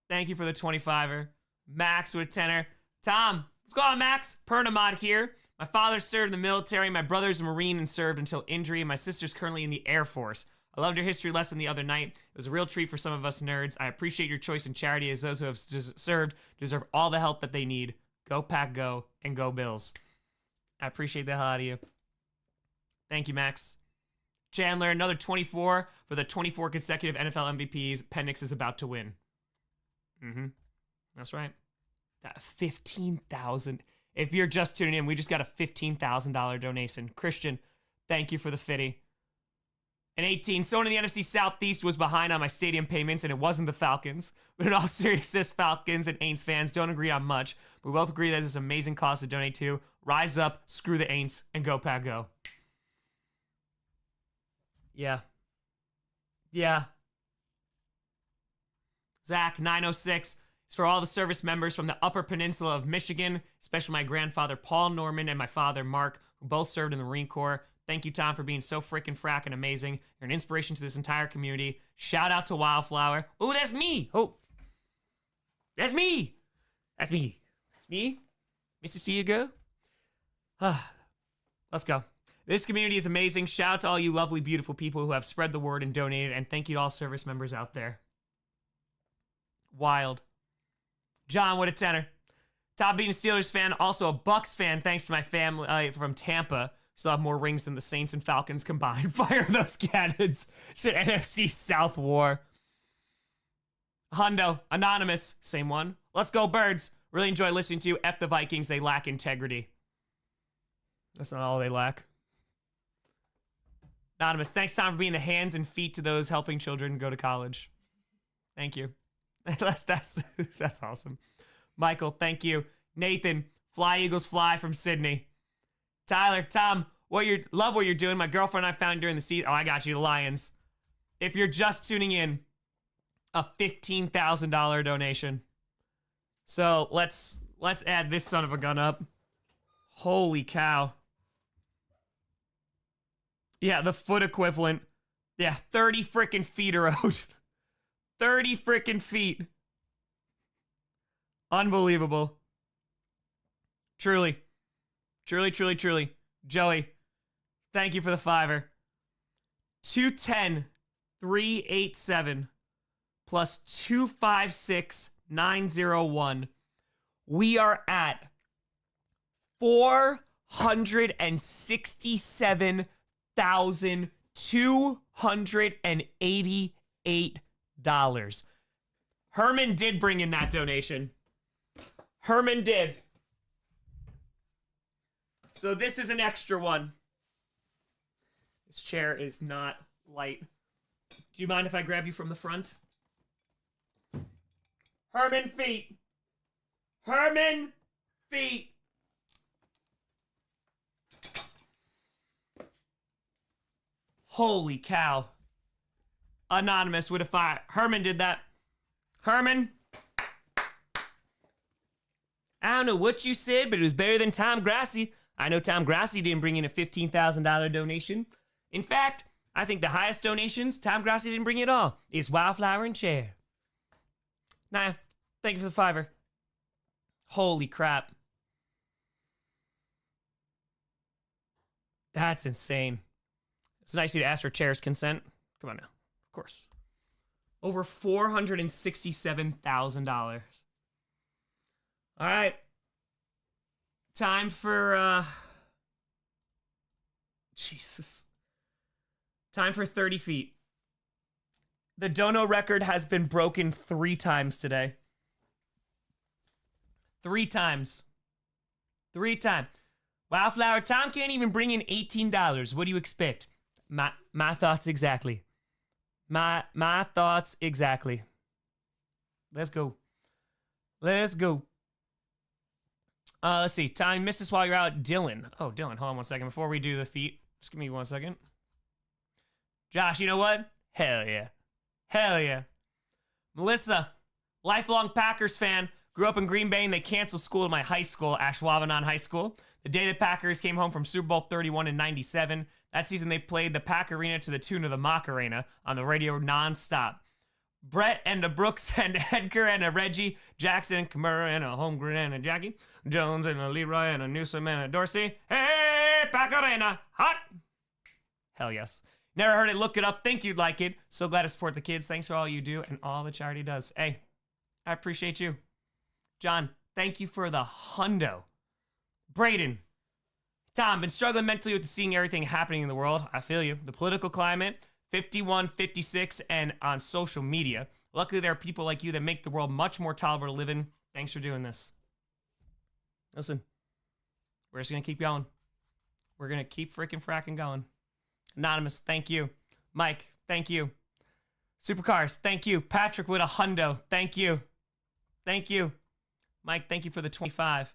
C: Thank you for the 25er. Max with 10er. Tom. What's going on, Max? Pernamod here. My father served in the military. My brother's a Marine and served until injury. And my sister's currently in the Air Force. I loved your history lesson the other night. It was a real treat for some of us nerds. I appreciate your choice in charity, as those who have served deserve all the help that they need. Go Pack Go and go Bills. I appreciate the hell out of you. Thank you, Max. Chandler, another 24 for the 24 consecutive NFL MVPs. Penix is about to win. That's right. That 15,000. If you're just tuning in, we just got a $15,000 donation. Christian, thank you for the fitty. And 18, someone in the NFC Southeast was behind on my stadium payments, and it wasn't the Falcons. But in all seriousness, Falcons and Aints fans don't agree on much. We both agree that this is an amazing cause to donate to. Rise up, screw the Aints, and go Pack Go. Yeah. Yeah. Zach, 906. It's for all the service members from the Upper Peninsula of Michigan, especially my grandfather Paul Norman and my father Mark, who both served in the Marine Corps. Thank you, Tom, for being so freaking fracking amazing. You're an inspiration to this entire community. Shout out to Wildflower. Oh, that's me. Oh, that's me. That's me. Me? Mr. See you go? Let's go. This community is amazing. Shout out to all you lovely, beautiful people who have spread the word and donated. And thank you to all service members out there. Wild. John, what a tenor. Top being a Steelers fan, also a Bucks fan, thanks to my family from Tampa. Still have more rings than the Saints and Falcons combined. Fire those cannons. It's an NFC South war. Hundo, Anonymous, same one. Let's go, Birds. Really enjoy listening to you. F the Vikings, they lack integrity. That's not all they lack. Anonymous, thanks, Tom, for being the hands and feet to those helping children go to college. Thank you. That's awesome. Michael, thank you. Nathan, Fly Eagles Fly from Sydney. Tyler, Tom, love what you're doing. My girlfriend and I found during the season. Oh, I got you, the Lions. If you're just tuning in, a $15,000 donation. So let's add this son of a gun up. Holy cow. Yeah, the foot equivalent. Yeah, 30 freaking feet are out. 30 freaking feet. Unbelievable. Truly. Truly, truly, truly. Joey, thank you for the $5. 210, 387 plus 256, 901. We are at $467,288. Herman did bring in that donation. Herman did. So this is an extra one. This chair is not light. Do you mind if I grab you from the front? Herman feet. Herman feet. Holy cow. Anonymous with a fire. Herman did that. Herman. I don't know what you said, but it was better than Tom Grossi. I know Tom Grossi didn't bring in a $15,000 donation. In fact, I think the highest donations Tom Grossi didn't bring at all is Wildflower and Chair. Nah, thank you for the $5. Holy crap. That's insane. It's nice of you to ask for Chair's consent. Come on now. Of course. Over $467,000. All right. Time for, Jesus. Time for 30 feet. The dono record has been broken 3 times today. 3 times. 3 times. Wildflower, Tom can't even bring in $18. What do you expect? My thoughts exactly. My thoughts exactly. Let's go. Let's go. Let's see. Time, miss this while you're out. Dylan. Oh, Dylan, hold on one second. Before we do the feet, just give me 1 second. Josh, you know what? Hell yeah. Hell yeah. Melissa, lifelong Packers fan. Grew up in Green Bay and they canceled school at my high school, Ashwaubenon High School. The day the Packers came home from Super Bowl 31 in 97. That season they played the Pack Arena to the tune of the Mock Arena on the radio nonstop. Brett and a Brooks and Edgar and a Reggie, Jackson, Kamara and a Holmgren and a Jackie, Jones and a Leroy and a Newsom and a Dorsey. Hey, Pack Arena, hot! Hell yes. Never heard it, look it up, think you'd like it. So glad to support the kids. Thanks for all you do and all the charity does. Hey, I appreciate you. John, thank you for the hundo. Braden, Tom, been struggling mentally with seeing everything happening in the world. I feel you. The political climate, 51, 56, and on social media. Luckily, there are people like you that make the world much more tolerable to live in. Thanks for doing this. Listen, we're just going to keep going. We're going to keep freaking fracking going. Anonymous, thank you. Mike, thank you. Supercars, thank you. Patrick with a hundo, thank you. Thank you. Mike, thank you for the 25.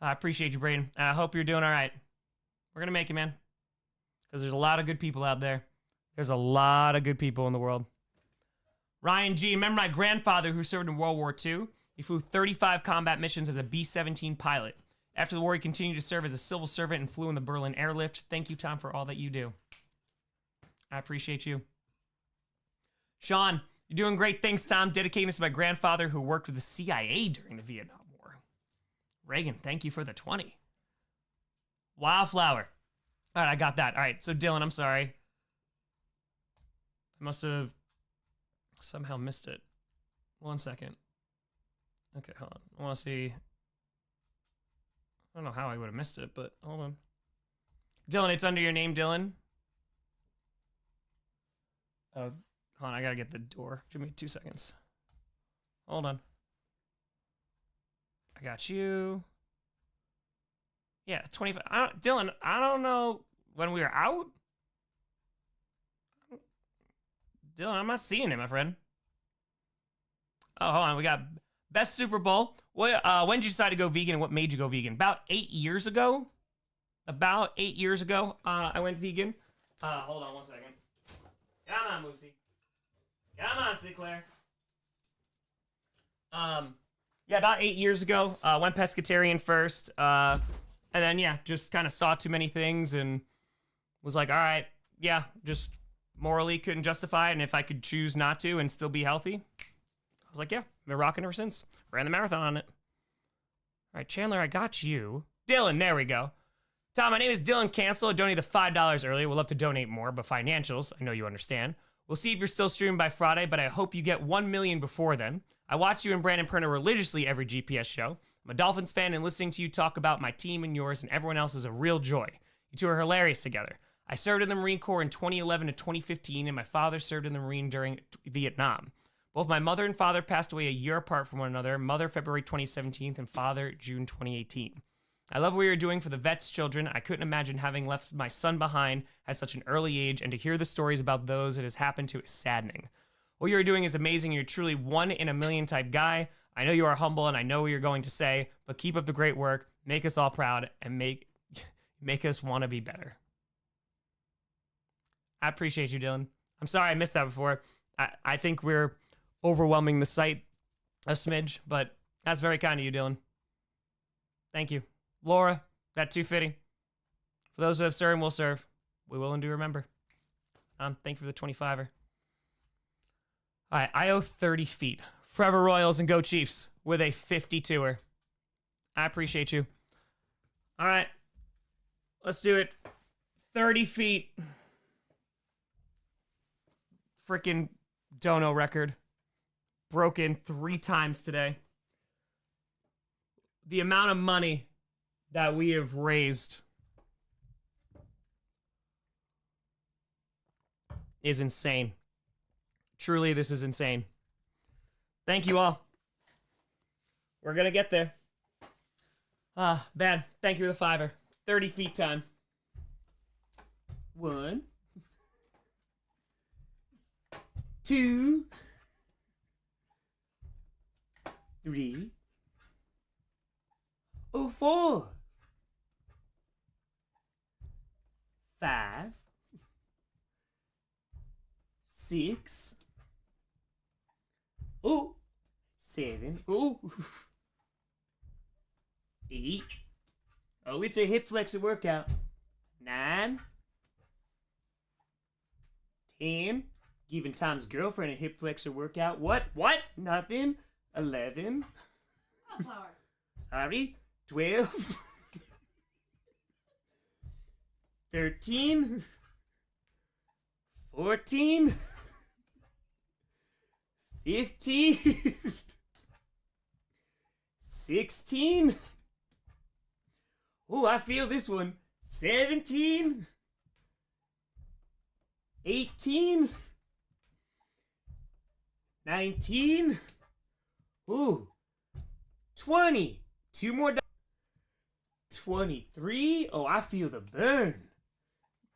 C: I appreciate you, Braden. And I hope you're doing all right. We're going to make it, man. Because there's a lot of good people out there. There's a lot of good people in the world. Ryan G, remember my grandfather who served in World War II? He flew 35 combat missions as a B-17 pilot. After the war, he continued to serve as a civil servant and flew in the Berlin airlift. Thank you, Tom, for all that you do. I appreciate you. Sean, you're doing great. Thanks, Tom. Dedicating this to my grandfather who worked with the CIA during the Vietnam War. Reagan, thank you for the 20. Wildflower. All right, I got that. All right, so Dylan, I'm sorry. I must have somehow missed it. 1 second. Okay, hold on. I want to see. I don't know how I would have missed it, but hold on. Dylan, it's under your name, Dylan. Hold on, I gotta get the door. Give me 2 seconds. Hold on. I got you. Yeah, 25. Dylan, I don't know when we were out. Dylan, I'm not seeing it, my friend. Oh, hold on. We got best Super Bowl. When did you decide to go vegan and what made you go vegan? About 8 years ago. About 8 years ago, I went vegan. Hold on 1 second. Come on, Moosey. Come on, Sinclair. Yeah, about 8 years ago, went pescatarian first. And then, yeah, just kind of saw too many things and was like, all right, yeah, just morally couldn't justify it. And if I could choose not to and still be healthy, I was like, yeah, been rocking ever since. Ran the marathon on it. All right, Chandler, I got you. Dylan, there we go. Tom, my name is Dylan Cancel. I donated the $5 earlier. We'll love to donate more, but financials, I know you understand. We'll see if you're still streaming by Friday, but I hope you get 1 million before then. I watch you and Brandon Perna religiously every GPS show. I'm a Dolphins fan, and listening to you talk about my team and yours and everyone else is a real joy. You two are hilarious together. I served in the Marine Corps in 2011 to 2015, and my father served in the Marine during Vietnam. Both my mother and father passed away a year apart from one another, mother February 2017 and father June 2018. I love what you're doing for the vets' children. I couldn't imagine having left my son behind at such an early age, and to hear the stories about those it has happened to is saddening. What you're doing is amazing. You're truly 1 in a million type guy. I know you are humble, and I know what you're going to say, but keep up the great work. Make us all proud, and make us want to be better. I appreciate you, Dylan. I'm sorry I missed that before. I think we're overwhelming the site a smidge, but that's very kind of you, Dylan. Thank you. Laura, that too fitting. For those who have served and will serve, we will and do remember. Thank you for the 25er. All right, I owe 30 feet. Forever Royals and Go Chiefs with a 52er. I appreciate you. All right, let's do it. 30 feet. Freaking dono record. Broken 3 times today. The amount of money that we have raised is insane. Truly, this is insane. Thank you all. We're gonna get there. Ben, thank you for the 5er. 30 feet time. 1, 2, 3, 4, 5, 6, 7, 8. Oh, it's a hip flexor workout. 9, 10. Giving Tom's girlfriend a hip flexor workout. What? Nothing. 11.
E: Wildflower.
C: Sorry. 12. 13. 14. 15. 16. Oh, I feel this one. 17. 18. 19. Ooh. 20. 2 more. 23. Oh, I feel the burn.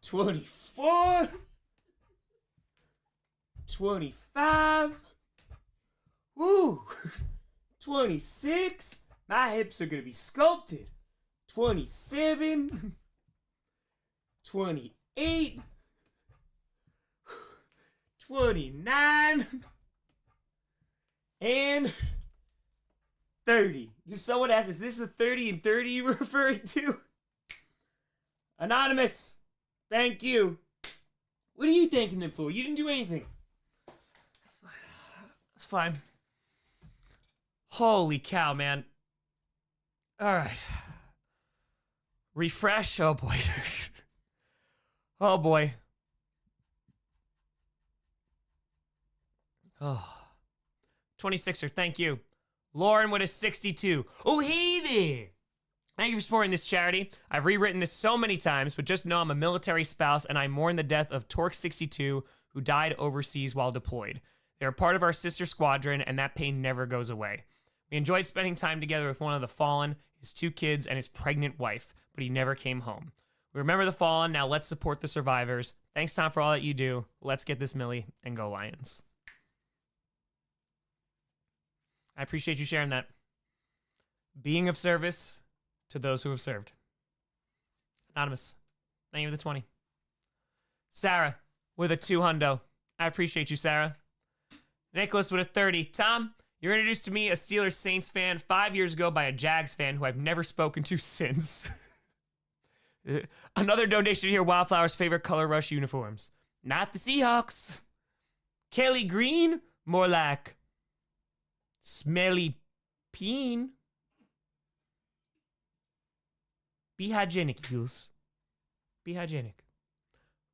C: 24. 25. Ooh. 26. My hips are going to be sculpted. 27. 28. 29. and 30. Someone asked, is this a 30 and 30 you're referring to? Anonymous, thank you. What are you thanking them for? You didn't do anything. That's fine. Holy cow, man. All right. Refresh. Oh, boy. Oh, boy. Oh. 26er, thank you. Lauren with a 62. Oh, hey there. Thank you for supporting this charity. I've rewritten this so many times, but just know I'm a military spouse and I mourn the death of Torque62, who died overseas while deployed. They're part of our sister squadron, and that pain never goes away. We enjoyed spending time together with one of the fallen, his 2 kids, and his pregnant wife, but he never came home. We remember the fallen, now let's support the survivors. Thanks, Tom, for all that you do. Let's get this Millie, and go Lions. I appreciate you sharing that. Being of service to those who have served. Anonymous, thank you for the 20. Sarah with a 200. I appreciate you, Sarah. Nicholas with a 30. Tom, you were introduced to me, a Steelers Saints fan, 5 years ago by a Jags fan who I've never spoken to since. Another donation here, Wildflower's favorite color rush uniforms. Not the Seahawks. Kelly Green, more like smelly peen. Be hygienic, Hughes. Be hygienic.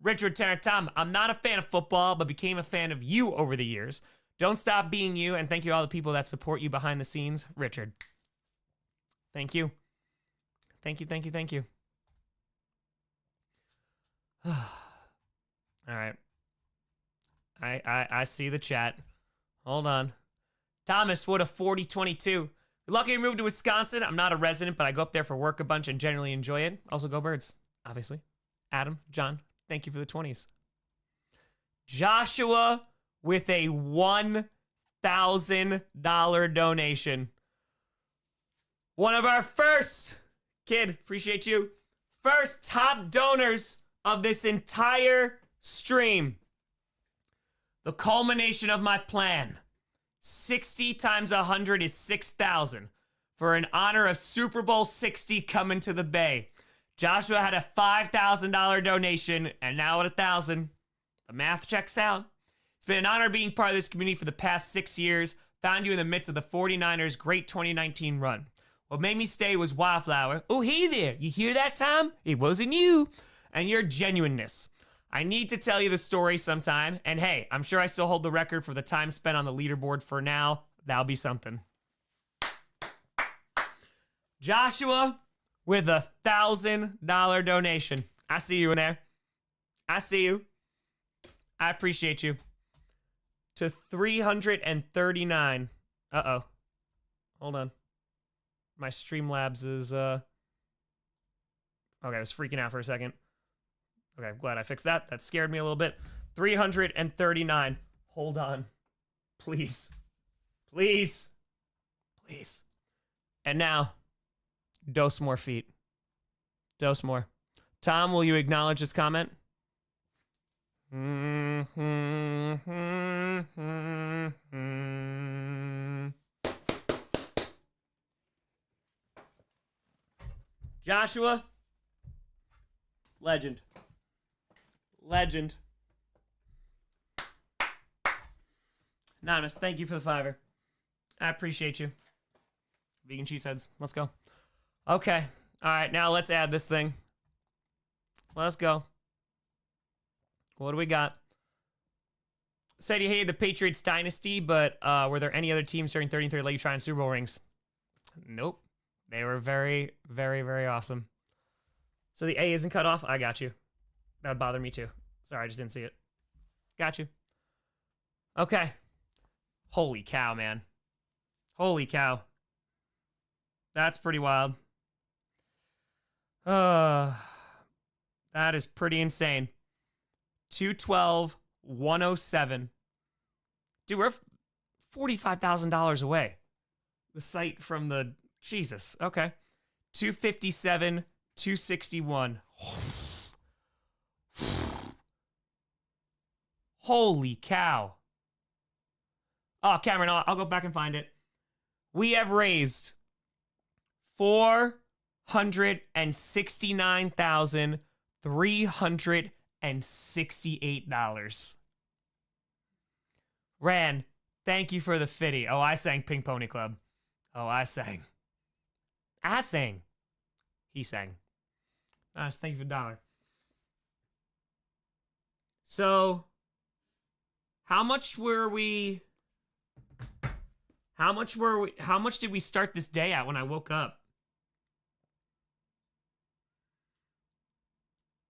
C: Richard Tanner, Tom, I'm not a fan of football, but became a fan of you over the years. Don't stop being you, and thank you to all the people that support you behind the scenes. Richard. Thank you. Thank you, thank you, thank you. All right. I see the chat. Hold on. Thomas, what a 40-22. Lucky I moved to Wisconsin. I'm not a resident, but I go up there for work a bunch and generally enjoy it. Also, go Birds, obviously. Adam, John, thank you for the 20s. Joshua with a $1,000 donation. One of our first, kid, appreciate you, first top donors of this entire stream. The culmination of my plan. 60 times 100 is 6,000 for in honor of Super Bowl 60 coming to the Bay. Joshua had a $5,000 donation, and now at 1,000. The math checks out. It's been an honor being part of this community for the past 6 years. Found you in the midst of the 49ers' great 2019 run. What made me stay was Wildflower. Oh, hey there. You hear that, Tom? It wasn't you. And your genuineness. I need to tell you the story sometime. And hey, I'm sure I still hold the record for the time spent on the leaderboard for now. That'll be something. Joshua with a $1,000 donation. I see you in there. I see you. I appreciate you. To 339. Uh-oh. Hold on. My Streamlabs is, Okay, I was freaking out for a second. Okay, I'm glad I fixed that. That scared me a little bit. 339. Hold on. Please. Please. Please. And now, dose more feet. Dose more. Tom, will you acknowledge this comment? Joshua. Legend. Legend. Anonymous, thank you for the $5. I appreciate you. Vegan cheeseheads. Let's go. Okay. All right, now let's add this thing. Let's go. What do we got? Said you hated the Patriots dynasty, but were there any other teams during 30 and 30 let you try on Super Bowl rings? Nope. They were very, very, very awesome. So the A isn't cut off? I got you. That would bother me too. Sorry, I just didn't see it. Got you. Okay. Holy cow, man. Holy cow. That's pretty wild. That is pretty insane. 212, 107. Dude, we're $45,000 away. The site from the... Jesus. Okay. 257, 261. Holy cow. Oh, Cameron, I'll go back and find it. We have raised $469,368. Ran, thank you for the fitty. Oh, I sang Pink Pony Club. Oh, I sang. He sang. Nice, thank you for $1. So, how much did we start this day at when I woke up?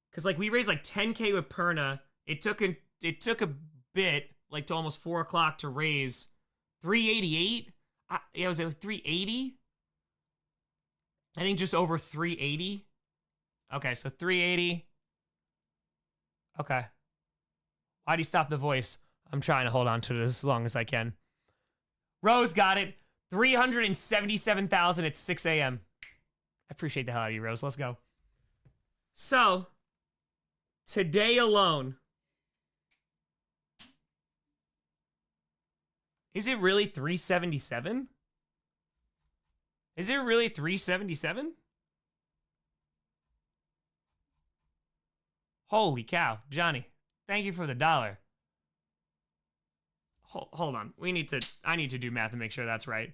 C: Because, like, we raised, like, 10K with Perna. It took a bit, like, to almost 4 o'clock to raise 388. Yeah, was it 380? I think just over 380. Okay, so 380. Okay. Why'd he stop the voice? I'm trying to hold on to it as long as I can. Rose got it. 377,000 at 6 a.m. I appreciate the hell out of you, Rose. Let's go. So, today alone, is it really 377? Is it really 377? Holy cow, Johnny. Thank you for the $1. Hold on. I need to do math and make sure that's right.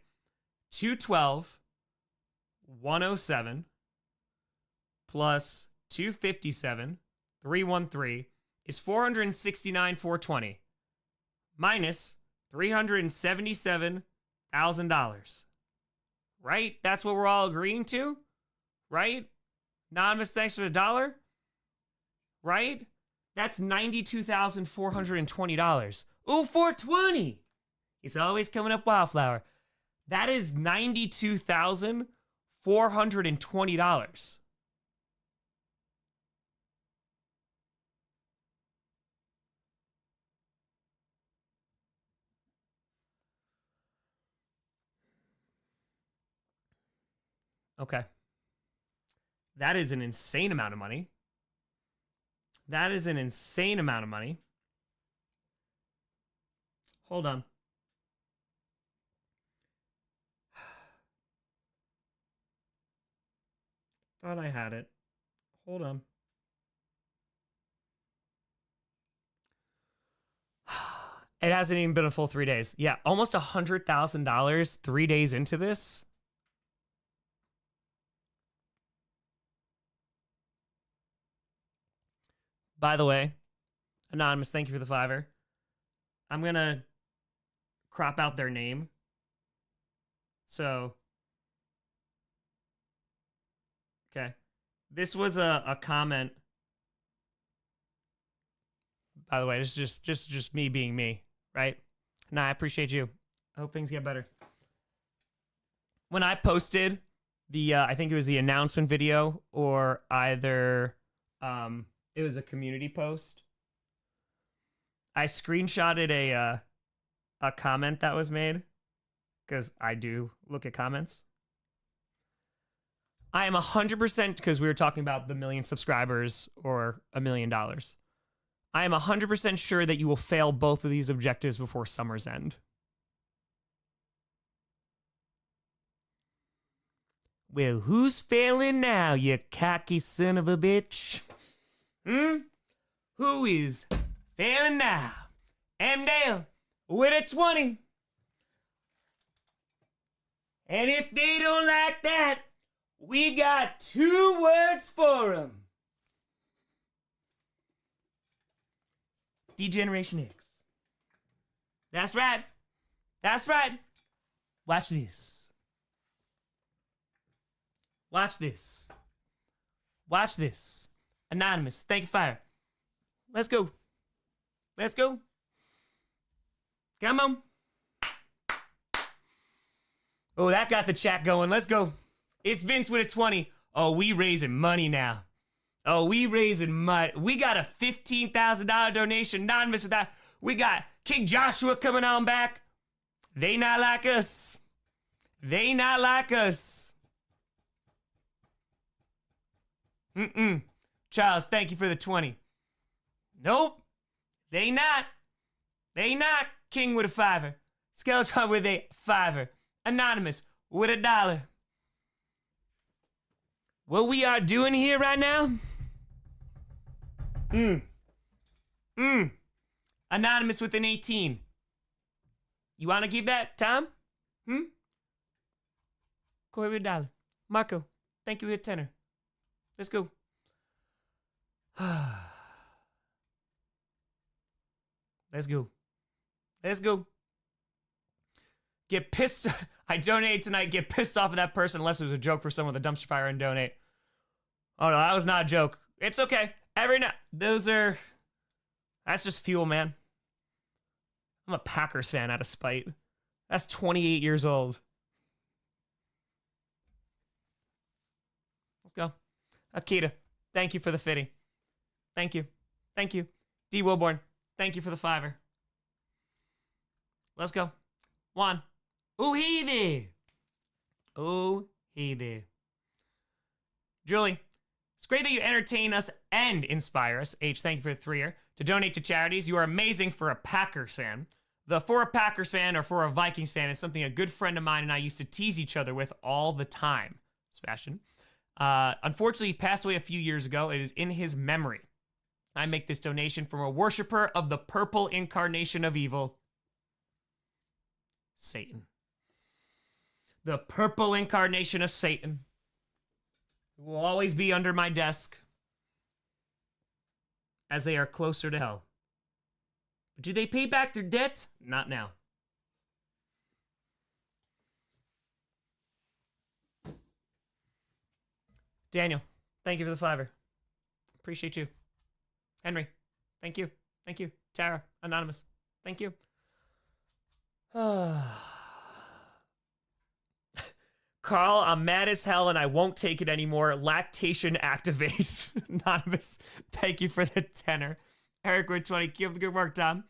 C: 212, 107 plus 257, 313 is 469,420 minus $377,000. Right? That's what we're all agreeing to? Right? Anonymous, thanks for the $1. Right? That's $92,420. Ooh, 420. It's always coming up, Wildflower. That is $92,420. Okay. That is an insane amount of money. That is an insane amount of money. Hold on. Thought I had it. Hold on. It hasn't even been a full 3 days. Yeah, almost $100,000 3 days into this. By the way, Anonymous, thank you for the $5. I'm going to crop out their name. So, okay. This was a comment. By the way, this is just me being me, right? Nah, I appreciate you. I hope things get better. When I posted the, I think it was the announcement video, or either it was a community post, I screenshotted a comment that was made, because I do look at comments. I am 100%, because we were talking about the 1 million subscribers or $1 million. I am 100% sure that you will fail both of these objectives before summer's end. Well, who's failing now, you cocky son of a bitch? Who is failing now? M-Dale with a 20. And if they don't like that, we got 2 words for them. Degeneration X. That's right. That's right. Watch this. Watch this. Watch this. Anonymous, thank you, Fire. Let's go. Let's go. Come on. Oh, that got the chat going. Let's go. It's Vince with a 20. Oh, we raising money now. Oh, we raising money. We got a $15,000 donation. Anonymous with that. We got King Joshua coming on back. They not like us. They not like us. Charles, thank you for the 20. Nope. They not. They not. King with a 5. Skeleton with a $5. Anonymous with $1. What we are doing here right now? Anonymous with an 18. You want to give that, Tom? Corey with $1. Marco, thank you for the tenner. Let's go. Let's go. Let's go. Get pissed. I donated tonight. Get pissed off at that person unless it was a joke for someone with a dumpster fire and donate. Oh no, that was not a joke. It's okay. Every night. That's just fuel, man. I'm a Packers fan out of spite. That's 28 years old. Let's go. Akita, thank you for the fitty. Thank you. Thank you. D. Wilborn, thank you for the $5. Let's go. Juan. Ooh, he there. Ooh, he there. Julie, it's great that you entertain us and inspire us. H, thank you for the $3. To donate to charities, you are amazing for a Packers fan. The for a Packers fan or for a Vikings fan is something a good friend of mine and I used to tease each other with all the time. Sebastian. Unfortunately, he passed away a few years ago. It is in his memory. I make this donation from a worshiper of the purple incarnation of evil, Satan. The purple incarnation of Satan will always be under my desk as they are closer to hell. But do they pay back their debt? Not now. Daniel, thank you for the $5. Appreciate you. Henry, thank you. Thank you. Tara, Anonymous, thank you. Carl, I'm mad as hell and I won't take it anymore. Lactation activate. Anonymous, thank you for the tenner. Eric with 20. Keep up the good work, Tom.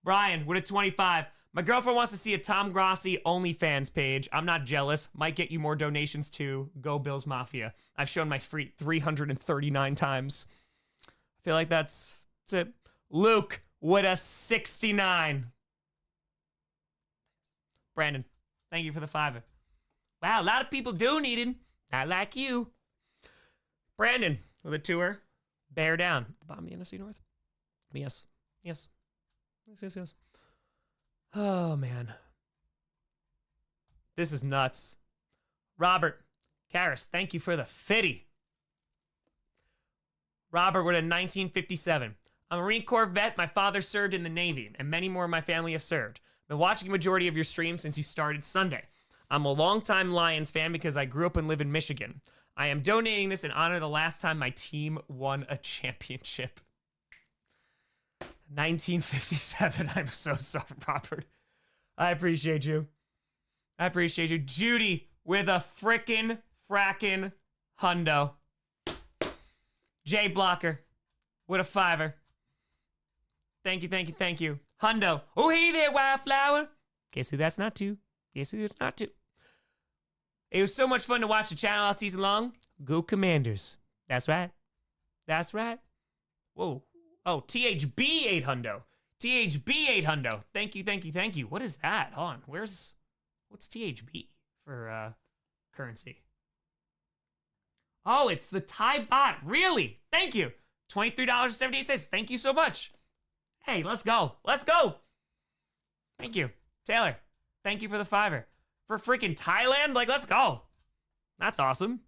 C: Brian with a 25. My girlfriend wants to see a Tom Grossi OnlyFans page. I'm not jealous. Might get you more donations too. Go Bills Mafia. I've shown my free 339 times. I feel like that's it. Luke with a 69. Brandon, thank you for the $5. Wow, a lot of people donated. Not like you. Brandon with a $2. Bear down. The bottom of the NFC North. Yes. Yes. Yes, yes, yes. Oh, man. This is nuts. Robert Karras, thank you for the 50. Robert with a 1957. I'm a Marine Corps vet. My father served in the Navy, and many more of my family have served. I've been watching a majority of your streams since you started Sunday. I'm a longtime Lions fan because I grew up and live in Michigan. I am donating this in honor of the last time my team won a championship. 1957. I'm so sorry, Robert. I appreciate you. I appreciate you. Judy with a frackin' hundo. Jay Blocker with a $5. Thank you, thank you, thank you. Hundo. Oh, hey there, Wildflower. Guess who that's not to? Guess who it's not to? It was so much fun to watch the channel all season long. Go Commanders. That's right. That's right. Whoa. Oh, THB 8 hundo. THB 8 hundo. Thank you, thank you, thank you. What is that? Hold on. What's THB for currency? Oh, it's the Thai bot. Really? Thank you. $23.78. Thank you so much. Hey, let's go. Let's go. Thank you. Taylor, thank you for the $5. For freaking Thailand? Like, let's go. That's awesome.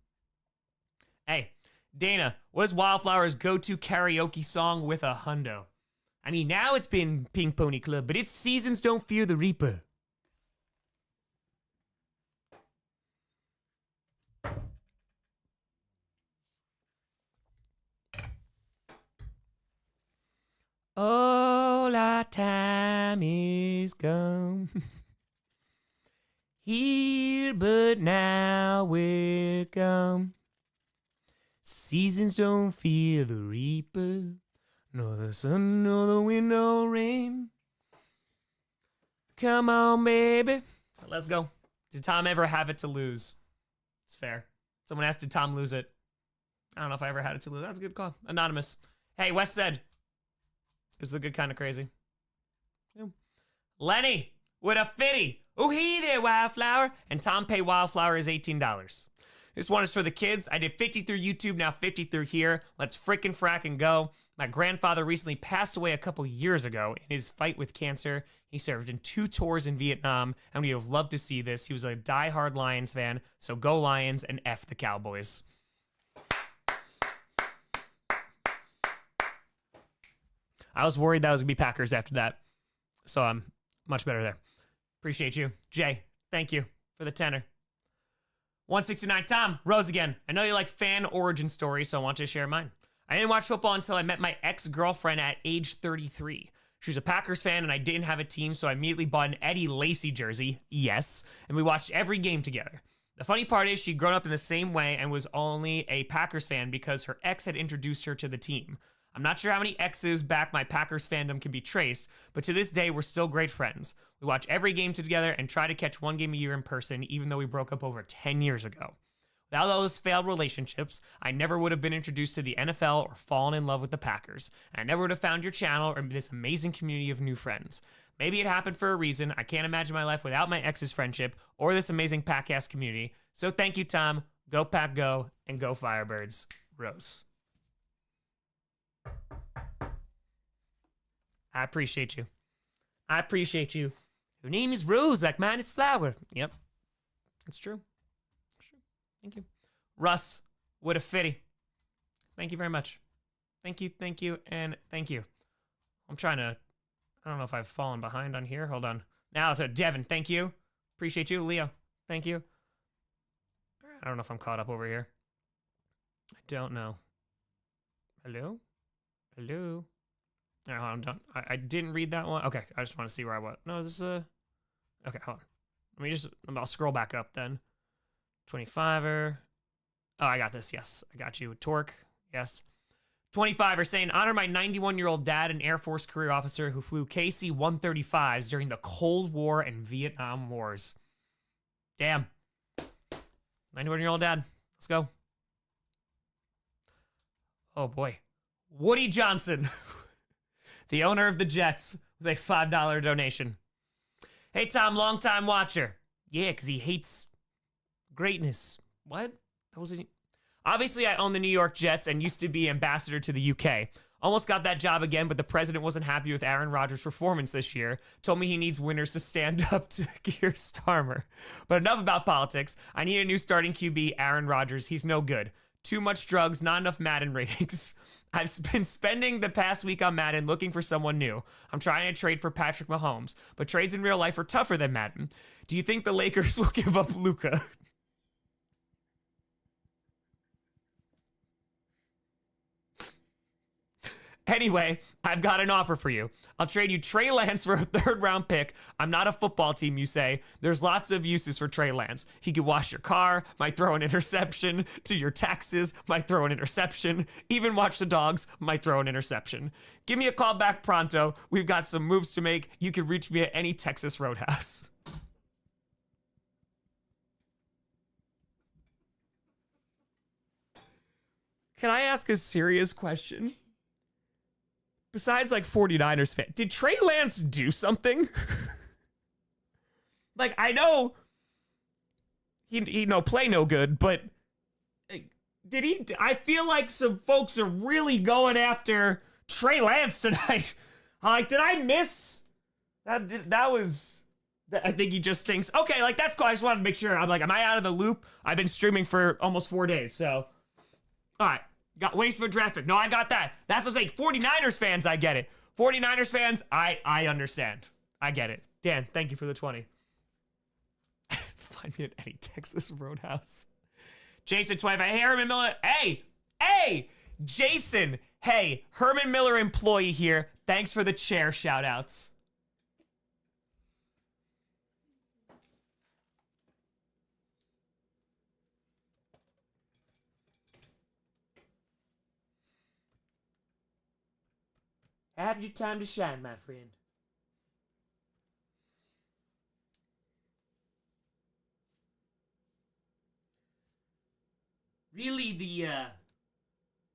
C: Hey, Dana, what is Wildflower's go-to karaoke song with a hundo? I mean, now it's been Pink Pony Club, but it's Seasons Don't Fear the Reaper. All our time is gone. Here, but now we're gone. Seasons don't fear the reaper, nor the sun, nor the wind, nor rain. Come on, baby. Let's go. Did Tom ever have it to lose? It's fair. Someone asked, did Tom lose it? I don't know if I ever had it to lose. That's a good call. Anonymous. Hey, Wes said, it was the good kind of crazy. Yeah. Lenny with a fitty. Oh, hey there, Wildflower. And Tom Pay Wildflower is $18. This one is for the kids. I did 50 through YouTube, now 50 through here. Let's frickin' frack and go. My grandfather recently passed away a couple years ago in his fight with cancer. He served in 2 tours in Vietnam, and we would have loved to see this. He was a diehard Lions fan, so go Lions and F the Cowboys. I was worried that was going to be Packers after that, so I'm much better there. Appreciate you. Jay, thank you for the tenor. 169, Tom, Rose again. I know you like fan origin stories, so I want to share mine. I didn't watch football until I met my ex-girlfriend at age 33. She was a Packers fan, and I didn't have a team, so I immediately bought an Eddie Lacy jersey, yes, and we watched every game together. The funny part is she'd grown up in the same way and was only a Packers fan because her ex had introduced her to the team. I'm not sure how many exes back my Packers fandom can be traced, but to this day, we're still great friends. We watch every game together and try to catch one game a year in person, even though we broke up over 10 years ago. Without those failed relationships, I never would have been introduced to the NFL or fallen in love with the Packers. And I never would have found your channel or this amazing community of new friends. Maybe it happened for a reason. I can't imagine my life without my ex's friendship or this amazing Packcast community. So thank you, Tom. Go Pack Go, and go Firebirds. Rose. I appreciate you. I appreciate you. Your name is Rose, like mine is Flower. Yep. It's true. Thank you. Russ, what a fitty. Thank you very much. Thank you, and thank you. I'm trying to, I don't know if I've fallen behind on here. Hold on. Now, so Devin, thank you. Appreciate you. Leo, thank you. I don't know if I'm caught up over here. I don't know. Hello? Hello? All right, hold on. Don't, I didn't read that one. Okay, I just want to see where I was. No, this is a... Okay, hold on. Let me just... I'll scroll back up then. 25er. Oh, I got this. Yes, I got you. Torque. Yes. 25er saying, honor my 91-year-old dad, an Air Force career officer who flew KC-135s during the Cold War and Vietnam Wars. Damn. 91-year-old dad. Let's go. Oh, boy. Woody Johnson, the owner of the Jets, with a $5 donation. Hey, Tom, long-time watcher. Yeah, because he hates greatness. What? That wasn't... Obviously, I own the New York Jets and used to be ambassador to the UK. Almost got that job again, but the president wasn't happy with Aaron Rodgers' performance this year. Told me he needs winners to stand up to Keir Starmer. But enough about politics. I need a new starting QB, Aaron Rodgers. He's no good. Too much drugs, not enough Madden ratings. I've been spending the past week on Madden looking for someone new. I'm trying to trade for Patrick Mahomes, but trades in real life are tougher than Madden. Do you think the Lakers will give up Luka? Anyway, I've got an offer for you. I'll trade you Trey Lance for a 3rd-round pick. I'm not a football team, you say. There's lots of uses for Trey Lance. He could wash your car, might throw an interception. To your taxes, might throw an interception. Even watch the dogs, might throw an interception. Give me a call back pronto. We've got some moves to make. You can reach me at any Texas Roadhouse. Can I ask a serious question? Besides, like, 49ers fan, did Trey Lance do something? Like, I know he no play no good, but did he? I feel like some folks are really going after Trey Lance tonight. Like, did I miss that? That was. I think he just stinks. Okay, like, that's cool. I just wanted to make sure. I'm like, am I out of the loop? I've been streaming for almost 4 days, so. All right. Got waste of a draft pick. No, I got that. That's what I'm saying. 49ers fans, I get it. 49ers fans, I understand. I get it. Dan, thank you for the 20. Find me at any Texas Roadhouse. Jason 25. Hey, Herman Miller. Hey, Jason. Hey, Herman Miller employee here. Thanks for the chair shout outs. Have your time to shine, my friend. Really, the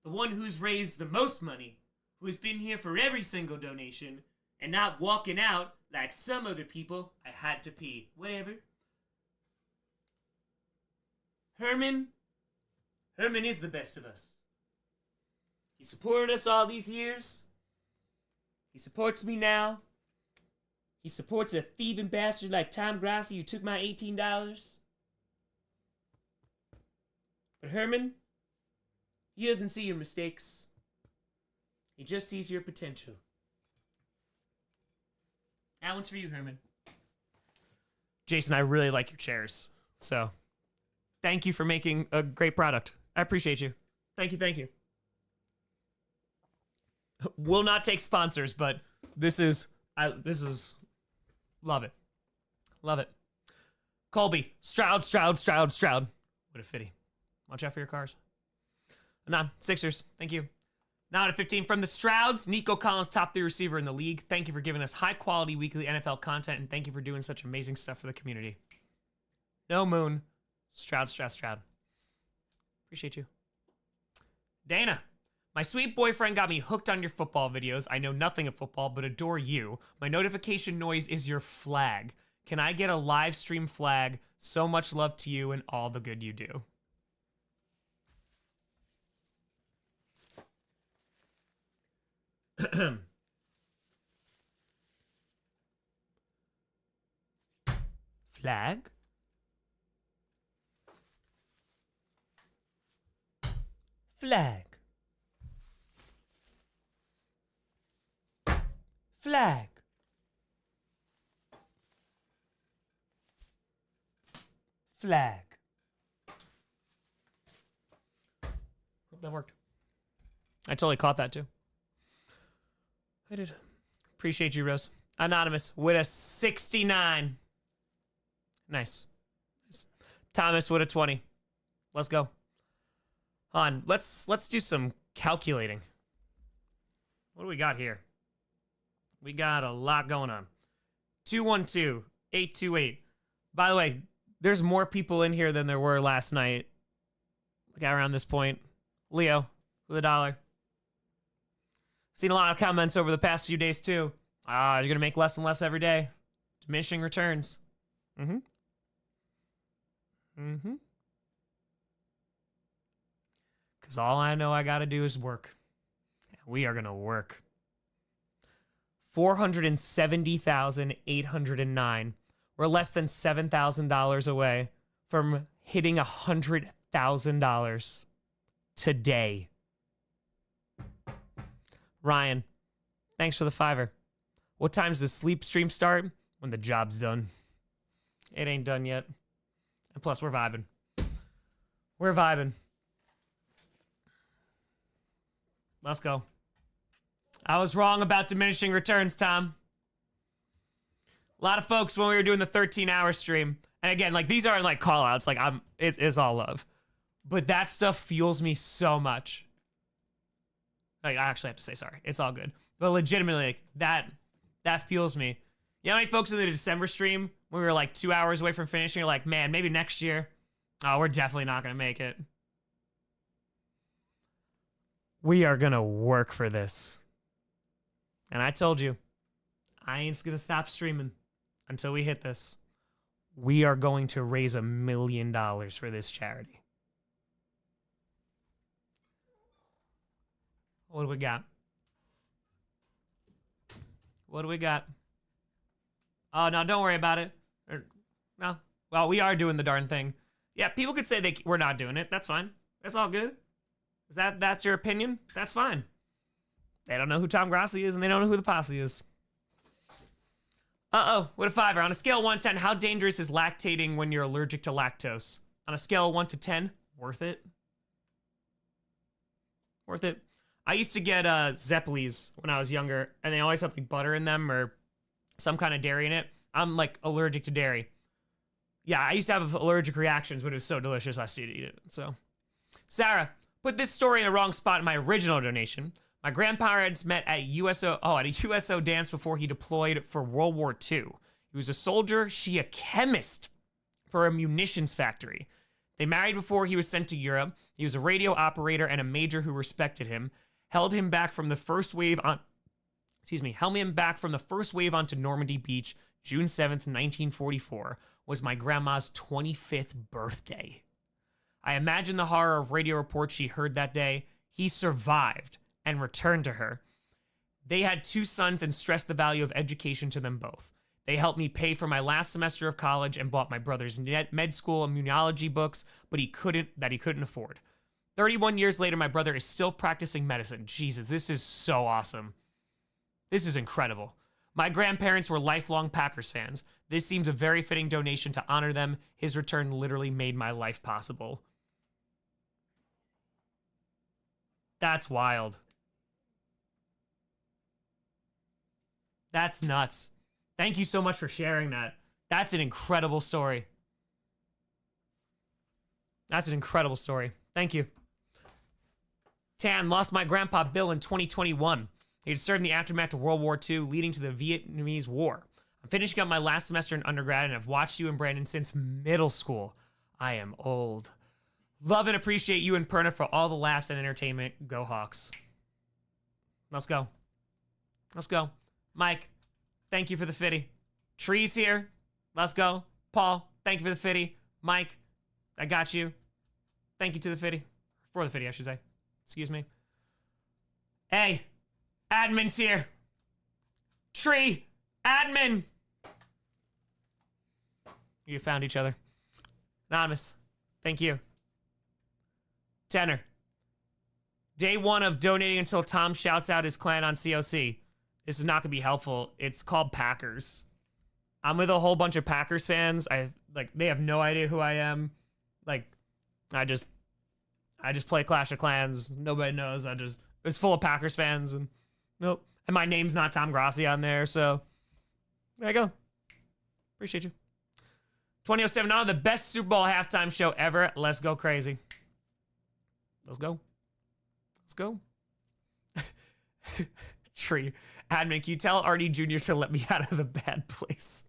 C: one who's raised the most money, who has been here for every single donation, and not walking out Like some other people, I had to pee. Whatever. Herman is the best of us. He supported us all these years. He supports me now. He supports a thieving bastard like Tom Grossi who took my $18. But Herman, he doesn't see your mistakes. He just sees your potential. That one's for you, Herman. Jason, I really like your chairs. So, thank you for making a great product. I appreciate you. Thank you. Will not take sponsors, but this is love it. Colby, Stroud. What a fitty. Watch out for your cars. Nah, Sixers. Thank you. Now at 15 from the Strouds, Nico Collins, top 3 receiver in the league. Thank you for giving us high quality weekly NFL content, and thank you for doing such amazing stuff for the community. No Moon, Stroud. Appreciate you. Dana, my sweet boyfriend got me hooked on your football videos. I know nothing of football, but adore you. My notification noise is your flag. Can I get a live stream flag? So much love to you and all the good you do. Flag? Flag. Flag. Flag. Hope that worked. I totally caught that too. I did. Appreciate you, Rose. Anonymous with a 69. Nice. Thomas with a 20. Let's go. On. Let's do some calculating. What do we got here? We got a lot going on. 212-828. By the way, there's more people in here than there were last night. We got around this point. Leo with $1. Seen a lot of comments over the past few days too. You're gonna make less and less every day. Diminishing returns. Because all I know I gotta do is work. We are gonna work. 470,809. We're less than $7,000 away from hitting $100,000 today. Ryan, thanks for the $5. What time's the sleep stream start? When the job's done. It ain't done yet. And plus, we're vibing. Let's go. I was wrong about diminishing returns, Tom. A lot of folks, when we were doing the 13-hour stream, and again, like, these aren't like call-outs, like, it's all love. But that stuff fuels me so much. Like, I actually have to say sorry. It's all good. But legitimately, like, that fuels me. You know how many folks in the December stream, when we were like 2 hours away from finishing, are like, man, maybe next year? Oh, we're definitely not going to make it. We are going to work for this. And I told you, I ain't going to stop streaming until we hit this. We are going to raise $1 million for this charity. What do we got? Oh, no, don't worry about it. No. Well, we are doing the darn thing. Yeah, people could say we're not doing it. That's fine. That's all good. That's your opinion? That's fine. They don't know who Tom Grossi is, and they don't know who the posse is. What a $5. On a scale of 1 to 10, how dangerous is lactating when you're allergic to lactose? On a scale of 1 to 10, worth it. Worth it. I used to get Zeppelis when I was younger, and they always had like butter in them or some kind of dairy in it. I'm like allergic to dairy. Yeah, I used to have allergic reactions, but it was so delicious I still eat it. So, Sarah, put this story in the wrong spot in my original donation. My grandparents met at a USO dance before he deployed for World War II. He was a soldier, she a chemist for a munitions factory. They married before he was sent to Europe. He was a radio operator and a major who respected him, held him back from the first wave help him back from the first wave onto Normandy Beach, June 7th, 1944, was my grandma's 25th birthday. I imagine the horror of radio reports she heard that day. He survived and returned to her. They had 2 sons and stressed the value of education to them both. They helped me pay for my last semester of college and bought my brother's med school immunology books, but he couldn't afford. 31 years later, my brother is still practicing medicine. Jesus, this is so awesome. This is incredible. My grandparents were lifelong Packers fans. This seems a very fitting donation to honor them. His return literally made my life possible. That's wild. That's nuts. Thank you so much for sharing that. That's an incredible story. That's an incredible story. Thank you. Tan, lost my grandpa Bill in 2021. He had served in the aftermath of World War II, leading to the Vietnamese War. I'm finishing up my last semester in undergrad, and I've watched you and Brandon since middle school. I am old. Love and appreciate you and Perna for all the laughs and entertainment. Go Hawks. Let's go. Let's go. Mike, thank you for the fitty. Tree's here. Let's go. Paul, thank you for the fitty. Mike, I got you. Thank you to the fitty. For the fitty, I should say. Excuse me. Hey, admin's here. Tree, admin. You found each other. Anonymous, thank you. Tenor. Day 1 of donating until Tom shouts out his clan on COC. This is not gonna be helpful. It's called Packers. I'm with a whole bunch of Packers fans. They have no idea who I am. Like, I just play Clash of Clans. Nobody knows. It's full of Packers fans, and nope. And my name's not Tom Grossi on there, so there you go. Appreciate you. 2007 on the best Super Bowl halftime show ever. Let's go crazy. Let's go. Let's go. Tree. Admin, can you tell RD Jr. to let me out of the bad place?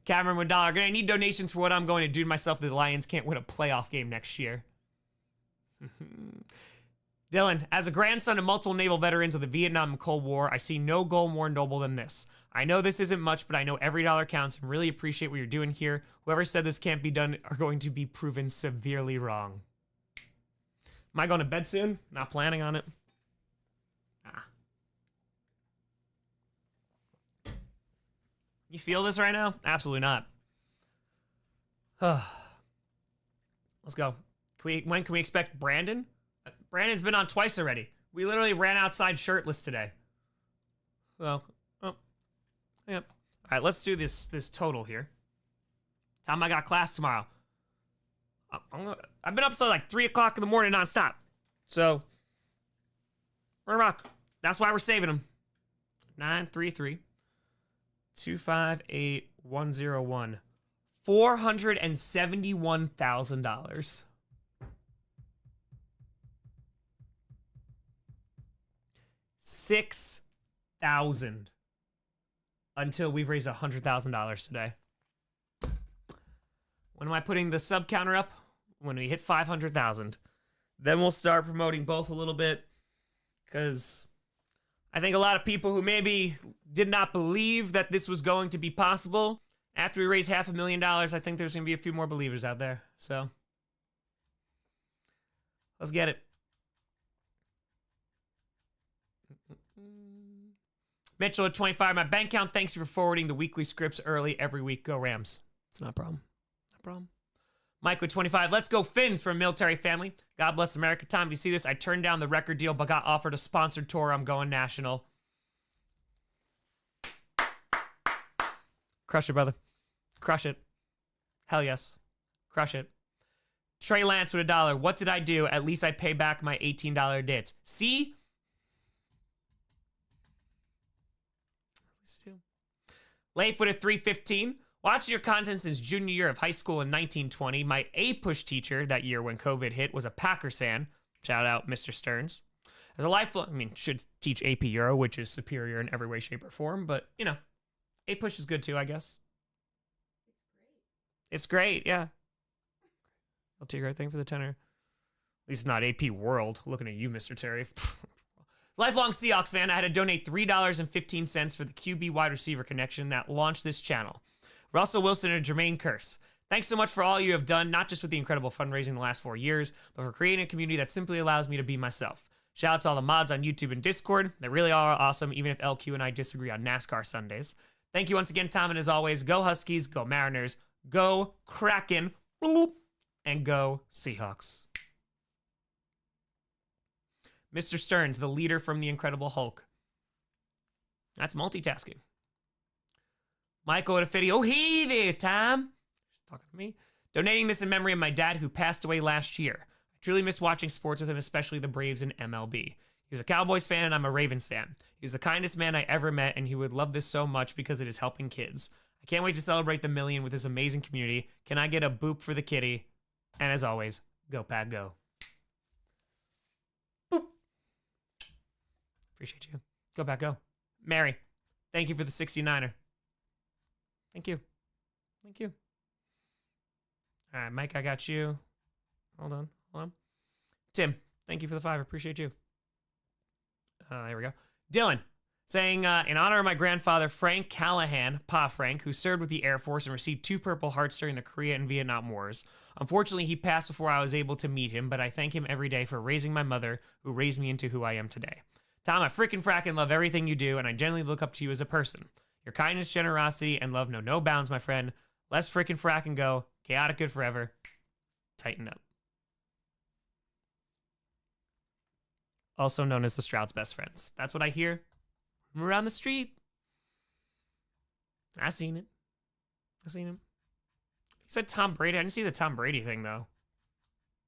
C: Cameron $1. Gonna need donations for what I'm going to do to myself. The Lions can't win a playoff game next year. Dylan, as a grandson of multiple naval veterans of the Vietnam and Cold War, I see no goal more noble than this. I know this isn't much, but I know every dollar counts and really appreciate what you're doing here. Whoever said this can't be done are going to be proven severely wrong. Am I going to bed soon? Not planning on it. You feel this right now? Absolutely not. Let's go. When can we expect Brandon? Brandon's been on twice already. We literally ran outside shirtless today. Well, oh, yep. All right, let's do this total here. Tom, I got class tomorrow. I've been up till like 3 o'clock in the morning nonstop. So, we're gonna rock. That's why we're saving them. 933-258-101. $471,000. 6,000 until we've raised $100,000 today. When am I putting the sub counter up? When we hit 500,000. Then we'll start promoting both a little bit, because I think a lot of people who maybe did not believe that this was going to be possible, after we raise $500,000, I think there's going to be a few more believers out there. So, let's get it. Mitchell at 25, my bank account, thanks you for forwarding the weekly scripts early every week. Go Rams. It's not a problem. Not a problem. Mike with 25, let's go Finns for a military family. God bless America. Tom, if you see this, I turned down the record deal, but got offered a sponsored tour. I'm going national. Crush it, brother. Crush it. Hell yes. Crush it. Trey Lance with $1. What did I do? At least I pay back my $18 debts. See? Leif with a 315. Watching your content since junior year of high school in 1920. My A-push teacher that year when COVID hit was a Packers fan. Shout out Mr. Stearns. As a lifelong, should teach AP Euro, which is superior in every way, shape, or form. But, A-push is good too, I guess. It's great, yeah. I'll take the right thing for the tenor. At least not AP World. Looking at you, Mr. Terry. As Lifelong Seahawks fan, I had to donate $3.15 for the QB wide receiver connection that launched this channel. Russell Wilson and Jermaine Kearse. Thanks so much for all you have done, not just with the incredible fundraising the last 4 years, but for creating a community that simply allows me to be myself. Shout out to all the mods on YouTube and Discord. They really are awesome, even if LQ and I disagree on NASCAR Sundays. Thank you once again, Tom, and as always, go Huskies, go Mariners, go Kraken, and go Seahawks. Mr. Stearns, the leader from the Incredible Hulk. That's multitasking. Michael at a video. Oh, hey there, Tom. Just talking to me. Donating this in memory of my dad who passed away last year. I truly miss watching sports with him, especially the Braves and MLB. He was a Cowboys fan and I'm a Ravens fan. He's the kindest man I ever met and he would love this so much because it is helping kids. I can't wait to celebrate the million with this amazing community. Can I get a boop for the kitty? And as always, go Pack Go. Boop. Appreciate you. Go Pack Go. Mary, thank you for the 69er. Thank you. Thank you. All right, Mike, I got you. Hold on. Tim, thank you for the 5. Appreciate you. There we go. Dylan, saying, in honor of my grandfather, Frank Callahan, Pa Frank, who served with the Air Force and received 2 Purple Hearts during the Korea and Vietnam Wars. Unfortunately, he passed before I was able to meet him, but I thank him every day for raising my mother, who raised me into who I am today. Tom, I freaking frackin' love everything you do, and I genuinely look up to you as a person. Your kindness, generosity, and love know no bounds, my friend. Let's freaking frackin' go. Chaotic good forever. Tighten up. Also known as the Stroud's best friends. That's what I hear from around the street. I seen it. He said Tom Brady. I didn't see the Tom Brady thing, though.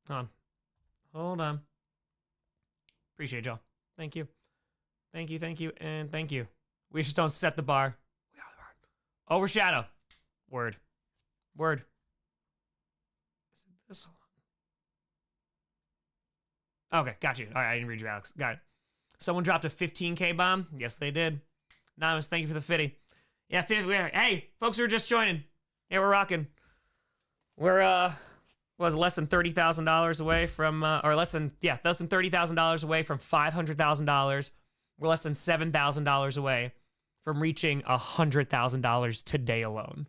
C: Hold on. Appreciate y'all. Thank you. Thank you, and thank you. We just don't set the bar. We are the bar. Overshadow. Word. Is it this one? Okay, got you. All right, I didn't read you, Alex. Got it. Someone dropped a 15K bomb. Yes, they did. Anonymous, thank you for the 50. Yeah, 50. Hey, folks who are just joining. Yeah, we're rocking. We're less than $30,000 away from, or less than $30,000 away from $500,000. We're less than $7,000 away from reaching $100,000 today alone.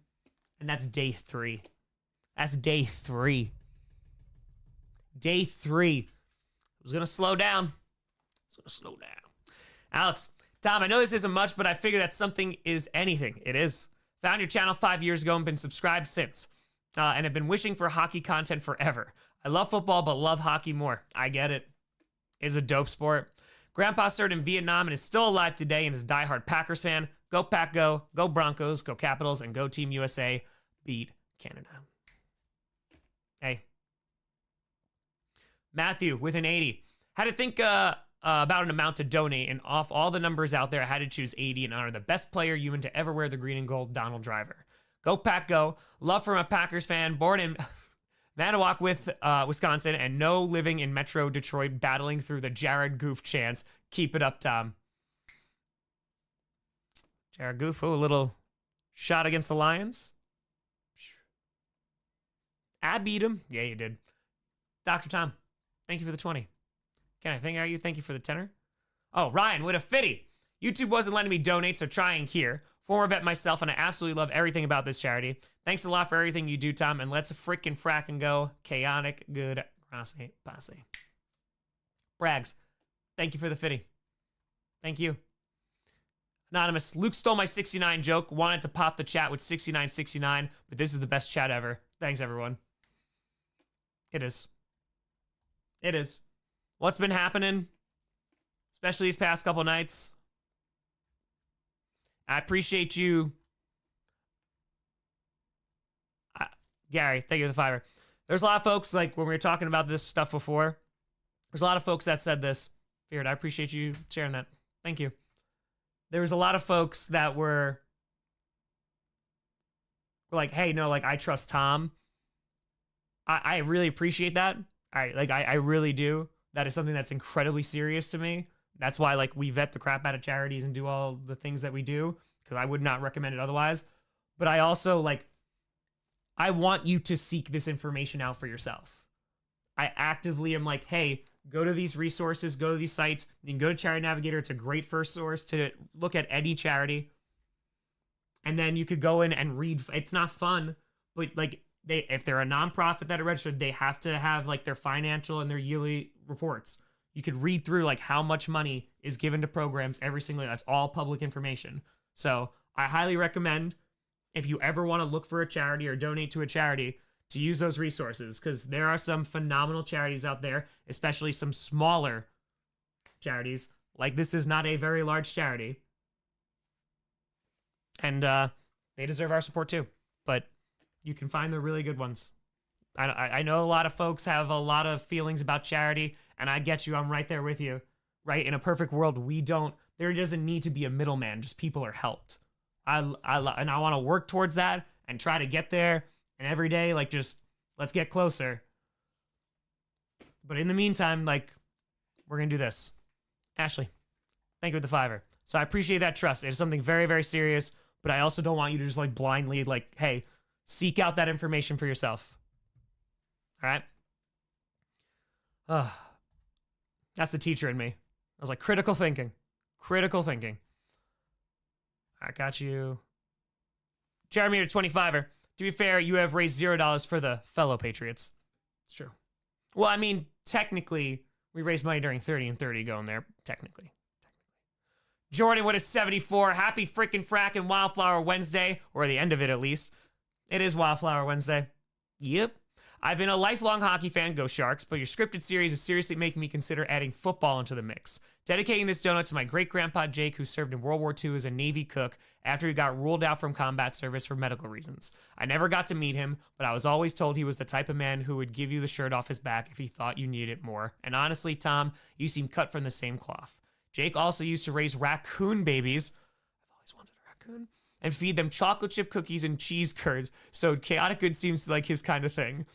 C: And that's day 3. Day 3. It was going to slow down. Alex, Tom, I know this isn't much, but I figure that something is anything. It is. Found your channel 5 years ago and been subscribed since. And have been wishing for hockey content forever. I love football, but love hockey more. I get it. It's a dope sport. Grandpa served in Vietnam and is still alive today and is a diehard Packers fan. Go Pack Go, go Broncos, go Capitals, and go Team USA. Beat Canada. Hey. Matthew with an 80. Had to think about an amount to donate, and off all the numbers out there, I had to choose 80 and honor the best player human to ever wear the green and gold, Donald Driver. Go Pack Go. Love from a Packers fan, born in Manawak, Wisconsin, and no living in Metro Detroit, battling through the Jared Goof chants. Keep it up, Tom. Jared Goof, a little shot against the Lions. I beat him. Yeah, you did. Dr. Tom, thank you for the 20. Can I thank you? Thank you for the tenor. Oh, Ryan with a 50. YouTube wasn't letting me donate, so trying here. Former vet myself, and I absolutely love everything about this charity. Thanks a lot for everything you do, Tom, and let's frickin' frack and go. Chaotic, good, Grossi, passe. Braggs, thank you for the 50. Thank you. Anonymous, Luke stole my 69 joke, wanted to pop the chat with 6969, but this is the best chat ever. Thanks, everyone. It is. What's been happening, especially these past couple nights? I appreciate you. Gary, thank you for the 5. There's a lot of folks, like when we were talking about this stuff before, there's a lot of folks that said this. Feared, I appreciate you sharing that. Thank you. There was a lot of folks that were like, hey, no, like I trust Tom. I really appreciate that. I really do. That is something that's incredibly serious to me. That's why, like, we vet the crap out of charities and do all the things that we do, because I would not recommend it otherwise. But I also, like, I want you to seek this information out for yourself. I actively am like, hey, go to these resources, go to these sites. You can go to Charity Navigator. It's a great first source to look at any charity. And then you could go in and read. It's not fun, but like if they're a nonprofit that are registered, they have to have like their financial and their yearly reports. You could read through like how much money is given to programs every single year. That's all public information. So I highly recommend, if you ever want to look for a charity or donate to a charity, to use those resources, because there are some phenomenal charities out there, especially some smaller charities. Like, this is not a very large charity. And they deserve our support too. But you can find the really good ones. I know a lot of folks have a lot of feelings about charity, and I get you. I'm right there with you. Right? In a perfect world, there doesn't need to be a middleman. Just people are helped. And I want to work towards that and try to get there. And every day, like, just let's get closer. But in the meantime, like, we're going to do this. Ashley, thank you for the $5. So I appreciate that trust. It's something very, very serious, but I also don't want you to just like blindly, like, hey, seek out that information for yourself. All right? That's the teacher in me. I was like, critical thinking. Critical thinking. I got you. Jeremy, a $25. To be fair, you have raised $0 for the fellow Patriots. It's true. Well, I mean, technically, we raised money during 30 and 30 going there. Technically. Jordan, what is 74? Happy freaking frackin' Wildflower Wednesday, or the end of it at least. It is Wildflower Wednesday. Yep. I've been a lifelong hockey fan, go Sharks, but your scripted series is seriously making me consider adding football into the mix. Dedicating this donut to my great-grandpa Jake, who served in World War II as a Navy cook after he got ruled out from combat service for medical reasons. I never got to meet him, but I was always told he was the type of man who would give you the shirt off his back if he thought you needed it more. And honestly, Tom, you seem cut from the same cloth. Jake also used to raise raccoon babies. I've always wanted a raccoon. And feed them chocolate chip cookies and cheese curds, so chaotic good seems like his kind of thing.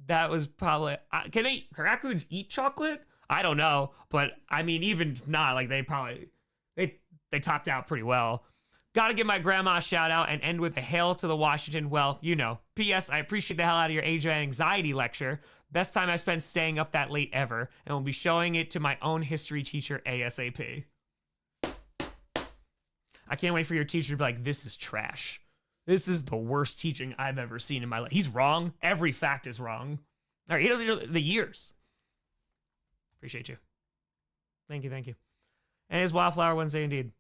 C: That was probably... can raccoons eat chocolate? I don't know, but I mean, even if not, like, they probably... They topped out pretty well. Gotta give my grandma a shout out and end with a hail to the Washington. Well, you know. P.S. I appreciate the hell out of your age anxiety lecture. Best time I spent staying up that late ever, and will be showing it to my own history teacher ASAP. I can't wait for your teacher to be like, this is trash. This is the worst teaching I've ever seen in my life. He's wrong. Every fact is wrong. All right, he doesn't know the years. Appreciate you. Thank you, thank you. And it's Wildflower Wednesday indeed.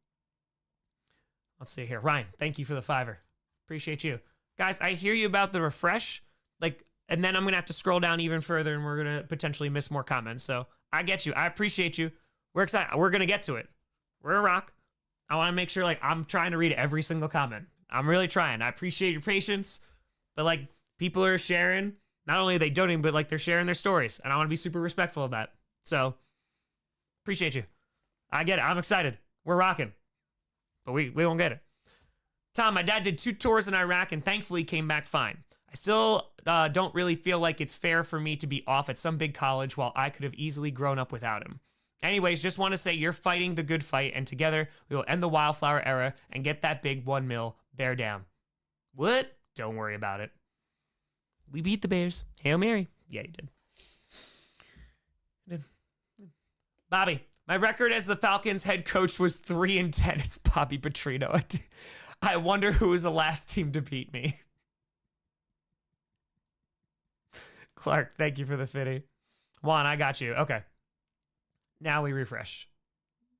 C: Let's see here. Ryan, thank you for the $5. Appreciate you. Guys, I hear you about the refresh. Like, and then I'm going to have to scroll down even further and we're going to potentially miss more comments. So I get you. I appreciate you. We're excited. We're going to get to it. We're a rock. I want to make sure, like, I'm trying to read every single comment. I'm really trying. I appreciate your patience, but like, people are sharing, not only are they donating, but like, they're sharing their stories, and I want to be super respectful of that. So appreciate you. I get it. I'm excited. We're rocking, but we won't get it. Tom, my dad did 2 tours in Iraq and thankfully came back fine. I still don't really feel like it's fair for me to be off at some big college while I could have easily grown up without him. Anyways, just want to say you're fighting the good fight, and together we will end the Wildflower era and get that big 1 mil bear down. What? Don't worry about it. We beat the Bears. Hail Mary. Yeah, you did. Bobby, my record as the Falcons head coach was 3-10. It's Bobby Petrino. I wonder who was the last team to beat me. Clark, thank you for the 50. Juan, I got you. Okay. Now we refresh.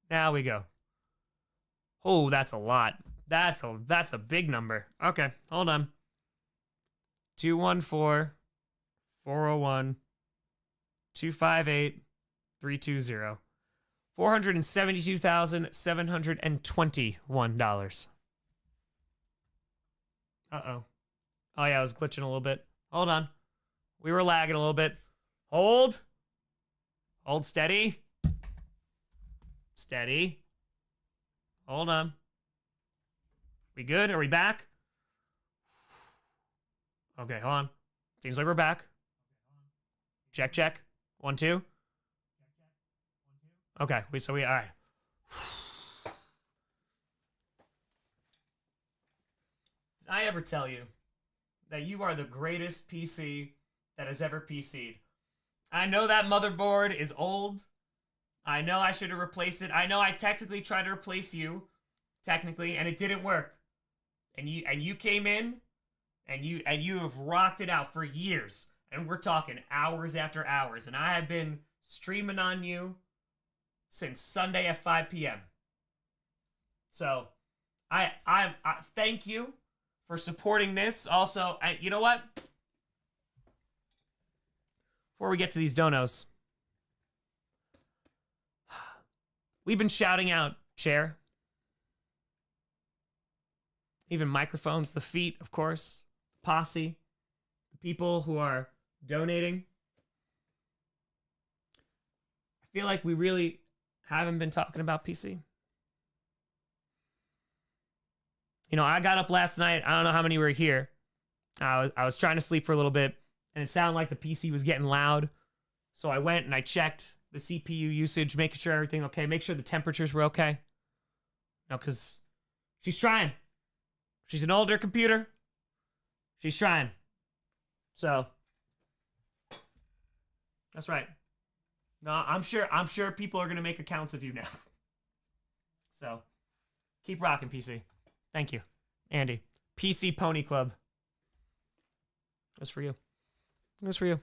C: Now we go. Oh, that's a lot. That's a big number. Okay, hold on. 214 401 258 320. $472,721. Uh-oh. Oh yeah, I was glitching a little bit. Hold on. We were lagging a little bit. Hold. Hold steady. Steady. Hold on. We good? Are we back? Okay, hold on. Seems like we're back. Check, check. 1, 2. Okay, all right. Did I ever tell you that you are the greatest PC that has ever PC'd? I know that motherboard is old. I know I should have replaced it. I know I technically tried to replace you, technically, and it didn't work. And you came in, and you have rocked it out for years. And we're talking hours after hours. And I have been streaming on you since Sunday at 5 p.m. So, I thank you for supporting this. Also, you know what? Before we get to these donos, we've been shouting out chair, even microphones, the feet, of course, posse, the people who are donating. I feel like we really haven't been talking about PC. You know, I got up last night. I don't know how many were here. I was trying to sleep for a little bit, and it sounded like the PC was getting loud. So I went and I checked the CPU usage, making sure everything okay, make sure the temperatures were okay. No, because she's trying. She's an older computer. She's trying. So that's right. No, I'm sure people are gonna make accounts of you now. So keep rocking, PC. Thank you, Andy. PC Pony Club. That's for you. That's for you.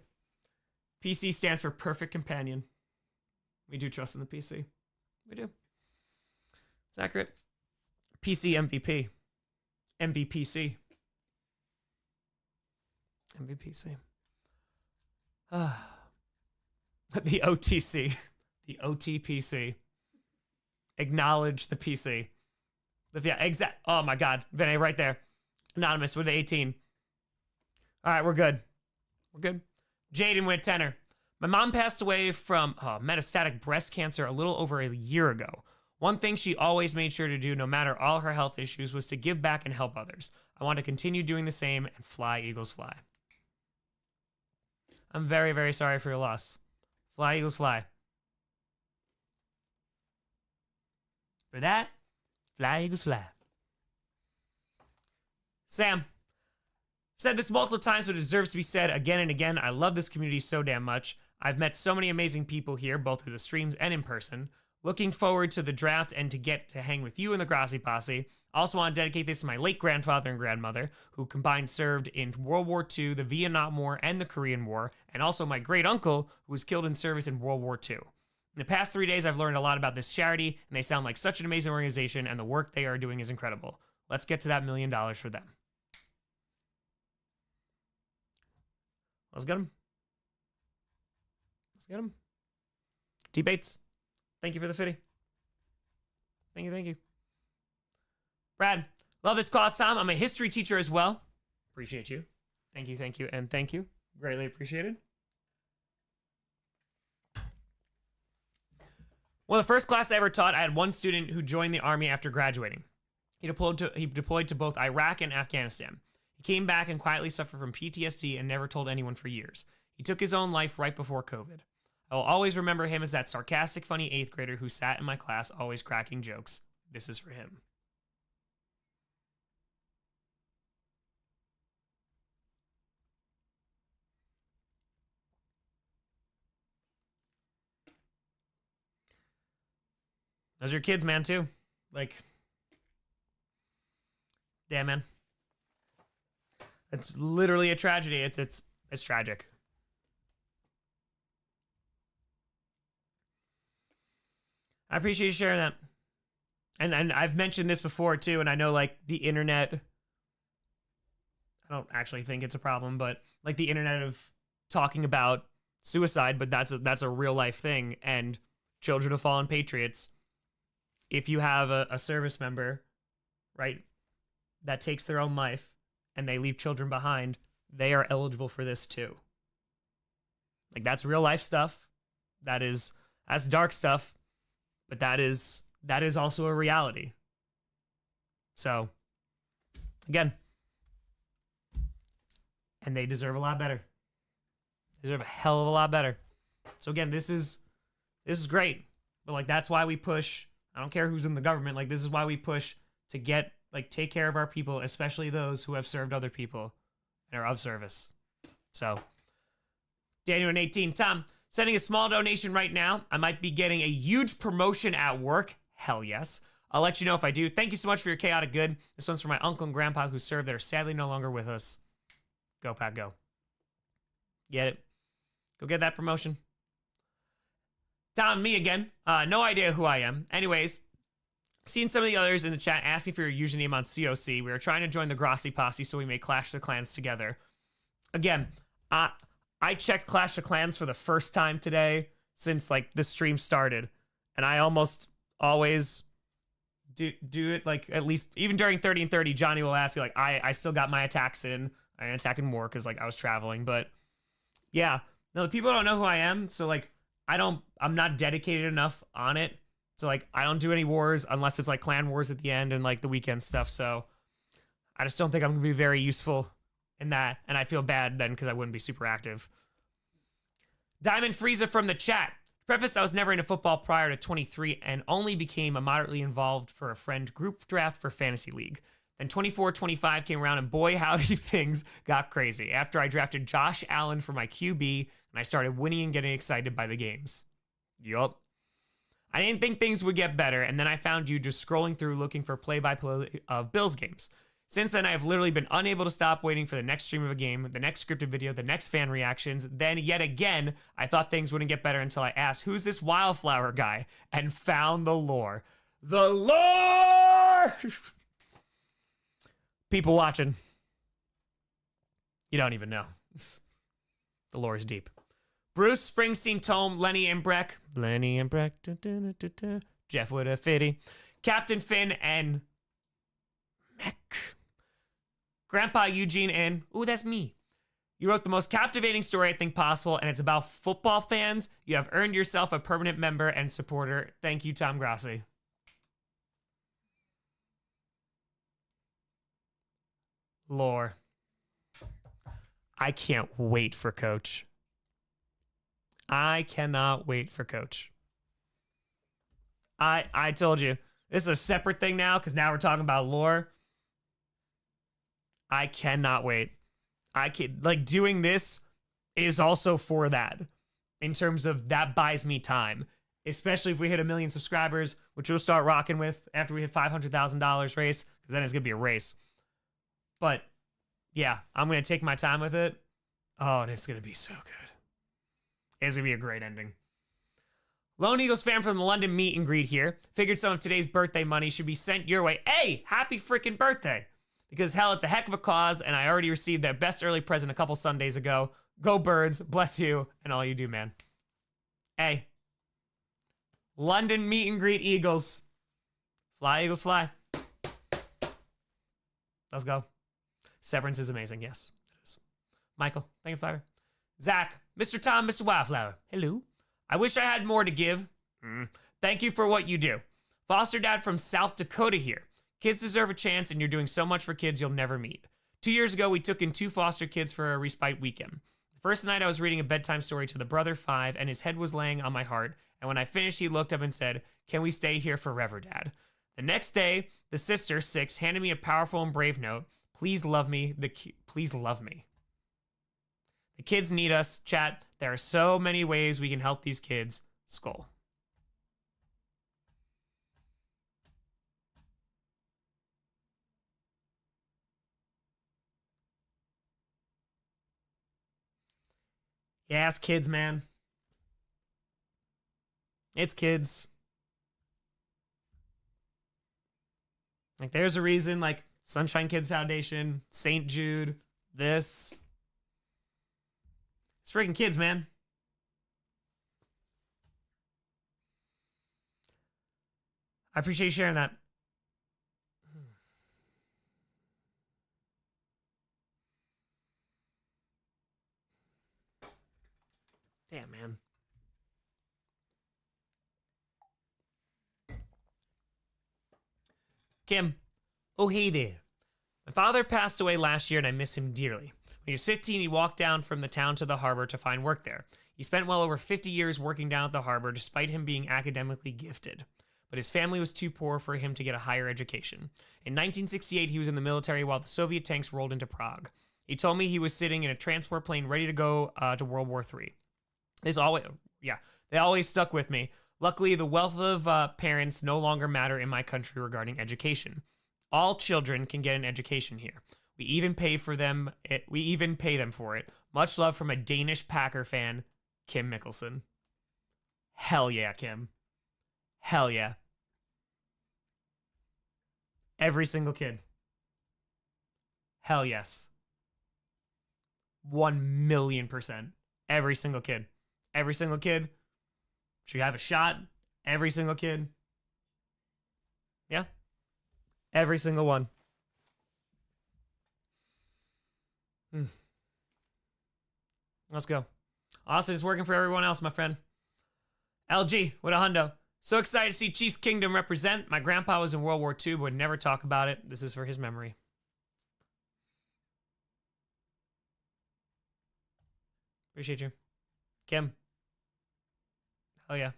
C: PC stands for Perfect Companion. We do trust in the PC. We do. It's accurate. PC MVP. MVPC. MVPC. The OTC. The OTPC. Acknowledge the PC. Yeah, exact. Oh my God. Vinny, right there. Anonymous with 18. All right, we're good. We're good. Jaden with tenor. My mom passed away from metastatic breast cancer a little over a year ago. One thing she always made sure to do, no matter all her health issues, was to give back and help others. I want to continue doing the same and fly, Eagles, fly. I'm very, very sorry for your loss. Fly, Eagles, fly. For that, fly, Eagles, fly. Sam. Said this multiple times, but it deserves to be said again and again. I love this community so damn much. I've met so many amazing people here, both through the streams and in person. Looking forward to the draft and to get to hang with you and the Grossi posse. Also want to dedicate this to my late grandfather and grandmother, who combined served in World War II, the Vietnam War, and the Korean War, and also my great uncle, who was killed in service in World War II. In the past 3 days, I've learned a lot about this charity, and they sound like such an amazing organization, and the work they are doing is incredible. Let's get to that $1 million for them. Let's get him. Let's get him. T-Bates, thank you for the fitty. Thank you, thank you. Brad, love this cause, Tom. I'm a history teacher as well. Appreciate you. Thank you, and thank you. Greatly appreciated. One of the first classes I ever taught, I had one student who joined the Army after graduating. He deployed to both Iraq and Afghanistan. He came back and quietly suffered from PTSD and never told anyone for years. He took his own life right before COVID. I will always remember him as that sarcastic, funny 8th grader who sat in my class always cracking jokes. This is for him. Those are your kids, man, too. Like, damn, man. It's literally a tragedy. It's tragic. I appreciate you sharing that. And I've mentioned this before too, and I know like the internet, I don't actually think it's a problem, but like the internet of talking about suicide, but that's a real life thing. And children of fallen patriots, if you have a service member, right, that takes their own life and they leave children behind, they are eligible for this too. Like that's real life stuff. That's dark stuff, but that is also a reality. So again, and they deserve a lot better. They deserve a hell of a lot better. So again, this is great. But like that's why we push, I don't care who's in the government, like this is why we push to get take care of our people, especially those who have served other people and are of service. So Daniel and 18, Tom, Sending a small donation right now. I might be getting a huge promotion at work. Hell yes. I'll let you know if I do. Thank you so much for your chaotic good. This one's for my uncle and grandpa who served that are sadly no longer with us. Go, Pat, go. Get it? Go get that promotion. Down me again. No idea who I am. Anyways, seen some of the others in the chat asking for your username on COC. We are trying to join the Grossi posse so we may Clash the Clans together. Again, I checked Clash of Clans for the first time today since like the stream started, and I almost always do it like at least even during 30 and 30. Johnny will ask you like I still got my attacks in. I ain't attacking more because like I was traveling, but yeah, no, the people don't know who I am, so like I'm not dedicated enough on it. So like I don't do any wars unless it's like clan wars at the end and like the weekend stuff. So I just don't think I'm gonna be very useful in that, and I feel bad then because I wouldn't be super active. Diamond Frieza from the chat. Preface, I was never into football prior to 23 and only became a moderately involved for a friend group draft for Fantasy League. Then 24-25 came around and boy howdy things got crazy after I drafted Josh Allen for my QB and I started winning and getting excited by the games. Yup. I didn't think things would get better, and then I found you just scrolling through looking for play-by-play of Bills games. Since then, I've literally been unable to stop waiting for the next stream of a game, the next scripted video, the next fan reactions. Then, yet again, I thought things wouldn't get better until I asked, who's this Wildflower guy? And found the lore. The lore! People watching. You don't even know. The lore is deep. Bruce Springsteen, Tome, Lenny Embrek. Lenny Embrek. Jeff Woodafitty. Captain Finn, and Mech. Grandpa Eugene, and ooh, that's me. You wrote the most captivating story I think possible, and it's about football fans. You have earned yourself a permanent member and supporter. Thank you, Tom Grossi. Lore. I can't wait for Coach. I cannot wait for Coach. I told you, this is a separate thing now because now we're talking about lore. I cannot wait. Like doing this is also for that. In terms of that buys me time. Especially if we hit 1 million subscribers, which we'll start rocking with after we hit $500,000 race, because then it's going to be a race. But yeah, I'm going to take my time with it. Oh, and it's going to be so good. It's going to be a great ending. Lone Eagles fan from the London meet and greet here. Figured some of today's birthday money should be sent your way. Hey, happy freaking birthday. Because hell, it's a heck of a cause, and I already received their best early present a couple Sundays ago. Go Birds, bless you, and all you do, man. Hey. London meet and greet Eagles. Fly, Eagles, fly. Let's go. Severance is amazing, yes. It is. Michael, thank you, Flyer. Zach, Mr. Tom, Mr. Wildflower. Hello. I wish I had more to give. Thank you for what you do. Foster dad from South Dakota here. Kids deserve a chance, and you're doing so much for kids you'll never meet. 2 years ago, we took in 2 foster kids for a respite weekend. The first night, I was reading a bedtime story to the brother 5, and his head was laying on my heart. And when I finished, he looked up and said, "Can we stay here forever, Dad?" The next day, the sister, 6, handed me a powerful and brave note. Please love me. Please love me. The kids need us. Chat, there are so many ways we can help these kids. Skull. Yeah, it's kids, man. It's kids. Like, there's a reason, like, Sunshine Kids Foundation, St. Jude, this. It's freaking kids, man. I appreciate you sharing that. Damn, man. Kim. Oh, hey there. My father passed away last year and I miss him dearly. When he was 15, he walked down from the town to the harbor to find work there. He spent well over 50 years working down at the harbor despite him being academically gifted. But his family was too poor for him to get a higher education. In 1968, he was in the military while the Soviet tanks rolled into Prague. He told me he was sitting in a transport plane ready to go to World War III. They always stuck with me. Luckily, the wealth of parents no longer matter in my country regarding education. All children can get an education here. We even pay for them. We even pay them for it. Much love from a Danish Packer fan, Kim Mickelson. Hell yeah, Kim. Hell yeah. Every single kid. Hell yes. 1,000,000%. Every single kid. Every single kid should have a shot. Every single kid. Yeah. Every single one. Let's go. Austin is working for everyone else, my friend. LG with a hundo. So excited to see Chiefs Kingdom represent. My grandpa was in World War II, but would never talk about it. This is for his memory. Appreciate you. Kim. Hell yeah.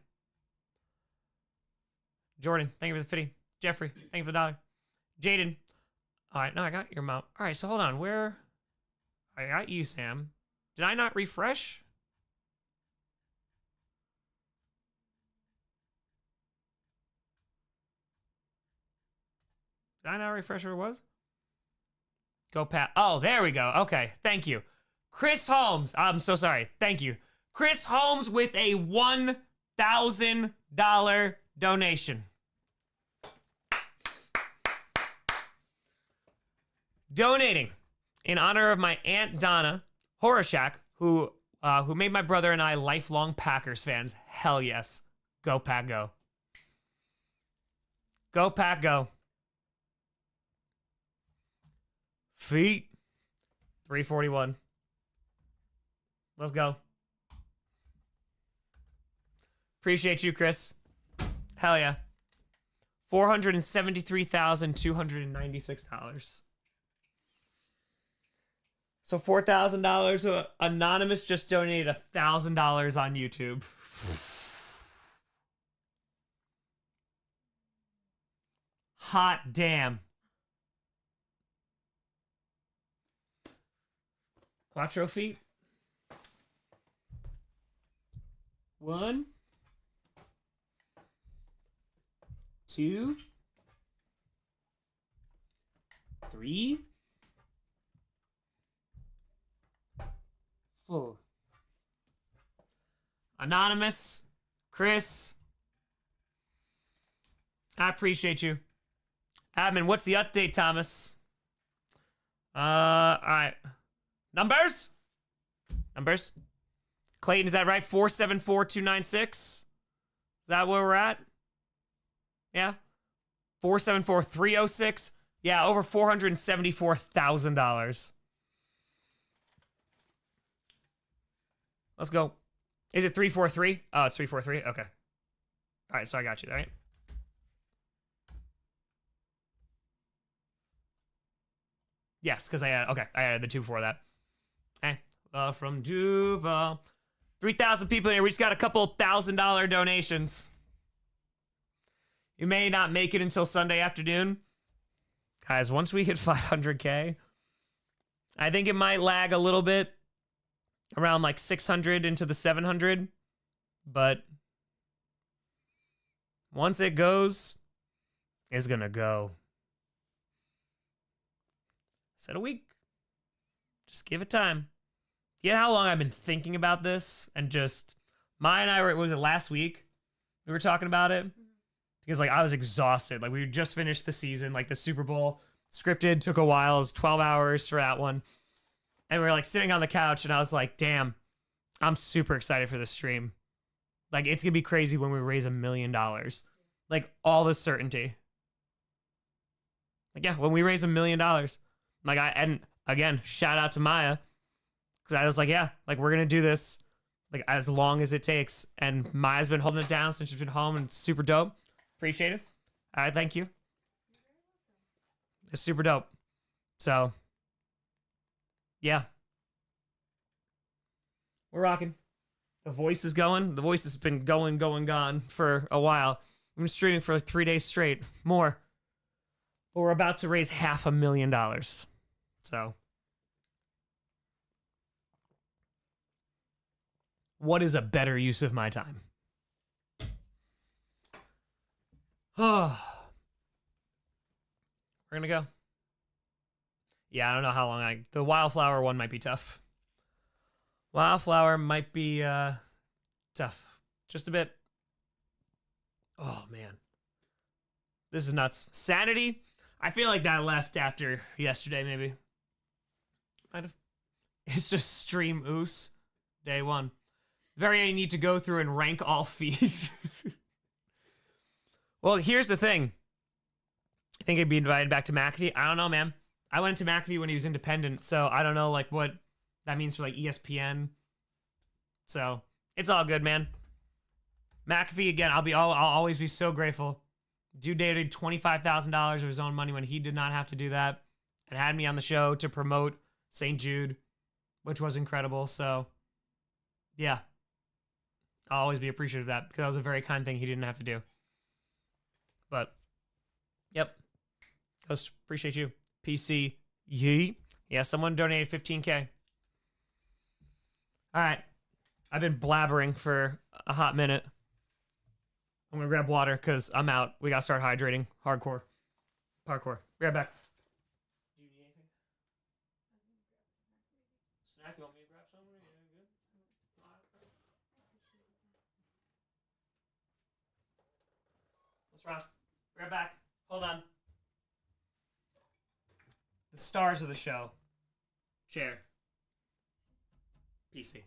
C: Jordan, thank you for the 50. Jeffrey, thank you for the $1. Jaden. All right, no, I got your mount. All right, so hold on. Where? I got you, Sam. Did I not refresh? Did I not refresh where it was? Go Pat. Oh, there we go. Okay, thank you. Chris Holmes. I'm so sorry. Thank you. Chris Holmes with a $1,000 donation. Donating in honor of my Aunt Donna Horashak, who made my brother and I lifelong Packers fans. Hell yes. Go Pack Go. Go Pack Go. Feet. 341. Let's go. Appreciate you, Chris. Hell yeah. $473,296. So $4,000. Anonymous just donated $1,000 on YouTube. Hot damn. Quattro feet. 1, 2, 3, 4. Anonymous, Chris, I appreciate you. Admin, what's the update, Thomas? All right. Numbers? Clayton, is that right? 474,296? Is that where we're at? Yeah. 474,306? Yeah, over $474,000. Let's go. Is it 343? Oh, it's 343? Okay. All right, so I got you, all right? Yes, because I added the 2 before that. Hey, from Duval. 3,000 people here. We just got a couple $1,000 donations. You may not make it until Sunday afternoon. Guys, once we hit 500K, I think it might lag a little bit around like 600 into the 700. But once it goes, it's going to go. Said a week. Just give it time. You know how long I've been thinking about this? And just, Maya and I were, was it last week? We were talking about it. Because, like, I was exhausted. Like, we just finished the season. Like, the Super Bowl scripted took a while. It was 12 hours for that one. And we were, like, sitting on the couch, and I was like, damn, I'm super excited for this stream. Like, it's going to be crazy when we raise $1 million. Like, all the certainty. Like, yeah, when we raise $1 million. Like, and again, shout out to Maya. Because I was like, yeah, like, we're going to do this, like, as long as it takes. And Maya's been holding it down since she's been home, and it's super dope. Appreciate it. All right, thank you. It's super dope. So, yeah. We're rocking. The voice is going. The voice has been gone for a while. We've been streaming for like 3 days straight. More. But we're about to raise $500,000. So. what is a better use of my time? Oh. We're gonna go. Yeah, I don't know how long the Wildflower one might be tough. Wildflower might be tough. Just a bit. Oh man. This is nuts. Sanity? I feel like that left after yesterday, maybe. Might have. It's just stream oos. Day one. Very need to go through and rank all fees. Well, here's the thing. I think I'd be invited back to McAfee. I don't know, man. I went to McAfee when he was independent, so I don't know like what that means for like ESPN. So it's all good, man. McAfee again. I'll always be so grateful. Dude dated $25,000 of his own money when he did not have to do that, and had me on the show to promote St. Jude, which was incredible. So yeah, I'll always be appreciative of that because that was a very kind thing he didn't have to do. But yep, Ghost, appreciate you. PC Yee. Yeah, someone donated 15K. All right. I've been blabbering for a hot minute. I'm going to grab water because I'm out. We got to start hydrating. Hardcore. Parkour. Be right back. Do you need anything? Snack? You want me to grab some? Good? Let's rock. Be right back. Hold on. The stars of the show. Chair. PC.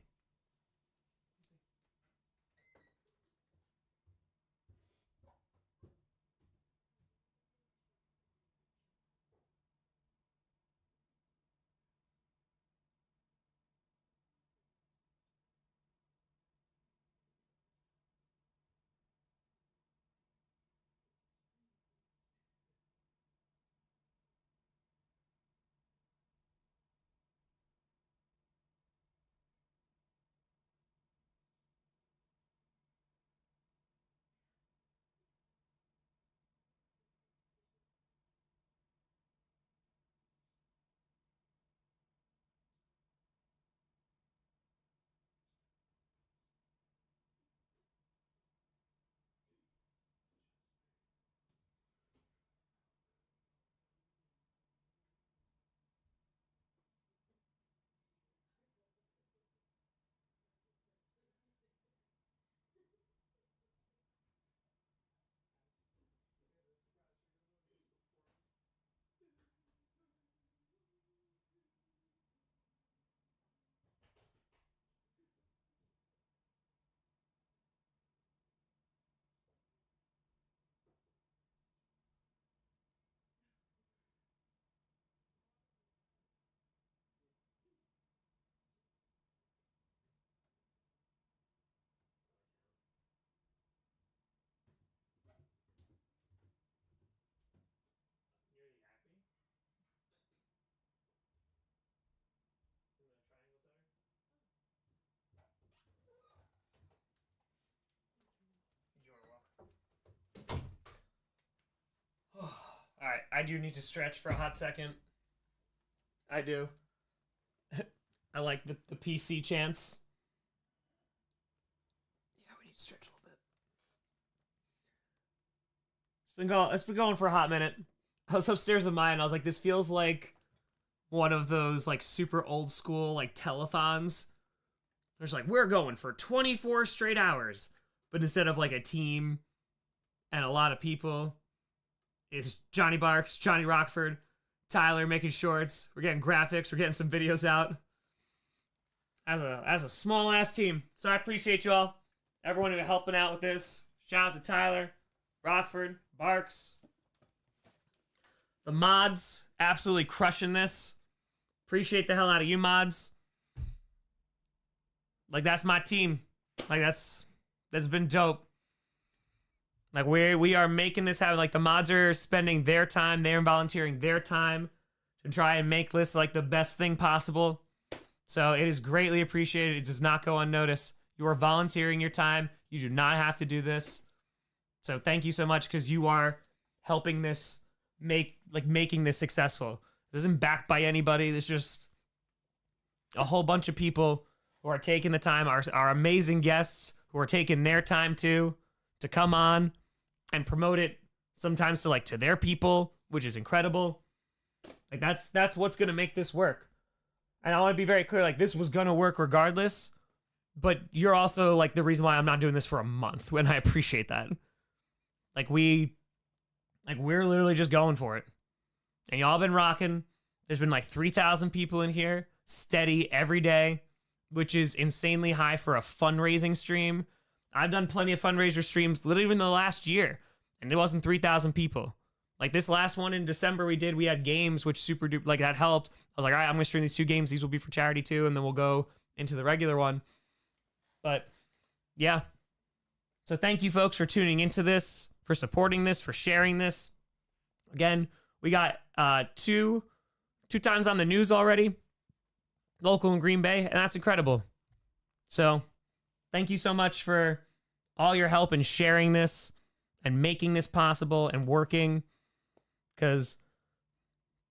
C: All right, I do need to stretch for a hot second. I do. I like the PC chants. Yeah, we need to stretch a little bit. It's been going for a hot minute. I was upstairs with mine, and I was like, this feels like one of those like super old school like telethons. There's like, we're going for 24 straight hours. But instead of like a team and a lot of people, it's Johnny Barks, Johnny Rockford, Tyler making shorts. We're getting graphics. We're getting some videos out. As a small ass team. So I appreciate you all. Everyone who helping out with this. Shout out to Tyler, Rockford, Barks. The mods absolutely crushing this. Appreciate the hell out of you mods. Like that's my team. Like that's been dope. Like we are making this happen. Like the mods are spending their time, they're volunteering their time to try and make this like the best thing possible. So it is greatly appreciated. It does not go unnoticed. You are volunteering your time. You do not have to do this. So thank you so much because you are helping this making this successful. This isn't backed by anybody. This is just a whole bunch of people who are taking the time, our amazing guests who are taking their time to come on and promote it sometimes to their people, which is incredible. Like that's what's going to make this work. And I want to be very clear, like this was going to work regardless, but you're also like the reason why I'm not doing this for a month, when I appreciate that. We're literally just going for it. And y'all been rocking. There's been like 3,000 people in here, steady every day, which is insanely high for a fundraising stream. I've done plenty of fundraiser streams literally in the last year, and it wasn't 3,000 people. Like this last one in December we had games, which super duper, like that helped. I was like, all right, I'm gonna stream these 2 games. These will be for charity too, and then we'll go into the regular one. But yeah. So thank you folks for tuning into this, for supporting this, for sharing this. Again, we got two times on the news already, local in Green Bay, and that's incredible. So thank you so much for all your help in sharing this and making this possible and working. Because,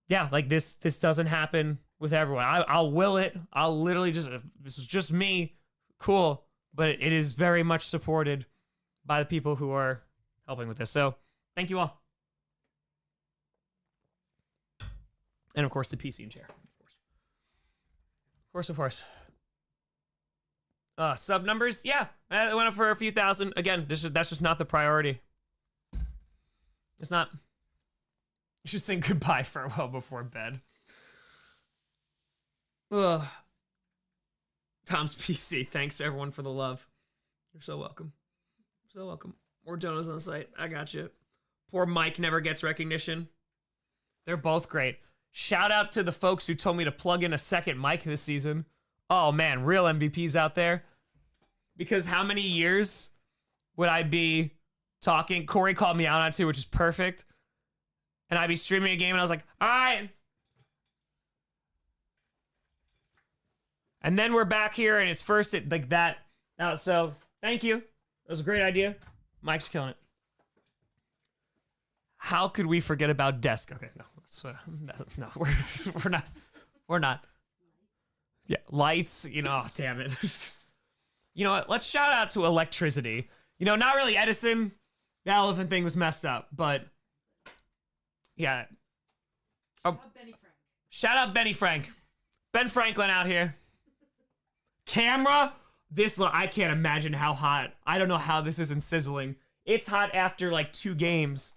C: yeah, like this doesn't happen with everyone. I'll will it. I'll literally this is just me. Cool. But it is very much supported by the people who are helping with this. So thank you all. And of course, the PC and chair. Of course. Sub numbers, yeah, it went up for a few thousand. Again, that's just not the priority. It's not. You should sing goodbye, farewell before bed. Ugh. Tom's PC. Thanks to everyone for the love. You're so welcome. So welcome. More Jonah's on the site. I got you. Poor Mike never gets recognition. They're both great. Shout out to the folks who told me to plug in a second mic this season. Oh man, real MVPs out there. Because how many years would I be talking? Corey called me out on it too, which is perfect. And I'd be streaming a game and I was like, all right. And then we're back here and it's first like that. So thank you. That was a great idea. Mike's killing it. How could we forget about desk? Okay, no, we're not. Yeah, lights, oh, damn it. You know what? Let's shout out to electricity. Not really Edison. The elephant thing was messed up, but yeah. Shout out Benny Frank. Ben Franklin out here. Camera. I can't imagine how hot. I don't know how this isn't sizzling. It's hot after like 2 games.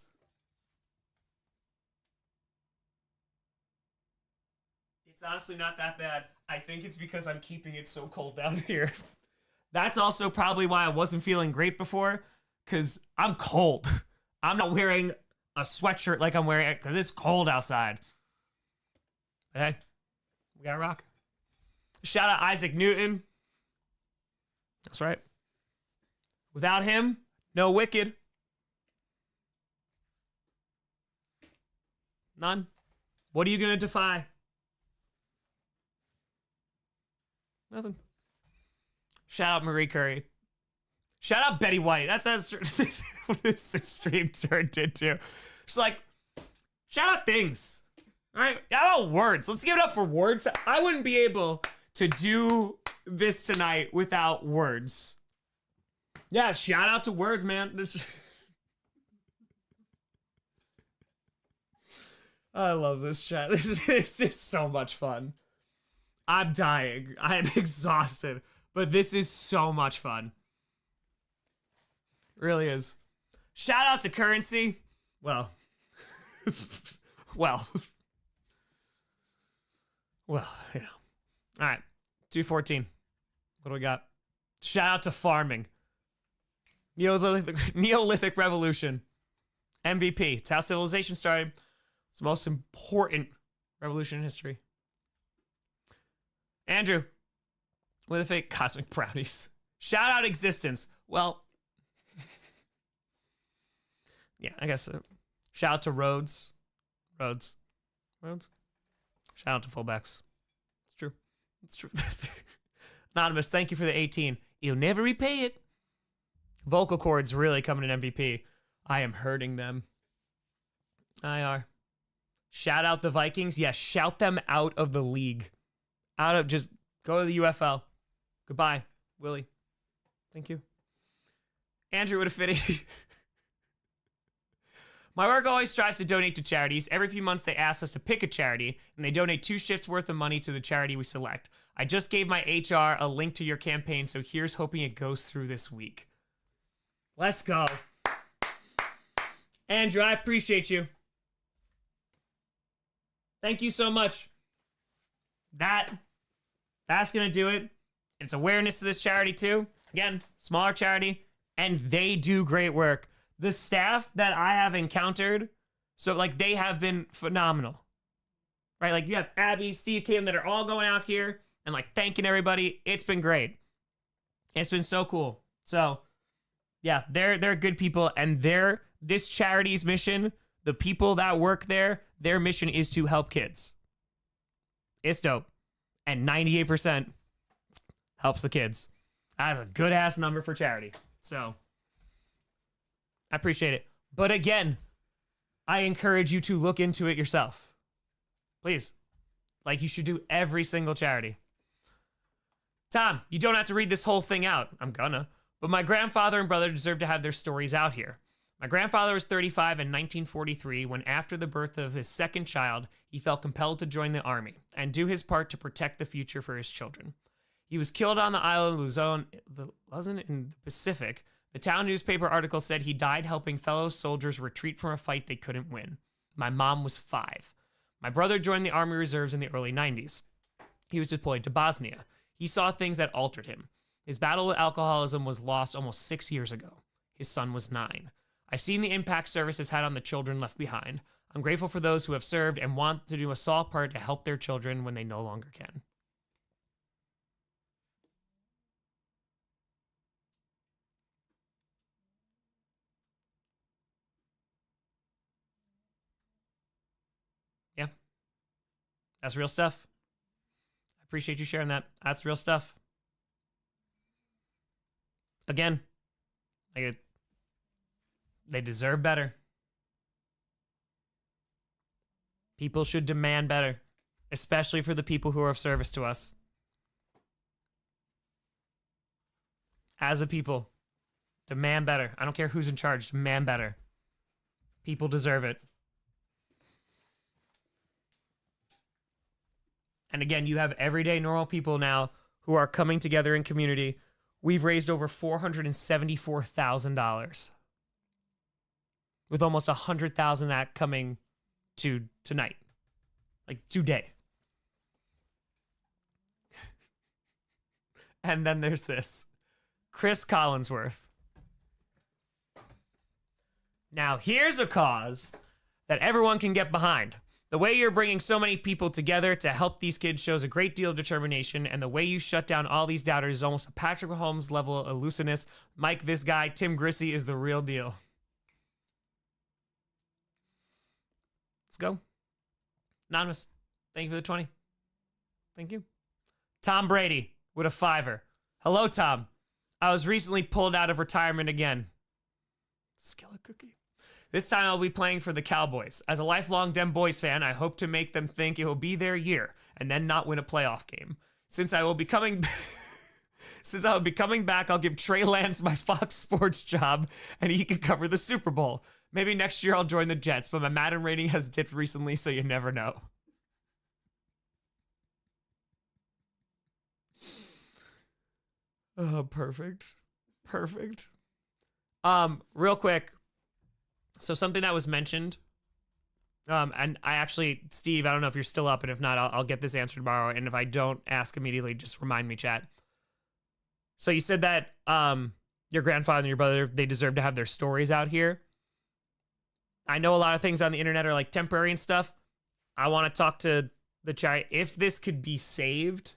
C: It's honestly not that bad. I think it's because I'm keeping it so cold down here. That's also probably why I wasn't feeling great before, because I'm cold. I'm not wearing a sweatshirt like I'm wearing it because it's cold outside. Hey, we gotta rock. Shout out Isaac Newton. That's right. Without him, no Wicked. None. What are you gonna defy? Nothing. Shout out Marie Curry. Shout out Betty White. That's what this stream turned into. Just like, shout out things. All right? Shout out words. Let's give it up for words. I wouldn't be able to do this tonight without words. Yeah, shout out to words, man. I love this chat. This is so much fun. I'm dying. I'm exhausted. But this is so much fun. It really is. Shout out to Currency. Well. Well, All right. 214. What do we got? Shout out to farming. Neolithic Revolution. MVP. It's how civilization started. It's the most important revolution in history. Andrew. With a fake cosmic brownies. Shout out Existence. Well, yeah, I guess so. Shout out to Rhodes. Shout out to fullbacks. It's true. Anonymous, thank you for the 18. You'll never repay it. Vocal cords really coming in MVP. I am hurting them. IR. Shout out the Vikings. Yes, shout them out of the league. Just go to the UFL. Goodbye, Willie. Thank you. Andrew, what a fitting. My work always strives to donate to charities. Every few months, they ask us to pick a charity, and they donate 2 shifts worth of money to the charity we select. I just gave my HR a link to your campaign, so here's hoping it goes through this week. Let's go. Andrew, I appreciate you. Thank you so much. That's going to do it. It's awareness to this charity, too. Again, smaller charity, and they do great work. The staff that I have encountered, so like they have been phenomenal, right? Like you have Abby, Steve, Kim that are all going out here and like thanking everybody. It's been great. It's been so cool. So yeah, they're good people, and this charity's mission, the people that work there, their mission is to help kids. It's dope. And 98% helps the kids. That's a good ass number for charity. So I appreciate it. But again, I encourage you to look into it yourself. Please. Like you should do every single charity. Tom, you don't have to read this whole thing out. I'm gonna. But my grandfather and brother deserve to have their stories out here. My grandfather was 35 in 1943 when, after the birth of his second child, he felt compelled to join the army and do his part to protect the future for his children. He was killed on the island of Luzon in the Pacific. The town newspaper article said he died helping fellow soldiers retreat from a fight they couldn't win. My mom was 5. My brother joined the Army Reserves in the early 90s. He was deployed to Bosnia. He saw things that altered him. His battle with alcoholism was lost almost 6 years ago. His son was 9. I've seen the impact service has had on the children left behind. I'm grateful for those who have served and want to do a small part to help their children when they no longer can. Yeah. That's real stuff. I appreciate you sharing that. That's real stuff. Again, they deserve better. People should demand better, especially for the people who are of service to us. As a people, demand better. I don't care who's in charge, demand better. People deserve it. And again, you have everyday normal people now who are coming together in community. We've raised over $474,000. With almost 100,000 that coming to tonight. Like today. And then there's this. Chris Collinsworth. Now, here's a cause that everyone can get behind. The way you're bringing so many people together to help these kids shows a great deal of determination, and the way you shut down all these doubters is almost a Patrick Mahomes level of elusiveness. Mike, this guy, Tim Grossi, is the real deal. Let's go. Anonymous, thank you for the 20. Thank you. Tom Brady with a $5. Hello, Tom. I was recently pulled out of retirement again. Skillet cookie. This time I'll be playing for the Cowboys. As a lifelong Dem Boys fan, I hope to make them think it will be their year and then not win a playoff game. Since I will be coming back, I'll give Trey Lance my Fox Sports job and he can cover the Super Bowl. Maybe next year I'll join the Jets, but my Madden rating has dipped recently, so you never know. Oh, perfect. Perfect. Real quick. So something that was mentioned, and I actually, Steve, I don't know if you're still up, and if not, I'll get this answer tomorrow, and if I don't ask immediately, just remind me, chat. So you said that your grandfather and your brother, they deserve to have their stories out here. I know a lot of things on the internet are like temporary and stuff. I want to talk to the chat. If this could be saved,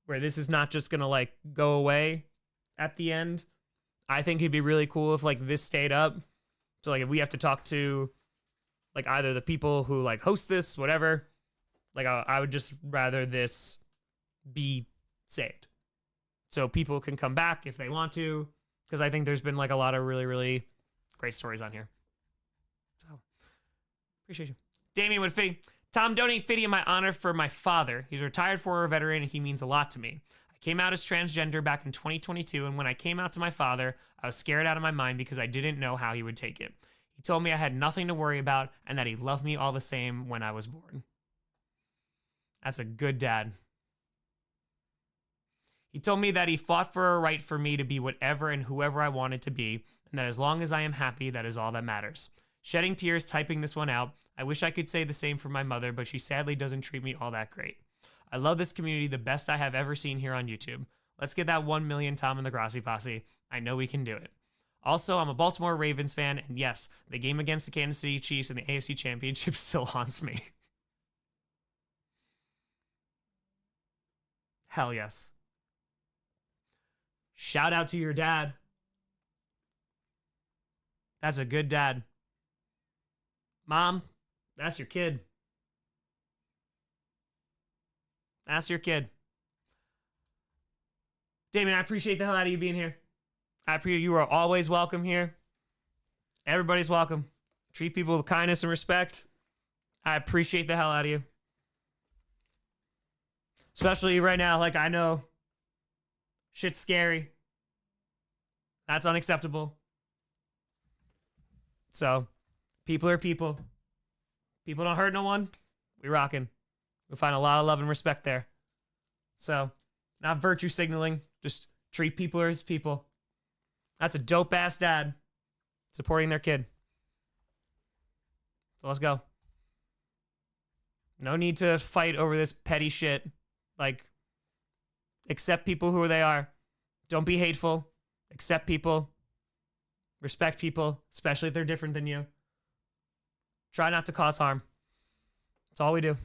C: where this is not just going to like go away at the end, I think it'd be really cool if like this stayed up. So like if we have to talk to like either the people who like host this, whatever, like I would just rather this be saved. So people can come back if they want to, because I think there's been like a lot of really, really great stories on here. So appreciate you. Damien would Fee. Tom, donate 50 in my honor for my father. He's a retired former veteran and he means a lot to me. I Came out as transgender back in 2022, and when I came out to my father, I was scared out of my mind because I didn't know how he would take it. He told me I had nothing to worry about and that he loved me all the same when I was born. That's a good dad. He told me that he fought for a right for me to be whatever and whoever I wanted to be, and that as long as I am happy, that is all that matters. Shedding tears typing this one out. I wish I could say the same for my mother, but she sadly doesn't treat me all that great. I love this community the best I have ever seen here on YouTube. Let's get that 1 million Tom and the Grossi posse. I know we can do it. Also, I'm a Baltimore Ravens fan, and yes, the game against the Kansas City Chiefs in the AFC Championship still haunts me. Hell yes. Shout out to your dad. That's a good dad. Mom, that's your kid. That's your kid. Damien, I appreciate the hell out of you being here. I appreciate you are always welcome here. Everybody's welcome. Treat people with kindness and respect. I appreciate the hell out of you. Especially right now, like I know shit's scary. That's unacceptable. So, people are people. People don't hurt no one. We rockin'. We find a lot of love and respect there. So, not virtue signaling. Just treat people as people. That's a dope ass dad supporting their kid. So let's go. No need to fight over this petty shit. Like, accept people who they are. Don't be hateful. Accept people. Respect people, especially if they're different than you. Try not to cause harm. That's all we do.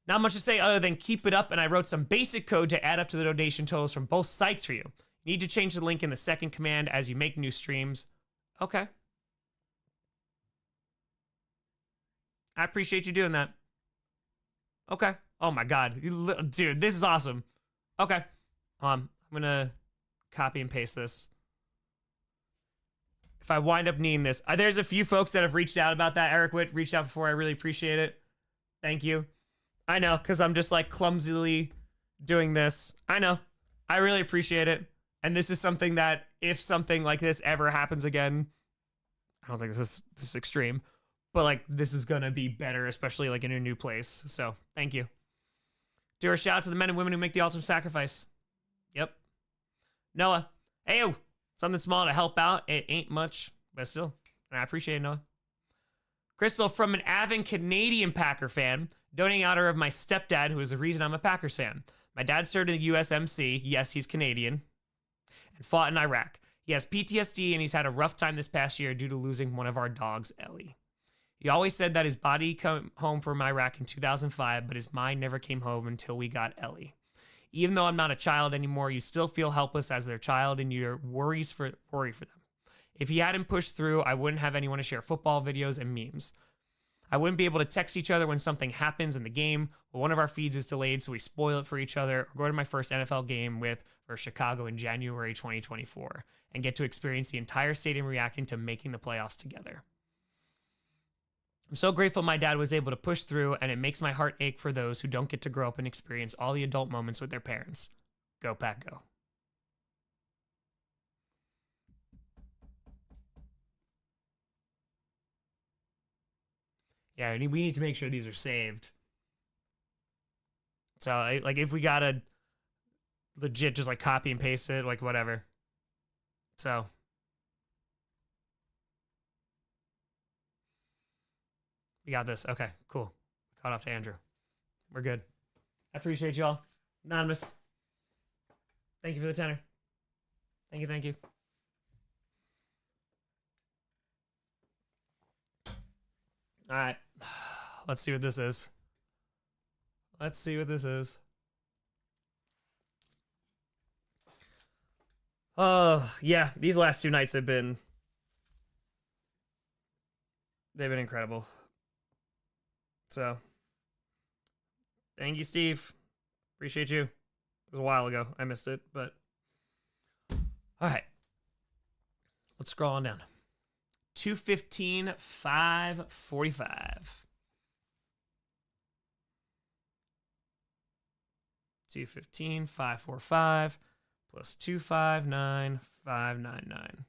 C: Not much to say other than keep it up, and I wrote some basic code to add up to the donation totals from both sites for you. You need to change the link in the second command as you make new streams. Okay. I appreciate you doing that. Okay. Oh my god. Dude, this is awesome. Okay. I'm gonna copy and paste this. If I wind up needing this. There's a few folks that have reached out about that. Eric Witt reached out before. I really appreciate it. Thank you. I know, because I'm just like clumsily doing this. I know. I really appreciate it. And this is something that if something like this ever happens again, I don't think this is extreme, but like this is going to be better, especially like in a new place. So thank you. Do a shout out to the men and women who make the ultimate sacrifice. Yep. Noah. Heyo. Something small to help out. It ain't much, but still. And I appreciate it, Noah. Crystal, from an avid Canadian Packer fan, donating out her of my stepdad, who is the reason I'm a Packers fan. My dad served in the USMC. Yes, he's Canadian. And fought in Iraq. He has PTSD and he's had a rough time this past year due to losing one of our dogs, Ellie. He always said that his body came home from Iraq in 2005, but his mind never came home until we got Ellie. Even though I'm not a child anymore, you still feel helpless as their child and you worry for them. If he hadn't pushed through, I wouldn't have anyone to share football videos and memes. I wouldn't be able to text each other when something happens in the game, or one of our feeds is delayed, so we spoil it for each other, or go to my first NFL game for Chicago in January 2024, and get to experience the entire stadium reacting to making the playoffs together. I'm so grateful my dad was able to push through, and it makes my heart ache for those who don't get to grow up and experience all the adult moments with their parents. Go Pack, go. Yeah, we need to make sure these are saved. So, like, if we gotta legit just, like, copy and paste it, like, whatever. So. We got this. Okay, cool. Caught up to Andrew. We're good. I appreciate y'all. Anonymous. Thank you for the tenor. Thank you, thank you. All right. Let's see what this is. Let's see what this is. Yeah, these last two nights have been... They've been incredible. So, thank you, Steve. Appreciate you. It was a while ago. I missed it, but... All right. Let's scroll on down. 215, 545. 215, 545 plus 259, 599.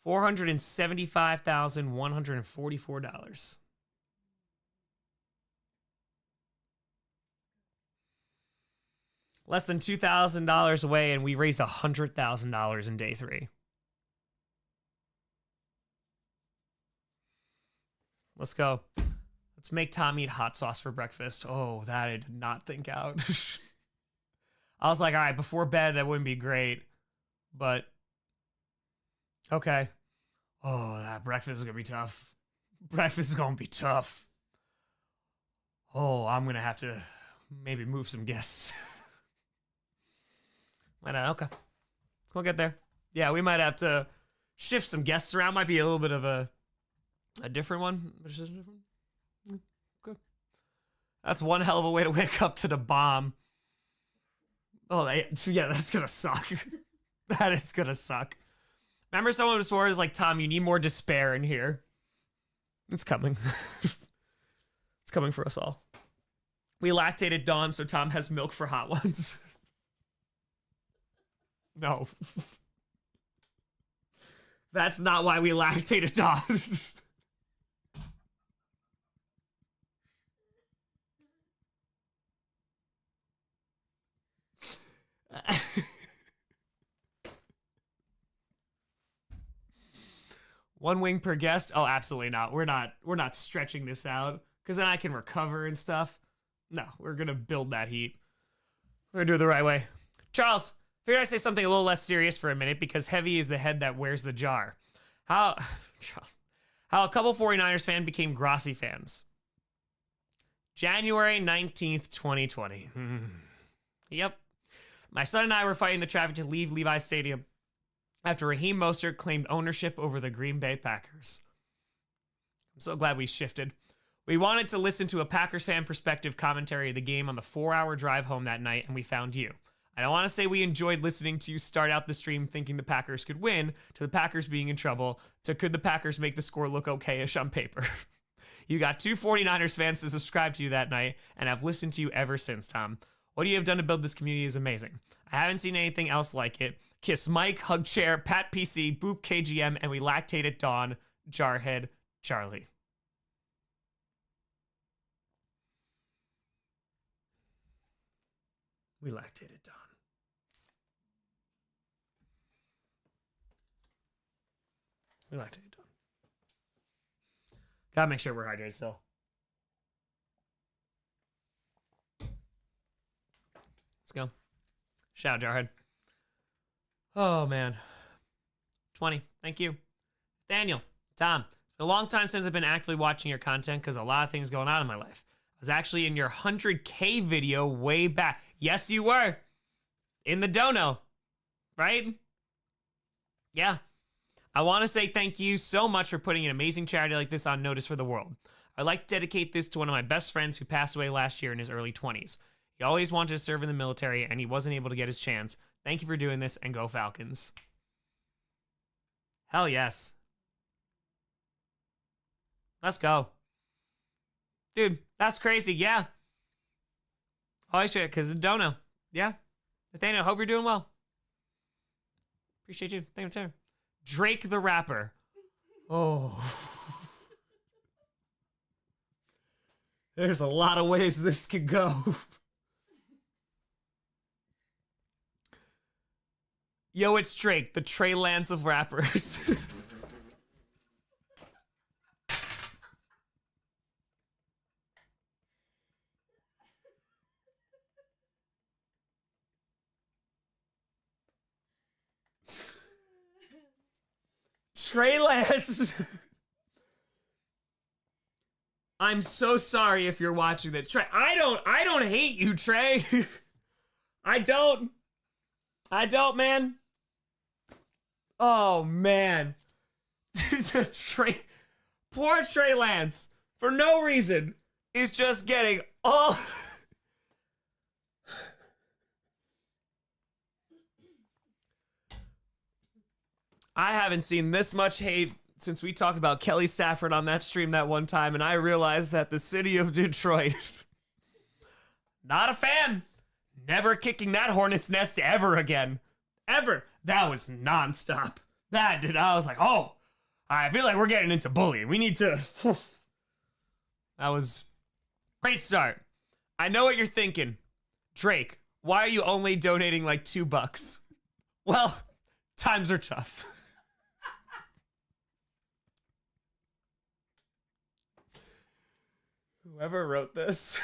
C: $475,144. Less than $2,000 away, and we raised $100,000 in day 3. Let's go. Let's make Tom eat hot sauce for breakfast. Oh, that I did not think out. I was like, all right, before bed, that wouldn't be great. But, okay. Oh, that breakfast is going to be tough. Breakfast is going to be tough. Oh, I'm going to have to maybe move some guests. Okay. We'll get there. Yeah, we might have to shift some guests around. Might be a little bit of a different one. Okay. That's one hell of a way to wake up to the bomb. Oh, yeah, that's going to suck. That is going to suck. Remember someone before was like, Tom, you need more despair in here. It's coming. It's coming for us all. We lactated Dawn, so Tom has milk for hot ones. No. That's not why we lactated Dawn. One wing per guest? Oh, absolutely not. We're not stretching this out because then I can recover and stuff. No, we're gonna build that heat. We're gonna do it the right way. Charles, figured I'd say something a little less serious for a minute because heavy is the head that wears the jar. How a couple 49ers fans became Grossi fans. January 19th, 2020. Yep. My son and I were fighting the traffic to leave Levi's Stadium after Raheem Mostert claimed ownership over the Green Bay Packers. I'm so glad we shifted. We wanted to listen to a Packers fan perspective commentary of the game on the 4-hour drive home that night, and we found you. I don't want to say we enjoyed listening to you start out the stream thinking the Packers could win, to the Packers being in trouble, to could the Packers make the score look okay-ish on paper. You got 2 49ers fans to subscribe to you that night, and I've listened to you ever since, Tom. What you have done to build this community is amazing. I haven't seen anything else like it. Kiss Mike, Hug Chair, Pat PC, Boop KGM, and we lactated Dawn, Jarhead, Charlie. We lactated Dawn. We lactated Dawn. Gotta make sure we're hydrated still. Let's go. Shout out, Jarhead. Oh, man. 20. Thank you. Daniel, Tom, it's been a long time since I've been actively watching your content because a lot of things going on in my life. I was actually in your 100K video way back. Yes, you were. In the dono. Right? Yeah. I want to say thank you so much for putting an amazing charity like this on notice for the world. I'd like to dedicate this to one of my best friends who passed away last year in his early 20s. He always wanted to serve in the military, and he wasn't able to get his chance. Thank you for doing this, and go Falcons. Hell yes. Let's go. Dude, that's crazy. Yeah. Always feel it because of Dono. Yeah. Nathaniel, hope you're doing well. Appreciate you. Thank you, too. Drake the Rapper. Oh. There's a lot of ways this could go. Yo, it's Drake, the Trey Lance of rappers. Trey Lance. I'm so sorry if you're watching this. Trey, I don't hate you, Trey. I don't, man. Oh, man. Poor Trey Lance, for no reason, is just getting all... I haven't seen this much hate since we talked about Kelly Stafford on that stream that one time, and I realized that the city of Detroit Not a fan. Never kicking that hornet's nest ever again. Ever. That was nonstop. I was like, oh, I feel like we're getting into bullying. We need to. That was great start. I know what you're thinking. Drake, why are you only donating like $2? Well, times are tough. Whoever wrote this.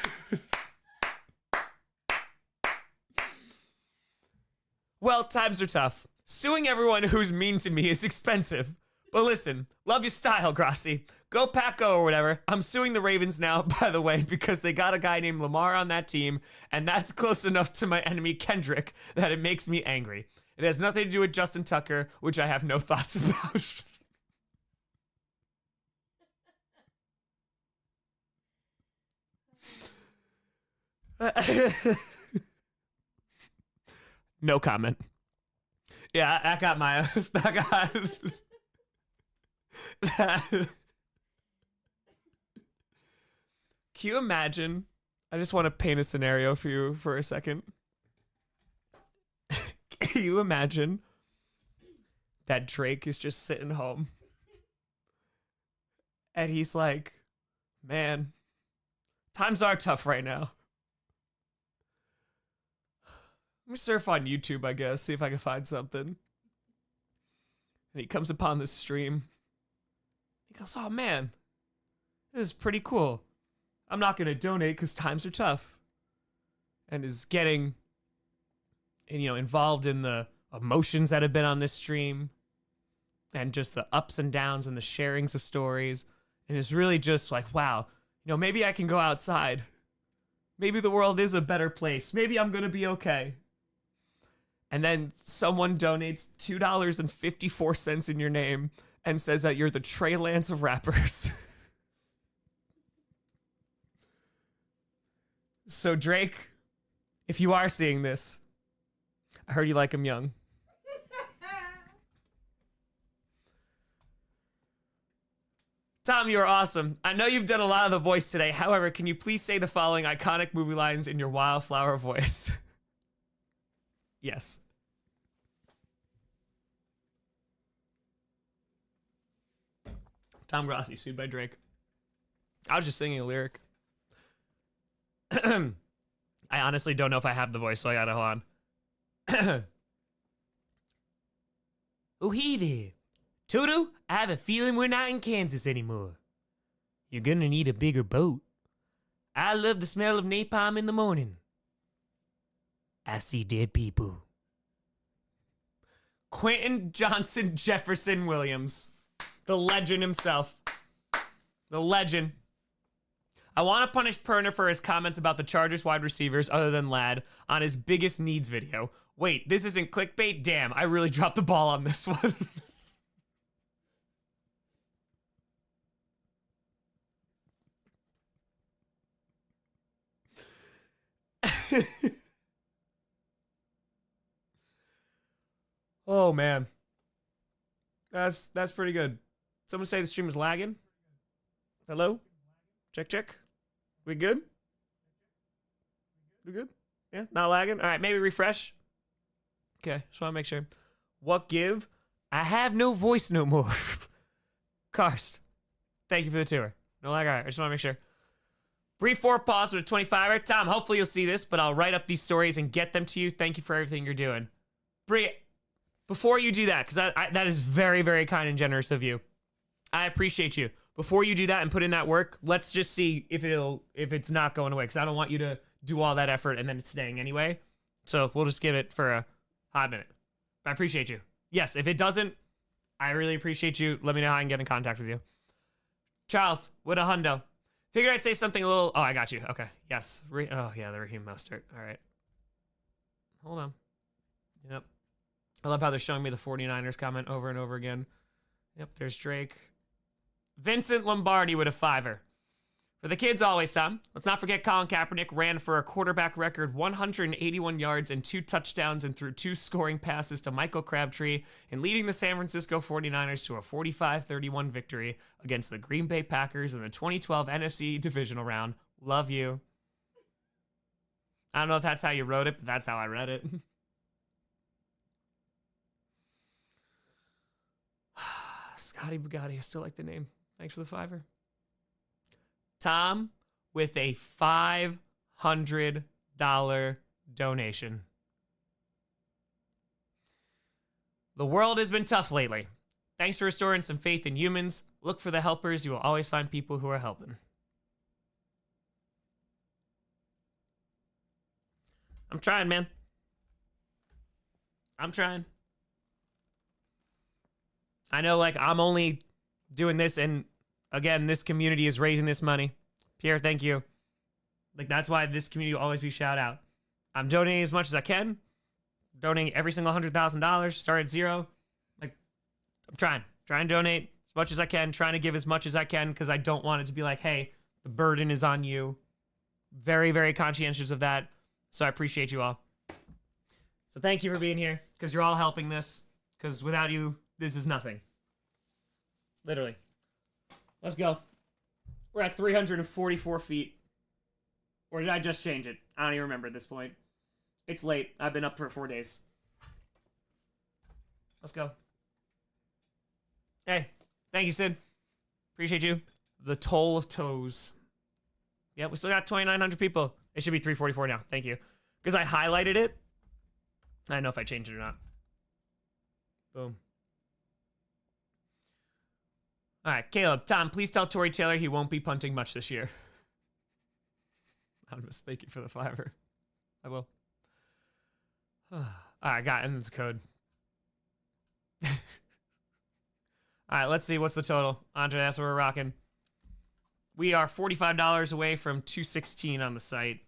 C: Well, times are tough. Suing everyone who's mean to me is expensive. But listen, love your style, Grossi. Go Paco or whatever. I'm suing the Ravens now, by the way, because they got a guy named Lamar on that team, and that's close enough to my enemy Kendrick that it makes me angry. It has nothing to do with Justin Tucker, which I have no thoughts about. No comment. Yeah, I got my. Can you imagine? I just want to paint a scenario for you for a second. Can you imagine that Drake is just sitting home and he's like, man, times are tough right now. Let me surf on YouTube, I guess, see if I can find something. And he comes upon this stream. He goes, oh man, this is pretty cool. I'm not going to donate because times are tough. And is getting, involved in the emotions that have been on this stream. And just the ups and downs and the sharings of stories. And is really just like, wow, maybe I can go outside. Maybe the world is a better place. Maybe I'm going to be okay. And then someone donates $2.54 in your name and says that you're the Trey Lance of rappers. So Drake, if you are seeing this, I heard you like him young. Tom, you're awesome. I know you've done a lot of the voice today. However, can you please say the following iconic movie lines in your Wildflower voice? Yes. Tom Grossi, sued by Drake. I was just singing a lyric. I honestly don't know if I have the voice, so I gotta hold on. Oh, hey there. Toto, I have a feeling we're not in Kansas anymore. You're gonna need a bigger boat. I love the smell of napalm in the morning. I see dead people. Quentin Johnson Jefferson Williams. The legend himself. The legend. I want to punish Perner for his comments about the Chargers wide receivers other than Ladd on his biggest needs video. Wait, this isn't clickbait? Damn, I really dropped the ball on this one. Oh man. That's pretty good. Someone say the stream is lagging. Hello? Check. We good? We good? Yeah, not lagging? All right, maybe refresh. Okay, just want to make sure. What give? I have no voice no more. Karst, thank you for the tour. No lag, all right, I just want to make sure. Brief 4 pause with a 25er. Tom, hopefully you'll see this, but I'll write up these stories and get them to you. Thank you for everything you're doing. Bree, before you do that, because that is very, very kind and generous of you. I appreciate you. Before you do that and put in that work, let's just see if it's not going away, because I don't want you to do all that effort and then it's staying anyway. So we'll just give it for a hot minute. I appreciate you. Yes, if it doesn't, I really appreciate you. Let me know how I can get in contact with you. Charles, with a hundo. Figured I'd say something a little... Oh, I got you. Okay. Yes. Oh, yeah, the Raheem Mostert. All right. Hold on. Yep. I love how they're showing me the 49ers comment over and over again. Yep, there's Drake. Vincent Lombardi with a 5er. For the kids always, Tom. Let's not forget Colin Kaepernick ran for a quarterback record 181 yards and 2 touchdowns and threw 2 scoring passes to Michael Crabtree and leading the San Francisco 49ers to a 45-31 victory against the Green Bay Packers in the 2012 NFC Divisional Round. Love you. I don't know if that's how you wrote it, but that's how I read it. Scotty Bugatti, I still like the name. Thanks for the $5. Tom with a $500 donation. The world has been tough lately. Thanks for restoring some faith in humans. Look for the helpers. You will always find people who are helping. I'm trying, man. I'm trying. I know, like, I'm only doing this, and again, this community is raising this money. Pierre, thank you. Like, that's why this community will always be shout out. I'm donating as much as I can. Donating every single $100,000. Start at zero. Like, I'm trying to donate as much as I can. Trying to give as much as I can because I don't want it to be like, hey, the burden is on you. Very, very conscientious of that. So I appreciate you all. So thank you for being here because you're all helping this. Because without you, this is nothing. Literally. Let's go. We're at 344 feet. Or did I just change it? I don't even remember at this point. It's late. I've been up for 4 days. Let's go. Hey, thank you, Sid. Appreciate you. The toll of toes. Yeah, we still got 2,900 people. It should be 344 now. Thank you. Because I highlighted it. I don't know if I changed it or not. Boom. All right, Caleb, Tom, please tell Tory Taylor he won't be punting much this year. Anonymous, thank you for the $5. I will. All right, got it. It's code. All right, let's see. What's the total? Andre, that's what we're rocking. We are $45 away from 216 on the site,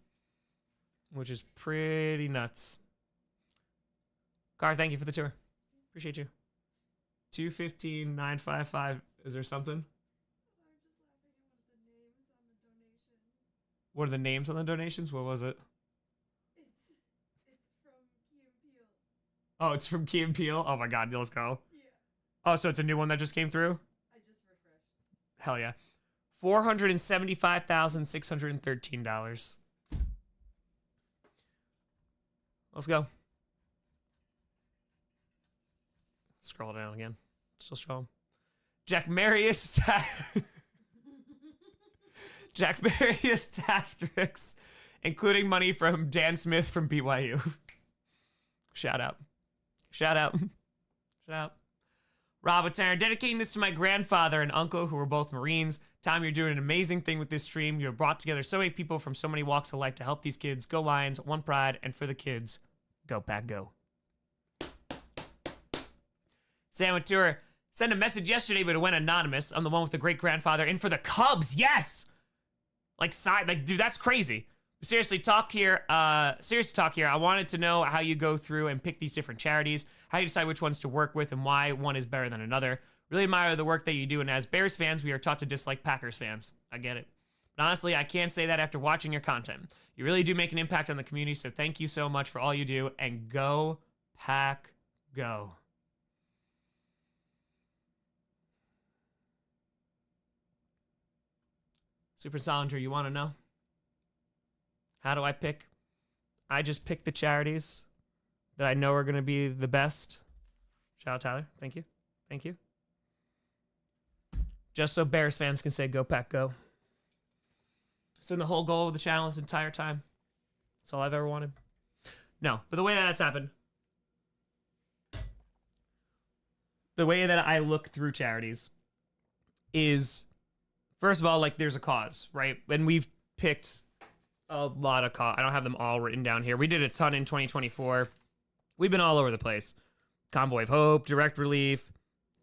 C: which is pretty nuts. Car, thank you for the tour. Appreciate you. 215, 955. Is there something? What are the names on the donations? What was it?
E: It's from Key and Peele.
C: Oh, it's from Key and Peele? Oh my god, let's go.
E: Yeah.
C: Oh, so it's a new one that just came through?
E: I just refreshed.
C: Hell yeah. $475,613. Let's go. Scroll down again. Still strong. Jack Marius. Jack Marius Taftrix, including money from Dan Smith from BYU. Shout out. Shout out. Shout out. Rob Tanner, dedicating this to my grandfather and uncle who were both Marines. Tom, you're doing an amazing thing with this stream. You have brought together so many people from so many walks of life to help these kids. Go Lions, one pride, and for the kids, go Pack Go. Sam Tour, sent a message yesterday, but it went anonymous. I'm the one with the great grandfather, and for the Cubs, yes. Like, dude, that's crazy. Seriously, talk here. Serious talk here. I wanted to know how you go through and pick these different charities, how you decide which ones to work with, and why one is better than another. Really admire the work that you do, and as Bears fans, we are taught to dislike Packers fans. I get it. But honestly, I can't say that after watching your content. You really do make an impact on the community, so thank you so much for all you do, and go Pack Go. Super Solinger, you want to know? How do I pick? I just pick the charities that I know are going to be the best. Shout out Tyler. Thank you. Thank you. Just so Bears fans can say, go Pack Go. It's been the whole goal of the channel this entire time. That's all I've ever wanted. No, but the way that that's happened, the way that I look through charities is, first of all, like, there's a cause, right? And we've picked a lot of cause. I don't have them all written down here. We did a ton in 2024. We've been all over the place. Convoy of Hope, Direct Relief,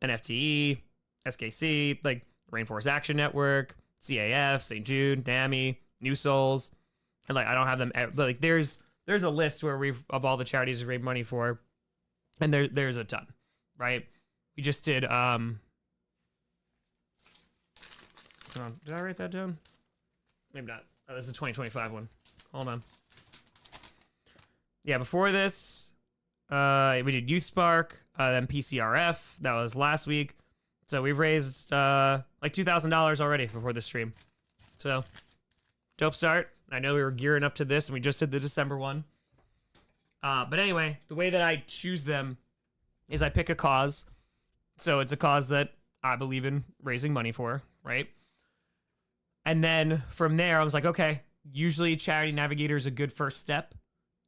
C: NFTE, SKC, like Rainforest Action Network, CAF, St. Jude, NAMI, New Souls. And like, I don't have them, but like, there's a list where of all the charities we've raised money for, and there's a ton, right? We just did, hold on, did I write that down? Maybe not. Oh, this is a 2025 one. Hold on. Yeah, before this, we did Youth Spark, then PCRF. That was last week. So we've raised like $2,000 already before this stream. So, dope start. I know we were gearing up to this, and we just did the December one. But anyway, the way that I choose them is I pick a cause. So it's a cause that I believe in raising money for, right? And then from there, I was like, okay, usually Charity Navigator is a good first step,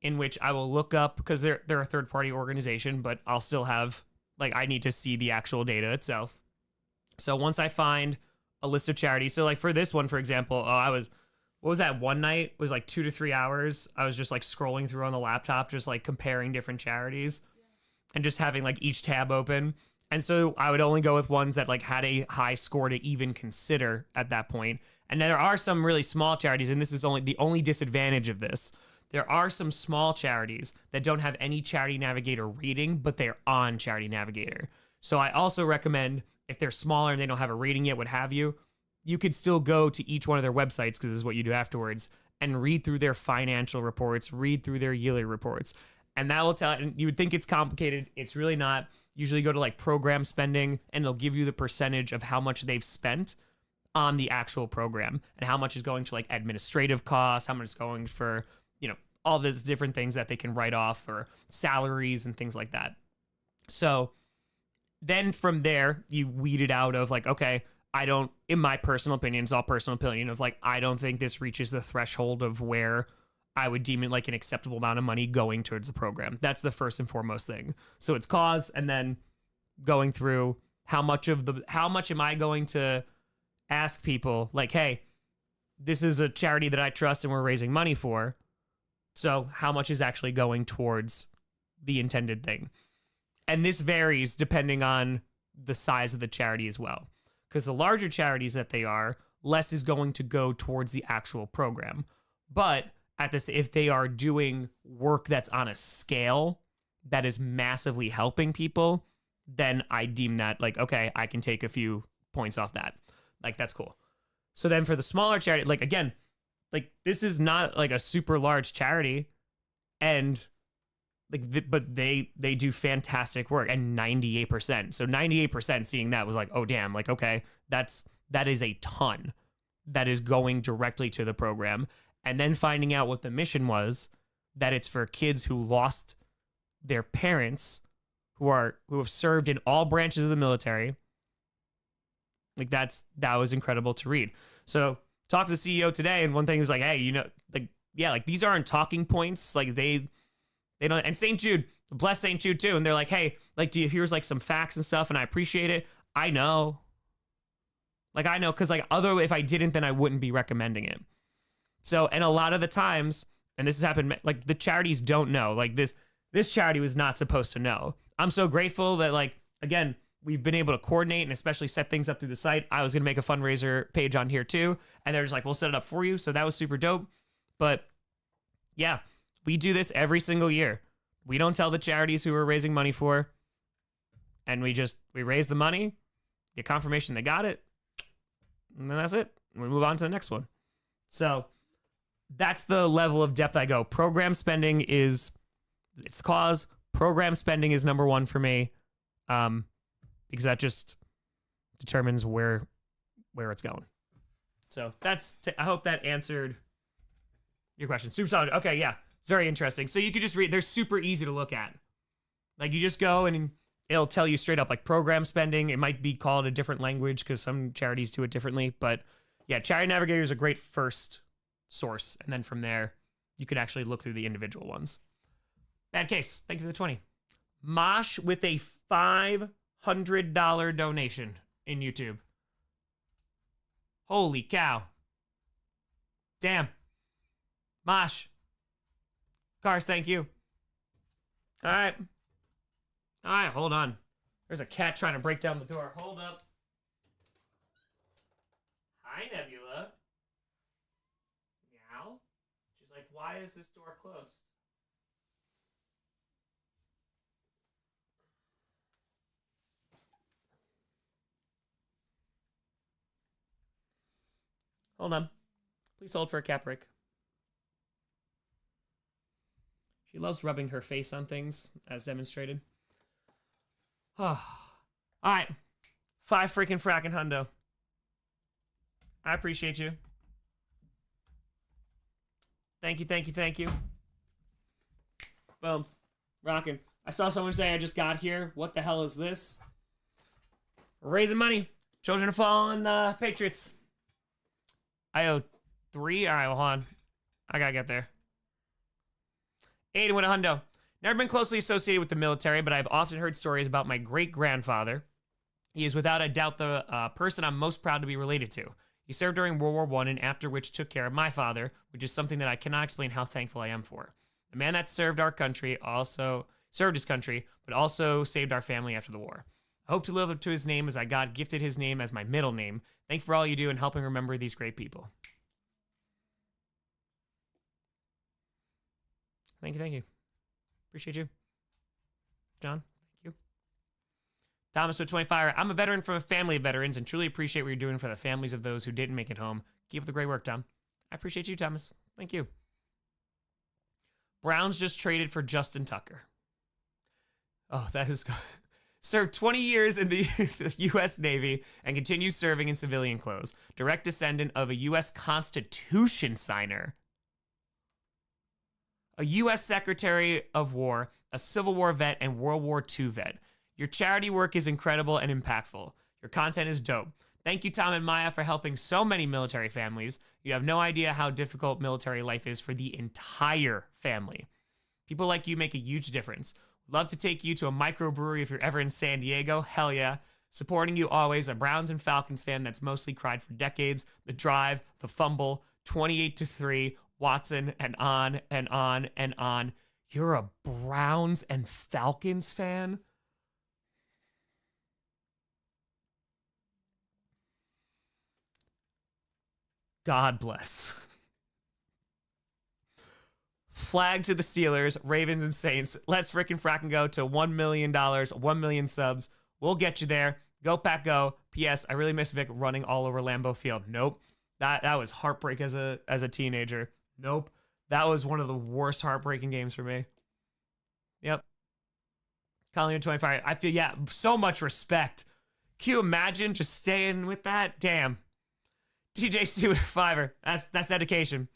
C: in which I will look up, because they're a third-party organization, but I'll still have, like, I need to see the actual data itself. So once I find a list of charities, so like for this one, for example, what was that one night? It was like 2 to 3 hours. I was just like scrolling through on the laptop, just like comparing different charities and just having like each tab open. And so I would only go with ones that like had a high score to even consider at that point. And there are some really small charities, and this is the only disadvantage of this. There are some small charities that don't have any Charity Navigator rating, but they're on Charity Navigator. So I also recommend, if they're smaller and they don't have a rating yet, what have you, you could still go to each one of their websites, because this is what you do afterwards, and read through their financial reports, read through their yearly reports. And that will tell, and you would think it's complicated. It's really not. Usually go to like program spending, and they'll give you the percentage of how much they've spent on the actual program, and how much is going to like administrative costs, how much is going for, all these different things that they can write off, or salaries and things like that. So then from there, you weed it out of like, okay, in my personal opinion, it's all personal opinion of like, I don't think this reaches the threshold of where I would deem it like an acceptable amount of money going towards the program. That's the first and foremost thing. So it's cause, and then going through how much am I going to ask people like, hey, this is a charity that I trust and we're raising money for. So how much is actually going towards the intended thing? And this varies depending on the size of the charity as well. Because the larger charities that they are, less is going to go towards the actual program. But if they are doing work that's on a scale that is massively helping people, then I deem that like, okay, I can take a few points off that. Like, that's cool. So then for the smaller charity, like, again, like, this is not like a super large charity, and like, but they do fantastic work, and 98%. So 98% seeing that was like, oh damn, like, okay, that is a ton that is going directly to the program. And then finding out what the mission was, that it's for kids who lost their parents, who have served in all branches of the military. Like, that was incredible to read. So talked to the CEO today, and one thing was like, hey, like these aren't talking points. Like they don't, and St. Jude, bless St. Jude too. And they're like, hey, like, here's like some facts and stuff, and I appreciate it. I know. Cause like if I didn't, then I wouldn't be recommending it. So, and a lot of the times, and this has happened, like the charities don't know, like this charity was not supposed to know. I'm so grateful that, like, again, we've been able to coordinate and especially set things up through the site. I was going to make a fundraiser page on here too, and they're just like, we'll set it up for you. So that was super dope. But yeah, we do this every single year. We don't tell the charities who we're raising money for, and we raise the money, get confirmation they got it, and then that's it. We move on to the next one. So that's the level of depth I go. Program spending it's the cause. Program spending is number one for me. Because that just determines where it's going. So I hope that answered your question. Super solid. Okay, yeah, it's very interesting. So you could just read. They're super easy to look at. Like, you just go and it'll tell you straight up, like, program spending. It might be called a different language because some charities do it differently. But yeah, Charity Navigator is a great first source, and then from there you could actually look through the individual ones. Bad case. Thank you for the 20. Mosh with a $500 donation in YouTube. Holy cow. Damn. Mosh. Cars, thank you. All right, hold on. There's a cat trying to break down the door. Hold up. Hi, Nebula. Meow. She's like, why is this door closed? Hold on. Please hold for a cat break. She loves rubbing her face on things, as demonstrated. All right. 5 freaking fracking hundo. I appreciate you. Thank you, thank you, thank you. Boom. Rocking. I saw someone say I just got here. What the hell is this? We're raising money. Children of Fallen Patriots. I owe 3. All right, well, hold on. I gotta get there. 8 with a hundo. Never been closely associated with the military, but I've often heard stories about my great-grandfather. He is without a doubt the person I'm most proud to be related to. He served during World War I, and after which took care of my father, which is something that I cannot explain how thankful I am for. The man that served our country also served his country, but also saved our family after the war. I hope to live up to his name as I God gifted his name as my middle name. Thank you for all you do in helping remember these great people. Thank you, thank you. Appreciate you. John, thank you. Thomas with 25. I'm a veteran from a family of veterans and truly appreciate what you're doing for the families of those who didn't make it home. Keep up the great work, Tom. I appreciate you, Thomas. Thank you. Browns just traded for Justin Tucker. Oh, that is good. Served 20 years in the U.S. Navy and continues serving in civilian clothes. Direct descendant of a U.S. Constitution signer. A U.S. Secretary of War, a Civil War vet, and World War II vet. Your charity work is incredible and impactful. Your content is dope. Thank you, Tom and Maya, for helping so many military families. You have no idea how difficult military life is for the entire family. People like you make a huge difference. Love to take you to a microbrewery if you're ever in San Diego. Hell yeah. Supporting you always. A Browns and Falcons fan that's mostly cried for decades. The drive, the fumble, 28-3, Watson, and on and on and on. You're a Browns and Falcons fan? God bless. Flag to the Steelers, Ravens, and Saints. Let's frickin' frackin' go to $1 million, 1 million subs. We'll get you there. Go Pack Go. P.S. I really miss Vic running all over Lambeau Field. Nope. That was heartbreak as a teenager. Nope. That was one of the worst heartbreaking games for me. Yep. Colin 25. I feel, yeah, so much respect. Can you imagine just staying with that? Damn. TJ Stewart, $5. That's dedication.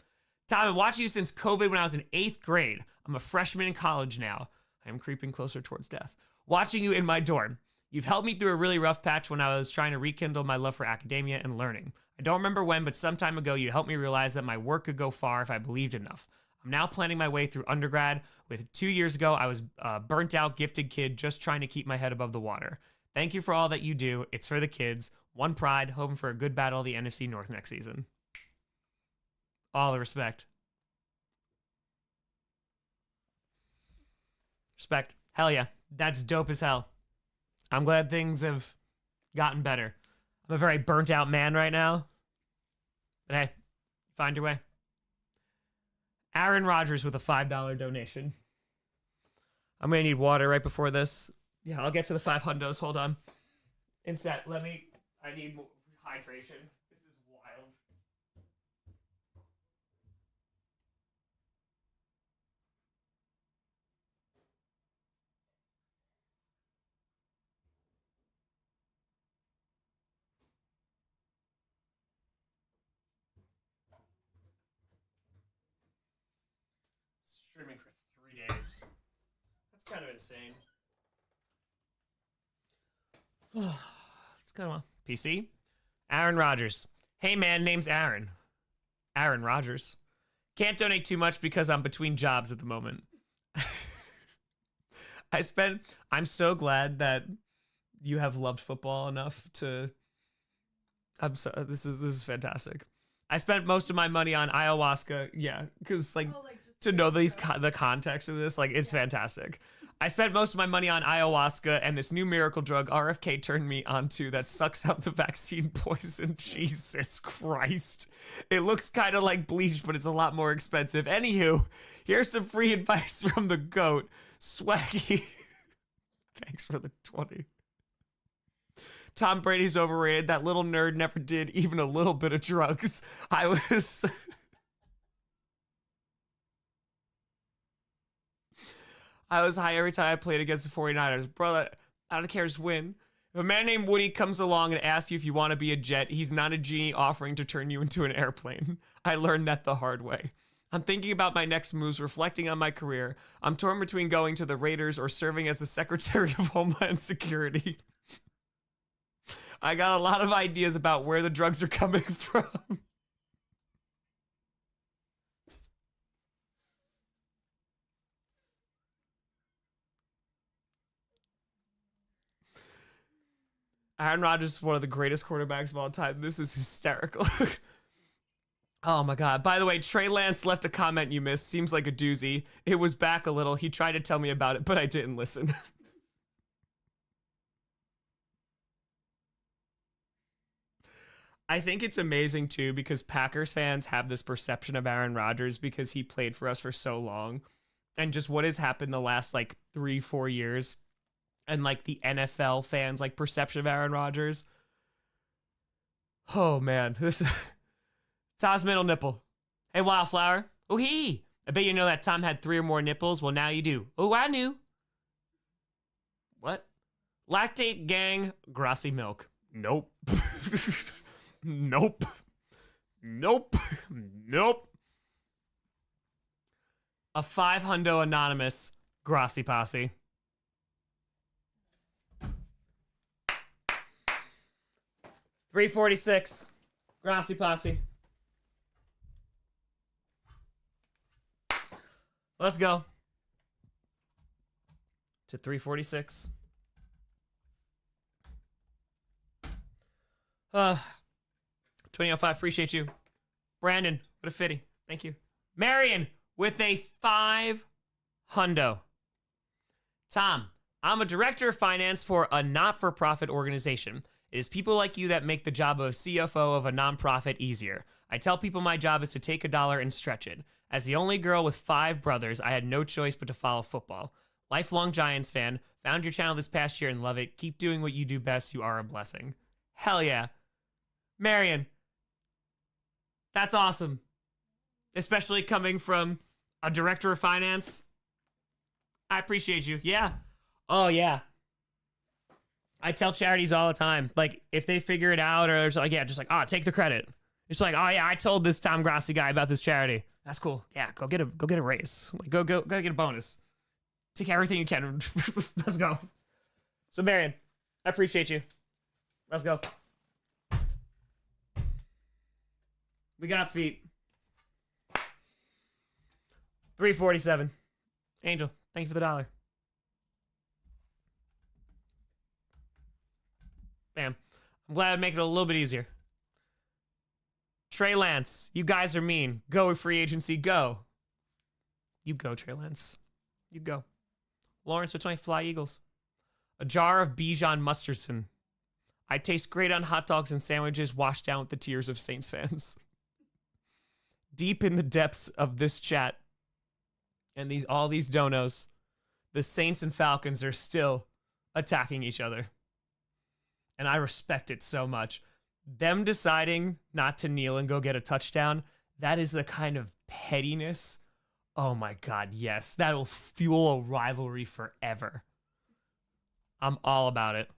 C: Tom, I've been watching you since COVID when I was in 8th grade. I'm a freshman in college now. I am creeping closer towards death. Watching you in my dorm. You've helped me through a really rough patch when I was trying to rekindle my love for academia and learning. I don't remember when, but some time ago you helped me realize that my work could go far if I believed enough. I'm now planning my way through undergrad. With 2 years ago, I was a burnt out, gifted kid just trying to keep my head above the water. Thank you for all that you do. It's for the kids. One pride, hoping for a good battle of the NFC North next season. All the respect. Respect. Hell yeah. That's dope as hell. I'm glad things have gotten better. I'm a very burnt out man right now. But hey, find your way. Aaron Rodgers with a $5 donation. I'm going to need water right before this. Yeah, I'll get to the 5 hundos. Hold on. Inset, I need more hydration. This is wild. Streaming for 3 days. That's kind of insane. Let's go on. PC? Aaron Rodgers. Hey man, name's Aaron. Aaron Rodgers. Can't donate too much because I'm between jobs at the moment. I'm so glad that you have loved football enough to, this is fantastic. I spent most of my money on ayahuasca. Yeah, because to know the context of this, it's fantastic. I spent most of my money on ayahuasca and this new miracle drug RFK turned me onto that sucks out the vaccine poison. Jesus Christ. It looks kind of like bleach, but it's a lot more expensive. Anywho, here's some free advice from the GOAT. Swaggy. Thanks for the 20. Tom Brady's overrated. That little nerd never did even a little bit of drugs. I was high every time I played against the 49ers. Brother, I don't care, just win. If a man named Woody comes along and asks you if you want to be a jet, he's not a genie offering to turn you into an airplane. I learned that the hard way. I'm thinking about my next moves, reflecting on my career. I'm torn between going to the Raiders or serving as the Secretary of Homeland Security. I got a lot of ideas about where the drugs are coming from. Aaron Rodgers is one of the greatest quarterbacks of all time. This is hysterical. Oh my God. By the way, Trey Lance left a comment you missed. Seems like a doozy. It was back a little. He tried to tell me about it, but I didn't listen. I think it's amazing too because Packers fans have this perception of Aaron Rodgers because he played for us for so long. And just what has happened the last like 3-4 years. And like the NFL fans like perception of Aaron Rodgers. Oh man, this Tom's middle nipple. Hey Wildflower. Oh he. I bet you know that Tom had 3 or more nipples. Well now you do. Oh I knew. What? Lactate gang Grossi milk. Nope. Nope. Nope. Nope. A 500 anonymous Grossi posse. $3.46. Grossi posse. Let's go. To 346. 2005, appreciate you. Brandon, what a fitty. Thank you. Marion with a 5 hundo. Tom, I'm a director of finance for a not-for-profit organization. It is people like you that make the job of CFO of a nonprofit easier. I tell people my job is to take a dollar and stretch it. As the only girl with 5 brothers, I had no choice but to follow football. Lifelong Giants fan. Found your channel this past year and love it. Keep doing what you do best. You are a blessing. Hell yeah. Marion. That's awesome. Especially coming from a director of finance. I appreciate you. Yeah. Oh, yeah. I tell charities all the time, like, if they figure it out or there's like, yeah, just like, oh, take the credit. It's like, oh, yeah, I told this Tom Grossi guy about this charity. That's cool. Yeah, go get a raise. Like, go get a bonus. Take everything you can. Let's go. So, Marion, I appreciate you. Let's go. We got feet. 347. Angel, thank you for the $1. Bam. I'm glad I make it a little bit easier. Trey Lance, you guys are mean. Go free agency, go. You go, Trey Lance. You go. Lawrence with 20 Fly Eagles. A jar of Bijan Mustardson. I taste great on hot dogs and sandwiches washed down with the tears of Saints fans. Deep in the depths of this chat and all these donos, the Saints and Falcons are still attacking each other. And I respect it so much. Them deciding not to kneel and go get a touchdown, that is the kind of pettiness. Oh my God, yes. That'll fuel a rivalry forever. I'm all about it.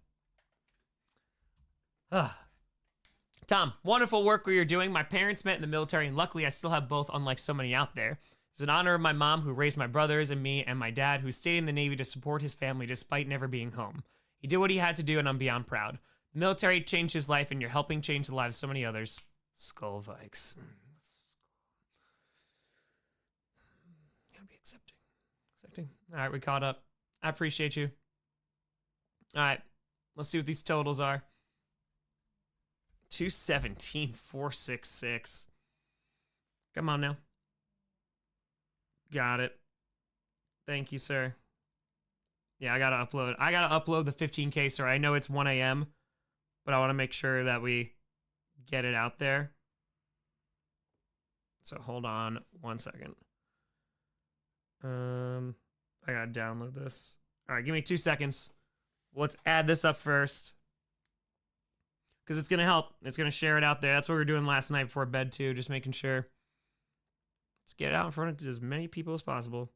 C: Tom, wonderful work you're doing. My parents met in the military, and luckily I still have both, unlike so many out there. It's an honor of my mom, who raised my brothers and me, and my dad, who stayed in the Navy to support his family despite never being home. He did what he had to do, and I'm beyond proud. The military changed his life, and you're helping change the lives of so many others. Skull Vikes. Gotta be accepting. All right, we caught up. I appreciate you. All right, let's see what these totals are. 217, 466. Come on now. Got it. Thank you, sir. Yeah, I gotta upload the 15K, sir. I know it's 1 a.m., but I want to make sure that we get it out there. So hold on 1 second. I gotta download this. All right, give me 2 seconds. Let's add this up first, because it's gonna help. It's gonna share it out there. That's what we were doing last night before bed too, just making sure. Let's get it out in front of as many people as possible.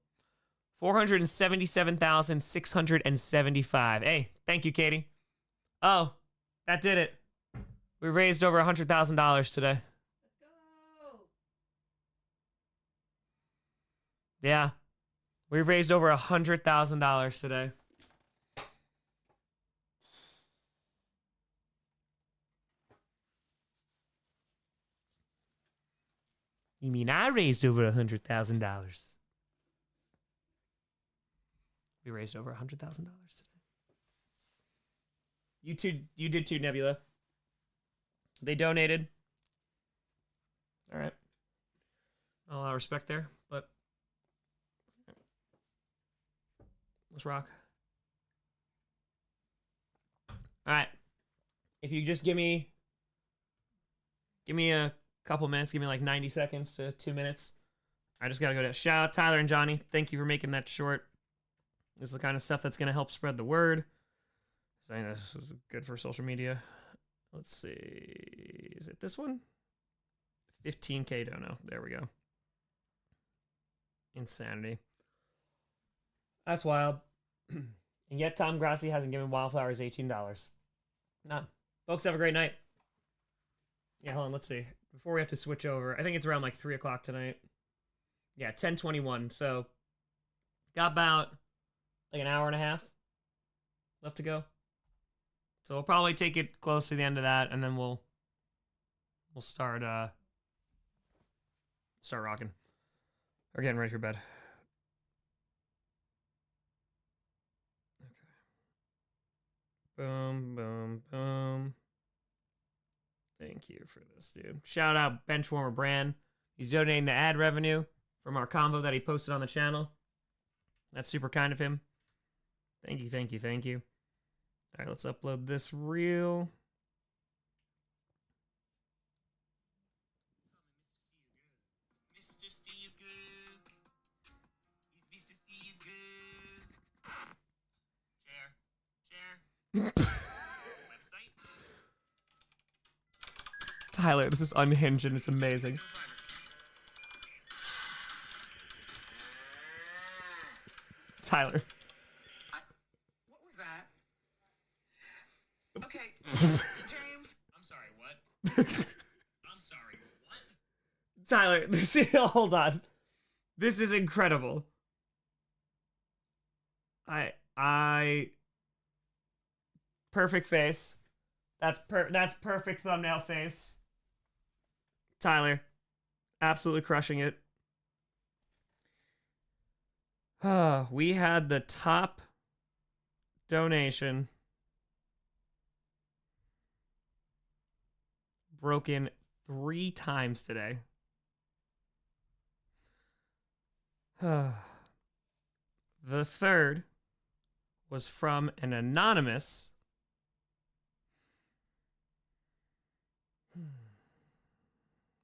C: 477,675. Hey, thank you, Katie. Oh, that did it. We raised over $100,000 today.
E: Let's go.
C: Yeah. We've raised over $100,000 today. You mean I raised over $100,000? We raised over $100,000 today. You did too, Nebula. They donated. All right. All our respect there, but let's rock. All right. If you just give me a couple minutes, give me like 90 seconds to 2 minutes. I just gotta go to shout out Tyler and Johnny. Thank you for making that short. This is the kind of stuff that's gonna help spread the word. Saying this is good for social media. Let's see. Is it this one? 15K dono. There we go. Insanity. That's wild. And yet Tom Grossi hasn't given Wildflowers $18. None. Folks, have a great night. Yeah, hold on. Let's see. Before we have to switch over, I think it's around like 3 o'clock tonight. Yeah, 10:21. So got about like an hour and a half left to go. So we'll probably take it close to the end of that, and then we'll start rocking. Or getting ready for bed. Okay. Boom, boom, boom. Thank you for this, dude. Shout out Benchwarmer Brand. He's donating the ad revenue from our combo that he posted on the channel. That's super kind of him. Thank you, thank you, thank you. All right, let's upload this reel. Mr. Steve Good. He's Mr. Steve Good. Chair. Website. Tyler, this is unhinged and it's amazing. Tyler.
K: What was that? Okay, James. I'm sorry, what? I'm sorry, what?
C: Tyler, hold on. This is incredible. Perfect face. That's perfect thumbnail face. Tyler, absolutely crushing it. We had the top donation broken 3 times today. The third was from an anonymous.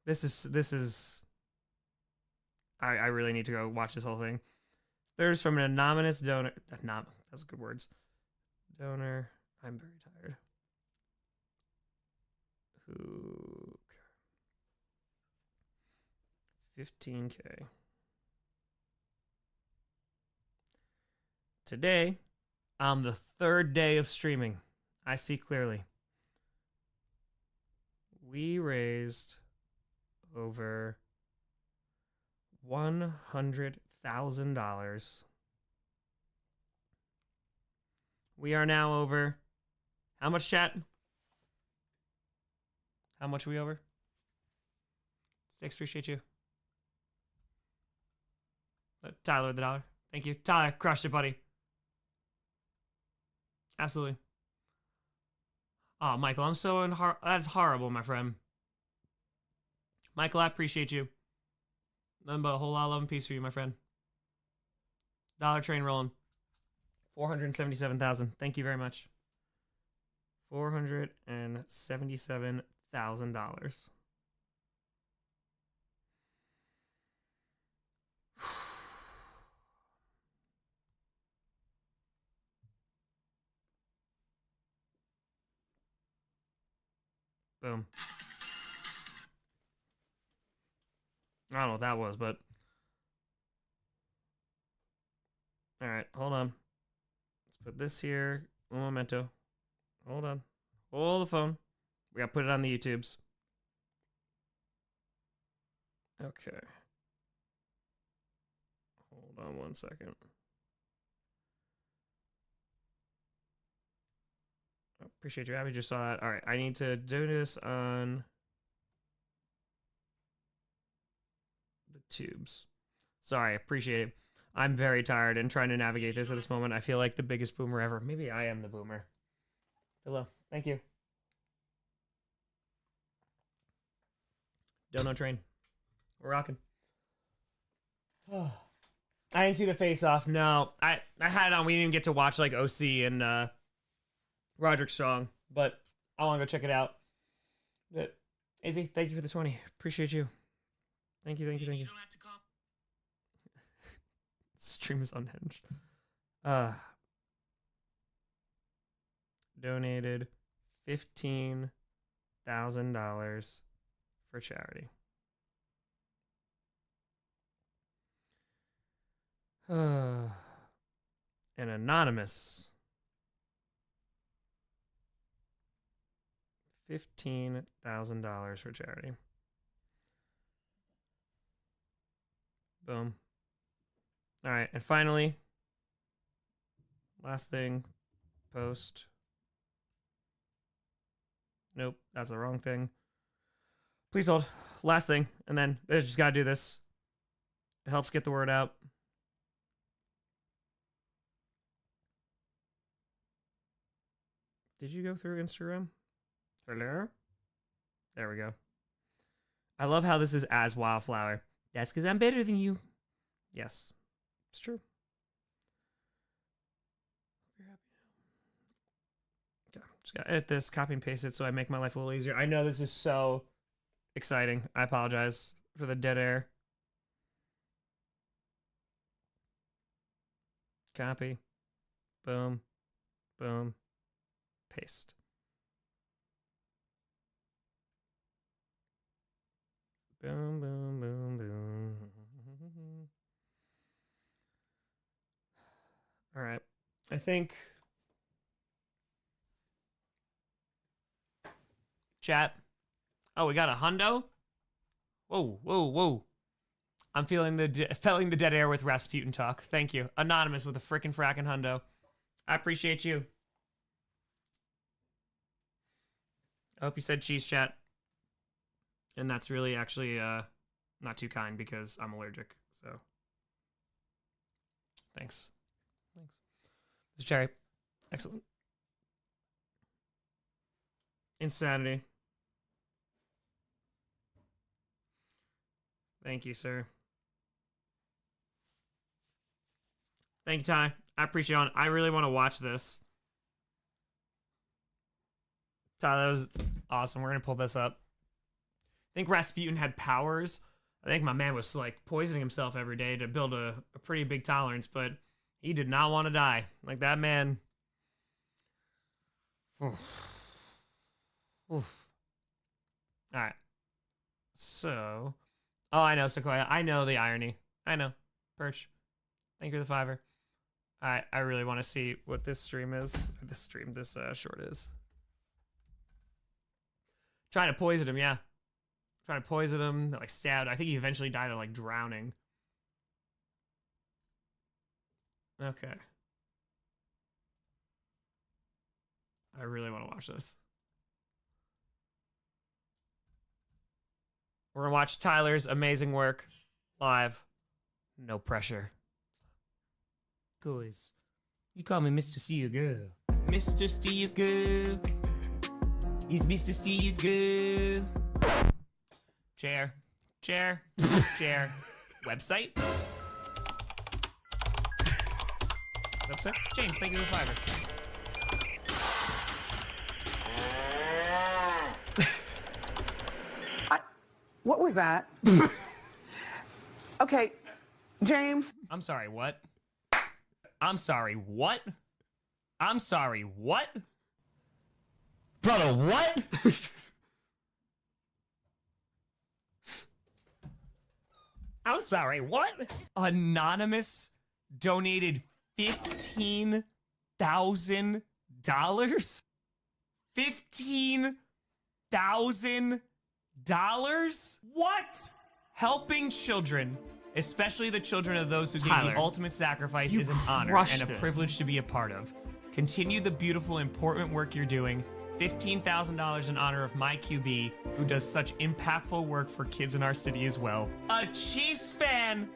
C: This is. I really need to go watch this whole thing. Third is from an anonymous donor. That's good words. Donor. I'm very tired. Who? 15K. Today, on the 3rd day of streaming, I see clearly. We raised over $100,000. We are now over. How much, chat? How much are we over? Sticks, appreciate you. Tyler with the $1. Thank you. Tyler, crushed it, buddy. Absolutely. Oh, Michael, I'm so that's horrible, my friend. Michael, I appreciate you. Nothing but a whole lot of love and peace for you, my friend. Dollar train rolling. 477,000. Thank you very much. $477,000. Boom. I don't know what that was, but... Alright, hold on. Let's put this here. Un momento. Hold on. Hold the phone. We gotta put it on the YouTubes. Okay. Hold on 1 second. Oh, appreciate you. Abby just saw that. All right, I need to do this on the tubes. Sorry, appreciate it. I'm very tired and trying to navigate this at this moment. I feel like the biggest boomer ever. Maybe I am the boomer. Hello. Thank you. Dono train. We're rocking. I didn't see the face off. No, I had it on. We didn't even get to watch like OC and Roderick Strong, but I want to go check it out. But AZ, thank you for the 20. Appreciate you. Thank you.
K: You don't have to call.
C: Stream is unhinged. Donated $15,000 for charity. An anonymous $15,000 for charity. Boom. All right, and finally, last thing, post. Nope, that's the wrong thing. Please hold. Last thing, and then I just gotta do this. It helps get the word out. Did you go through Instagram? Hello? There we go. I love how this is as Wildflower. That's because I'm better than you. Yes, it's true. You're happy now. Okay, just gotta edit this, copy and paste it so I make my life a little easier. I know this is so exciting. I apologize for the dead air. Copy. Boom. Boom. Paste. Boom, boom, boom, boom. All right. I think chat. Oh, we got a hundo? Whoa, whoa, whoa. I'm feeling the dead air with Rasputin talk. Thank you. Anonymous with a frickin' frackin' hundo. I appreciate you. I hope you said cheese, chat. And that's really actually not too kind because I'm allergic. So thanks. Thanks. This cherry. Excellent. Insanity. Thank you, sir. Thank you, Ty. I appreciate it. I really want to watch this. Ty, that was awesome. We're going to pull this up. I think Rasputin had powers. I think my man was like poisoning himself every day to build a pretty big tolerance, but he did not want to die. Like that man. Oof. Oof. All right. So, oh, I know, Sequoia. I know the irony. I know. Perch. Thank you for the $5. I really want to see what this stream is. This short is. Trying to poison him, yeah. Trying to poison him, like stabbed. I think he eventually died of like drowning. Okay. I really want to watch this. We're gonna watch Tyler's amazing work live. No pressure. Guys, you call me Mr. Steve Girl. Mr. Steve Girl. He's Mr. Steve Girl. Chair. Chair. Chair. Website. Website. James, thank you for the $5.
L: What was that? Okay, James.
C: I'm sorry, what? I'm sorry, what? I'm sorry, what? Brother, what? I'm sorry, what? Anonymous donated $15,000? $15,000? What? Helping children especially the children of those who gave
B: Tyler,
C: the ultimate sacrifice,
B: you
C: is an honor
B: crushed
C: and a
B: this.
C: privilege to be a part of. Continue the beautiful, important work you're doing. $15,000 in honor of my QB, who does such impactful work for kids in our city as well. A Chiefs fan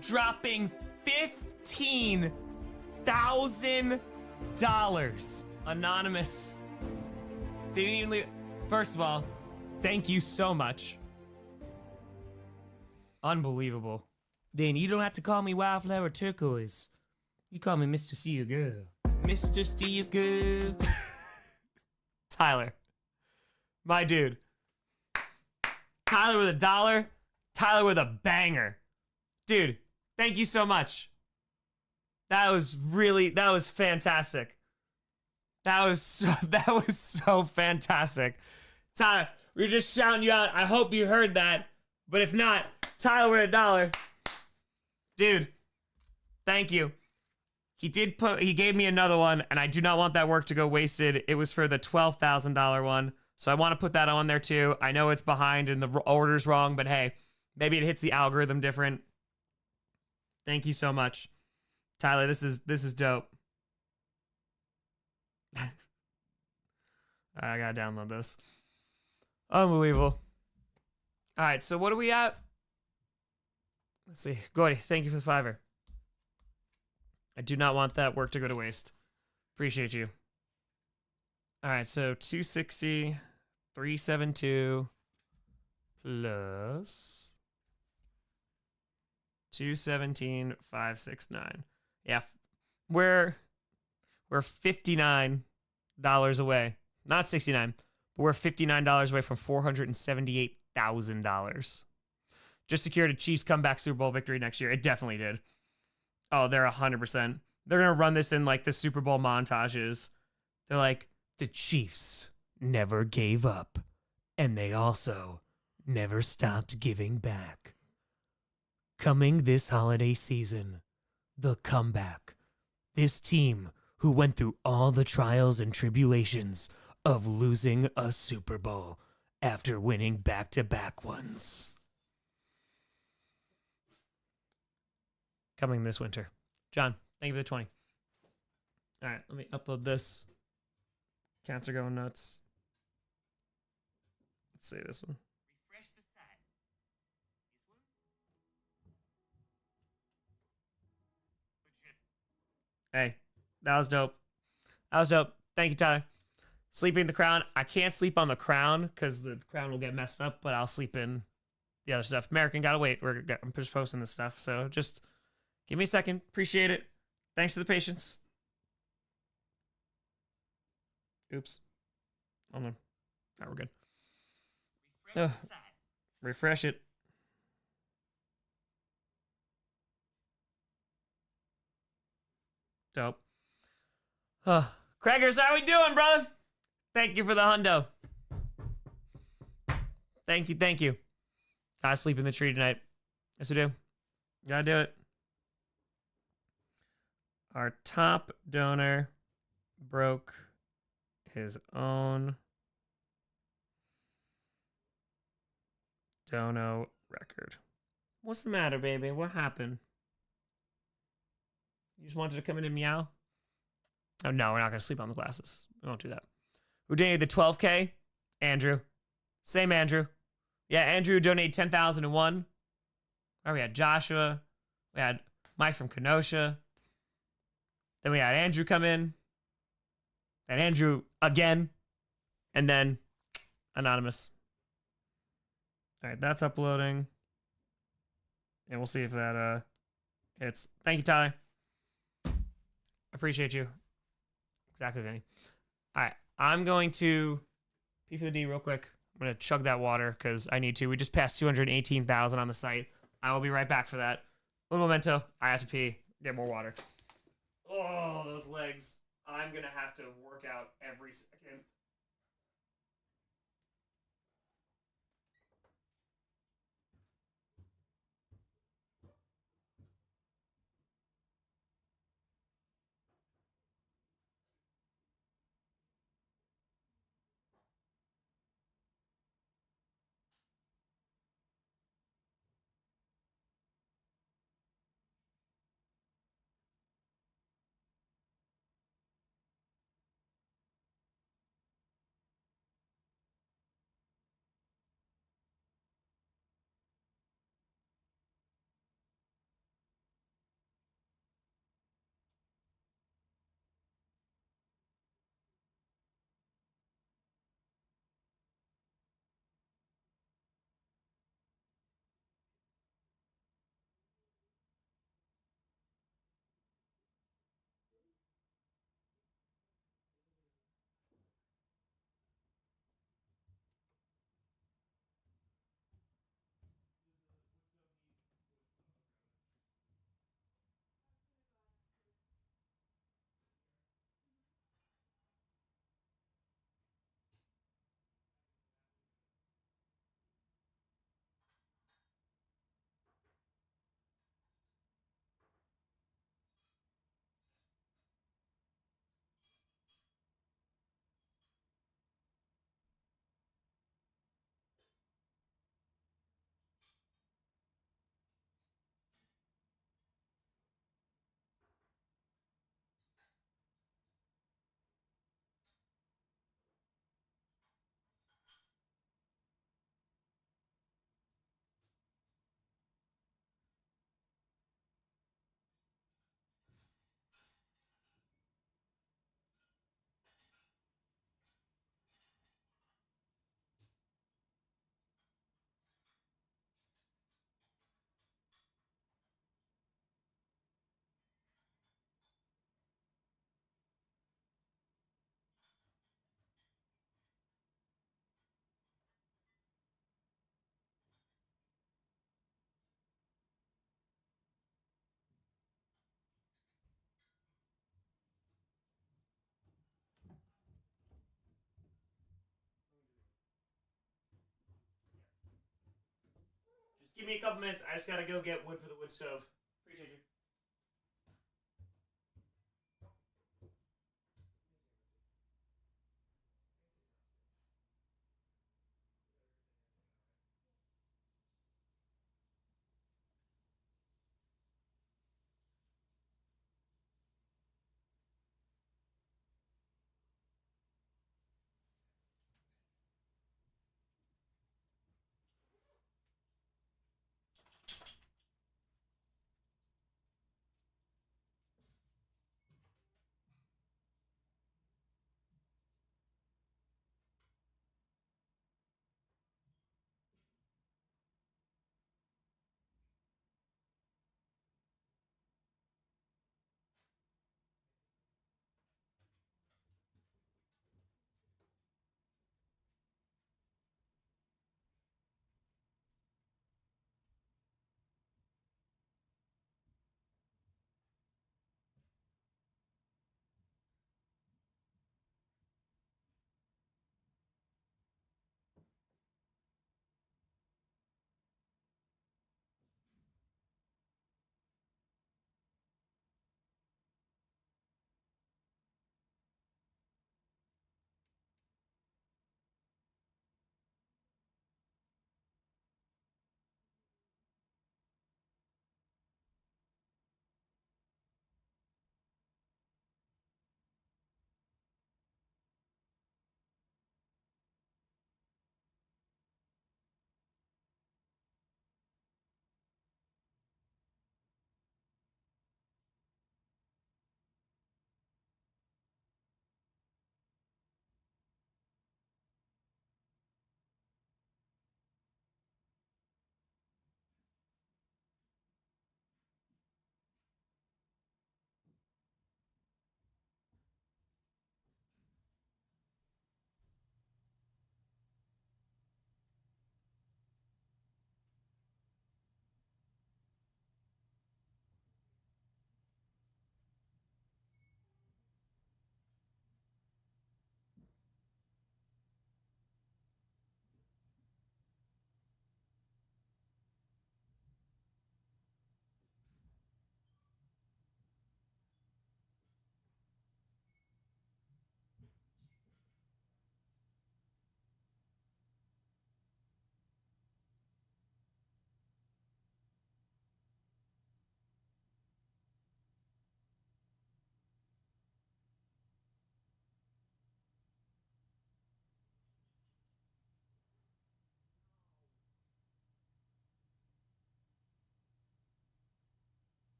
C: dropping $15,000. Anonymous. Didn't even leave. First of all, thank you so much. Unbelievable. Then you don't have to call me Wildflower Turquoise. You call me Mr. See Your Girl. Mr. See Your Girl. Tyler. My dude. Tyler with $1. Tyler with a banger. Dude, thank you so much. That was fantastic. That was so fantastic. Tyler, we're just shouting you out. I hope you heard that. But if not, Tyler with $1. Dude, thank you. He gave me another one, and I do not want that work to go wasted. It was for the $12,000 one. So I want to put that on there too. I know it's behind and the order's wrong, but hey, maybe it hits the algorithm different. Thank you so much. Tyler, this is dope. I gotta download this. Unbelievable. All right, so what are we at? Let's see. Gordy, thank you for the $5. I do not want that work to go to waste. Appreciate you. All right, so 260, 372 plus 217, 569. Yeah, we're $59 away. Not 69, but we're $59 away from $478,000. Just secured a Chiefs comeback Super Bowl victory next year. It definitely did. Oh, they're 100%. They're going to run this in like the Super Bowl montages. They're like, the Chiefs never gave up, and they also never stopped giving back. Coming this holiday season, the comeback. This team who went through all the trials and tribulations of losing a Super Bowl after winning back-to-back ones. Coming this winter. John, thank you for the 20. All right, let me upload this. Cats are going nuts. Let's see this one.
B: Refresh the site.
C: Hey, that was dope. That was dope. Thank you, Tyler. Sleeping the crown. I can't sleep on the crown because the crown will get messed up, but I'll sleep in the other stuff. American, gotta wait. I'm just posting this stuff, so just give me a second. Appreciate it. Thanks for the patience. Oops. Hold on. Now we're good.
B: Refresh the site.
C: Refresh it. Dope. Crackers, how we doing, brother? Thank you for the hundo. Thank you, thank you. Gotta sleep in the tree tonight. Yes, we do. Gotta do it. Our top donor broke his own dono record. What's the matter, baby? What happened? You just wanted to come in and meow? Oh, no, we're not going to sleep on the glasses. We won't do that. Who donated the 12K? Andrew. Same Andrew. Yeah, Andrew donated 10,001. Oh, we had Joshua. We had Mike from Kenosha. Then we had Andrew come in. And Andrew again. And then Anonymous. All right, that's uploading. And we'll see if that hits. Thank you, Tyler. Appreciate you. Exactly, Vinny. All right, I'm going to P for the D real quick. I'm going to chug that water because I need to. We just passed 218,000 on the site. I will be right back for that. Un momento. I have to pee. Get more water. Oh, those legs. I'm going to have to work out every second. Just give me a couple minutes. I just gotta go get wood for the wood stove. Appreciate you.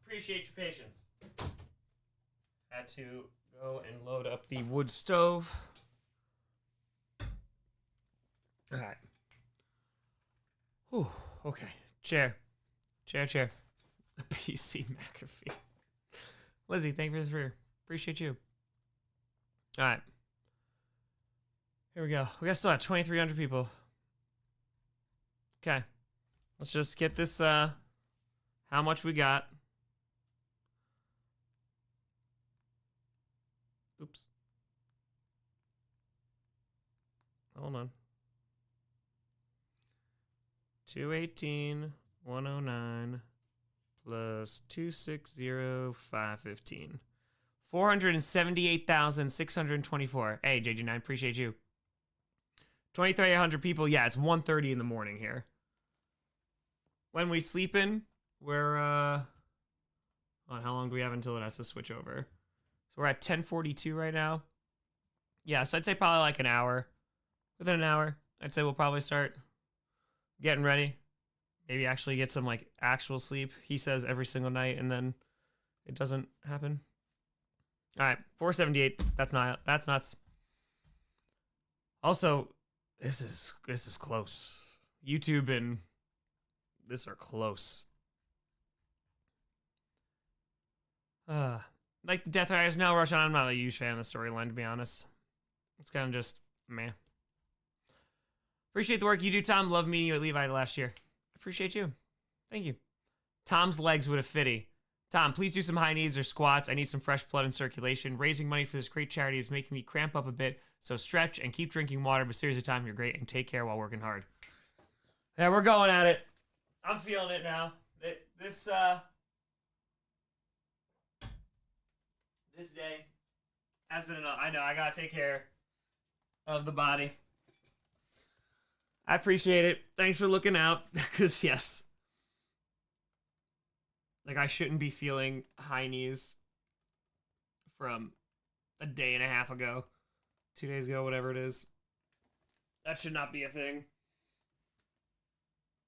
C: Appreciate your patience. Had to go and load up the wood stove. All right. Whew, okay. Chair. PC McAfee. Lizzie, thank you for the free. Appreciate you. All right. Here we go. We got still at 2,300 people. Okay. Let's just get this, how much we got. Oops. Hold on. 218, 109 plus 260, 515. 478,624. Hey, JG9, appreciate you. 2,300 people. Yeah, it's 1:30 in the morning here. When we sleeping, we're How long do we have until it has to switch over? So we're at 10:42 right now. Yeah, so I'd say probably like an hour. Within an hour, I'd say we'll probably start getting ready. Maybe actually get some like actual sleep. He says every single night, and then it doesn't happen. All right, 478. That's nuts. Also, this is close. YouTube and this are close. Like the Death Riders, no, Rush on. I'm not a huge fan of the storyline, to be honest. It's kind of just meh. Appreciate the work you do, Tom. Love meeting you at Levi last year. Appreciate you. Thank you. Tom's legs would have fitty. Tom, please do some high knees or squats. I need some fresh blood and circulation. Raising money for this great charity is making me cramp up a bit, so stretch and keep drinking water. But seriously, Tom, you're great, and take care while working hard. Yeah, we're going at it. I'm feeling it now. This day has been enough. I know, I gotta take care of the body. I appreciate it. Thanks for looking out, because yes. Like, I shouldn't be feeling high knees from a day and a half ago, 2 days ago, whatever it is. That should not be a thing.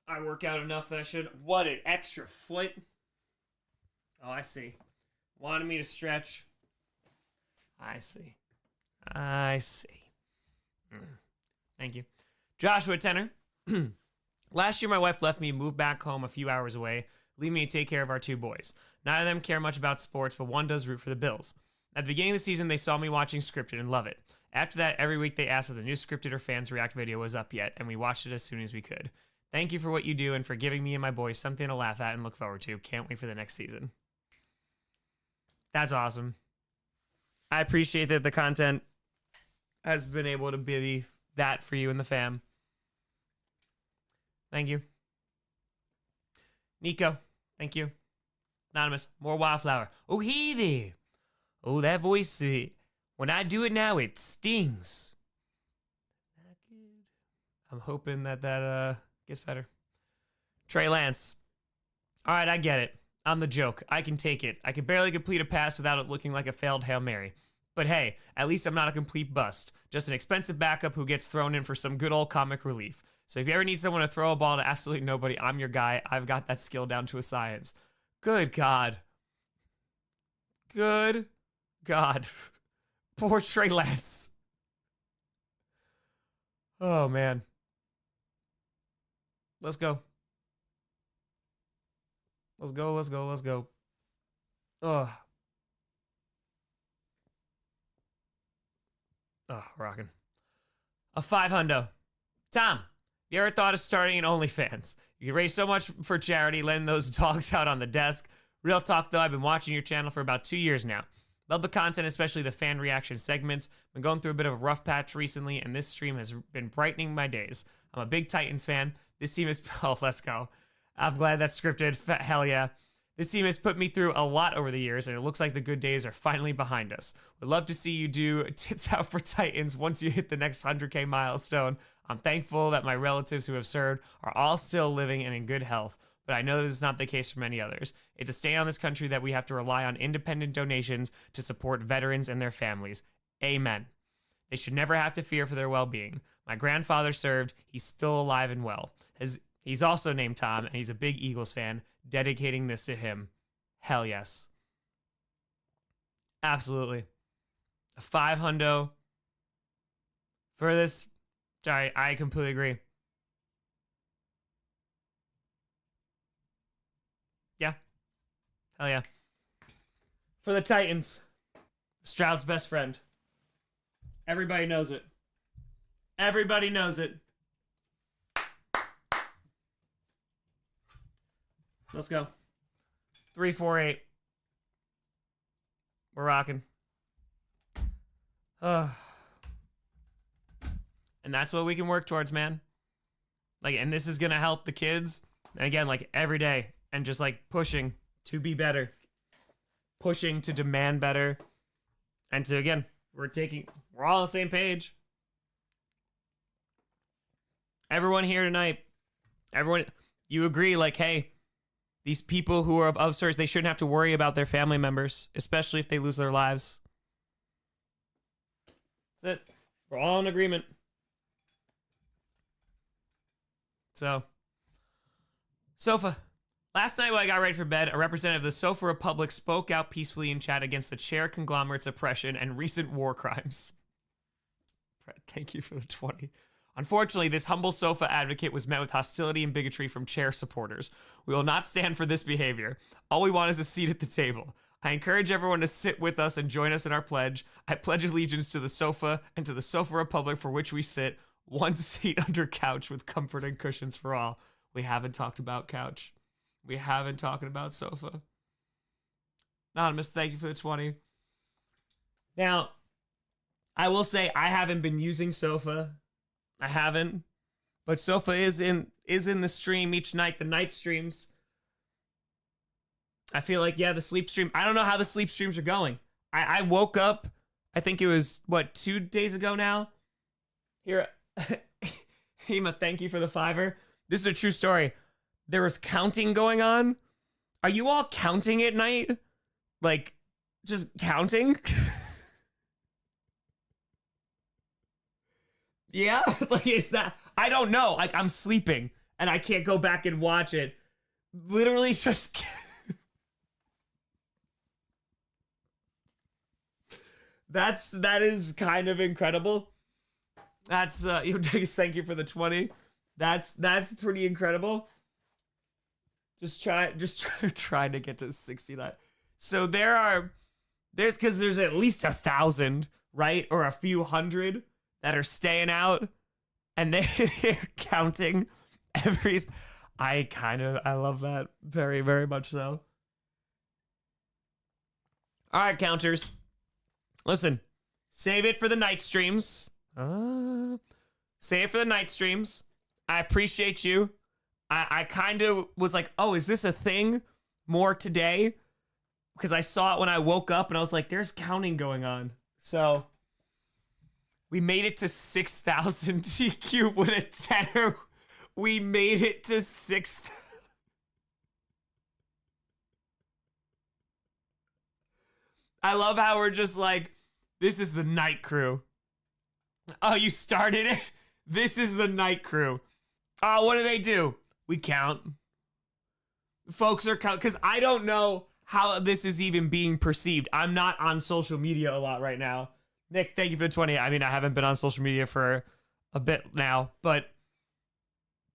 C: I work out enough that I should. What, an extra foot? Oh, I see. Wanted me to stretch. I see. Thank you. Joshua Tenor. Last year, my wife left me, moved back home a few hours away, leaving me to take care of our two boys. Neither of them care much about sports, but one does root for the Bills. At the beginning of the season, they saw me watching scripted and love it. After that, every week they asked if the new scripted or fans react video was up yet, and we watched it as soon as we could. Thank you for what you do and for giving me and my boys something to laugh at and look forward to. Can't wait for the next season. That's awesome. I appreciate that the content has been able to be that for you and the fam. Thank you. Nico, thank you. Anonymous, more Wildflower. Oh, hey there. Oh, that voice, when I do it now, it stings. I'm hoping that gets better. Trey Lance. All right, I get it. I'm the joke. I can take it. I can barely complete a pass without it looking like a failed Hail Mary. But hey, at least I'm not a complete bust. Just an expensive backup who gets thrown in for some good old comic relief. So if you ever need someone to throw a ball to absolutely nobody, I'm your guy. I've got that skill down to a science. Good God. Good God. Poor Trey Lance. Oh, man. Let's go. Let's go. Ugh. Oh, rocking. A 500. Tom, you ever thought of starting an OnlyFans? You can raise so much for charity, letting those dogs out on the desk. Real talk, though, I've been watching your channel for about 2 years now. Love the content, especially the fan reaction segments. Been going through a bit of a rough patch recently, and this stream has been brightening my days. I'm a big Titans fan. This team is... Oh, let's go. I'm glad that's scripted. Hell yeah. This team has put me through a lot over the years, and it looks like the good days are finally behind us. Would love to see you do tits out for Titans once you hit the next 100K milestone. I'm thankful that my relatives who have served are all still living and in good health, but I know this is not the case for many others. It's a stain on this country that we have to rely on independent donations to support veterans and their families. Amen. They should never have to fear for their well-being. My grandfather served. He's still alive and well. He's also named Tom, and he's a big Eagles fan. Dedicating this to him. Hell yes. Absolutely. A 500 for this. Sorry, I completely agree. Yeah. Hell yeah. For the Titans. Stroud's best friend. Everybody knows it. Everybody knows it. Let's go. 348. We're rocking. And that's what we can work towards, man. Like, and this is gonna help the kids. And again, like every day, and just like pushing to be better, pushing to demand better, and to again, we're all on the same page. Everyone here tonight, everyone, you agree, like, hey, These people who are of sorts, they shouldn't have to worry about their family members, especially if they lose their lives. That's it. We're all in agreement. So, Sofa. Last night while I got ready for bed, a representative of the Sofa Republic spoke out peacefully in chat against the chair conglomerate's oppression and recent war crimes. Thank you for the 20. Unfortunately, this humble Sofa advocate was met with hostility and bigotry from chair supporters. We will not stand for this behavior. All we want is a seat at the table. I encourage everyone to sit with us and join us in our pledge. I pledge allegiance to the Sofa and to the Sofa Republic for which we sit. One seat under couch with comfort and cushions for all. We haven't talked about couch. We haven't talked about Sofa. Anonymous, thank you for the 20. Now, I will say I haven't been using Sofa. I haven't. But Sofa is in the stream each night, the night streams. I feel like, yeah, the sleep stream. I don't know how the sleep streams are going. I woke up, I think it was, 2 days ago now? Here, Hema, thank you for the 5. This is a true story. There was counting going on. Are you all counting at night? Like, just counting? Yeah? Like, is that... I don't know. Like, I'm sleeping, and I can't go back and watch it. Literally just... That is kind of incredible. That's thank you for the 20. That's pretty incredible. Just try to get to 69. So there's at least 1,000, right? Or a few hundred that are staying out, and they're counting every. I love that very, very much so. All right, counters. Listen, save it for the night streams. Save it for the night streams. I appreciate you. I kind of was like, oh, is this a thing more today? Because I saw it when I woke up and I was like, there's counting going on. So we made it to 6,000 TQ with a tenor. We made it to 6,000. I love how we're just like, this is the night crew. Oh, you started it? This is the night crew. Oh, what do? We count. Folks are count, because I don't know how this is even being perceived. I'm not on social media a lot right now. Nick, thank you for the 20. I mean, I haven't been on social media for a bit now, but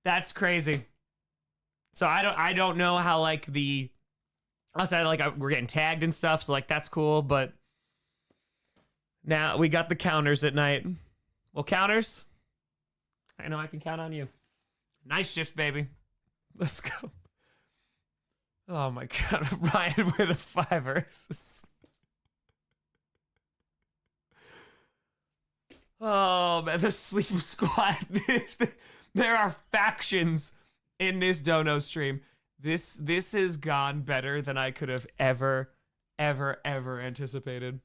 C: that's crazy. So I don't know how, like, the outside, like, we're getting tagged and stuff, so, like, that's cool, but now we got the counters at night. Well, counters, I know I can count on you. Nice shift, baby. Let's go. Oh my God, Ryan with a 5. Oh man, the sleep squad. There are factions in this dono stream. This has gone better than I could have ever anticipated.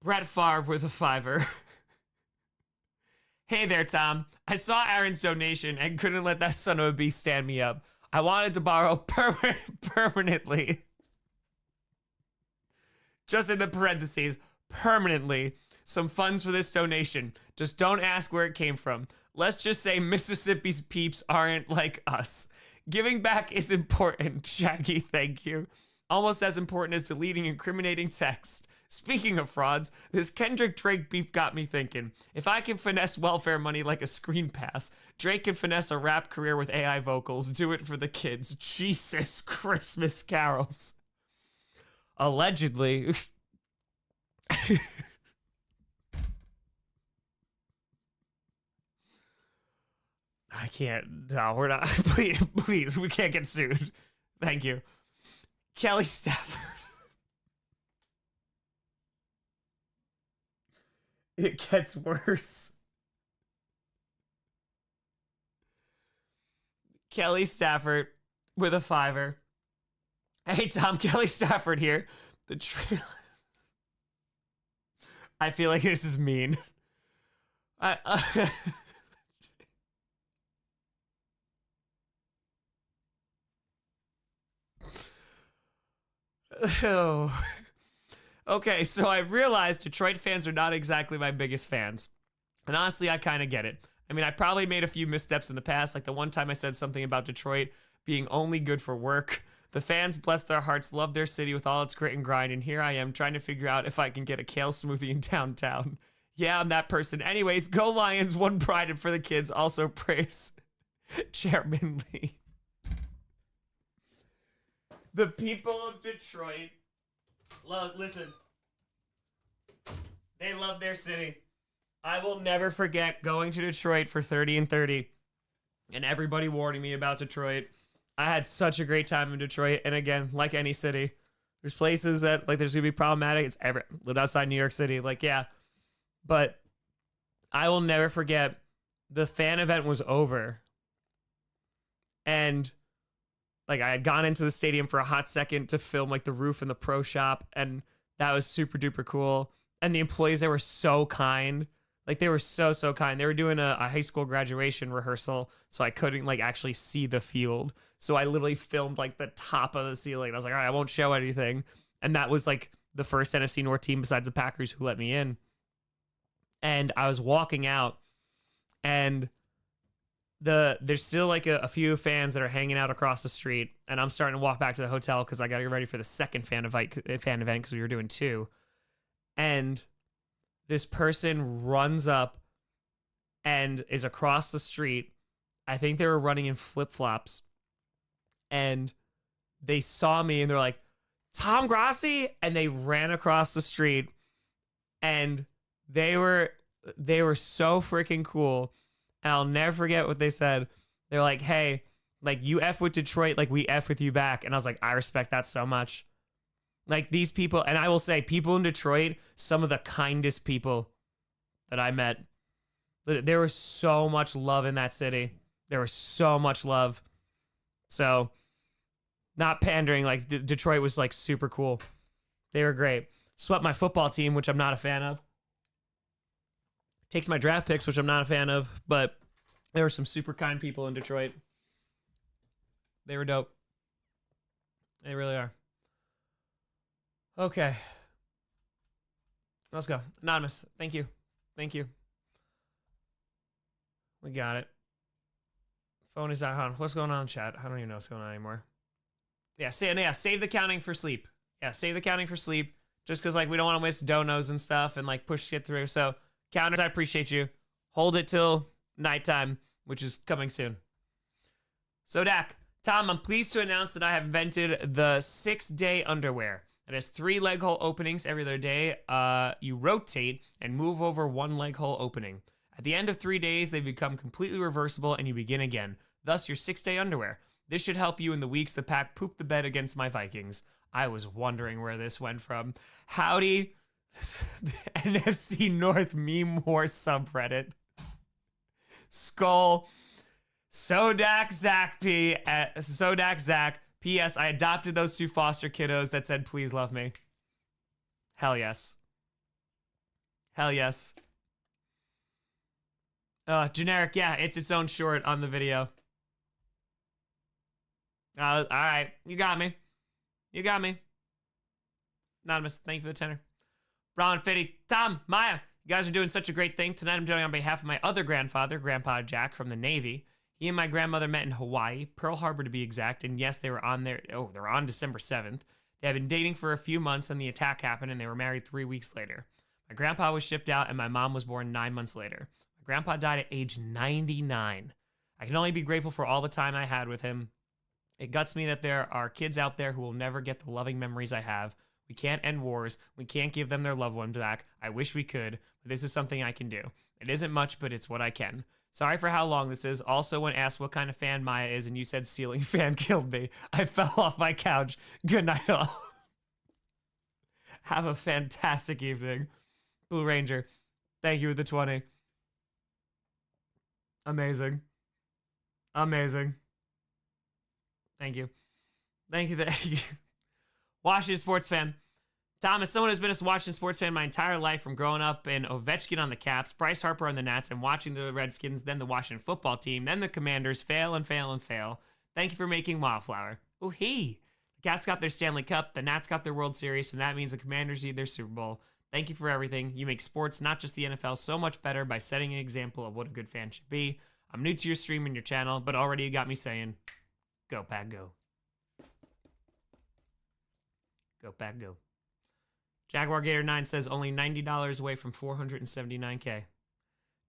C: Brett Favre with a 5. Hey there, Tom. I saw Aaron's donation and couldn't let that son of a beast stand me up. I wanted to borrow permanently. Just in the parentheses, permanently, some funds for this donation. Just don't ask where it came from. Let's just say Mississippi's peeps aren't like us. Giving back is important, Shaggy, thank you. Almost as important as deleting incriminating text. Speaking of frauds, this Kendrick Drake beef got me thinking. If I can finesse welfare money like a screen pass, Drake can finesse a rap career with AI vocals. Do it for the kids. Jesus Christmas carols. Allegedly. I can't. No, we're not. Please, we can't get sued. Thank you. Kelly Stafford. It gets worse. Kelly Stafford with a 5. Hey, Tom, Kelly Stafford here. The trailer. I feel like this is mean. Oh. Okay, so I realized Detroit fans are not exactly my biggest fans. And honestly, I kind of get it. I mean, I probably made a few missteps in the past, like the one time I said something about Detroit being only good for work. The fans, bless their hearts, love their city with all its grit and grind, and here I am trying to figure out if I can get a kale smoothie in downtown. Yeah, I'm that person. Anyways, go Lions, one pride, and for the kids, also praise Chairman Lee. The people of Detroit listen, they love their city. I will never forget going to Detroit for 30 and 30 and everybody warning me about Detroit. I had such a great time in Detroit. And again, like any city, there's places that like there's gonna be problematic. It's lived outside New York City. Like, yeah. But I will never forget the fan event was over. And like I had gone into the stadium for a hot second to film like the roof in the pro shop. And that was super duper cool. And the employees there were so kind. Like they were so kind. They were doing a high school graduation rehearsal, so I couldn't like actually see the field. So I literally filmed like the top of the ceiling. I was like, all right, I won't show anything. And that was like the first NFC North team besides the Packers who let me in. And I was walking out, and there's still like a few fans that are hanging out across the street, and I'm starting to walk back to the hotel because I got to get ready for the second fan event because we were doing two. And this person runs up and is across the street. I think they were running in flip-flops. And they saw me and they're like, Tom Grossi? And they ran across the street. And they were so freaking cool. And I'll never forget what they said. They're like, hey, like you F with Detroit, like we F with you back. And I was like, I respect that so much. Like these people, and I will say, people in Detroit, some of the kindest people that I met. There was so much love in that city. There was so much love. So, not pandering, like Detroit was like super cool. They were great. Swept my football team, which I'm not a fan of. Takes my draft picks, which I'm not a fan of. But there were some super kind people in Detroit. They were dope. They really are. Okay. Let's go. Anonymous. Thank you. Thank you. We got it. Phone is out. What's going on in chat? I don't even know what's going on anymore. Yeah, save the counting for sleep. Yeah, save the counting for sleep. Just because, like, we don't want to waste donos and stuff and, like, push shit through. So, counters, I appreciate you. Hold it till nighttime, which is coming soon. So, Dak, Tom, I'm pleased to announce that I have invented the 6-day underwear. It has 3 leg hole openings every other day. You rotate and move over 1 leg hole opening. At the end of 3 days, they become completely reversible and you begin again. Thus, your 6-day underwear. This should help you in the weeks the Pack pooped the bed against my Vikings. I was wondering where this went from. Howdy, the NFC North meme war subreddit. Skull. Sodak Zach P. Sodak Zach. P.S. I adopted those 2 foster kiddos that said, please love me. Hell yes. Hell yes. Generic, yeah, it's its own short on the video. All right, you got me. You got me. Anonymous, thank you for the tenor. Ron Fitty, Tom, Maya, you guys are doing such a great thing. Tonight I'm doing it on behalf of my other grandfather, Grandpa Jack from the Navy. He and my grandmother met in Hawaii, Pearl Harbor to be exact, and yes, they were on there. Oh, they're on December 7th. They had been dating for a few months, and the attack happened, and they were married 3 weeks later. My grandpa was shipped out, and my mom was born 9 months later. My grandpa died at age 99. I can only be grateful for all the time I had with him. It guts me that there are kids out there who will never get the loving memories I have. We can't end wars. We can't give them their loved one back. I wish we could, but this is something I can do. It isn't much, but it's what I can. Sorry for how long this is. Also, when asked what kind of fan Maya is and you said ceiling fan killed me, I fell off my couch. Good night all. Have a fantastic evening. Blue Ranger, thank you for the 20. Amazing. Amazing. Thank you. Thank you. Thank you. Washington sports fan. Tom, as someone who's been a Washington sports fan my entire life, from growing up in Ovechkin on the Caps, Bryce Harper on the Nats, and watching the Redskins, then the Washington football team, then the Commanders fail and fail and fail. Thank you for making Wildflower. Oh, hey. Cats got their Stanley Cup, the Nats got their World Series, and that means the Commanders need their Super Bowl. Thank you for everything. You make sports, not just the NFL, so much better by setting an example of what a good fan should be. I'm new to your stream and your channel, but already you got me saying, go Pack Go. Go Pack Go. Jaguar Gator 9 says only $90 away from 479K.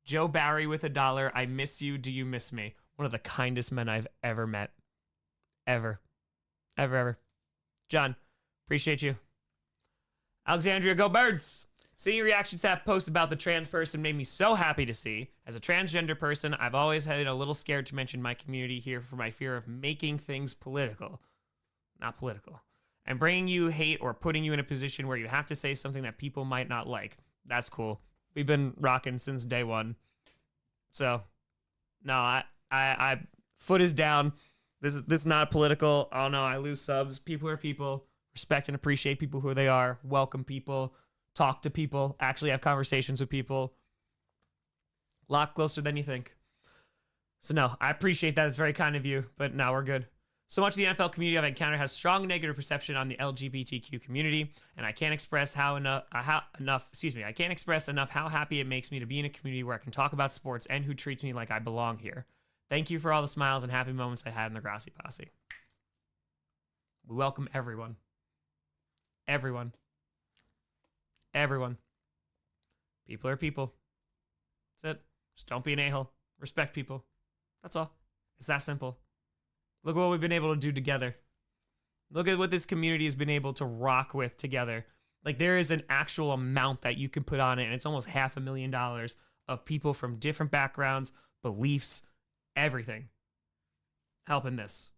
C: Joe Barry with $1. I miss you. Do you miss me? One of the kindest men I've ever met. Ever. Ever. John, appreciate you. Alexandria, go Birds. Seeing your reaction to that post about the trans person made me so happy to see. As a transgender person, I've always had a little scared to mention my community here for my fear of making things political. Not political. And bringing you hate or putting you in a position where you have to say something that people might not like. That's cool. We've been rocking since day one. So, no, I foot is down. This is not political. Oh no, I lose subs. People are people. Respect and appreciate people who they are. Welcome people. Talk to people. Actually have conversations with people. A lot closer than you think. So no, I appreciate that. It's very kind of you. But now we're good. So much of the NFL community I've encountered has strong negative perception on the LGBTQ community, and I can't express I can't express enough how happy it makes me to be in a community where I can talk about sports and who treats me like I belong here. Thank you for all the smiles and happy moments I had in the Grossi Posse. We welcome everyone. Everyone. Everyone. People are people. That's it. Just don't be an a-hole. Respect people. That's all. It's that simple. Look what we've been able to do together. Look at what this community has been able to rock with together. Like, there is an actual amount that you can put on it, and it's almost $500,000 of people from different backgrounds, beliefs, everything helping this.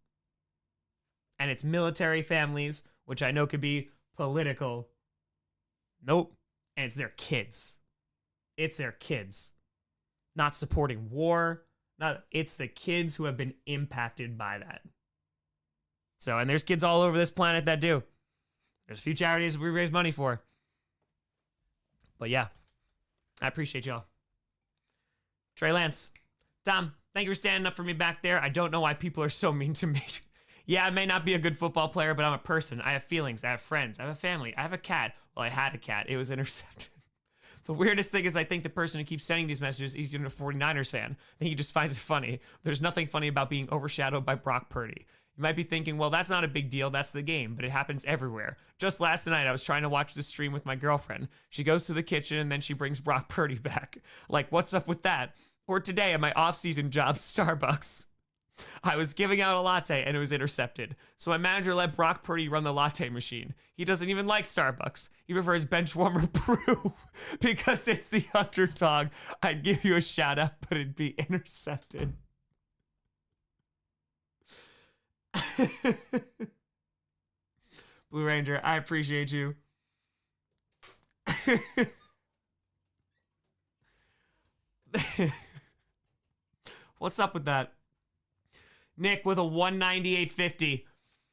C: And it's military families, which I know could be political. Nope. And it's their kids. It's their kids. Not supporting war. It's the kids who have been impacted by that. So, and there's kids all over this planet that do. There's a few charities we raise money for. But yeah, I appreciate y'all. Trey Lance. Tom, thank you for standing up for me back there. I don't know why people are so mean to me. Yeah, I may not be a good football player, but I'm a person. I have feelings. I have friends. I have a family. I have a cat. Well, I had a cat. It was intercepted. The weirdest thing is I think the person who keeps sending these messages is even a 49ers fan. I think he just finds it funny. There's nothing funny about being overshadowed by Brock Purdy. You might be thinking, well, that's not a big deal. That's the game, but it happens everywhere. Just last night, I was trying to watch the stream with my girlfriend. She goes to the kitchen and then she brings Brock Purdy back. Like, what's up with that? Or today at my off-season job, Starbucks. I was giving out a latte and it was intercepted. So my manager let Brock Purdy run the latte machine. He doesn't even like Starbucks. He prefers Benchwarmer Brew because it's the underdog. I'd give you a shout out, but it'd be intercepted. Blue Ranger, I appreciate you. What's up with that? Nick with a 198.50.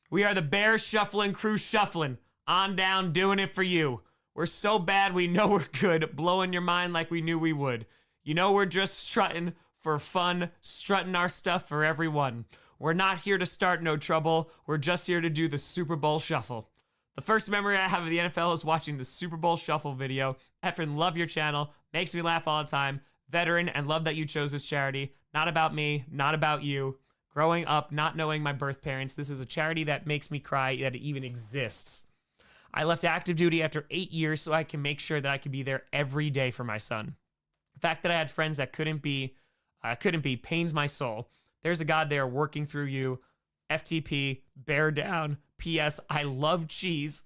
C: We are the Bears shuffling crew shuffling. On down, doing it for you. We're so bad we know we're good, blowing your mind like we knew we would. You know we're just strutting for fun, strutting our stuff for everyone. We're not here to start no trouble. We're just here to do the Super Bowl shuffle. The first memory I have of the NFL is watching the Super Bowl shuffle video. Effing love your channel. Makes me laugh all the time. Veteran and love that you chose this charity. Not about me, not about you. Growing up, not knowing my birth parents, this is a charity that makes me cry that it even exists. I left active duty after 8 years so I can make sure that I could be there every day for my son. The fact that I had friends that couldn't be pains my soul. There's a God there working through you. FTP, bear down. P.S. I love cheese.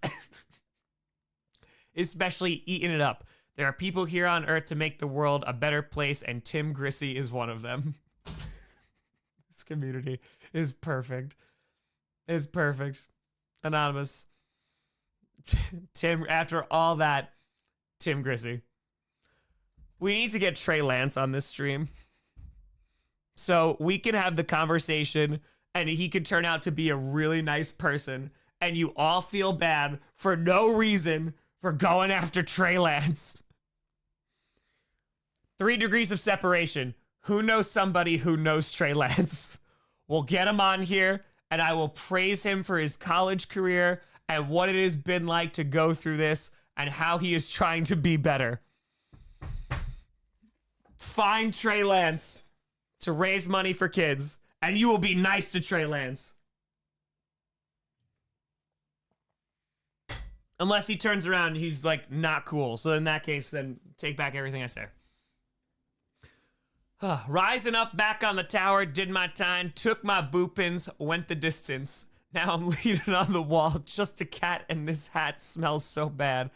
C: Especially eating it up. There are people here on earth to make the world a better place, and Tim Grossi is one of them. This community is perfect. It's perfect. Anonymous. Tim, after all that, Tim Grossi. We need to get Trey Lance on this stream so we can have the conversation and he could turn out to be a really nice person and you all feel bad for no reason for going after Trey Lance. 3 degrees of separation. Who knows somebody who knows Trey Lance? We'll get him on here and I will praise him for his college career and what it has been like to go through this and how he is trying to be better. Find Trey Lance to raise money for kids, and you will be nice to Trey Lance. Unless he turns around and he's like not cool. So in that case, then take back everything I say. Rising up back on the tower, did my time, took my boopins, went the distance. Now I'm leaning on the wall, just a cat, and this hat smells so bad.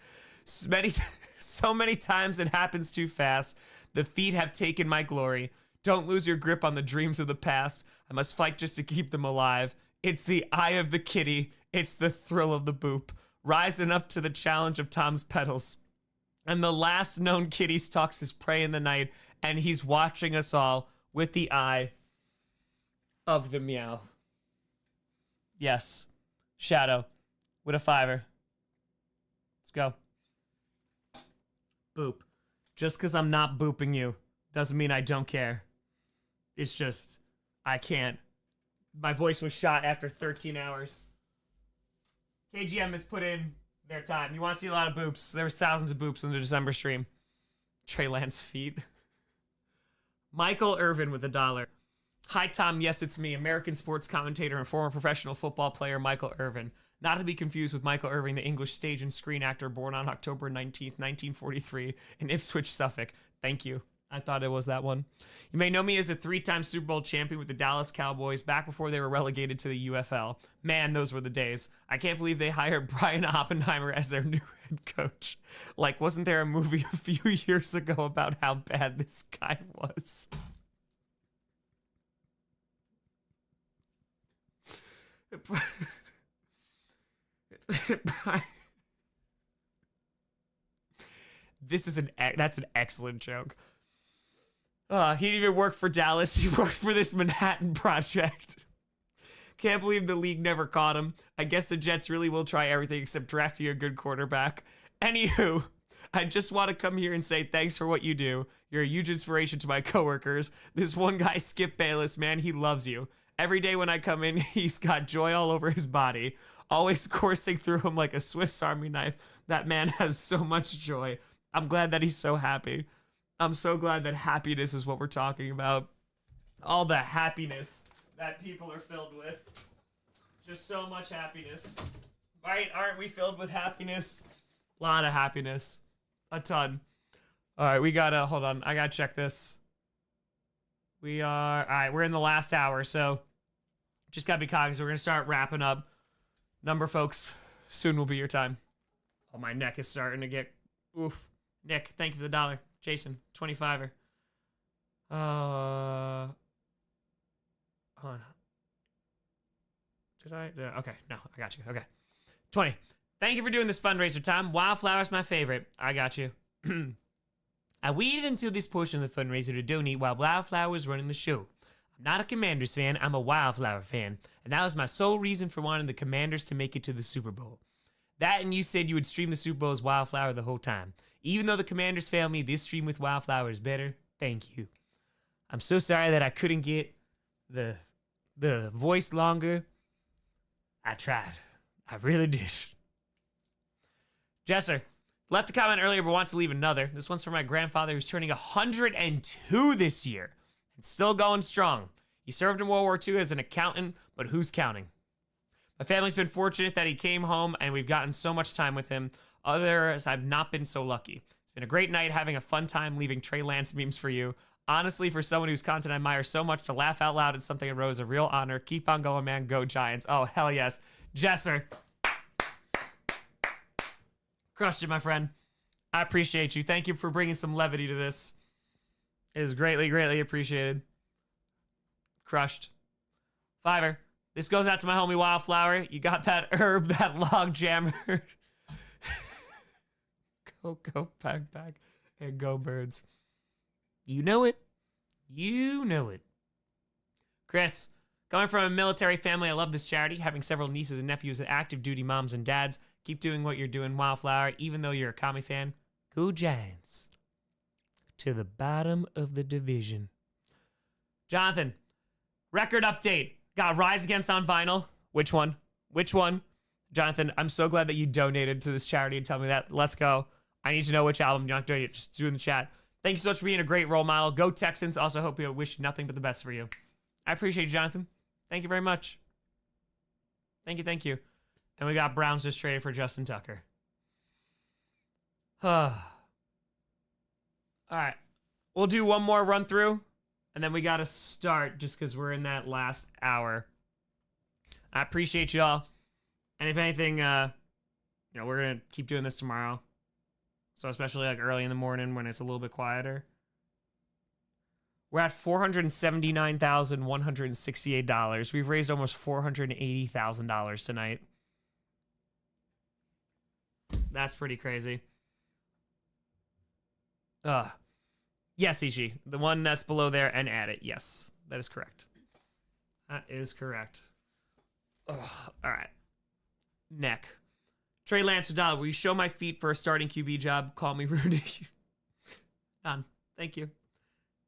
C: So many times it happens too fast. The feet have taken my glory. Don't lose your grip on the dreams of the past. I must fight just to keep them alive. It's the eye of the kitty. It's the thrill of the boop. Rising up to the challenge of Tom's petals. And the last known kitty stalks his prey in the night, and he's watching us all with the eye of the meow. Yes. Shadow. With a 5. Let's go. Boop. Just because I'm not booping you doesn't mean I don't care. It's just, I can't. My voice was shot after 13 hours. KGM has put in their time. You want to see a lot of boops. There was thousands of boops in the December stream. Trey Lance feet. Michael Irvin with $1. Hi, Tom. Yes, it's me, American sports commentator and former professional football player Michael Irvin. Not to be confused with Michael Irving, the English stage and screen actor born on October 19th, 1943 in Ipswich, Suffolk. Thank you. I thought it was that one. You may know me as a 3-time Super Bowl champion with the Dallas Cowboys back before they were relegated to the UFL. Man, those were the days. I can't believe they hired Brian Oppenheimer as their new head coach. Like, wasn't there a movie a few years ago about how bad this guy was? That's an excellent joke. He didn't even work for Dallas. He worked for this Manhattan Project. Can't believe the league never caught him. I guess the Jets really will try everything except drafting a good quarterback. Anywho, I just want to come here and say thanks for what you do. You're a huge inspiration to my coworkers. This one guy, Skip Bayless, man, he loves you. Every day when I come in, he's got joy all over his body. Always coursing through him like a Swiss Army knife. That man has so much joy. I'm glad that he's so happy. I'm so glad that happiness is what we're talking about. All the happiness that people are filled with. Just so much happiness. Right? Aren't we filled with happiness? A lot of happiness. A ton. All right, we gotta, hold on. I gotta check this. All right, we're in the last hour, so just gotta be cognizant. We're gonna start wrapping up. Number, folks, soon will be your time. Oh, my neck is starting to get, oof. Nick, thank you for the $1. Jason, 25er. Hold on. Did I? Okay, no, I got you. Okay. 20. Thank you for doing this fundraiser, Tom. Wildflower's my favorite. I got you. I waited until this portion of the fundraiser to donate while Wildflower was running the show. I'm not a Commanders fan, I'm a Wildflower fan. And that was my sole reason for wanting the Commanders to make it to the Super Bowl. That and you said you would stream the Super Bowl as Wildflower the whole time. Even though the Commanders failed me, this stream with Wildflower is better. Thank you. I'm so sorry that I couldn't get the voice longer. I tried. I really did. Jesser left a comment earlier but wants to leave another. This one's for my grandfather who's turning 102 this year and still going strong. He served in World War II as an accountant, but who's counting? My family's been fortunate that he came home and we've gotten so much time with him. Others have not been so lucky. It's been a great night having a fun time leaving Trey Lance memes for you. Honestly, for someone whose content I admire so much, to laugh out loud at something I wrote is a real honor. Keep on going, man. Go Giants. Oh, hell yes. Jesser. Crushed it, my friend. I appreciate you. Thank you for bringing some levity to this. It is greatly, greatly appreciated. Crushed. $5. This goes out to my homie Wildflower. You got that herb, that log jammer. Go, pack, and go birds. You know it. You know it. Chris, coming from a military family, I love this charity. Having several nieces and nephews as active duty moms and dads. Keep doing what you're doing, Wildflower. Even though you're a commie fan, go Giants. To the bottom of the division. Jonathan, record update. Got Rise Against on vinyl. Which one? Which one? Jonathan, I'm so glad that you donated to this charity and tell me that. Let's go. I need to know which album you're not doing it. Just do it in the chat. Thank you so much for being a great role model. Go Texans. Also hope you wish nothing but the best for you. I appreciate you, Jonathan. Thank you very much. Thank you, thank you. And we got Browns just traded for Justin Tucker. All right. We'll do one more run through, and then we got to start just because we're in that last hour. I appreciate y'all. And if anything, we're going to keep doing this tomorrow. So especially like early in the morning when it's a little bit quieter. We're at $479,168. We've raised almost $480,000 tonight. That's pretty crazy. Yes, Ishi. The one that's below there and add it. Yes, that is correct. That is correct. All right. Neck. Trey Lance with $1. Will you show my feet for a starting QB job? Call me Rudy. Done. Thank you.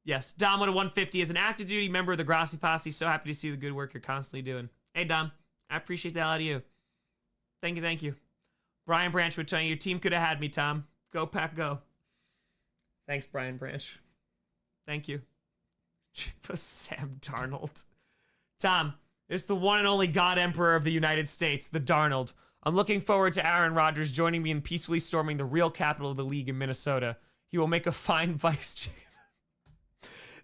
C: Yes. Dom with a 150 is an active duty member of the Grossi Posse. So happy to see the good work you're constantly doing. Hey, Dom. I appreciate the hell out of you. Thank you. Thank you. Brian Branch would tell you, your team could have had me, Tom. Go, Pack, go. Thanks, Brian Branch. Thank you. Sam Darnold. Tom, it's the one and only God Emperor of the United States, the Darnold. I'm looking forward to Aaron Rodgers joining me in peacefully storming the real capital of the league in Minnesota. He will make a fine vice chair.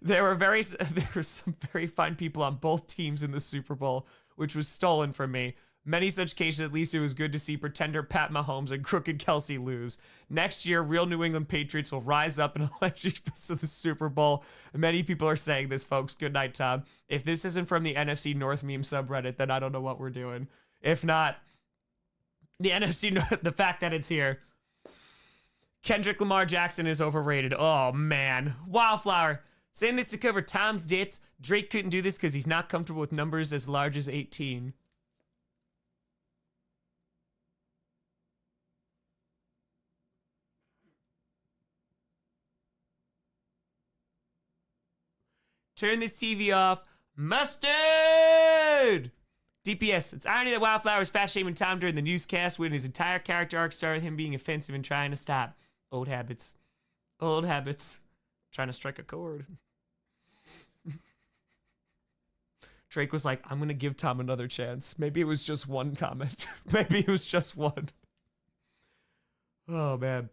C: There were some very fine people on both teams in the Super Bowl, which was stolen from me. Many such cases, at least it was good to see pretender Pat Mahomes and crooked Kelsey lose. Next year, real New England Patriots will rise up and elect you to the Super Bowl. Many people are saying this, folks. Good night, Tom. If this isn't from the NFC North meme subreddit, then I don't know what we're doing. If not, the NFC North, the fact that it's here. Kendrick Lamar Jackson is overrated. Oh, man. Wildflower. Saying this to cover Tom's dits. Drake couldn't do this because he's not comfortable with numbers as large as 18. Turn this TV off. Mustard! DPS. It's irony that Wildflower was fat-shaming Tom during the newscast when his entire character arc started with him being offensive and trying to stop. Old habits. Old habits. Trying to strike a chord. Drake was like, I'm going to give Tom another chance. Maybe it was just one comment. Maybe it was just one. Oh, man.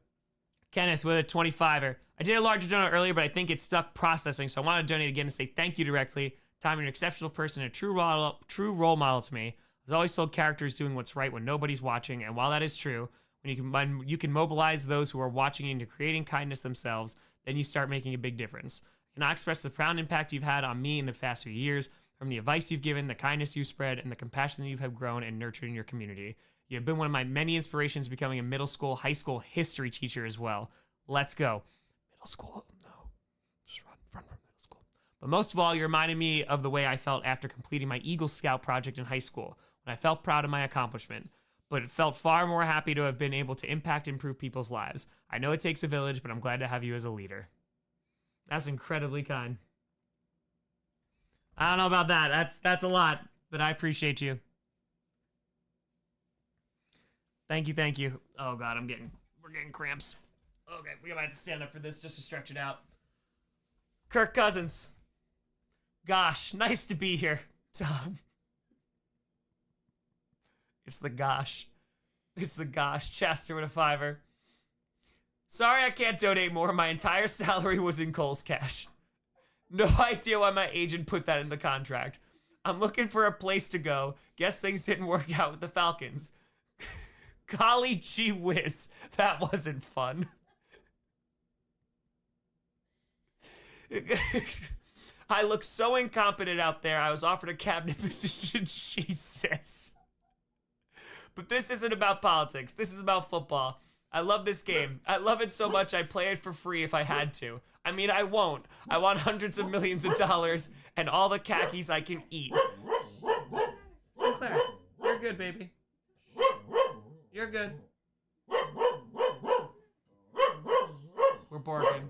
C: Kenneth with a 25er. I did a larger donut earlier, but I think it's stuck processing, so I want to donate again and say thank you directly. Tom, you're an exceptional person, a true role model to me. I was always told characters doing what's right when nobody's watching, and while that is true, when you can mobilize those who are watching into creating kindness themselves, then you start making a big difference. I cannot express the profound impact you've had on me in the past few years, from the advice you've given, the kindness you've spread, and the compassion that you have grown and nurtured in your community. You have been one of my many inspirations becoming a middle school, high school history teacher as well. Let's go. Middle school, no. Just run from middle school. But most of all, you reminded me of the way I felt after completing my Eagle Scout project in high school, when I felt proud of my accomplishment. But it felt far more happy to have been able to impact and improve people's lives. I know it takes a village, but I'm glad to have you as a leader. That's incredibly kind. I don't know about that. That's a lot, but I appreciate you. Thank you, thank you. Oh God, we're getting cramps. Okay, we might have to stand up for this just to stretch it out. Kirk Cousins. Gosh, nice to be here, Tom. It's the gosh. It's the gosh. Chester with a 5er. Sorry I can't donate more. My entire salary was in Cole's cash. No idea why my agent put that in the contract. I'm looking for a place to go. Guess things didn't work out with the Falcons. Golly gee whiz. That wasn't fun. I look so incompetent out there. I was offered a cabinet position. Jesus. But this isn't about politics. This is about football. I love this game. I love it so much I'd play it for free if I had to. I mean, I won't. I want hundreds of millions of dollars and all the khakis I can eat. Sinclair, you're good, baby. You're good. We're barking.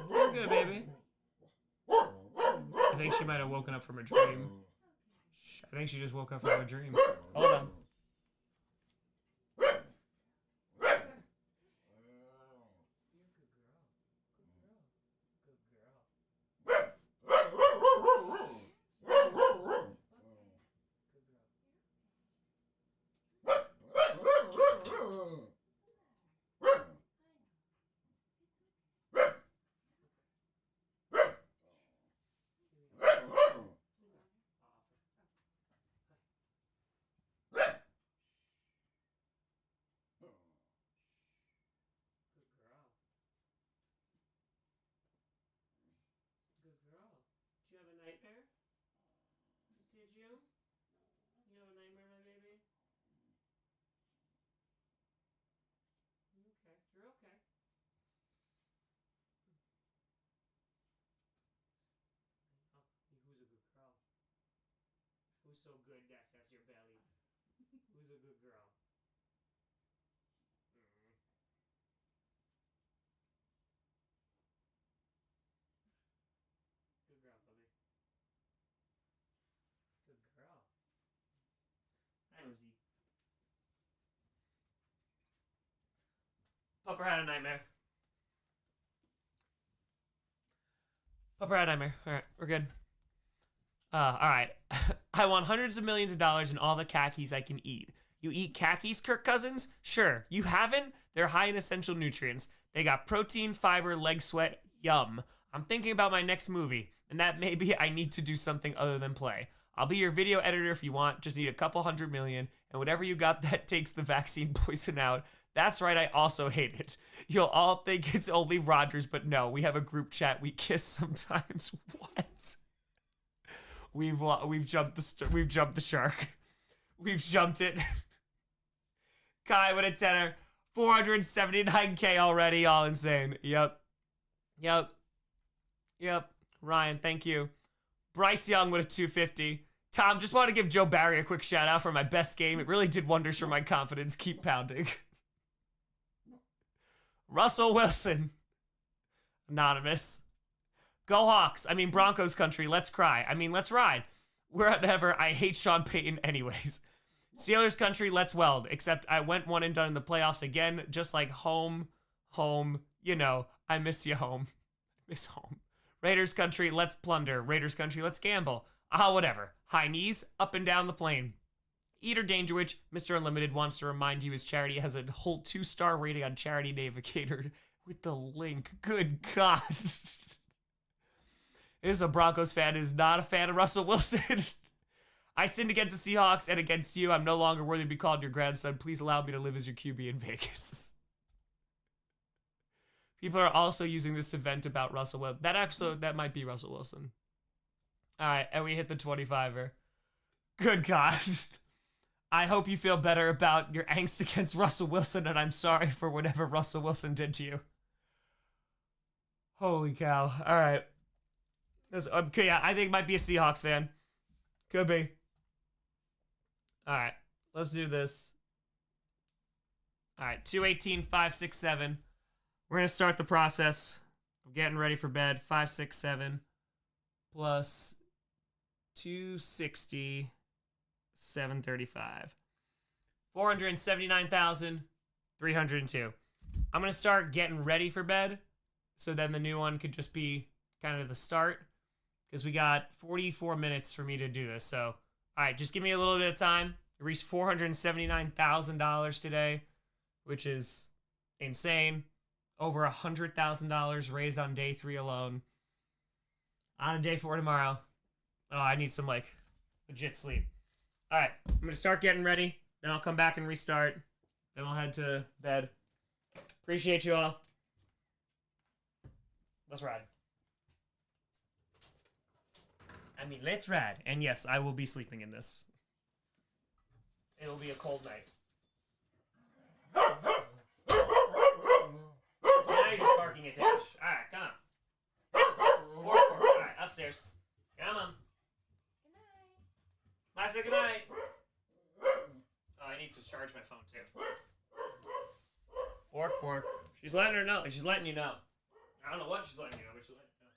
C: You're good, baby. I think she might have woken up from a dream. I think she just woke up from a dream. Hold on. Good girl. Did you have a nightmare? Did you? You have a nightmare, my baby? Okay, you're okay. Oh, who's a good girl? Who's so good that says your belly? Who's a good girl? Good girl, Bubby. Good girl. Hi, Rosie. Pupper had a nightmare. Pupper had a nightmare. Alright, we're good. Alright. I want hundreds of millions of dollars and all the khakis I can eat. You eat khakis, Kirk Cousins? Sure. You haven't? They're high in essential nutrients. They got protein, fiber, leg sweat. Yum. I'm thinking about my next movie, and that maybe I need to do something other than play. I'll be your video editor if you want. Just need a couple $100 million, and whatever you got that takes the vaccine poison out. That's right, I also hate it. You'll all think it's only Rogers, but no, we have a group chat. We kiss sometimes. What? We've jumped the shark. We've jumped it. Kai with a tenner. 479K already, all insane. Yep. Ryan, thank you. Bryce Young with a 250. Tom, just want to give Joe Barry a quick shout out for my best game. It really did wonders for my confidence. Keep pounding. Russell Wilson. Anonymous. Go Hawks. I mean, Broncos country. Let's cry. I mean, let's ride. Wherever. I hate Sean Payton anyways. Steelers country. Let's weld. Except I went one and done in the playoffs again. Just like home. You know, I miss you home. Miss home. Raiders country. Let's plunder. Raiders country. Let's gamble. Whatever. High knees. Up and down the plane. Eater Dangerwich. Mr. Unlimited wants to remind you his charity has a whole 2-star rating on Charity Navigator with the link. Good God. Is a Broncos fan, is not a fan of Russell Wilson. I sinned against the Seahawks and against you. I'm no longer worthy to be called your grandson. Please allow me to live as your QB in Vegas. People are also using this to vent about Russell Wilson. That might be Russell Wilson. All right, and we hit the 25er. Good God. I hope you feel better about your angst against Russell Wilson, and I'm sorry for whatever Russell Wilson did to you. Holy cow. All right. Okay, yeah, I think might be a Seahawks fan. Could be. All right, let's do this. All right, 218,567. We're going to start the process. I'm getting ready for bed. 567 plus 260, 735. 479,302. I'm going to start getting ready for bed, so then the new one could just be kind of the start, because we got 44 minutes for me to do this. So, all right, just give me a little bit of time. I reached $479,000 today, which is insane. Over $100,000 raised on day 3 alone. On a day 4 tomorrow. Oh, I need some, like, legit sleep. All right, I'm going to start getting ready. Then I'll come back and restart. Then we'll head to bed. Appreciate you all. Let's ride. I mean, let's ride. And yes, I will be sleeping in this. It'll be a cold night. Now you're just barking at Dash. Alright, come on. Alright, upstairs. Come on.
E: Good night.
C: I said good night. Oh, I need to charge my phone too. Bork. She's letting her know. She's letting you know. I don't know what she's letting you know, but she's letting you know.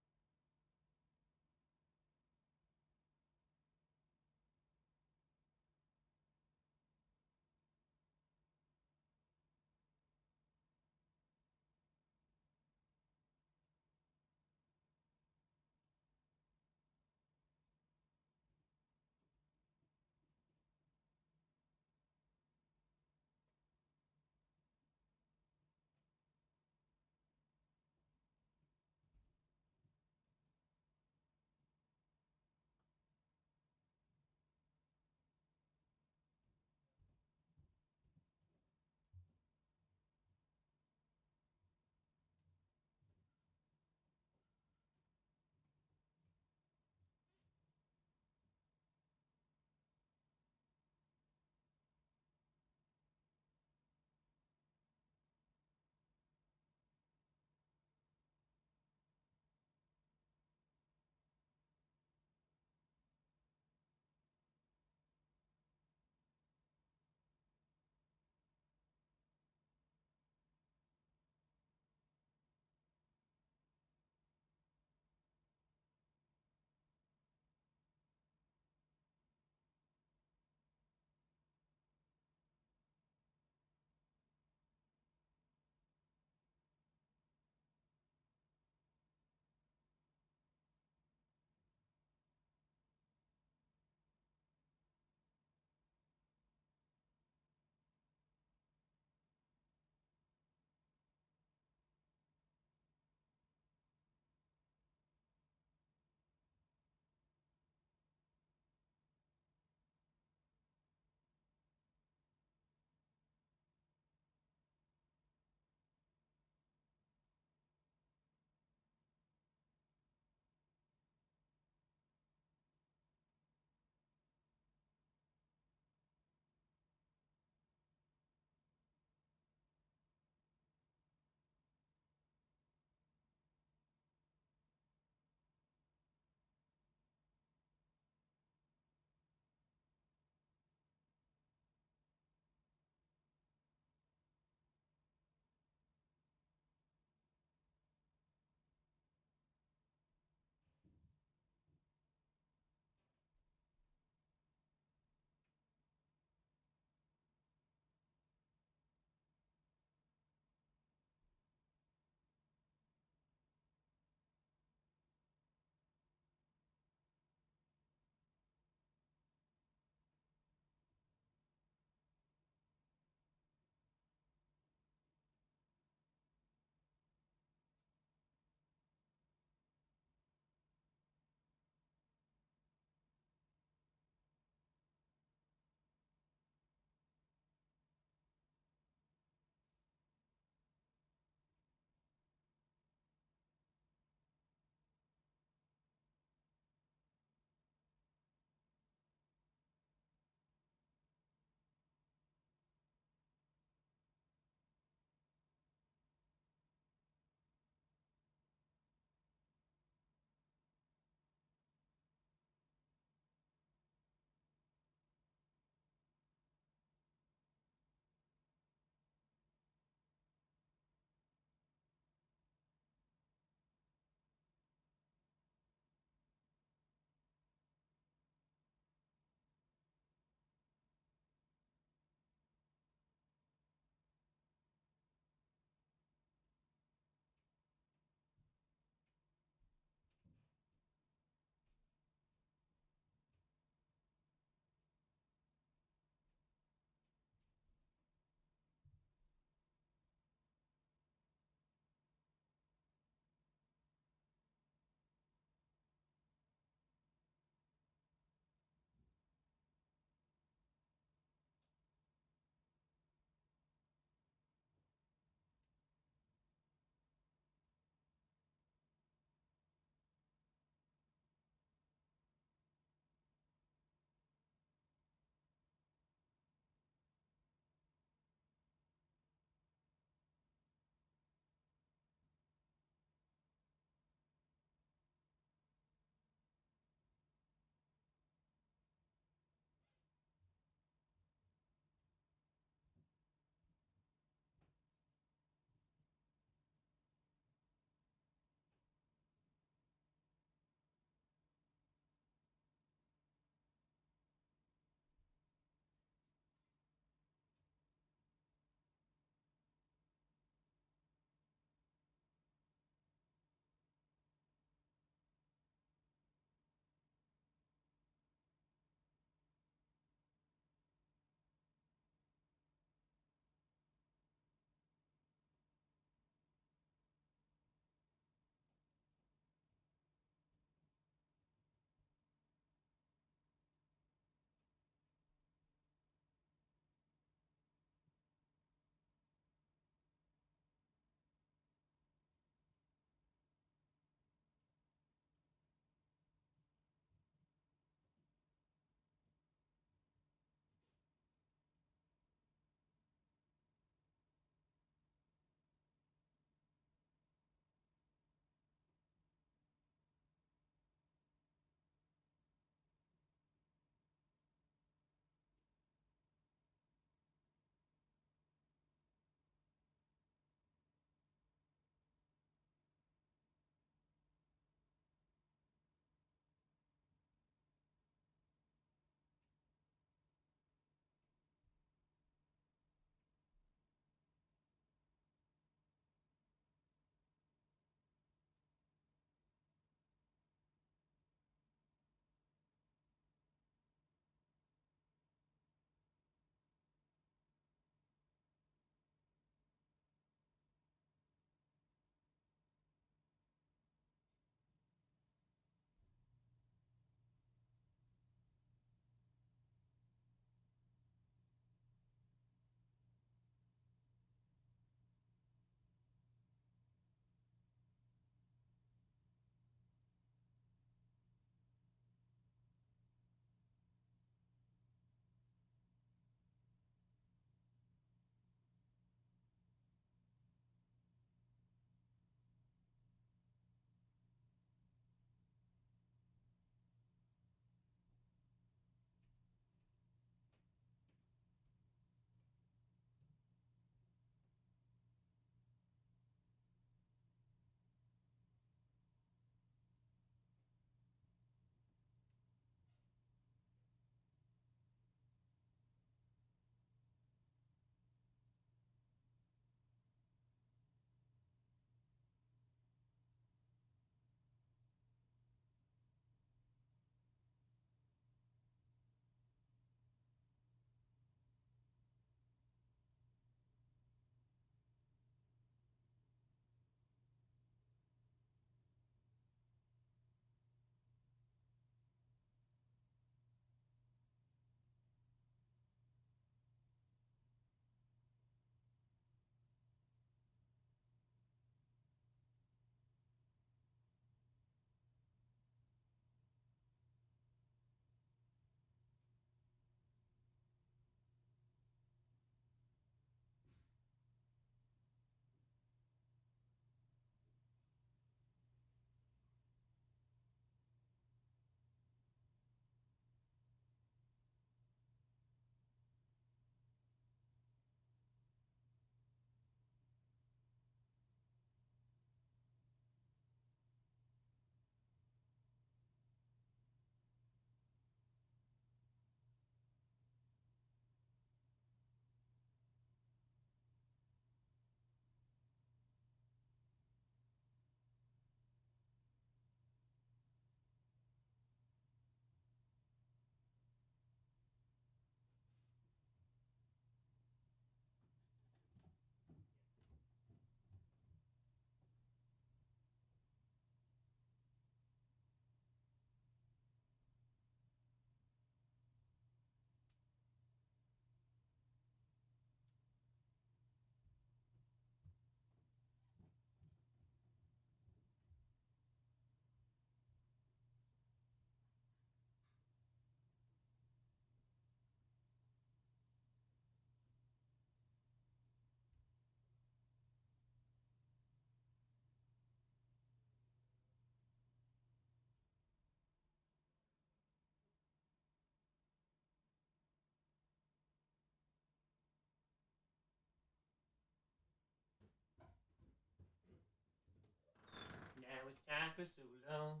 C: time for so long.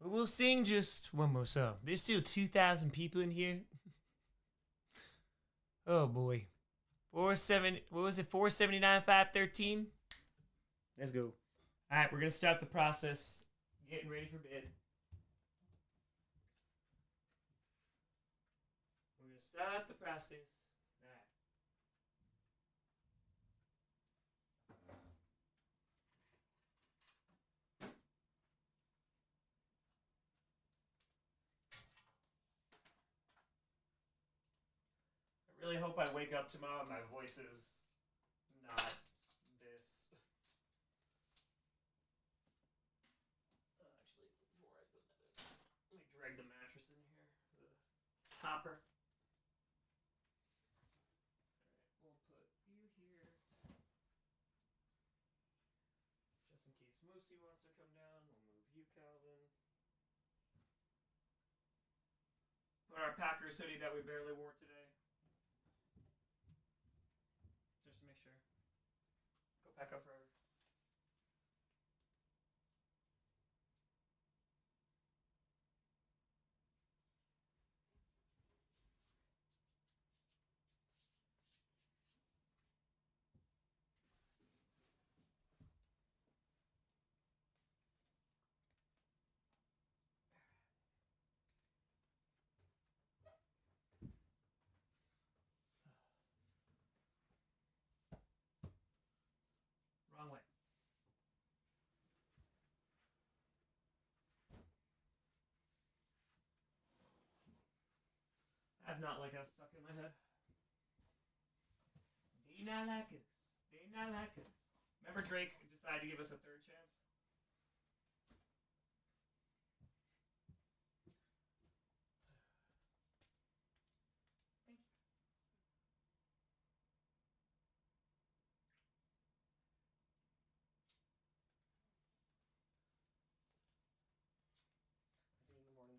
C: But we'll sing just one more song. There's still 2,000 people in here. Oh boy. 479 513? Let's go. Alright, we're gonna start the process. Getting ready for bed. We're gonna start the process. Alright. I really hope I wake up tomorrow and my voice is not this. Actually, before I put that in, let me drag the mattress in here. The topper. Alright, we'll put you here. Just in case Moosey wants to come down, we'll move you, Calvin. Put our Packers hoodie that we barely wore today. Just to make sure. Go back up forever. Wrong way. I have not like us stuck in my head. They not like us. They not like us. Remember Drake decided to give us a third chance? Thank you. I'll see you in the morning.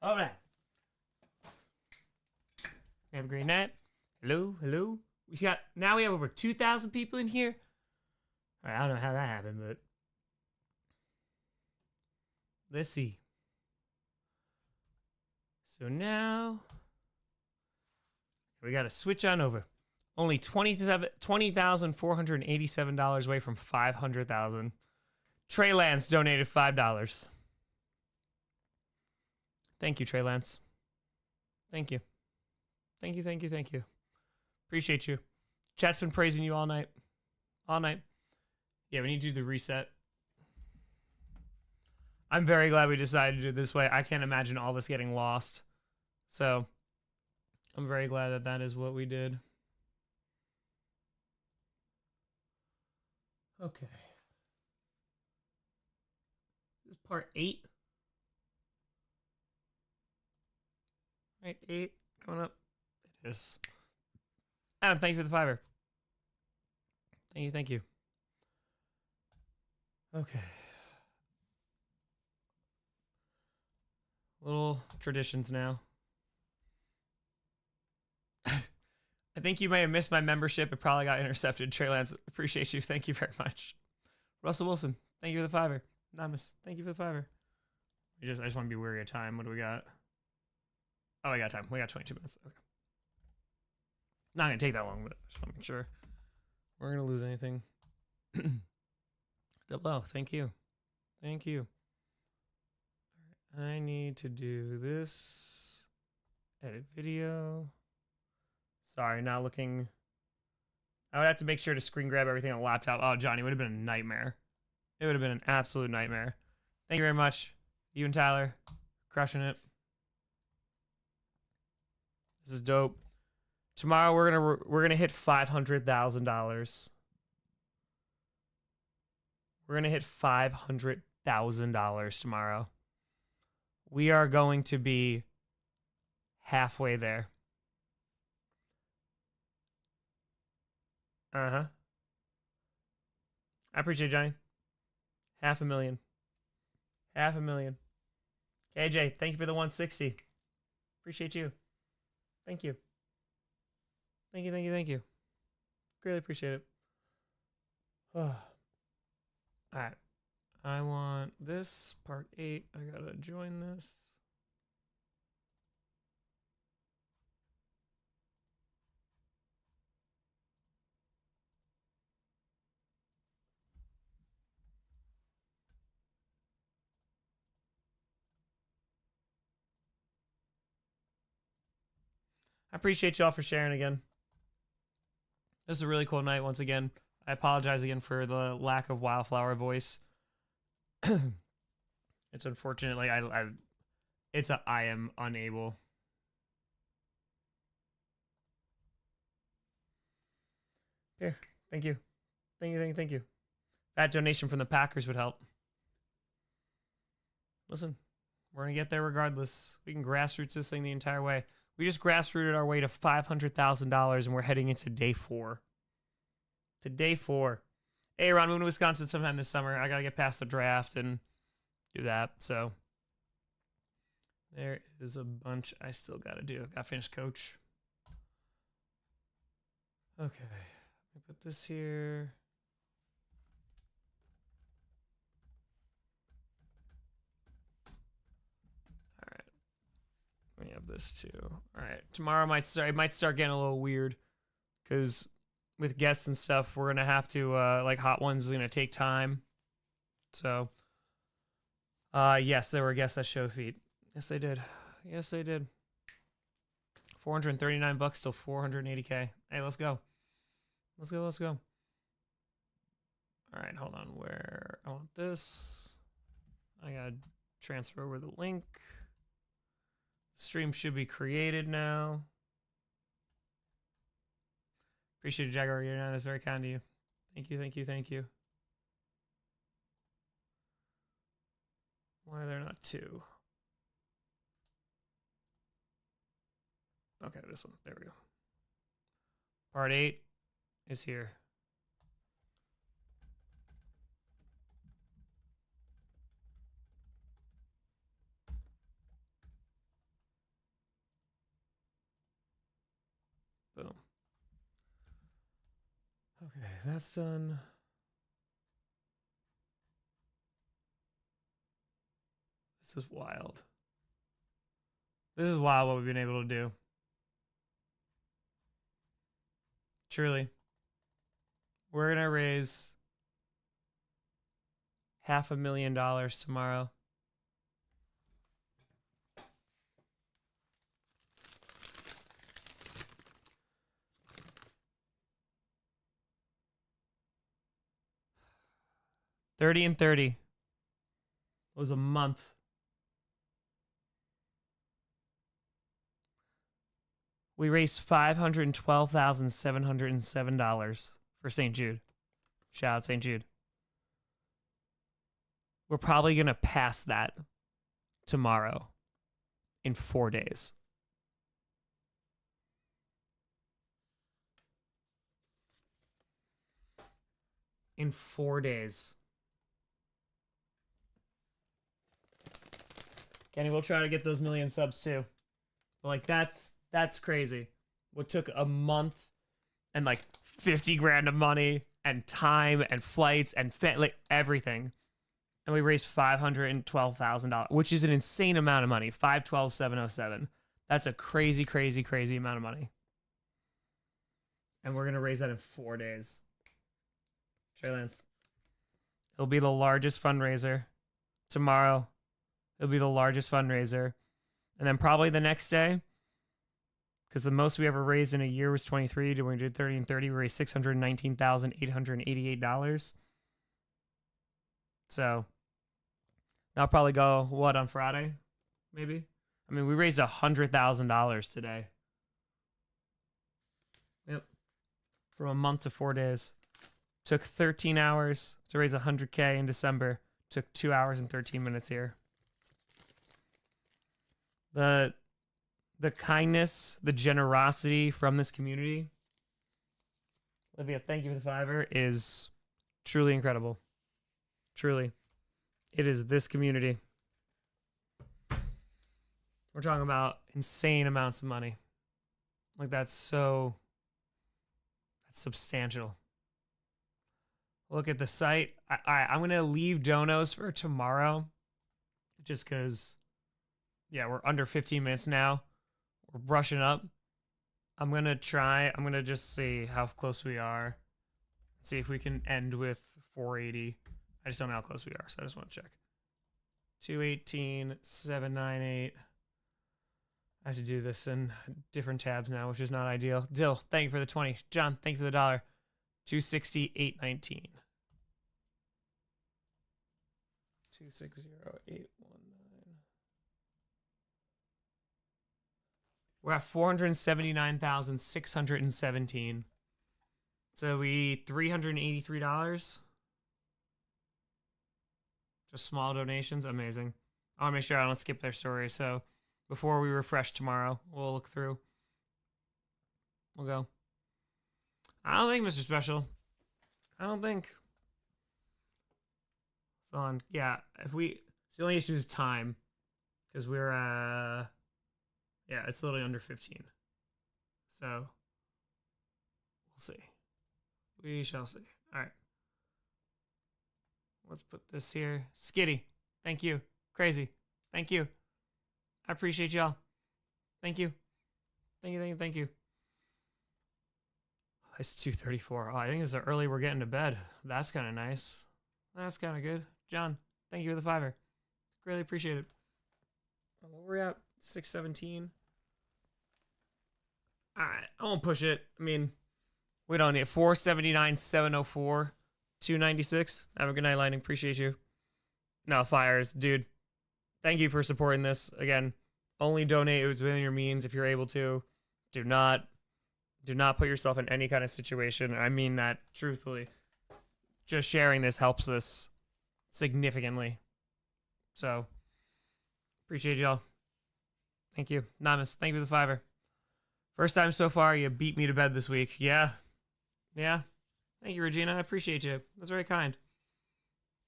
C: All right. All right. Have a great night. Hello, hello. Now we have over 2,000 people in here. All right, I don't know how that happened, but let's see. So now we got to switch on over. Only $20,487 away from 500,000. Trey Lance donated $5. Thank you, Trey Lance. Thank you. Thank you, thank you, thank you. Appreciate you. Chat's been praising you all night. All night. Yeah, we need to do the reset. I'm very glad we decided to do it this way. I can't imagine all this getting lost. So, I'm very glad that that is what we did. Okay. This is part 8. Right, 8 coming up. It is. Adam, thank you for the $5. Thank you, thank you. Okay. Little traditions now. I think you may have missed my membership. It probably got intercepted. Trey Lance, appreciate you. Thank you very much. Russell Wilson, thank you for the $5. Anonymous, thank you for the $5. I just want to be wary of time. What do we got? Oh, I got time. We got 22 minutes. Okay. Not going to take that long, but I just want to make sure we're gonna lose anything. Double O, thank you. Thank you. I need to do this. Edit video. Sorry, not looking. I would have to make sure to screen grab everything on the laptop. Oh, Johnny, it would have been a nightmare. It would have been an absolute nightmare. Thank you very much. You and Tyler, crushing it. This is dope. Tomorrow we're gonna hit $500,000. We're gonna hit $500,000 tomorrow. We are going to be halfway there. I appreciate it, Johnny. $500,000. $500,000. KJ, thank you for the 160. Appreciate you. Thank you. Thank you, thank you, thank you. Really appreciate it. All right. I want this part 8. I gotta join this. I appreciate y'all for sharing again. This is a really cool night once again. I apologize again for the lack of Wildflower voice. It's unfortunately I am unable. Here, thank you. Thank you, thank you, thank you. That donation from the Packers would help. Listen, we're gonna get there regardless. We can grassroots this thing the entire way. We just grassrooted our way to $500,000 and we're heading into day 4. To day 4. Hey, Ron, moving to Wisconsin sometime this summer. I gotta get past the draft and do that. So there is a bunch I still gotta do. Gotta finish coach. Okay. Let me put this here. All right. We have this too. All right. Tomorrow it might start getting a little weird because with guests and stuff, we're gonna have to like Hot Ones is gonna take time. So yes, there were guests that show feet. Yes, they did. Yes, they did. $439 till $480K. Hey, let's go. Let's go, let's go. All right, hold on. Where I want this. I gotta transfer over the link. Stream should be created now. Appreciate it, Jaguar. That's very kind of you. Thank you, thank you, thank you. Why are there not 2? Okay, this one. There we go. Part 8 is here. Boom. Okay, that's done. This is wild. This is wild what we've been able to do. Truly. We're going to raise $500,000 tomorrow. $30 and $30. It was a month. We raised $512,707 for St. Jude. Shout out St. Jude. We're probably going to pass that tomorrow in 4 days. In 4 days. Kenny, we'll try to get those 1,000,000 subs too. But like that's crazy. What took a month and like 50 grand of money and time and flights and like everything. And we raised $512,000, which is an insane amount of money. 512,707. That's a crazy, crazy, crazy amount of money. And we're going to raise that in 4 days. Trey Lance. It'll be the largest fundraiser. Tomorrow, it'll be the largest fundraiser. And then probably the next day, because the most we ever raised in a year was 23. When we did 30 and 30, we raised $619,888. So that'll probably go, what, on Friday? Maybe? I mean, we raised $100,000 today. Yep. From a month to 4 days. Took 13 hours to raise 100K in December. Took 2 hours and 13 minutes here. The kindness, the generosity from this community, Olivia, thank you for the $5, is truly incredible. Truly. It is this community. We're talking about insane amounts of money. Like, that's substantial. Look at the site. I'm going to leave donos for tomorrow just because, yeah, we're under 15 minutes now. We're brushing up. I'm going to just see how close we are. See if we can end with 480. I just don't know how close we are, so I just want to check. 218, 798. I have to do this in different tabs now, which is not ideal. Dill, thank you for the 20. John, thank you for the $1. 260, 819. 260, 819. We're at 479,617. So we $383. Just small donations, amazing. I want to make sure I don't skip their story. So before we refresh tomorrow, we'll look through. We'll go. I don't think Mr. Special. I don't think. So on, yeah. The only issue is time, because we're yeah, it's literally under 15. So we'll see. We shall see. All right. Let's put this here. Skitty, thank you. Crazy, thank you. I appreciate y'all. Thank you. Thank you, thank you, thank you. It's 2:34. Oh, I think it's early we're getting to bed. That's kind of nice. That's kind of good. John, thank you for the $5. Greatly appreciate it. What were we at? 617. All right, I won't push it. I mean, we don't need 479, 704, 296. Have a good night, Lightning. Appreciate you. No, Fires, dude. Thank you for supporting this. Again, only donate what's within your means if you're able to. Do not put yourself in any kind of situation. I mean that truthfully. Just sharing this helps us significantly. So, appreciate y'all. Thank you. Namas, thank you for the $5. First time so far, you beat me to bed this week. Yeah. Yeah. Thank you, Regina. I appreciate you. That's very kind.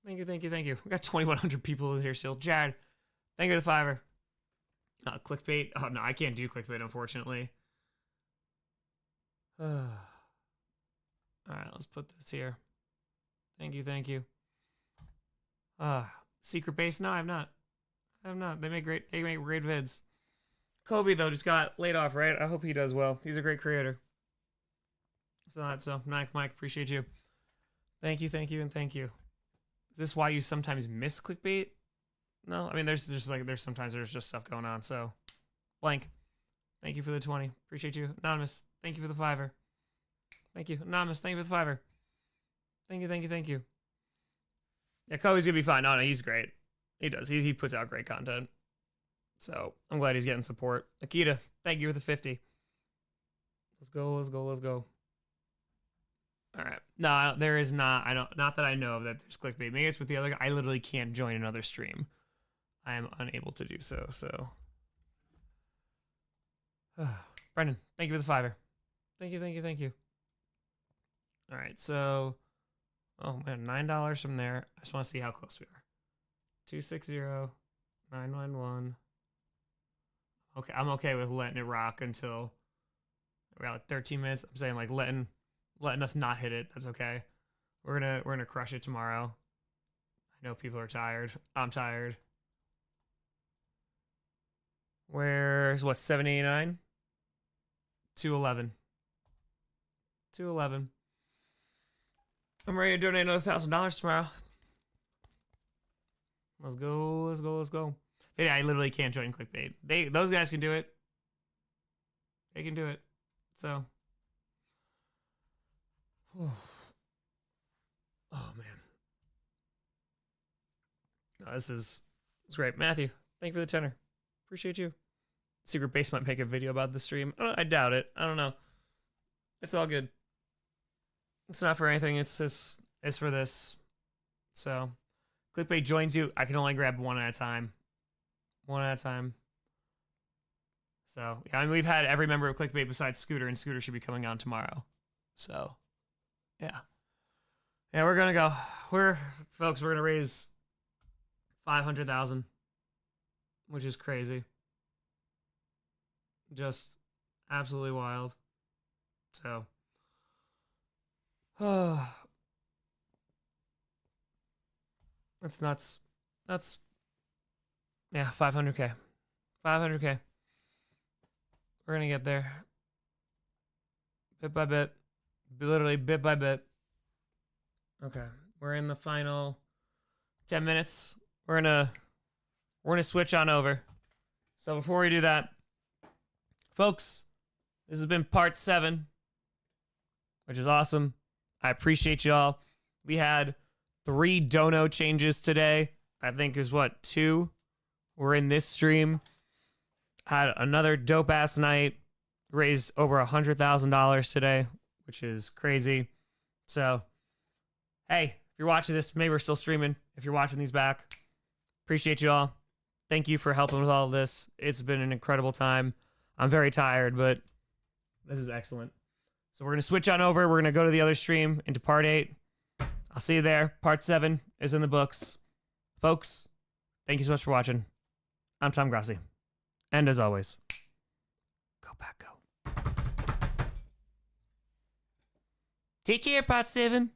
C: Thank you, thank you, thank you. We got 2,100 people in here still. Jared, thank you for the $5. Clickbait. Oh, no, I can't do clickbait, unfortunately. All right, let's put this here. Thank you, thank you. Secret base? No, I'm not. I'm not. They make great vids. Kobe, though, just got laid off, right? I hope he does well. He's a great creator. So Mike, appreciate you. Thank you, and thank you. Is this why you sometimes miss clickbait? No, I mean, there's sometimes there's just stuff going on. So, blank. Thank you for the 20. Appreciate you. Anonymous, thank you for the $5. Thank you. Anonymous, thank you for the $5. Thank you. Yeah, Kobe's gonna be fine. No, he's great. He does. He puts out great content. So I'm glad he's getting support. Akita, thank you for the 50. Let's go. All right. No, there is not. Not that I know of that there's clickbait. Maybe it's with the other guy. I literally can't join another stream. I am unable to do so. So, Brendan, thank you for the $5. Thank you. All right. So, oh man, $9 from there. I just want to see how close we are. 260, 991. Okay, I'm okay with letting it rock until we're at like 13 minutes. I'm saying like letting us not hit it. That's okay. We're gonna crush it tomorrow. I know people are tired. I'm tired. Where's what, 789? 211. I'm ready to donate another $1,000 tomorrow. Let's go, let's go, let's go. Yeah, I literally can't join clickbait. Those guys can do it. They can do it. So. Oh man. Oh, it's great. Matthew, thank you for the tenor. Appreciate you. Secret Base might make a video about the stream. I doubt it. I don't know. It's all good. It's not for anything. It's for this. So, clickbait joins you. I can only grab one at a time. One at a time. So, yeah, I mean, we've had every member of clickbait besides Scooter, and Scooter should be coming on tomorrow. So, yeah. Yeah, we're gonna go. Folks, we're gonna raise 500,000, which is crazy. Just absolutely wild. So, that's nuts. That's, yeah, 500K. 500K. We're gonna get there. Bit by bit. Literally bit by bit. Okay. We're in the final 10 minutes. We're gonna switch on over. So before we do that, folks, this has been part 7, which is awesome. I appreciate y'all. We had 3 dono changes today. I think is what, 2 were in this stream. Had another dope ass night. Raised over $100,000 today, which is crazy. So, hey, if you're watching this, maybe we're still streaming. If you're watching these back, appreciate you all. Thank you for helping with all of this. It's been an incredible time. I'm very tired, but this is excellent. So we're going to switch on over. We're going to go to the other stream into part 8. I'll see you there. Part 7 is in the books. Folks, thank you so much for watching. I'm Tom Grossi. And as always, go back, go. Take care, part 7.